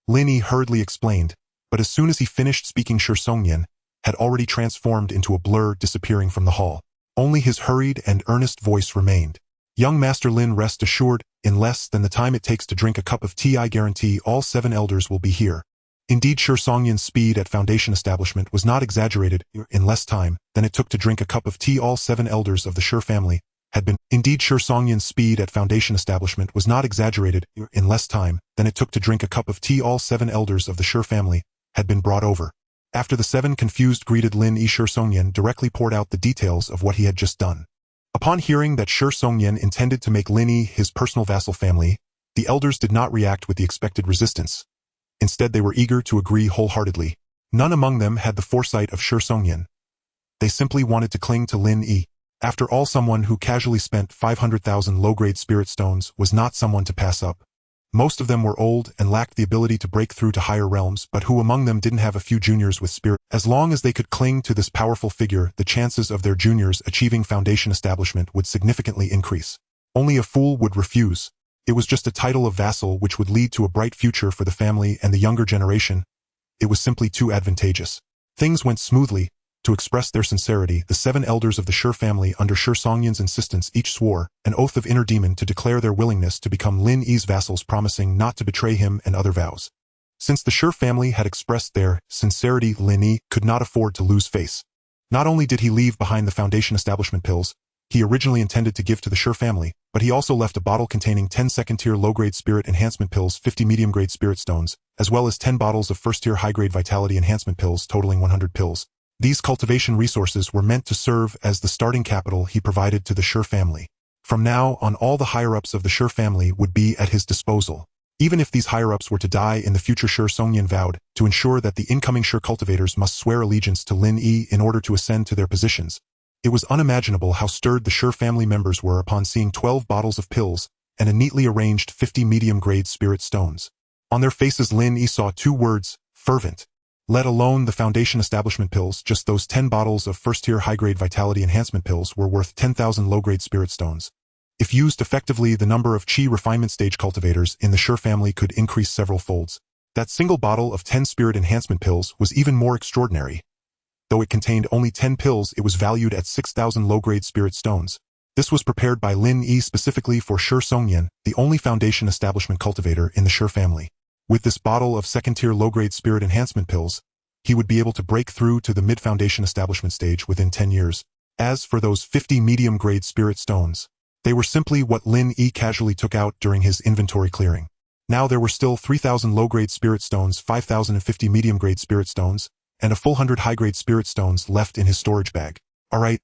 Lin Yi hurriedly explained, but as soon as he finished speaking, Shi Songyan had already transformed into a blur, disappearing from the hall. Only his hurried and earnest voice remained. "Young Master Lin, rest assured, in less than the time it takes to drink a cup of tea, I guarantee all 7 elders will be here." Indeed, Shi Songyan's speed at foundation establishment was not exaggerated. In less time than it took to drink a cup of tea, all 7 elders of the Shi family had been. Indeed, Shi Songyan's speed at foundation establishment was not exaggerated. In less time than it took to drink a cup of tea, all 7 elders of the Shi family had been brought over. After the 7 confused greeted Lin Yi, Shi Songyan directly poured out the details of what he had just done. Upon hearing that Shi Songyan intended to make Lin Yi his personal vassal family, the elders did not react with the expected resistance. Instead, they were eager to agree wholeheartedly. None among them had the foresight of Shi Songyan. They simply wanted to cling to Lin Yi. After all, someone who casually spent 500,000 low-grade spirit stones was not someone to pass up. Most of them were old and lacked the ability to break through to higher realms, but who among them didn't have a few juniors with spirit? As long as they could cling to this powerful figure, the chances of their juniors achieving foundation establishment would significantly increase. Only a fool would refuse. It was just a title of vassal which would lead to a bright future for the family and the younger generation. It was simply too advantageous. Things went smoothly. To express their sincerity, the 7 elders of the Shi family, under Shi Songyan's insistence, each swore an oath of inner demon to declare their willingness to become Lin Yi's vassals, promising not to betray him and other vows. Since the Shi family had expressed their sincerity, Lin Yi could not afford to lose face. Not only did he leave behind the foundation establishment pills he originally intended to give to the Shi family, but he also left a bottle containing 10 second-tier low-grade spirit enhancement pills, 50 medium-grade spirit stones, as well as 10 bottles of first-tier high-grade vitality enhancement pills totaling 100 pills. These cultivation resources were meant to serve as the starting capital he provided to the Shi family. From now on, all the higher-ups of the Shi family would be at his disposal. Even if these higher-ups were to die in the future, Shi Songyan vowed to ensure that the incoming Shi cultivators must swear allegiance to Lin Yi in order to ascend to their positions. It was unimaginable how stirred the Shi family members were upon seeing 12 bottles of pills and a neatly arranged 50 medium-grade spirit stones. On their faces, Lin Yi saw 2 words: fervent. Let alone the foundation establishment pills, just those 10 bottles of first-tier high-grade vitality enhancement pills were worth 10,000 low-grade spirit stones. If used effectively, the number of Qi refinement stage cultivators in the Shi family could increase several folds. That single bottle of 10 spirit enhancement pills was even more extraordinary. Though it contained only 10 pills, it was valued at 6,000 low-grade spirit stones. This was prepared by Lin Yi specifically for Shi Songyan, the only foundation establishment cultivator in the Shi family. With this bottle of second-tier low-grade spirit enhancement pills, he would be able to break through to the mid-foundation establishment stage within 10 years. As for those 50 medium-grade spirit stones, they were simply what Lin Yi casually took out during his inventory clearing. Now there were still 3,000 low-grade spirit stones, 5,050 medium-grade spirit stones, and a full 100 high-grade spirit stones left in his storage bag. Alright.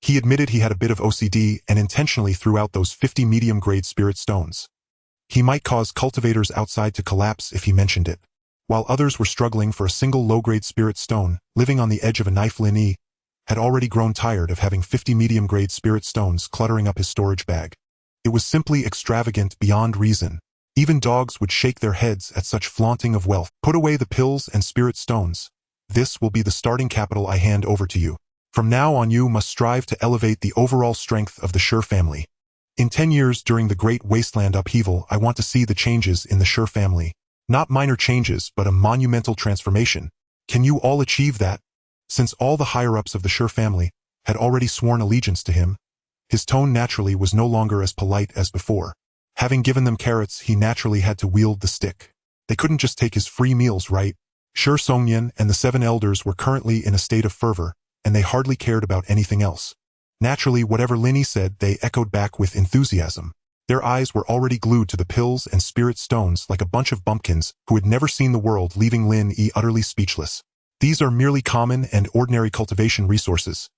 He admitted he had a bit of OCD and intentionally threw out those 50 medium-grade spirit stones. He might cause cultivators outside to collapse if he mentioned it. While others were struggling for a single low-grade spirit stone, living on the edge of a knife, Lin Yi had already grown tired of having 50 medium-grade spirit stones cluttering up his storage bag. It was simply extravagant beyond reason. Even dogs would shake their heads at such flaunting of wealth. Put away the pills and spirit stones. This will be the starting capital I hand over to you. From now on, you must strive to elevate the overall strength of the Shi family. In 10 years, during the Great Wasteland upheaval, I want to see the changes in the Shi family. Not minor changes, but a monumental transformation. Can you all achieve that? Since all the higher-ups of the Shi family had already sworn allegiance to him, his tone naturally was no longer as polite as before. Having given them carrots, he naturally had to wield the stick. They couldn't just take his free meals, right? Shi Songyan and the 7 elders were currently in a state of fervor, and they hardly cared about anything else. Naturally, whatever Lin Yi said, they echoed back with enthusiasm. Their eyes were already glued to the pills and spirit stones like a bunch of bumpkins who had never seen the world, leaving Lin Yi utterly speechless. These are merely common and ordinary cultivation resources.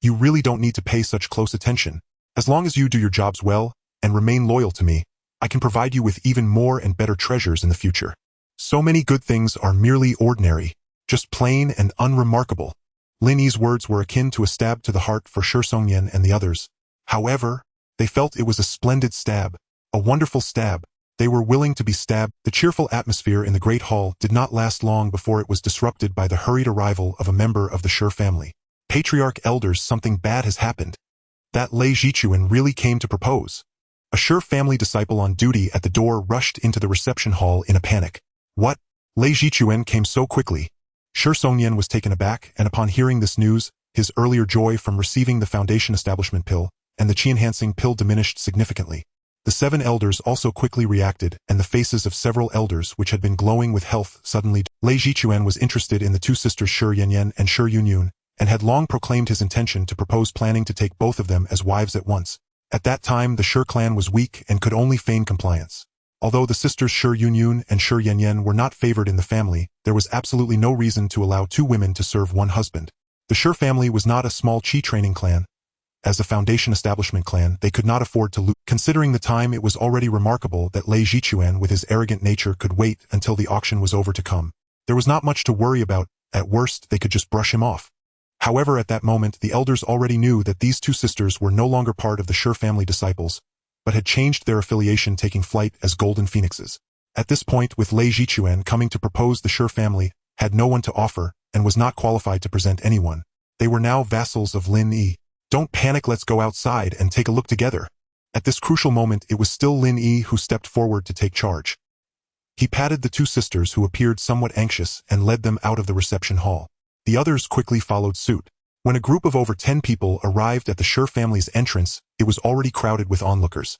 You really don't need to pay such close attention. As long as you do your jobs well and remain loyal to me, I can provide you with even more and better treasures in the future. So many good things are merely ordinary, just plain and unremarkable. Lin Yi's words were akin to a stab to the heart for Shi Songyan and the others. However, they felt it was a splendid stab, a wonderful stab. They were willing to be stabbed. The cheerful atmosphere in the Great Hall did not last long before it was disrupted by the hurried arrival of a member of the Shi family. Patriarch elders, something bad has happened. That Lei Zichuan really came to propose. A Shi family disciple on duty at the door rushed into the reception hall in a panic. What? Lei Zichuan came so quickly. Shi Songyan was taken aback, and upon hearing this news, his earlier joy from receiving the foundation establishment pill and the qi-enhancing pill diminished significantly. The 7 elders also quickly reacted, and the faces of several elders which had been glowing with health suddenly. Lei Zichuan was interested in the 2 sisters Shi Yanyan and Shi Yunyun, and had long proclaimed his intention to propose, planning to take both of them as wives at once. At that time, the Shi clan was weak and could only feign compliance. Although the sisters Shi Yunyun and Shi Yanyan were not favored in the family, there was absolutely no reason to allow two women to serve one husband. The Shi family was not a small chi training clan. As a foundation establishment clan, they could not afford to lose. Considering the time, it was already remarkable that Lei Zichuan with his arrogant nature could wait until the auction was over to come. There was not much to worry about. At worst, they could just brush him off. However, at that moment, the elders already knew that these two sisters were no longer part of the Shi family disciples, but had changed their affiliation, taking flight as golden phoenixes. At this point, with Lei Zichuan coming to propose, the Shi family had no one to offer and was not qualified to present anyone. They were now vassals of Lin Yi. Don't panic, let's go outside and take a look together. At this crucial moment, it was still Lin Yi who stepped forward to take charge. He patted the two sisters who appeared somewhat anxious and led them out of the reception hall. The others quickly followed suit. When a group of over 10 people arrived at the Shi family's entrance, it was already crowded with onlookers.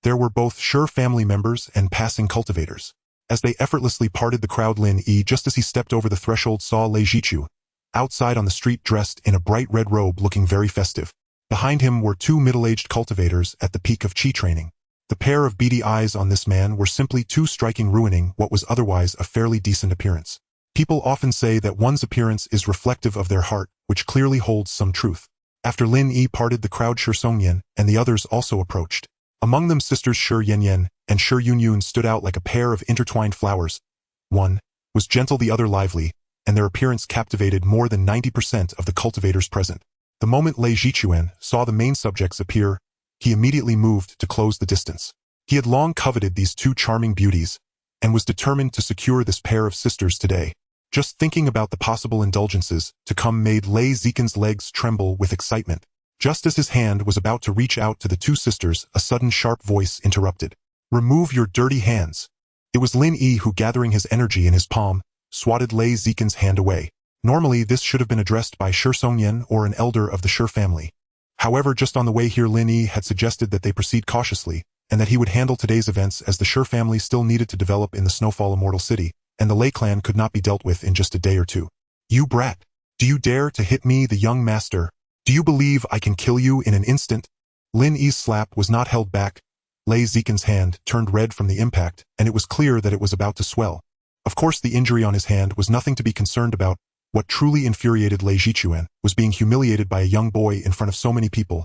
There were both Shi family members and passing cultivators. As they effortlessly parted the crowd, Lin Yi, just as he stepped over the threshold, saw Lei Zichu outside on the street, dressed in a bright red robe, looking very festive. Behind him were two middle-aged cultivators at the peak of chi training. The pair of beady eyes on this man were simply too striking, ruining what was otherwise a fairly decent appearance. People often say that one's appearance is reflective of their heart, which clearly holds some truth. After Lin Yi parted the crowd, Shi Songyan and the others also approached. Among them, sisters Shi Yanyan and Shi Yunyun stood out like a pair of intertwined flowers. One was gentle, the other lively, and their appearance captivated more than 90% of the cultivators present. The moment Lei Zichuan saw the main subjects appear, he immediately moved to close the distance. He had long coveted these two charming beauties, and was determined to secure this pair of sisters today. Just thinking about the possible indulgences to come made Lei Zichuan's legs tremble with excitement. Just as his hand was about to reach out to the two sisters, a sudden sharp voice interrupted. "Remove your dirty hands." It was Lin Yi who, gathering his energy in his palm, swatted Lei Zichuan's hand away. Normally, this should have been addressed by Shi Songyan or an elder of the Shi family. However, just on the way here, Lin Yi had suggested that they proceed cautiously, and that he would handle today's events, as the Shi family still needed to develop in the Snowfall Immortal City, and the Lin Clan could not be dealt with in just a day or two. "You brat! Do you dare to hit me, the young master? Do you believe I can kill you in an instant?" Lin Yi's slap was not held back. Lei Zichuan's hand turned red from the impact, and it was clear that it was about to swell. Of course, the injury on his hand was nothing to be concerned about. What truly infuriated Lei Zichuan was being humiliated by a young boy in front of so many people.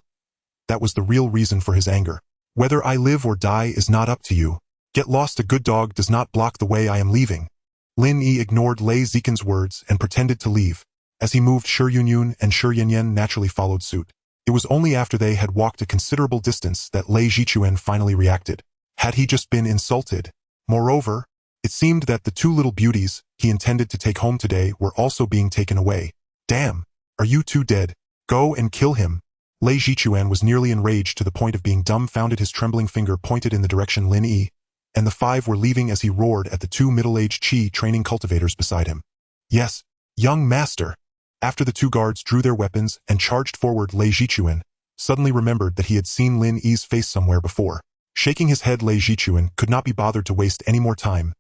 That was the real reason for his anger. "Whether I live or die is not up to you. Get lost, a good dog does not block the way, I am leaving." Lin Yi ignored Lei Zichuan's words and pretended to leave. As he moved, Shi Yunyun and Shi Yanyan naturally followed suit. It was only after they had walked a considerable distance that Lei Zichuan finally reacted. Had he just been insulted? Moreover, it seemed that the two little beauties he intended to take home today were also being taken away. "Damn! Are you two dead? Go and kill him." Lei Zichuan was nearly enraged to the point of being dumbfounded. His trembling finger pointed in the direction Lin Yi and the five were leaving as he roared at the two middle-aged chi training cultivators beside him. "Yes, young master." After the two guards drew their weapons and charged forward, Lei Zichuan suddenly remembered that he had seen Lin Yi's face somewhere before. Shaking his head, Lei Zichuan could not be bothered to waste any more time.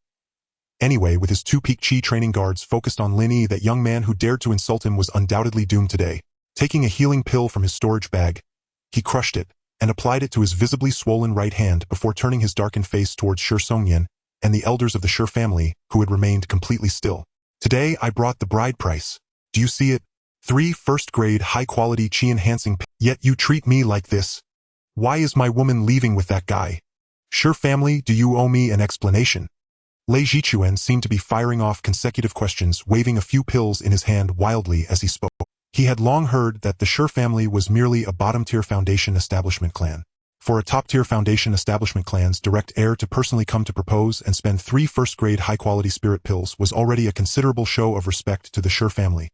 Anyway, with his two peak chi training guards focused on Lin Yi, that young man who dared to insult him was undoubtedly doomed today. Taking a healing pill from his storage bag, he crushed it and applied it to his visibly swollen right hand before turning his darkened face towards Shi Songyan and the elders of the Shi family, who had remained completely still. "Today I brought the bride price. Do you see it? 3 first-grade high-quality chi-enhancing pills. Yet you treat me like this. Why is my woman leaving with that guy? Shi family, do you owe me an explanation?" Lei Zichuan seemed to be firing off consecutive questions, waving a few pills in his hand wildly as he spoke. He had long heard that the Shi family was merely a bottom-tier foundation establishment clan. For a top-tier foundation establishment clan's direct heir to personally come to propose and spend 3 first-grade high-quality spirit pills was already a considerable show of respect to the Shi family.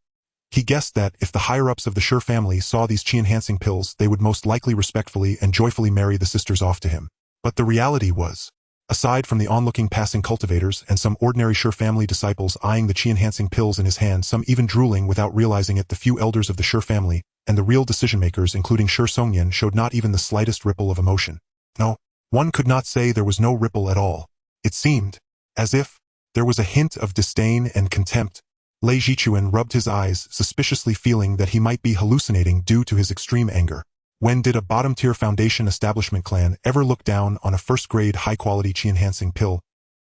He guessed that if the higher-ups of the Shi family saw these chi-enhancing pills, they would most likely respectfully and joyfully marry the sisters off to him. But the reality was, aside from the onlooking passing cultivators and some ordinary Shi family disciples eyeing the chi-enhancing pills in his hand, some even drooling without realizing it, the few elders of the Shi family and the real decision-makers, including Shi Songyan, showed not even the slightest ripple of emotion. No, one could not say there was no ripple at all. It seemed as if there was a hint of disdain and contempt. Lei Zichuan rubbed his eyes suspiciously, feeling that he might be hallucinating due to his extreme anger. When did a bottom-tier foundation establishment clan ever look down on a first-grade high-quality chi-enhancing pill?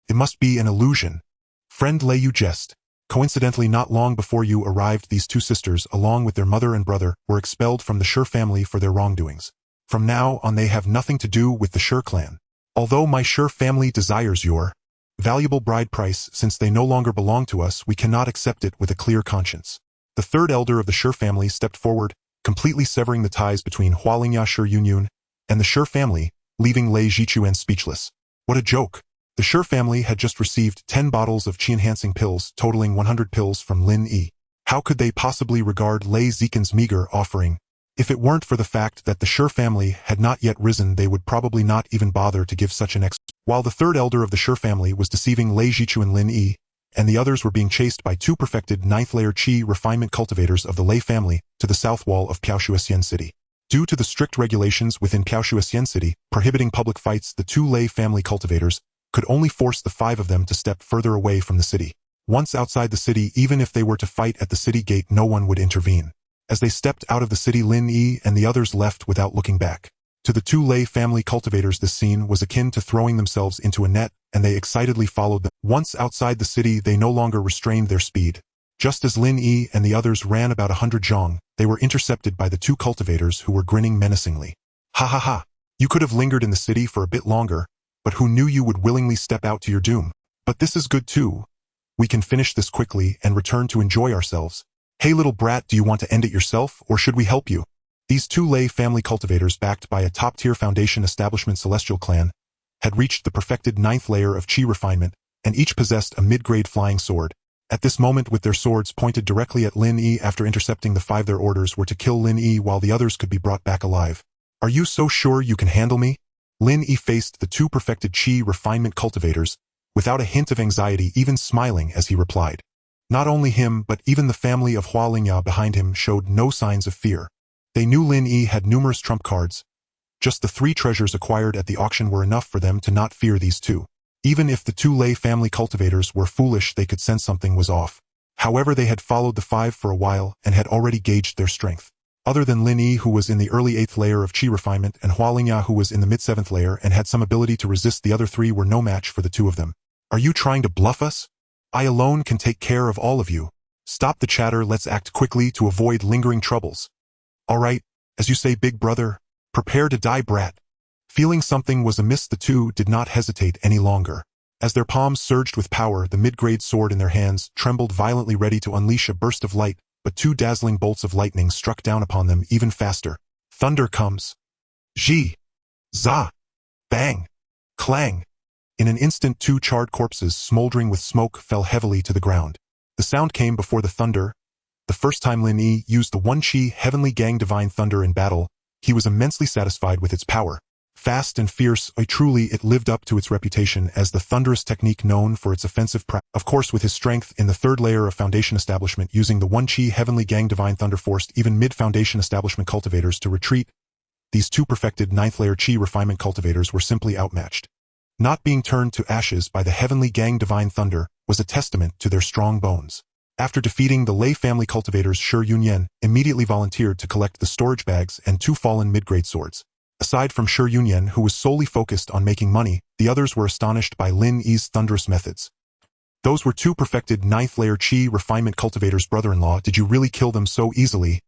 It must be an illusion. Friend Lei, you jest. Coincidentally, not long before you arrived, these two sisters, along with their mother and brother, were expelled from the Sure family for their wrongdoings. From now on they have nothing to do with the Sure clan. Although my Sure family desires your valuable bride price, since they no longer belong to us, we cannot accept it with a clear conscience. The third elder of the Sure family stepped forward, completely severing the ties between Hualingya Sure Yunyun and the Sure family, leaving Lei Jichuan speechless. What a joke! The Sure family had just received 10 bottles of chi-enhancing pills, totaling 100 pills from Lin Yi. How could they possibly regard Lei Zikan's meager offering? If it weren't for the fact that the Sure family had not yet risen, they would probably not even bother to give such an While the third elder of the Sure family was deceiving Lei Jichu and Lin Yi, and the others were being chased by two perfected 9th-layer chi refinement cultivators of the Lei family to the south wall of Piaoshuasian City. Due to the strict regulations within Piaoshuasian City prohibiting public fights, the two Lei family cultivators could only force the 5 of them to step further away from the city. Once outside the city, even if they were to fight at the city gate, no one would intervene. As they stepped out of the city, Lin Yi and the others left without looking back. To the two Lei family cultivators, this scene was akin to throwing themselves into a net, and they excitedly followed them. Once outside the city, they no longer restrained their speed. Just as Lin Yi and the others ran about 100 zhong, they were intercepted by the two cultivators who were grinning menacingly. Ha ha ha! You could have lingered in the city for a bit longer, but who knew you would willingly step out to your doom? But this is good too. We can finish this quickly and return to enjoy ourselves. Hey little brat, do you want to end it yourself, or should we help you? These two Lei family cultivators, backed by a top-tier foundation establishment Celestial clan, had reached the perfected 9th layer of chi refinement, and each possessed a mid-grade flying sword. At this moment, with their swords pointed directly at Lin Yi, after intercepting the 5, their orders were to kill Lin Yi while the others could be brought back alive. Are you so sure you can handle me? Lin Yi faced the two perfected chi refinement cultivators, without a hint of anxiety, even smiling as he replied. Not only him, but even the family of Hualingya behind him showed no signs of fear. They knew Lin Yi had numerous trump cards. Just the 3 treasures acquired at the auction were enough for them to not fear these two. Even if the two Lei family cultivators were foolish, they could sense something was off. However, they had followed the 5 for a while and had already gauged their strength. Other than Lin Yi, who was in the early 8th layer of chi refinement, and Hualingya, who was in the mid-7th layer and had some ability to resist, the other 3 were no match for the 2 of them. Are you trying to bluff us? I alone can take care of all of you. Stop the chatter, let's act quickly to avoid lingering troubles. Alright, as you say, big brother, prepare to die, brat. Feeling something was amiss, the two did not hesitate any longer. As their palms surged with power, the mid-grade sword in their hands trembled violently, ready to unleash a burst of light, but 2 dazzling bolts of lightning struck down upon them even faster. Thunder comes. Zhi. Za. Bang. Clang. In an instant, 2 charred corpses, smoldering with smoke, fell heavily to the ground. The sound came before the thunder. The first time Lin Yi used the One Chi Heavenly Gang Divine Thunder in battle, he was immensely satisfied with its power. Fast and fierce, truly it lived up to its reputation as the thunderous technique known for its offensive prowess. Of course, with his strength in the 3rd layer of Foundation Establishment, using the One Chi Heavenly Gang Divine Thunder forced even mid-Foundation Establishment cultivators to retreat. These 2 perfected 9th layer Chi refinement cultivators were simply outmatched. Not being turned to ashes by the Heavenly Gang Divine Thunder was a testament to their strong bones. After defeating the Lei family cultivators, Sure Yunyan immediately volunteered to collect the storage bags and 2 fallen mid-grade swords. Aside from Sure Yunyan, who was solely focused on making money, the others were astonished by Lin Yi's thunderous methods. Those were 2 perfected 9th layer Chi refinement cultivators, brother-in-law. Did you really kill them so easily?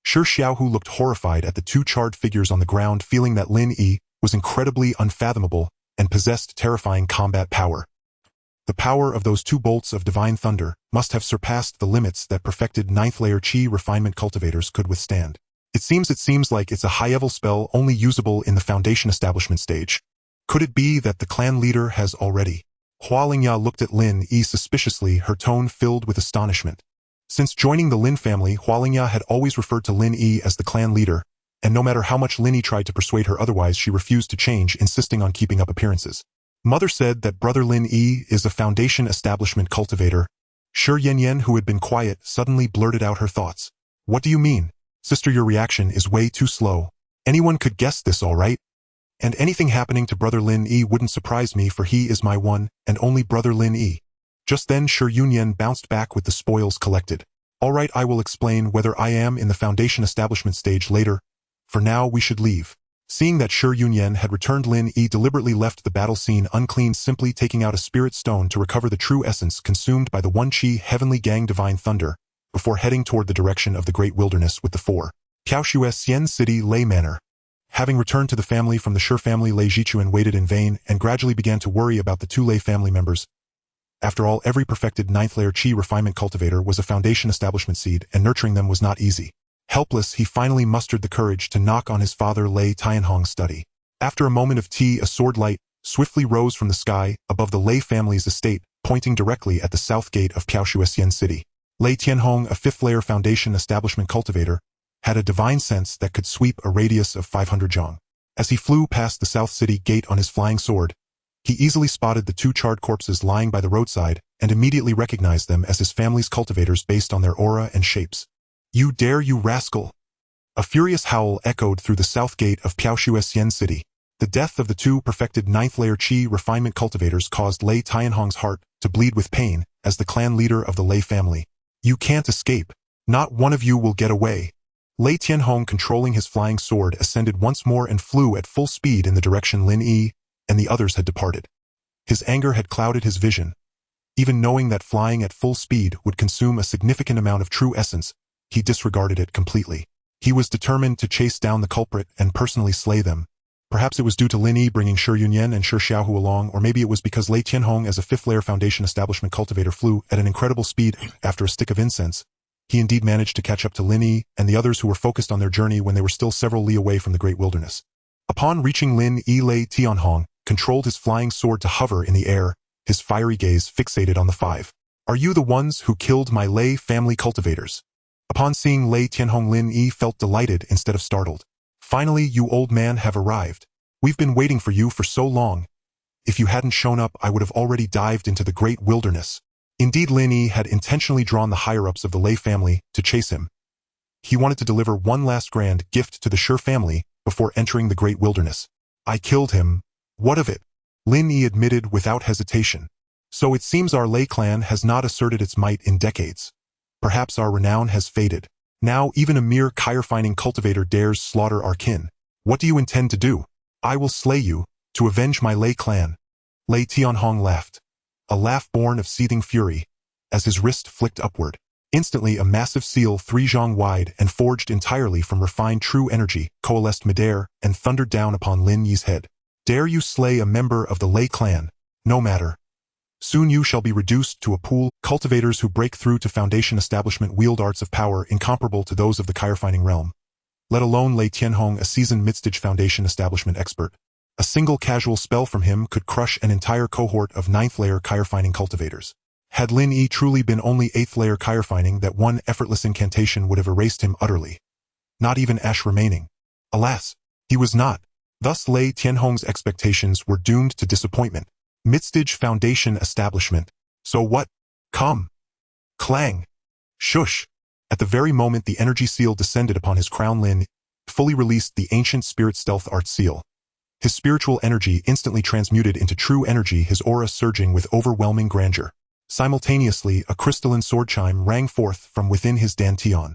Sure Xiaohu looked horrified at the 2 charred figures on the ground, feeling that Lin Yi was incredibly unfathomable and possessed terrifying combat power. The power of those 2 bolts of divine thunder must have surpassed the limits that perfected 9th layer Chi refinement cultivators could withstand. It seems like it's a high-level spell only usable in the Foundation Establishment stage. Could it be that the clan leader has already? Hualingya looked at Lin Yi suspiciously, her tone filled with astonishment. Since joining the Lin family, Hualingya had always referred to Lin Yi as the clan leader, and no matter how much Lin Yi tried to persuade her otherwise, she refused to change, insisting on keeping up appearances. Mother said that brother Lin Yi is a Foundation Establishment cultivator. Sure Yan, who had been quiet, suddenly blurted out her thoughts. What do you mean? Sister, your reaction is way too slow. Anyone could guess this, all right? And anything happening to brother Lin Yi wouldn't surprise me, for he is my one and only brother Lin Yi. Just then Sure Yunyan bounced back with the spoils collected. All right, I will explain whether I am in the Foundation Establishment stage later. For now we should leave. Seeing that Shi Yunyan had returned, Lin Yi deliberately left the battle scene unclean, simply taking out a spirit stone to recover the true essence consumed by the One Qi heavenly gang divine thunder, before heading toward the direction of the great wilderness with the four. Kaohsiuan City Lei Manor. Having returned to the family from the Shi family, Lei Jichuan waited in vain and gradually began to worry about the two Lei family members. After all, every perfected 9th layer Qi refinement cultivator was a foundation establishment seed, and nurturing them was not easy. Helpless, he finally mustered the courage to knock on his father Lei Tianhong's study. After a moment of tea, a sword light swiftly rose from the sky above the Lei family's estate, pointing directly at the south gate of Kaohsiuan City. Lei Tianhong, a 5th layer foundation establishment cultivator, had a divine sense that could sweep a radius of 500 zhang. As he flew past the south city gate on his flying sword, he easily spotted the two charred corpses lying by the roadside and immediately recognized them as his family's cultivators based on their aura and shapes. "You dare, you rascal!" A furious howl echoed through the south gate of Kaohsiuan City. The death of the two perfected 9th layer Qi refinement cultivators caused Lei Tianhong's heart to bleed with pain. As the clan leader of the Lei family, "You can't escape. Not one of you will get away." Lei Tianhong, controlling his flying sword, ascended once more and flew at full speed in the direction Lin Yi and the others had departed. His anger had clouded his vision. Even knowing that flying at full speed would consume a significant amount of true essence, he disregarded it completely. He was determined to chase down the culprit and personally slay them. Perhaps it was due to Lin Yi bringing Shi Yunyan and Shi Xiaohu along, or maybe it was because Lei Tianhong, as a 5th layer foundation establishment cultivator, flew at an incredible speed after a stick of incense. He indeed managed to catch up to Lin Yi and the others who were focused on their journey when they were still several li away from the great wilderness. Upon reaching Lin Yi, Lei Tianhong controlled his flying sword to hover in the air, his fiery gaze fixated on the five. "Are you the ones who killed my Lei family cultivators?" Upon seeing Lei Tianhong, Lin Yi felt delighted instead of startled. "Finally, you old man have arrived. We've been waiting for you for so long. If you hadn't shown up, I would have already dived into the great wilderness." Indeed, Lin Yi had intentionally drawn the higher-ups of the Lei family to chase him. He wanted to deliver one last grand gift to the Shi family before entering the great wilderness. "I killed him. What of it?" Lin Yi admitted without hesitation. "So it seems our Lei clan has not asserted its might in decades. Perhaps our renown has faded. Now even a mere Chi-refining cultivator dares slaughter our kin. What do you intend to do?" "I will slay you, to avenge my Lei clan." Lei Tianhong laughed, a laugh born of seething fury, as his wrist flicked upward. Instantly, a massive seal 3 zhang wide and forged entirely from refined true energy coalesced midair and thundered down upon Lin Yi's head. "Dare you slay a member of the Lei clan? No matter. Soon you shall be reduced to a pool. Cultivators who break through to foundation establishment wield arts of power incomparable to those of the Chi-refining realm. Let alone Lei Tianhong, a seasoned mid-stage foundation establishment expert. A single casual spell from him could crush an entire cohort of 9th layer Chi-refining cultivators. Had Lin Yi truly been only 8th layer Chi-refining, that one effortless incantation would have erased him utterly. Not even ash remaining. Alas, he was not. Thus Lei Tianhong's expectations were doomed to disappointment. Mid-stage foundation establishment. So what? Come. Clang. Shush. At the very moment the energy seal descended upon his crown, Lin fully released the ancient spirit stealth art seal. His spiritual energy instantly transmuted into true energy, his aura surging with overwhelming grandeur. Simultaneously, a crystalline sword chime rang forth from within his dantian.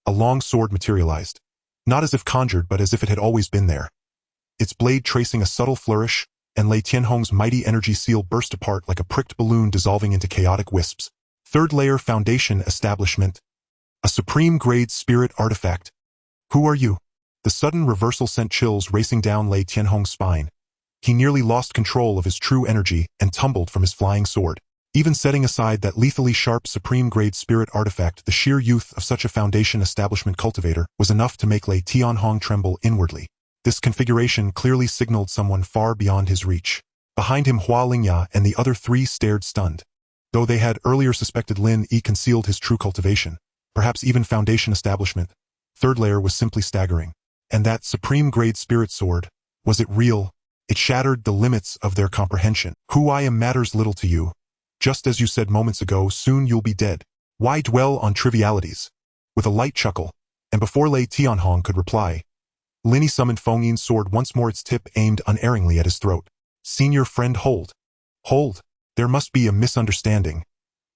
A long sword materialized. Not as if conjured, but as if it had always been there. Its blade tracing a subtle flourish, and Lei Tianhong's mighty energy seal burst apart like a pricked balloon dissolving into chaotic wisps. 3rd layer foundation establishment. A supreme grade spirit artifact. Who are you? The sudden reversal sent chills racing down Lei Tianhong's spine. He nearly lost control of his true energy and tumbled from his flying sword. Even setting aside that lethally sharp supreme grade spirit artifact, the sheer youth of such a foundation establishment cultivator was enough to make Lei Tianhong tremble inwardly. This configuration clearly signaled someone far beyond his reach. Behind him, Hua Lingya and the other 3 stared stunned. Though they had earlier suspected Lin Yi concealed his true cultivation, perhaps even foundation establishment, 3rd layer was simply staggering. And that supreme grade spirit sword, was it real? It shattered the limits of their comprehension. "Who I am matters little to you. Just as you said moments ago, soon you'll be dead. Why dwell on trivialities?" With a light chuckle, and before Lei Tianhong could reply, Lin Yi summoned Feng Yin's sword once more, its tip aimed unerringly at his throat. "Senior friend, hold. Hold. There must be a misunderstanding.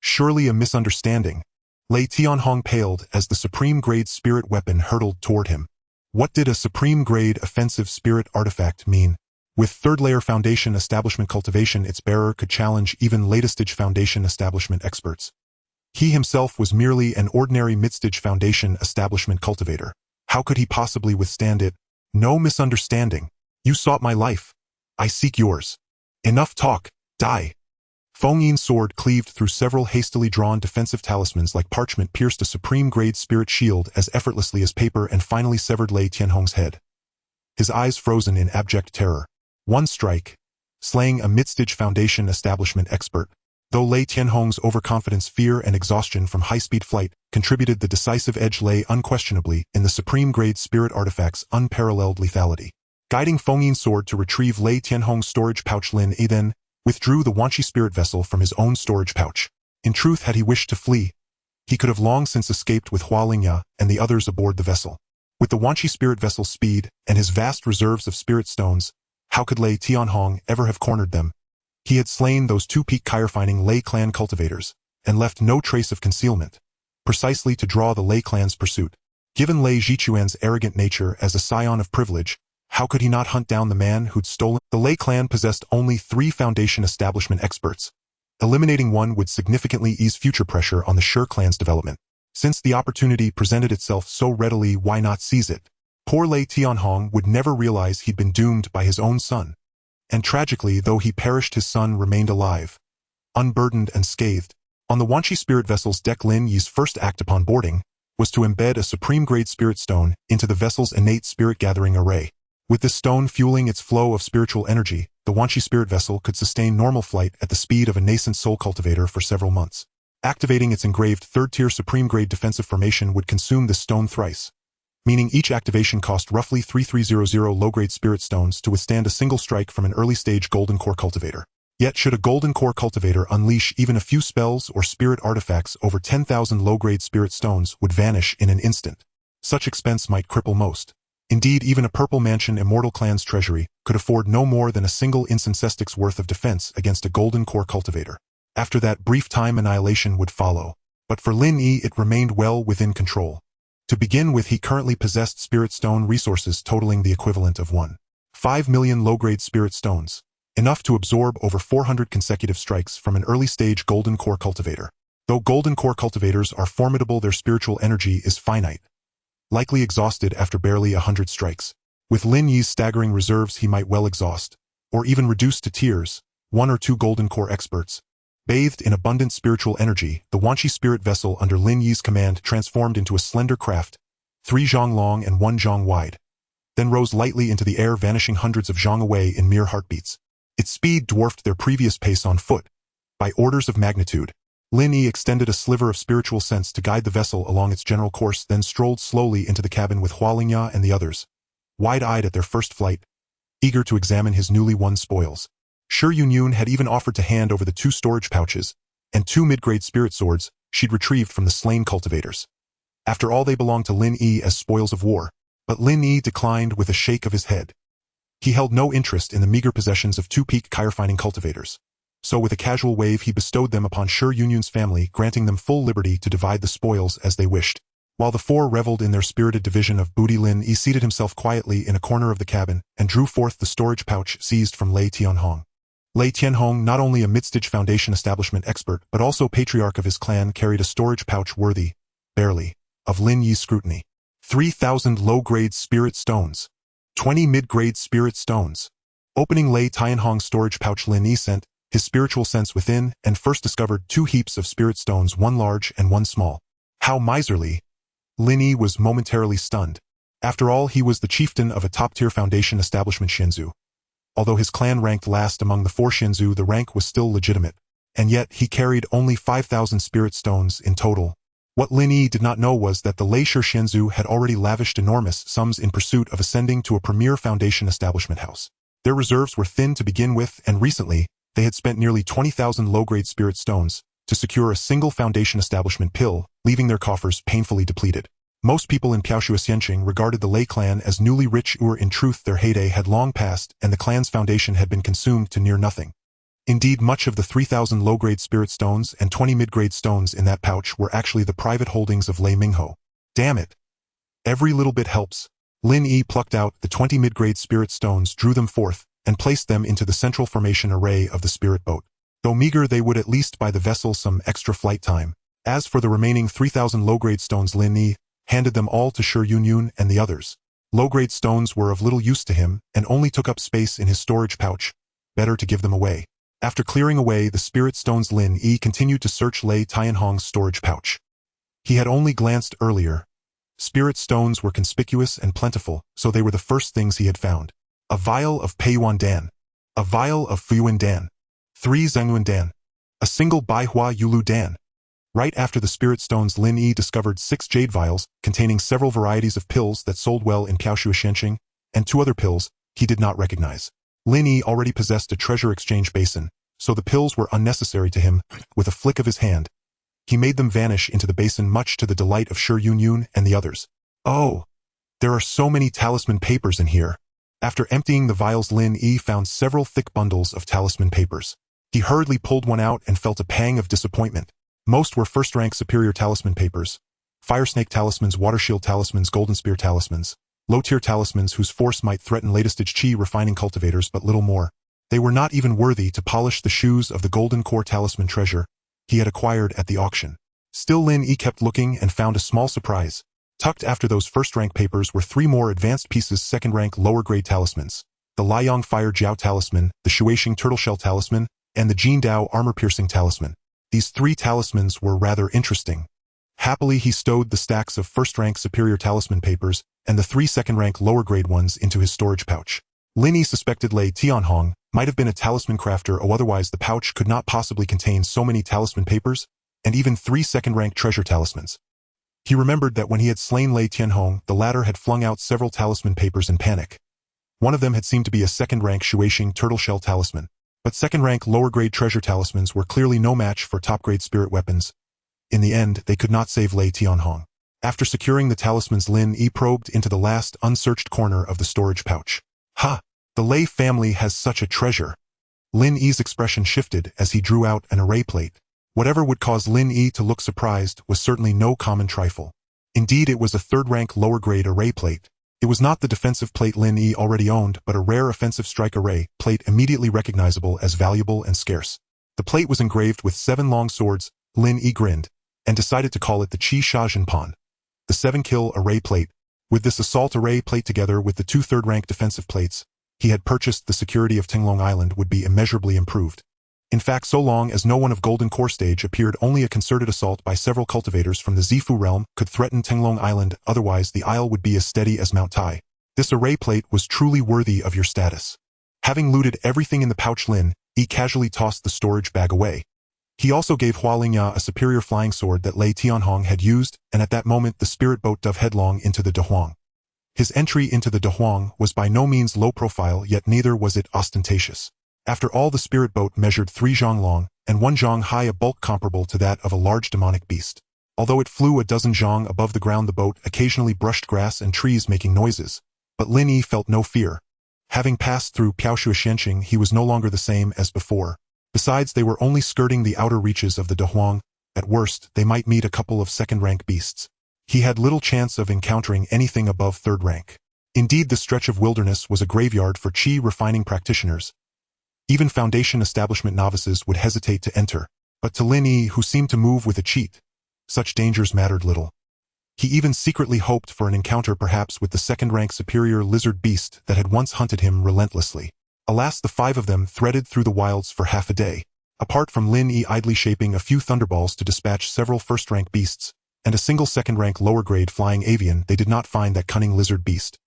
Surely a misunderstanding." Lei Tianhong paled as the supreme grade spirit weapon hurtled toward him. What did a supreme-grade offensive spirit artifact mean? With third-layer foundation establishment cultivation, its bearer could challenge even latest-stage foundation establishment experts. He himself was merely an ordinary mid-stage foundation establishment cultivator. How could he possibly withstand it? No misunderstanding. You sought my life. I seek yours. Enough talk. Die. Feng Yin's sword cleaved through several hastily drawn defensive talismans like parchment, pierced a supreme-grade spirit shield as effortlessly as paper, and finally severed Lei Tianhong's head. His eyes frozen in abject terror. One strike, slaying a mid-stage foundation establishment expert. Though Lei Tianhong's overconfidence, fear, and exhaustion from high-speed flight contributed, the decisive edge lay unquestionably in the supreme-grade spirit artifact's unparalleled lethality. Guiding Feng Yin's sword to retrieve Lei Tianhong's storage pouch, Lin Yi then withdrew the Wanqi spirit vessel from his own storage pouch. In truth, had he wished to flee, he could have long since escaped with Hua Lingya and the others aboard the vessel. With the Wanqi spirit vessel's speed and his vast reserves of spirit stones, how could Lei Tianhong ever have cornered them? He had slain those two peak Kyrfining Lei Clan cultivators and left no trace of concealment, precisely to draw the Lei Clan's pursuit. Given Lei Zhichuan's arrogant nature as a scion of privilege, how could he not hunt down the man who'd stolen? The Lei Clan possessed only 3 foundation establishment experts. Eliminating one would significantly ease future pressure on the Shi clan's development. Since the opportunity presented itself so readily, why not seize it? Poor Lei Tianhong would never realize he'd been doomed by his own son. And tragically, though he perished, his son remained alive, unburdened and scathed. On the Wanqi spirit vessel's deck, Lin Yi's first act upon boarding was to embed a supreme-grade spirit stone into the vessel's innate spirit-gathering array. With this stone fueling its flow of spiritual energy, the Wanqi spirit vessel could sustain normal flight at the speed of a nascent soul cultivator for several months. Activating its engraved third-tier supreme-grade defensive formation would consume this stone thrice, meaning each activation cost roughly 3300 low-grade spirit stones to withstand a single strike from an early-stage golden core cultivator. Yet should a golden core cultivator unleash even a few spells or spirit artifacts, over 10,000 low-grade spirit stones would vanish in an instant. Such expense might cripple most. Indeed, even a purple mansion Immortal clan's treasury could afford no more than a single incensestic's worth of defense against a golden core cultivator. After that brief time, annihilation would follow. But for Lin Yi, it remained well within control. To begin with, he currently possessed spirit stone resources totaling the equivalent of 1.5 million low-grade spirit stones, enough to absorb over 400 consecutive strikes from an early-stage golden core cultivator. Though golden core cultivators are formidable, their spiritual energy is finite, likely exhausted after barely 100 strikes. With Lin Yi's staggering reserves, he might well exhaust, or even reduce to tears, 1 or 2 golden core experts. Bathed in abundant spiritual energy, the Wanqi spirit vessel under Lin Yi's command transformed into a slender craft, 3 zhang long and 1 zhang wide, then rose lightly into the air, vanishing hundreds of zhang away in mere heartbeats. Its speed dwarfed their previous pace on foot by orders of magnitude. Lin Yi extended a sliver of spiritual sense to guide the vessel along its general course, then strolled slowly into the cabin with Hua Lingya and the others, wide-eyed at their first flight, eager to examine his newly won spoils. Shi Yunyun had even offered to hand over the 2 storage pouches and 2 mid-grade spirit swords she'd retrieved from the slain cultivators. After all, they belonged to Lin Yi as spoils of war, but Lin Yi declined with a shake of his head. He held no interest in the meager possessions of 2 peak Kyrfining cultivators. So with a casual wave, he bestowed them upon Shi Yunyun's family, granting them full liberty to divide the spoils as they wished. While the 4 reveled in their spirited division of booty, Lin Yi seated himself quietly in a corner of the cabin and drew forth the storage pouch seized from Lei Tianhong. Lei Tianhong, not only a mid-stage foundation establishment expert but also patriarch of his clan, carried a storage pouch worthy, barely, of Lin Yi's scrutiny. 3,000 low-grade spirit stones. 20 mid-grade spirit stones. Opening Lei Tianhong's storage pouch, Lin Yi sent his spiritual sense within and first discovered 2 heaps of spirit stones, 1 large and 1 small. How miserly! Lin Yi was momentarily stunned. After all, he was the chieftain of a top-tier foundation establishment Shinzu. Although his clan ranked last among the 4 Shinzu, the rank was still legitimate. And yet, he carried only 5,000 spirit stones in total. What Lin Yi did not know was that the Lei Shi Shinzu had already lavished enormous sums in pursuit of ascending to a premier foundation establishment house. Their reserves were thin to begin with, and recently, they had spent nearly 20,000 low-grade spirit stones to secure a single foundation establishment pill, leaving their coffers painfully depleted. Most people in Piaoshu Xianqing regarded the Lei clan as newly rich, or in truth their heyday had long passed and the clan's foundation had been consumed to near nothing. Indeed, much of the 3,000 low-grade spirit stones and 20 mid-grade stones in that pouch were actually the private holdings of Lei Mingho. Damn it! Every little bit helps. Lin Yi plucked out the 20 mid-grade spirit stones, drew them forth, and placed them into the central formation array of the spirit boat. Though meager, they would at least buy the vessel some extra flight time. As for the remaining 3,000 low-grade stones, Lin Yi handed them all to Shi Yunyun and the others. Low-grade stones were of little use to him and only took up space in his storage pouch. Better to give them away. After clearing away the spirit stones, Lin Yi continued to search Lei Tianhong's storage pouch. He had only glanced earlier. Spirit stones were conspicuous and plentiful, so they were the first things he had found. A vial of Peiyuan Dan. A vial of Fuyuan Dan. 3 Zhengyuan Dan. A single Baihua Yulu Dan. Right after the spirit stones, Lin Yi discovered 6 jade vials containing several varieties of pills that sold well in Kaohsiu, and 2 other pills he did not recognize. Lin Yi already possessed a treasure exchange basin, so the pills were unnecessary to him. With a flick of his hand, he made them vanish into the basin, much to the delight of Shi Yunyun and the others. Oh, there are so many talisman papers in here. After emptying the vials, Lin Yi found several thick bundles of talisman papers. He hurriedly pulled one out and felt a pang of disappointment. Most were first-rank superior talisman papers. Fire snake talismans, water shield talismans, golden spear talismans. Low-tier talismans whose force might threaten latest-stage chi refining cultivators, but little more. They were not even worthy to polish the shoes of the golden core talisman treasure he had acquired at the auction. Still, Lin Yi kept looking and found a small surprise. Tucked after those first-rank papers were 3 more advanced pieces, second-rank lower-grade talismans. The Liang Fire Jiao Talisman, the Shuaixing Turtle Shell Talisman, and the Jin Dao Armor-Piercing Talisman. These 3 talismans were rather interesting. Happily, he stowed the stacks of first-rank superior talisman papers and the 3 second-rank lower-grade ones into his storage pouch. Lin Yi suspected Lei Tianhong might have been a talisman crafter, or otherwise the pouch could not possibly contain so many talisman papers, and even 3 second-rank treasure talismans. He remembered that when he had slain Lei Tianhong, the latter had flung out several talisman papers in panic. One of them had seemed to be a second-rank Shuaixing Turtle Shell Talisman. But second-rank lower-grade treasure talismans were clearly no match for top-grade spirit weapons. In the end, they could not save Lei Tianhong. After securing the talismans, Lin Yi probed into the last unsearched corner of the storage pouch. Ha! The Lei family has such a treasure. Lin Yi's expression shifted as he drew out an array plate. Whatever would cause Lin Yi to look surprised was certainly no common trifle. Indeed, it was a third-rank lower-grade array plate. It was not the defensive plate Lin Yi already owned, but a rare offensive strike array plate immediately recognizable as valuable and scarce. The plate was engraved with 7 long swords. Lin Yi grinned and decided to call it the Qi Sha Jinpan, the 7-kill array plate. With this assault array plate together with the 2 third-rank defensive plates he had purchased, the security of Tinglong Island would be immeasurably improved. In fact, so long as no one of Golden Core stage appeared, only a concerted assault by several cultivators from the Zifu realm could threaten Tinglong Island, otherwise the isle would be as steady as Mount Tai. This array plate was truly worthy of your status. Having looted everything in the pouch, Lin Yi casually tossed the storage bag away. He also gave Hua Lingya a superior flying sword that Lei Tianhong had used, and at that moment the spirit boat dove headlong into the Dehuang. His entry into the Dehuang was by no means low profile, yet neither was it ostentatious. After all, the spirit boat measured 3 zhang long and 1 zhang high, a bulk comparable to that of a large demonic beast. Although it flew a dozen zhang above the ground, the boat occasionally brushed grass and trees, making noises. But Lin Yi felt no fear. Having passed through Kaohsiu, he was no longer the same as before. Besides, they were only skirting the outer reaches of the Dehuang. At worst, they might meet a couple of second-rank beasts. He had little chance of encountering anything above third rank. Indeed, the stretch of wilderness was a graveyard for chi refining practitioners. Even Foundation establishment novices would hesitate to enter, but to Lin Yi, who seemed to move with a cheat, such dangers mattered little. He even secretly hoped for an encounter perhaps with the second-rank superior lizard beast that had once hunted him relentlessly. Alas, the 5 of them threaded through the wilds for half a day. Apart from Lin Yi idly shaping a few thunderballs to dispatch several first-rank beasts, and a single second-rank lower-grade flying avian, they did not find that cunning lizard beast.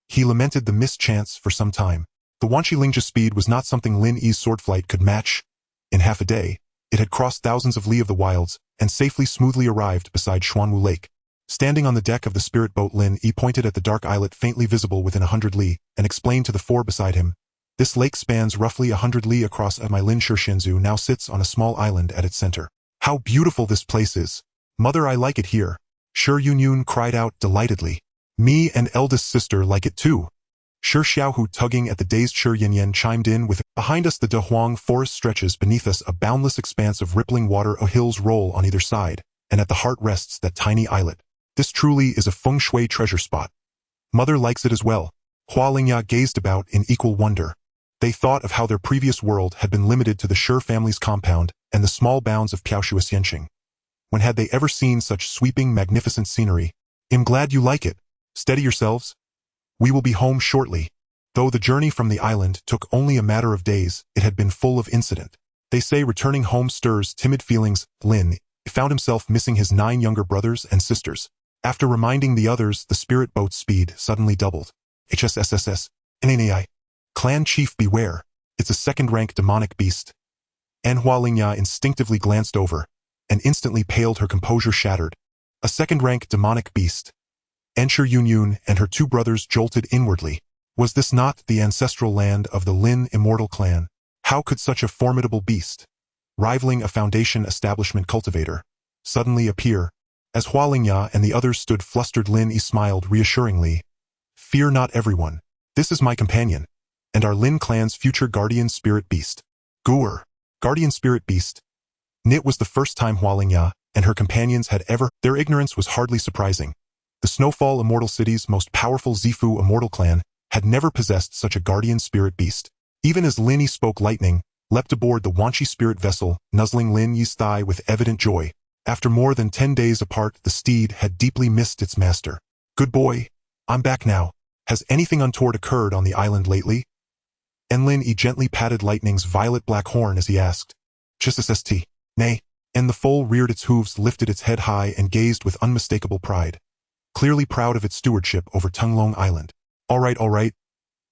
He lamented the missed chance for some time. The Wanqi speed was not something Lin Yi's sword flight could match. In half a day, it had crossed thousands of li of the wilds, and safely smoothly arrived beside Xuanwu Lake. Standing on the deck of the spirit boat, Lin Yi pointed at the dark islet faintly visible within 100 li, and explained to the 4 beside him, "This lake spans roughly 100 li across, and my Lin Shenzhou now sits on a small island at its center. How beautiful this place is! Mother, I like it here." Shi Yunyun cried out delightedly. "Me and eldest sister like it too." Shi Xiaohu, tugging at the dazed Shi Yanyan, chimed in with, "Behind us the Dehuang forest stretches, beneath us a boundless expanse of rippling water, hills roll on either side, and at the heart rests that tiny islet. This truly is a feng shui treasure spot." Mother likes it as well. Lin gazed about in equal wonder. They thought of how their previous world had been limited to the Shi family's compound and the small bounds of Piaoshua's Yenqing. When had they ever seen such sweeping, magnificent scenery? I'm glad you like it. Steady yourselves. We will be home shortly. Though the journey from the island took only a matter of days, it had been full of incident. They say returning home stirs timid feelings. Lin Yi found himself missing his 9 younger brothers and sisters. After reminding the others, the spirit boat's speed suddenly doubled. HSSSS. NAI. Clan chief beware. It's a second-rank demonic beast. Lin Yi instinctively glanced over, and instantly paled, her composure shattered. A second-rank demonic beast. Shi Yunyun and her 2 brothers jolted inwardly. Was this not the ancestral land of the Lin Immortal clan? How could such a formidable beast, rivaling a foundation establishment cultivator, suddenly appear? As Lin Yi and the others stood flustered, Lin Yi smiled reassuringly. Fear not, everyone. This is my companion, and our Lin clan's future guardian spirit beast. Guer. Guardian spirit beast. It was the first time Lin Yi and her companions had ever. Their ignorance was hardly surprising. The Snowfall Immortal City's most powerful Zifu Immortal clan had never possessed such a guardian spirit beast. Even as Lin Yi spoke, lightning leapt aboard the Wanchi spirit vessel, nuzzling Lin Yi's thigh with evident joy. After more than 10 days apart, the steed had deeply missed its master. Good boy, I'm back now. Has anything untoward occurred on the island lately? Lin Yi gently patted lightning's violet-black horn as he asked. Chisst. Nay. And the foal reared its hooves, lifted its head high, and gazed with unmistakable pride, clearly proud of its stewardship over Tunglong Island. All right.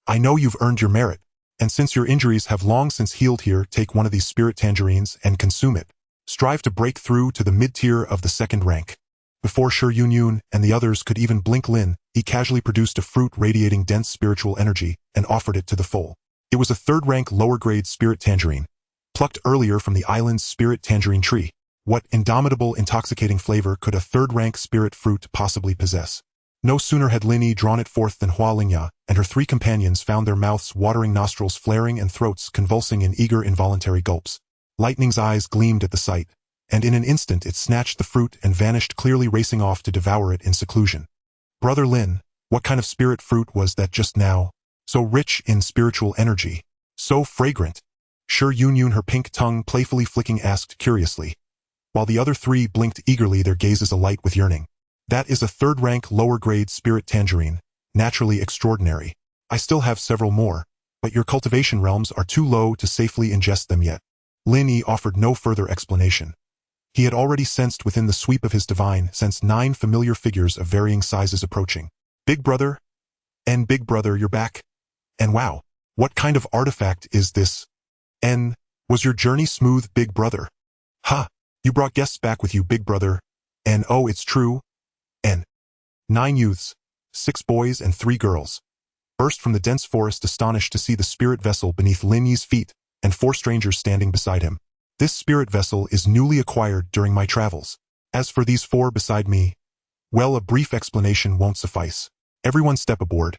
I know you've earned your merit, and since your injuries have long since healed here, take one of these spirit tangerines and consume it. Strive to break through to the mid-tier of the second rank. Before Shi Yunyun and the others could even blink, Lin Yi casually produced a fruit radiating dense spiritual energy and offered it to the foal. It was a third-rank lower-grade spirit tangerine, plucked earlier from the island's spirit tangerine tree. What indomitable, intoxicating flavor could a third-rank spirit fruit possibly possess? No sooner had Lin Yi drawn it forth than Lin Yi and her 3 companions found their mouths watering, nostrils flaring, and throats convulsing in eager, involuntary gulps. Lightning's eyes gleamed at the sight, and in an instant it snatched the fruit and vanished, clearly racing off to devour it in seclusion. Brother Lin, what kind of spirit fruit was that just now? So rich in spiritual energy. So fragrant. Shi Yunyun, her pink tongue playfully flicking, asked curiously, while the other 3 blinked eagerly, their gazes alight with yearning. That is a third-rank lower-grade spirit tangerine, naturally extraordinary. I still have several more, but your cultivation realms are too low to safely ingest them yet. Lin Yi offered no further explanation. He had already sensed within the sweep of his divine sense 9 familiar figures of varying sizes approaching. Big brother? And big brother, you're back? And wow, what kind of artifact is this? Was your journey smooth, big brother? Ha! You brought guests back with you, big brother. And oh, it's true. 9 youths, 6 boys and 3 girls, burst from the dense forest, astonished to see the spirit vessel beneath Lin Yi's feet and 4 strangers standing beside him. This spirit vessel is newly acquired during my travels. As for these 4 beside me, well, a brief explanation won't suffice. Everyone step aboard.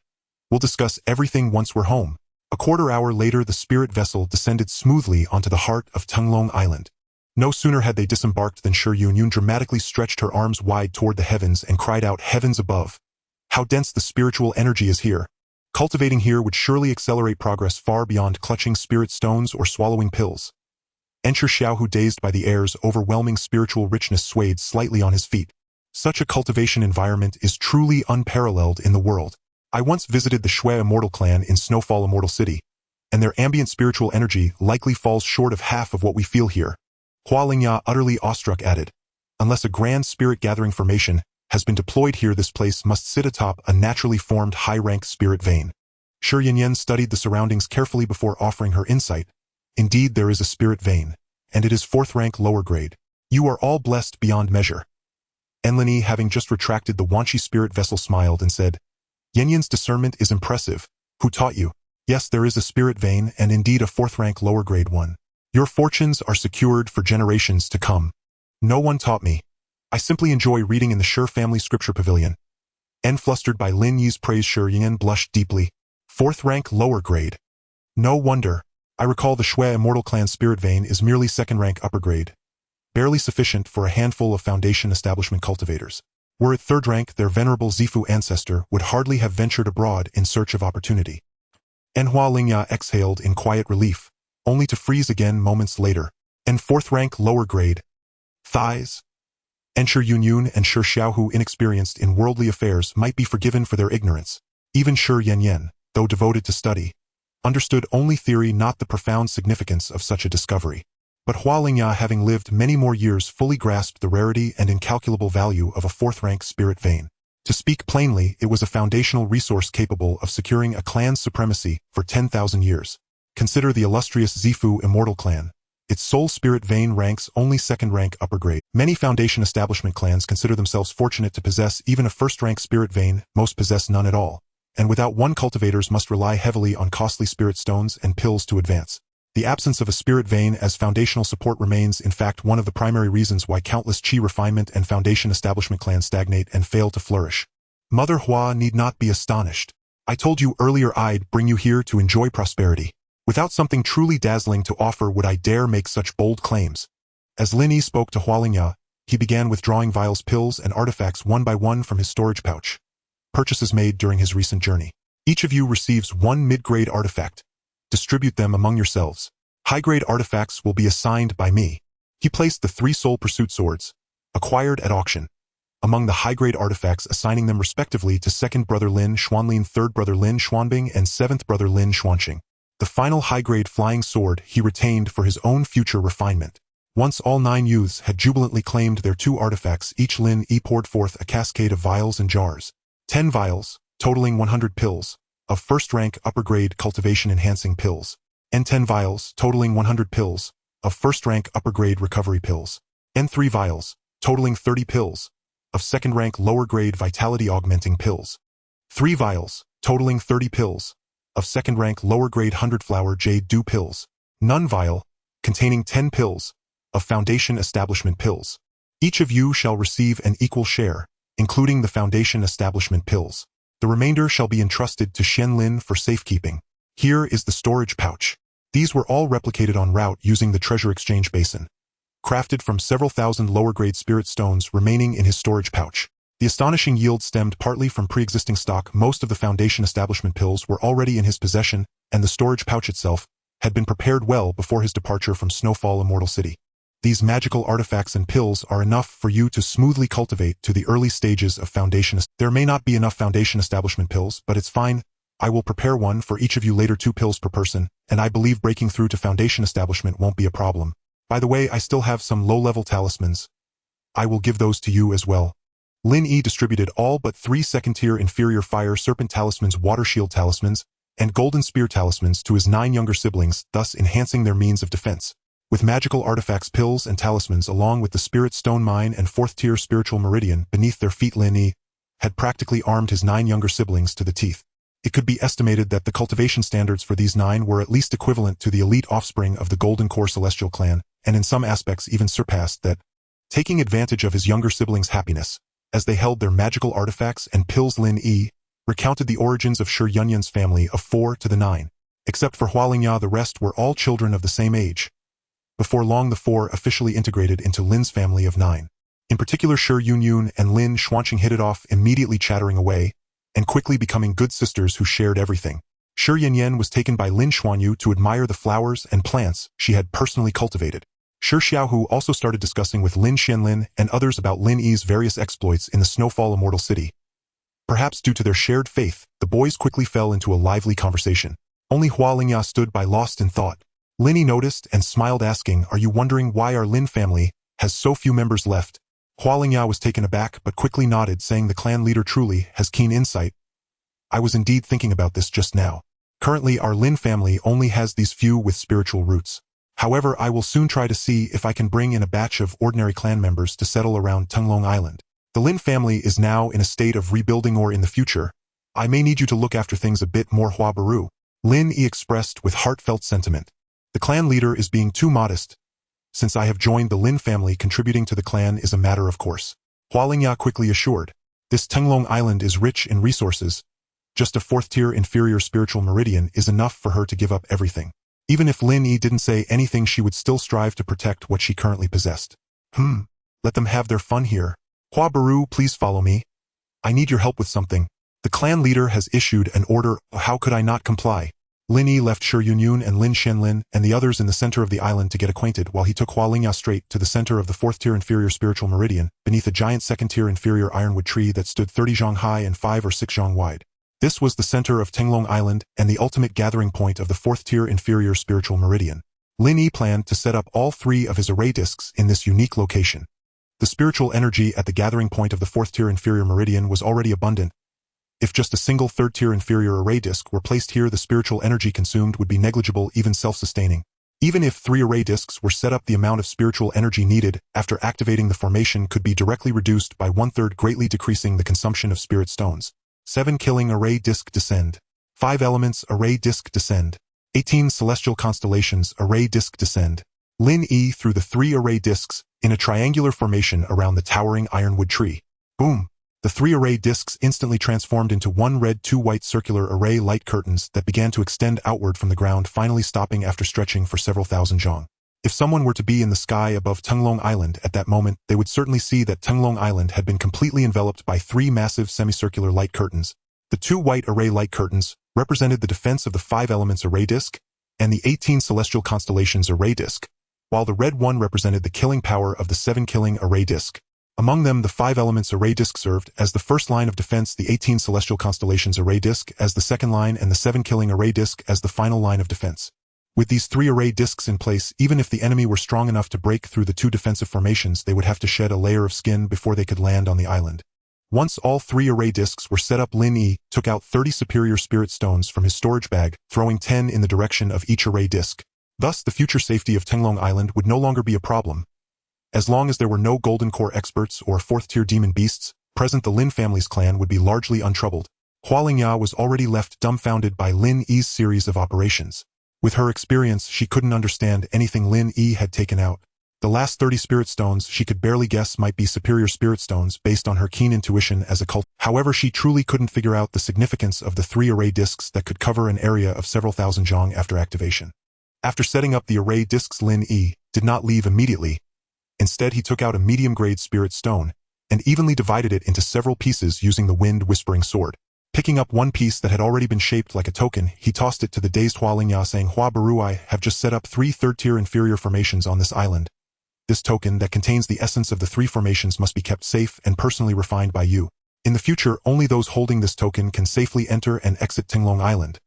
We'll discuss everything once we're home. A quarter hour later, the spirit vessel descended smoothly onto the heart of Tunglong Island. No sooner had they disembarked than Shi Yunyun dramatically stretched her arms wide toward the heavens and cried out, heavens above! How dense the spiritual energy is here! Cultivating here would surely accelerate progress far beyond clutching spirit stones or swallowing pills. Shi Xiaohu, dazed by the air's overwhelming spiritual richness, swayed slightly on his feet. Such a cultivation environment is truly unparalleled in the world. I once visited the Shui Immortal clan in Snowfall Immortal City, and their ambient spiritual energy likely falls short of half of what we feel here. Lin Yi, utterly awestruck, added, unless a grand spirit-gathering formation has been deployed here, this place must sit atop a naturally formed high-rank spirit vein. Shi Yanyan studied the surroundings carefully before offering her insight. Indeed, there is a spirit vein, and it is 4th rank lower grade. You are all blessed beyond measure. Lin Yi, having just retracted the Wanchi spirit vessel, smiled and said, Yanyan's discernment is impressive. Who taught you? Yes, there is a spirit vein, and indeed a 4th rank lower grade one. Your fortunes are secured for generations to come. No one taught me. I simply enjoy reading in the Shi family scripture pavilion. Flustered by Lin Yi's praise, Shi Yanyan blushed deeply. 4th rank lower grade. No wonder. I recall the Shui Immortal clan spirit vein is merely 2nd rank upper grade, barely sufficient for a handful of foundation establishment cultivators. Were it third rank, their venerable Zifu ancestor would hardly have ventured abroad in search of opportunity. Enhua Lingya exhaled in quiet relief, only to freeze again moments later. And fourth rank lower grade. Thighs. Ensure Yunyun and Shi Xiaohu, inexperienced in worldly affairs, might be forgiven for their ignorance. Even Shi Yanyan, though devoted to study, understood only theory, not the profound significance of such a discovery. But Hua Lingya, having lived many more years, fully grasped the rarity and incalculable value of a fourth-rank spirit vein. To speak plainly, it was a foundational resource capable of securing a clan's supremacy for 10,000 years. Consider the illustrious Zifu Immortal clan. Its sole spirit vein ranks only second-rank upper grade. Many Foundation establishment clans consider themselves fortunate to possess even a first-rank spirit vein, most possess none at all. And without one, cultivators must rely heavily on costly spirit stones and pills to advance. The absence of a spirit vein as foundational support remains, in fact, one of the primary reasons why countless Qi refinement and Foundation establishment clans stagnate and fail to flourish. Mother Hua need not be astonished. I told you earlier I'd bring you here to enjoy prosperity. Without something truly dazzling to offer would I dare make such bold claims. As Lin Yi spoke to Hua Lingya, he began withdrawing vials, pills, and artifacts one by one from his storage pouch. Purchases made during his recent journey. Each of you receives one mid-grade artifact. Distribute them among yourselves. High-grade artifacts will be assigned by me. He placed the 3 soul pursuit swords, acquired at auction, among the high-grade artifacts, assigning them respectively to second brother Lin Xuanlin, third brother Lin Xuanbing, and seventh brother Lin Xuanqing. The final high-grade flying sword he retained for his own future refinement. Once all 9 youths had jubilantly claimed their 2 artifacts, each Lin Yi poured forth a cascade of vials and jars. 10 vials, totaling 100 pills, of first-rank upper-grade cultivation-enhancing pills, and 10 vials, totaling 100 pills, of first-rank upper-grade recovery pills, and 3 vials, totaling 30 pills, of second-rank lower-grade vitality-augmenting pills. 3 vials, totaling 30 pills, of second-rank lower-grade 100-flower jade dew pills. None vial, containing 10 pills, of Foundation establishment pills. Each of you shall receive an equal share, including the Foundation establishment pills. The remainder shall be entrusted to Shen Lin for safekeeping. Here is the storage pouch. These were all replicated en route using the treasure exchange basin, crafted from several thousand lower-grade spirit stones remaining in his storage pouch. The astonishing yield stemmed partly from pre-existing stock. Most of the Foundation establishment pills were already in his possession, and the storage pouch itself had been prepared well before his departure from Snowfall Immortal City. These magical artifacts and pills are enough for you to smoothly cultivate to the early stages of Foundation. There may not be enough Foundation establishment pills, but it's fine. I will prepare one for each of you later, 2 pills per person, and I believe breaking through to Foundation establishment won't be a problem. By the way, I still have some low-level talismans. I will give those to you as well. Lin Yi distributed all but 3 second-tier inferior fire serpent talismans, water shield talismans, and golden spear talismans to his 9 younger siblings, thus enhancing their means of defense. With magical artifacts, pills, and talismans along with the spirit stone mine and 4th-tier spiritual meridian beneath their feet, Lin Yi had practically armed his 9 younger siblings to the teeth. It could be estimated that the cultivation standards for these 9 were at least equivalent to the elite offspring of the Golden Core Celestial clan, and in some aspects even surpassed that. Taking advantage of his younger siblings' happiness, as they held their magical artifacts and pills, Lin Yi recounted the origins of Shi Yunyan's family of 4 to the 9. Except for Hua Lingya, the rest were all children of the same age. Before long, the 4 officially integrated into Lin's family of 9. In particular, Shi Yunyun and Lin Xuanqing hit it off, immediately chattering away, and quickly becoming good sisters who shared everything. Shi Yanyan was taken by Lin Xuanyu to admire the flowers and plants she had personally cultivated. Shi Xiaohu also started discussing with Lin Xianlin and others about Lin Yi's various exploits in the Snowfall Immortal City. Perhaps due to their shared faith, the boys quickly fell into a lively conversation. Only Hua Lingya stood by, lost in thought. Lin Yi noticed and smiled, asking, "Are you wondering why our Lin family has so few members left?" Hua Lingya was taken aback but quickly nodded, saying the clan leader truly has keen insight. I was indeed thinking about this just now. Currently, our Lin family only has these few with spiritual roots. However, I will soon try to see if I can bring in a batch of ordinary clan members to settle around Tunglong Island. The Lin family is now in a state of rebuilding, or in the future, I may need you to look after things a bit more, Hua Baru. Lin Yi expressed with heartfelt sentiment. The clan leader is being too modest. Since I have joined the Lin family, contributing to the clan is a matter of course. Hua Lingya quickly assured. This Tunglong Island is rich in resources. Just a 4th-tier inferior spiritual meridian is enough for her to give up everything. Even if Lin Yi didn't say anything, she would still strive to protect what she currently possessed. Let them have their fun here. Hua Baru, please follow me. I need your help with something. The clan leader has issued an order. How could I not comply? Lin Yi left Shi Yunyun and Lin Shenlin and the others in the center of the island to get acquainted while he took Hua Lingya straight to the center of the 4th-tier inferior spiritual meridian, beneath a giant 2nd-tier inferior ironwood tree that stood 30 zhang high and 5 or 6 zhang wide. This was the center of Tenglong Island and the ultimate gathering point of the 4th-tier inferior spiritual meridian. Lin Yi planned to set up all 3 of his array discs in this unique location. The spiritual energy at the gathering point of the 4th-tier inferior meridian was already abundant. If just a single 3rd-tier inferior array disc were placed here, the spiritual energy consumed would be negligible, even self-sustaining. Even if 3 array discs were set up, the amount of spiritual energy needed after activating the formation could be directly reduced by 1/3, greatly decreasing the consumption of spirit stones. 7 killing array disc descend. 5 elements array disc descend. 18 celestial constellations array disc descend. Lin Yi threw the 3 array discs in a triangular formation around the towering ironwood tree. Boom! The 3 array discs instantly transformed into 1 red 2 white circular array light curtains that began to extend outward from the ground, finally stopping after stretching for several thousand zhang. If someone were to be in the sky above Tenglong Island at that moment, they would certainly see that Tenglong Island had been completely enveloped by 3 massive semicircular light curtains. The 2 white array light curtains represented the defense of the 5 elements array disc and the 18 celestial constellations array disc, while the red one represented the killing power of the 7 killing array disc. Among them, the 5 elements array disc served as the first line of defense, the 18 celestial constellations array disc as the second line, and the 7 killing array disc as the final line of defense. With these 3 array discs in place, even if the enemy were strong enough to break through the 2 defensive formations, they would have to shed a layer of skin before they could land on the island. Once all 3 array discs were set up, Lin Yi took out 30 superior spirit stones from his storage bag, throwing 10 in the direction of each array disc. Thus, the future safety of Tenglong Island would no longer be a problem. As long as there were no Golden Core experts or 4th-tier demon beasts present, the Lin family's clan would be largely untroubled. Hua Lingya was already left dumbfounded by Lin Yi's series of operations. With her experience, she couldn't understand anything Lin Yi had taken out. The last 30 spirit stones she could barely guess might be superior spirit stones based on her keen intuition as a cult. However, she truly couldn't figure out the significance of the 3 array discs that could cover an area of several thousand zhang after activation. After setting up the array discs, Lin Yi did not leave immediately. Instead, he took out a medium-grade spirit stone and evenly divided it into several pieces using the wind-whispering sword. Picking up one piece that had already been shaped like a token, he tossed it to the dazed Hua Lingya, saying, "Hua Baru, I have just set up 3 third-tier inferior formations on this island. This token that contains the essence of the 3 formations must be kept safe and personally refined by you. In the future, only those holding this token can safely enter and exit Tenglong Island.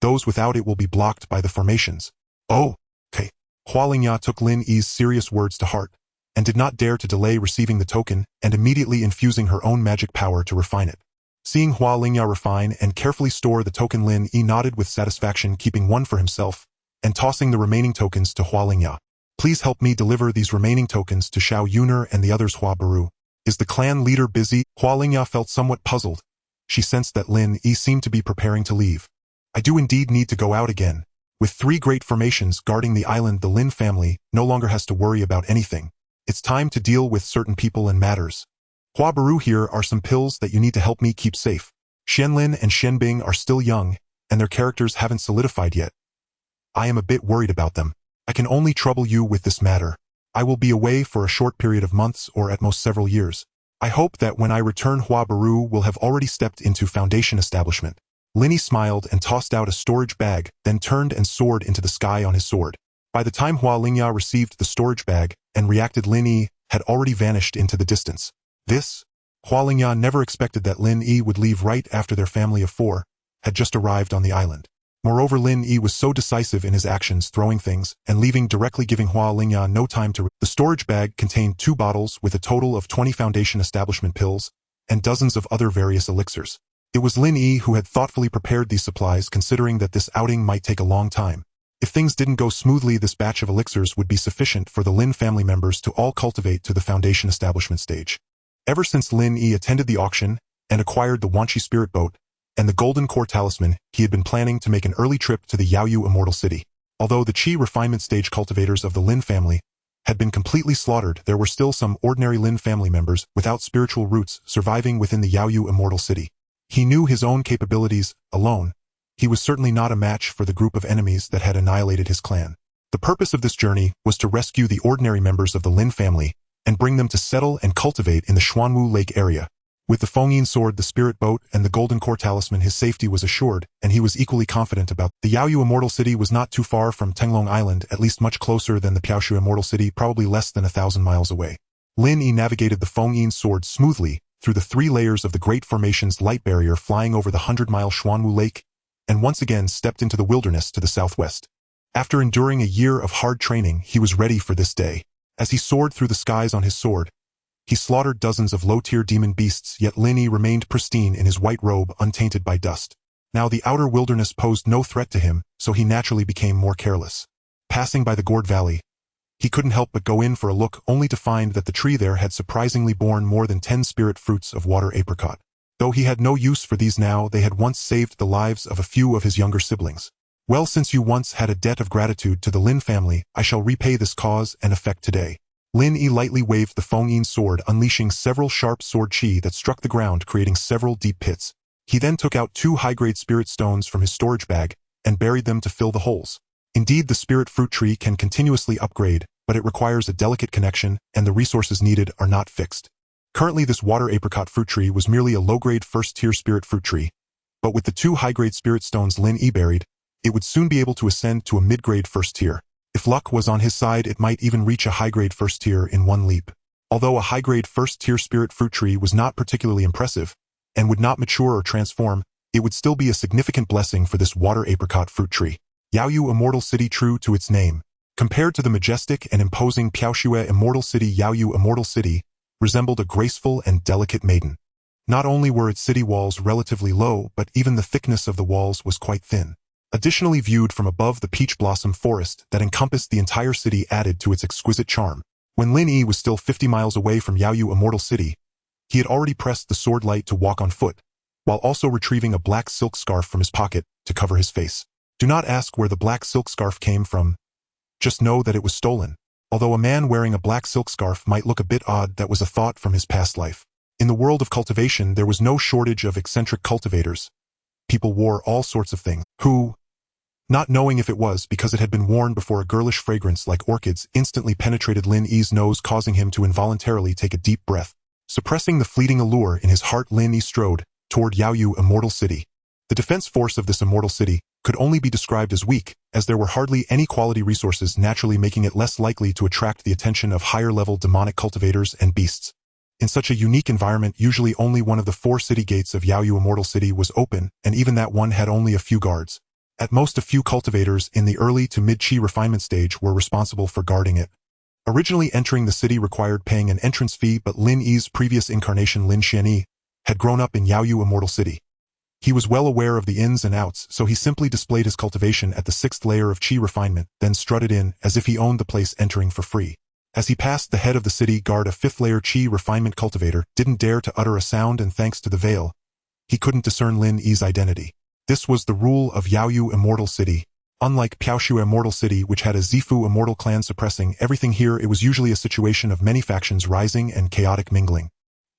Those without it will be blocked by the formations." "Oh, okay." Hua Lingya took Lin Yi's serious words to heart and did not dare to delay receiving the token and immediately infusing her own magic power to refine it. Seeing Hua Lingya refine and carefully store the token, Lin Yi nodded with satisfaction, keeping one for himself and tossing the remaining tokens to Hua Lingya. "Please help me deliver these remaining tokens to Xiao Yuner and the others, Hua Baru. Is the clan leader busy?" Hua Lingya felt somewhat puzzled. She sensed that Lin Yi seemed to be preparing to leave. "I do indeed need to go out again. With 3 great formations guarding the island, the Lin family no longer has to worry about anything. It's time to deal with certain people and matters. Hua Baru, here are some pills that you need to help me keep safe. Shenlin and Shenbing are still young, and their characters haven't solidified yet. I am a bit worried about them. I can only trouble you with this matter. I will be away for a short period of months or at most several years. I hope that when I return, Hua Baru will have already stepped into Foundation establishment." Lin Yi smiled and tossed out a storage bag, then turned and soared into the sky on his sword. By the time Hua Lingya received the storage bag and reacted, Lin Yi had already vanished into the distance. Hua Lingya never expected that Lin Yi would leave right after their family of 4 had just arrived on the island. Moreover, Lin Yi was so decisive in his actions, throwing things and leaving directly, giving Hua Lingya no time to. The storage bag contained 2 bottles with a total of 20 Foundation establishment pills and dozens of other various elixirs. It was Lin Yi who had thoughtfully prepared these supplies, considering that this outing might take a long time. If things didn't go smoothly, this batch of elixirs would be sufficient for the Lin family members to all cultivate to the Foundation establishment stage. Ever since Lin Yi attended the auction and acquired the Wanqi spirit boat and the Golden Core talisman, he had been planning to make an early trip to the Yaoyu Immortal City. Although the Qi refinement stage cultivators of the Lin family had been completely slaughtered, there were still some ordinary Lin family members without spiritual roots surviving within the Yaoyu Immortal City. He knew his own capabilities alone. He was certainly not a match for the group of enemies that had annihilated his clan. The purpose of this journey was to rescue the ordinary members of the Lin family and bring them to settle and cultivate in the Xuanwu Lake area. With the Fengyin sword, the spirit boat, and the golden core talisman, his safety was assured, and he was equally confident about. The Yaoyu Immortal City was not too far from Tenglong Island, at least much closer than the Piaoshu Immortal City, probably less than 1,000 miles away. Lin Yi navigated the Fengyin sword smoothly through the 3 layers of the Great Formation's light barrier, flying over the 100-mile Xuanwu Lake, and once again stepped into the wilderness to the southwest. After enduring a year of hard training, he was ready for this day. As he soared through the skies on his sword, he slaughtered dozens of low-tier demon beasts, yet Lin Yi remained pristine in his white robe, untainted by dust. Now the outer wilderness posed no threat to him, so he naturally became more careless. Passing by the Gourd Valley, he couldn't help but go in for a look, only to find that the tree there had surprisingly borne more than 10 spirit fruits of water apricot. Though he had no use for these now, they had once saved the lives of a few of his younger siblings. Well, since you once had a debt of gratitude to the Lin family, I shall repay this cause and effect today. Lin Yi lightly waved the Fengyin sword, unleashing several sharp sword chi that struck the ground, creating several deep pits. He then took out 2 high-grade spirit stones from his storage bag and buried them to fill the holes. Indeed, the spirit fruit tree can continuously upgrade, but it requires a delicate connection, and the resources needed are not fixed. Currently, this water apricot fruit tree was merely a low-grade first-tier spirit fruit tree, but with the 2 high-grade spirit stones Lin Yi buried, it would soon be able to ascend to a mid-grade first tier. If luck was on his side, it might even reach a high-grade first tier in one leap. Although a high-grade first-tier spirit fruit tree was not particularly impressive, and would not mature or transform, it would still be a significant blessing for this water apricot fruit tree. Yaoyu Immortal City, true to its name. Compared to the majestic and imposing Piaoshu Immortal City, Yaoyu Immortal City resembled a graceful and delicate maiden. Not only were its city walls relatively low, but even the thickness of the walls was quite thin. Additionally, viewed from above, the peach blossom forest that encompassed the entire city added to its exquisite charm. When Lin Yi was still 50 miles away from Yaoyu Immortal City, he had already pressed the sword light to walk on foot, while also retrieving a black silk scarf from his pocket to cover his face. Do not ask where the black silk scarf came from. Just know that it was stolen. Although a man wearing a black silk scarf might look a bit odd, that was a thought from his past life. In the world of cultivation, there was no shortage of eccentric cultivators. People wore all sorts of things, who, not knowing if it was because it had been worn before, a girlish fragrance like orchids instantly penetrated Lin Yi's nose, causing him to involuntarily take a deep breath. Suppressing the fleeting allure in his heart, Lin Yi strode toward Yaoyu Immortal City. The defense force of this immortal city could only be described as weak, as there were hardly any quality resources, naturally making it less likely to attract the attention of higher-level demonic cultivators and beasts. In such a unique environment, usually only one of the 4 city gates of Yaoyu Immortal City was open, and even that one had only a few guards. At most, a few cultivators in the early to mid-chi refinement stage were responsible for guarding it. Originally, entering the city required paying an entrance fee, but Lin Yi's previous incarnation, Lin Yi, had grown up in Yaoyu Immortal City. He was well aware of the ins and outs, so he simply displayed his cultivation at the 6th layer of chi refinement, then strutted in as if he owned the place, entering for free. As he passed the head of the city guard, a 5th layer chi refinement cultivator didn't dare to utter a sound, and thanks to the veil, he couldn't discern Lin Yi's identity. This was the rule of Yaoyu Immortal City. Unlike Piaoshu Immortal City, which had a Zifu Immortal clan suppressing everything, here it was usually a situation of many factions rising and chaotic mingling.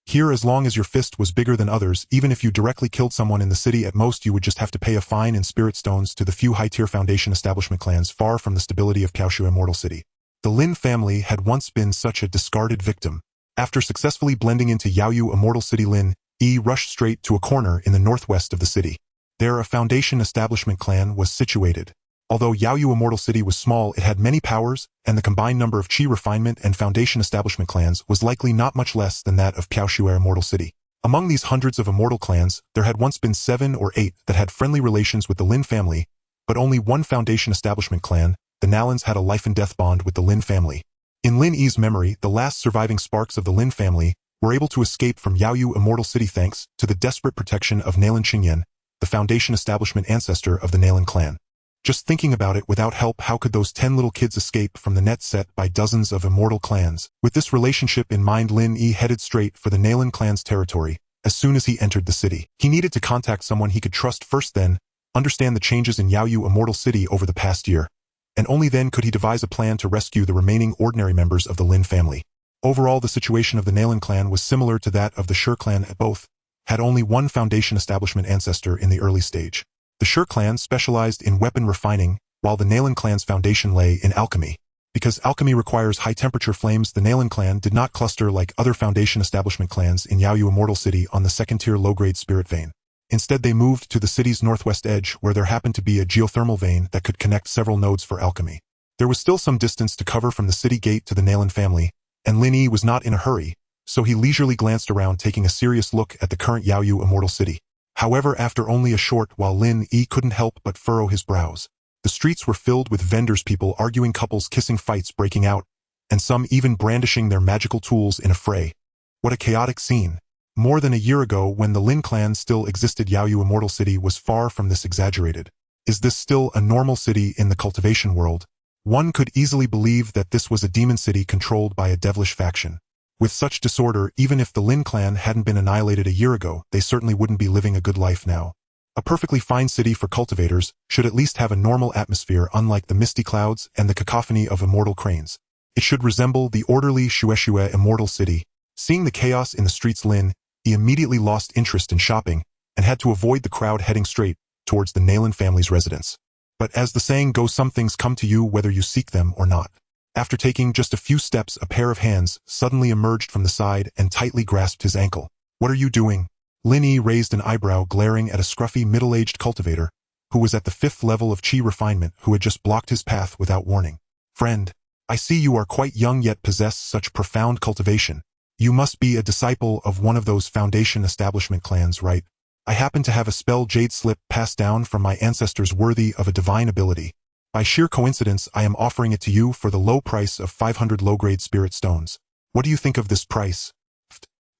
Here, as long as your fist was bigger than others, even if you directly killed someone in the city, at most you would just have to pay a fine in spirit stones to the few high-tier foundation establishment clans, far from the stability of Piaoshu Immortal City. The Lin family had once been such a discarded victim. After successfully blending into Yaoyu Immortal City, Lin Yi rushed straight to a corner in the northwest of the city. There, a foundation establishment clan was situated. Although Yaoyu Immortal City was small, it had many powers, and the combined number of chi refinement and foundation establishment clans was likely not much less than that of Piaoshu Immortal City. Among these hundreds of immortal clans, there had once been 7 or 8 that had friendly relations with the Lin family, but only one foundation establishment clan, the Nalans, had a life-and-death bond with the Lin family. In Lin Yi's memory, the last surviving sparks of the Lin family were able to escape from Yaoyu Immortal City thanks to the desperate protection of Nalan Qingyan, the foundation establishment ancestor of the Lin Clan. Just thinking about it, without help, how could those 10 little kids escape from the net set by dozens of immortal clans? With this relationship in mind, Lin Yi headed straight for the Lin Clan's territory. As soon as he entered the city, he needed to contact someone he could trust first, then understand the changes in Yaoyu Immortal City over the past year, and only then could he devise a plan to rescue the remaining ordinary members of the Lin family. Overall, the situation of the Lin Clan was similar to that of the Shi clan. Both had only one foundation establishment ancestor in the early stage. The Shi clan specialized in weapon refining, while the Lin clan's foundation lay in alchemy. Because alchemy requires high-temperature flames, the Lin Clan did not cluster like other Foundation establishment clans in Yaoyu Immortal City on the second-tier low-grade spirit vein. Instead, they moved to the city's northwest edge where there happened to be a geothermal vein that could connect several nodes for alchemy. There was still some distance to cover from the city gate to the Lin family, and Lin Yi was not in a hurry, so he leisurely glanced around, taking a serious look at the current Yaoyu Immortal City. However, after only a short while, Lin Yi couldn't help but furrow his brows. The streets were filled with vendors, people arguing, couples kissing, fights breaking out, and some even brandishing their magical tools in a fray. What a chaotic scene. More than a year ago, when the Lin Clan still existed, Yaoyu Immortal City was far from this exaggerated. Is this still a normal city in the cultivation world? One could easily believe that this was a demon city controlled by a devilish faction. With such disorder, even if the Lin Clan hadn't been annihilated a year ago, they certainly wouldn't be living a good life now. A perfectly fine city for cultivators should at least have a normal atmosphere, unlike the misty clouds and the cacophony of immortal cranes. It should resemble the orderly Shueshue Immortal City. Seeing the chaos in the streets, Lin Yi immediately lost interest in shopping and had to avoid the crowd, heading straight towards the Lin family's residence. But as the saying goes, some things come to you whether you seek them or not. After taking just a few steps, a pair of hands suddenly emerged from the side and tightly grasped his ankle. What are you doing? Lin Yi raised an eyebrow, glaring at a scruffy middle-aged cultivator who was at the 5th level of chi refinement, who had just blocked his path without warning. Friend, I see you are quite young yet possess such profound cultivation. You must be a disciple of one of those Foundation establishment clans, right? I happen to have a spell jade slip passed down from my ancestors worthy of a divine ability. By sheer coincidence, I am offering it to you for the low price of 500 low-grade spirit stones. What do you think of this price?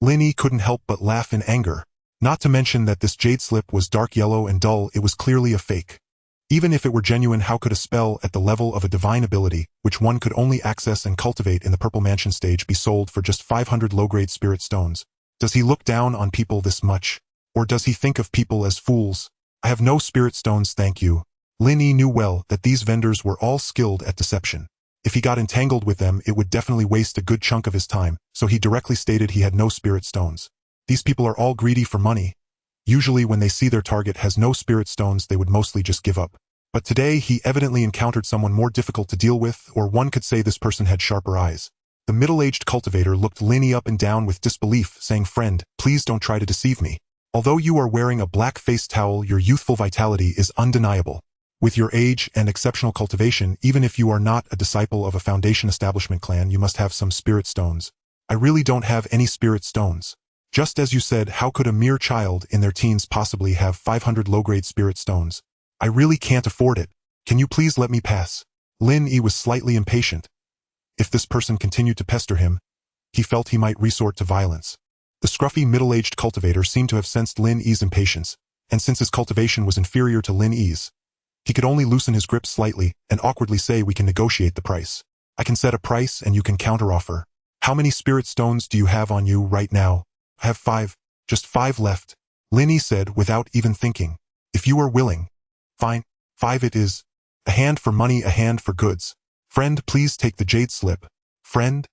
Lin Yi couldn't help but laugh in anger. Not to mention that this jade slip was dark yellow and dull. It was clearly a fake. Even if it were genuine, how could a spell at the level of a divine ability, which one could only access and cultivate in the Purple Mansion stage, be sold for just 500 low-grade spirit stones? Does he look down on people this much? Or does he think of people as fools? I have no spirit stones, thank you. Lin Yi knew well that these vendors were all skilled at deception. If he got entangled with them, it would definitely waste a good chunk of his time, so he directly stated he had no spirit stones. These people are all greedy for money. Usually when they see their target has no spirit stones, they would mostly just give up. But today he evidently encountered someone more difficult to deal with, or one could say this person had sharper eyes. The middle-aged cultivator looked Lin Yi up and down with disbelief, saying, "Friend, please don't try to deceive me. Although you are wearing a black face towel, your youthful vitality is undeniable. With your age and exceptional cultivation, even if you are not a disciple of a Foundation establishment clan, you must have some spirit stones. I really don't have any spirit stones. Just as you said, how could a mere child in their teens possibly have 500 low-grade spirit stones? I really can't afford it. Can you please let me pass?" Lin Yi was slightly impatient. If this person continued to pester him, he felt he might resort to violence. The scruffy middle-aged cultivator seemed to have sensed Lin Yi's impatience, and since his cultivation was inferior to Lin Yi's, he could only loosen his grip slightly and awkwardly say, "We can negotiate the price. I can set a price and you can counteroffer. How many spirit stones do you have on you right now?" "I have 5. Just 5 left," Lin Yi said without even thinking. "If you are willing." "Fine. 5 it is. A hand for money, a hand for goods. Friend, please take the jade slip." "Friend?"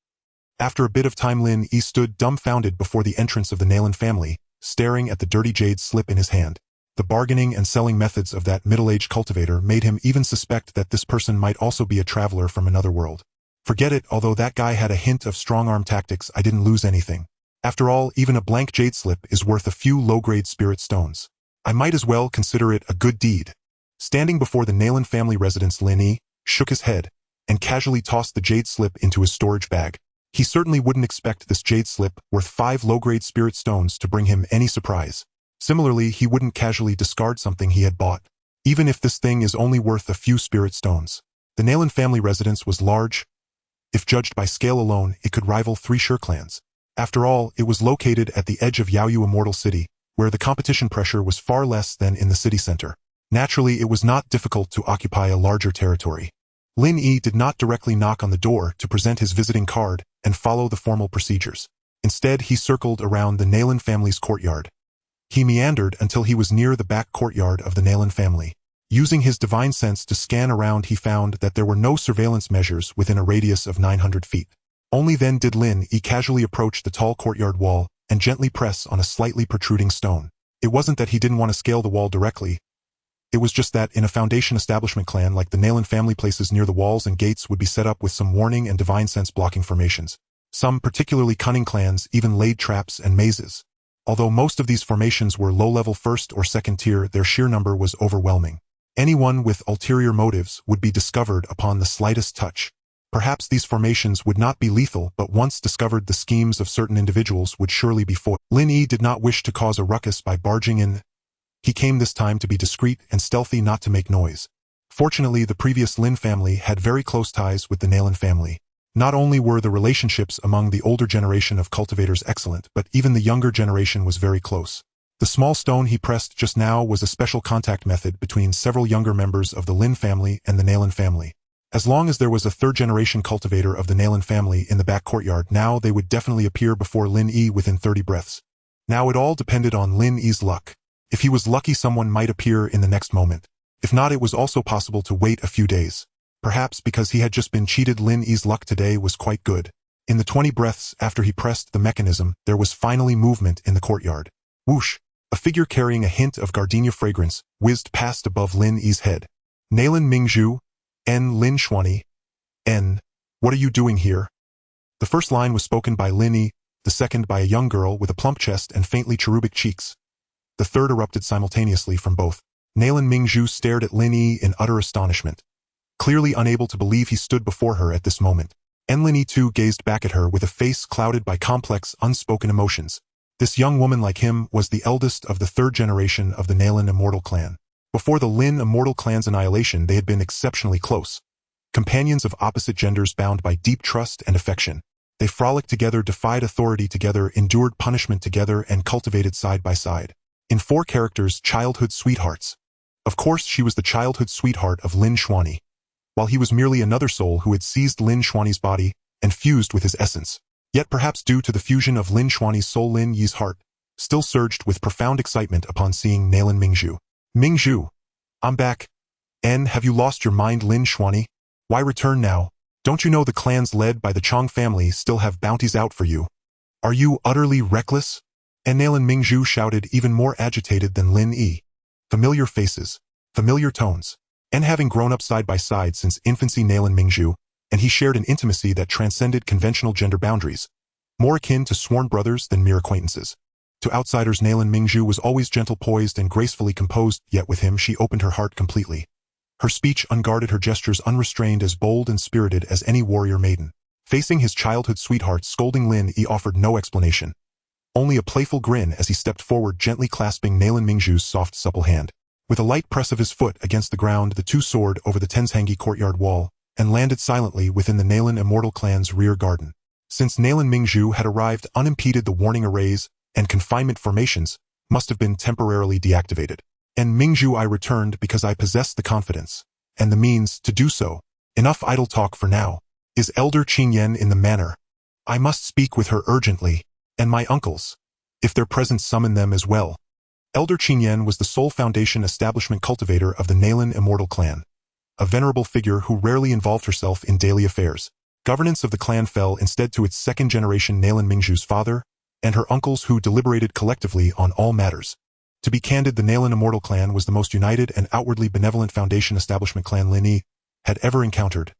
After a bit of time, Lin Yi stood dumbfounded before the entrance of the Lin family, staring at the dirty jade slip in his hand. The bargaining and selling methods of that middle-aged cultivator made him even suspect that this person might also be a traveler from another world. "Forget it, although that guy had a hint of strong-arm tactics, I didn't lose anything. After all, even a blank jade slip is worth a few low-grade spirit stones. I might as well consider it a good deed." Standing before the Lin family residence, Lin Yi shook his head and casually tossed the jade slip into his storage bag. He certainly wouldn't expect this jade slip worth 5 low-grade spirit stones to bring him any surprise. Similarly, he wouldn't casually discard something he had bought, even if this thing is only worth a few spirit stones. The Lin family residence was large. If judged by scale alone, it could rival 3 Sure clans. After all, it was located at the edge of Yaoyu Immortal City, where the competition pressure was far less than in the city center. Naturally, it was not difficult to occupy a larger territory. Lin Yi did not directly knock on the door to present his visiting card and follow the formal procedures. Instead, he circled around the Lin family's courtyard. He meandered until he was near the back courtyard of the Lin family. Using his divine sense to scan around, he found that there were no surveillance measures within a radius of 900 feet. Only then did Lin Yi casually approach the tall courtyard wall and gently press on a slightly protruding stone. It wasn't that he didn't want to scale the wall directly. It was just that in a foundation establishment clan like the Lin family, places near the walls and gates would be set up with some warning and divine sense blocking formations. Some particularly cunning clans even laid traps and mazes. Although most of these formations were low-level first or second tier, their sheer number was overwhelming. Anyone with ulterior motives would be discovered upon the slightest touch. Perhaps these formations would not be lethal, but once discovered, the schemes of certain individuals would surely be foiled. Lin Yi did not wish to cause a ruckus by barging in. He came this time to be discreet and stealthy, not to make noise. Fortunately, the previous Lin family had very close ties with the Lin family. Not only were the relationships among the older generation of cultivators excellent, but even the younger generation was very close. The small stone he pressed just now was a special contact method between several younger members of the Lin family and the Lin family. As long as there was a third-generation cultivator of the Lin family in the back courtyard, now they would definitely appear before Lin Yi within 30 breaths. Now it all depended on Lin Yi's luck. If he was lucky, someone might appear in the next moment. If not, it was also possible to wait a few days. Perhaps because he had just been cheated, Lin Yi's luck today was quite good. In the 20 breaths after he pressed the mechanism, there was finally movement in the courtyard. Whoosh! A figure carrying a hint of gardenia fragrance whizzed past above Lin Yi's head. Nalin Mingzhu, N. Lin Xuani. N. What are you doing here? The first line was spoken by Lin Yi, the second by a young girl with a plump chest and faintly cherubic cheeks. The third erupted simultaneously from both. Nalin Mingzhu stared at Lin Yi in utter astonishment, clearly unable to believe he stood before her at this moment. And Lin Yi too gazed back at her with a face clouded by complex, unspoken emotions. This young woman, like him, was the eldest of the third generation of the Lin Immortal clan. Before the Lin Immortal clan's annihilation, they had been exceptionally close. Companions of opposite genders bound by deep trust and affection. They frolicked together, defied authority together, endured punishment together, and cultivated side by side. In 4 characters, childhood sweethearts. Of course, she was the childhood sweetheart of Lin Xuani, while he was merely another soul who had seized Lin Xuani's body and fused with his essence. Yet perhaps due to the fusion of Lin Xuani's soul, Lin Yi's heart still surged with profound excitement upon seeing Nalin Mingzhu. Mingzhu, I'm back. N, have you lost your mind, Lin Xuani? Why return now? Don't you know the clans led by the Chong family still have bounties out for you? Are you utterly reckless? And Nalin Mingzhu shouted, even more agitated than Lin Yi. Familiar faces, familiar tones. And having grown up side by side since infancy, Nalin Mingzhu and he shared an intimacy that transcended conventional gender boundaries, more akin to sworn brothers than mere acquaintances. To outsiders, Nalin Mingzhu was always gentle, poised, and gracefully composed, yet with him she opened her heart completely. Her speech unguarded, her gestures unrestrained, as bold and spirited as any warrior maiden. Facing his childhood sweetheart scolding Lin Yi offered no explanation, only a playful grin as he stepped forward, gently clasping Nalin Mingzhu's soft, supple hand. With a light press of his foot against the ground, the two soared over the Tenzhangi courtyard wall and landed silently within the Lin Immortal clan's rear garden. Since Nalin Mingzhu had arrived unimpeded, the warning arrays and confinement formations must have been temporarily deactivated. And Mingzhu, I returned because I possessed the confidence and the means to do so. Enough idle talk for now. Is Elder Qingyan in the manor? I must speak with her urgently, and my uncles, if their presence, summon them as well. Elder Qingyan was the sole foundation establishment cultivator of the Lin Immortal clan, a venerable figure who rarely involved herself in daily affairs. Governance of the clan fell instead to its second-generation Nalin Mingzhu's father and her uncles, who deliberated collectively on all matters. To be candid, the Lin Immortal clan was the most united and outwardly benevolent foundation establishment clan Lin Yi had ever encountered,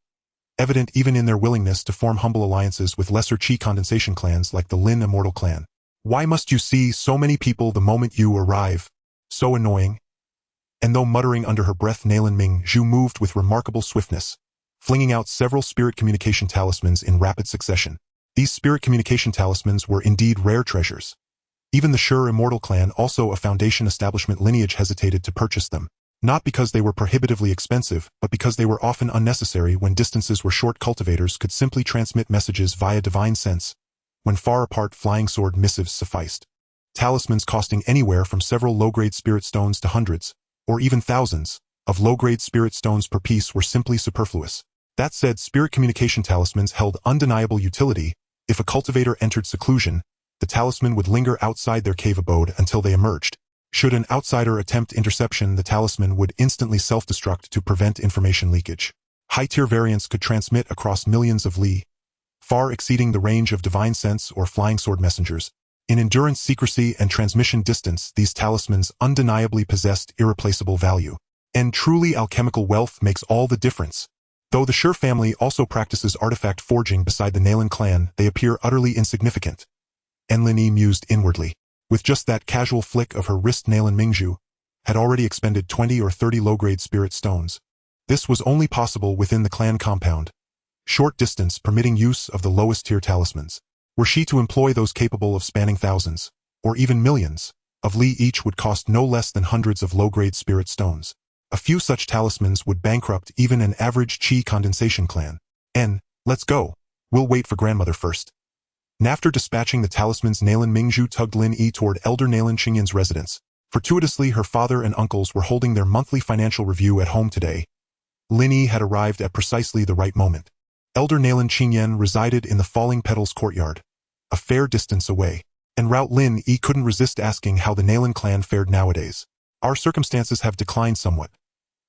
evident even in their willingness to form humble alliances with lesser chi condensation clans like the Lin Immortal clan. Why must you see so many people the moment you arrive? So annoying. And though muttering under her breath, Nalin Mingzhu moved with remarkable swiftness, flinging out several spirit communication talismans in rapid succession. These spirit communication talismans were indeed rare treasures. Even the Sure Immortal clan, also a foundation establishment lineage, hesitated to purchase them, not because they were prohibitively expensive, but because they were often unnecessary when distances were short. Cultivators could simply transmit messages via divine sense. When far apart, flying sword missives sufficed. Talismans costing anywhere from several low-grade spirit stones to hundreds, or even thousands, of low-grade spirit stones per piece were simply superfluous. That said, spirit communication talismans held undeniable utility. If a cultivator entered seclusion, the talisman would linger outside their cave abode until they emerged. Should an outsider attempt interception, the talisman would instantly self-destruct to prevent information leakage. High-tier variants could transmit across millions of li, far exceeding the range of divine sense or flying sword messengers. In endurance, secrecy, and transmission distance, these talismans undeniably possessed irreplaceable value. And truly alchemical wealth makes all the difference. Though the Sher family also practices artifact forging beside the Lin Clan, they appear utterly insignificant. And Lin Yi mused inwardly. With just that casual flick of her wrist, Lin Mingzhu had already expended 20 or 30 low-grade spirit stones. This was only possible within the clan compound, short distance permitting use of the lowest-tier talismans. Were she to employ those capable of spanning thousands, or even millions, of Li, each would cost no less than hundreds of low-grade spirit stones. A few such talismans would bankrupt even an average Qi condensation clan. Let's go. We'll wait for grandmother first. After dispatching the talismans, Lin Mingzhu tugged Lin Yi toward elder Lin Qingyan's residence. Fortuitously, her father and uncles were holding their monthly financial review at home today. Lin Yi had arrived at precisely the right moment. Elder Lin Qingyan resided in the Falling Petals courtyard, a fair distance away. En route, Lin Yi couldn't resist asking how the Lin clan fared nowadays. Our circumstances have declined somewhat.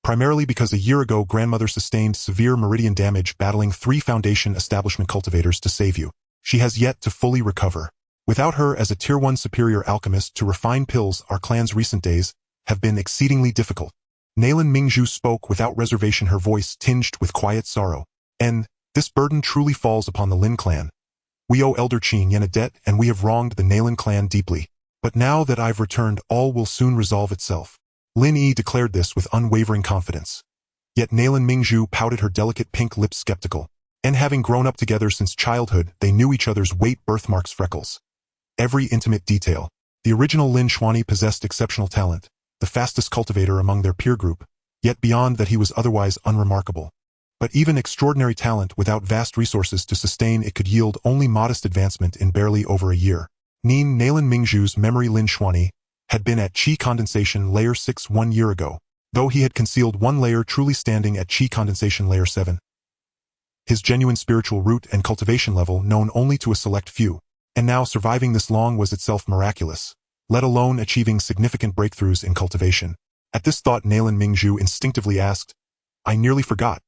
Primarily because a year ago grandmother sustained severe meridian damage battling 3 Foundation establishment cultivators to save you. She has yet to fully recover. Without her as a Tier 1 superior alchemist to refine pills, our clan's recent days have been exceedingly difficult. Lin Mingzhu spoke without reservation, her voice tinged with quiet sorrow. This burden truly falls upon the Lin clan. We owe Elder Qingyan a debt, and we have wronged the Lin clan deeply. But now that I've returned, all will soon resolve itself. Lin Yi declared this with unwavering confidence. Yet Lin Mingzhu pouted her delicate pink lips, skeptical. And having grown up together since childhood, they knew each other's weight, birthmarks, freckles. Every intimate detail. The original Lin Xuanyi possessed exceptional talent, the fastest cultivator among their peer group, yet beyond that he was otherwise unremarkable. But even extraordinary talent without vast resources to sustain it could yield only modest advancement in barely over a year. Lin Mingzhu's memory, Lin Xuanyi had been at Qi Condensation Layer 6 1 year ago, though he had concealed one layer, truly standing at Qi Condensation Layer 7. His genuine spiritual root and cultivation level known only to a select few, and now surviving this long was itself miraculous, let alone achieving significant breakthroughs in cultivation. At this thought, Lin Mingzhu instinctively asked, I nearly forgot.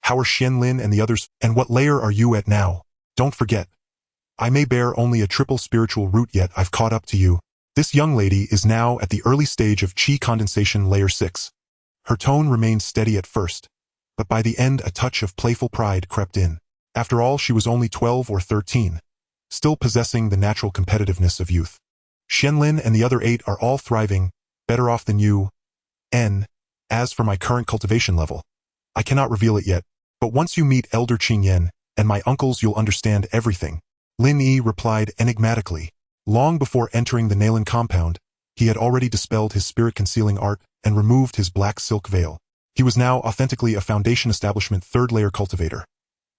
How are Xianlin and the others, and what layer are you at now? Don't forget. I may bear only a triple spiritual root, yet I've caught up to you. This young lady is now at the early stage of Qi Condensation Layer 6. Her tone remained steady at first, but by the end a touch of playful pride crept in. After all, she was only 12 or 13, still possessing the natural competitiveness of youth. Xianlin and the other 8 are all thriving, better off than you. As for my current cultivation level, I cannot reveal it yet, but once you meet Elder Qingyan and my uncles you'll understand everything. Lin Yi replied enigmatically. Long before entering the Lin compound, he had already dispelled his spirit-concealing art and removed his black silk veil. He was now authentically a Foundation Establishment 3rd layer cultivator,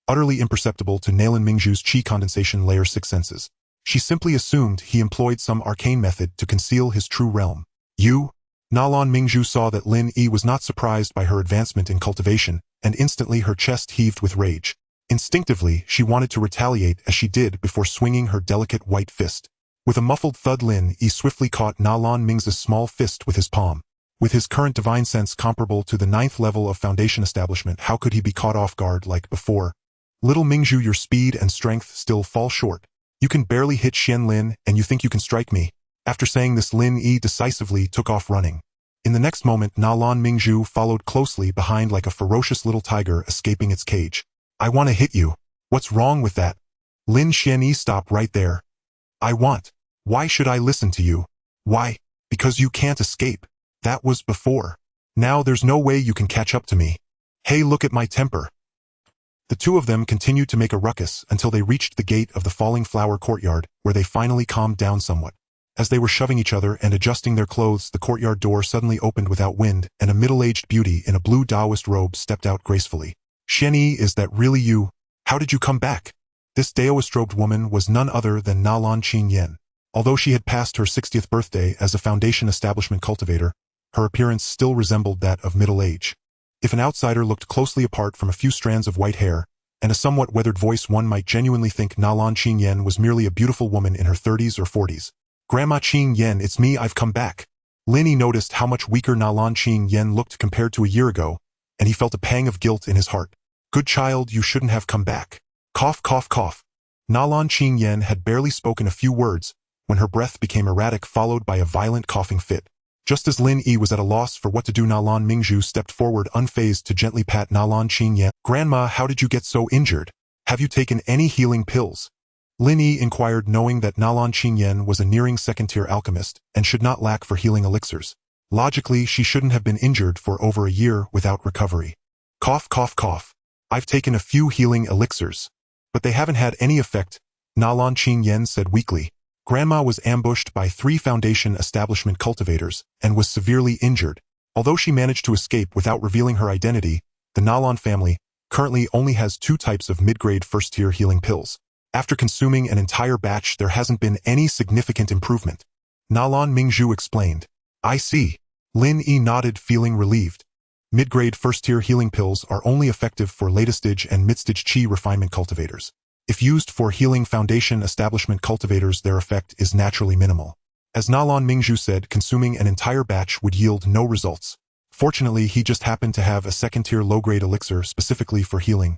utterly imperceptible to Lin Mingzhu's Qi Condensation Layer 6 senses. She simply assumed he employed some arcane method to conceal his true realm. You? Lin Mingzhu saw that Lin Yi was not surprised by her advancement in cultivation, and instantly her chest heaved with rage. Instinctively, she wanted to retaliate as she did before swinging her delicate white fist. With a muffled thud, Lin Yi swiftly caught Lin Mingzhu's small fist with his palm. With his current divine sense comparable to the 9th level of Foundation Establishment, how could he be caught off guard like before? Little Mingzhu, your speed and strength still fall short. You can barely hit Xianlin, and you think you can strike me. After saying this, Lin Yi decisively took off running. In the next moment, Lin Mingzhu followed closely behind like a ferocious little tiger escaping its cage. I want to hit you. What's wrong with that? Lin Xianyi, stop right there. I want. Why should I listen to you? Why? Because you can't escape. That was before. Now there's no way you can catch up to me. Hey, look at my temper. The two of them continued to make a ruckus until they reached the gate of the Falling Flower courtyard, where they finally calmed down somewhat. As they were shoving each other and adjusting their clothes, the courtyard door suddenly opened without wind, and a middle-aged beauty in a blue Taoist robe stepped out gracefully. Xianyi, is that really you? How did you come back? This Taoist-robed woman was none other than Lin Qingyan. Although she had passed her 60th birthday as a Foundation Establishment cultivator, her appearance still resembled that of middle age. If an outsider looked closely apart from a few strands of white hair and a somewhat weathered voice, one might genuinely think Lin Qingyan was merely a beautiful woman in her 30s or 40s. Grandma Qingyan, it's me, I've come back. Lin Yi noticed how much weaker Lin Qingyan looked compared to a year ago, and he felt a pang of guilt in his heart. Good child, you shouldn't have come back. Cough, cough, cough. Lin Qingyan had barely spoken a few words when her breath became erratic, followed by a violent coughing fit. Just as Lin Yi was at a loss for what to do, Nalan Mingzhu stepped forward unfazed to gently pat Nalan Qingyan. Grandma, how did you get so injured? Have you taken any healing pills? Lin Yi inquired, knowing that Nalan Qingyan was a nearing second-tier alchemist and should not lack for healing elixirs. Logically, she shouldn't have been injured for over a year without recovery. Cough, cough, cough. I've taken a few healing elixirs, but they haven't had any effect, Nalan Qingyan said weakly. Grandma was ambushed by 3 Foundation establishment cultivators and was severely injured. Although she managed to escape without revealing her identity, the Nalan family currently only has 2 types of mid-grade first-tier healing pills. After consuming an entire batch, there hasn't been any significant improvement. Nalan Mingzhu explained. I see. Lin Yi nodded, feeling relieved. Mid-grade first-tier healing pills are only effective for late-stage and mid-stage qi refinement cultivators. If used for healing Foundation establishment cultivators, their effect is naturally minimal. As Nalan Mingzhu said, consuming an entire batch would yield no results. Fortunately, he just happened to have a second-tier low-grade elixir specifically for healing.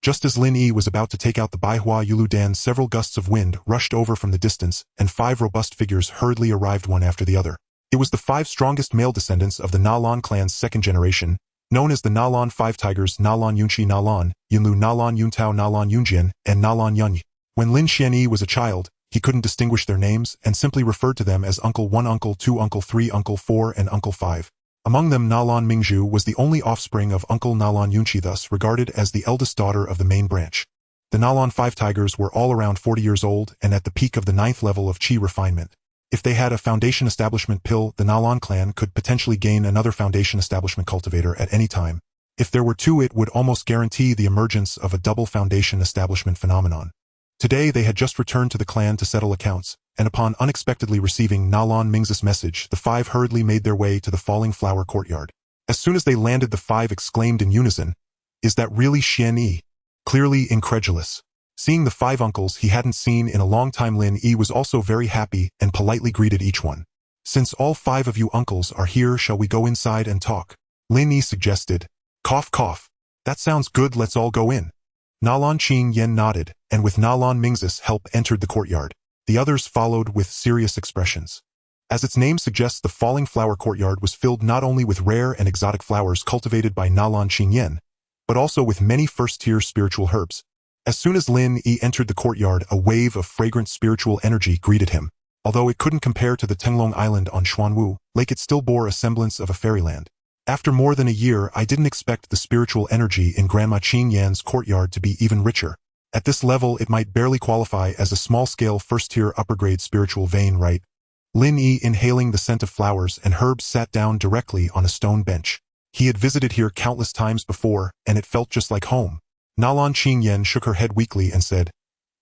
Just as Lin Yi was about to take out the Baihua Yuludan, several gusts of wind rushed over from the distance, and 5 robust figures hurriedly arrived, one after the other. It was the 5 strongest male descendants of the Nalan clan's second generation, known as the Nalan 5 Tigers: Nalan Yunqi Nalan, Yunlu Nalan Yuntao Nalan Yunjian, and Nalan Yunyi. When Lin Xianyi was a child, he couldn't distinguish their names and simply referred to them as Uncle 1, Uncle 2, Uncle 3, Uncle 4, and Uncle 5. Among them, Nalan Mingzhu was the only offspring of Uncle Nalan Yunqi, thus regarded as the eldest daughter of the main branch. The Nalan 5 Tigers were all around 40 years old and at the peak of the 9th level of qi refinement. If they had a Foundation establishment pill, the Nalan clan could potentially gain another Foundation establishment cultivator at any time. If there were 2, it would almost guarantee the emergence of a double Foundation establishment phenomenon. Today, they had just returned to the clan to settle accounts, and upon unexpectedly receiving Nalan Mingzhu's message, the 5 hurriedly made their way to the Falling Flower courtyard. As soon as they landed, the 5 exclaimed in unison, "Is that really Xian-Yi?" Clearly incredulous. Seeing the 5 uncles he hadn't seen in a long time, Lin Yi was also very happy and politely greeted each one. "Since all 5 of you uncles are here, shall we go inside and talk?" Lin Yi suggested. Cough, cough. That sounds good, let's all go in. Nalan Qingyan nodded, and with Nalan Mingzhu's help entered the courtyard. The others followed with serious expressions. As its name suggests, the Falling Flower courtyard was filled not only with rare and exotic flowers cultivated by Nalan Qingyan, but also with many first-tier spiritual herbs. As soon as Lin Yi entered the courtyard, a wave of fragrant spiritual energy greeted him. Although it couldn't compare to the Tenglong Island on Xuanwu Lake, it still bore a semblance of a fairyland. After more than a year, I didn't expect the spiritual energy in Grandma Qingyan's courtyard to be even richer. At this level, it might barely qualify as a small-scale first-tier upper-grade spiritual vein, right? Lin Yi, inhaling the scent of flowers and herbs, sat down directly on a stone bench. He had visited here countless times before, and it felt just like home. Nalan Qingyan shook her head weakly and said,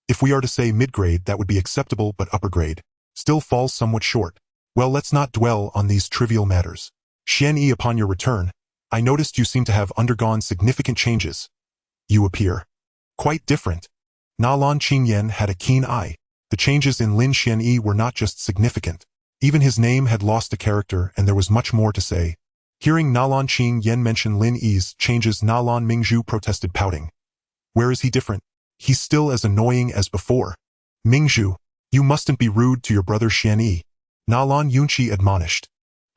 "If we are to say mid-grade, that would be acceptable, but upper-grade still falls somewhat short. Well, let's not dwell on these trivial matters. Xian-Yi, upon your return, I noticed you seem to have undergone significant changes. You appear quite different." Nalan Qingyan had a keen eye. The changes in Lin Xian-Yi were not just significant. Even his name had lost a character, and there was much more to say. Hearing Nalan Qingyan mention Lin Yi's changes, Nalan Mingzhu protested, pouting. "Where is he different? He's still as annoying as before." "Mingzhu, you mustn't be rude to your brother Xian-Yi," Nalan Yunqi admonished.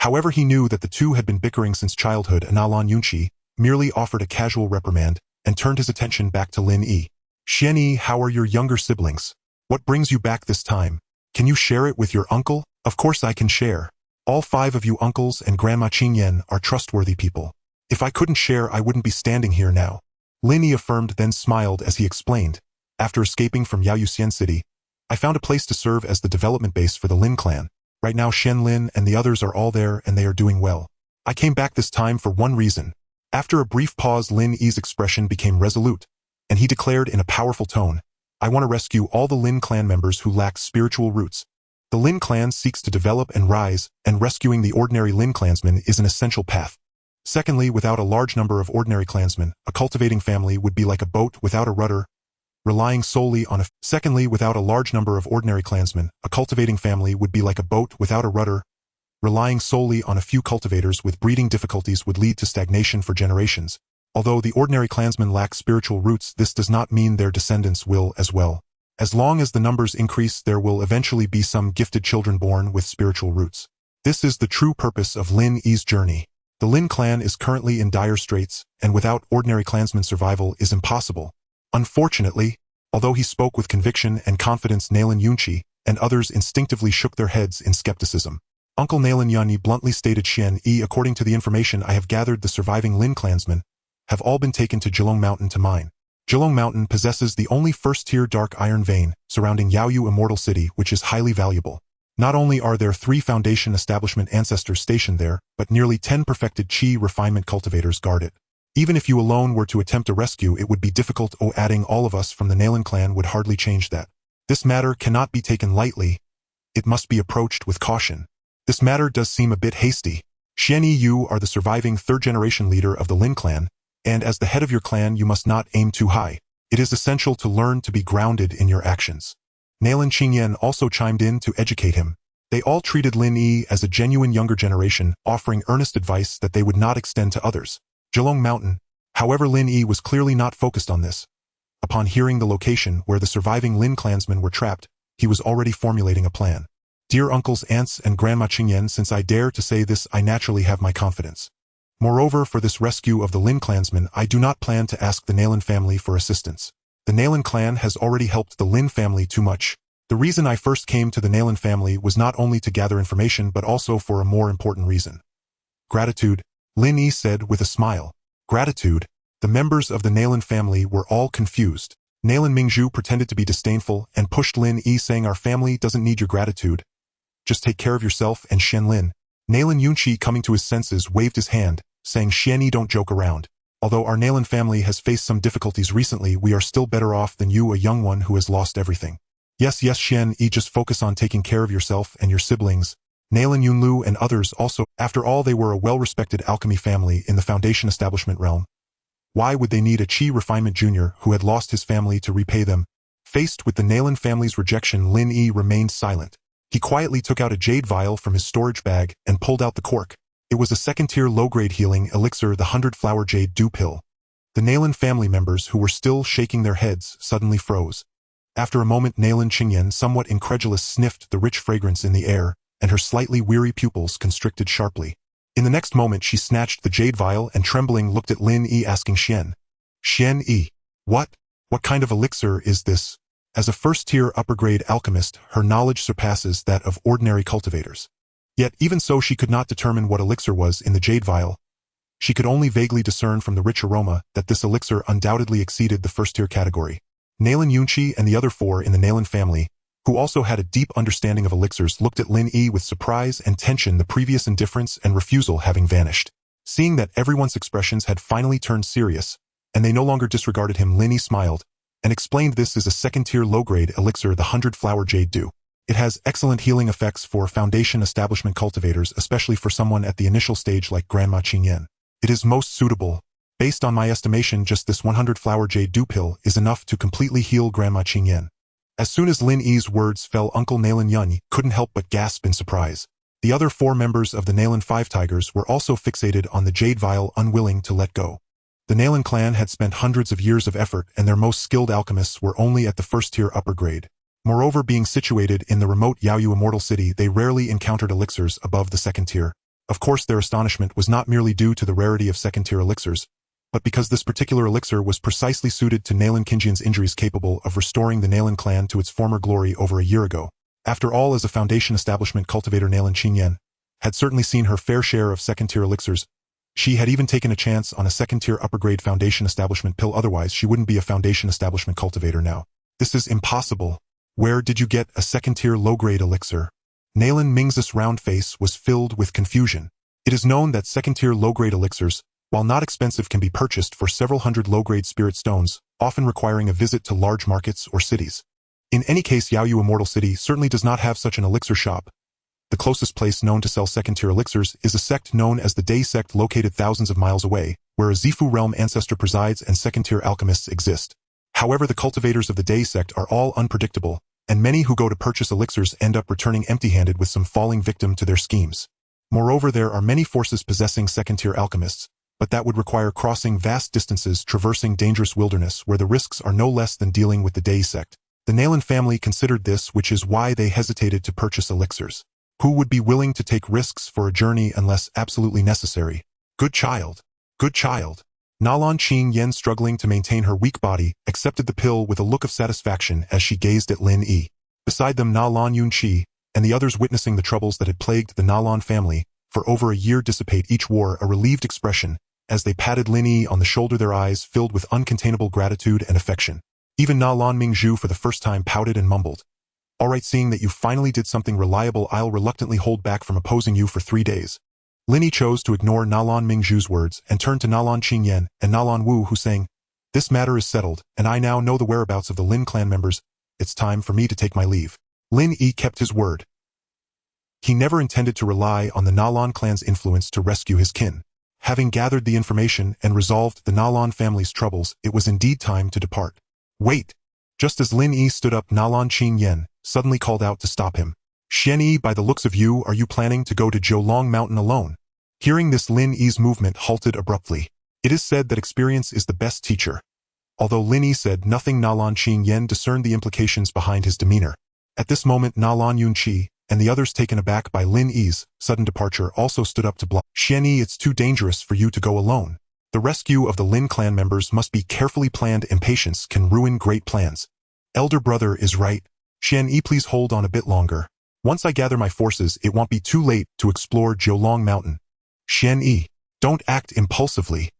However, he knew that the two had been bickering since childhood, and Nalan Yunqi merely offered a casual reprimand and turned his attention back to Lin Yi. "Xian-Yi, how are your younger siblings? What brings you back this time? Can you share it with your uncle?" "Of course I can share. All 5 of you uncles and Grandma Qingyan are trustworthy people. If I couldn't share, I wouldn't be standing here now," Lin Yi affirmed, then smiled as he explained. "After escaping from Yaoyuxian City, I found a place to serve as the development base for the Lin Clan. Right now Shen Lin and the others are all there, and they are doing well. I came back this time for one reason." After a brief pause, Lin Yi's expression became resolute, and he declared in a powerful tone, "I want to rescue all the Lin Clan members who lack spiritual roots. The Lin Clan seeks to develop and rise, and rescuing the ordinary Lin clansmen is an essential path. Secondly, without a large number of ordinary clansmen, a cultivating family would be like a boat without a rudder, relying solely on a Secondly, without a large number of ordinary clansmen, a cultivating family would be like a boat without a rudder, relying solely on a few cultivators with breeding difficulties would lead to stagnation for generations. Although the ordinary clansmen lack spiritual roots, this does not mean their descendants will as well. As long as the numbers increase, there will eventually be some gifted children born with spiritual roots. This is the true purpose of Lin Yi's journey. The Lin Clan is currently in dire straits, and without ordinary clansmen survival is impossible. Unfortunately, although he spoke with conviction and confidence, Lin Yi and others instinctively shook their heads in skepticism. Uncle Lin Yi bluntly stated, Lin Yi, according to the information I have gathered, the surviving Lin clansmen have all been taken to Jilong Mountain to mine. Jilong Mountain possesses the only first-tier dark iron vein surrounding Yaoyu Immortal City, which is highly valuable. Not only are there 3 Foundation establishment ancestors stationed there, but nearly 10 perfected Qi refinement cultivators guard it. Even if you alone were to attempt a rescue, it would be difficult. Adding all of us from the Lin Clan would hardly change that. This matter cannot be taken lightly. It must be approached with caution. This matter does seem a bit hasty. Lin Yi, you are the surviving 3rd-generation leader of the Lin Clan, and as the head of your clan you must not aim too high. It is essential to learn to be grounded in your actions. Lin Qingyan also chimed in to educate him. They all treated Lin Yi as a genuine younger generation, offering earnest advice that they would not extend to others. Jilong Mountain. However, Lin Yi was clearly not focused on this. Upon hearing the location where the surviving Lin clansmen were trapped, he was already formulating a plan. Dear uncles, aunts, and Grandma Qingyan, since I dare to say this, I naturally have my confidence. Moreover, for this rescue of the Lin clansmen, I do not plan to ask the Lin family for assistance. The Lin clan has already helped the Lin family too much. The reason I first came to the Lin family was not only to gather information but also for a more important reason. Gratitude, Lin Yi said with a smile. Gratitude? The members of the Lin family were all confused. Lin Mingzhu pretended to be disdainful and pushed Lin Yi, saying, our family doesn't need your gratitude. Just take care of yourself and Lin. Lin Yi, coming to his senses, waved his hand, saying, Lin Yi, don't joke around. Although our Lin family has faced some difficulties recently, we are still better off than you, a young one who has lost everything. Yes, Lin Yi, just focus on taking care of yourself and your siblings. Lin Yunlu and others also. After all, they were a well-respected alchemy family in the Foundation establishment realm. Why would they need a Qi refinement junior who had lost his family to repay them? Faced with the Lin family's rejection, Lin Yi remained silent. He quietly took out a jade vial from his storage bag and pulled out the cork. It was a 2nd-tier low-grade healing elixir, the 100-flower jade dew pill. The Lin family members, who were still shaking their heads, suddenly froze. After a moment, Lin Qingyan, somewhat incredulous, sniffed the rich fragrance in the air, and her slightly weary pupils constricted sharply. In the next moment, she snatched the jade vial and trembling looked at Lin Yi, asking, Lin Yi, what kind of elixir is this? As a 1st-tier upper-grade alchemist, her knowledge surpasses that of ordinary cultivators. Yet, even so, she could not determine what elixir was in the jade vial. She could only vaguely discern from the rich aroma that this elixir undoubtedly exceeded the 1st-tier category. Lin Yi and the other 4 in the Lin family, who also had a deep understanding of elixirs, looked at Lin Yi with surprise and tension, the previous indifference and refusal having vanished. Seeing that everyone's expressions had finally turned serious, and they no longer disregarded him, Lin Yi smiled, and explained, this is a 2nd-tier low-grade elixir, the 100-flower jade dew. It has excellent healing effects for Foundation establishment cultivators, especially for someone at the initial stage like Grandma Qingyan. It is most suitable. Based on my estimation, just this 100-flower jade dew pill is enough to completely heal Grandma Qingyan. As soon as Lin Yi's words fell, Uncle Lin Yi couldn't help but gasp in surprise. The other 4 members of the Lin 5 Tigers were also fixated on the jade vial, unwilling to let go. The Lin clan had spent hundreds of years of effort, and their most skilled alchemists were only at the 1st-tier upper grade. Moreover, being situated in the remote Yaoyu Immortal City, they rarely encountered elixirs above the 2nd tier. Of course, their astonishment was not merely due to the rarity of 2nd-tier elixirs, but because this particular elixir was precisely suited to Lin Qingyan's injuries, capable of restoring the Lin clan to its former glory over a year ago. After all, as a Foundation establishment cultivator, Lin Qingyan had certainly seen her fair share of 2nd-tier elixirs. She had even taken a chance on a 2nd-tier upper-grade Foundation establishment pill, otherwise she wouldn't be a Foundation establishment cultivator now. This is impossible. Where did you get a 2nd-tier low-grade elixir? Lin Ming's round face was filled with confusion. It is known that 2nd-tier low-grade elixirs, while not expensive, can be purchased for several hundred low-grade spirit stones, often requiring a visit to large markets or cities. In any case, Yaoyu Immortal City certainly does not have such an elixir shop. The closest place known to sell 2nd-tier elixirs is a sect known as the Day Sect, located thousands of miles away, where a Zifu realm ancestor presides and 2nd-tier alchemists exist. However, the cultivators of the Day Sect are all unpredictable, and many who go to purchase elixirs end up returning empty-handed, with some falling victim to their schemes. Moreover, there are many forces possessing 2nd-tier alchemists, but that would require crossing vast distances, traversing dangerous wilderness where the risks are no less than dealing with the Day Sect. The Lin family considered this, which is why they hesitated to purchase elixirs. Who would be willing to take risks for a journey unless absolutely necessary? Good child. Good child. Nalan Qing Yen, struggling to maintain her weak body, accepted the pill with a look of satisfaction as she gazed at Lin Yi. Beside them, Nalan Yunqi and the others, witnessing the troubles that had plagued the Nalan family for over a year dissipate, each wore a relieved expression as they patted Lin Yi on the shoulder, their eyes filled with uncontainable gratitude and affection. Even Nalan Mingzhu for the first time pouted and mumbled, "All right, seeing that you finally did something reliable, I'll reluctantly hold back from opposing you for 3 days." Lin Yi chose to ignore Nalan Mingzhu's words and turned to Nalan Qingyan and Nalan Wu, who sang, "This matter is settled, and I now know the whereabouts of the Lin Clan members. It's time for me to take my leave." Lin Yi kept his word. He never intended to rely on the Nalan clan's influence to rescue his kin. Having gathered the information and resolved the Nalan family's troubles, it was indeed time to depart. "Wait!" Just as Lin Yi stood up, Nalan Qingyan suddenly called out to stop him. "Xian Yi, by the looks of you, are you planning to go to Jiulong Mountain alone?" Hearing this, Lin Yi's movement halted abruptly. It is said that experience is the best teacher. Although Lin Yi said nothing, Nalan Qingyan discerned the implications behind his demeanor. At this moment, Nalan Yunqi and the others, taken aback by Lin Yi's sudden departure, also stood up to block. "Xian Yi, it's too dangerous for you to go alone. The rescue of the Lin Clan members must be carefully planned. Impatience can ruin great plans." "Elder brother is right. Xian Yi, please hold on a bit longer. Once I gather my forces, it won't be too late to explore Jiulong Mountain." "Xian Yi, don't act impulsively."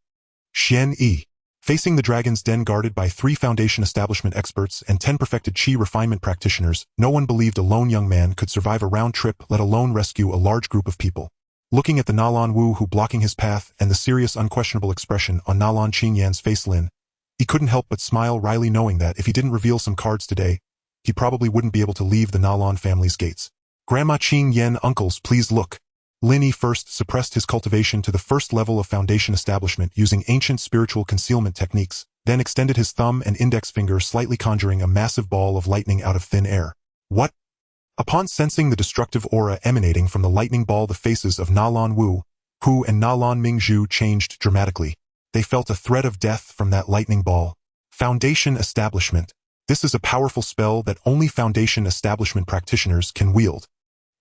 Xian Yi. Facing the dragon's den guarded by 3 foundation establishment experts and 10 perfected chi refinement practitioners, no one believed a lone young man could survive a round trip, let alone rescue a large group of people. Looking at the Nalan Wu who blocking his path and the serious, unquestionable expression on Nalan Qingyan's face, he couldn't help but smile wryly, knowing that if he didn't reveal some cards today, he probably wouldn't be able to leave the Nalan family's gates. "Grandma Qingyan, uncles, please look." Lin Yi first suppressed his cultivation to the first level of foundation establishment using ancient spiritual concealment techniques, then extended his thumb and index finger, slightly conjuring a massive ball of lightning out of thin air. "What?" Upon sensing the destructive aura emanating from the lightning ball, the faces of Nalan Wu, Hu and Nalan Mingzhu changed dramatically. They felt a threat of death from that lightning ball. Foundation establishment. This is a powerful spell that only foundation establishment practitioners can wield.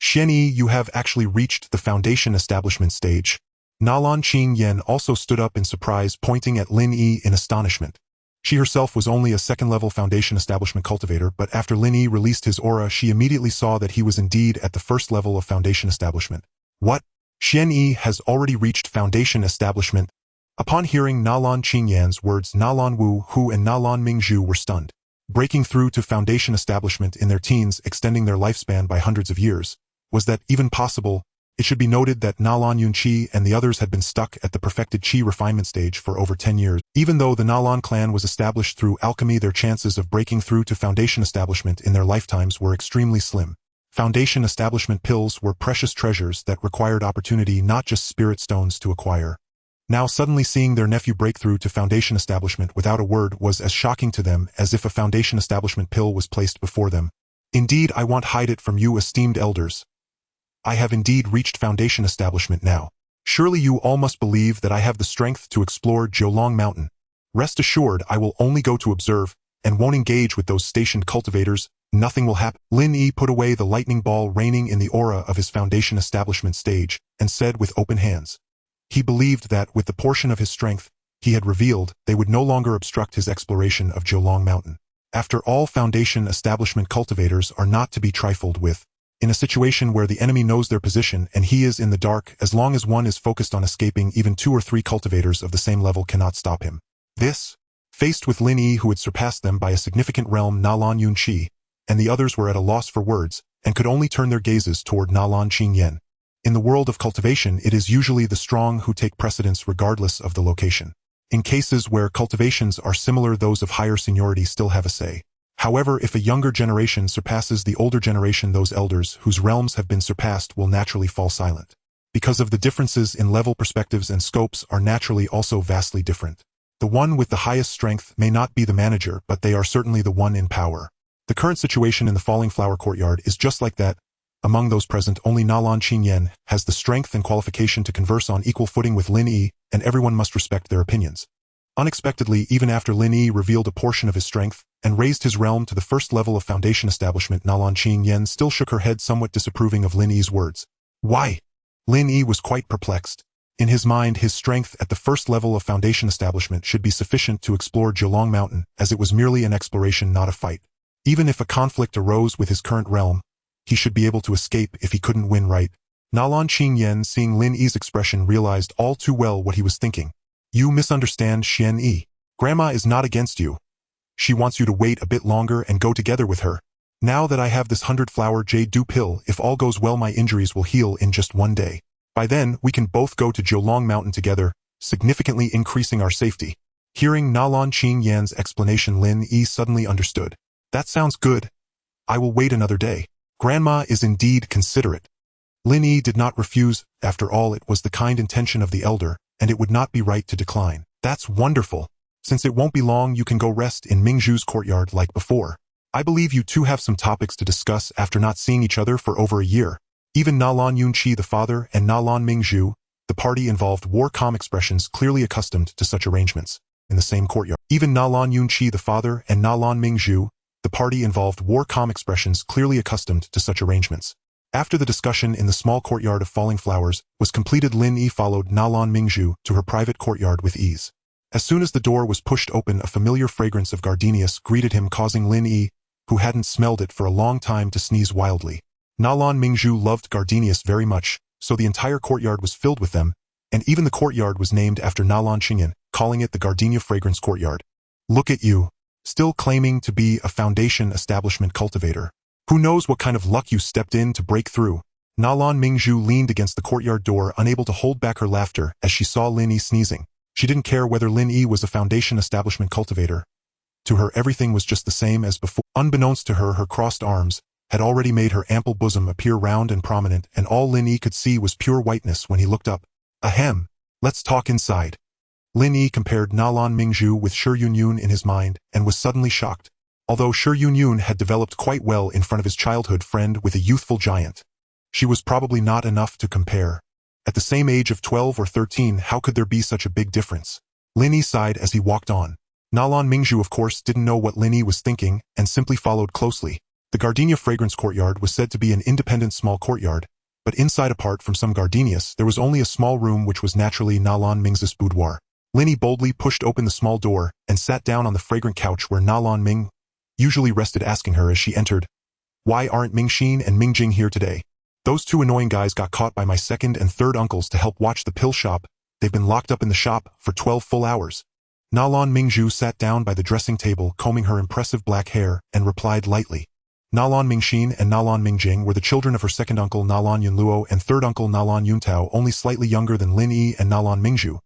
"Xian Yi, you have actually reached the foundation establishment stage." Nalan Qingyan also stood up in surprise, pointing at Lin Yi in astonishment. She herself was only a second-level foundation establishment cultivator, but after Lin Yi released his aura, she immediately saw that he was indeed at the first level of foundation establishment. "What? Xian Yi has already reached foundation establishment?" Upon hearing Nalan Qingyan's words, Nalan Wu, Hu and Nalan Mingzhu were stunned. Breaking through to foundation establishment in their teens, extending their lifespan by hundreds of years. Was that even possible? It should be noted that Nalan Yunqi and the others had been stuck at the perfected chi refinement stage for over 10 years. Even though the Nalan clan was established through alchemy, their chances of breaking through to foundation establishment in their lifetimes were extremely slim. Foundation establishment pills were precious treasures that required opportunity, not just spirit stones, to acquire. Now suddenly seeing their nephew break through to foundation establishment without a word was as shocking to them as if a foundation establishment pill was placed before them. "Indeed, I won't hide it from you, esteemed elders. I have indeed reached foundation establishment now. Surely you all must believe that I have the strength to explore Jiulong Mountain. Rest assured, I will only go to observe and won't engage with those stationed cultivators. Nothing will happen." Lin Yi put away the lightning ball reigning in the aura of his foundation establishment stage and said with open hands. He believed that with the portion of his strength he had revealed, they would no longer obstruct his exploration of Jiulong Mountain. After all, foundation establishment cultivators are not to be trifled with. In a situation where the enemy knows their position and he is in the dark, as long as one is focused on escaping, even 2 or 3 cultivators of the same level cannot stop him. Faced with Lin Yi, who had surpassed them by a significant realm, Nalan Yunqi and the others were at a loss for words and could only turn their gazes toward Nalan Qingyan. In the world of cultivation, it is usually the strong who take precedence regardless of the location. In cases where cultivations are similar, those of higher seniority still have a say. However, if a younger generation surpasses the older generation, those elders whose realms have been surpassed will naturally fall silent. Because of the differences in level, perspectives and scopes are naturally also vastly different. The one with the highest strength may not be the manager, but they are certainly the one in power. The current situation in the Falling Flower Courtyard is just like that. Among those present, only Nalan Qingyan has the strength and qualification to converse on equal footing with Lin Yi, and everyone must respect their opinions. Unexpectedly, even after Lin Yi revealed a portion of his strength, and raised his realm to the first level of foundation establishment. Nalan Qingyan still shook her head, somewhat disapproving of Lin Yi's words. Why? Lin Yi was quite perplexed. In his mind, his strength at the first level of foundation establishment should be sufficient to explore Jiulong Mountain, as it was merely an exploration, not a fight. Even if a conflict arose with his current realm, he should be able to escape if he couldn't win right. Nalan Qingyan, seeing Lin Yi's expression, realized all too well what he was thinking. You misunderstand Xian Yi. Grandma is not against you. She wants you to wait a bit longer and go together with her. Now that I have this 100-flower jade dew pill, if all goes well, my injuries will heal in just one day. By then, we can both go to Jiulong Mountain together, significantly increasing our safety. Hearing Nalan Qingyan's explanation, Lin Yi suddenly understood. That sounds good. I will wait another day. Grandma is indeed considerate. Lin Yi did not refuse. After all, it was the kind intention of the elder, and it would not be right to decline. That's wonderful. Since it won't be long, you can go rest in Mingzhu's courtyard like before. I believe you two have some topics to discuss after not seeing each other for over a year. Even Nalan Yunqi, the father, and Nalan Mingzhu, the party involved, wore calm expressions, clearly accustomed to such arrangements. In the same courtyard, even Nalan Yunqi, the father, and Nalan Mingzhu, the party involved, wore calm expressions, clearly accustomed to such arrangements. After the discussion in the small courtyard of falling flowers was completed, Lin Yi followed Nalan Mingzhu to her private courtyard with ease. As soon as the door was pushed open, a familiar fragrance of gardenias greeted him, causing Lin Yi, who hadn't smelled it for a long time, to sneeze wildly. Nalan Mingzhu loved gardenias very much, so the entire courtyard was filled with them, and even the courtyard was named after Nalan Qingyan, calling it the Gardenia Fragrance Courtyard. Look at you, still claiming to be a foundation establishment cultivator. Who knows what kind of luck you stepped in to break through? Nalan Mingzhu leaned against the courtyard door, unable to hold back her laughter as she saw Lin Yi sneezing. She didn't care whether Lin Yi was a foundation establishment cultivator. To her, everything was just the same as before. Unbeknownst to her, her crossed arms had already made her ample bosom appear round and prominent, and all Lin Yi could see was pure whiteness when he looked up. Ahem, let's talk inside. Lin Yi compared Nalan Mingzhu with Shi Yunyun in his mind, and was suddenly shocked. Although Shi Yunyun had developed quite well in front of his childhood friend with a youthful giant, she was probably not enough to compare. At the same age of 12 or 13, how could there be such a big difference? Lin Yi sighed as he walked on. Nalan Mingzhu, of course, didn't know what Lin Yi was thinking, and simply followed closely. The Gardenia Fragrance Courtyard was said to be an independent small courtyard, but inside, apart from some gardenias, there was only a small room which was naturally Nalan Mingzhu's boudoir. Lin Yi boldly pushed open the small door and sat down on the fragrant couch where Nalan Ming usually rested, asking her as she entered, "Why aren't Mingxin and Mingjing here today? Those two annoying guys got caught by my second and third uncles to help watch the pill shop. They've been locked up in the shop for 12 full hours." Nalan Mingzhu sat down by the dressing table, combing her impressive black hair, and replied lightly. Nalan Mingxin and Nalan Mingjing were the children of her second uncle Nalan Yunluo and third uncle Nalan Yuntao, only slightly younger than Lin Yi and Nalan Mingzhu,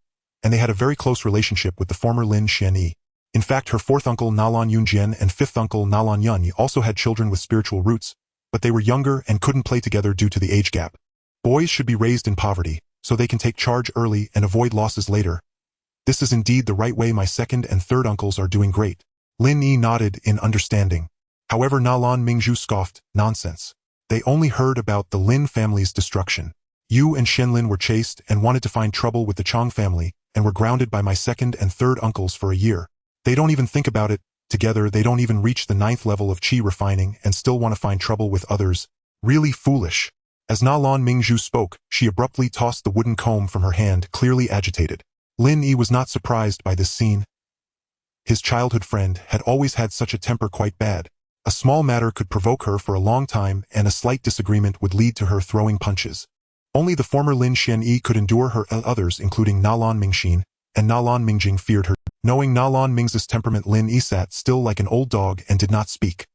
and they had a very close relationship with the former Lin Xianyi. In fact, her fourth uncle Nalan Yunjian and fifth uncle Nalan Yunyi also had children with spiritual roots, but they were younger and couldn't play together due to the age gap. Boys should be raised in poverty, so they can take charge early and avoid losses later. This is indeed the right way. My second and third uncles are doing great. Lin Yi nodded in understanding. However, Nalan Mingzhu scoffed. Nonsense. They only heard about the Lin family's destruction. You and Shenlin were chased and wanted to find trouble with the Chong family, and were grounded by my second and third uncles for a year. They don't even think about it. Together, they don't even reach the 9th level of qi refining and still want to find trouble with others. Really foolish. As Nalan Mingzhu spoke, she abruptly tossed the wooden comb from her hand, clearly agitated. Lin Yi was not surprised by this scene. His childhood friend had always had such a temper, quite bad. A small matter could provoke her for a long time, and a slight disagreement would lead to her throwing punches. Only the former Lin Xianyi could endure her. Others, including Nalan Mingxin and Nalan Mingjing, feared her. Knowing Nalan Mingzhu's temperament, Lin Yi sat still like an old dog and did not speak.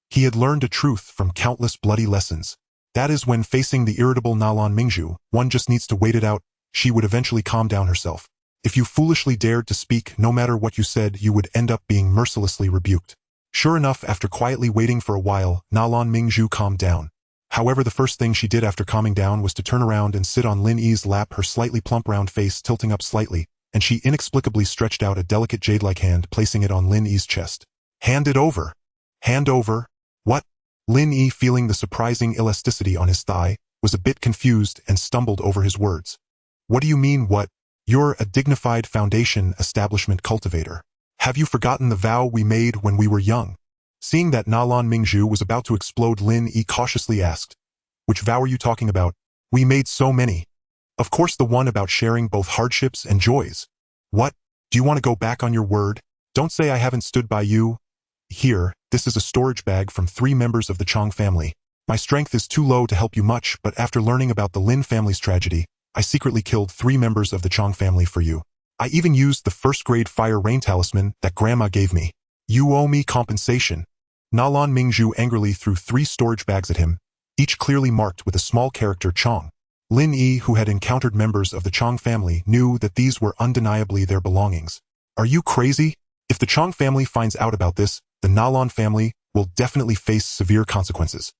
He had learned a truth from countless bloody lessons. That is, when facing the irritable Nalan Mingzhu, one just needs to wait it out. She would eventually calm down herself. If you foolishly dared to speak, no matter what you said, you would end up being mercilessly rebuked. Sure enough, after quietly waiting for a while, Nalan Mingzhu calmed down. However, the first thing she did after calming down was to turn around and sit on Lin Yi's lap, her slightly plump round face tilting up slightly, and she inexplicably stretched out a delicate jade-like hand, placing it on Lin Yi's chest. "Hand it over." "Hand over? What?" Lin Yi, feeling the surprising elasticity on his thigh, was a bit confused and stumbled over his words. "What do you mean, what? You're a dignified foundation establishment cultivator. Have you forgotten the vow we made when we were young? Seeing that Nalan Mingzhu was about to explode, Lin Yi cautiously asked, "Which vow are you talking about? We made so many." "Of course, the one about sharing both hardships and joys." "What? Do you want to go back on your word? Don't say I haven't stood by you." "Here, this is a storage bag from 3 members of the Chong family. My strength is too low to help you much, but after learning about the Lin family's tragedy, I secretly killed 3 members of the Chong family for you. I even used the first-grade fire rain talisman that Grandma gave me. You owe me compensation." Nalan Mingzhu angrily threw 3 storage bags at him, each clearly marked with a small character Chong. Lin Yi, who had encountered members of the Chong family, knew that these were undeniably their belongings. "Are you crazy? If the Chong family finds out about this, the Nalan family will definitely face severe consequences.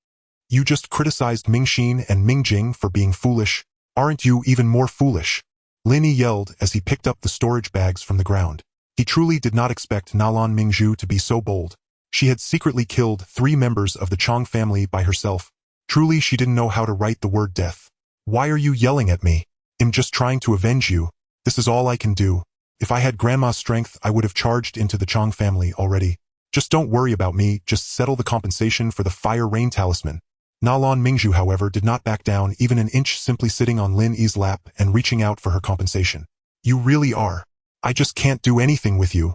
You just criticized Mingxin and Mingjing for being foolish. Aren't you even more foolish?" Lin Yi yelled as he picked up the storage bags from the ground. He truly did not expect Nalan Mingzhu to be so bold. She had secretly killed 3 members of the Chong family by herself. Truly, she didn't know how to write the word death. "Why are you yelling at me? I'm just trying to avenge you. This is all I can do. If I had Grandma's strength, I would have charged into the Chong family already. Just don't worry about me, just settle the compensation for the fire rain talisman." Nalan Mingzhu, however, did not back down even an inch, simply sitting on Lin Yi's lap and reaching out for her compensation. "You really are. I just can't do anything with you."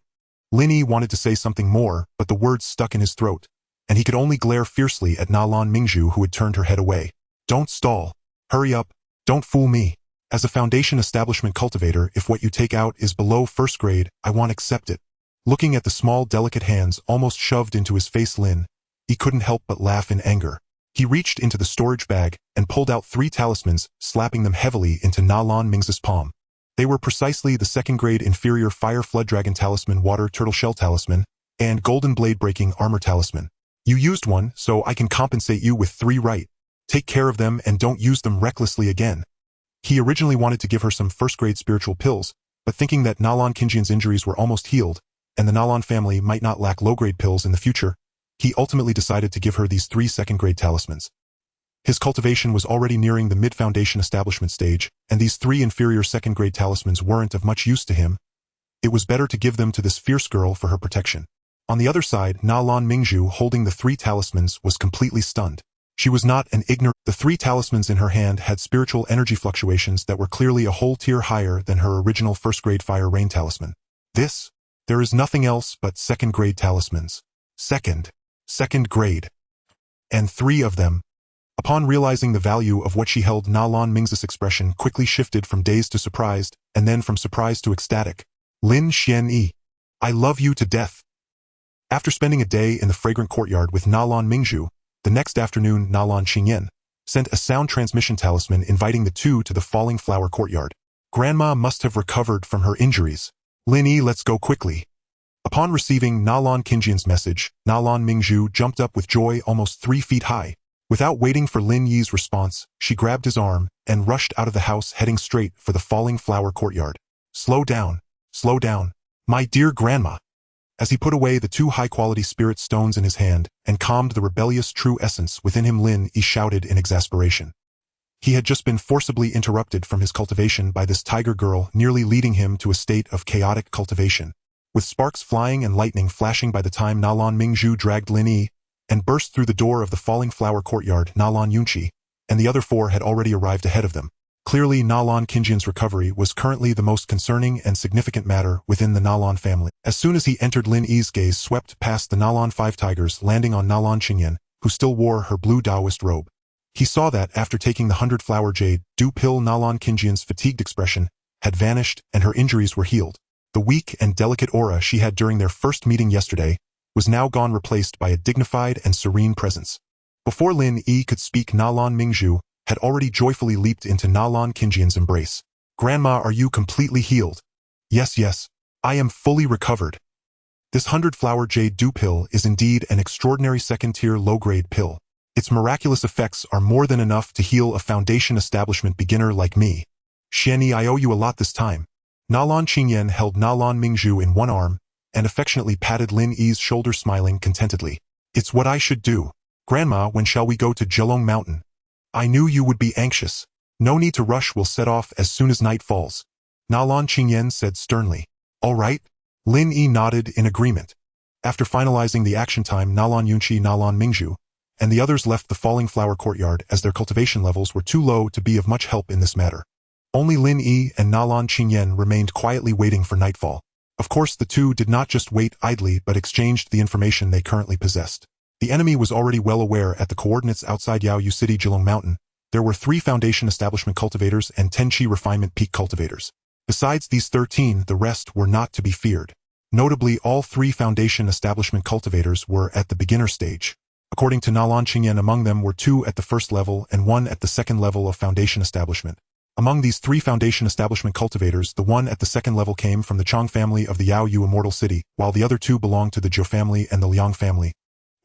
Lin Yi wanted to say something more, but the words stuck in his throat, and he could only glare fiercely at Nalan Mingzhu, who had turned her head away. "Don't stall. Hurry up. Don't fool me. As a Foundation Establishment cultivator, if what you take out is below first grade, I won't accept it." Looking at the small, delicate hands almost shoved into his face, Lin Yi couldn't help but laugh in anger. He reached into the storage bag and pulled out 3 talismans, slapping them heavily into Nalan Mingzhu's palm. They were precisely the second-grade inferior Fire Flood Dragon Talisman, Water Turtle Shell Talisman, and Golden Blade Breaking Armor Talisman. "You used one, so I can compensate you with 3, right? Take care of them and don't use them recklessly again." He originally wanted to give her some first-grade spiritual pills, but thinking that Nalan Qingjian's injuries were almost healed, and the Nalan family might not lack low-grade pills in the future, he ultimately decided to give her these 3 second-grade talismans. His cultivation was already nearing the mid-foundation establishment stage, and these 3 inferior second-grade talismans weren't of much use to him. It was better to give them to this fierce girl for her protection. On the other side, Nalan Mingzhu, holding the 3 talismans, was completely stunned. She was not an ignorant. The 3 talismans in her hand had spiritual energy fluctuations that were clearly a whole tier higher than her original first-grade fire rain talisman. There is nothing else but second-grade talismans. Second grade. And 3 of them. Upon realizing the value of what she held, Nalan Mingzhu's expression quickly shifted from dazed to surprised, and then from surprised to ecstatic. "Lin Yi, I love you to death." After spending a day in the fragrant courtyard with Nalan Mingzhu, the next afternoon Nalan Qingyan sent a sound transmission talisman inviting the 2 to the Falling Flower courtyard. Grandma must have recovered from her injuries. "Lin Yi, let's go quickly." Upon receiving Nalan Qingjian's message, Nalan Mingzhu jumped up with joy almost 3 feet high. Without waiting for Lin Yi's response, she grabbed his arm and rushed out of the house, heading straight for the Falling Flower courtyard. Slow down, my dear grandma." As he put away the 2 high-quality spirit stones in his hand and calmed the rebellious true essence within him, Lin Yi shouted in exasperation. He had just been forcibly interrupted from his cultivation by this tiger girl, nearly leading him to a state of chaotic cultivation. With sparks flying and lightning flashing by the time Nalan Mingzhu dragged Lin Yi and burst through the door of the Falling Flower courtyard, Nalan Yunqi and the other 4 had already arrived ahead of them. Clearly, Nalan Qingjian's recovery was currently the most concerning and significant matter within the Nalan family. As soon as he entered, Lin Yi's gaze swept past the Nalan 5 tigers, landing on Nalan Qingyan, who still wore her blue Taoist robe. He saw that after taking the 100-flower jade dew pill, Nalan Qingjian's fatigued expression had vanished and her injuries were healed. The weak and delicate aura she had during their first meeting yesterday was now gone, replaced by a dignified and serene presence. Before Lin Yi could speak, Nalan Mingzhu had already joyfully leaped into Nalan Qingjian's embrace. "Grandma, are you completely healed?" Yes, I am fully recovered. This 100-flower jade dew pill is indeed an extraordinary second-tier low-grade pill. Its miraculous effects are more than enough to heal a Foundation Establishment beginner like me. Xianyi, I owe you a lot this time." Nalan Qingyan held Nalan Mingzhu in one arm and affectionately patted Lin Yi's shoulder, smiling contentedly. "It's what I should do. Grandma, when shall we go to Zhelong Mountain? I knew you would be anxious. No need to rush, we'll set off as soon as night falls." Nalan Qingyan said sternly. "All right, Lin Yi nodded in agreement. After finalizing the action time, Nalan Yunqi, Nalan Mingzhu, and the others left the Falling Flower Courtyard as their cultivation levels were too low to be of much help in this matter. Only Lin Yi and Nalan Qingyan remained quietly waiting for nightfall. Of course, the two did not just wait idly but exchanged the information they currently possessed. The enemy was already well aware at the coordinates outside Yaoyu City Jilong Mountain. There were 3 Foundation Establishment cultivators and 10 Qi Refinement Peak cultivators. Besides these 13, the rest were not to be feared. Notably, all 3 Foundation Establishment cultivators were at the beginner stage. According to Nalan Qingyan, among them were 2 at the first level and 1 at the second level of Foundation Establishment. Among these 3 Foundation Establishment cultivators, the one at the second level came from the Chang family of the Yaoyu Immortal City, while the other 2 belonged to the Zhou family and the Liang family.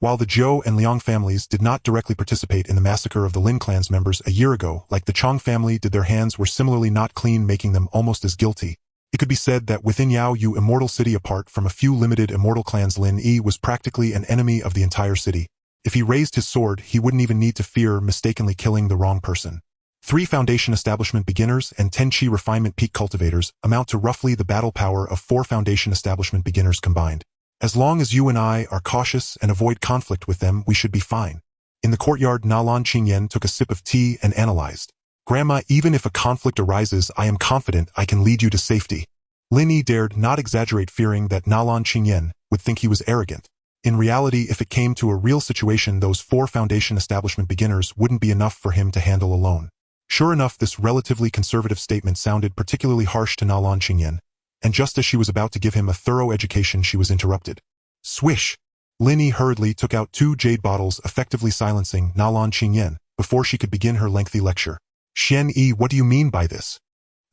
While the Zhou and Liang families did not directly participate in the massacre of the Lin Clan's members a year ago, like the Chang family did, their hands were similarly not clean, making them almost as guilty. It could be said that within Yaoyu Immortal City, apart from a few limited immortal clans, Lin Yi was practically an enemy of the entire city. If he raised his sword, he wouldn't even need to fear mistakenly killing the wrong person. 3 Foundation Establishment beginners and 10 Qi Refinement Peak cultivators amount to roughly the battle power of 4 Foundation Establishment beginners combined. As long as you and I are cautious and avoid conflict with them, we should be fine. In the courtyard, Nalan Qingyan took a sip of tea and analyzed. Grandma, even if a conflict arises, I am confident I can lead you to safety. Lin Yi dared not exaggerate, fearing that Nalan Qingyan would think he was arrogant. In reality, if it came to a real situation, those 4 Foundation Establishment beginners wouldn't be enough for him to handle alone. Sure enough, this relatively conservative statement sounded particularly harsh to Nalan Qingyan, and just as she was about to give him a thorough education, she was interrupted. Swish! Lin Yi hurriedly took out 2 jade bottles, effectively silencing Nalan Qingyan before she could begin her lengthy lecture. Xian Yi, what do you mean by this?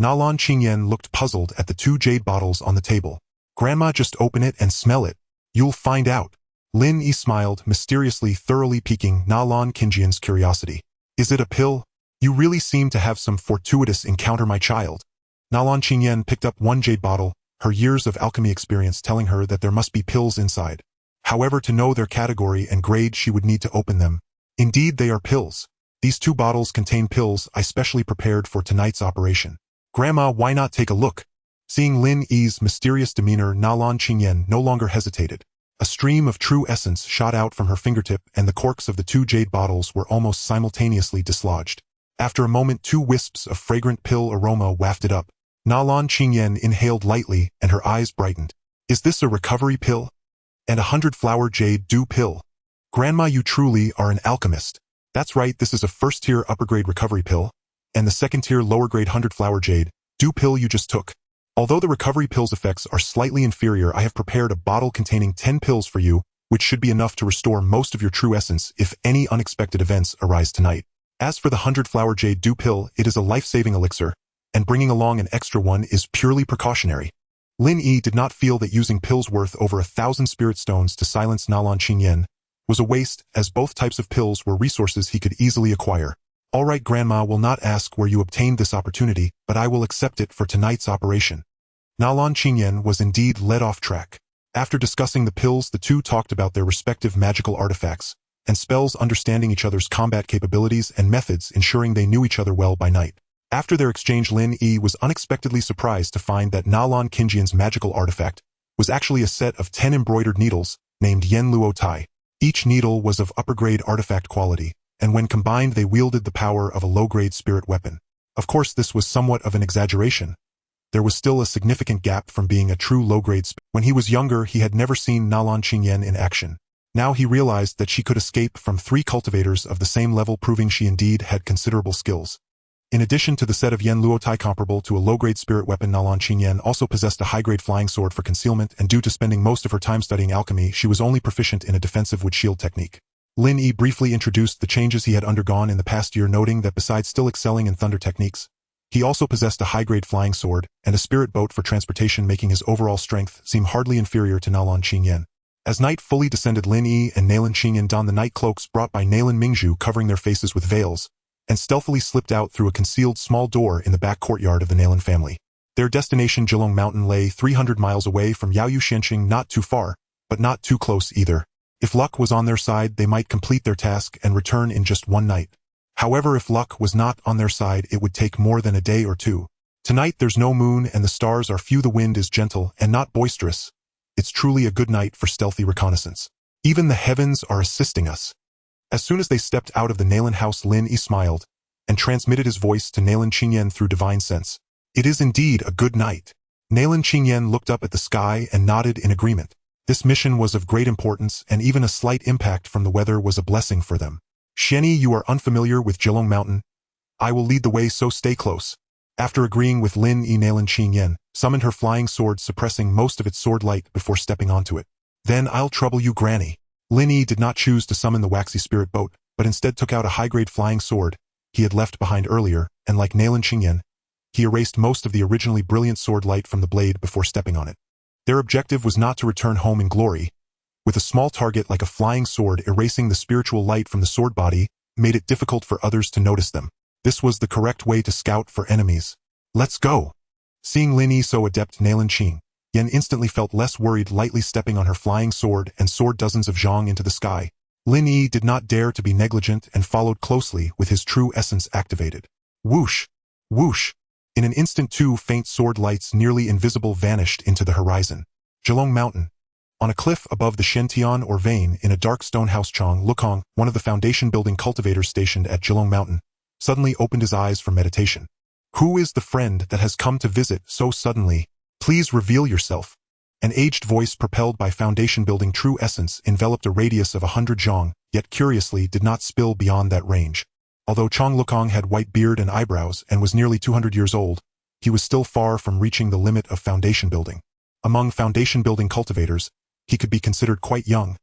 Nalan Qingyan looked puzzled at the 2 jade bottles on the table. Grandma, just open it and smell it. You'll find out. Lin Yi smiled, mysteriously, thoroughly piquing Nalan Qingyan's curiosity. Is it a pill? You really seem to have some fortuitous encounter, my child. Nalan Qingyan picked up 1 jade bottle, her years of alchemy experience telling her that there must be pills inside. However, to know their category and grade, she would need to open them. Indeed, they are pills. These 2 bottles contain pills I specially prepared for tonight's operation. Grandma, why not take a look? Seeing Lin Yi's mysterious demeanor, Nalan Qingyan no longer hesitated. A stream of true essence shot out from her fingertip, and the corks of the 2 jade bottles were almost simultaneously dislodged. After a moment, 2 wisps of fragrant pill aroma wafted up. Nalan Qingyan inhaled lightly, and her eyes brightened. Is this a recovery pill? And 100-flower jade dew pill? Grandma, you truly are an alchemist. That's right, this is a first-tier upper-grade recovery pill, and the second-tier lower-grade 100-flower jade dew pill you just took. Although the recovery pill's effects are slightly inferior, I have prepared a bottle containing 10 pills for you, which should be enough to restore most of your true essence if any unexpected events arise tonight. As for the 100-flower jade dew pill, it is a life-saving elixir, and bringing along an extra one is purely precautionary. Lin Yi did not feel that using pills worth over 1,000 spirit stones to silence Nalan Qingyan was a waste, as both types of pills were resources he could easily acquire. All right, Grandma, will not ask where you obtained this opportunity, but I will accept it for tonight's operation. Nalan Qingyan was indeed led off track. After discussing the pills, the 2 talked about their respective magical artifacts and spells, understanding each other's combat capabilities and methods, ensuring they knew each other well by night. After their exchange, Lin Yi was unexpectedly surprised to find that Nalan Qingyan's magical artifact was actually a set of 10 embroidered needles named Yen Luo Tai. Each needle was of upper-grade artifact quality, and when combined they wielded the power of a low-grade spirit weapon. Of course, this was somewhat of an exaggeration. There was still a significant gap from being a true low-grade spirit. When he was younger, he had never seen Nalan Qingyan in action. Now he realized that she could escape from 3 cultivators of the same level, proving she indeed had considerable skills. In addition to the set of Yen Luo Tai comparable to a low-grade spirit weapon, Nalan Qingyan also possessed a high-grade flying sword for concealment, and due to spending most of her time studying alchemy, she was only proficient in a defensive wood shield technique. Lin Yi briefly introduced the changes he had undergone in the past year, noting that besides still excelling in thunder techniques, he also possessed a high-grade flying sword and a spirit boat for transportation, making his overall strength seem hardly inferior to Nalan Qingyan. As night fully descended, Lin Yi and Nalan Qingyan donned the night cloaks brought by Nalan Mingzhu, covering their faces with veils, and stealthily slipped out through a concealed small door in the back courtyard of the Nalan family. Their destination, Jilong Mountain, lay 300 miles away from Yaoyu Xianqing, not too far, but not too close either. If luck was on their side, they might complete their task and return in just one night. However, if luck was not on their side, it would take more than a day or 2. Tonight there's no moon and the stars are few, the wind is gentle and not boisterous, It's truly a good night for stealthy reconnaissance. Even the heavens are assisting us. As soon as they stepped out of the Nalan house, Lin Yi smiled and transmitted his voice to Nalan Qingyan through divine sense. It is indeed a good night. Nalan Qingyan looked up at the sky and nodded in agreement. This mission was of great importance, and even a slight impact from the weather was a blessing for them. Xianyi, you are unfamiliar with Jilong Mountain. I will lead the way, so stay close. After agreeing with Lin Yi, Nalan Qingyan summoned her flying sword, suppressing most of its sword light before stepping onto it. Then I'll trouble you, Granny. Lin Yi did not choose to summon the waxy spirit boat, but instead took out a high-grade flying sword he had left behind earlier, and like Nalan Qingyan, he erased most of the originally brilliant sword light from the blade before stepping on it. Their objective was not to return home in glory. With a small target like a flying sword erasing the spiritual light from the sword body made it difficult for others to notice them. This was the correct way to scout for enemies. Let's go! Seeing Lin Yi so adept, Nalan Qingyan instantly felt less worried, lightly stepping on her flying sword and soared dozens of zhang into the sky. Lin Yi did not dare to be negligent and followed closely with his true essence activated. Whoosh! Whoosh! In an instant, two faint sword lights nearly invisible vanished into the horizon. Jilong Mountain. On a cliff above the Shentian or vein in a dark stone house, Chong Lukong, one of the foundation building cultivators stationed at Jilong Mountain, suddenly opened his eyes from meditation. Who is the friend that has come to visit so suddenly? Please reveal yourself. An aged voice propelled by foundation building true essence enveloped a radius of 100 zhang, yet curiously did not spill beyond that range. Although Chong Lukong had white beard and eyebrows and was nearly 200 years old, he was still far from reaching the limit of foundation building. Among foundation building cultivators, he could be considered quite young.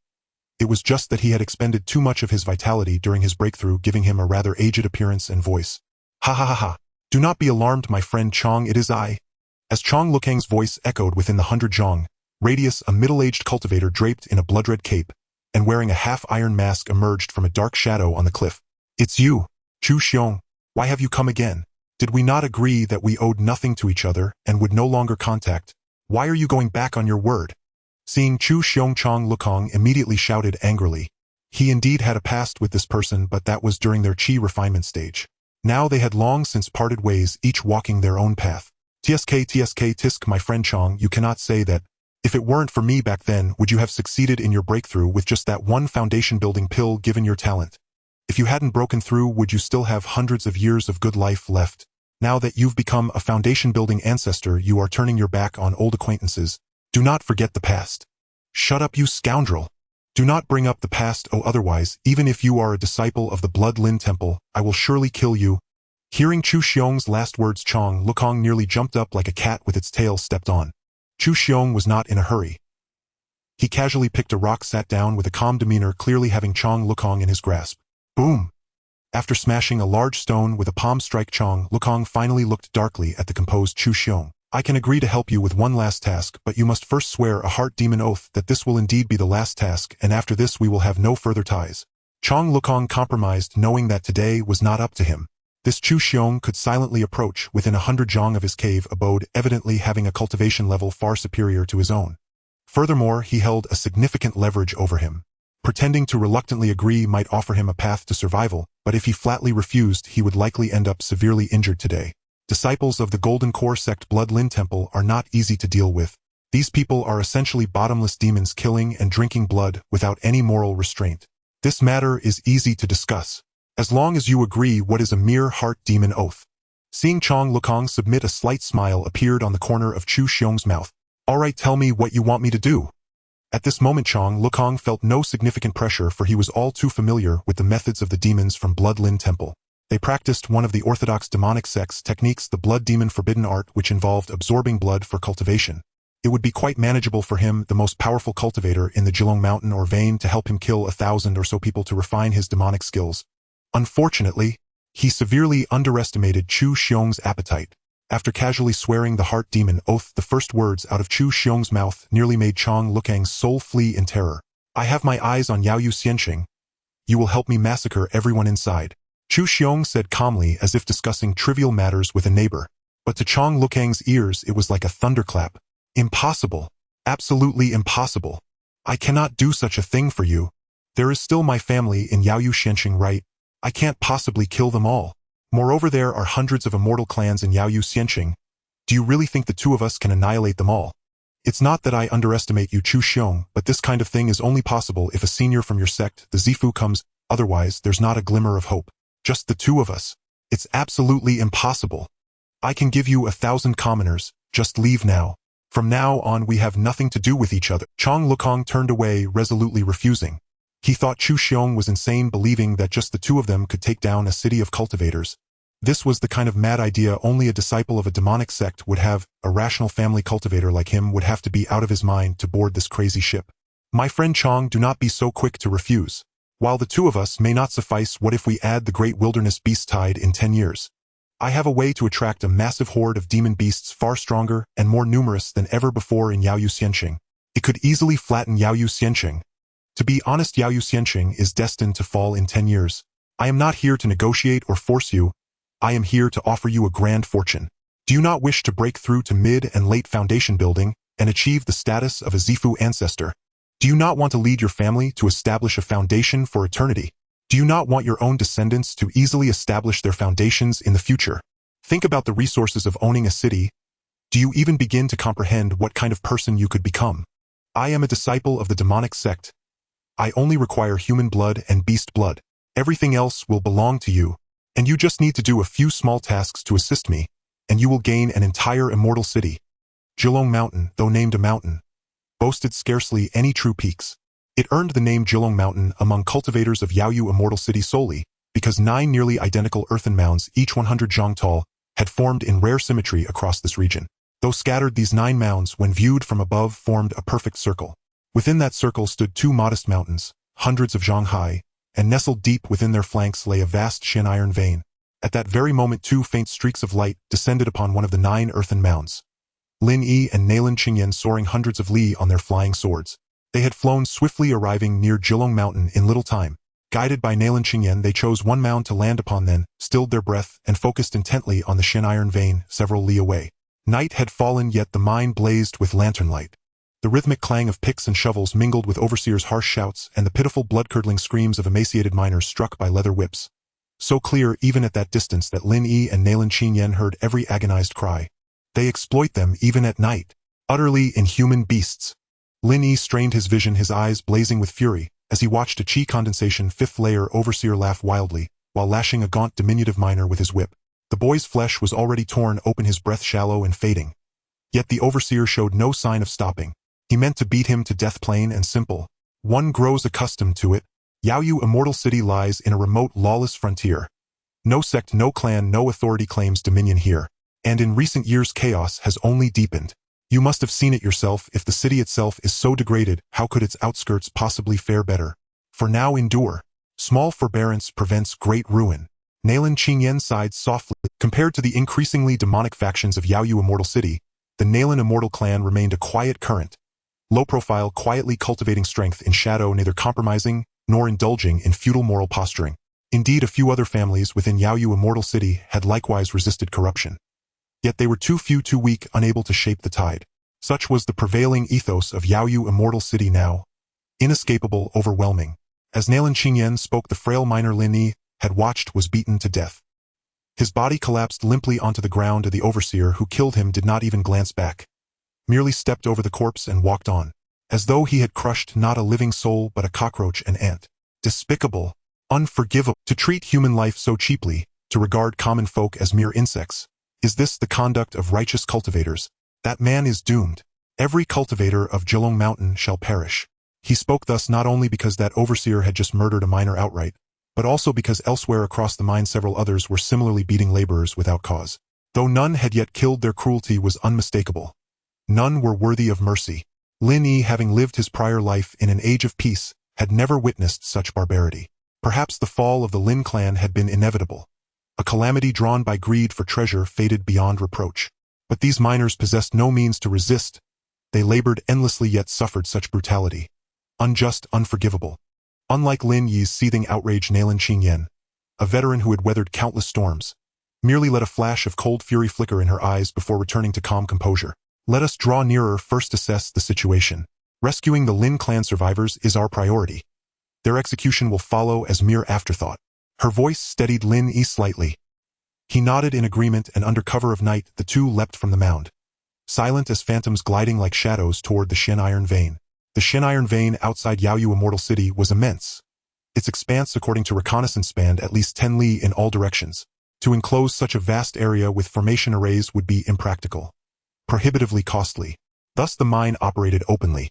It was just that he had expended too much of his vitality during his breakthrough, giving him a rather aged appearance and voice. Ha ha ha ha. Do not be alarmed, my friend Chong, it is I. As Chong Lukong's voice echoed within the 100 zhang radius, a middle-aged cultivator draped in a blood-red cape and wearing a half-iron mask emerged from a dark shadow on the cliff. It's you, Chu Xiong. Why have you come again? Did we not agree that we owed nothing to each other and would no longer contact? Why are you going back on your word? Seeing Chu Xiong, Chong Lukong immediately shouted angrily. He indeed had a past with this person, but that was during their chi refinement stage. Now they had long since parted ways, each walking their own path. Tsk tisk, my friend Chong, you cannot say that. If it weren't for me back then, would you have succeeded in your breakthrough with just that one foundation building pill given your talent? If you hadn't broken through, would you still have hundreds of years of good life left? Now that you've become a foundation building ancestor, you are turning your back on old acquaintances. Do not forget the past. Shut up, you scoundrel. Do not bring up the past, otherwise, even if you are a disciple of the Blood Lin Temple, I will surely kill you. Hearing Chu Xiong's last words, Chong Lukong nearly jumped up like a cat with its tail stepped on. Chu Xiong was not in a hurry. He casually picked a rock, sat down with a calm demeanor, clearly having Chong Lukong in his grasp. Boom! After smashing a large stone with a palm strike, Chong Lukong finally looked darkly at the composed Chu Xiong. I can agree to help you with one last task, but you must first swear a heart demon oath that this will indeed be the last task, and after this we will have no further ties. Chong Lukong compromised, knowing that today was not up to him. This Chu Xiong could silently approach within 100 zhang of his cave abode, evidently having a cultivation level far superior to his own. Furthermore, he held a significant leverage over him. Pretending to reluctantly agree might offer him a path to survival, but if he flatly refused, he would likely end up severely injured today. Disciples of the Golden Core Sect Blood Lin Temple are not easy to deal with. These people are essentially bottomless demons killing and drinking blood without any moral restraint. This matter is easy to discuss, as long as you agree what is a mere heart demon oath. Seeing Chong Lukong submit, a slight smile appeared on the corner of Chu Xiong's mouth. Alright, tell me what you want me to do. At this moment Chong Lukong felt no significant pressure, for he was all too familiar with the methods of the demons from Blood Lin Temple. They practiced one of the orthodox demonic sects techniques, the blood demon forbidden art, which involved absorbing blood for cultivation. It would be quite manageable for him, the most powerful cultivator in the Jilong Mountain or vein, to help him kill 1,000 or so people to refine his demonic skills. Unfortunately, he severely underestimated Chu Xiong's appetite. After casually swearing the heart demon oath, the first words out of Chu Xiong's mouth nearly made Chong Lukong's soul flee in terror. I have my eyes on Yaoyu Xianxing. You will help me massacre everyone inside. Chu Xiong said calmly, as if discussing trivial matters with a neighbor. But to Chong Lukong's ears it was like a thunderclap. Impossible. Absolutely impossible. I cannot do such a thing for you. There is still my family in Yaoyu Xianxing, right? I can't possibly kill them all. Moreover, there are hundreds of immortal clans in Yaoyu Xianxing. Do you really think the two of us can annihilate them all? It's not that I underestimate you, Chu Xiong, but this kind of thing is only possible if a senior from your sect, the Zifu, comes, otherwise there's not a glimmer of hope. Just the two of us. It's absolutely impossible. I can give you 1,000 commoners, just leave now. From now on we have nothing to do with each other. Chong Lukong turned away, resolutely refusing. He thought Chu Xiong was insane, believing that just the two of them could take down a city of cultivators. This was the kind of mad idea only a disciple of a demonic sect would have. A rational family cultivator like him would have to be out of his mind to board this crazy ship. My friend Chong, do not be so quick to refuse. While the two of us may not suffice, what if we add the great wilderness beast tide in 10 years? I have a way to attract a massive horde of demon beasts far stronger and more numerous than ever before in Yaoyu Xianqing. It could easily flatten Yaoyu Xianqing. To be honest, Yaoyu Xianqing is destined to fall in 10 years. I am not here to negotiate or force you. I am here to offer you a grand fortune. Do you not wish to break through to mid and late foundation building and achieve the status of a Zifu ancestor? Do you not want to lead your family to establish a foundation for eternity? Do you not want your own descendants to easily establish their foundations in the future? Think about the resources of owning a city. Do you even begin to comprehend what kind of person you could become? I am a disciple of the demonic sect. I only require human blood and beast blood. Everything else will belong to you, and you just need to do a few small tasks to assist me, and you will gain an entire immortal city. Jilong Mountain, though named a mountain, boasted scarcely any true peaks. It earned the name Jilong Mountain among cultivators of Yaoyu Immortal City solely because 9 nearly identical earthen mounds, each 100 zhang tall, had formed in rare symmetry across this region. Though scattered, these 9 mounds, when viewed from above, formed a perfect circle. Within that circle stood 2 modest mountains, hundreds of zhang high, and nestled deep within their flanks lay a vast shin iron vein. At that very moment 2 faint streaks of light descended upon one of the 9 earthen mounds. Lin Yi and Lin Qingyan soaring hundreds of li on their flying swords. They had flown swiftly, arriving near Jilong Mountain in little time. Guided by Lin Qingyan, they chose one mound to land upon, then stilled their breath and focused intently on the shin iron vein several li away. Night had fallen, yet the mine blazed with lantern light. The rhythmic clang of picks and shovels mingled with overseers' harsh shouts and the pitiful blood-curdling screams of emaciated miners struck by leather whips. So clear even at that distance that Lin Yi and Lin Qingyan heard every agonized cry. They exploit them even at night. Utterly inhuman beasts. Lin Yi strained his vision, his eyes blazing with fury, as he watched a chi condensation 5th layer overseer laugh wildly, while lashing a gaunt diminutive miner with his whip. The boy's flesh was already torn open, his breath shallow and fading. Yet the overseer showed no sign of stopping. He meant to beat him to death, plain and simple. One grows accustomed to it. Yaoyu Immortal City lies in a remote, lawless frontier. No sect, no clan, no authority claims dominion here. And in recent years chaos has only deepened. You must have seen it yourself. If the city itself is so degraded, how could its outskirts possibly fare better? For now endure. Small forbearance prevents great ruin. Lin Qingyan sighed softly. Compared to the increasingly demonic factions of Yaoyu Immortal City, the Lin Immortal Clan remained a quiet current. Low profile, quietly cultivating strength in shadow, neither compromising nor indulging in feudal moral posturing. Indeed, a few other families within Yaoyu Immortal City had likewise resisted corruption. Yet they were too few, too weak, unable to shape the tide. Such was the prevailing ethos of Yaoyu Immortal City now. Inescapable, overwhelming. As Lin Qingyan spoke, the frail miner Lin Yi had watched was beaten to death. His body collapsed limply onto the ground. The overseer who killed him did not even glance back. Merely stepped over the corpse and walked on, as though he had crushed not a living soul but a cockroach, an ant. Despicable. Unforgivable. To treat human life so cheaply, to regard common folk as mere insects. Is this the conduct of righteous cultivators? That man is doomed. Every cultivator of Jilong Mountain shall perish. He spoke thus not only because that overseer had just murdered a miner outright, but also because elsewhere across the mine several others were similarly beating laborers without cause. Though none had yet killed, their cruelty was unmistakable. None were worthy of mercy. Lin Yi, having lived his prior life in an age of peace, had never witnessed such barbarity. Perhaps the fall of the Lin Clan had been inevitable. A calamity drawn by greed for treasure, fated beyond reproach. But these miners possessed no means to resist. They labored endlessly yet suffered such brutality. Unjust, unforgivable. Unlike Lin Yi's seething outrage, Lin Qingyan, a veteran who had weathered countless storms, merely let a flash of cold fury flicker in her eyes before returning to calm composure. Let us draw nearer, first assess the situation. Rescuing the Lin Clan survivors is our priority. Their execution will follow as mere afterthought. Her voice steadied Lin Yi slightly. He nodded in agreement, and under cover of night, the two leapt from the mound. silent as phantoms gliding like shadows toward the Shin Iron Vein. The Shin Iron Vein outside Yaoyu Immortal City was immense. Its expanse, according to reconnaissance, spanned at least 10 li in all directions. To enclose such a vast area with formation arrays would be impractical, prohibitively costly. Thus the mine operated openly,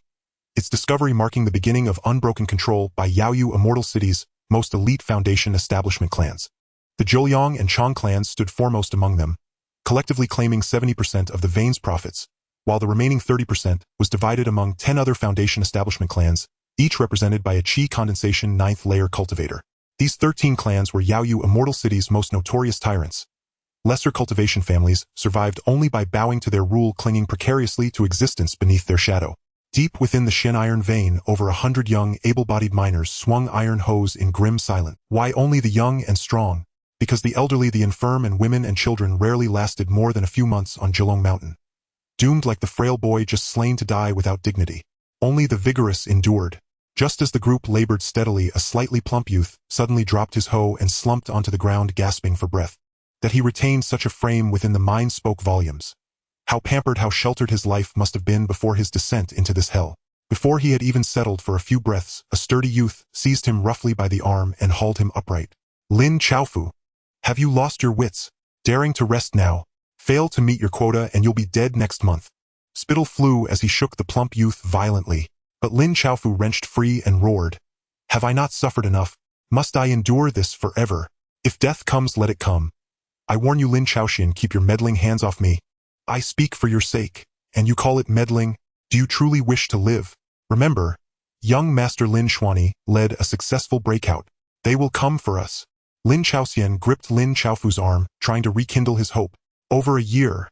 its discovery marking the beginning of unbroken control by Yaoyu Immortal City's most elite foundation establishment clans. The Zhouliang and Chang clans stood foremost among them, collectively claiming 70% of the vein's profits, while the remaining 30% was divided among 10 other foundation establishment clans, each represented by a Qi condensation 9th layer cultivator. These 13 clans were Yaoyu Immortal City's most notorious tyrants. Lesser cultivation families survived only by bowing to their rule, clinging precariously to existence beneath their shadow. Deep within the Shin Iron Vein, over 100 young, able-bodied miners swung iron hoes in grim silence. Why only the young and strong? Because the elderly, the infirm, and women and children rarely lasted more than a few months on Zhilong Mountain. Doomed like the frail boy just slain to die without dignity. Only the vigorous endured. Just as the group labored steadily, a slightly plump youth suddenly dropped his hoe and slumped onto the ground, gasping for breath. That he retained such a frame within the mine spoke volumes. How pampered, how sheltered his life must have been before his descent into this hell. Before he had even settled for a few breaths, a sturdy youth seized him roughly by the arm and hauled him upright. Lin Chaofu, have you lost your wits? Daring to rest now? Fail to meet your quota and you'll be dead next month. Spittle flew as he shook the plump youth violently. But Lin Chaofu wrenched free and roared. Have I not suffered enough? Must I endure this forever? If death comes, let it come. I warn you, Lin Chaoxian, keep your meddling hands off me. I speak for your sake, and you call it meddling? Do you truly wish to live? Remember, young Master Lin Xuanyi led a successful breakout. They will come for us. Lin Chaoxian gripped Lin Chaofu's arm, trying to rekindle his hope. Over a year.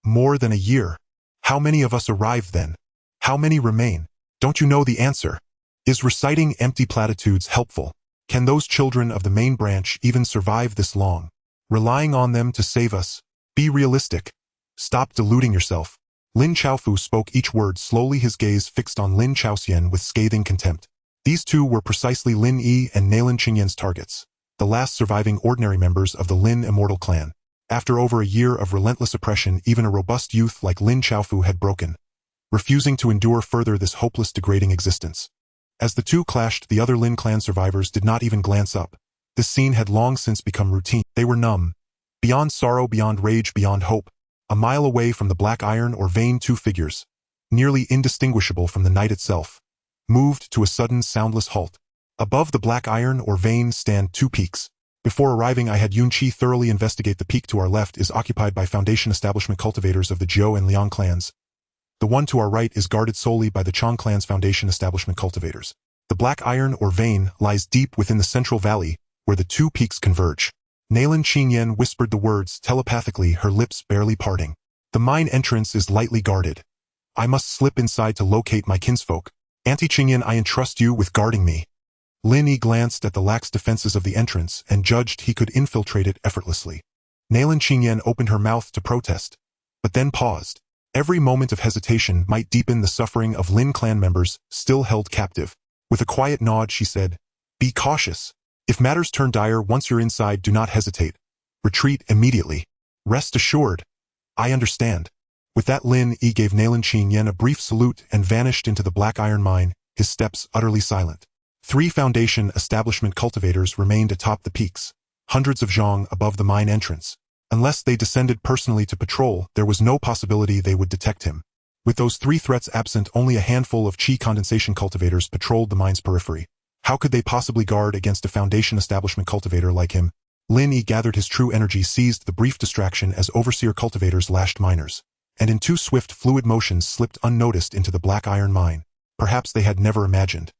More than a year. How many of us arrived then? How many remain? Don't you know the answer? Is reciting empty platitudes helpful? Can those children of the main branch even survive this long? Relying on them to save us? Be realistic. Stop deluding yourself. Lin Chaofu spoke each word slowly, his gaze fixed on Lin Chaoxian with scathing contempt. These two were precisely Lin Yi and Nalin Qingyan's targets, the last surviving ordinary members of the Lin Immortal clan. After over a year of relentless oppression, even a robust youth like Lin Chaofu had broken, refusing to endure further this hopeless, degrading existence. As the two clashed, the other Lin Clan survivors did not even glance up. This scene had long since become routine. They were numb. Beyond sorrow, beyond rage, beyond hope. A mile away from the black iron or vein, two figures, nearly indistinguishable from the night itself, moved to a sudden, soundless halt. Above the black iron or vein stand two peaks. Before arriving, I had Yunqi thoroughly investigate. The peak to our left is occupied by Foundation establishment cultivators of the Jiao and Liang clans. The one to our right is guarded solely by the Chang clan's Foundation establishment cultivators. The black iron or vein lies deep within the central valley, where the two peaks converge. Nalin Qingyan whispered the words telepathically, her lips barely parting. The mine entrance is lightly guarded. I must slip inside to locate my kinsfolk. Auntie Qingyan, I entrust you with guarding me. Lin Yi glanced at the lax defenses of the entrance and judged he could infiltrate it effortlessly. Nalin Qingyan opened her mouth to protest, but then paused. Every moment of hesitation might deepen the suffering of Lin Clan members still held captive. With a quiet nod, she said, "Be cautious. If matters turn dire once you're inside, do not hesitate. Retreat immediately. Rest assured. I understand." With that, Lin Yi gave Nalin Qingyan a brief salute and vanished into the black iron mine, his steps utterly silent. 3 Foundation establishment cultivators remained atop the peaks, hundreds of zhang above the mine entrance. Unless they descended personally to patrol, there was no possibility they would detect him. With those 3 threats absent, only a handful of Qi condensation cultivators patrolled the mine's periphery. How could they possibly guard against a Foundation establishment cultivator like him? Lin Yi gathered his true energy, seized the brief distraction as overseer cultivators lashed miners, and in 2 swift, fluid motions slipped unnoticed into the black iron mine. Perhaps they had never imagined,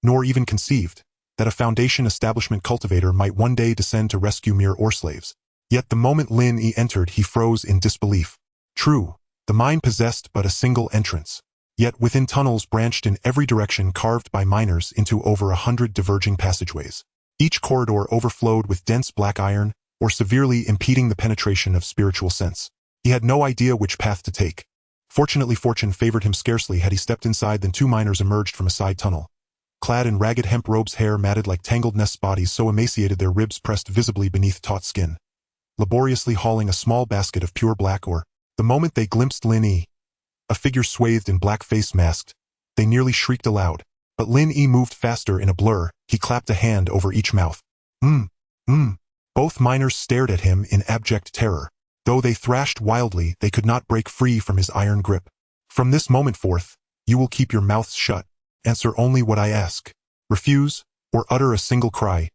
nor even conceived, that a Foundation establishment cultivator might one day descend to rescue mere ore slaves. Yet the moment Lin Yi entered, he froze in disbelief. True, the mine possessed but a single entrance. Yet within tunnels branched in every direction, carved by miners into over 100 diverging passageways. Each corridor overflowed with dense black iron, or severely impeding the penetration of spiritual sense. He had no idea which path to take. Fortunately, fortune favored him. Scarcely had he stepped inside than 2 miners emerged from a side tunnel. Clad in ragged hemp robes, hair matted like tangled nests, bodies so emaciated their ribs pressed visibly beneath taut skin. Laboriously hauling a small basket of pure black ore. The moment they glimpsed Lin Yi, a figure swathed in black face masked. They nearly shrieked aloud. But Lin Yi moved faster in a blur. He clapped a hand over each mouth. Both miners stared at him in abject terror. Though they thrashed wildly, they could not break free from his iron grip. From this moment forth, you will keep your mouths shut. Answer only what I ask. Refuse, or utter a single cry,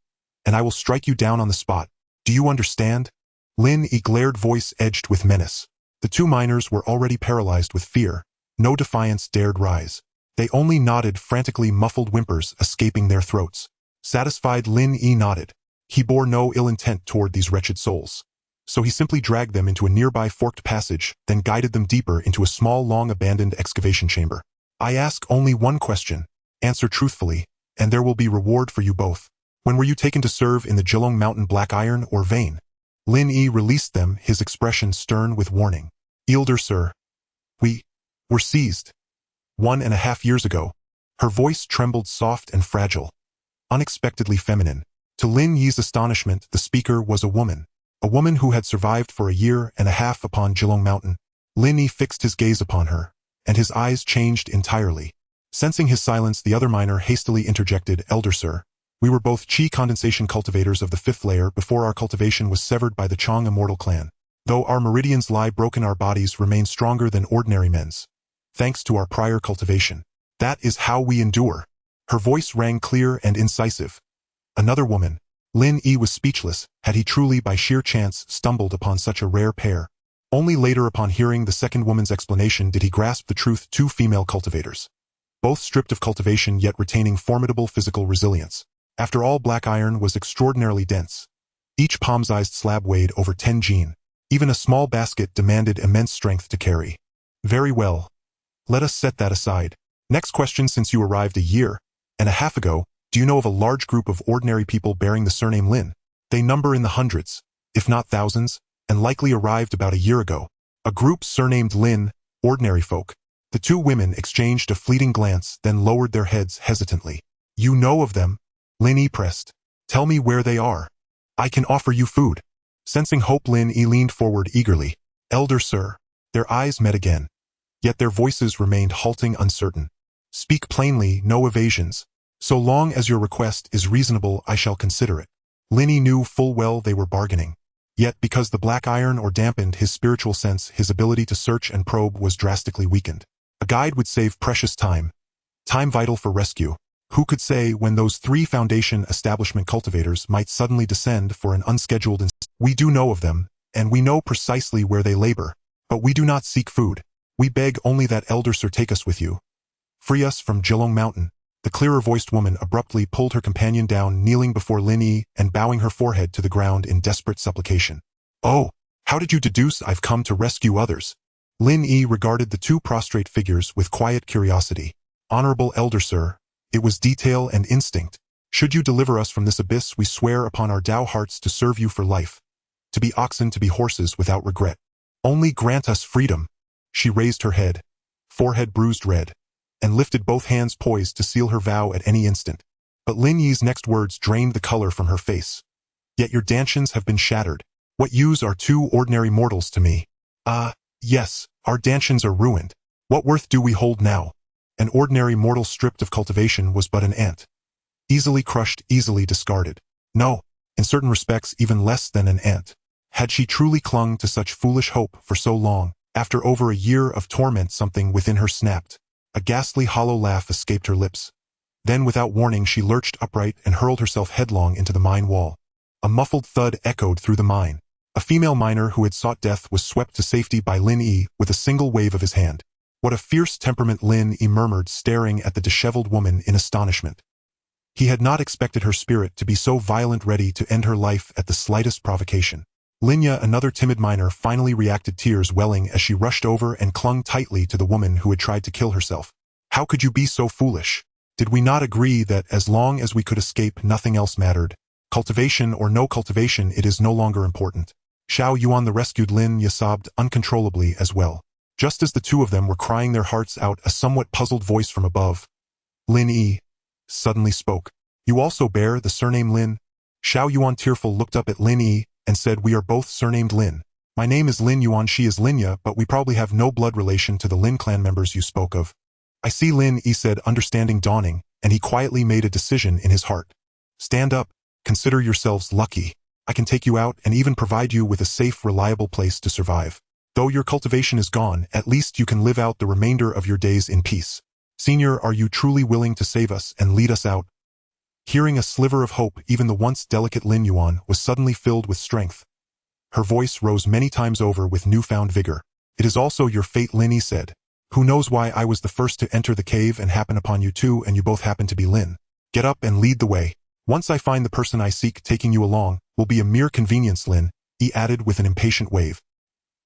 and I will strike you down on the spot. Do you understand? Lin Yi glared, voice edged with menace. The two miners were already paralyzed with fear. No defiance dared rise. They only nodded, frantically, muffled whimpers escaping their throats. Satisfied, Lin Yi nodded. He bore no ill intent toward these wretched souls. So he simply dragged them into a nearby forked passage, then guided them deeper into a small, long-abandoned excavation chamber. I ask only one question. Answer truthfully, and there will be reward for you both. When were you taken to serve in the Jilong Mountain Black Iron or Vein? Lin Yi released them, his expression stern with warning. Elder sir, we were seized 1.5 years ago. Her voice trembled, soft and fragile, unexpectedly feminine. To Lin Yi's astonishment, the speaker was a woman who had survived for 1.5 years upon Jilong Mountain. Lin Yi fixed his gaze upon her, and his eyes changed entirely. Sensing his silence, the other miner hastily interjected, Elder sir, we were both chi condensation cultivators of the 5th layer before our cultivation was severed by the Chong Immortal clan. Though our meridians lie broken, our bodies remain stronger than ordinary men's, thanks to our prior cultivation. That is how we endure. Her voice rang clear and incisive. Another woman. Lin Yi was speechless. Had he truly by sheer chance stumbled upon such a rare pair? Only later, upon hearing the second woman's explanation, did he grasp the truth. 2 female cultivators, both stripped of cultivation yet retaining formidable physical resilience. After all, black iron was extraordinarily dense. Each palm-sized slab weighed over 10 gene. Even a small basket demanded immense strength to carry. Very well. Let us set that aside. Next question. Since you arrived 1.5 years ago, do you know of a large group of ordinary people bearing the surname Lin? They number in the hundreds, if not thousands, and likely arrived about 1 year ago. A group surnamed Lin, ordinary folk. The 2 women exchanged a fleeting glance, then lowered their heads hesitantly. You know of them? Lin Yi pressed. Tell me where they are. I can offer you food. Sensing hope, Lin Yi leaned forward eagerly. Elder sir. Their eyes met again. Yet their voices remained halting, uncertain. Speak plainly, no evasions. So long as your request is reasonable, I shall consider it. Lin Yi knew full well they were bargaining. Yet because the black iron or dampened his spiritual sense, his ability to search and probe was drastically weakened. A guide would save precious time vital for rescue. Who could say when those 3 Foundation establishment cultivators might suddenly descend for an unscheduled We do know of them, and we know precisely where they labor, but we do not seek food. We beg only that Elder sir take us with you. Free us from Jilong Mountain. The clearer-voiced woman abruptly pulled her companion down, kneeling before Lin Yi and bowing her forehead to the ground in desperate supplication. Oh, how did you deduce I've come to rescue others? Lin Yi regarded the 2 prostrate figures with quiet curiosity. Honorable Elder sir, it was detail and instinct. Should you deliver us from this abyss, we swear upon our Tao hearts to serve you for life. To be oxen, to be horses without regret. Only grant us freedom. She raised her head, forehead bruised red, and lifted both hands poised to seal her vow at any instant. But Lin Yi's next words drained the color from her face. Yet your dantions have been shattered. What use are 2 ordinary mortals to me? Yes, our dantions are ruined. What worth do we hold now? An ordinary mortal stripped of cultivation was but an ant. Easily crushed, easily discarded. No, in certain respects even less than an ant. Had she truly clung to such foolish hope for so long, after over 1 year of torment, something within her snapped. A ghastly hollow laugh escaped her lips. Then without warning she lurched upright and hurled herself headlong into the mine wall. A muffled thud echoed through the mine. A female miner who had sought death was swept to safety by Lin Yi with a single wave of his hand. What a fierce temperament, Lin Yi murmured, staring at the disheveled woman in astonishment. He had not expected her spirit to be so violent, ready to end her life at the slightest provocation. Lin Yi, another timid miner, finally reacted, tears welling as she rushed over and clung tightly to the woman who had tried to kill herself. How could you be so foolish? Did we not agree that as long as we could escape, nothing else mattered? Cultivation or no cultivation, it is no longer important. Xiao Yuan, the rescued Lin Yi, sobbed uncontrollably as well. Just as the 2 of them were crying their hearts out, a somewhat puzzled voice from above, Lin Yi, suddenly spoke. You also bear the surname Lin? Xiao Yuan, tearful, looked up at Lin Yi and said, we are both surnamed Lin. My name is Lin Yuan, she is Lin Yi, but we probably have no blood relation to the Lin Clan members you spoke of. I see, Lin Yi said, understanding dawning, and he quietly made a decision in his heart. Stand up, consider yourselves lucky. I can take you out and even provide you with a safe, reliable place to survive. Though your cultivation is gone, at least you can live out the remainder of your days in peace. Senior, are you truly willing to save us and lead us out? Hearing a sliver of hope, even the once delicate Lin Yuan was suddenly filled with strength. Her voice rose many times over with newfound vigor. It is also your fate, Lin Yi said. Who knows why I was the first to enter the cave and happen upon you too, and you both happen to be Lin. Get up and lead the way. Once I find the person I seek, taking you along will be a mere convenience, Lin, he added with an impatient wave.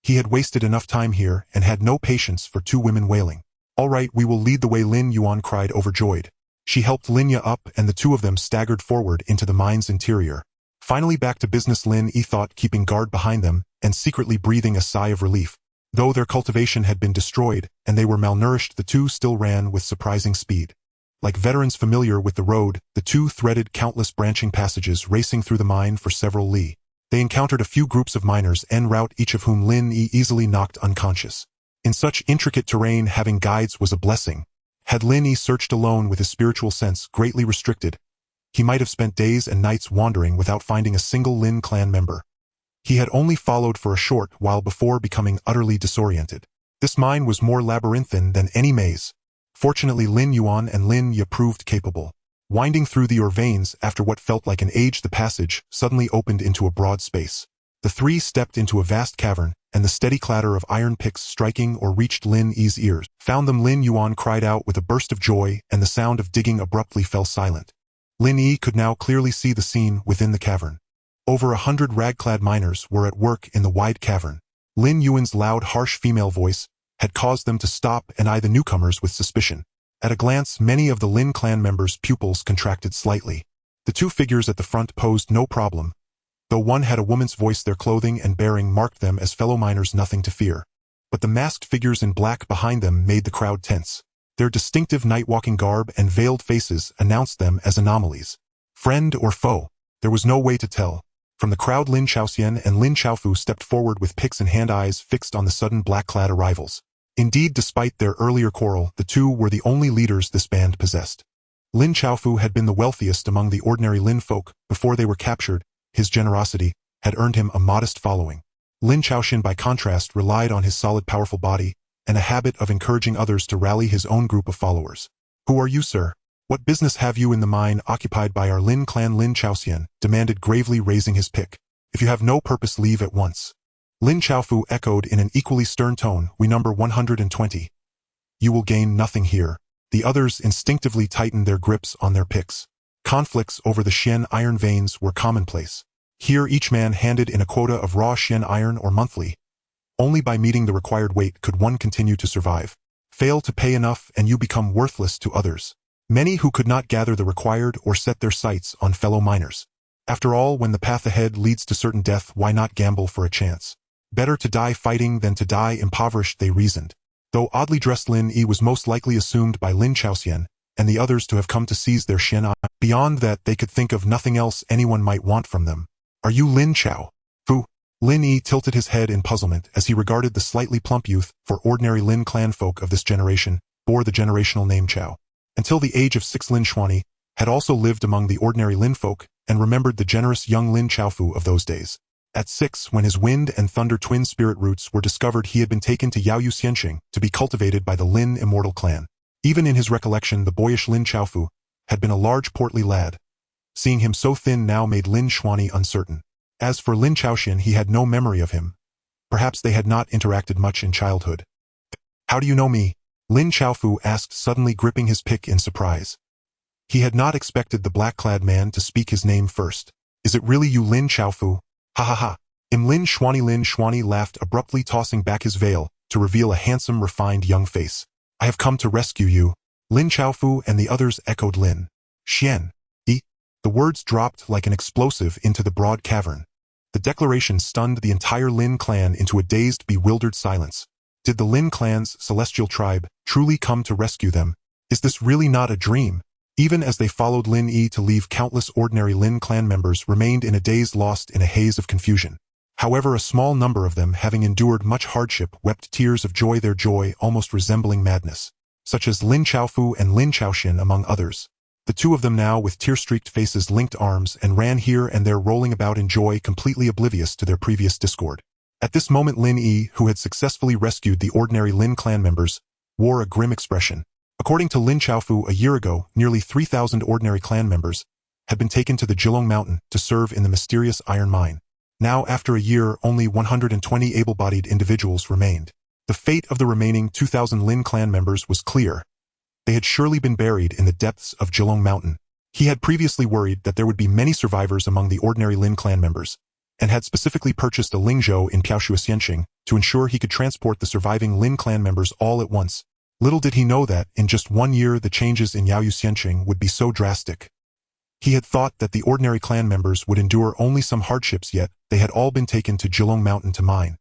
He had wasted enough time here and had no patience for two women wailing. All right, we will lead the way, Lin Yuan cried overjoyed. She helped Lin Yi up and the two of them staggered forward into the mine's interior. Finally back to business, Lin Yi thought, keeping guard behind them and secretly breathing a sigh of relief. Though their cultivation had been destroyed and they were malnourished, the two still ran with surprising speed. Like veterans familiar with the road, the two threaded countless branching passages racing through the mine for several li. They encountered a few groups of miners en route, each of whom Lin Yi easily knocked unconscious. In such intricate terrain, having guides was a blessing. Had Lin Yi searched alone with his spiritual sense greatly restricted, he might have spent days and nights wandering without finding a single Lin Clan member. He had only followed for a short while before becoming utterly disoriented. This mine was more labyrinthine than any maze. Fortunately, Lin Yuan and Lin Yi proved capable. Winding through the ore veins after what felt like an age, the passage suddenly opened into a broad space. The three stepped into a vast cavern, and the steady clatter of iron picks striking or reached Lin Yi's ears. Found them, Lin Yuan cried out with a burst of joy, and the sound of digging abruptly fell silent. Lin Yi could now clearly see the scene within the cavern. Over 100 rag-clad miners were at work in the wide cavern. Lin Yuan's loud, harsh female voice had caused them to stop and eye the newcomers with suspicion. At a glance, many of the Lin Clan members' pupils contracted slightly. The two figures at the front posed no problem. Though one had a woman's voice, their clothing and bearing marked them as fellow miners, nothing to fear. But the masked figures in black behind them made the crowd tense. Their distinctive night-walking garb and veiled faces announced them as anomalies. Friend or foe? There was no way to tell. From the crowd, Lin Chaoxian and Lin Chaofu stepped forward with picks in hand, eyes fixed on the sudden black-clad arrivals. Indeed, despite their earlier quarrel, the two were the only leaders this band possessed. Lin Chaofu had been the wealthiest among the ordinary Lin folk before they were captured. His generosity had earned him a modest following. Lin Chaoxian, by contrast, relied on his solid, powerful body and a habit of encouraging others to rally his own group of followers. Who are you, sir? What business have you in the mine occupied by our Lin Clan? Lin Chaoxian demanded gravely, raising his pick. If you have no purpose, leave at once. Lin Chaofu echoed in an equally stern tone, we number 120. You will gain nothing here. The others instinctively tightened their grips on their picks. Conflicts over the Xian iron veins were commonplace. Here each man handed in a quota of raw Xian iron or monthly. Only by meeting the required weight could one continue to survive. Fail to pay enough and you become worthless to others. Many who could not gather the required or set their sights on fellow miners. After all, when the path ahead leads to certain death, why not gamble for a chance? Better to die fighting than to die impoverished, they reasoned. Though oddly dressed, Lin Yi was most likely assumed by Lin Chaoxian and the others to have come to seize their Xian. Beyond that, they could think of nothing else anyone might want from them. Are you Lin Chao? Fu? Lin Yi tilted his head in puzzlement as he regarded the slightly plump youth. For ordinary Lin Clan folk of this generation bore the generational name Chao. Until the age of 6, Lin Xuanyi had also lived among the ordinary Lin folk and remembered the generous young Lin Chaofu of those days. At 6, when his wind and thunder twin spirit roots were discovered, he had been taken to Yaoyu Xianxing to be cultivated by the Lin Immortal clan. Even in his recollection, the boyish Lin Chaofu had been a large, portly lad. Seeing him so thin now made Lin Xuanyi uncertain. As for Lin Chaoxian, he had no memory of him. Perhaps they had not interacted much in childhood. How do you know me? Lin Chaofu asked, suddenly gripping his pick in surprise. He had not expected the black-clad man to speak his name first. Is it really you, Lin Chaofu? Ha ha ha. Lin Xuanyi laughed abruptly, tossing back his veil to reveal a handsome, refined young face. I have come to rescue you. Lin Chaofu and the others echoed Lin Xian. The words dropped like an explosive into the broad cavern. The declaration stunned the entire Lin Clan into a dazed, bewildered silence. Did the Lin Clan's celestial tribe truly come to rescue them? Is this really not a dream? Even as they followed Lin Yi to leave, countless ordinary Lin Clan members remained in a daze, lost in a haze of confusion. However, a small number of them, having endured much hardship, wept tears of joy, their joy almost resembling madness, such as Lin Chaofu and Lin Chaoxin among others. The two of them now, with tear-streaked faces, linked arms and ran here and there, rolling about in joy, completely oblivious to their previous discord. At this moment, Lin Yi, who had successfully rescued the ordinary Lin Clan members, wore a grim expression. According to Lin Chaofu, a year ago, nearly 3,000 ordinary clan members had been taken to the Jilong Mountain to serve in the mysterious iron mine. Now, after a year, only 120 able-bodied individuals remained. The fate of the remaining 2,000 Lin Clan members was clear. They had surely been buried in the depths of Jilong Mountain. He had previously worried that there would be many survivors among the ordinary Lin Clan members, and had specifically purchased a Lingzhou in Piaoshuo to ensure he could transport the surviving Lin Clan members all at once. Little did he know that, in just 1 year, the changes in Yaoyu Xianqing would be so drastic. He had thought that the ordinary clan members would endure only some hardships, yet they had all been taken to Jilong Mountain to mine.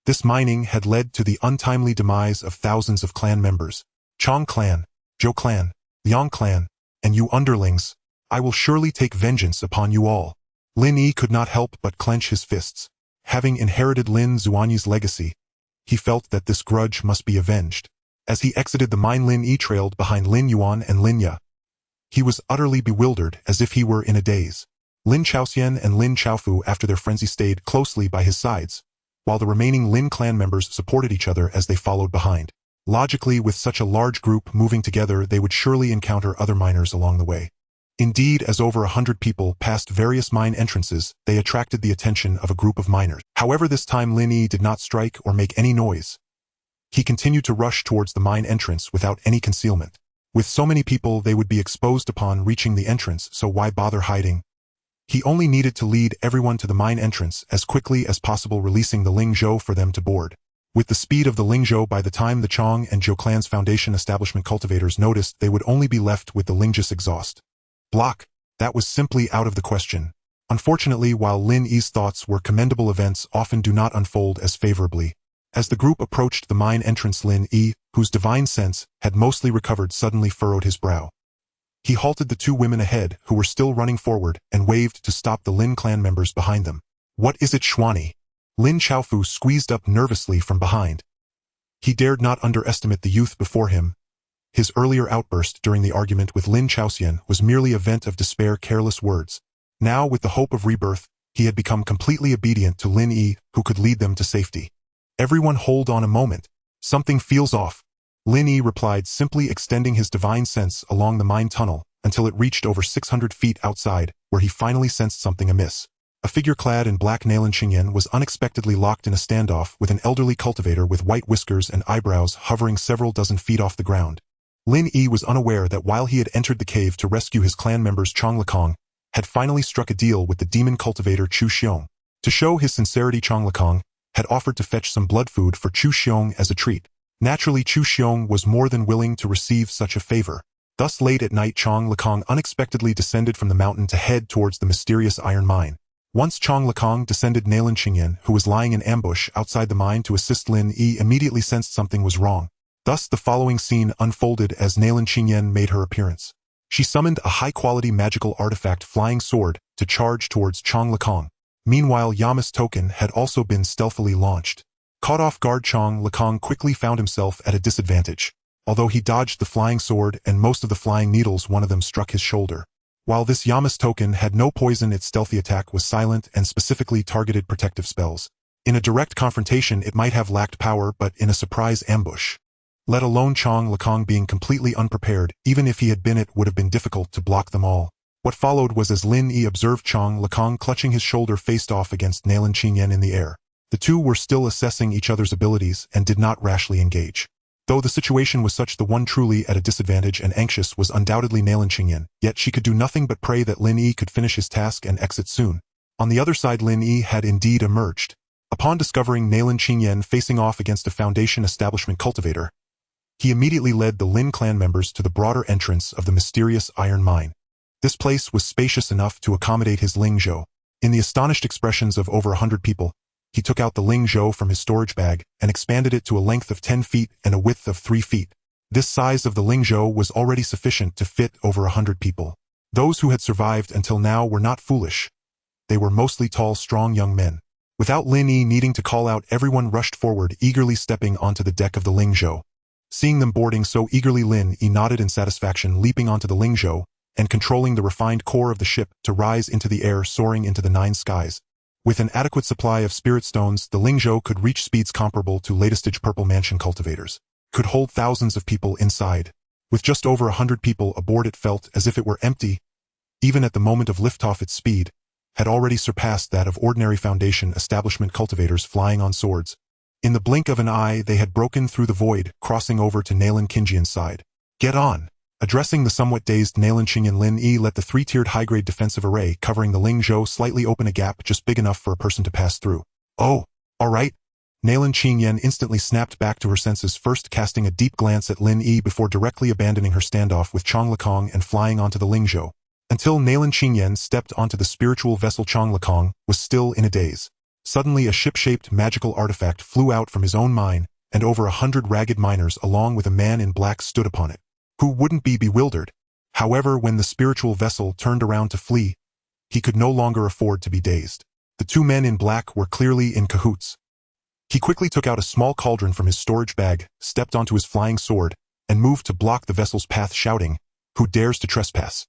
This mining had led to the untimely demise of thousands of clan members. Chong Clan, Zhou Clan, Liang Clan, and you underlings, I will surely take vengeance upon you all. Lin Yi could not help but clench his fists. Having inherited Lin Zuanyi's legacy, he felt that this grudge must be avenged. As he exited the mine, Lin Yi trailed behind Lin Yuan and Lin Yi. He was utterly bewildered, as if he were in a daze. Lin Chaoxian and Lin Chaofu, after their frenzy, stayed closely by his sides, while the remaining Lin Clan members supported each other as they followed behind. Logically, with such a large group moving together, they would surely encounter other miners along the way. Indeed, as over 100 people passed various mine entrances, they attracted the attention of a group of miners. However, this time Lin Yi did not strike or make any noise. He continued to rush towards the mine entrance without any concealment. With so many people, they would be exposed upon reaching the entrance, so why bother hiding? He only needed to lead everyone to the mine entrance as quickly as possible, releasing the Lingzhou for them to board. With the speed of the Lingzhou, by the time the Chong and Zhou Clan's foundation establishment cultivators noticed, they would only be left with the Lingjus exhaust. Block. That was simply out of the question. Unfortunately, while Lin Yi's thoughts were commendable, events often do not unfold as favorably. As the group approached the mine entrance, Lin Yi, whose divine sense had mostly recovered, suddenly furrowed his brow. He halted the two women ahead, who were still running forward, and waved to stop the Lin Clan members behind them. What is it, Xuani? Lin Chaofu squeezed up nervously from behind. He dared not underestimate the youth before him. His earlier outburst during the argument with Lin Chaoxian was merely a vent of despair, careless words. Now, with the hope of rebirth, he had become completely obedient to Lin Yi, who could lead them to safety. Everyone hold on a moment. Something feels off. Lin Yi replied, simply extending his divine sense along the mine tunnel until it reached over 600 feet outside, where he finally sensed something amiss. A figure clad in black Nailan Qingyan was unexpectedly locked in a standoff with an elderly cultivator with white whiskers and eyebrows hovering several dozen feet off the ground. Lin Yi was unaware that while he had entered the cave to rescue his clan members, Chong Lekong had finally struck a deal with the demon cultivator Chu Xiong. To show his sincerity, Chong Lekong had offered to fetch some blood food for Chu Xiong as a treat. Naturally, Chu Xiong was more than willing to receive such a favor. Thus, late at night, Chong Lekong unexpectedly descended from the mountain to head towards the mysterious iron mine. Once Chong Lekong descended, Nailan Qingyan, who was lying in ambush outside the mine to assist Lin Yi, immediately sensed something was wrong. Thus, the following scene unfolded as Nailan Qingyan made her appearance. She summoned a high-quality magical artifact flying sword to charge towards Chong Lekong. Meanwhile, Yama's token had also been stealthily launched. Caught off guard, Chong Lekong quickly found himself at a disadvantage. Although he dodged the flying sword and most of the flying needles, one of them struck his shoulder. While this Yama's token had no poison, its stealthy attack was silent and specifically targeted protective spells. In a direct confrontation, it might have lacked power, but in a surprise ambush, let alone Chong Lekong being completely unprepared, even if he had been, it would have been difficult to block them all. What followed was as Lin Yi observed Chong Lekong clutching his shoulder, faced off against Nailan Qingyan in the air. The two were still assessing each other's abilities and did not rashly engage. Though the situation was such, the one truly at a disadvantage and anxious was undoubtedly Nailan Qingyan, yet she could do nothing but pray that Lin Yi could finish his task and exit soon. On the other side, Lin Yi had indeed emerged. Upon discovering Nailan Qingyan facing off against a foundation establishment cultivator, he immediately led the Lin Clan members to the broader entrance of the mysterious iron mine. This place was spacious enough to accommodate his Lingzhou. In the astonished expressions of over 100 people, he took out the Lingzhou from his storage bag and expanded it to a length of 10 feet and a width of 3 feet. This size of the Lingzhou was already sufficient to fit over 100 people. Those who had survived until now were not foolish. They were mostly tall, strong young men. Without Lin Yi needing to call out, everyone rushed forward, eagerly stepping onto the deck of the Lingzhou. Seeing them boarding so eagerly, Lin Yi nodded in satisfaction, leaping onto the Lingzhou and controlling the refined core of the ship to rise into the air, soaring into the 9 skies. With an adequate supply of spirit stones, the Lingzhou could reach speeds comparable to latest-stage Purple Mansion cultivators. Could hold thousands of people inside. With just over 100 people aboard, it felt as if it were empty. Even at the moment of liftoff, its speed had already surpassed that of ordinary Foundation establishment cultivators flying on swords. In the blink of an eye, they had broken through the void, crossing over to Nalin Qingyan's side. "Get on!" Addressing the somewhat dazed Nalin Qingyan, Lin Yi let the 3-tiered high-grade defensive array covering the Lingzhou slightly open a gap just big enough for a person to pass through. "Oh, all right." Nalin Qingyan instantly snapped back to her senses, first casting a deep glance at Lin Yi before directly abandoning her standoff with Chong Lekong and flying onto the Lingzhou. Until Nalin Qingyan stepped onto the spiritual vessel, Chong Lekong was still in a daze. Suddenly, a ship-shaped magical artifact flew out from his own mine, and over 100 ragged miners along with a man in black stood upon it. Who wouldn't be bewildered? However, when the spiritual vessel turned around to flee, he could no longer afford to be dazed. The 2 men in black were clearly in cahoots. He quickly took out a small cauldron from his storage bag, stepped onto his flying sword, and moved to block the vessel's path, shouting, "Who dares to trespass?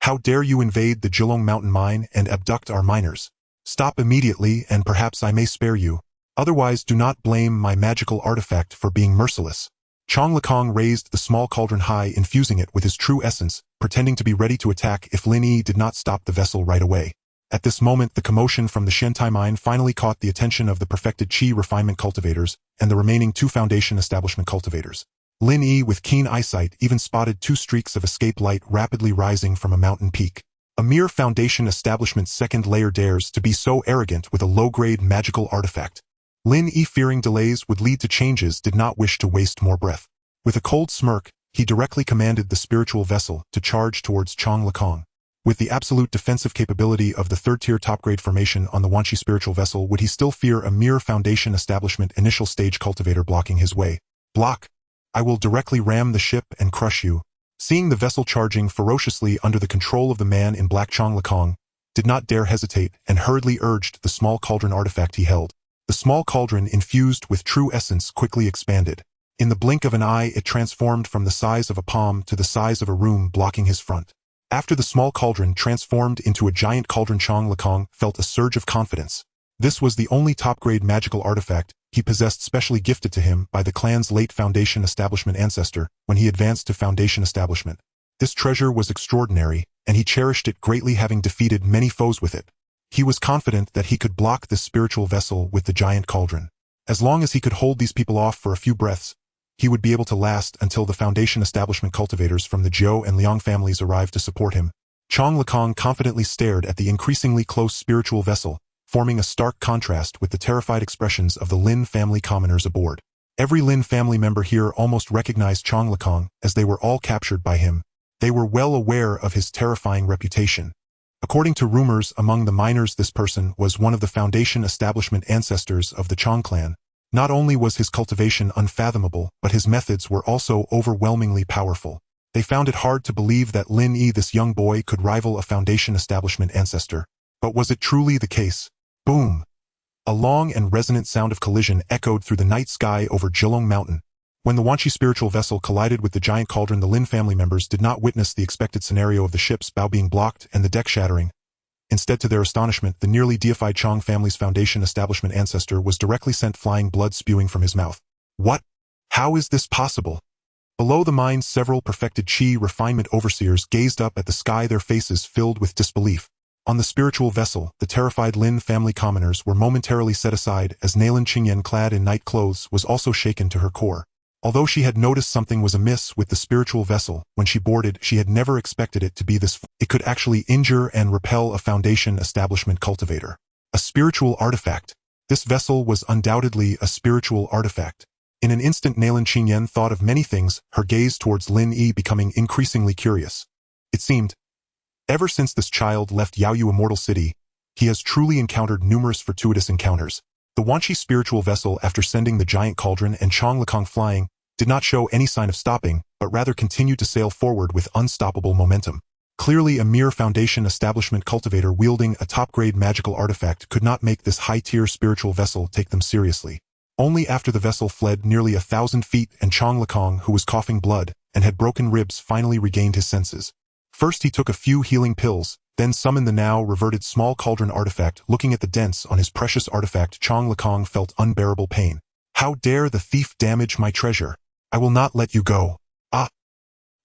How dare you invade the Jilong Mountain mine and abduct our miners? Stop immediately, and perhaps I may spare you. Otherwise, do not blame my magical artifact for being merciless." Chong Lekong raised the small cauldron high, infusing it with his true essence, pretending to be ready to attack if Lin Yi did not stop the vessel right away. At this moment, the commotion from the Shentai mine finally caught the attention of the perfected Qi refinement cultivators and the remaining 2 Foundation establishment cultivators. Lin Yi, with keen eyesight, even spotted 2 streaks of escape light rapidly rising from a mountain peak. A mere Foundation establishment's second layer dares to be so arrogant with a low-grade magical artifact. Lin Yi, fearing delays would lead to changes, did not wish to waste more breath. With a cold smirk, he directly commanded the spiritual vessel to charge towards Chong Lekong. With the absolute defensive capability of the 3rd-tier top-grade formation on the Wanqi spiritual vessel, would he still fear a mere Foundation establishment initial stage cultivator blocking his way? "Block! I will directly ram the ship and crush you." Seeing the vessel charging ferociously under the control of the man in black, Chong Lekong did not dare hesitate and hurriedly urged the small cauldron artifact he held. The small cauldron, infused with true essence, quickly expanded. In the blink of an eye, it transformed from the size of a palm to the size of a room, blocking his front. After the small cauldron transformed into a giant cauldron, Chong Lekong felt a surge of confidence. This was the only top-grade magical artifact he possessed, specially gifted to him by the clan's late Foundation establishment ancestor when he advanced to Foundation establishment. This treasure was extraordinary, and he cherished it greatly, having defeated many foes with it. He was confident that he could block this spiritual vessel with the giant cauldron. As long as he could hold these people off for a few breaths, he would be able to last until the Foundation establishment cultivators from the Zhou and Liang families arrived to support him. Chong Lekong confidently stared at the increasingly close spiritual vessel, forming a stark contrast with the terrified expressions of the Lin family commoners aboard. Every Lin family member here almost recognized Chong Lekong, as they were all captured by him. They were well aware of his terrifying reputation. According to rumors among the miners, this person was one of the Foundation establishment ancestors of the Chong clan. Not only was his cultivation unfathomable, but his methods were also overwhelmingly powerful. They found it hard to believe that Lin Yi, this young boy, could rival a Foundation establishment ancestor. But was it truly the case? Boom! A long and resonant sound of collision echoed through the night sky over Jilong Mountain. When the Wanqi spiritual vessel collided with the giant cauldron, the Lin family members did not witness the expected scenario of the ship's bow being blocked and the deck shattering. Instead, to their astonishment, the nearly deified Chong family's Foundation establishment ancestor was directly sent flying, blood spewing from his mouth. What? How is this possible? Below the mine, several perfected Qi refinement overseers gazed up at the sky, their faces filled with disbelief. On the spiritual vessel, the terrified Lin family commoners were momentarily set aside as Nalin Qingyan, clad in night clothes, was also shaken to her core. Although she had noticed something was amiss with the spiritual vessel when she boarded, she had never expected it to be this. It could actually injure and repel a Foundation establishment cultivator. A spiritual artifact. This vessel was undoubtedly a spiritual artifact. In an instant, Nalin Qingyan thought of many things, her gaze towards Lin Yi becoming increasingly curious. It seemed, ever since this child left Yaoyu Immortal City, he has truly encountered numerous fortuitous encounters. The Wanqi spiritual vessel, after sending the giant cauldron and Chong Lekong flying, did not show any sign of stopping, but rather continued to sail forward with unstoppable momentum. Clearly, a mere Foundation establishment cultivator wielding a top-grade magical artifact could not make this high-tier spiritual vessel take them seriously. Only after the vessel fled nearly 1,000 feet and Chong Lekong, who was coughing blood and had broken ribs, finally regained his senses. First he took a few healing pills, then summoned the now reverted small cauldron artifact. Looking at the dents on his precious artifact, Chong Lekong felt unbearable pain. How dare the thief damage my treasure? I will not let you go. Ah!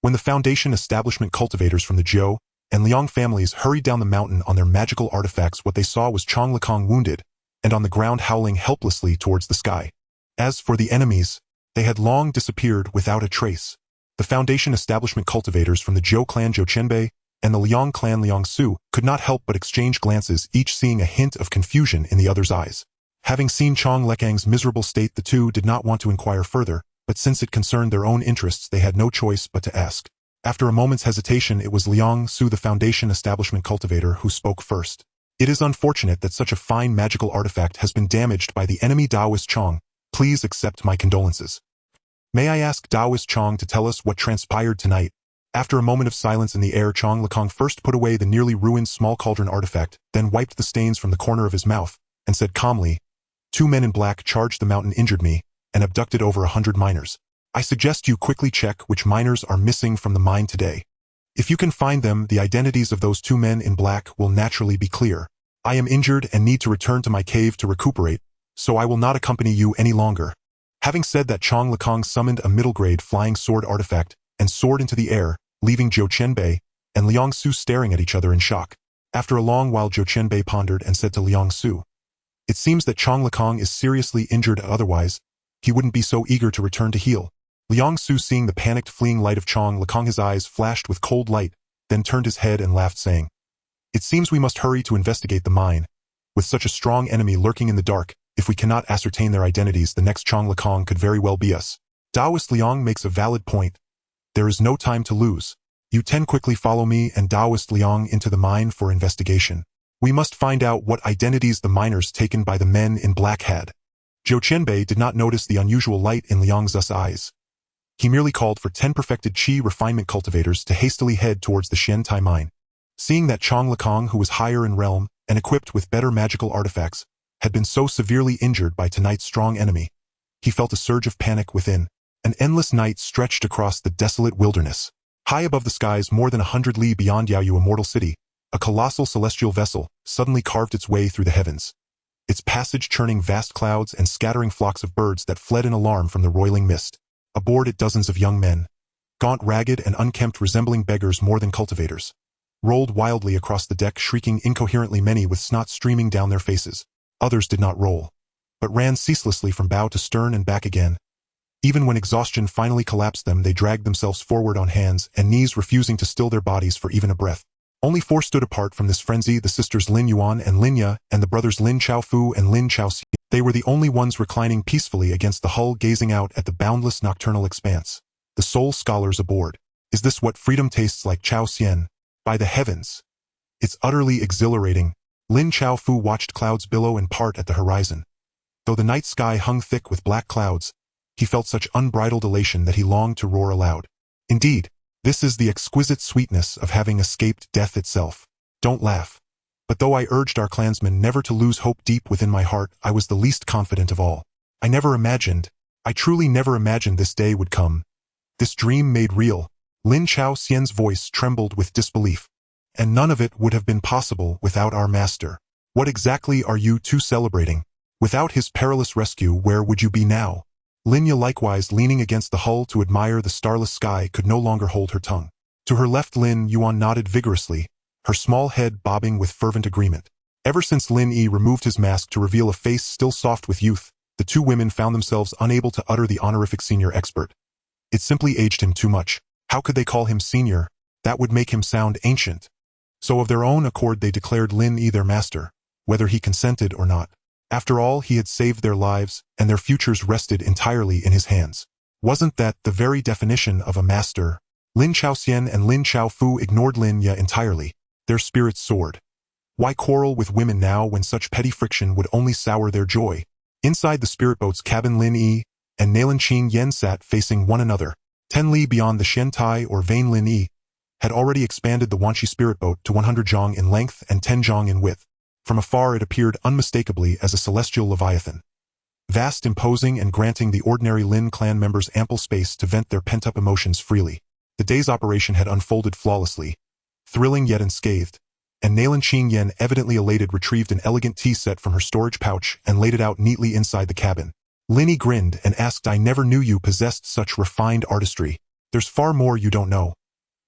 When the Foundation establishment cultivators from the Zhou and Liang families hurried down the mountain on their magical artifacts, what they saw was Chong Lekong wounded and on the ground howling helplessly towards the sky. As for the enemies, they had long disappeared without a trace. The Foundation establishment cultivators from the Zhou clan Zhou Chenbei and the Liang clan Liang Su could not help but exchange glances, each seeing a hint of confusion in the other's eyes. Having seen Chong Lekang's miserable state, the two did not want to inquire further, but since it concerned their own interests, they had no choice but to ask. After a moment's hesitation, it was Liang Su, the Foundation establishment cultivator, who spoke first. It is unfortunate that such a fine magical artifact has been damaged by the enemy Taoist Chong. Please accept my condolences. May I ask Taoist Chong to tell us what transpired tonight? After a moment of silence in the air, Chong Lekong first put away the nearly ruined small cauldron artifact, then wiped the stains from the corner of his mouth, and said calmly, 2 men in black charged the mountain, injured me, and abducted over 100 miners. I suggest you quickly check which miners are missing from the mine today. If you can find them, the identities of those 2 men in black will naturally be clear. I am injured and need to return to my cave to recuperate, so I will not accompany you any longer. Having said that, Chong Lekong summoned a middle-grade flying sword artifact and soared into the air, leaving Zhou Chenbei and Liang Su staring at each other in shock. After a long while, Zhou Chenbei pondered and said to Liang Su, "It seems that Chong Lekong is seriously injured, otherwise he wouldn't be so eager to return to heal." Liang Su, seeing the panicked fleeing light of Chong Lekong, his eyes flashed with cold light, then turned his head and laughed, saying, "It seems we must hurry to investigate the mine. With such a strong enemy lurking in the dark, if we cannot ascertain their identities, the next Chong Lekong could very well be us." Taoist Liang makes a valid point. There is no time to lose. You 10 quickly follow me and Taoist Liang into the mine for investigation. We must find out what identities the miners taken by the men in black had. Zhou Chenbei did not notice the unusual light in Liang Zu's eyes. He merely called for 10 perfected Qi refinement cultivators to hastily head towards the Shentai mine. Seeing that Chong Lekong, who was higher in realm and equipped with better magical artifacts, had been so severely injured by tonight's strong enemy, he felt a surge of panic within. An endless night stretched across the desolate wilderness. High above the skies, more than 100 li beyond Yaoyu Immortal City, a colossal celestial vessel suddenly carved its way through the heavens, its passage churning vast clouds and scattering flocks of birds that fled in alarm from the roiling mist. Aboard it, dozens of young men, gaunt, ragged, and unkempt, resembling beggars more than cultivators, rolled wildly across the deck, shrieking incoherently, many with snot streaming down their faces. Others did not roll, but ran ceaselessly from bow to stern and back again. Even when exhaustion finally collapsed them, they dragged themselves forward on hands and knees, refusing to still their bodies for even a breath. Only 4 stood apart from this frenzy: the sisters Lin Yuan and Lin Yi, and the brothers Lin Chaofu and Lin Chaoxian. They were the only ones reclining peacefully against the hull, gazing out at the boundless nocturnal expanse. The sole scholars aboard. Is this what freedom tastes like? Chaoxian. By the heavens, it's utterly exhilarating. Lin Chaofu watched clouds billow and part at the horizon. Though the night sky hung thick with black clouds, he felt such unbridled elation that he longed to roar aloud. Indeed, this is the exquisite sweetness of having escaped death itself. Don't laugh. But though I urged our clansmen never to lose hope, deep within my heart I was the least confident of all. I truly never imagined this day would come. This dream made real. Lin Chao Xian's voice trembled with disbelief. And none of it would have been possible without our master. What exactly are you two celebrating? Without his perilous rescue, where would you be now? Lin Yi, likewise leaning against the hull to admire the starless sky, could no longer hold her tongue. To her left, Lin Yuan nodded vigorously, her small head bobbing with fervent agreement. Ever since Lin Yi removed his mask to reveal a face still soft with youth, the two women found themselves unable to utter the honorific senior expert. It simply aged him too much. How could they call him senior? That would make him sound ancient. So of their own accord they declared Lin Yi their master, whether he consented or not. After all, he had saved their lives, and their futures rested entirely in his hands. Wasn't that the very definition of a master? Lin Chaoxian and Lin Chaofu ignored Lin Yi entirely. Their spirits soared. Why quarrel with women now when such petty friction would only sour their joy? Inside the spirit boat's cabin, Lin Yi and Nalan Qing Yen sat facing one another. 10 li beyond the Shentai or Vain Lin Yi had already expanded the Wanshi spirit boat to 100 zhang in length and 10 zhang in width. From afar it appeared unmistakably as a celestial leviathan. Vast, imposing, and granting the ordinary Lin Clan members ample space to vent their pent-up emotions freely. The day's operation had unfolded flawlessly, thrilling yet unscathed, and Nalan Qingyan, evidently elated, retrieved an elegant tea set from her storage pouch and laid it out neatly inside the cabin. Lin Yi grinned and asked, "I never knew you possessed such refined artistry. There's far more you don't know.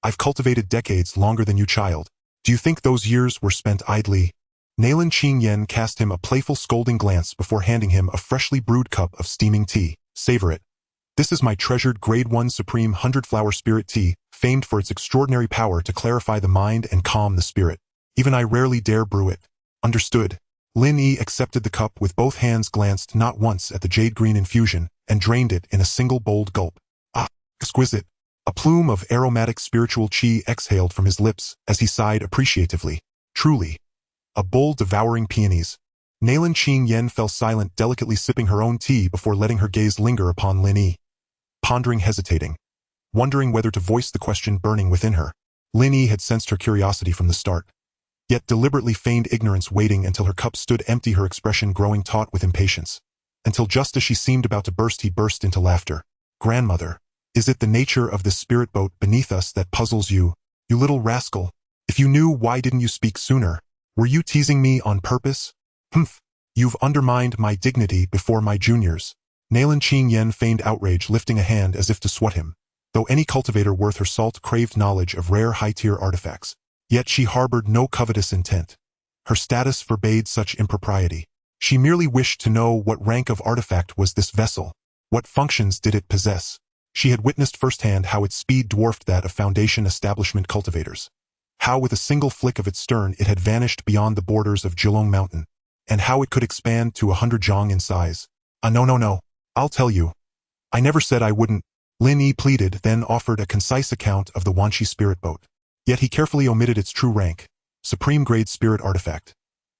I've cultivated decades longer than you, child. Do you think those years were spent idly?" Nalan Qingyan cast him a playful scolding glance before handing him a freshly brewed cup of steaming tea. "Savor it. This is my treasured Grade 1 Supreme 100-flower spirit tea, famed for its extraordinary power to clarify the mind and calm the spirit. Even I rarely dare brew it." "Understood." Lin Yi accepted the cup with both hands, glanced not once at the jade green infusion, and drained it in a single bold gulp. "Ah, exquisite." A plume of aromatic spiritual qi exhaled from his lips as he sighed appreciatively. "Truly, a bowl devouring peonies." Nalan Qingyan fell silent, delicately sipping her own tea before letting her gaze linger upon Lin Yi. Pondering, hesitating, wondering whether to voice the question burning within her. Lin Yi had sensed her curiosity from the start, yet deliberately feigned ignorance, waiting until her cup stood empty, her expression growing taut with impatience. Until just as she seemed about to burst, he burst into laughter. "Grandmother, is it the nature of this spirit boat beneath us that puzzles you? You little rascal. If you knew, why didn't you speak sooner? Were you teasing me on purpose?" "Humph. You've undermined my dignity before my juniors." Nalan Qingyan feigned outrage, lifting a hand as if to swat him. Though any cultivator worth her salt craved knowledge of rare high-tier artifacts, yet she harbored no covetous intent. Her status forbade such impropriety. She merely wished to know what rank of artifact was this vessel. What functions did it possess? She had witnessed firsthand how its speed dwarfed that of Foundation establishment cultivators. How with a single flick of its stern it had vanished beyond the borders of Jilong Mountain. And how it could expand to 100 zhang in size. No. I'll tell you. I never said I wouldn't." Lin Yi pleaded, then offered a concise account of the Wanshi spirit boat. Yet he carefully omitted its true rank, supreme-grade spirit artifact,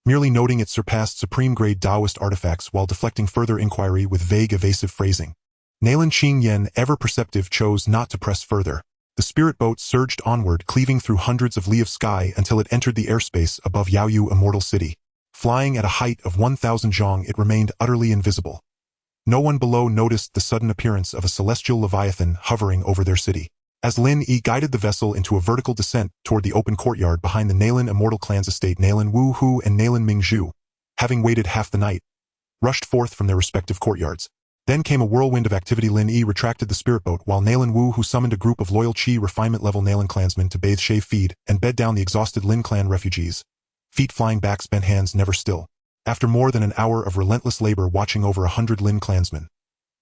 merely noting it surpassed supreme-grade Taoist artifacts while deflecting further inquiry with vague, evasive phrasing. Nalan Qingyan, ever perceptive, chose not to press further. The spirit boat surged onward, cleaving through hundreds of li of sky until it entered the airspace above Yaoyu Immortal City. Flying at a height of 1,000 zhang, it remained utterly invisible. No one below noticed the sudden appearance of a celestial leviathan hovering over their city. As Lin Yi guided the vessel into a vertical descent toward the open courtyard behind the Nalan Immortal Clan's estate, Nalan Wu Hu and Nalan Mingzhu, having waited half the night, rushed forth from their respective courtyards. Then came a whirlwind of activity. Lin Yi retracted the spirit boat while Nalan Wu Hu summoned a group of loyal Qi refinement-level Nalan clansmen to bathe, shave, feed, and bed down the exhausted Lin Clan refugees. Feet flying back, spent hands never still. After more than an hour of relentless labor watching over 100 Lin clansmen,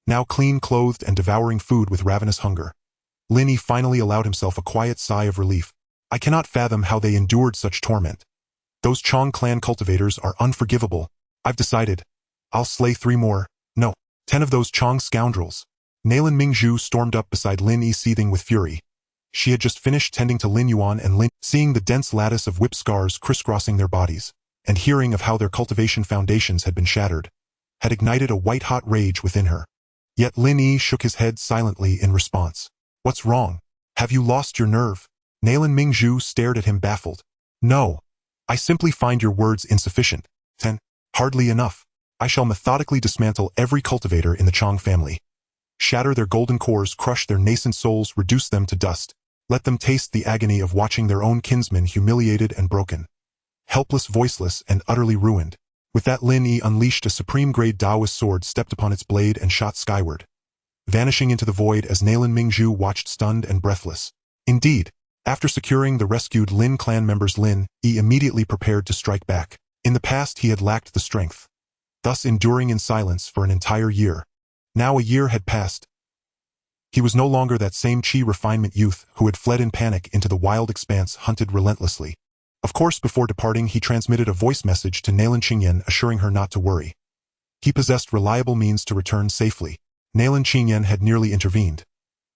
now clean clothed and devouring food with ravenous hunger, Lin Yi finally allowed himself a quiet sigh of relief. "I cannot fathom how they endured such torment. Those Chong clan cultivators are unforgivable. I've decided. I'll slay 3 more, no, 10 of those Chong scoundrels." Nalan Mingzhu stormed up beside Lin Yi, seething with fury. She had just finished tending to Lin Yuan and Lin, seeing the dense lattice of whip scars crisscrossing their bodies, and hearing of how their cultivation foundations had been shattered, had ignited a white-hot rage within her. Yet Lin Yi shook his head silently in response. "What's wrong? Have you lost your nerve?" Nalan Mingzhu stared at him, baffled. "No. I simply find your words insufficient. 10. Hardly enough. I shall methodically dismantle every cultivator in the Chong family. Shatter their golden cores, crush their nascent souls, reduce them to dust. Let them taste the agony of watching their own kinsmen humiliated and broken, helpless, voiceless, and utterly ruined." With that, Lin Yi unleashed a supreme-grade Taoist sword, stepped upon its blade, and shot skyward, vanishing into the void as Nalan Mingzhu watched, stunned and breathless. Indeed, after securing the rescued Lin Clan members, Lin Yi immediately prepared to strike back. In the past he had lacked the strength, thus enduring in silence for an entire year. Now a year had passed. He was no longer that same Qi refinement youth who had fled in panic into the wild expanse, hunted relentlessly. Of course, before departing he transmitted a voice message to Nalan Qingyan assuring her not to worry. He possessed reliable means to return safely. Nalan Qingyan had nearly intervened,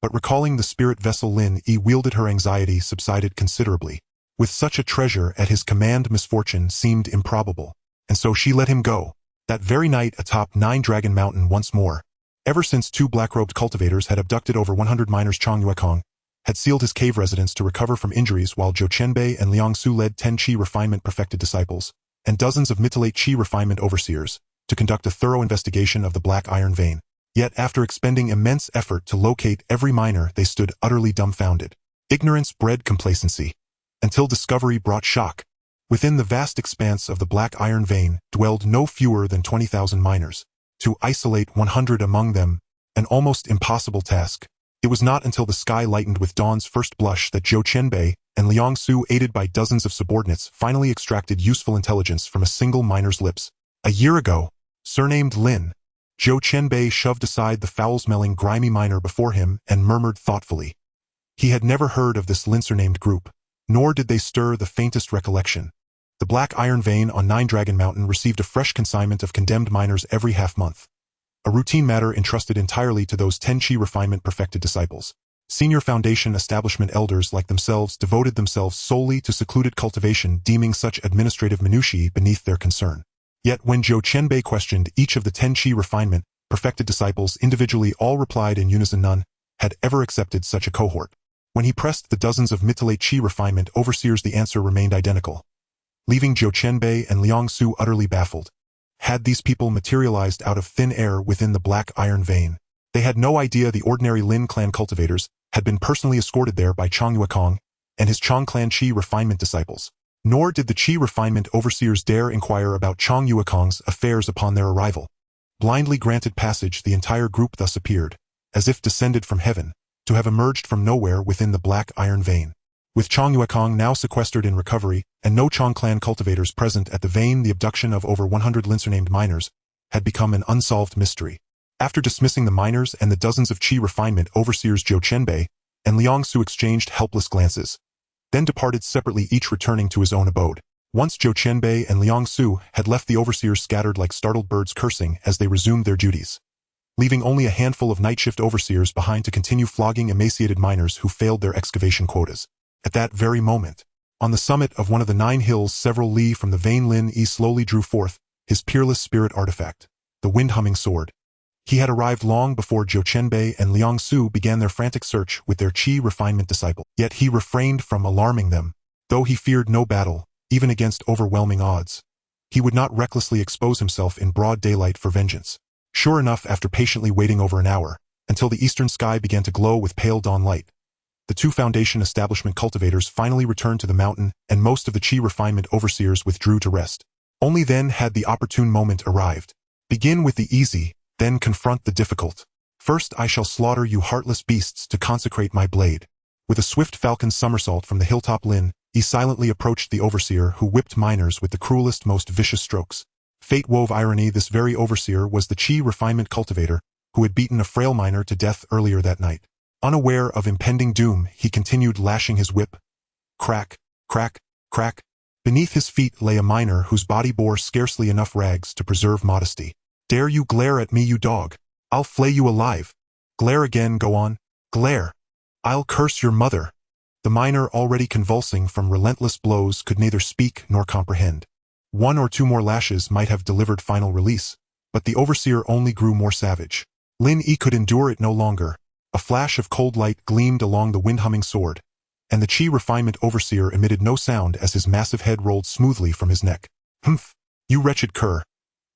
but recalling the spirit vessel Lin Yi wielded, her anxiety subsided considerably. With such a treasure at his command, misfortune seemed improbable, and so she let him go. That very night atop 9 Dragon Mountain once more. Ever since 2 black-robed cultivators had abducted over 100 miners Chong Yuekong, had sealed his cave residence to recover from injuries while Zhou Qianbei and Liang Su led 10 qi refinement perfected disciples, and dozens of middle-eight qi refinement overseers, to conduct a thorough investigation of the black iron vein. Yet after expending immense effort to locate every miner, they stood utterly dumbfounded. Ignorance bred complacency, until discovery brought shock. Within the vast expanse of the black iron vein dwelled no fewer than 20,000 miners. To isolate 100 among them, an almost impossible task. It was not until the sky lightened with dawn's first blush that Zhou Qianbei and Liang Su, aided by dozens of subordinates, finally extracted useful intelligence from a single miner's lips. A year ago, surnamed Lin, Zhou Qianbei shoved aside the foul-smelling grimy miner before him and murmured thoughtfully. He had never heard of this Lin-surnamed group, nor did they stir the faintest recollection. The black iron vein on Nine Dragon Mountain received a fresh consignment of condemned miners every half-month. A routine matter entrusted entirely to those 10 qi refinement perfected disciples. Senior Foundation establishment elders like themselves devoted themselves solely to secluded cultivation, deeming such administrative minutiae beneath their concern. Yet when Zhou Qianbei questioned each of the 10 qi refinement perfected disciples individually, all replied in unison none had ever accepted such a cohort. When he pressed the dozens of middle-eight qi refinement overseers, the answer remained identical, leaving Zhou Qianbei and Liang Su utterly baffled. Had these people materialized out of thin air within the black iron vein? They had no idea the ordinary Lin Clan cultivators had been personally escorted there by Chang Yuekong and his Chang Clan qi refinement disciples. Nor did the qi refinement overseers dare inquire about Chang Yuekong's affairs upon their arrival. Blindly granted passage, the entire group thus appeared, as if descended from heaven, to have emerged from nowhere within the black iron vein. With Chang Yuekong now sequestered in recovery, and no Chang Clan cultivators present at the vein, the abduction of over 100 Lin-surnamed miners had become an unsolved mystery. After dismissing the miners and the dozens of qi refinement overseers, Zhou Qianbei and Liang Su exchanged helpless glances, then departed separately, each returning to his own abode. Once Zhou Qianbei and Liang Su had left, the overseers scattered like startled birds, cursing as they resumed their duties, leaving only a handful of night shift overseers behind to continue flogging emaciated miners who failed their excavation quotas. At that very moment, on the summit of one of the 9 hills several li from the vein, Lin Yi slowly drew forth his peerless spirit artifact, the wind-humming sword. He had arrived long before Zhou Qianbei and Liang Su began their frantic search with their qi refinement disciple. Yet he refrained from alarming them. Though he feared no battle, even against overwhelming odds, he would not recklessly expose himself in broad daylight for vengeance. Sure enough, after patiently waiting over an hour, until the eastern sky began to glow with pale dawn light, the 2 Foundation establishment cultivators finally returned to the mountain, and most of the qi refinement overseers withdrew to rest. Only then had the opportune moment arrived. Begin with the easy, then confront the difficult. First I shall slaughter you heartless beasts to consecrate my blade. With a swift falcon somersault from the hilltop, Lin Yi silently approached the overseer who whipped miners with the cruelest, most vicious strokes. Fate wove irony. This very overseer was the qi refinement cultivator who had beaten a frail miner to death earlier that night. Unaware of impending doom, he continued lashing his whip. Crack, crack, crack. Beneath his feet lay a miner whose body bore scarcely enough rags to preserve modesty. Dare you glare at me, you dog? I'll flay you alive. Glare again, go on. Glare. I'll curse your mother. The miner, already convulsing from relentless blows, could neither speak nor comprehend. 1 or 2 more lashes might have delivered final release, but the overseer only grew more savage. Lin Yi could endure it no longer. A flash of cold light gleamed along the wind-humming sword, and the qi refinement overseer emitted no sound as his massive head rolled smoothly from his neck. Humph! You wretched cur!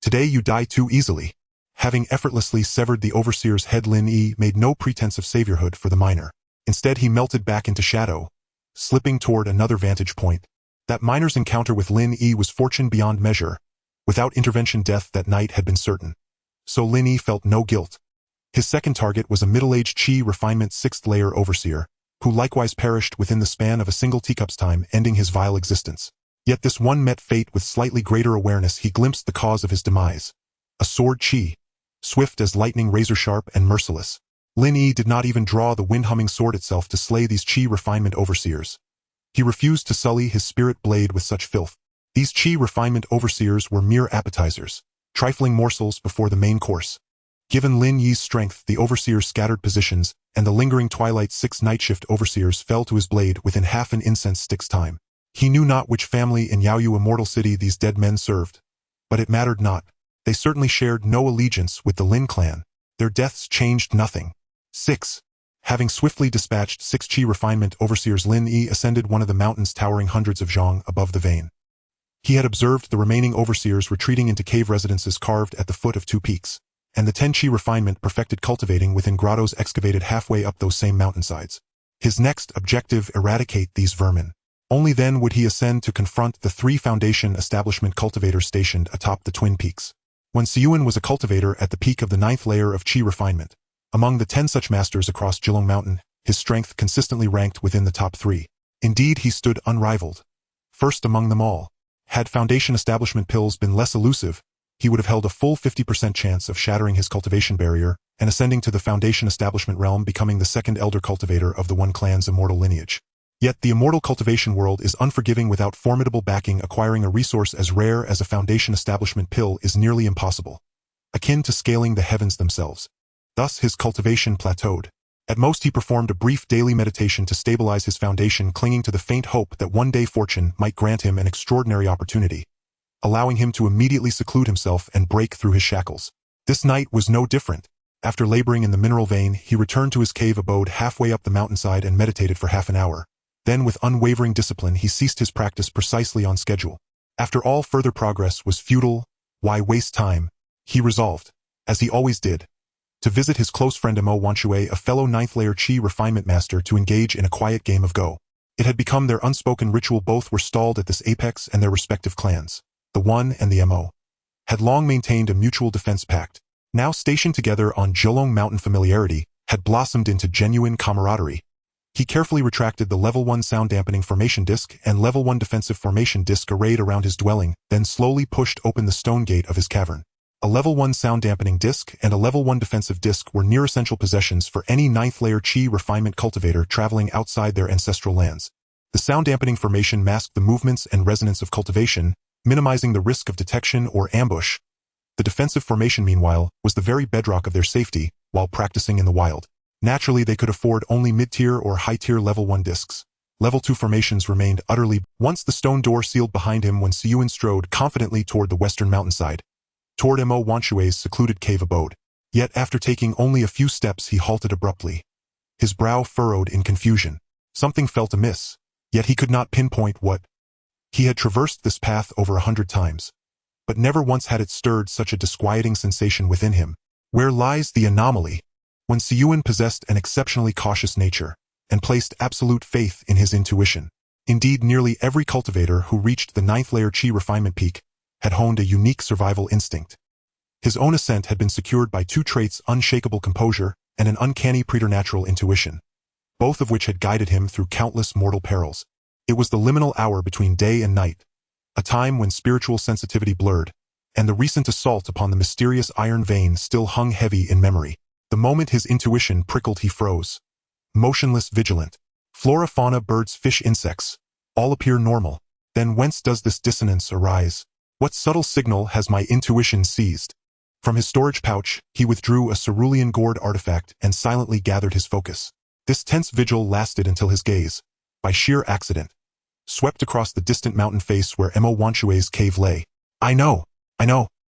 Today you die too easily. Having effortlessly severed the overseer's head, Lin Yi made no pretense of saviorhood for the miner. Instead, he melted back into shadow, slipping toward another vantage point. That miner's encounter with Lin Yi was fortune beyond measure. Without intervention, death that night had been certain. So Lin Yi felt no guilt. His second target was a middle-aged qi refinement 6th layer overseer, who likewise perished within the span of a single teacup's time, ending his vile existence. Yet this one met fate with slightly greater awareness. He glimpsed the cause of his demise. A sword qi, swift as lightning, razor-sharp and merciless. Lin Yi did not even draw the wind-humming sword itself to slay these qi refinement overseers. He refused to sully his spirit blade with such filth. These qi refinement overseers were mere appetizers, trifling morsels before the main course. Given Lin Yi's strength, the overseer's scattered positions, and the lingering twilight, 6 night shift overseers fell to his blade within half an incense stick's time. He knew not which family in Yaoyu Immortal City these dead men served, but it mattered not. They certainly shared no allegiance with the Lin Clan. Their deaths changed nothing. 6. Having swiftly dispatched 6 Qi refinement overseers, Lin Yi ascended one of the mountains towering hundreds of zhang above the vein. He had observed the remaining overseers retreating into cave residences carved at the foot of 2 peaks, and the 10 Qi refinement perfected cultivating within grottos excavated halfway up those same mountainsides. His next objective: eradicate these vermin. Only then would he ascend to confront the 3 foundation establishment cultivators stationed atop the twin peaks. When Siyuan was a cultivator at the peak of the 9th layer of Qi refinement, among the 10 such masters across Jilong Mountain, his strength consistently ranked within the top 3. Indeed, he stood unrivaled, first among them all. Had foundation establishment pills been less elusive, he would have held a full 50% chance of shattering his cultivation barrier and ascending to the foundation establishment realm, becoming the 2nd elder cultivator of the One Clan's immortal lineage. Yet the immortal cultivation world is unforgiving. Without formidable backing, acquiring a resource as rare as a foundation establishment pill is nearly impossible, akin to scaling the heavens themselves. Thus his cultivation plateaued. At most he performed a brief daily meditation to stabilize his foundation, clinging to the faint hope that one day fortune might grant him an extraordinary opportunity, allowing him to immediately seclude himself and break through his shackles. This night was no different. After laboring in the mineral vein, he returned to his cave abode halfway up the mountainside and meditated for half an hour. Then, with unwavering discipline, he ceased his practice precisely on schedule. After all further progress was futile, why waste time? He resolved, as he always did, to visit his close friend Mo Wanshui, a fellow 9th layer Qi refinement master, to engage in a quiet game of Go. It had become their unspoken ritual. Both were stalled at this apex, and their respective clans, the One and the Mo, had long maintained a mutual defense pact. Now stationed together on Jilong Mountain, familiarity had blossomed into genuine camaraderie. He carefully retracted the level 1 sound dampening formation disc and level 1 defensive formation disc arrayed around his dwelling, then slowly pushed open the stone gate of his cavern. A level 1 sound dampening disc and a level 1 defensive disc were near essential possessions for any 9th layer Qi refinement cultivator traveling outside their ancestral lands. The sound dampening formation masked the movements and resonance of cultivation, minimizing the risk of detection or ambush. The defensive formation, meanwhile, was the very bedrock of their safety while practicing in the wild. Naturally, they could afford only mid-tier or high-tier level 1 discs. Level 2 formations remained utterly. Once the stone door sealed behind him, when Siyuan strode confidently toward the western mountainside, toward Mo Wanshui's secluded cave abode. Yet after taking only a few steps, he halted abruptly. His brow furrowed in confusion. Something felt amiss, yet he could not pinpoint what. He had traversed this path over 100 times, but never once had it stirred such a disquieting sensation within him. Where lies the anomaly? When Siyuan possessed an exceptionally cautious nature and placed absolute faith in his intuition. Indeed, nearly every cultivator who reached the 9th layer Qi refinement peak had honed a unique survival instinct. His own ascent had been secured by 2 traits: unshakable composure and an uncanny preternatural intuition, both of which had guided him through countless mortal perils. It was the liminal hour between day and night, a time when spiritual sensitivity blurred, and the recent assault upon the mysterious iron vein still hung heavy in memory. The moment his intuition prickled, he froze, motionless, vigilant. Flora, fauna, birds, fish, insects, all appear normal. Then whence does this dissonance arise? What subtle signal has my intuition seized? From his storage pouch, he withdrew a cerulean gourd artifact and silently gathered his focus. This tense vigil lasted until his gaze, by sheer accident, swept across the distant mountain face where Mo Wanshui's cave lay. I know.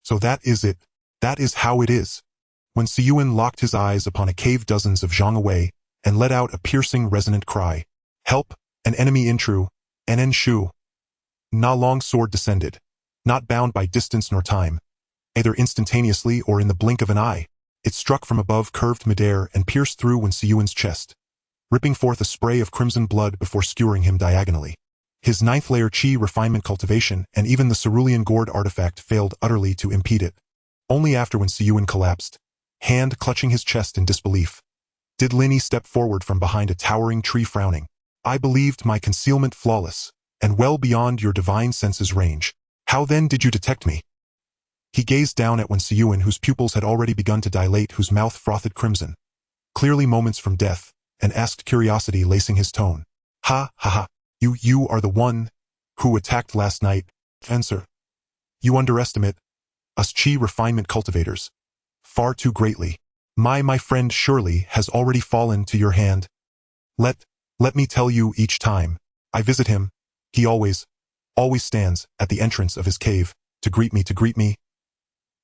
So that is it. That is how it is. When Siyuan locked his eyes upon a cave dozens of zhang away and let out a piercing resonant cry. Help! An enemy intru! Nen shu! Na long sword descended, not bound by distance nor time, either instantaneously or in the blink of an eye. It struck from above, curved midair, and pierced through Siyuan's chest, ripping forth a spray of crimson blood before skewering him diagonally. His 9th layer Qi refinement cultivation and even the cerulean gourd artifact failed utterly to impede it. Only after, when Siyuan collapsed, hand clutching his chest in disbelief, did Lin Yi step forward from behind a towering tree, frowning. I believed my concealment flawless, and well beyond your divine senses' range. How then did you detect me? He gazed down at Siyuan, whose pupils had already begun to dilate, whose mouth frothed crimson, clearly moments from death, and asked, curiosity lacing his tone. Ha. You are the one who attacked last night, Answer. You underestimate us Qi refinement cultivators far too greatly. My friend surely has already fallen to your hand. Let me tell you, each time I visit him, he always stands at the entrance of his cave to greet me.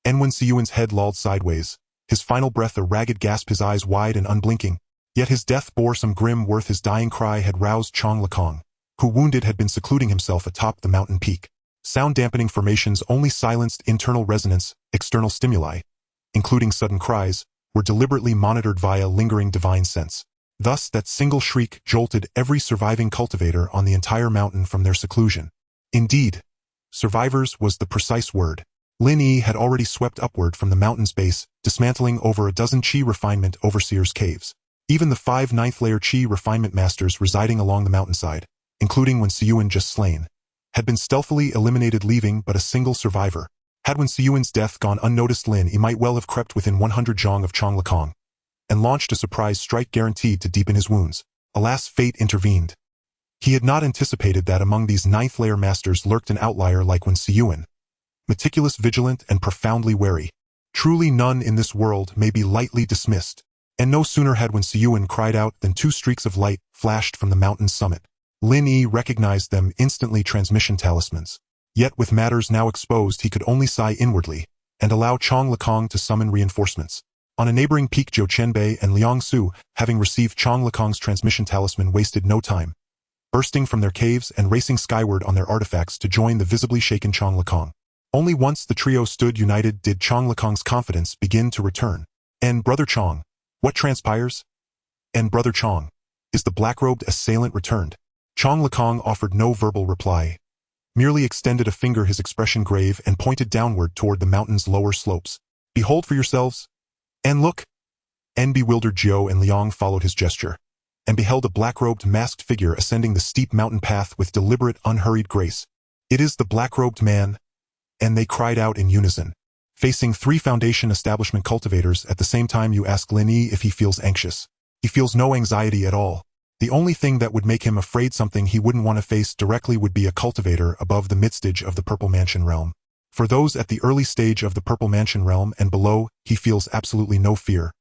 And when Siyuan's head lolled sideways, his final breath a ragged gasp, his eyes wide and unblinking, Yet his death bore some grim worth. His dying cry had roused Chong Lekong, who wounded had been secluding himself atop the mountain peak. Sound-dampening formations only silenced internal resonance. External stimuli, including sudden cries, were deliberately monitored via lingering divine sense. Thus, that single shriek jolted every surviving cultivator on the entire mountain from their seclusion. Indeed, survivors was the precise word. Lin Yi had already swept upward from the mountain's base, dismantling over a dozen Qi refinement overseers' caves. Even the 5 ninth-layer Qi refinement masters residing along the mountainside, including Wen Siyuan just slain, had been stealthily eliminated, leaving but a single survivor. Had Wen Siyuan's death gone unnoticed, Lin Yi might well have crept within 100 zhong of Chong Lekong and launched a surprise strike guaranteed to deepen his wounds. Alas, fate intervened. He had not anticipated that among these ninth-layer masters lurked an outlier like Wen Siyuan, meticulous, vigilant, and profoundly wary. Truly none in this world may be lightly dismissed. And no sooner had Wen Siyuan cried out than 2 streaks of light flashed from the mountain's summit. Lin Yi recognized them instantly, transmission talismans. Yet with matters now exposed, he could only sigh inwardly and allow Chong Lekong to summon reinforcements. On a neighboring peak, Zhou Qianbei and Liang Su, having received Chong Lekong's transmission talisman, wasted no time, bursting from their caves and racing skyward on their artifacts to join the visibly shaken Chong Lekong. Only once the trio stood united did Chong Lekong's confidence begin to return. "And Brother Chong, what transpires?" "And Brother Chong, is the black-robed assailant returned?" Chong Lekong offered no verbal reply, merely extended a finger, his expression grave, and pointed downward toward the mountain's lower slopes. "Behold for yourselves, and look." And bewildered Jiao and Liang followed his gesture, and beheld a black-robed masked figure ascending the steep mountain path with deliberate, unhurried grace. "It is the black-robed man," and they cried out in unison. Facing 3 Foundation establishment cultivators at the same time, you ask Lin Yi if he feels anxious. He feels no anxiety at all. The only thing that would make him afraid, something he wouldn't want to face directly, would be a cultivator above the midstage of the Purple Mansion realm. For those at the early stage of the Purple Mansion realm and below, he feels absolutely no fear.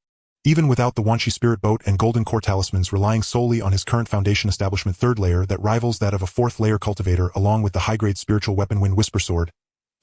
Even without the Wanshi Spirit Boat and Golden Core talismans, relying solely on his current Foundation establishment 3rd layer that rivals that of a 4th layer cultivator, along with the high-grade spiritual weapon Wind Whisper Sword,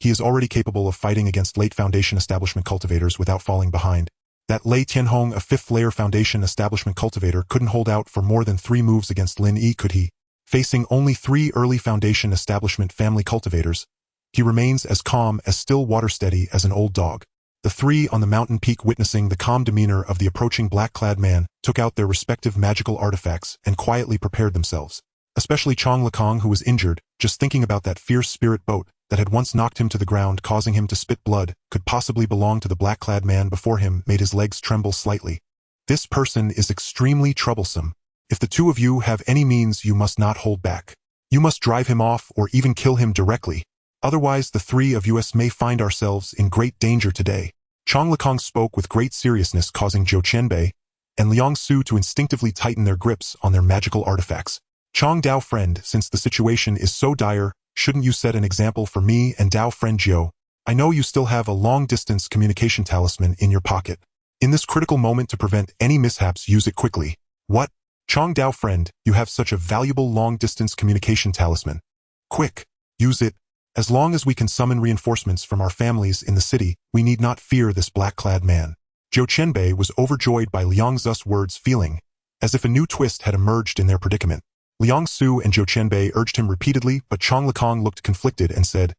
he is already capable of fighting against late Foundation establishment cultivators without falling behind. That Lei Tianhong, a 5th layer Foundation establishment cultivator, couldn't hold out for more than 3 moves against Lin Yi, could he? Facing only 3 early Foundation establishment family cultivators, he remains as calm, as still, water steady as an old dog. The 3 on the mountain peak, witnessing the calm demeanor of the approaching black-clad man, took out their respective magical artifacts and quietly prepared themselves. Especially Chong Lekong, who was injured, just thinking about that fierce spirit boat that had once knocked him to the ground, causing him to spit blood, could possibly belong to the black-clad man before him, made his legs tremble slightly. This person is extremely troublesome. If the 2 of you have any means, you must not hold back. You must drive him off or even kill him directly. Otherwise, the 3 of us may find ourselves in great danger today. Chong Lekong spoke with great seriousness, causing Zhou Qianbei and Liang Su to instinctively tighten their grips on their magical artifacts. "Chong Dao friend, since the situation is so dire, shouldn't you set an example for me and Dao friend Jiao? I know you still have a long-distance communication talisman in your pocket. In this critical moment, to prevent any mishaps, use it quickly." "What? Chong Dao friend, you have such a valuable long-distance communication talisman. Quick, use it. As long as we can summon reinforcements from our families in the city, we need not fear this black-clad man." Zhou Qianbei was overjoyed by Liang Zu's words, feeling as if a new twist had emerged in their predicament. Liang Su and Zhou Qianbei urged him repeatedly, but Chong Lekong looked conflicted and said,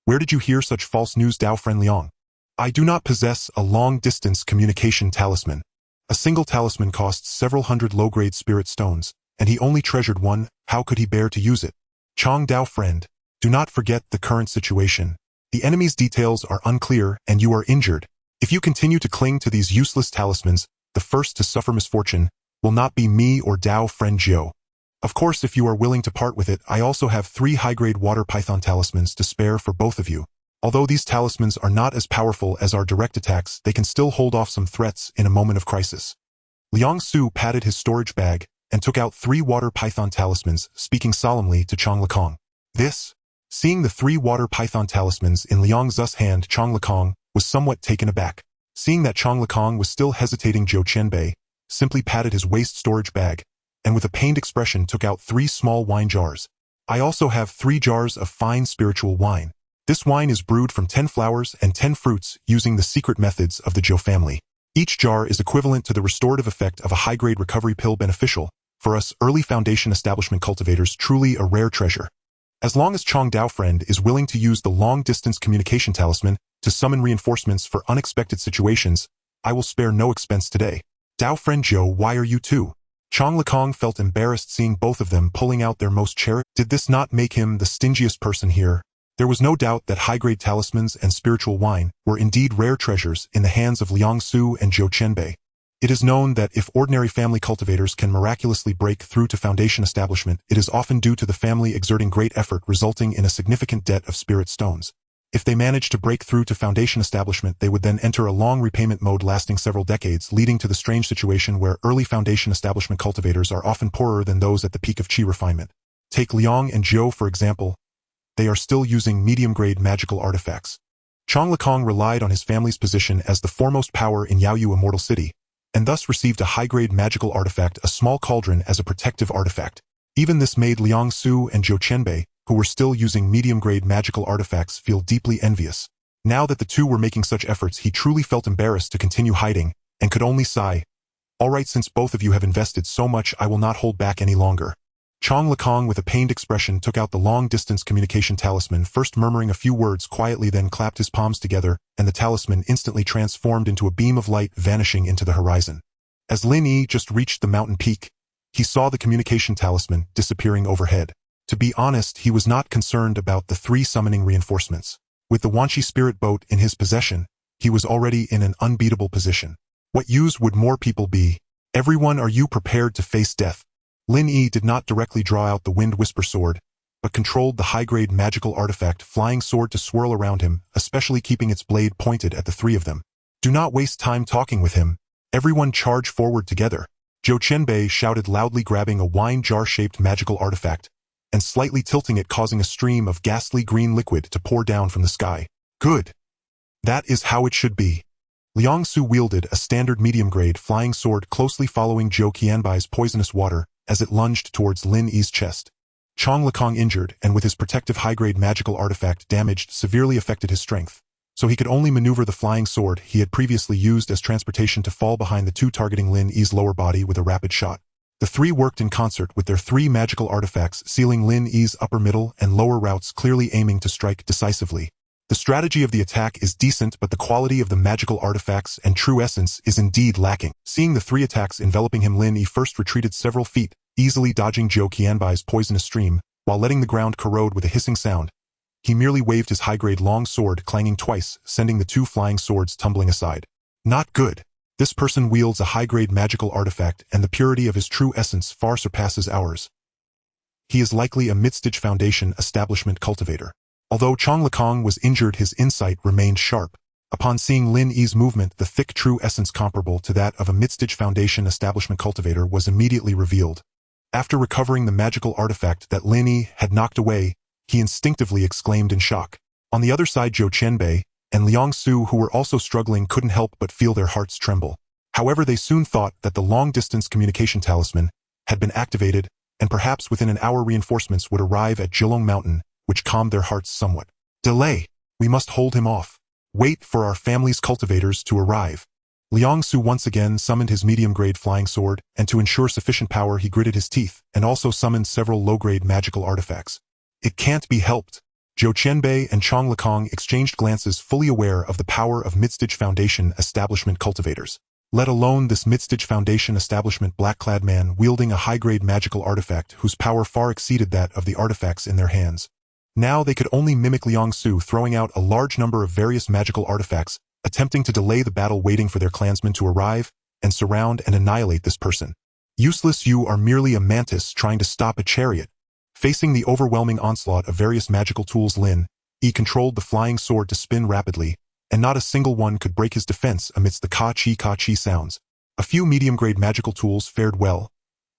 "Where did you hear such false news, Dao friend Liang? I do not possess a long-distance communication talisman. A single talisman costs several hundred low-grade spirit stones, and he only treasured one. How could he bear to use it? Chong Dao friend, do not forget the current situation. The enemy's details are unclear and you are injured. If you continue to cling to these useless talismans, the first to suffer misfortune will not be me or Dao friend Jiao. Of course, if you are willing to part with it, I also have 3 high-grade water python talismans to spare for both of you. Although these talismans are not as powerful as our direct attacks, they can still hold off some threats in a moment of crisis." Liang Su patted his storage bag and took out 3 water python talismans, speaking solemnly to Chong Lekong. "This?" Seeing the 3 water python talismans in Liang Zu's hand, Chong Lekong was somewhat taken aback. Seeing that Chong Lekong was still hesitating, Zhou Qianbei simply patted his waist storage bag, and with a pained expression took out 3 small wine jars. "I also have 3 jars of fine spiritual wine. This wine is brewed from 10 flowers and 10 fruits using the secret methods of the Zhou family. Each jar is equivalent to the restorative effect of a high-grade recovery pill, beneficial, for us early Foundation establishment cultivators, truly a rare treasure. As long as Chong Dao Friend is willing to use the long-distance communication talisman to summon reinforcements for unexpected situations, I will spare no expense today. Dao Friend Joe, why are you too? Chong Lekong felt embarrassed seeing both of them pulling out their most cherished. Did this not make him the stingiest person here? There was no doubt that high-grade talismans and spiritual wine were indeed rare treasures in the hands of Liang Su and Zhou Qianbei. It is known that if ordinary family cultivators can miraculously break through to Foundation establishment, it is often due to the family exerting great effort, resulting in a significant debt of spirit stones. If they managed to break through to Foundation establishment, they would then enter a long repayment mode lasting several decades, leading to the strange situation where early Foundation establishment cultivators are often poorer than those at the peak of Qi refinement. Take Liang and Zhou for example. They are still using medium-grade magical artifacts. Chong Lekong relied on his family's position as the foremost power in Yaoyu Immortal City, and thus received a high-grade magical artifact, a small cauldron, as a protective artifact. Even this made Liang Su and Zhou Qianbei, who were still using medium-grade magical artifacts, feel deeply envious. Now that the two were making such efforts, he truly felt embarrassed to continue hiding, and could only sigh. All right, since both of you have invested so much, I will not hold back any longer. Chong Lekong, with a pained expression, took out the long-distance communication talisman, first murmuring a few words quietly, then clapped his palms together, and the talisman instantly transformed into a beam of light, vanishing into the horizon. As Lin Yi just reached the mountain peak, he saw the communication talisman disappearing overhead. To be honest, he was not concerned about the 3 summoning reinforcements. With the Wanshi spirit boat in his possession, he was already in an unbeatable position. What use would more people be? Everyone, are you prepared to face death? Lin Yi did not directly draw out the Wind Whisper sword, but controlled the high-grade magical artifact Flying Sword to swirl around him, especially keeping its blade pointed at the 3 of them. Do not waste time talking with him. Everyone charge forward together. Zhou Qianbei shouted loudly, grabbing a wine jar-shaped magical artifact, and slightly tilting it, causing a stream of ghastly green liquid to pour down from the sky. Good. That is how it should be. Liang Su wielded a standard medium-grade flying sword, closely following Zhou Qianbei's poisonous water as it lunged towards Lin Yi's chest. Chong Lekong, injured and with his protective high-grade magical artifact damaged, severely affected his strength, so he could only maneuver the flying sword he had previously used as transportation to fall behind the 2, targeting Lin Yi's lower body with a rapid shot. The 3 worked in concert with their 3 magical artifacts, sealing Lin Yi's upper, middle, and lower routes, clearly aiming to strike decisively. The strategy of the attack is decent, but the quality of the magical artifacts and true essence is indeed lacking. Seeing the 3 attacks enveloping him, Lin Yi first retreated several feet, easily dodging Zhou Qianbei's poisonous stream, while letting the ground corrode with a hissing sound. He merely waved his high-grade long sword, clanging twice, sending the 2 flying swords tumbling aside. Not good. This person wields a high-grade magical artifact, and the purity of his true essence far surpasses ours. He is likely a mid-stage Foundation establishment cultivator. Although Chong Lekong was injured, his insight remained sharp. Upon seeing Lin Yi's movement, the thick true essence comparable to that of a mid-stage Foundation establishment cultivator was immediately revealed. After recovering the magical artifact that Lin Yi had knocked away, he instinctively exclaimed in shock. On the other side, Zhou Qianbei and Liang Su, who were also struggling, couldn't help but feel their hearts tremble. However, they soon thought that the long-distance communication talisman had been activated, and perhaps within an hour reinforcements would arrive at Jilong Mountain, which calmed their hearts somewhat. Delay! We must hold him off. Wait for our family's cultivators to arrive. Liang Su once again summoned his medium-grade flying sword, and to ensure sufficient power he gritted his teeth, and also summoned several low-grade magical artifacts. It can't be helped. Zhou Qianbei and Chong Lekong exchanged glances, fully aware of the power of mid-stage Foundation establishment cultivators. Let alone this mid-stage Foundation establishment black-clad man wielding a high-grade magical artifact whose power far exceeded that of the artifacts in their hands. Now they could only mimic Liang Su, throwing out a large number of various magical artifacts, attempting to delay the battle, waiting for their clansmen to arrive and surround and annihilate this person. Useless, you are merely a mantis trying to stop a chariot. Facing the overwhelming onslaught of various magical tools, Lin Yi controlled the flying sword to spin rapidly, and not a single one could break his defense amidst the ka-chi sounds. A few medium-grade magical tools fared well.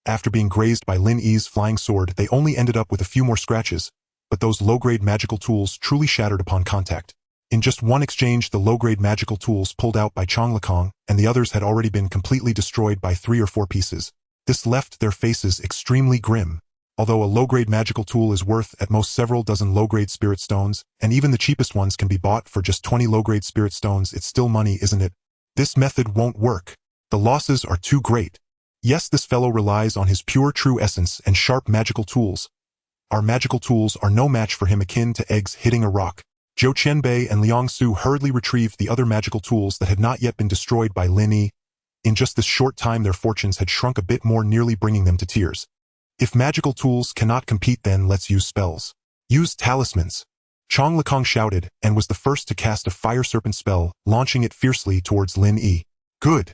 After being grazed by Lin Yi's flying sword, they only ended up with a few more scratches, but those low-grade magical tools truly shattered upon contact. In just one exchange, the low-grade magical tools pulled out by Chong Lekong and the others had already been completely destroyed by 3 or 4 pieces. This left their faces extremely grim. Although a low-grade magical tool is worth at most several dozen low-grade spirit stones, and even the cheapest ones can be bought for just 20 low-grade spirit stones, it's still money, isn't it? This method won't work. The losses are too great. Yes, this fellow relies on his pure true essence and sharp magical tools. Our magical tools are no match for him, akin to eggs hitting a rock. Zhou Qianbei and Liang Su hurriedly retrieved the other magical tools that had not yet been destroyed by Lin Yi. In just this short time their fortunes had shrunk a bit more, nearly bringing them to tears. If magical tools cannot compete, then let's use spells. Use talismans. Chong Lekong shouted, and was the first to cast a fire serpent spell, launching it fiercely towards Lin Yi. Good.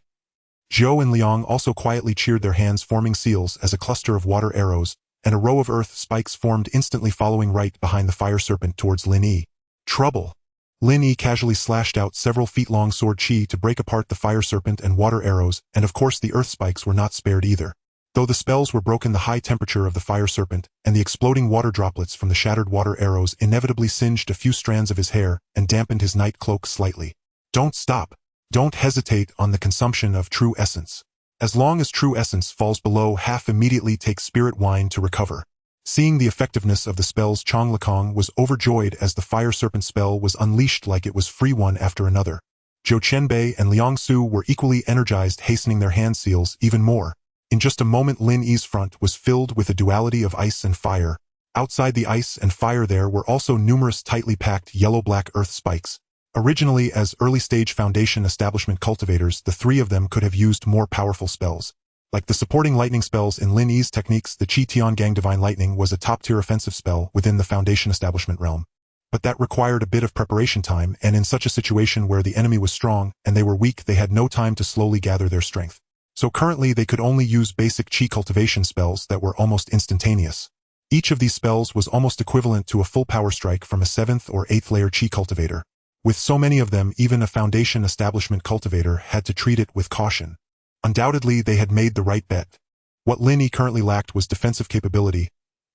Zhou and Liang also quietly cheered, their hands forming seals as a cluster of water arrows, and a row of earth spikes formed instantly following right behind the fire serpent towards Lin Yi. Trouble. Lin Yi casually slashed out several feet-long sword chi to break apart the fire serpent and water arrows, and of course the earth spikes were not spared either. Though the spells were broken, the high temperature of the fire serpent and the exploding water droplets from the shattered water arrows inevitably singed a few strands of his hair and dampened his night cloak slightly. Don't stop. Don't hesitate on the consumption of true essence. As long as true essence falls below half, immediately take spirit wine to recover. Seeing the effectiveness of the spells, Chong Lekong was overjoyed as the fire serpent spell was unleashed like it was free, one after another. Zhou Qianbei and Liang Su were equally energized, hastening their hand seals even more. In just a moment Lin Yi's front was filled with a duality of ice and fire. Outside the ice and fire there were also numerous tightly packed yellow-black earth spikes. Originally as early-stage foundation establishment cultivators, the three of them could have used more powerful spells. Like the supporting lightning spells in Lin Yi's techniques, the Qi Tiangang Divine Lightning was a top-tier offensive spell within the foundation establishment realm. But that required a bit of preparation time, and in such a situation where the enemy was strong and they were weak, they had no time to slowly gather their strength. So currently they could only use basic Qi cultivation spells that were almost instantaneous. Each of these spells was almost equivalent to a full power strike from a 7th or 8th layer Qi cultivator. With so many of them, even a foundation establishment cultivator had to treat it with caution. Undoubtedly, they had made the right bet. What Lin Yi currently lacked was defensive capability.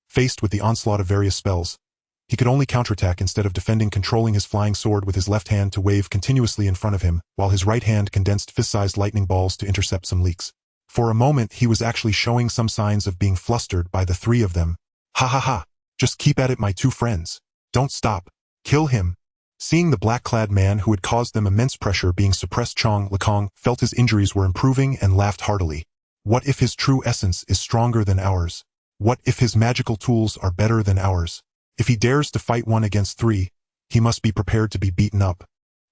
Faced with the onslaught of various spells, he could only counterattack instead of defending, controlling his flying sword with his left hand to wave continuously in front of him, while his right hand condensed fist-sized lightning balls to intercept some leaks. For a moment, he was actually showing some signs of being flustered by the three of them. Ha ha ha! Just keep at it, my two friends. Don't stop. Kill him. Seeing the black-clad man who had caused them immense pressure being suppressed, Chong Lekong felt his injuries were improving and laughed heartily. What if his true essence is stronger than ours? What if his magical tools are better than ours? If he dares to fight 1 against 3, he must be prepared to be beaten up.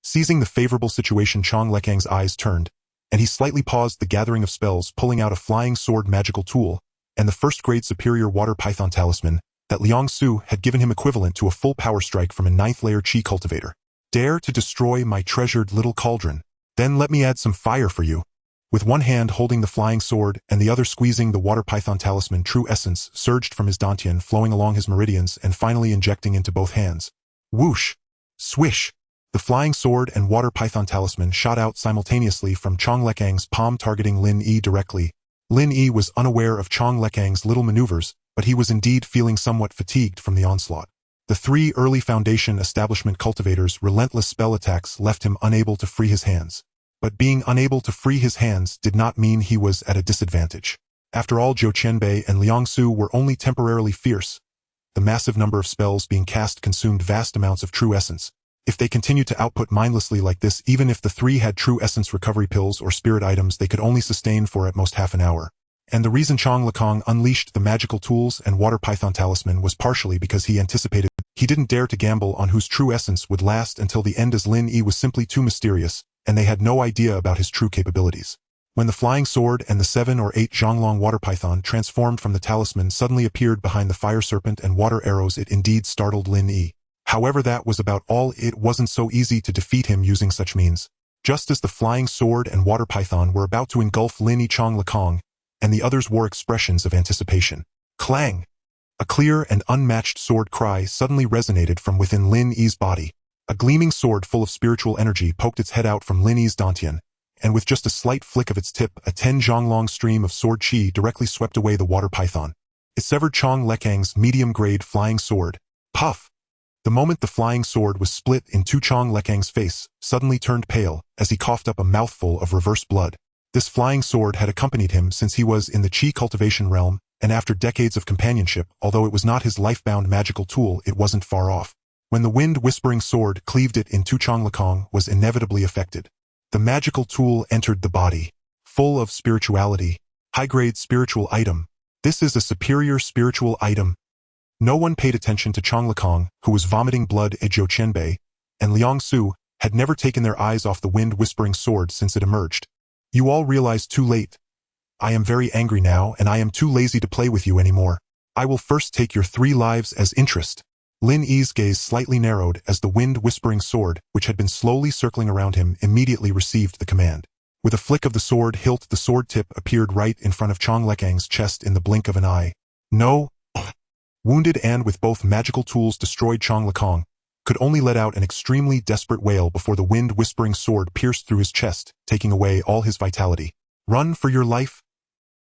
Seizing the favorable situation, Chong Lekang's eyes turned, and he slightly paused the gathering of spells, pulling out a flying sword magical tool, and the first-grade superior water python talisman that Liang Su had given him, equivalent to a full power strike from a 9th layer Qi cultivator. Dare to destroy my treasured little cauldron? Then let me add some fire for you. With one hand holding the flying sword and the other squeezing the water python talisman, true essence surged from his dantian, flowing along his meridians and finally injecting into both hands. Whoosh! Swish! The flying sword and water python talisman shot out simultaneously from Chong Lekang's palm, targeting Lin Yi directly. Lin Yi was unaware of Chong Lekang's little maneuvers, but he was indeed feeling somewhat fatigued from the onslaught. The three early foundation establishment cultivators' relentless spell attacks left him unable to free his hands. But being unable to free his hands did not mean he was at a disadvantage. After all, Zhou Qianbei and Liang Su were only temporarily fierce. The massive number of spells being cast consumed vast amounts of true essence. If they continued to output mindlessly like this, even if the three had true essence recovery pills or spirit items, they could only sustain for at most half an hour. And the reason Chong Lekong unleashed the magical tools and water python talisman was partially because he anticipated. He didn't dare to gamble on whose true essence would last until the end, as Lin Yi was simply too mysterious, and they had no idea about his true capabilities. When the flying sword and the 7 or 8 Zhonglong water python transformed from the talisman suddenly appeared behind the fire serpent and water arrows, it indeed startled Lin Yi. However, that was about all. It wasn't so easy to defeat him using such means. Just as the flying sword and water python were about to engulf Lin Yi, Chong Lekong and the others wore expressions of anticipation. Clang! A clear and unmatched sword cry suddenly resonated from within Lin Yi's body. A gleaming sword full of spiritual energy poked its head out from Lin Yi's dantian, and with just a slight flick of its tip, a 10 zhonglong stream of sword chi directly swept away the water python. It severed Chong Lekang's medium-grade flying sword. Puff! The moment the flying sword was split in two, Chong Lekang's face suddenly turned pale as he coughed up a mouthful of reverse blood. This flying sword had accompanied him since he was in the Qi cultivation realm, and after decades of companionship, although it was not his life-bound magical tool, it wasn't far off. When the wind-whispering sword cleaved it in two, Chong Lekong was inevitably affected. The magical tool entered the body. Full of spirituality. High-grade spiritual item. This is a superior spiritual item. No one paid attention to Chong Lekong, who was vomiting blood at Zhou Qianbei, and Liang Su had never taken their eyes off the wind-whispering sword since it emerged. You all realized too late. I am very angry now, and I am too lazy to play with you anymore. I will first take your 3 lives as interest. Lin Yi's gaze slightly narrowed as the wind-whispering sword, which had been slowly circling around him, immediately received the command. With a flick of the sword hilt, the sword tip appeared right in front of Chong Lekang's chest in the blink of an eye. No. Wounded and with both magical tools destroyed, Chong Lekang could only let out an extremely desperate wail before the wind-whispering sword pierced through his chest, taking away all his vitality. Run for your life?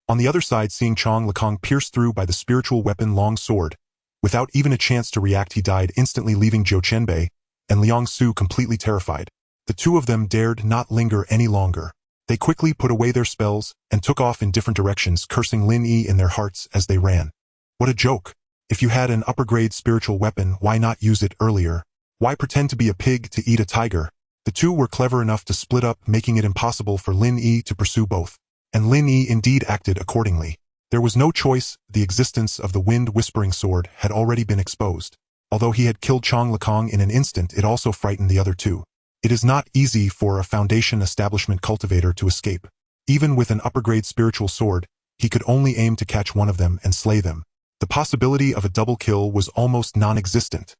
On the other side, seeing Chong Lekang pierced through by the spiritual weapon long sword, without even a chance to react, he died instantly, leaving Zhou Qianbei and Liang Su completely terrified. The two of them dared not linger any longer. They quickly put away their spells and took off in different directions, cursing Lin Yi in their hearts as they ran. What a joke! If you had an upper-grade spiritual weapon, why not use it earlier? Why pretend to be a pig to eat a tiger? The two were clever enough to split up, making it impossible for Lin Yi to pursue both. And Lin Yi indeed acted accordingly. There was no choice. The existence of the wind-whispering sword had already been exposed. Although he had killed Chong Lekang in an instant, it also frightened the other two. It is not easy for a Foundation establishment cultivator to escape. Even with an upper-grade spiritual sword, he could only aim to catch one of them and slay them. The possibility of a double kill was almost non-existent.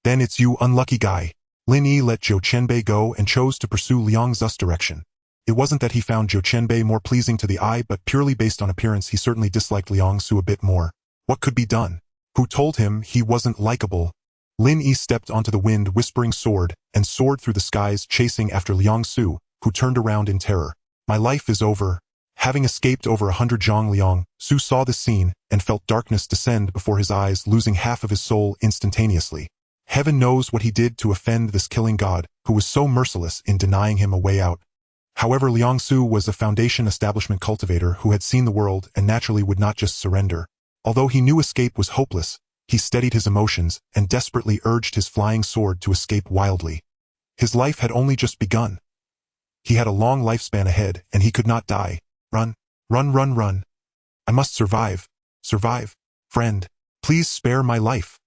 Then it's you, unlucky guy. Lin Yi let Zhou Qianbei go and chose to pursue Liang Zu's direction. It wasn't that he found Zhou Qianbei more pleasing to the eye, but purely based on appearance, he certainly disliked Liang Su a bit more. What could be done? Who told him he wasn't likable? Lin Yi stepped onto the wind-whispering sword and soared through the skies, chasing after Liang Su, who turned around in terror. My life is over. Having escaped over 100 zhang, Liang Su saw this scene and felt darkness descend before his eyes, losing half of his soul instantaneously. Heaven knows what he did to offend this killing god, who was so merciless in denying him a way out. However, Liang Su was a Foundation establishment cultivator who had seen the world and naturally would not just surrender. Although he knew escape was hopeless, he steadied his emotions and desperately urged his flying sword to escape wildly. His life had only just begun. He had a long lifespan ahead, and he could not die. Run, run, run, run. I must survive. Survive. Friend, please spare my life.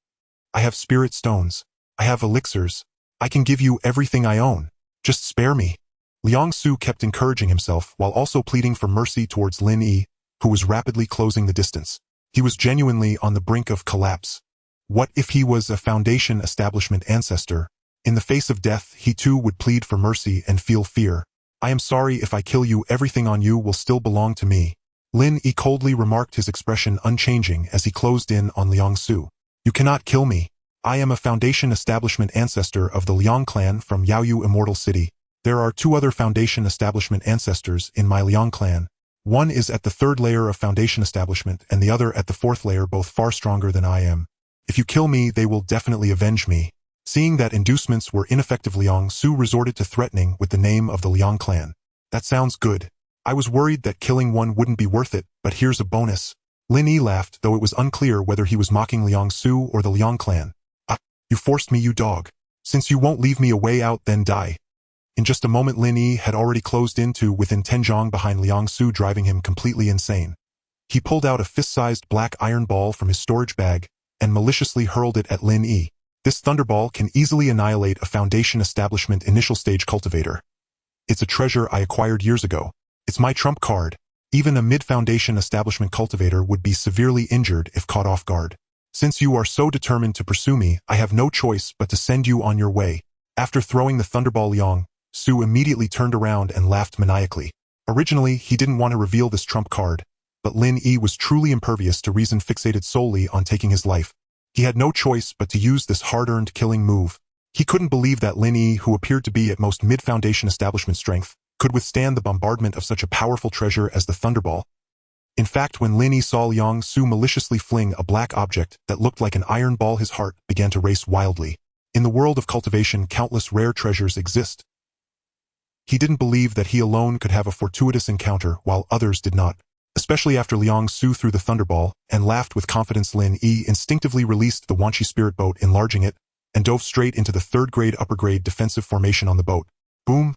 I have spirit stones. I have elixirs. I can give you everything I own. Just spare me. Liang Su kept encouraging himself while also pleading for mercy towards Lin Yi, who was rapidly closing the distance. He was genuinely on the brink of collapse. What if he was a Foundation establishment ancestor? In the face of death, he too would plead for mercy and feel fear. I am sorry if I kill you, everything on you will still belong to me. Lin Yi coldly remarked, his expression unchanging as he closed in on Liang Su. You cannot kill me. I am a Foundation establishment ancestor of the Lin Clan from Yaoyu Immortal City. There are 2 other Foundation establishment ancestors in my Lin Clan. One is at the 3rd layer of Foundation establishment and the other at the 4th layer, both far stronger than I am. If you kill me, they will definitely avenge me. Seeing that inducements were ineffective, Liang Su resorted to threatening with the name of the Lin Clan. That sounds good. I was worried that killing one wouldn't be worth it, but here's a bonus. Lin Yi laughed, though it was unclear whether he was mocking Liang Su or the Lin Clan. Ah, you forced me, you dog. Since you won't leave me a way out, then die. In just a moment, Lin Yi had already closed into within 10 zhang behind Liang Su, driving him completely insane. He pulled out a fist-sized black iron ball from his storage bag and maliciously hurled it at Lin Yi. This thunderball can easily annihilate a Foundation establishment initial stage cultivator. It's a treasure I acquired years ago. It's my trump card. Even a mid-Foundation establishment cultivator would be severely injured if caught off guard. Since you are so determined to pursue me, I have no choice but to send you on your way. After throwing the thunderball, Liang Su immediately turned around and laughed maniacally. Originally, he didn't want to reveal this trump card, but Lin Yi was truly impervious to reason, fixated solely on taking his life. He had no choice but to use this hard-earned killing move. He couldn't believe that Lin Yi, who appeared to be at most mid-Foundation establishment strength, could withstand the bombardment of such a powerful treasure as the thunderball. In fact, when Lin Yi saw Liang Su maliciously fling a black object that looked like an iron ball, his heart began to race wildly. In the world of cultivation, countless rare treasures exist. He didn't believe that he alone could have a fortuitous encounter while others did not. Especially after Liang Su threw the thunderball and laughed with confidence, Lin Yi instinctively released the Wanqi spirit boat, enlarging it, and dove straight into the 3rd grade upper grade defensive formation on the boat. Boom!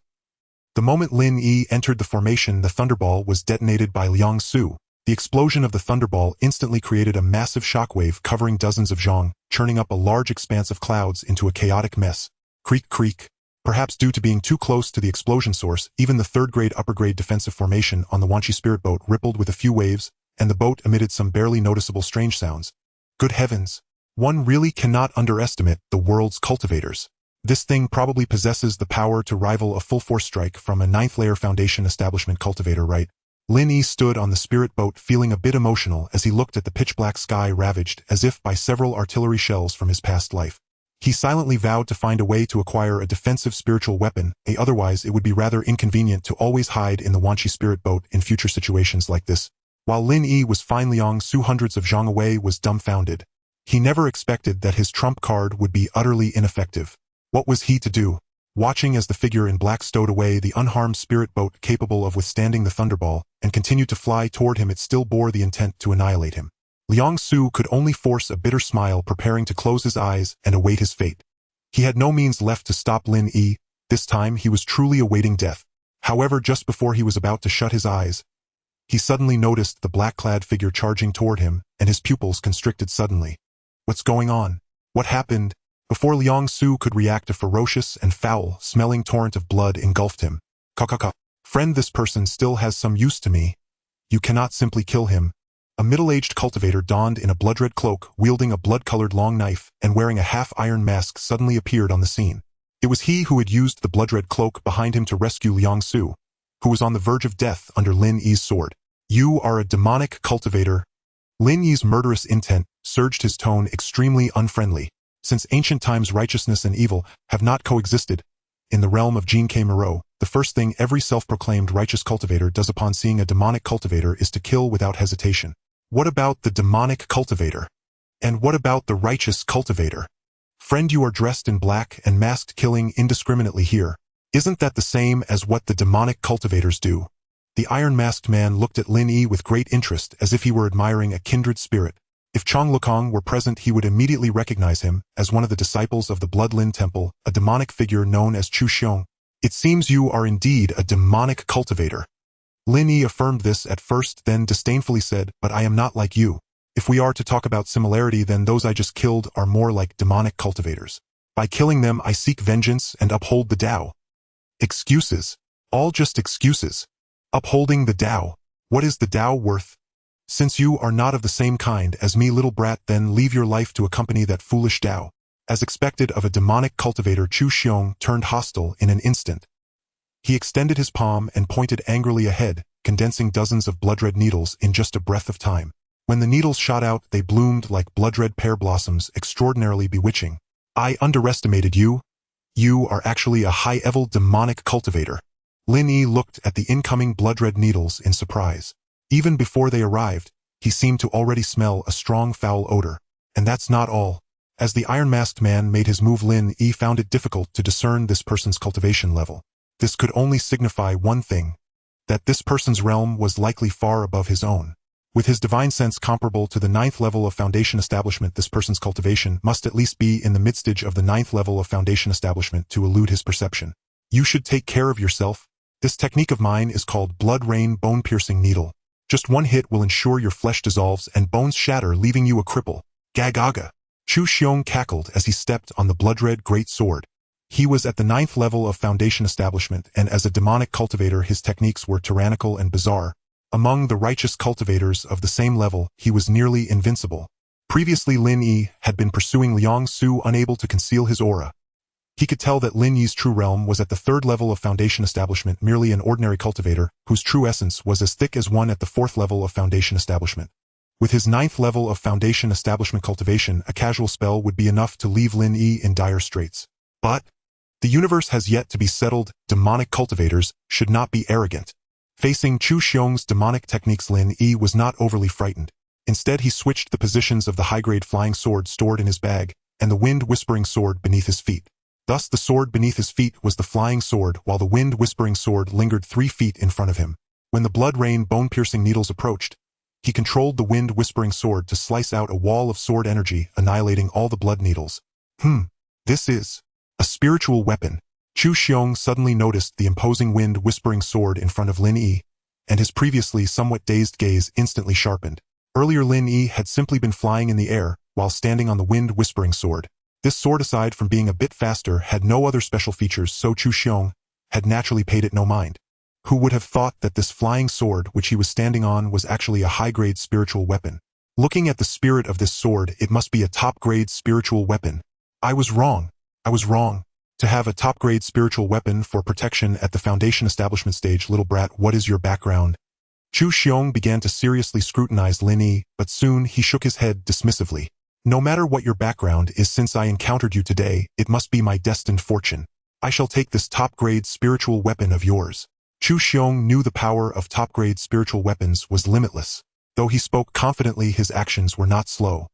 The moment Lin Yi entered the formation, the thunderball was detonated by Liang Su. The explosion of the thunderball instantly created a massive shockwave covering dozens of zhong, churning up a large expanse of clouds into a chaotic mess. Creak, creak. Perhaps due to being too close to the explosion source, even the third-grade upper-grade defensive formation on the Wanqi spirit boat rippled with a few waves, and the boat emitted some barely noticeable strange sounds. Good heavens! One really cannot underestimate the world's cultivators. This thing probably possesses the power to rival a full-force strike from a ninth-layer foundation establishment cultivator, right? Lin Yi stood on the spirit boat feeling a bit emotional as he looked at the pitch-black sky ravaged as if by several artillery shells from his past life. He silently vowed to find a way to acquire a defensive spiritual weapon, otherwise it would be rather inconvenient to always hide in the Wanqi spirit boat in future situations like this. While Lin Yi was fine, Liang Su hundreds of zhong away was dumbfounded. He never expected that his trump card would be utterly ineffective. What was he to do? Watching as the figure in black stowed away the unharmed spirit boat capable of withstanding the thunderball and continued to fly toward him, it still bore the intent to annihilate him. Liang Su could only force a bitter smile, preparing to close his eyes and await his fate. He had no means left to stop Lin Yi. This time he was truly awaiting death. However, just before he was about to shut his eyes, he suddenly noticed the black-clad figure charging toward him, and his pupils constricted suddenly. What's going on? What happened? Before Liang Su could react, a ferocious and foul-smelling torrent of blood engulfed him. Ka. Friend, this person still has some use to me. You cannot simply kill him. A middle-aged cultivator donned in a blood-red cloak, wielding a blood-colored long knife, and wearing a half-iron mask suddenly appeared on the scene. It was he who had used the blood-red cloak behind him to rescue Liang Su, who was on the verge of death under Lin Yi's sword. You are a demonic cultivator. Lin Yi's murderous intent surged, his tone extremely unfriendly. Since ancient times, righteousness and evil have not coexisted. In the realm of Jin K. Moreau, the first thing every self-proclaimed righteous cultivator does upon seeing a demonic cultivator is to kill without hesitation. What about the demonic cultivator? And what about the righteous cultivator? Friend, you are dressed in black and masked, killing indiscriminately here. Isn't that the same as what the demonic cultivators do? The iron-masked man looked at Lin Yi with great interest, as if he were admiring a kindred spirit. If Chong Lukong were present, he would immediately recognize him as one of the disciples of the Blood Lin Temple, a demonic figure known as Chu Xiong. It seems you are indeed a demonic cultivator. Lin Yi affirmed this at first, then disdainfully said, but I am not like you. If we are to talk about similarity, then those I just killed are more like demonic cultivators. By killing them, I seek vengeance and uphold the Tao. Excuses. All just excuses. Upholding the Tao. What is the Tao worth? Since you are not of the same kind as me, little brat, then leave your life to accompany that foolish Tao. As expected of a demonic cultivator, Chu Xiong turned hostile in an instant. He extended his palm and pointed angrily ahead, condensing dozens of blood-red needles in just a breath of time. When the needles shot out, they bloomed like blood-red pear blossoms, extraordinarily bewitching. I underestimated you. You are actually a high-level demonic cultivator. Lin Yi looked at the incoming blood-red needles in surprise. Even before they arrived, he seemed to already smell a strong foul odor. And that's not all. As the iron-masked man made his move, Lin Yi found it difficult to discern this person's cultivation level. This could only signify one thing, that this person's realm was likely far above his own. With his divine sense comparable to the 9th level of foundation establishment, this person's cultivation must at least be in the midstage of the 9th level of foundation establishment to elude his perception. You should take care of yourself. This technique of mine is called Blood Rain Bone-Piercing Needle. Just one hit will ensure your flesh dissolves and bones shatter, leaving you a cripple. Gagaga. Chu Xiong cackled as he stepped on the blood-red great sword. He was at the 9th level of foundation establishment, and as a demonic cultivator his techniques were tyrannical and bizarre. Among the righteous cultivators of the same level, he was nearly invincible. Previously, Lin Yi had been pursuing Liang Su, unable to conceal his aura. He could tell that Lin Yi's true realm was at the 3rd level of foundation establishment, merely an ordinary cultivator, whose true essence was as thick as one at the 4th level of foundation establishment. With his 9th level of foundation establishment cultivation, a casual spell would be enough to leave Lin Yi in dire straits. But the universe has yet to be settled. Demonic cultivators should not be arrogant. Facing Chu Xiong's demonic techniques, Lin Yi was not overly frightened. Instead, he switched the positions of the high-grade flying sword stored in his bag and the wind-whispering sword beneath his feet. Thus, the sword beneath his feet was the flying sword, while the wind-whispering sword lingered 3 feet in front of him. When the blood-rain bone-piercing needles approached, he controlled the wind-whispering sword to slice out a wall of sword energy, annihilating all the blood needles. This is a spiritual weapon. Chu Xiong suddenly noticed the imposing wind-whispering sword in front of Lin Yi, and his previously somewhat dazed gaze instantly sharpened. Earlier Lin Yi had simply been flying in the air while standing on the wind-whispering sword. This sword, aside from being a bit faster, had no other special features, so Chu Xiong had naturally paid it no mind. Who would have thought that this flying sword which he was standing on was actually a high-grade spiritual weapon? Looking at the spirit of this sword, it must be a top-grade spiritual weapon. I was wrong. To have a top-grade spiritual weapon for protection at the Foundation establishment stage, little brat, what is your background? Chu Xiong began to seriously scrutinize Lin Yi, but soon he shook his head dismissively. No matter what your background is, since I encountered you today, it must be my destined fortune. I shall take this top-grade spiritual weapon of yours. Chu Xiong knew the power of top-grade spiritual weapons was limitless. Though he spoke confidently, his actions were not slow.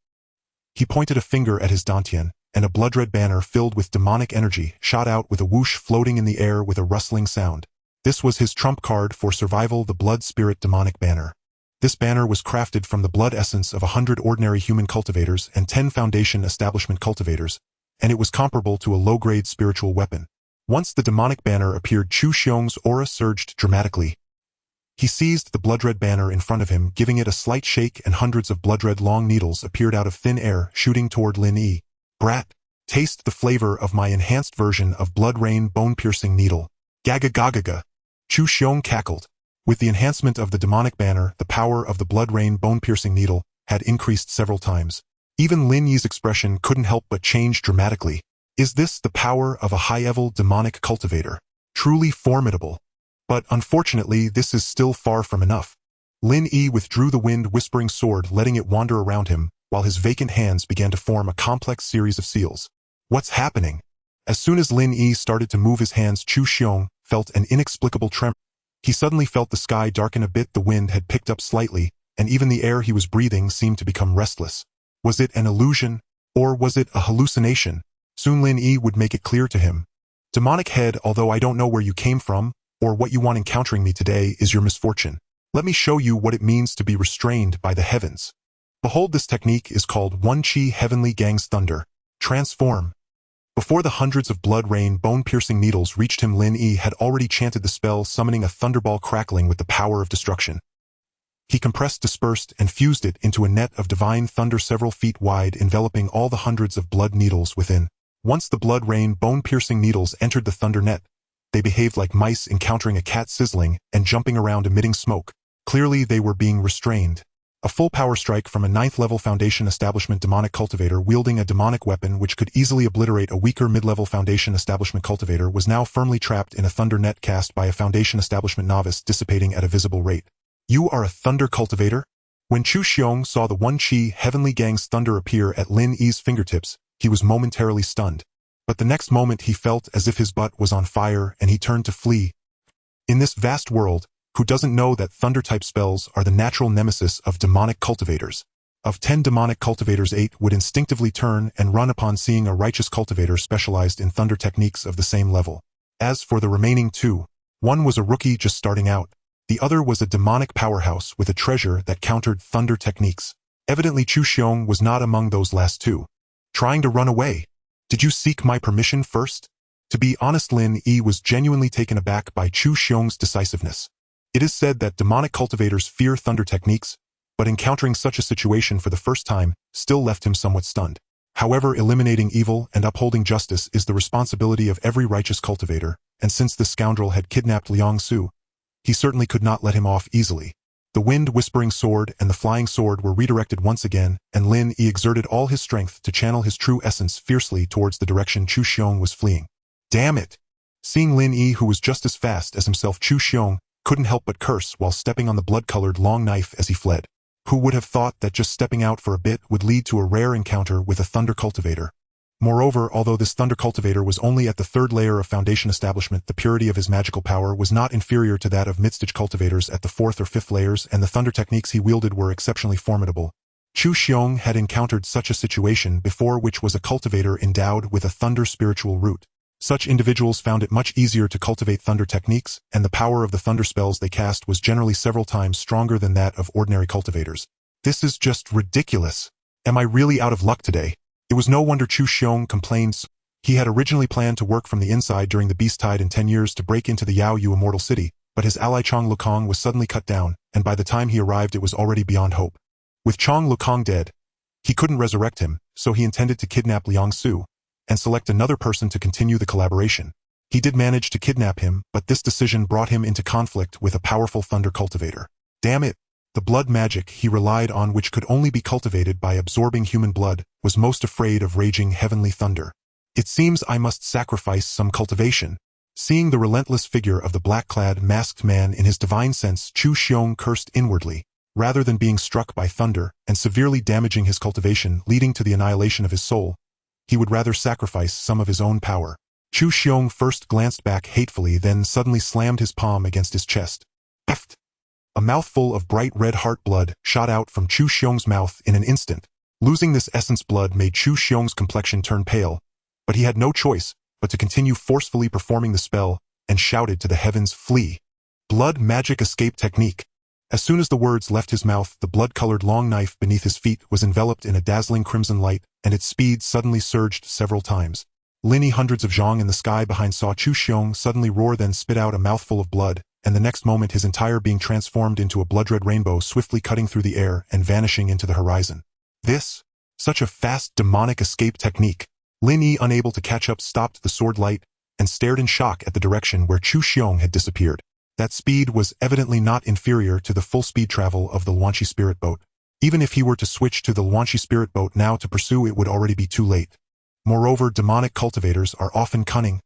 He pointed a finger at his dantian, and a blood-red banner filled with demonic energy shot out with a whoosh, floating in the air with a rustling sound. This was his trump card for survival, the Blood Spirit Demonic Banner. This banner was crafted from the blood essence of 100 ordinary human cultivators and 10 Foundation establishment cultivators, and it was comparable to a low-grade spiritual weapon. Once the demonic banner appeared, Chu Xiong's aura surged dramatically. He seized the blood-red banner in front of him, giving it a slight shake, and hundreds of blood-red long needles appeared out of thin air, shooting toward Lin Yi. Brat, taste the flavor of my enhanced version of Blood Rain Bone-Piercing Needle. Gaga gaga. Chu Xiong cackled. With the enhancement of the demonic banner, the power of the Blood Rain Bone-Piercing Needle had increased several times. Even Lin Yi's expression couldn't help but change dramatically. Is this the power of a high-level demonic cultivator? Truly formidable. But unfortunately, this is still far from enough. Lin Yi withdrew the wind-whispering sword, letting it wander around him, while his vacant hands began to form a complex series of seals. What's happening? As soon as Lin Yi started to move his hands, Chu Xiong felt an inexplicable tremor. He suddenly felt the sky darken a bit, the wind had picked up slightly, and even the air he was breathing seemed to become restless. Was it an illusion, or was it a hallucination? Soon Lin Yi would make it clear to him. Demonic head, although I don't know where you came from, or what you want encountering me today, is your misfortune. Let me show you what it means to be restrained by the heavens. Behold, this technique is called One Chi Heavenly Gang's Thunder. Transform. Before the hundreds of blood rain bone-piercing needles reached him, Lin Yi had already chanted the spell, summoning a thunderball crackling with the power of destruction. He compressed, dispersed, and fused it into a net of divine thunder several feet wide, enveloping all the hundreds of blood needles within. Once the blood rain bone-piercing needles entered the thunder net, they behaved like mice encountering a cat, sizzling and jumping around, emitting smoke. Clearly they were being restrained. A full power strike from a 9th-level Foundation establishment demonic cultivator wielding a demonic weapon which could easily obliterate a weaker mid-level Foundation establishment cultivator was now firmly trapped in a thunder net cast by a Foundation establishment novice, dissipating at a visible rate. You are a thunder cultivator? When Chu Xiong saw the One Chi Heavenly Gang's thunder appear at Lin Yi's fingertips, he was momentarily stunned. But the next moment he felt as if his butt was on fire, and he turned to flee. In this vast world, who doesn't know that thunder-type spells are the natural nemesis of demonic cultivators? Of 10 demonic cultivators, 8 would instinctively turn and run upon seeing a righteous cultivator specialized in thunder techniques of the same level. As for the remaining 2, one was a rookie just starting out. The other was a demonic powerhouse with a treasure that countered thunder techniques. Evidently Chu Xiong was not among those last 2. Trying to run away. Did you seek my permission first? To be honest, Lin Yi was genuinely taken aback by Chu Xiong's decisiveness. It is said that demonic cultivators fear thunder techniques, but encountering such a situation for the first time still left him somewhat stunned. However, eliminating evil and upholding justice is the responsibility of every righteous cultivator, and since this scoundrel had kidnapped Liang Su, he certainly could not let him off easily. The wind-whispering sword and the flying sword were redirected once again, and Lin Yi exerted all his strength to channel his true essence fiercely towards the direction Chu Xiong was fleeing. Damn it! Seeing Lin Yi, who was just as fast as himself, Chu Xiong couldn't help but curse while stepping on the blood-colored long knife as he fled. Who would have thought that just stepping out for a bit would lead to a rare encounter with a thunder cultivator? Moreover, although this thunder cultivator was only at the 3rd layer of Foundation establishment, the purity of his magical power was not inferior to that of mid-stage cultivators at the 4th or 5th layers, and the thunder techniques he wielded were exceptionally formidable. Chu Xiong had encountered such a situation before, which was a cultivator endowed with a thunder spiritual root. Such individuals found it much easier to cultivate thunder techniques, and the power of the thunder spells they cast was generally several times stronger than that of ordinary cultivators. This is just ridiculous. Am I really out of luck today? It was no wonder Chu Xiong complained. He had originally planned to work from the inside during the Beast Tide in 10 years to break into the Yao Yu Immortal City, but his ally Chong Lukong was suddenly cut down, and by the time he arrived it was already beyond hope. With Chong Lukong dead, he couldn't resurrect him, so he intended to kidnap Liang Su and select another person to continue the collaboration. He did manage to kidnap him, but this decision brought him into conflict with a powerful thunder cultivator. Damn it! The blood magic he relied on, which could only be cultivated by absorbing human blood, was most afraid of raging heavenly thunder. It seems I must sacrifice some cultivation. Seeing the relentless figure of the black-clad, masked man in his divine sense, Chu Xiong cursed inwardly, rather than being struck by thunder and severely damaging his cultivation, leading to the annihilation of his soul. He would rather sacrifice some of his own power. Chu Xiong first glanced back hatefully, then suddenly slammed his palm against his chest. Peft! A mouthful of bright red heart blood shot out from Chu Xiong's mouth in an instant. Losing this essence blood made Chu Xiong's complexion turn pale, but he had no choice but to continue forcefully performing the spell, and shouted to the heavens, "Flee!" Blood magic escape technique. As soon as the words left his mouth, the blood-colored long knife beneath his feet was enveloped in a dazzling crimson light, and its speed suddenly surged several times. Lin Yi, hundreds of zhang in the sky behind, saw Chu Xiong suddenly roar, then spit out a mouthful of blood, and the next moment his entire being transformed into a blood-red rainbow, swiftly cutting through the air and vanishing into the horizon. Such a fast demonic escape technique. Lin Yi, unable to catch up, stopped the sword light and stared in shock at the direction where Chu Xiong had disappeared. That speed was evidently not inferior to the full-speed travel of the Luanxi spirit boat. Even if he were to switch to the Luanxi spirit boat now to pursue, it would already be too late. Moreover, demonic cultivators are often cunning.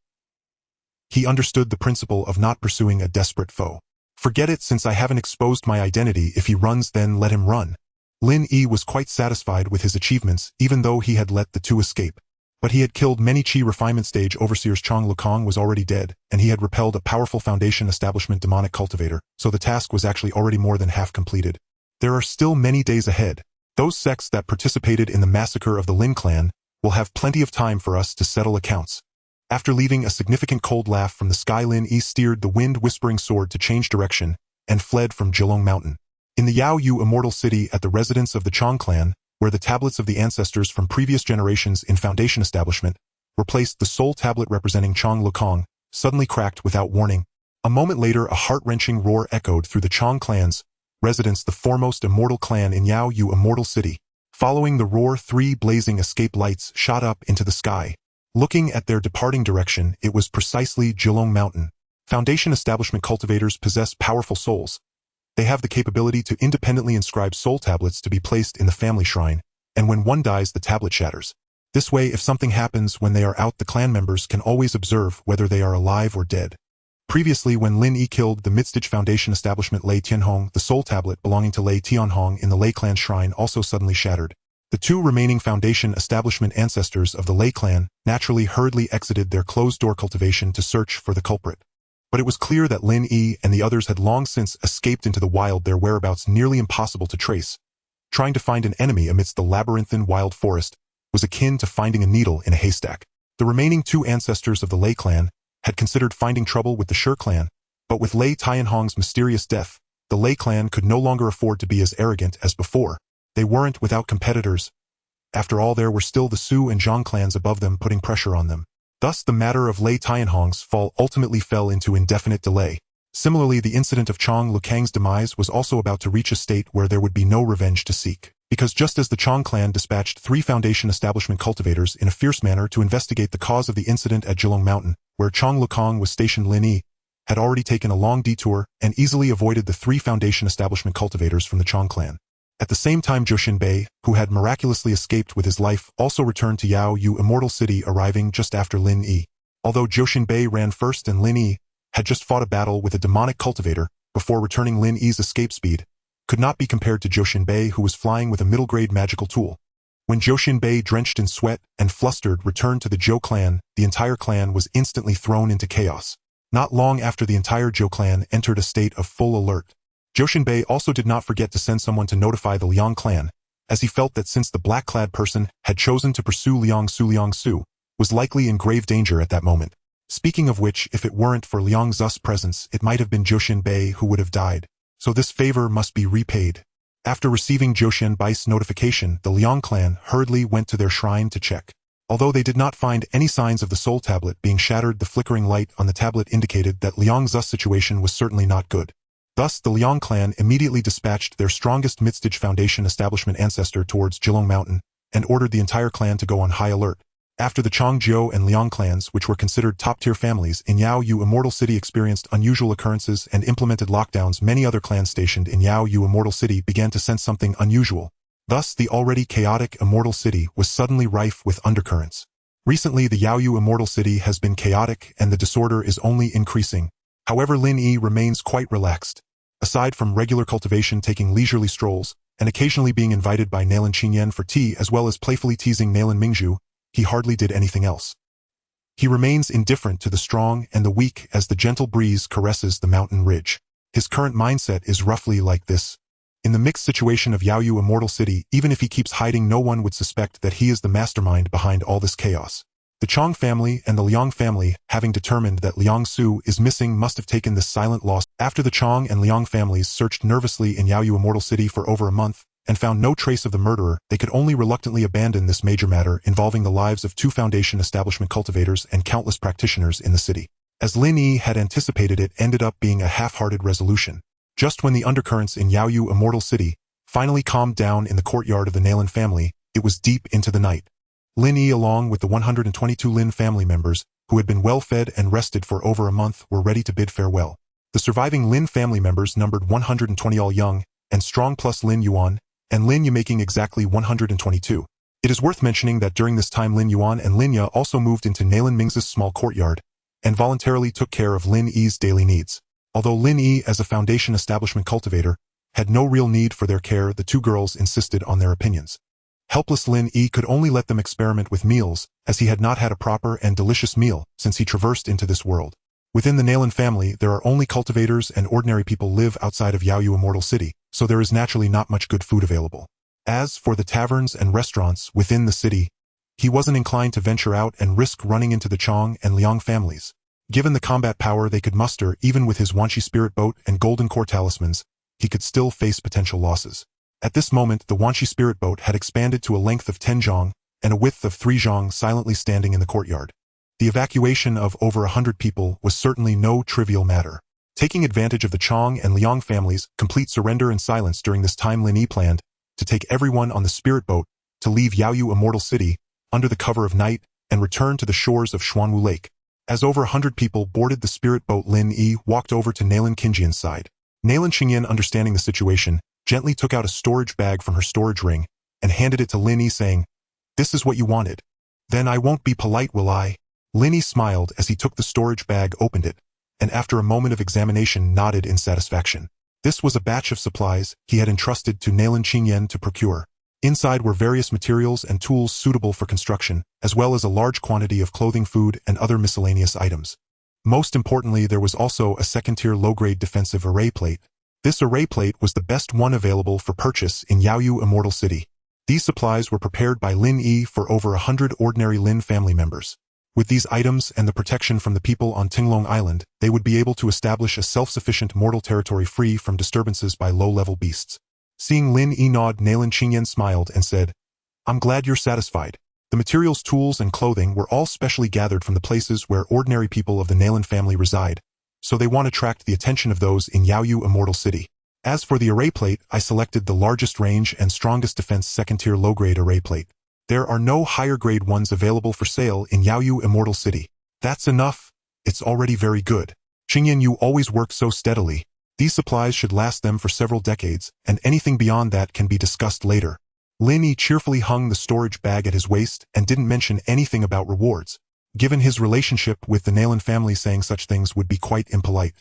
He understood the principle of not pursuing a desperate foe. Forget it, since I haven't exposed my identity. If he runs, then let him run. Lin Yi was quite satisfied with his achievements, even though he had let the two escape. But he had killed many Qi refinement stage overseers. Chong Lukong was already dead, and he had repelled a powerful foundation establishment demonic cultivator, so the task was actually already more than half completed. There are still many days ahead. Those sects that participated in the massacre of the Lin Clan will have plenty of time for us to settle accounts. After leaving a significant cold laugh from the sky, Lin Yi steered the wind-whispering sword to change direction and fled from Zhilong Mountain. In the Yao Yu Immortal City, at the residence of the Chong clan, where the tablets of the ancestors from previous generations in Foundation establishment were placed, the soul tablet representing Chong Lukong suddenly cracked without warning. A moment later, a heart-wrenching roar echoed through the Chong clan's residence, the foremost immortal clan in Yao Yu Immortal City. Following the roar, 3 blazing escape lights shot up into the sky. Looking at their departing direction, it was precisely Zhilong Mountain. Foundation establishment cultivators possess powerful souls. They have the capability to independently inscribe soul tablets to be placed in the family shrine, and when one dies, the tablet shatters. This way, if something happens when they are out, the clan members can always observe whether they are alive or dead. Previously, when Lin Yi killed the Midstage Foundation establishment Lei Tianhong, the soul tablet belonging to Lei Tianhong in the Lei Clan shrine also suddenly shattered. The 2 remaining Foundation establishment ancestors of the Lei Clan naturally hurriedly exited their closed-door cultivation to search for the culprit. But it was clear that Lin Yi and the others had long since escaped into the wild, their whereabouts nearly impossible to trace. Trying to find an enemy amidst the labyrinthine wild forest was akin to finding a needle in a haystack. The remaining 2 ancestors of the Lei Clan had considered finding trouble with the Shi Clan, but with Lei Tianhong's mysterious death, the Lei Clan could no longer afford to be as arrogant as before. They weren't without competitors. After all, there were still the Su and Zhang clans above them putting pressure on them. Thus, the matter of Lei Tianhong's fall ultimately fell into indefinite delay. Similarly, the incident of Chong Lukang's demise was also about to reach a state where there would be no revenge to seek. Because just as the Chong clan dispatched 3 Foundation establishment cultivators in a fierce manner to investigate the cause of the incident at Zhilong Mountain, where Chong Lukong was stationed, Lin Yi had already taken a long detour and easily avoided the 3 Foundation establishment cultivators from the Chong clan. At the same time, Zhou Bei, who had miraculously escaped with his life, also returned to Yao Yu Immortal City, arriving just after Lin Yi. Although Zhou Bei ran first and Lin Yi had just fought a battle with a demonic cultivator before returning, Lin Yi's escape speed could not be compared to Zhou Bei, who was flying with a middle-grade magical tool. When Zhou Bei, drenched in sweat and flustered, returned to the Zhou clan, the entire clan was instantly thrown into chaos. Not long after, the entire Zhou clan entered a state of full alert. Zhou Bei also did not forget to send someone to notify the Liang clan, as he felt that since the black-clad person had chosen to pursue Liang Su was likely in grave danger at that moment. Speaking of which, if it weren't for Liang Zu's presence, it might have been Zhou Bei who would have died. So this favor must be repaid. After receiving Zhou Bei's notification, the Liang clan hurriedly went to their shrine to check. Although they did not find any signs of the soul tablet being shattered, the flickering light on the tablet indicated that Liang Zu's situation was certainly not good. Thus, the Lin Clan immediately dispatched their strongest Midstage Foundation establishment ancestor towards Jilong Mountain and ordered the entire clan to go on high alert. After the Chongjiu and Liang clans, which were considered top-tier families in Yao Yu Immortal City, experienced unusual occurrences and implemented lockdowns, many other clans stationed in Yao Yu Immortal City began to sense something unusual. Thus, the already chaotic Immortal City was suddenly rife with undercurrents. Recently, the Yao Yu Immortal City has been chaotic and the disorder is only increasing. However, Lin Yi remains quite relaxed. Aside from regular cultivation, taking leisurely strolls, and occasionally being invited by Nailin Qingyan for tea as well as playfully teasing Nailin Mingzhu, he hardly did anything else. He remains indifferent to the strong and the weak as the gentle breeze caresses the mountain ridge. His current mindset is roughly like this. In the mixed situation of Yao Yu Immortal City, even if he keeps hiding, no one would suspect that he is the mastermind behind all this chaos. The Chong family and the Liang family, having determined that Liang Su is missing, must have taken this silent loss. After the Chong and Liang families searched nervously in Yao Yu Immortal City for over a month, and found no trace of the murderer, they could only reluctantly abandon this major matter involving the lives of 2 Foundation establishment cultivators and countless practitioners in the city. As Lin Yi had anticipated, it ended up being a half-hearted resolution. Just when the undercurrents in Yao Yu Immortal City finally calmed down in the courtyard of the Nailin family, it was deep into the night. Lin Yi, along with the 122 Lin family members, who had been well-fed and rested for over a month, were ready to bid farewell. The surviving Lin family members numbered 120, all young and strong, plus Lin Yuan and Lin Yi making exactly 122. It is worth mentioning that during this time Lin Yuan and Lin Yi also moved into Nailin Ming's small courtyard and voluntarily took care of Lin Yi's daily needs. Although Lin Yi, as a Foundation establishment cultivator, had no real need for their care, the 2 girls insisted on their opinions. Helpless Lin Yi could only let them experiment with meals, as he had not had a proper and delicious meal since he traversed into this world. Within the Nailin family, there are only cultivators and ordinary people live outside of Yao Yu Immortal City, so there is naturally not much good food available. As for the taverns and restaurants within the city, he wasn't inclined to venture out and risk running into the Chong and Liang families. Given the combat power they could muster, even with his Wanshi spirit boat and golden core talismans, he could still face potential losses. At this moment, the Wanshi spirit boat had expanded to a length of 10 zhang and a width of 3 zhang, silently standing in the courtyard. The evacuation of over 100 people was certainly no trivial matter. Taking advantage of the Chong and Liang families' complete surrender and silence during this time, Lin Yi planned to take everyone on the spirit boat to leave Yao Yu Immortal City under the cover of night and return to the shores of Xuanwu Lake. As over 100 people boarded the spirit boat, Lin Yi walked over to Nailin Qingyan's side. Nailin Qingyan, understanding the situation, gently took out a storage bag from her storage ring and handed it to Lin Yi, saying, "This is what you wanted. Then I won't be polite, will I?" Lin Yi smiled as he took the storage bag, opened it, and after a moment of examination nodded in satisfaction. This was a batch of supplies he had entrusted to Nailin Qingyan to procure. Inside were various materials and tools suitable for construction, as well as a large quantity of clothing, food, and other miscellaneous items. Most importantly, there was also a second-tier low-grade defensive array plate. This array plate was the best one available for purchase in Yao Yu Immortal City. These supplies were prepared by Lin Yi for over 100 ordinary Lin family members. With these items and the protection from the people on Tinglong Island, they would be able to establish a self-sufficient mortal territory free from disturbances by low-level beasts. Seeing Lin Yi nod, Nailin Qingyan smiled and said, "I'm glad you're satisfied." The materials, tools, and clothing were all specially gathered from the places where ordinary people of the Nailin family reside, so they want to attract the attention of those in Yao Yu Immortal City. As for the array plate, I selected the largest range and strongest defense second-tier low-grade array plate. There are no higher-grade ones available for sale in Yao Yu Immortal City. That's enough. It's already very good. Qingyan, you always work so steadily. These supplies should last them for several decades, and anything beyond that can be discussed later. Lin Yi cheerfully hung the storage bag at his waist and didn't mention anything about rewards. Given his relationship with the Nailin family, saying such things would be quite impolite.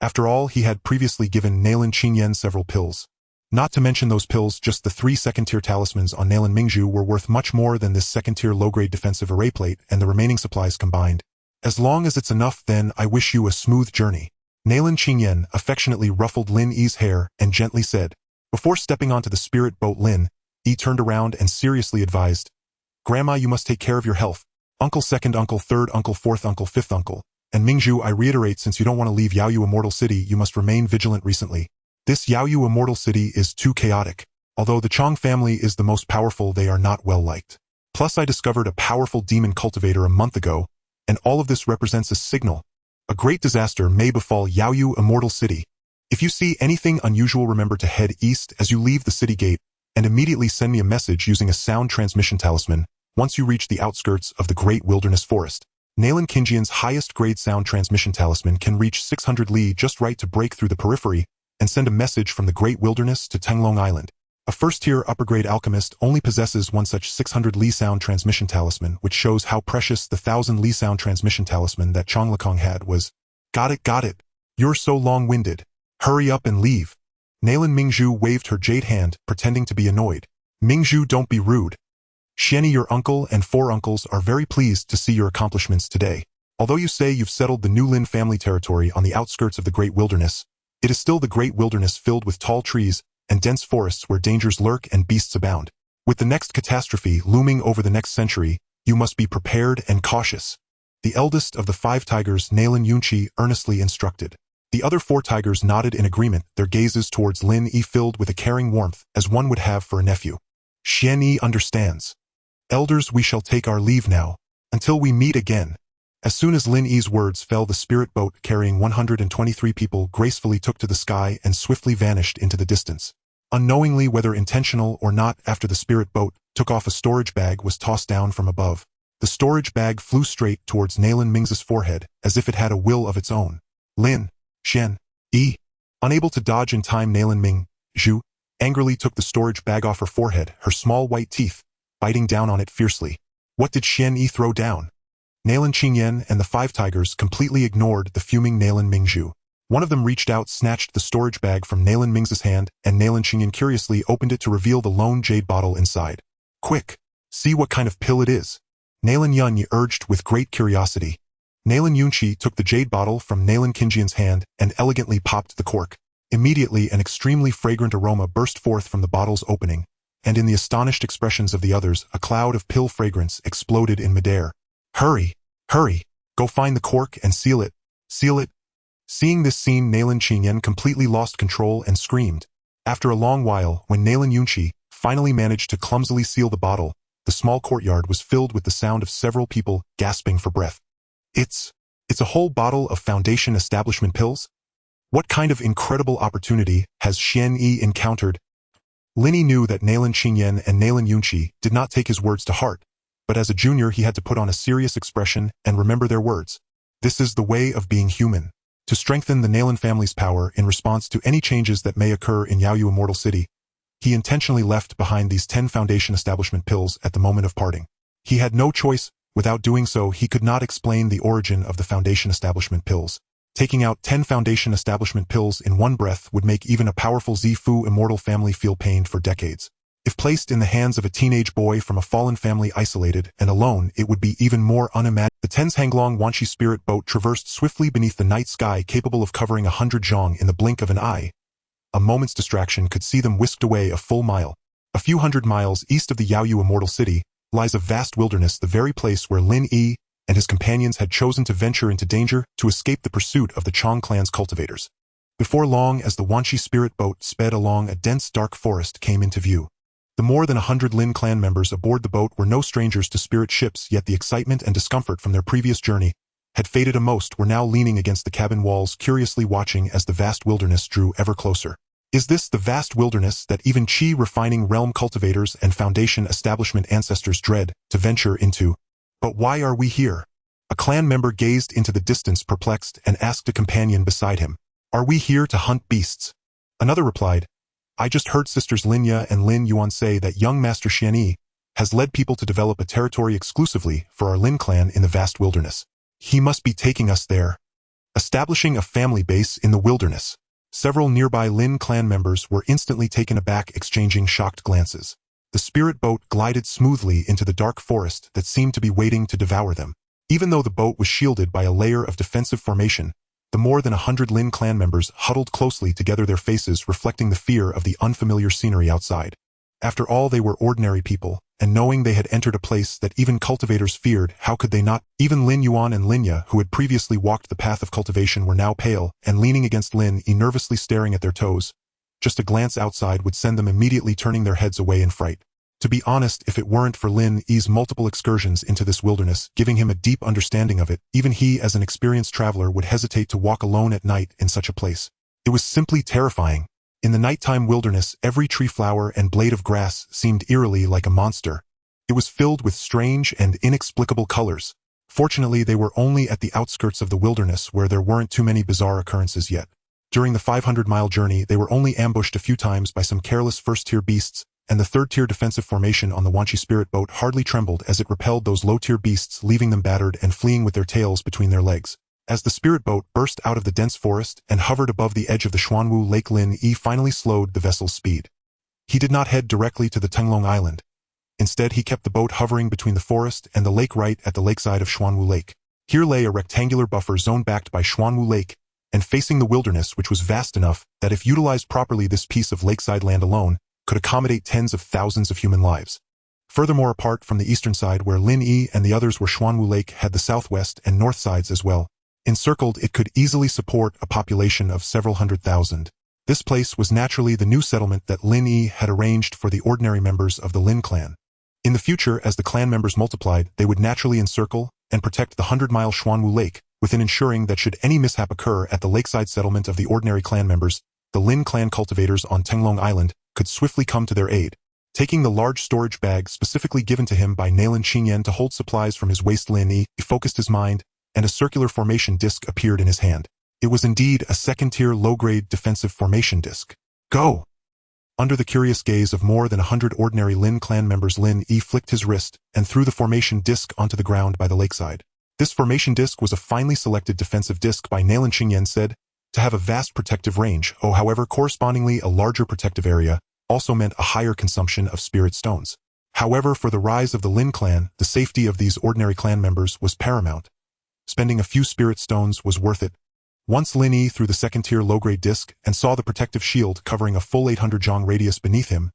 After all, he had previously given Nailin Qingyan several pills. Not to mention those pills, just the 3 second-tier talismans on Nailin Mingzhu were worth much more than this second-tier low-grade defensive array plate and the remaining supplies combined. As long as it's enough, then I wish you a smooth journey. Nailin Qingyan affectionately ruffled Lin Yi's hair and gently said. Before stepping onto the spirit boat, Lin Yi turned around and seriously advised, "Grandma, you must take care of your health. Uncle, second uncle, third uncle, fourth uncle, fifth uncle. And Mingzhu, I reiterate, since you don't want to leave Yao Yu Immortal City, you must remain vigilant. Recently, this Yao Yu Immortal City is too chaotic. Although the Chong family is the most powerful, they are not well liked. Plus I discovered a powerful demon cultivator a month ago, and all of this represents a signal. A great disaster may befall Yaoyu Immortal City. If you see anything unusual, remember to head east as you leave the city gate, and immediately send me a message using a sound transmission talisman once you reach the outskirts of the Great Wilderness Forest. Lin Qingjian's highest grade sound transmission talisman can reach 600 li just right to break through the periphery and send a message from the Great Wilderness to Tenglong Island. A first-tier upper-grade alchemist only possesses one such 600 li sound transmission talisman, which shows how precious the 1000 li sound transmission talisman that Changlekong had was. Got it. You're so long-winded. Hurry up and leave. Lin Mingzhu waved her jade hand, pretending to be annoyed. Mingzhu, don't be rude. Xianyi, your uncle and 4 uncles are very pleased to see your accomplishments today. Although you say you've settled the new Lin family territory on the outskirts of the Great Wilderness, it is still the Great Wilderness filled with tall trees and dense forests where dangers lurk and beasts abound. With the next catastrophe looming over the next century, you must be prepared and cautious. The eldest of the 5 tigers, Lin Yi, earnestly instructed. The other 4 tigers nodded in agreement, their gazes towards Lin Yi filled with a caring warmth as one would have for a nephew. Xianyi understands. Elders, we shall take our leave now, until we meet again. As soon as Lin Yi's words fell, the spirit boat carrying 123 people gracefully took to the sky and swiftly vanished into the distance. Unknowingly, whether intentional or not, after the spirit boat took off, a storage bag was tossed down from above. The storage bag flew straight towards Lin Ming's forehead, as if it had a will of its own. Lin Yi, unable to dodge in time, Lin Mingzhu angrily took the storage bag off her forehead, her small white teeth biting down on it fiercely. What did Xianyi throw down? Lin Qingyan and the 5 tigers completely ignored the fuming Lin Mingzhu. One of them reached out, snatched the storage bag from Lin Ming's hand, and Lin Qingyan curiously opened it to reveal the lone jade bottle inside. Quick, see what kind of pill it is. Lin Yi urged with great curiosity. Lin Yi took the jade bottle from Lin Qingjian's hand and elegantly popped the cork. Immediately an extremely fragrant aroma burst forth from the bottle's opening, and in the astonished expressions of the others, a cloud of pill fragrance exploded in midair. Hurry! Go find the cork and seal it. Seeing this scene, Lin Qingyan completely lost control and screamed. After a long while, when Lin Yi finally managed to clumsily seal the bottle, the small courtyard was filled with the sound of several people gasping for breath. It's a whole bottle of Foundation establishment pills? What kind of incredible opportunity has Xianyi encountered? Lin Yi knew that Lin Qingyan and Lin Yi did not take his words to heart, but as a junior he had to put on a serious expression and remember their words. This is the way of being human. To strengthen the Lin family's power in response to any changes that may occur in Yaoyu Immortal City, he intentionally left behind these 10 Foundation establishment pills at the moment of parting. He had no choice. Without doing so, he could not explain the origin of the Foundation establishment pills. Taking out 10 Foundation establishment pills in one breath would make even a powerful Zifu immortal family feel pained for decades. If placed in the hands of a teenage boy from a fallen family isolated and alone, it would be even more unimaginable. The Ten's Hanglong Wanshi spirit boat traversed swiftly beneath the night sky, capable of covering 100 zhong in the blink of an eye. A moment's distraction could see them whisked away a full mile. A few hundred miles east of the Yaoyu Immortal City lies a vast wilderness, the very place where Lin Yi and his companions had chosen to venture into danger to escape the pursuit of the Chong clan's cultivators. Before long, as the Wanshi spirit boat sped along, a dense dark forest came into view. The more than 100 Lin Clan members aboard the boat were no strangers to spirit ships, yet the excitement and discomfort from their previous journey had faded. Most were now leaning against the cabin walls, curiously watching as the vast wilderness drew ever closer. Is this the vast wilderness that even Qi refining realm cultivators and Foundation establishment ancestors dread to venture into? But why are we here? A clan member gazed into the distance, perplexed, and asked a companion beside him. Are we here to hunt beasts? Another replied, I just heard sisters Lin Yi and Lin Yuan say that young Master Xianyi has led people to develop a territory exclusively for our Lin Clan in the vast wilderness. He must be taking us there. Establishing a family base in the wilderness. Several nearby Lin Clan members were instantly taken aback, exchanging shocked glances. The spirit boat glided smoothly into the dark forest that seemed to be waiting to devour them. Even though the boat was shielded by a layer of defensive formation, the more than 100 Lin Clan members huddled closely together, their faces reflecting the fear of the unfamiliar scenery outside. After all, they were ordinary people, and knowing they had entered a place that even cultivators feared, how could they not? Even Lin Yuan and Lin Yi, who had previously walked the path of cultivation, were now pale and leaning against Lin Yi, nervously staring at their toes. Just a glance outside would send them immediately turning their heads away in fright. To be honest, if it weren't for Lin Yi's multiple excursions into this wilderness, giving him a deep understanding of it, even he as an experienced traveler would hesitate to walk alone at night in such a place. It was simply terrifying. In the nighttime wilderness, every tree flower and blade of grass seemed eerily like a monster. It was filled with strange and inexplicable colors. Fortunately, they were only at the outskirts of the wilderness where there weren't too many bizarre occurrences yet. During the 500-mile journey, they were only ambushed a few times by some careless first-tier beasts, and the third-tier defensive formation on the Wanchi spirit boat hardly trembled as it repelled those low-tier beasts, leaving them battered and fleeing with their tails between their legs. As the spirit boat burst out of the dense forest and hovered above the edge of the Xuanwu Lake, Lin Yi finally slowed the vessel's speed. He did not head directly to the Tenglong Island. Instead, he kept the boat hovering between the forest and the lake right at the lakeside of Xuanwu Lake. Here lay a rectangular buffer zone backed by Xuanwu Lake and facing the wilderness, which was vast enough that if utilized properly, this piece of lakeside land alone could accommodate tens of thousands of human lives. Furthermore, apart from the eastern side where Lin Yi and the others were, Xuanwu Lake had the southwest and north sides as well. Encircled, it could easily support a population of several 100,000. This place was naturally the new settlement that Lin Yi had arranged for the ordinary members of the Lin Clan. In the future, as the clan members multiplied, they would naturally encircle and protect the 100-mile Xuanwu Lake, within ensuring that should any mishap occur at the lakeside settlement of the ordinary clan members, the Lin Clan cultivators on Tenglong Island could swiftly come to their aid. Taking the large storage bag specifically given to him by Nalin Qingyan to hold supplies from his waist, Lin Yi focused his mind, and a circular formation disc appeared in his hand. It was indeed a second-tier low-grade defensive formation disc. Go! Under the curious gaze of more than 100 ordinary Lin Clan members, Lin Yi flicked his wrist and threw the formation disc onto the ground by the lakeside. This formation disc was a finely selected defensive disc by Nalin Qingyan, said to have a vast protective range. However, correspondingly a larger protective area also meant a higher consumption of spirit stones. However, for the rise of the Lin Clan, the safety of these ordinary clan members was paramount. Spending a few spirit stones was worth it. Once Lin Yi threw the second-tier low-grade disc and saw the protective shield covering a full 800 zhang radius beneath him,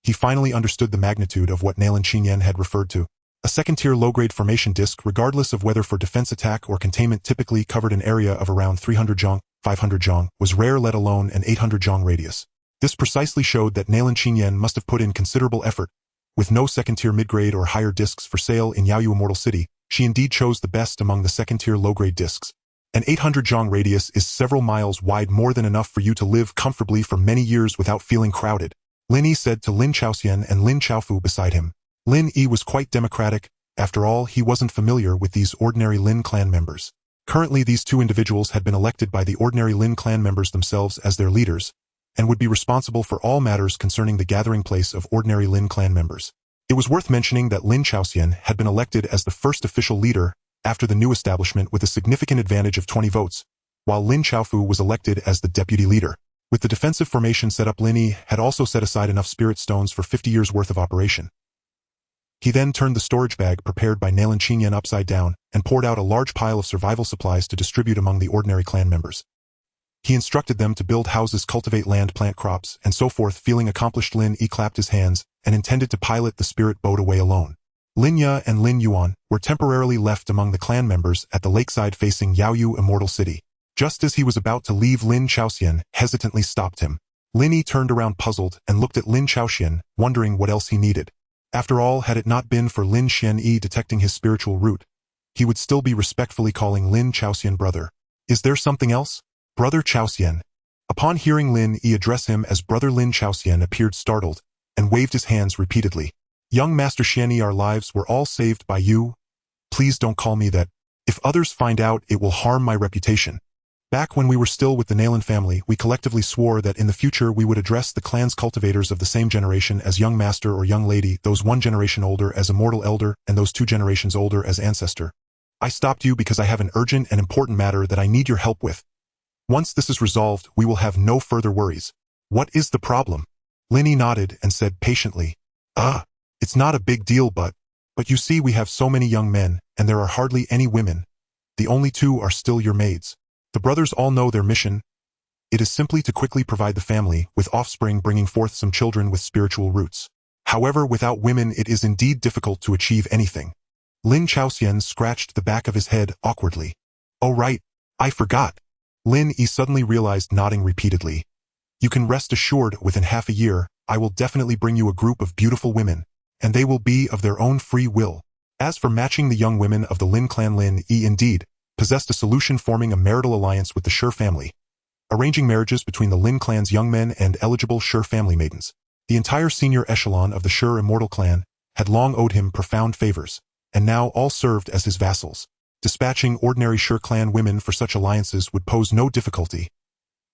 he finally understood the magnitude of what Nalin Qingyan had referred to. A second-tier low-grade formation disc, regardless of whether for defense, attack, or containment, typically covered an area of around 300 zhang, 500 zhang, was rare, let alone an 800 zhang radius. This precisely showed that Nalin Qingyan must have put in considerable effort. With no second-tier mid-grade or higher discs for sale in Yaoyu Immortal City, she indeed chose the best among the second-tier low-grade discs. An 800 zhang radius is several miles wide, more than enough for you to live comfortably for many years without feeling crowded, Lin Yi said to Lin Chaoxian and Lin Chaofu beside him. Lin Yi was quite democratic. After all, he wasn't familiar with these ordinary Lin Clan members. Currently, these two individuals had been elected by the ordinary Lin Clan members themselves as their leaders, and would be responsible for all matters concerning the gathering place of ordinary Lin Clan members. It was worth mentioning that Lin Chaoxian had been elected as the first official leader after the new establishment with a significant advantage of 20 votes, while Lin Chaofu was elected as the deputy leader. With the defensive formation set up, Lin Yi had also set aside enough spirit stones for 50 years' worth of operation. He then turned the storage bag prepared by Nalin Qingyan upside down and poured out a large pile of survival supplies to distribute among the ordinary clan members. He instructed them to build houses, cultivate land, plant crops, and so forth. Feeling accomplished, Lin Yi clapped his hands and intended to pilot the spirit boat away alone. Lin Yi and Lin Yuan were temporarily left among the clan members at the lakeside facing Yaoyu Immortal City. Just as he was about to leave, Lin Chaoxian hesitantly stopped him. Lin Yi turned around puzzled and looked at Lin Chaoxian, wondering what else he needed. After all, had it not been for Lin Yi detecting his spiritual root, he would still be respectfully calling Lin Chaoxian brother. Is there something else? Brother Chaoxian. Upon hearing Lin Yi address him as Brother, Lin Chaoxian appeared startled and waved his hands repeatedly. Young Master Xianyi, our lives were all saved by you. Please don't call me that. If others find out, it will harm my reputation. Back when we were still with the Nalin family, we collectively swore that in the future we would address the clan's cultivators of the same generation as young master or young lady, those one generation older as immortal elder, and those 2 generations older as ancestor. I stopped you because I have an urgent and important matter that I need your help with. Once this is resolved, we will have no further worries. What is the problem? Lin Yi nodded and said patiently, It's not a big deal, but you see, we have so many young men, and there are hardly any women. The only 2 are still your maids. The brothers all know their mission. It is simply to quickly provide the family with offspring, bringing forth some children with spiritual roots. However, without women it is indeed difficult to achieve anything. Lin Chaoxian scratched the back of his head awkwardly. Oh right, I forgot. Lin Yi suddenly realized, nodding repeatedly. You can rest assured, within half a year, I will definitely bring you a group of beautiful women, and they will be of their own free will. As for matching, the young women of the Lin Clan, Lin Yi indeed possessed a solution, forming a marital alliance with the Sure family, arranging marriages between the Lin Clan's young men and eligible Sure family maidens. The entire senior echelon of the Sure Immortal clan had long owed him profound favors, and now all served as his vassals. Dispatching ordinary Sure clan women for such alliances would pose no difficulty.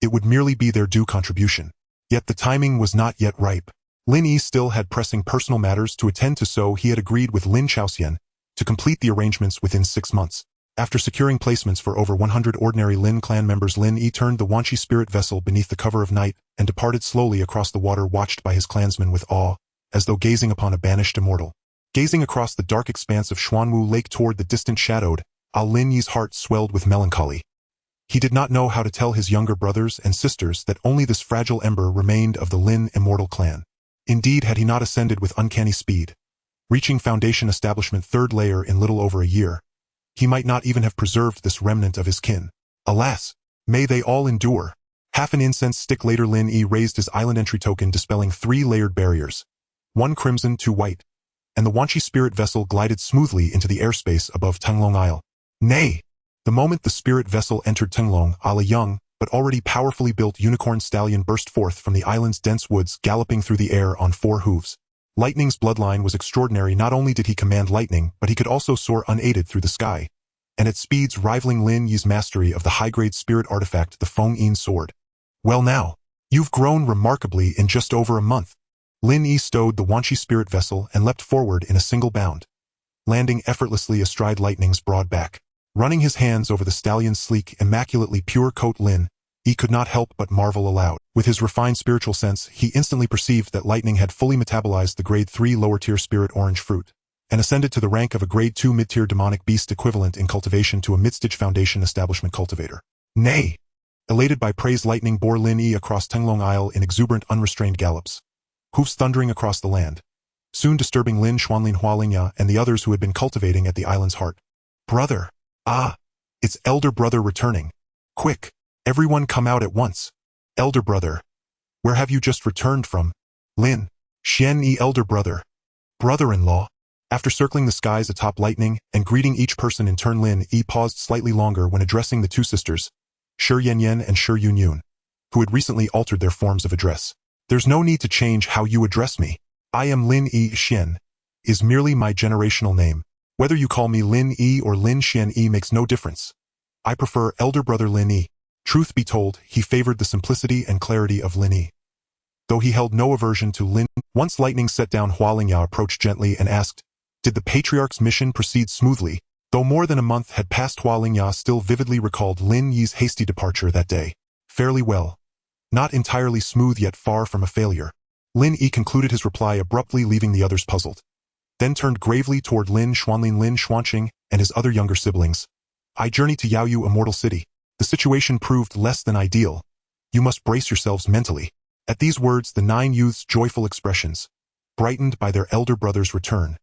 It would merely be their due contribution. Yet the timing was not yet ripe. Lin Yi still had pressing personal matters to attend to, so he had agreed with Lin Chaoxian to complete the arrangements within 6 months. After securing placements for over 100 ordinary Lin Clan members, Lin Yi turned the Wanchi spirit vessel beneath the cover of night and departed slowly across the water, watched by his clansmen with awe, as though gazing upon a banished immortal. Gazing across the dark expanse of Xuanwu Lake toward the distant shadowed Lin Yi's heart swelled with melancholy. He did not know how to tell his younger brothers and sisters that only this fragile ember remained of the Lin Immortal clan. Indeed, had he not ascended with uncanny speed, reaching Foundation Establishment 3rd layer in little over a year, he might not even have preserved this remnant of his kin. Alas, may they all endure. Half an incense stick later, Lin Yi raised his island entry token, dispelling 3 layered barriers, 1 crimson, 2 white, and the Wanchi spirit vessel glided smoothly into the airspace above Tenglong Isle. Nay! The moment the spirit vessel entered Tenglong, a young, but already powerfully built unicorn stallion burst forth from the island's dense woods, galloping through the air on 4 hooves. Lightning's bloodline was extraordinary. Not only did he command lightning, but he could also soar unaided through the sky, and at speeds rivaling Lin Yi's mastery of the high-grade spirit artifact, the Feng Yin sword. Well now, you've grown remarkably in just over a month. Lin Yi stowed the Wanchi spirit vessel and leapt forward in a single bound, landing effortlessly astride lightning's broad back. Running his hands over the stallion's sleek, immaculately pure coat, Lin Yi could not help but marvel aloud. With his refined spiritual sense, he instantly perceived that lightning had fully metabolized the grade 3 lower-tier spirit orange fruit, and ascended to the rank of a grade 2 mid-tier demonic beast, equivalent in cultivation to a mid-stage Foundation Establishment cultivator. Nay! Elated by praise, lightning bore Lin Yi across Tenglong Isle in exuberant, unrestrained gallops, hoofs thundering across the land, soon disturbing Lin Xuanlin Hualingya and the others who had been cultivating at the island's heart. Brother! Ah! It's elder brother returning. Quick! Everyone come out at once. Elder brother! Where have you just returned from? Lin Xian Yi, elder brother. Brother-in-law. After circling the skies atop lightning and greeting each person in turn, Lin Yi paused slightly longer when addressing the 2 sisters, Shi Yanyan and Shi Yunyun, who had recently altered their forms of address. There's no need to change how you address me. I am Lin Yi. Xian is merely my generational name. Whether you call me Lin Yi or Lin Xian Yi makes no difference. I prefer elder brother Lin Yi. Truth be told, he favored the simplicity and clarity of Lin Yi, though he held no aversion to Lin. Once lightning set down, Hualingya approached gently and asked, did the patriarch's mission proceed smoothly? Though more than a month had passed, Hualingya still vividly recalled Lin Yi's hasty departure that day. Fairly well. Not entirely smooth, yet far from a failure. Lin Yi concluded his reply abruptly, leaving the others puzzled, then turned gravely toward Lin Xuanlin, Lin Xuanqing, and his other younger siblings. I journey to Yaoyu Immortal City. The situation proved less than ideal. You must brace yourselves mentally. At these words, the 9 youths' joyful expressions, brightened by their elder brother's return,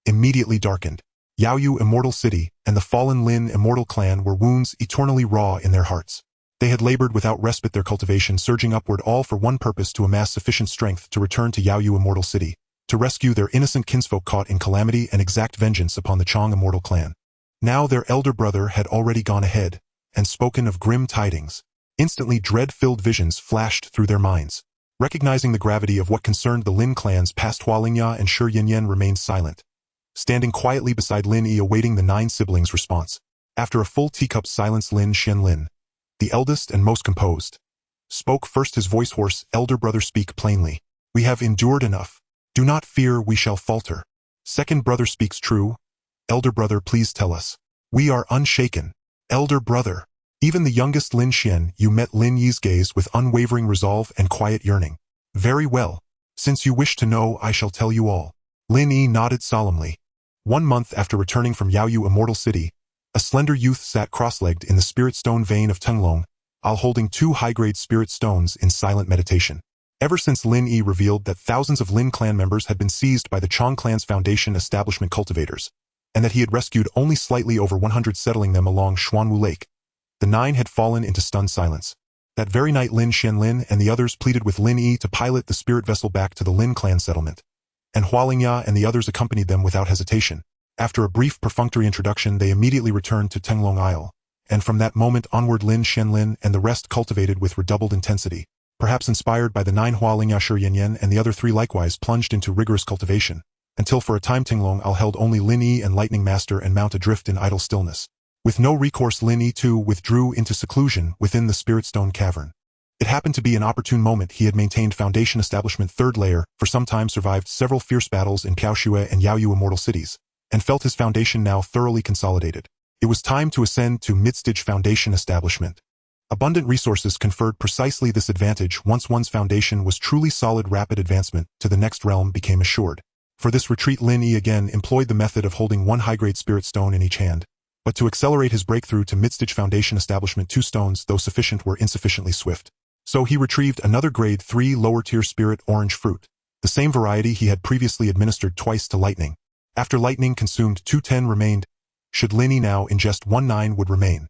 immediately darkened. Yaoyu Immortal City and the fallen Lin Immortal clan were wounds eternally raw in their hearts. They had labored without respite, their cultivation surging upward, all for one purpose: to amass sufficient strength to return to Yaoyu Immortal City, to rescue their innocent kinsfolk caught in calamity and exact vengeance upon the Chong Immortal clan. Now their elder brother had already gone ahead and spoken of grim tidings. Instantly, dread-filled visions flashed through their minds. Recognizing the gravity of what concerned the Lin clan's past, Hualingya and Shi Yanyan remained silent, standing quietly beside Lin Yi, awaiting the 9 siblings' response. After a full teacup's silence, Lin Xianlin, the eldest and most composed, spoke first, his voice hoarse. Elder brother, speak plainly. We have endured enough. Do not fear we shall falter. Second brother speaks true. Elder brother, please tell us. We are unshaken. Elder brother. Even the youngest Lin Xian, you met Lin Yi's gaze with unwavering resolve and quiet yearning. Very well. Since you wish to know, I shall tell you all. Lin Yi nodded solemnly. 1 month after returning from Yaoyu Immortal City, a slender youth sat cross-legged in the spirit stone vein of Tenglong, holding 2 high-grade spirit stones in silent meditation. Ever since Lin Yi revealed that thousands of Lin Clan members had been seized by the Chong Clan's Foundation Establishment cultivators, and that he had rescued only slightly over 100, settling them along Xuanwu Lake, the 9 had fallen into stunned silence. That very night, Lin Xianlin and the others pleaded with Lin Yi to pilot the spirit vessel back to the Lin Clan settlement, and Hualingya and the others accompanied them without hesitation. After a brief perfunctory introduction, they immediately returned to Tenglong Isle, and from that moment onward Lin Shenlin and the rest cultivated with redoubled intensity. Perhaps inspired by the 9 Hualingya Shiyanyan and the other 3 likewise plunged into rigorous cultivation, until for a time Tenglong Isle held only Lin Yi and Lightning Master and Mount adrift in idle stillness. With no recourse, Lin Yi too withdrew into seclusion within the Spirit Stone Cavern. It happened to be an opportune moment. He had maintained Foundation Establishment 3rd layer, for some time survived several fierce battles in Kaoshue and Yaoyu Immortal cities, and felt his foundation now thoroughly consolidated. It was time to ascend to Midstage Foundation Establishment. Abundant resources conferred precisely this advantage. Once one's foundation was truly solid, rapid advancement to the next realm became assured. For this retreat, Lin Yi again employed the method of holding 1 high-grade spirit stone in each hand. But to accelerate his breakthrough to Midstage Foundation Establishment, 2 stones, though sufficient, were insufficiently swift. So he retrieved another grade 3 lower-tier spirit orange fruit, the same variety he had previously administered twice to Lightning. After Lightning consumed 2, 10 remained. Should Lin Yi now ingest 1, 9 would remain.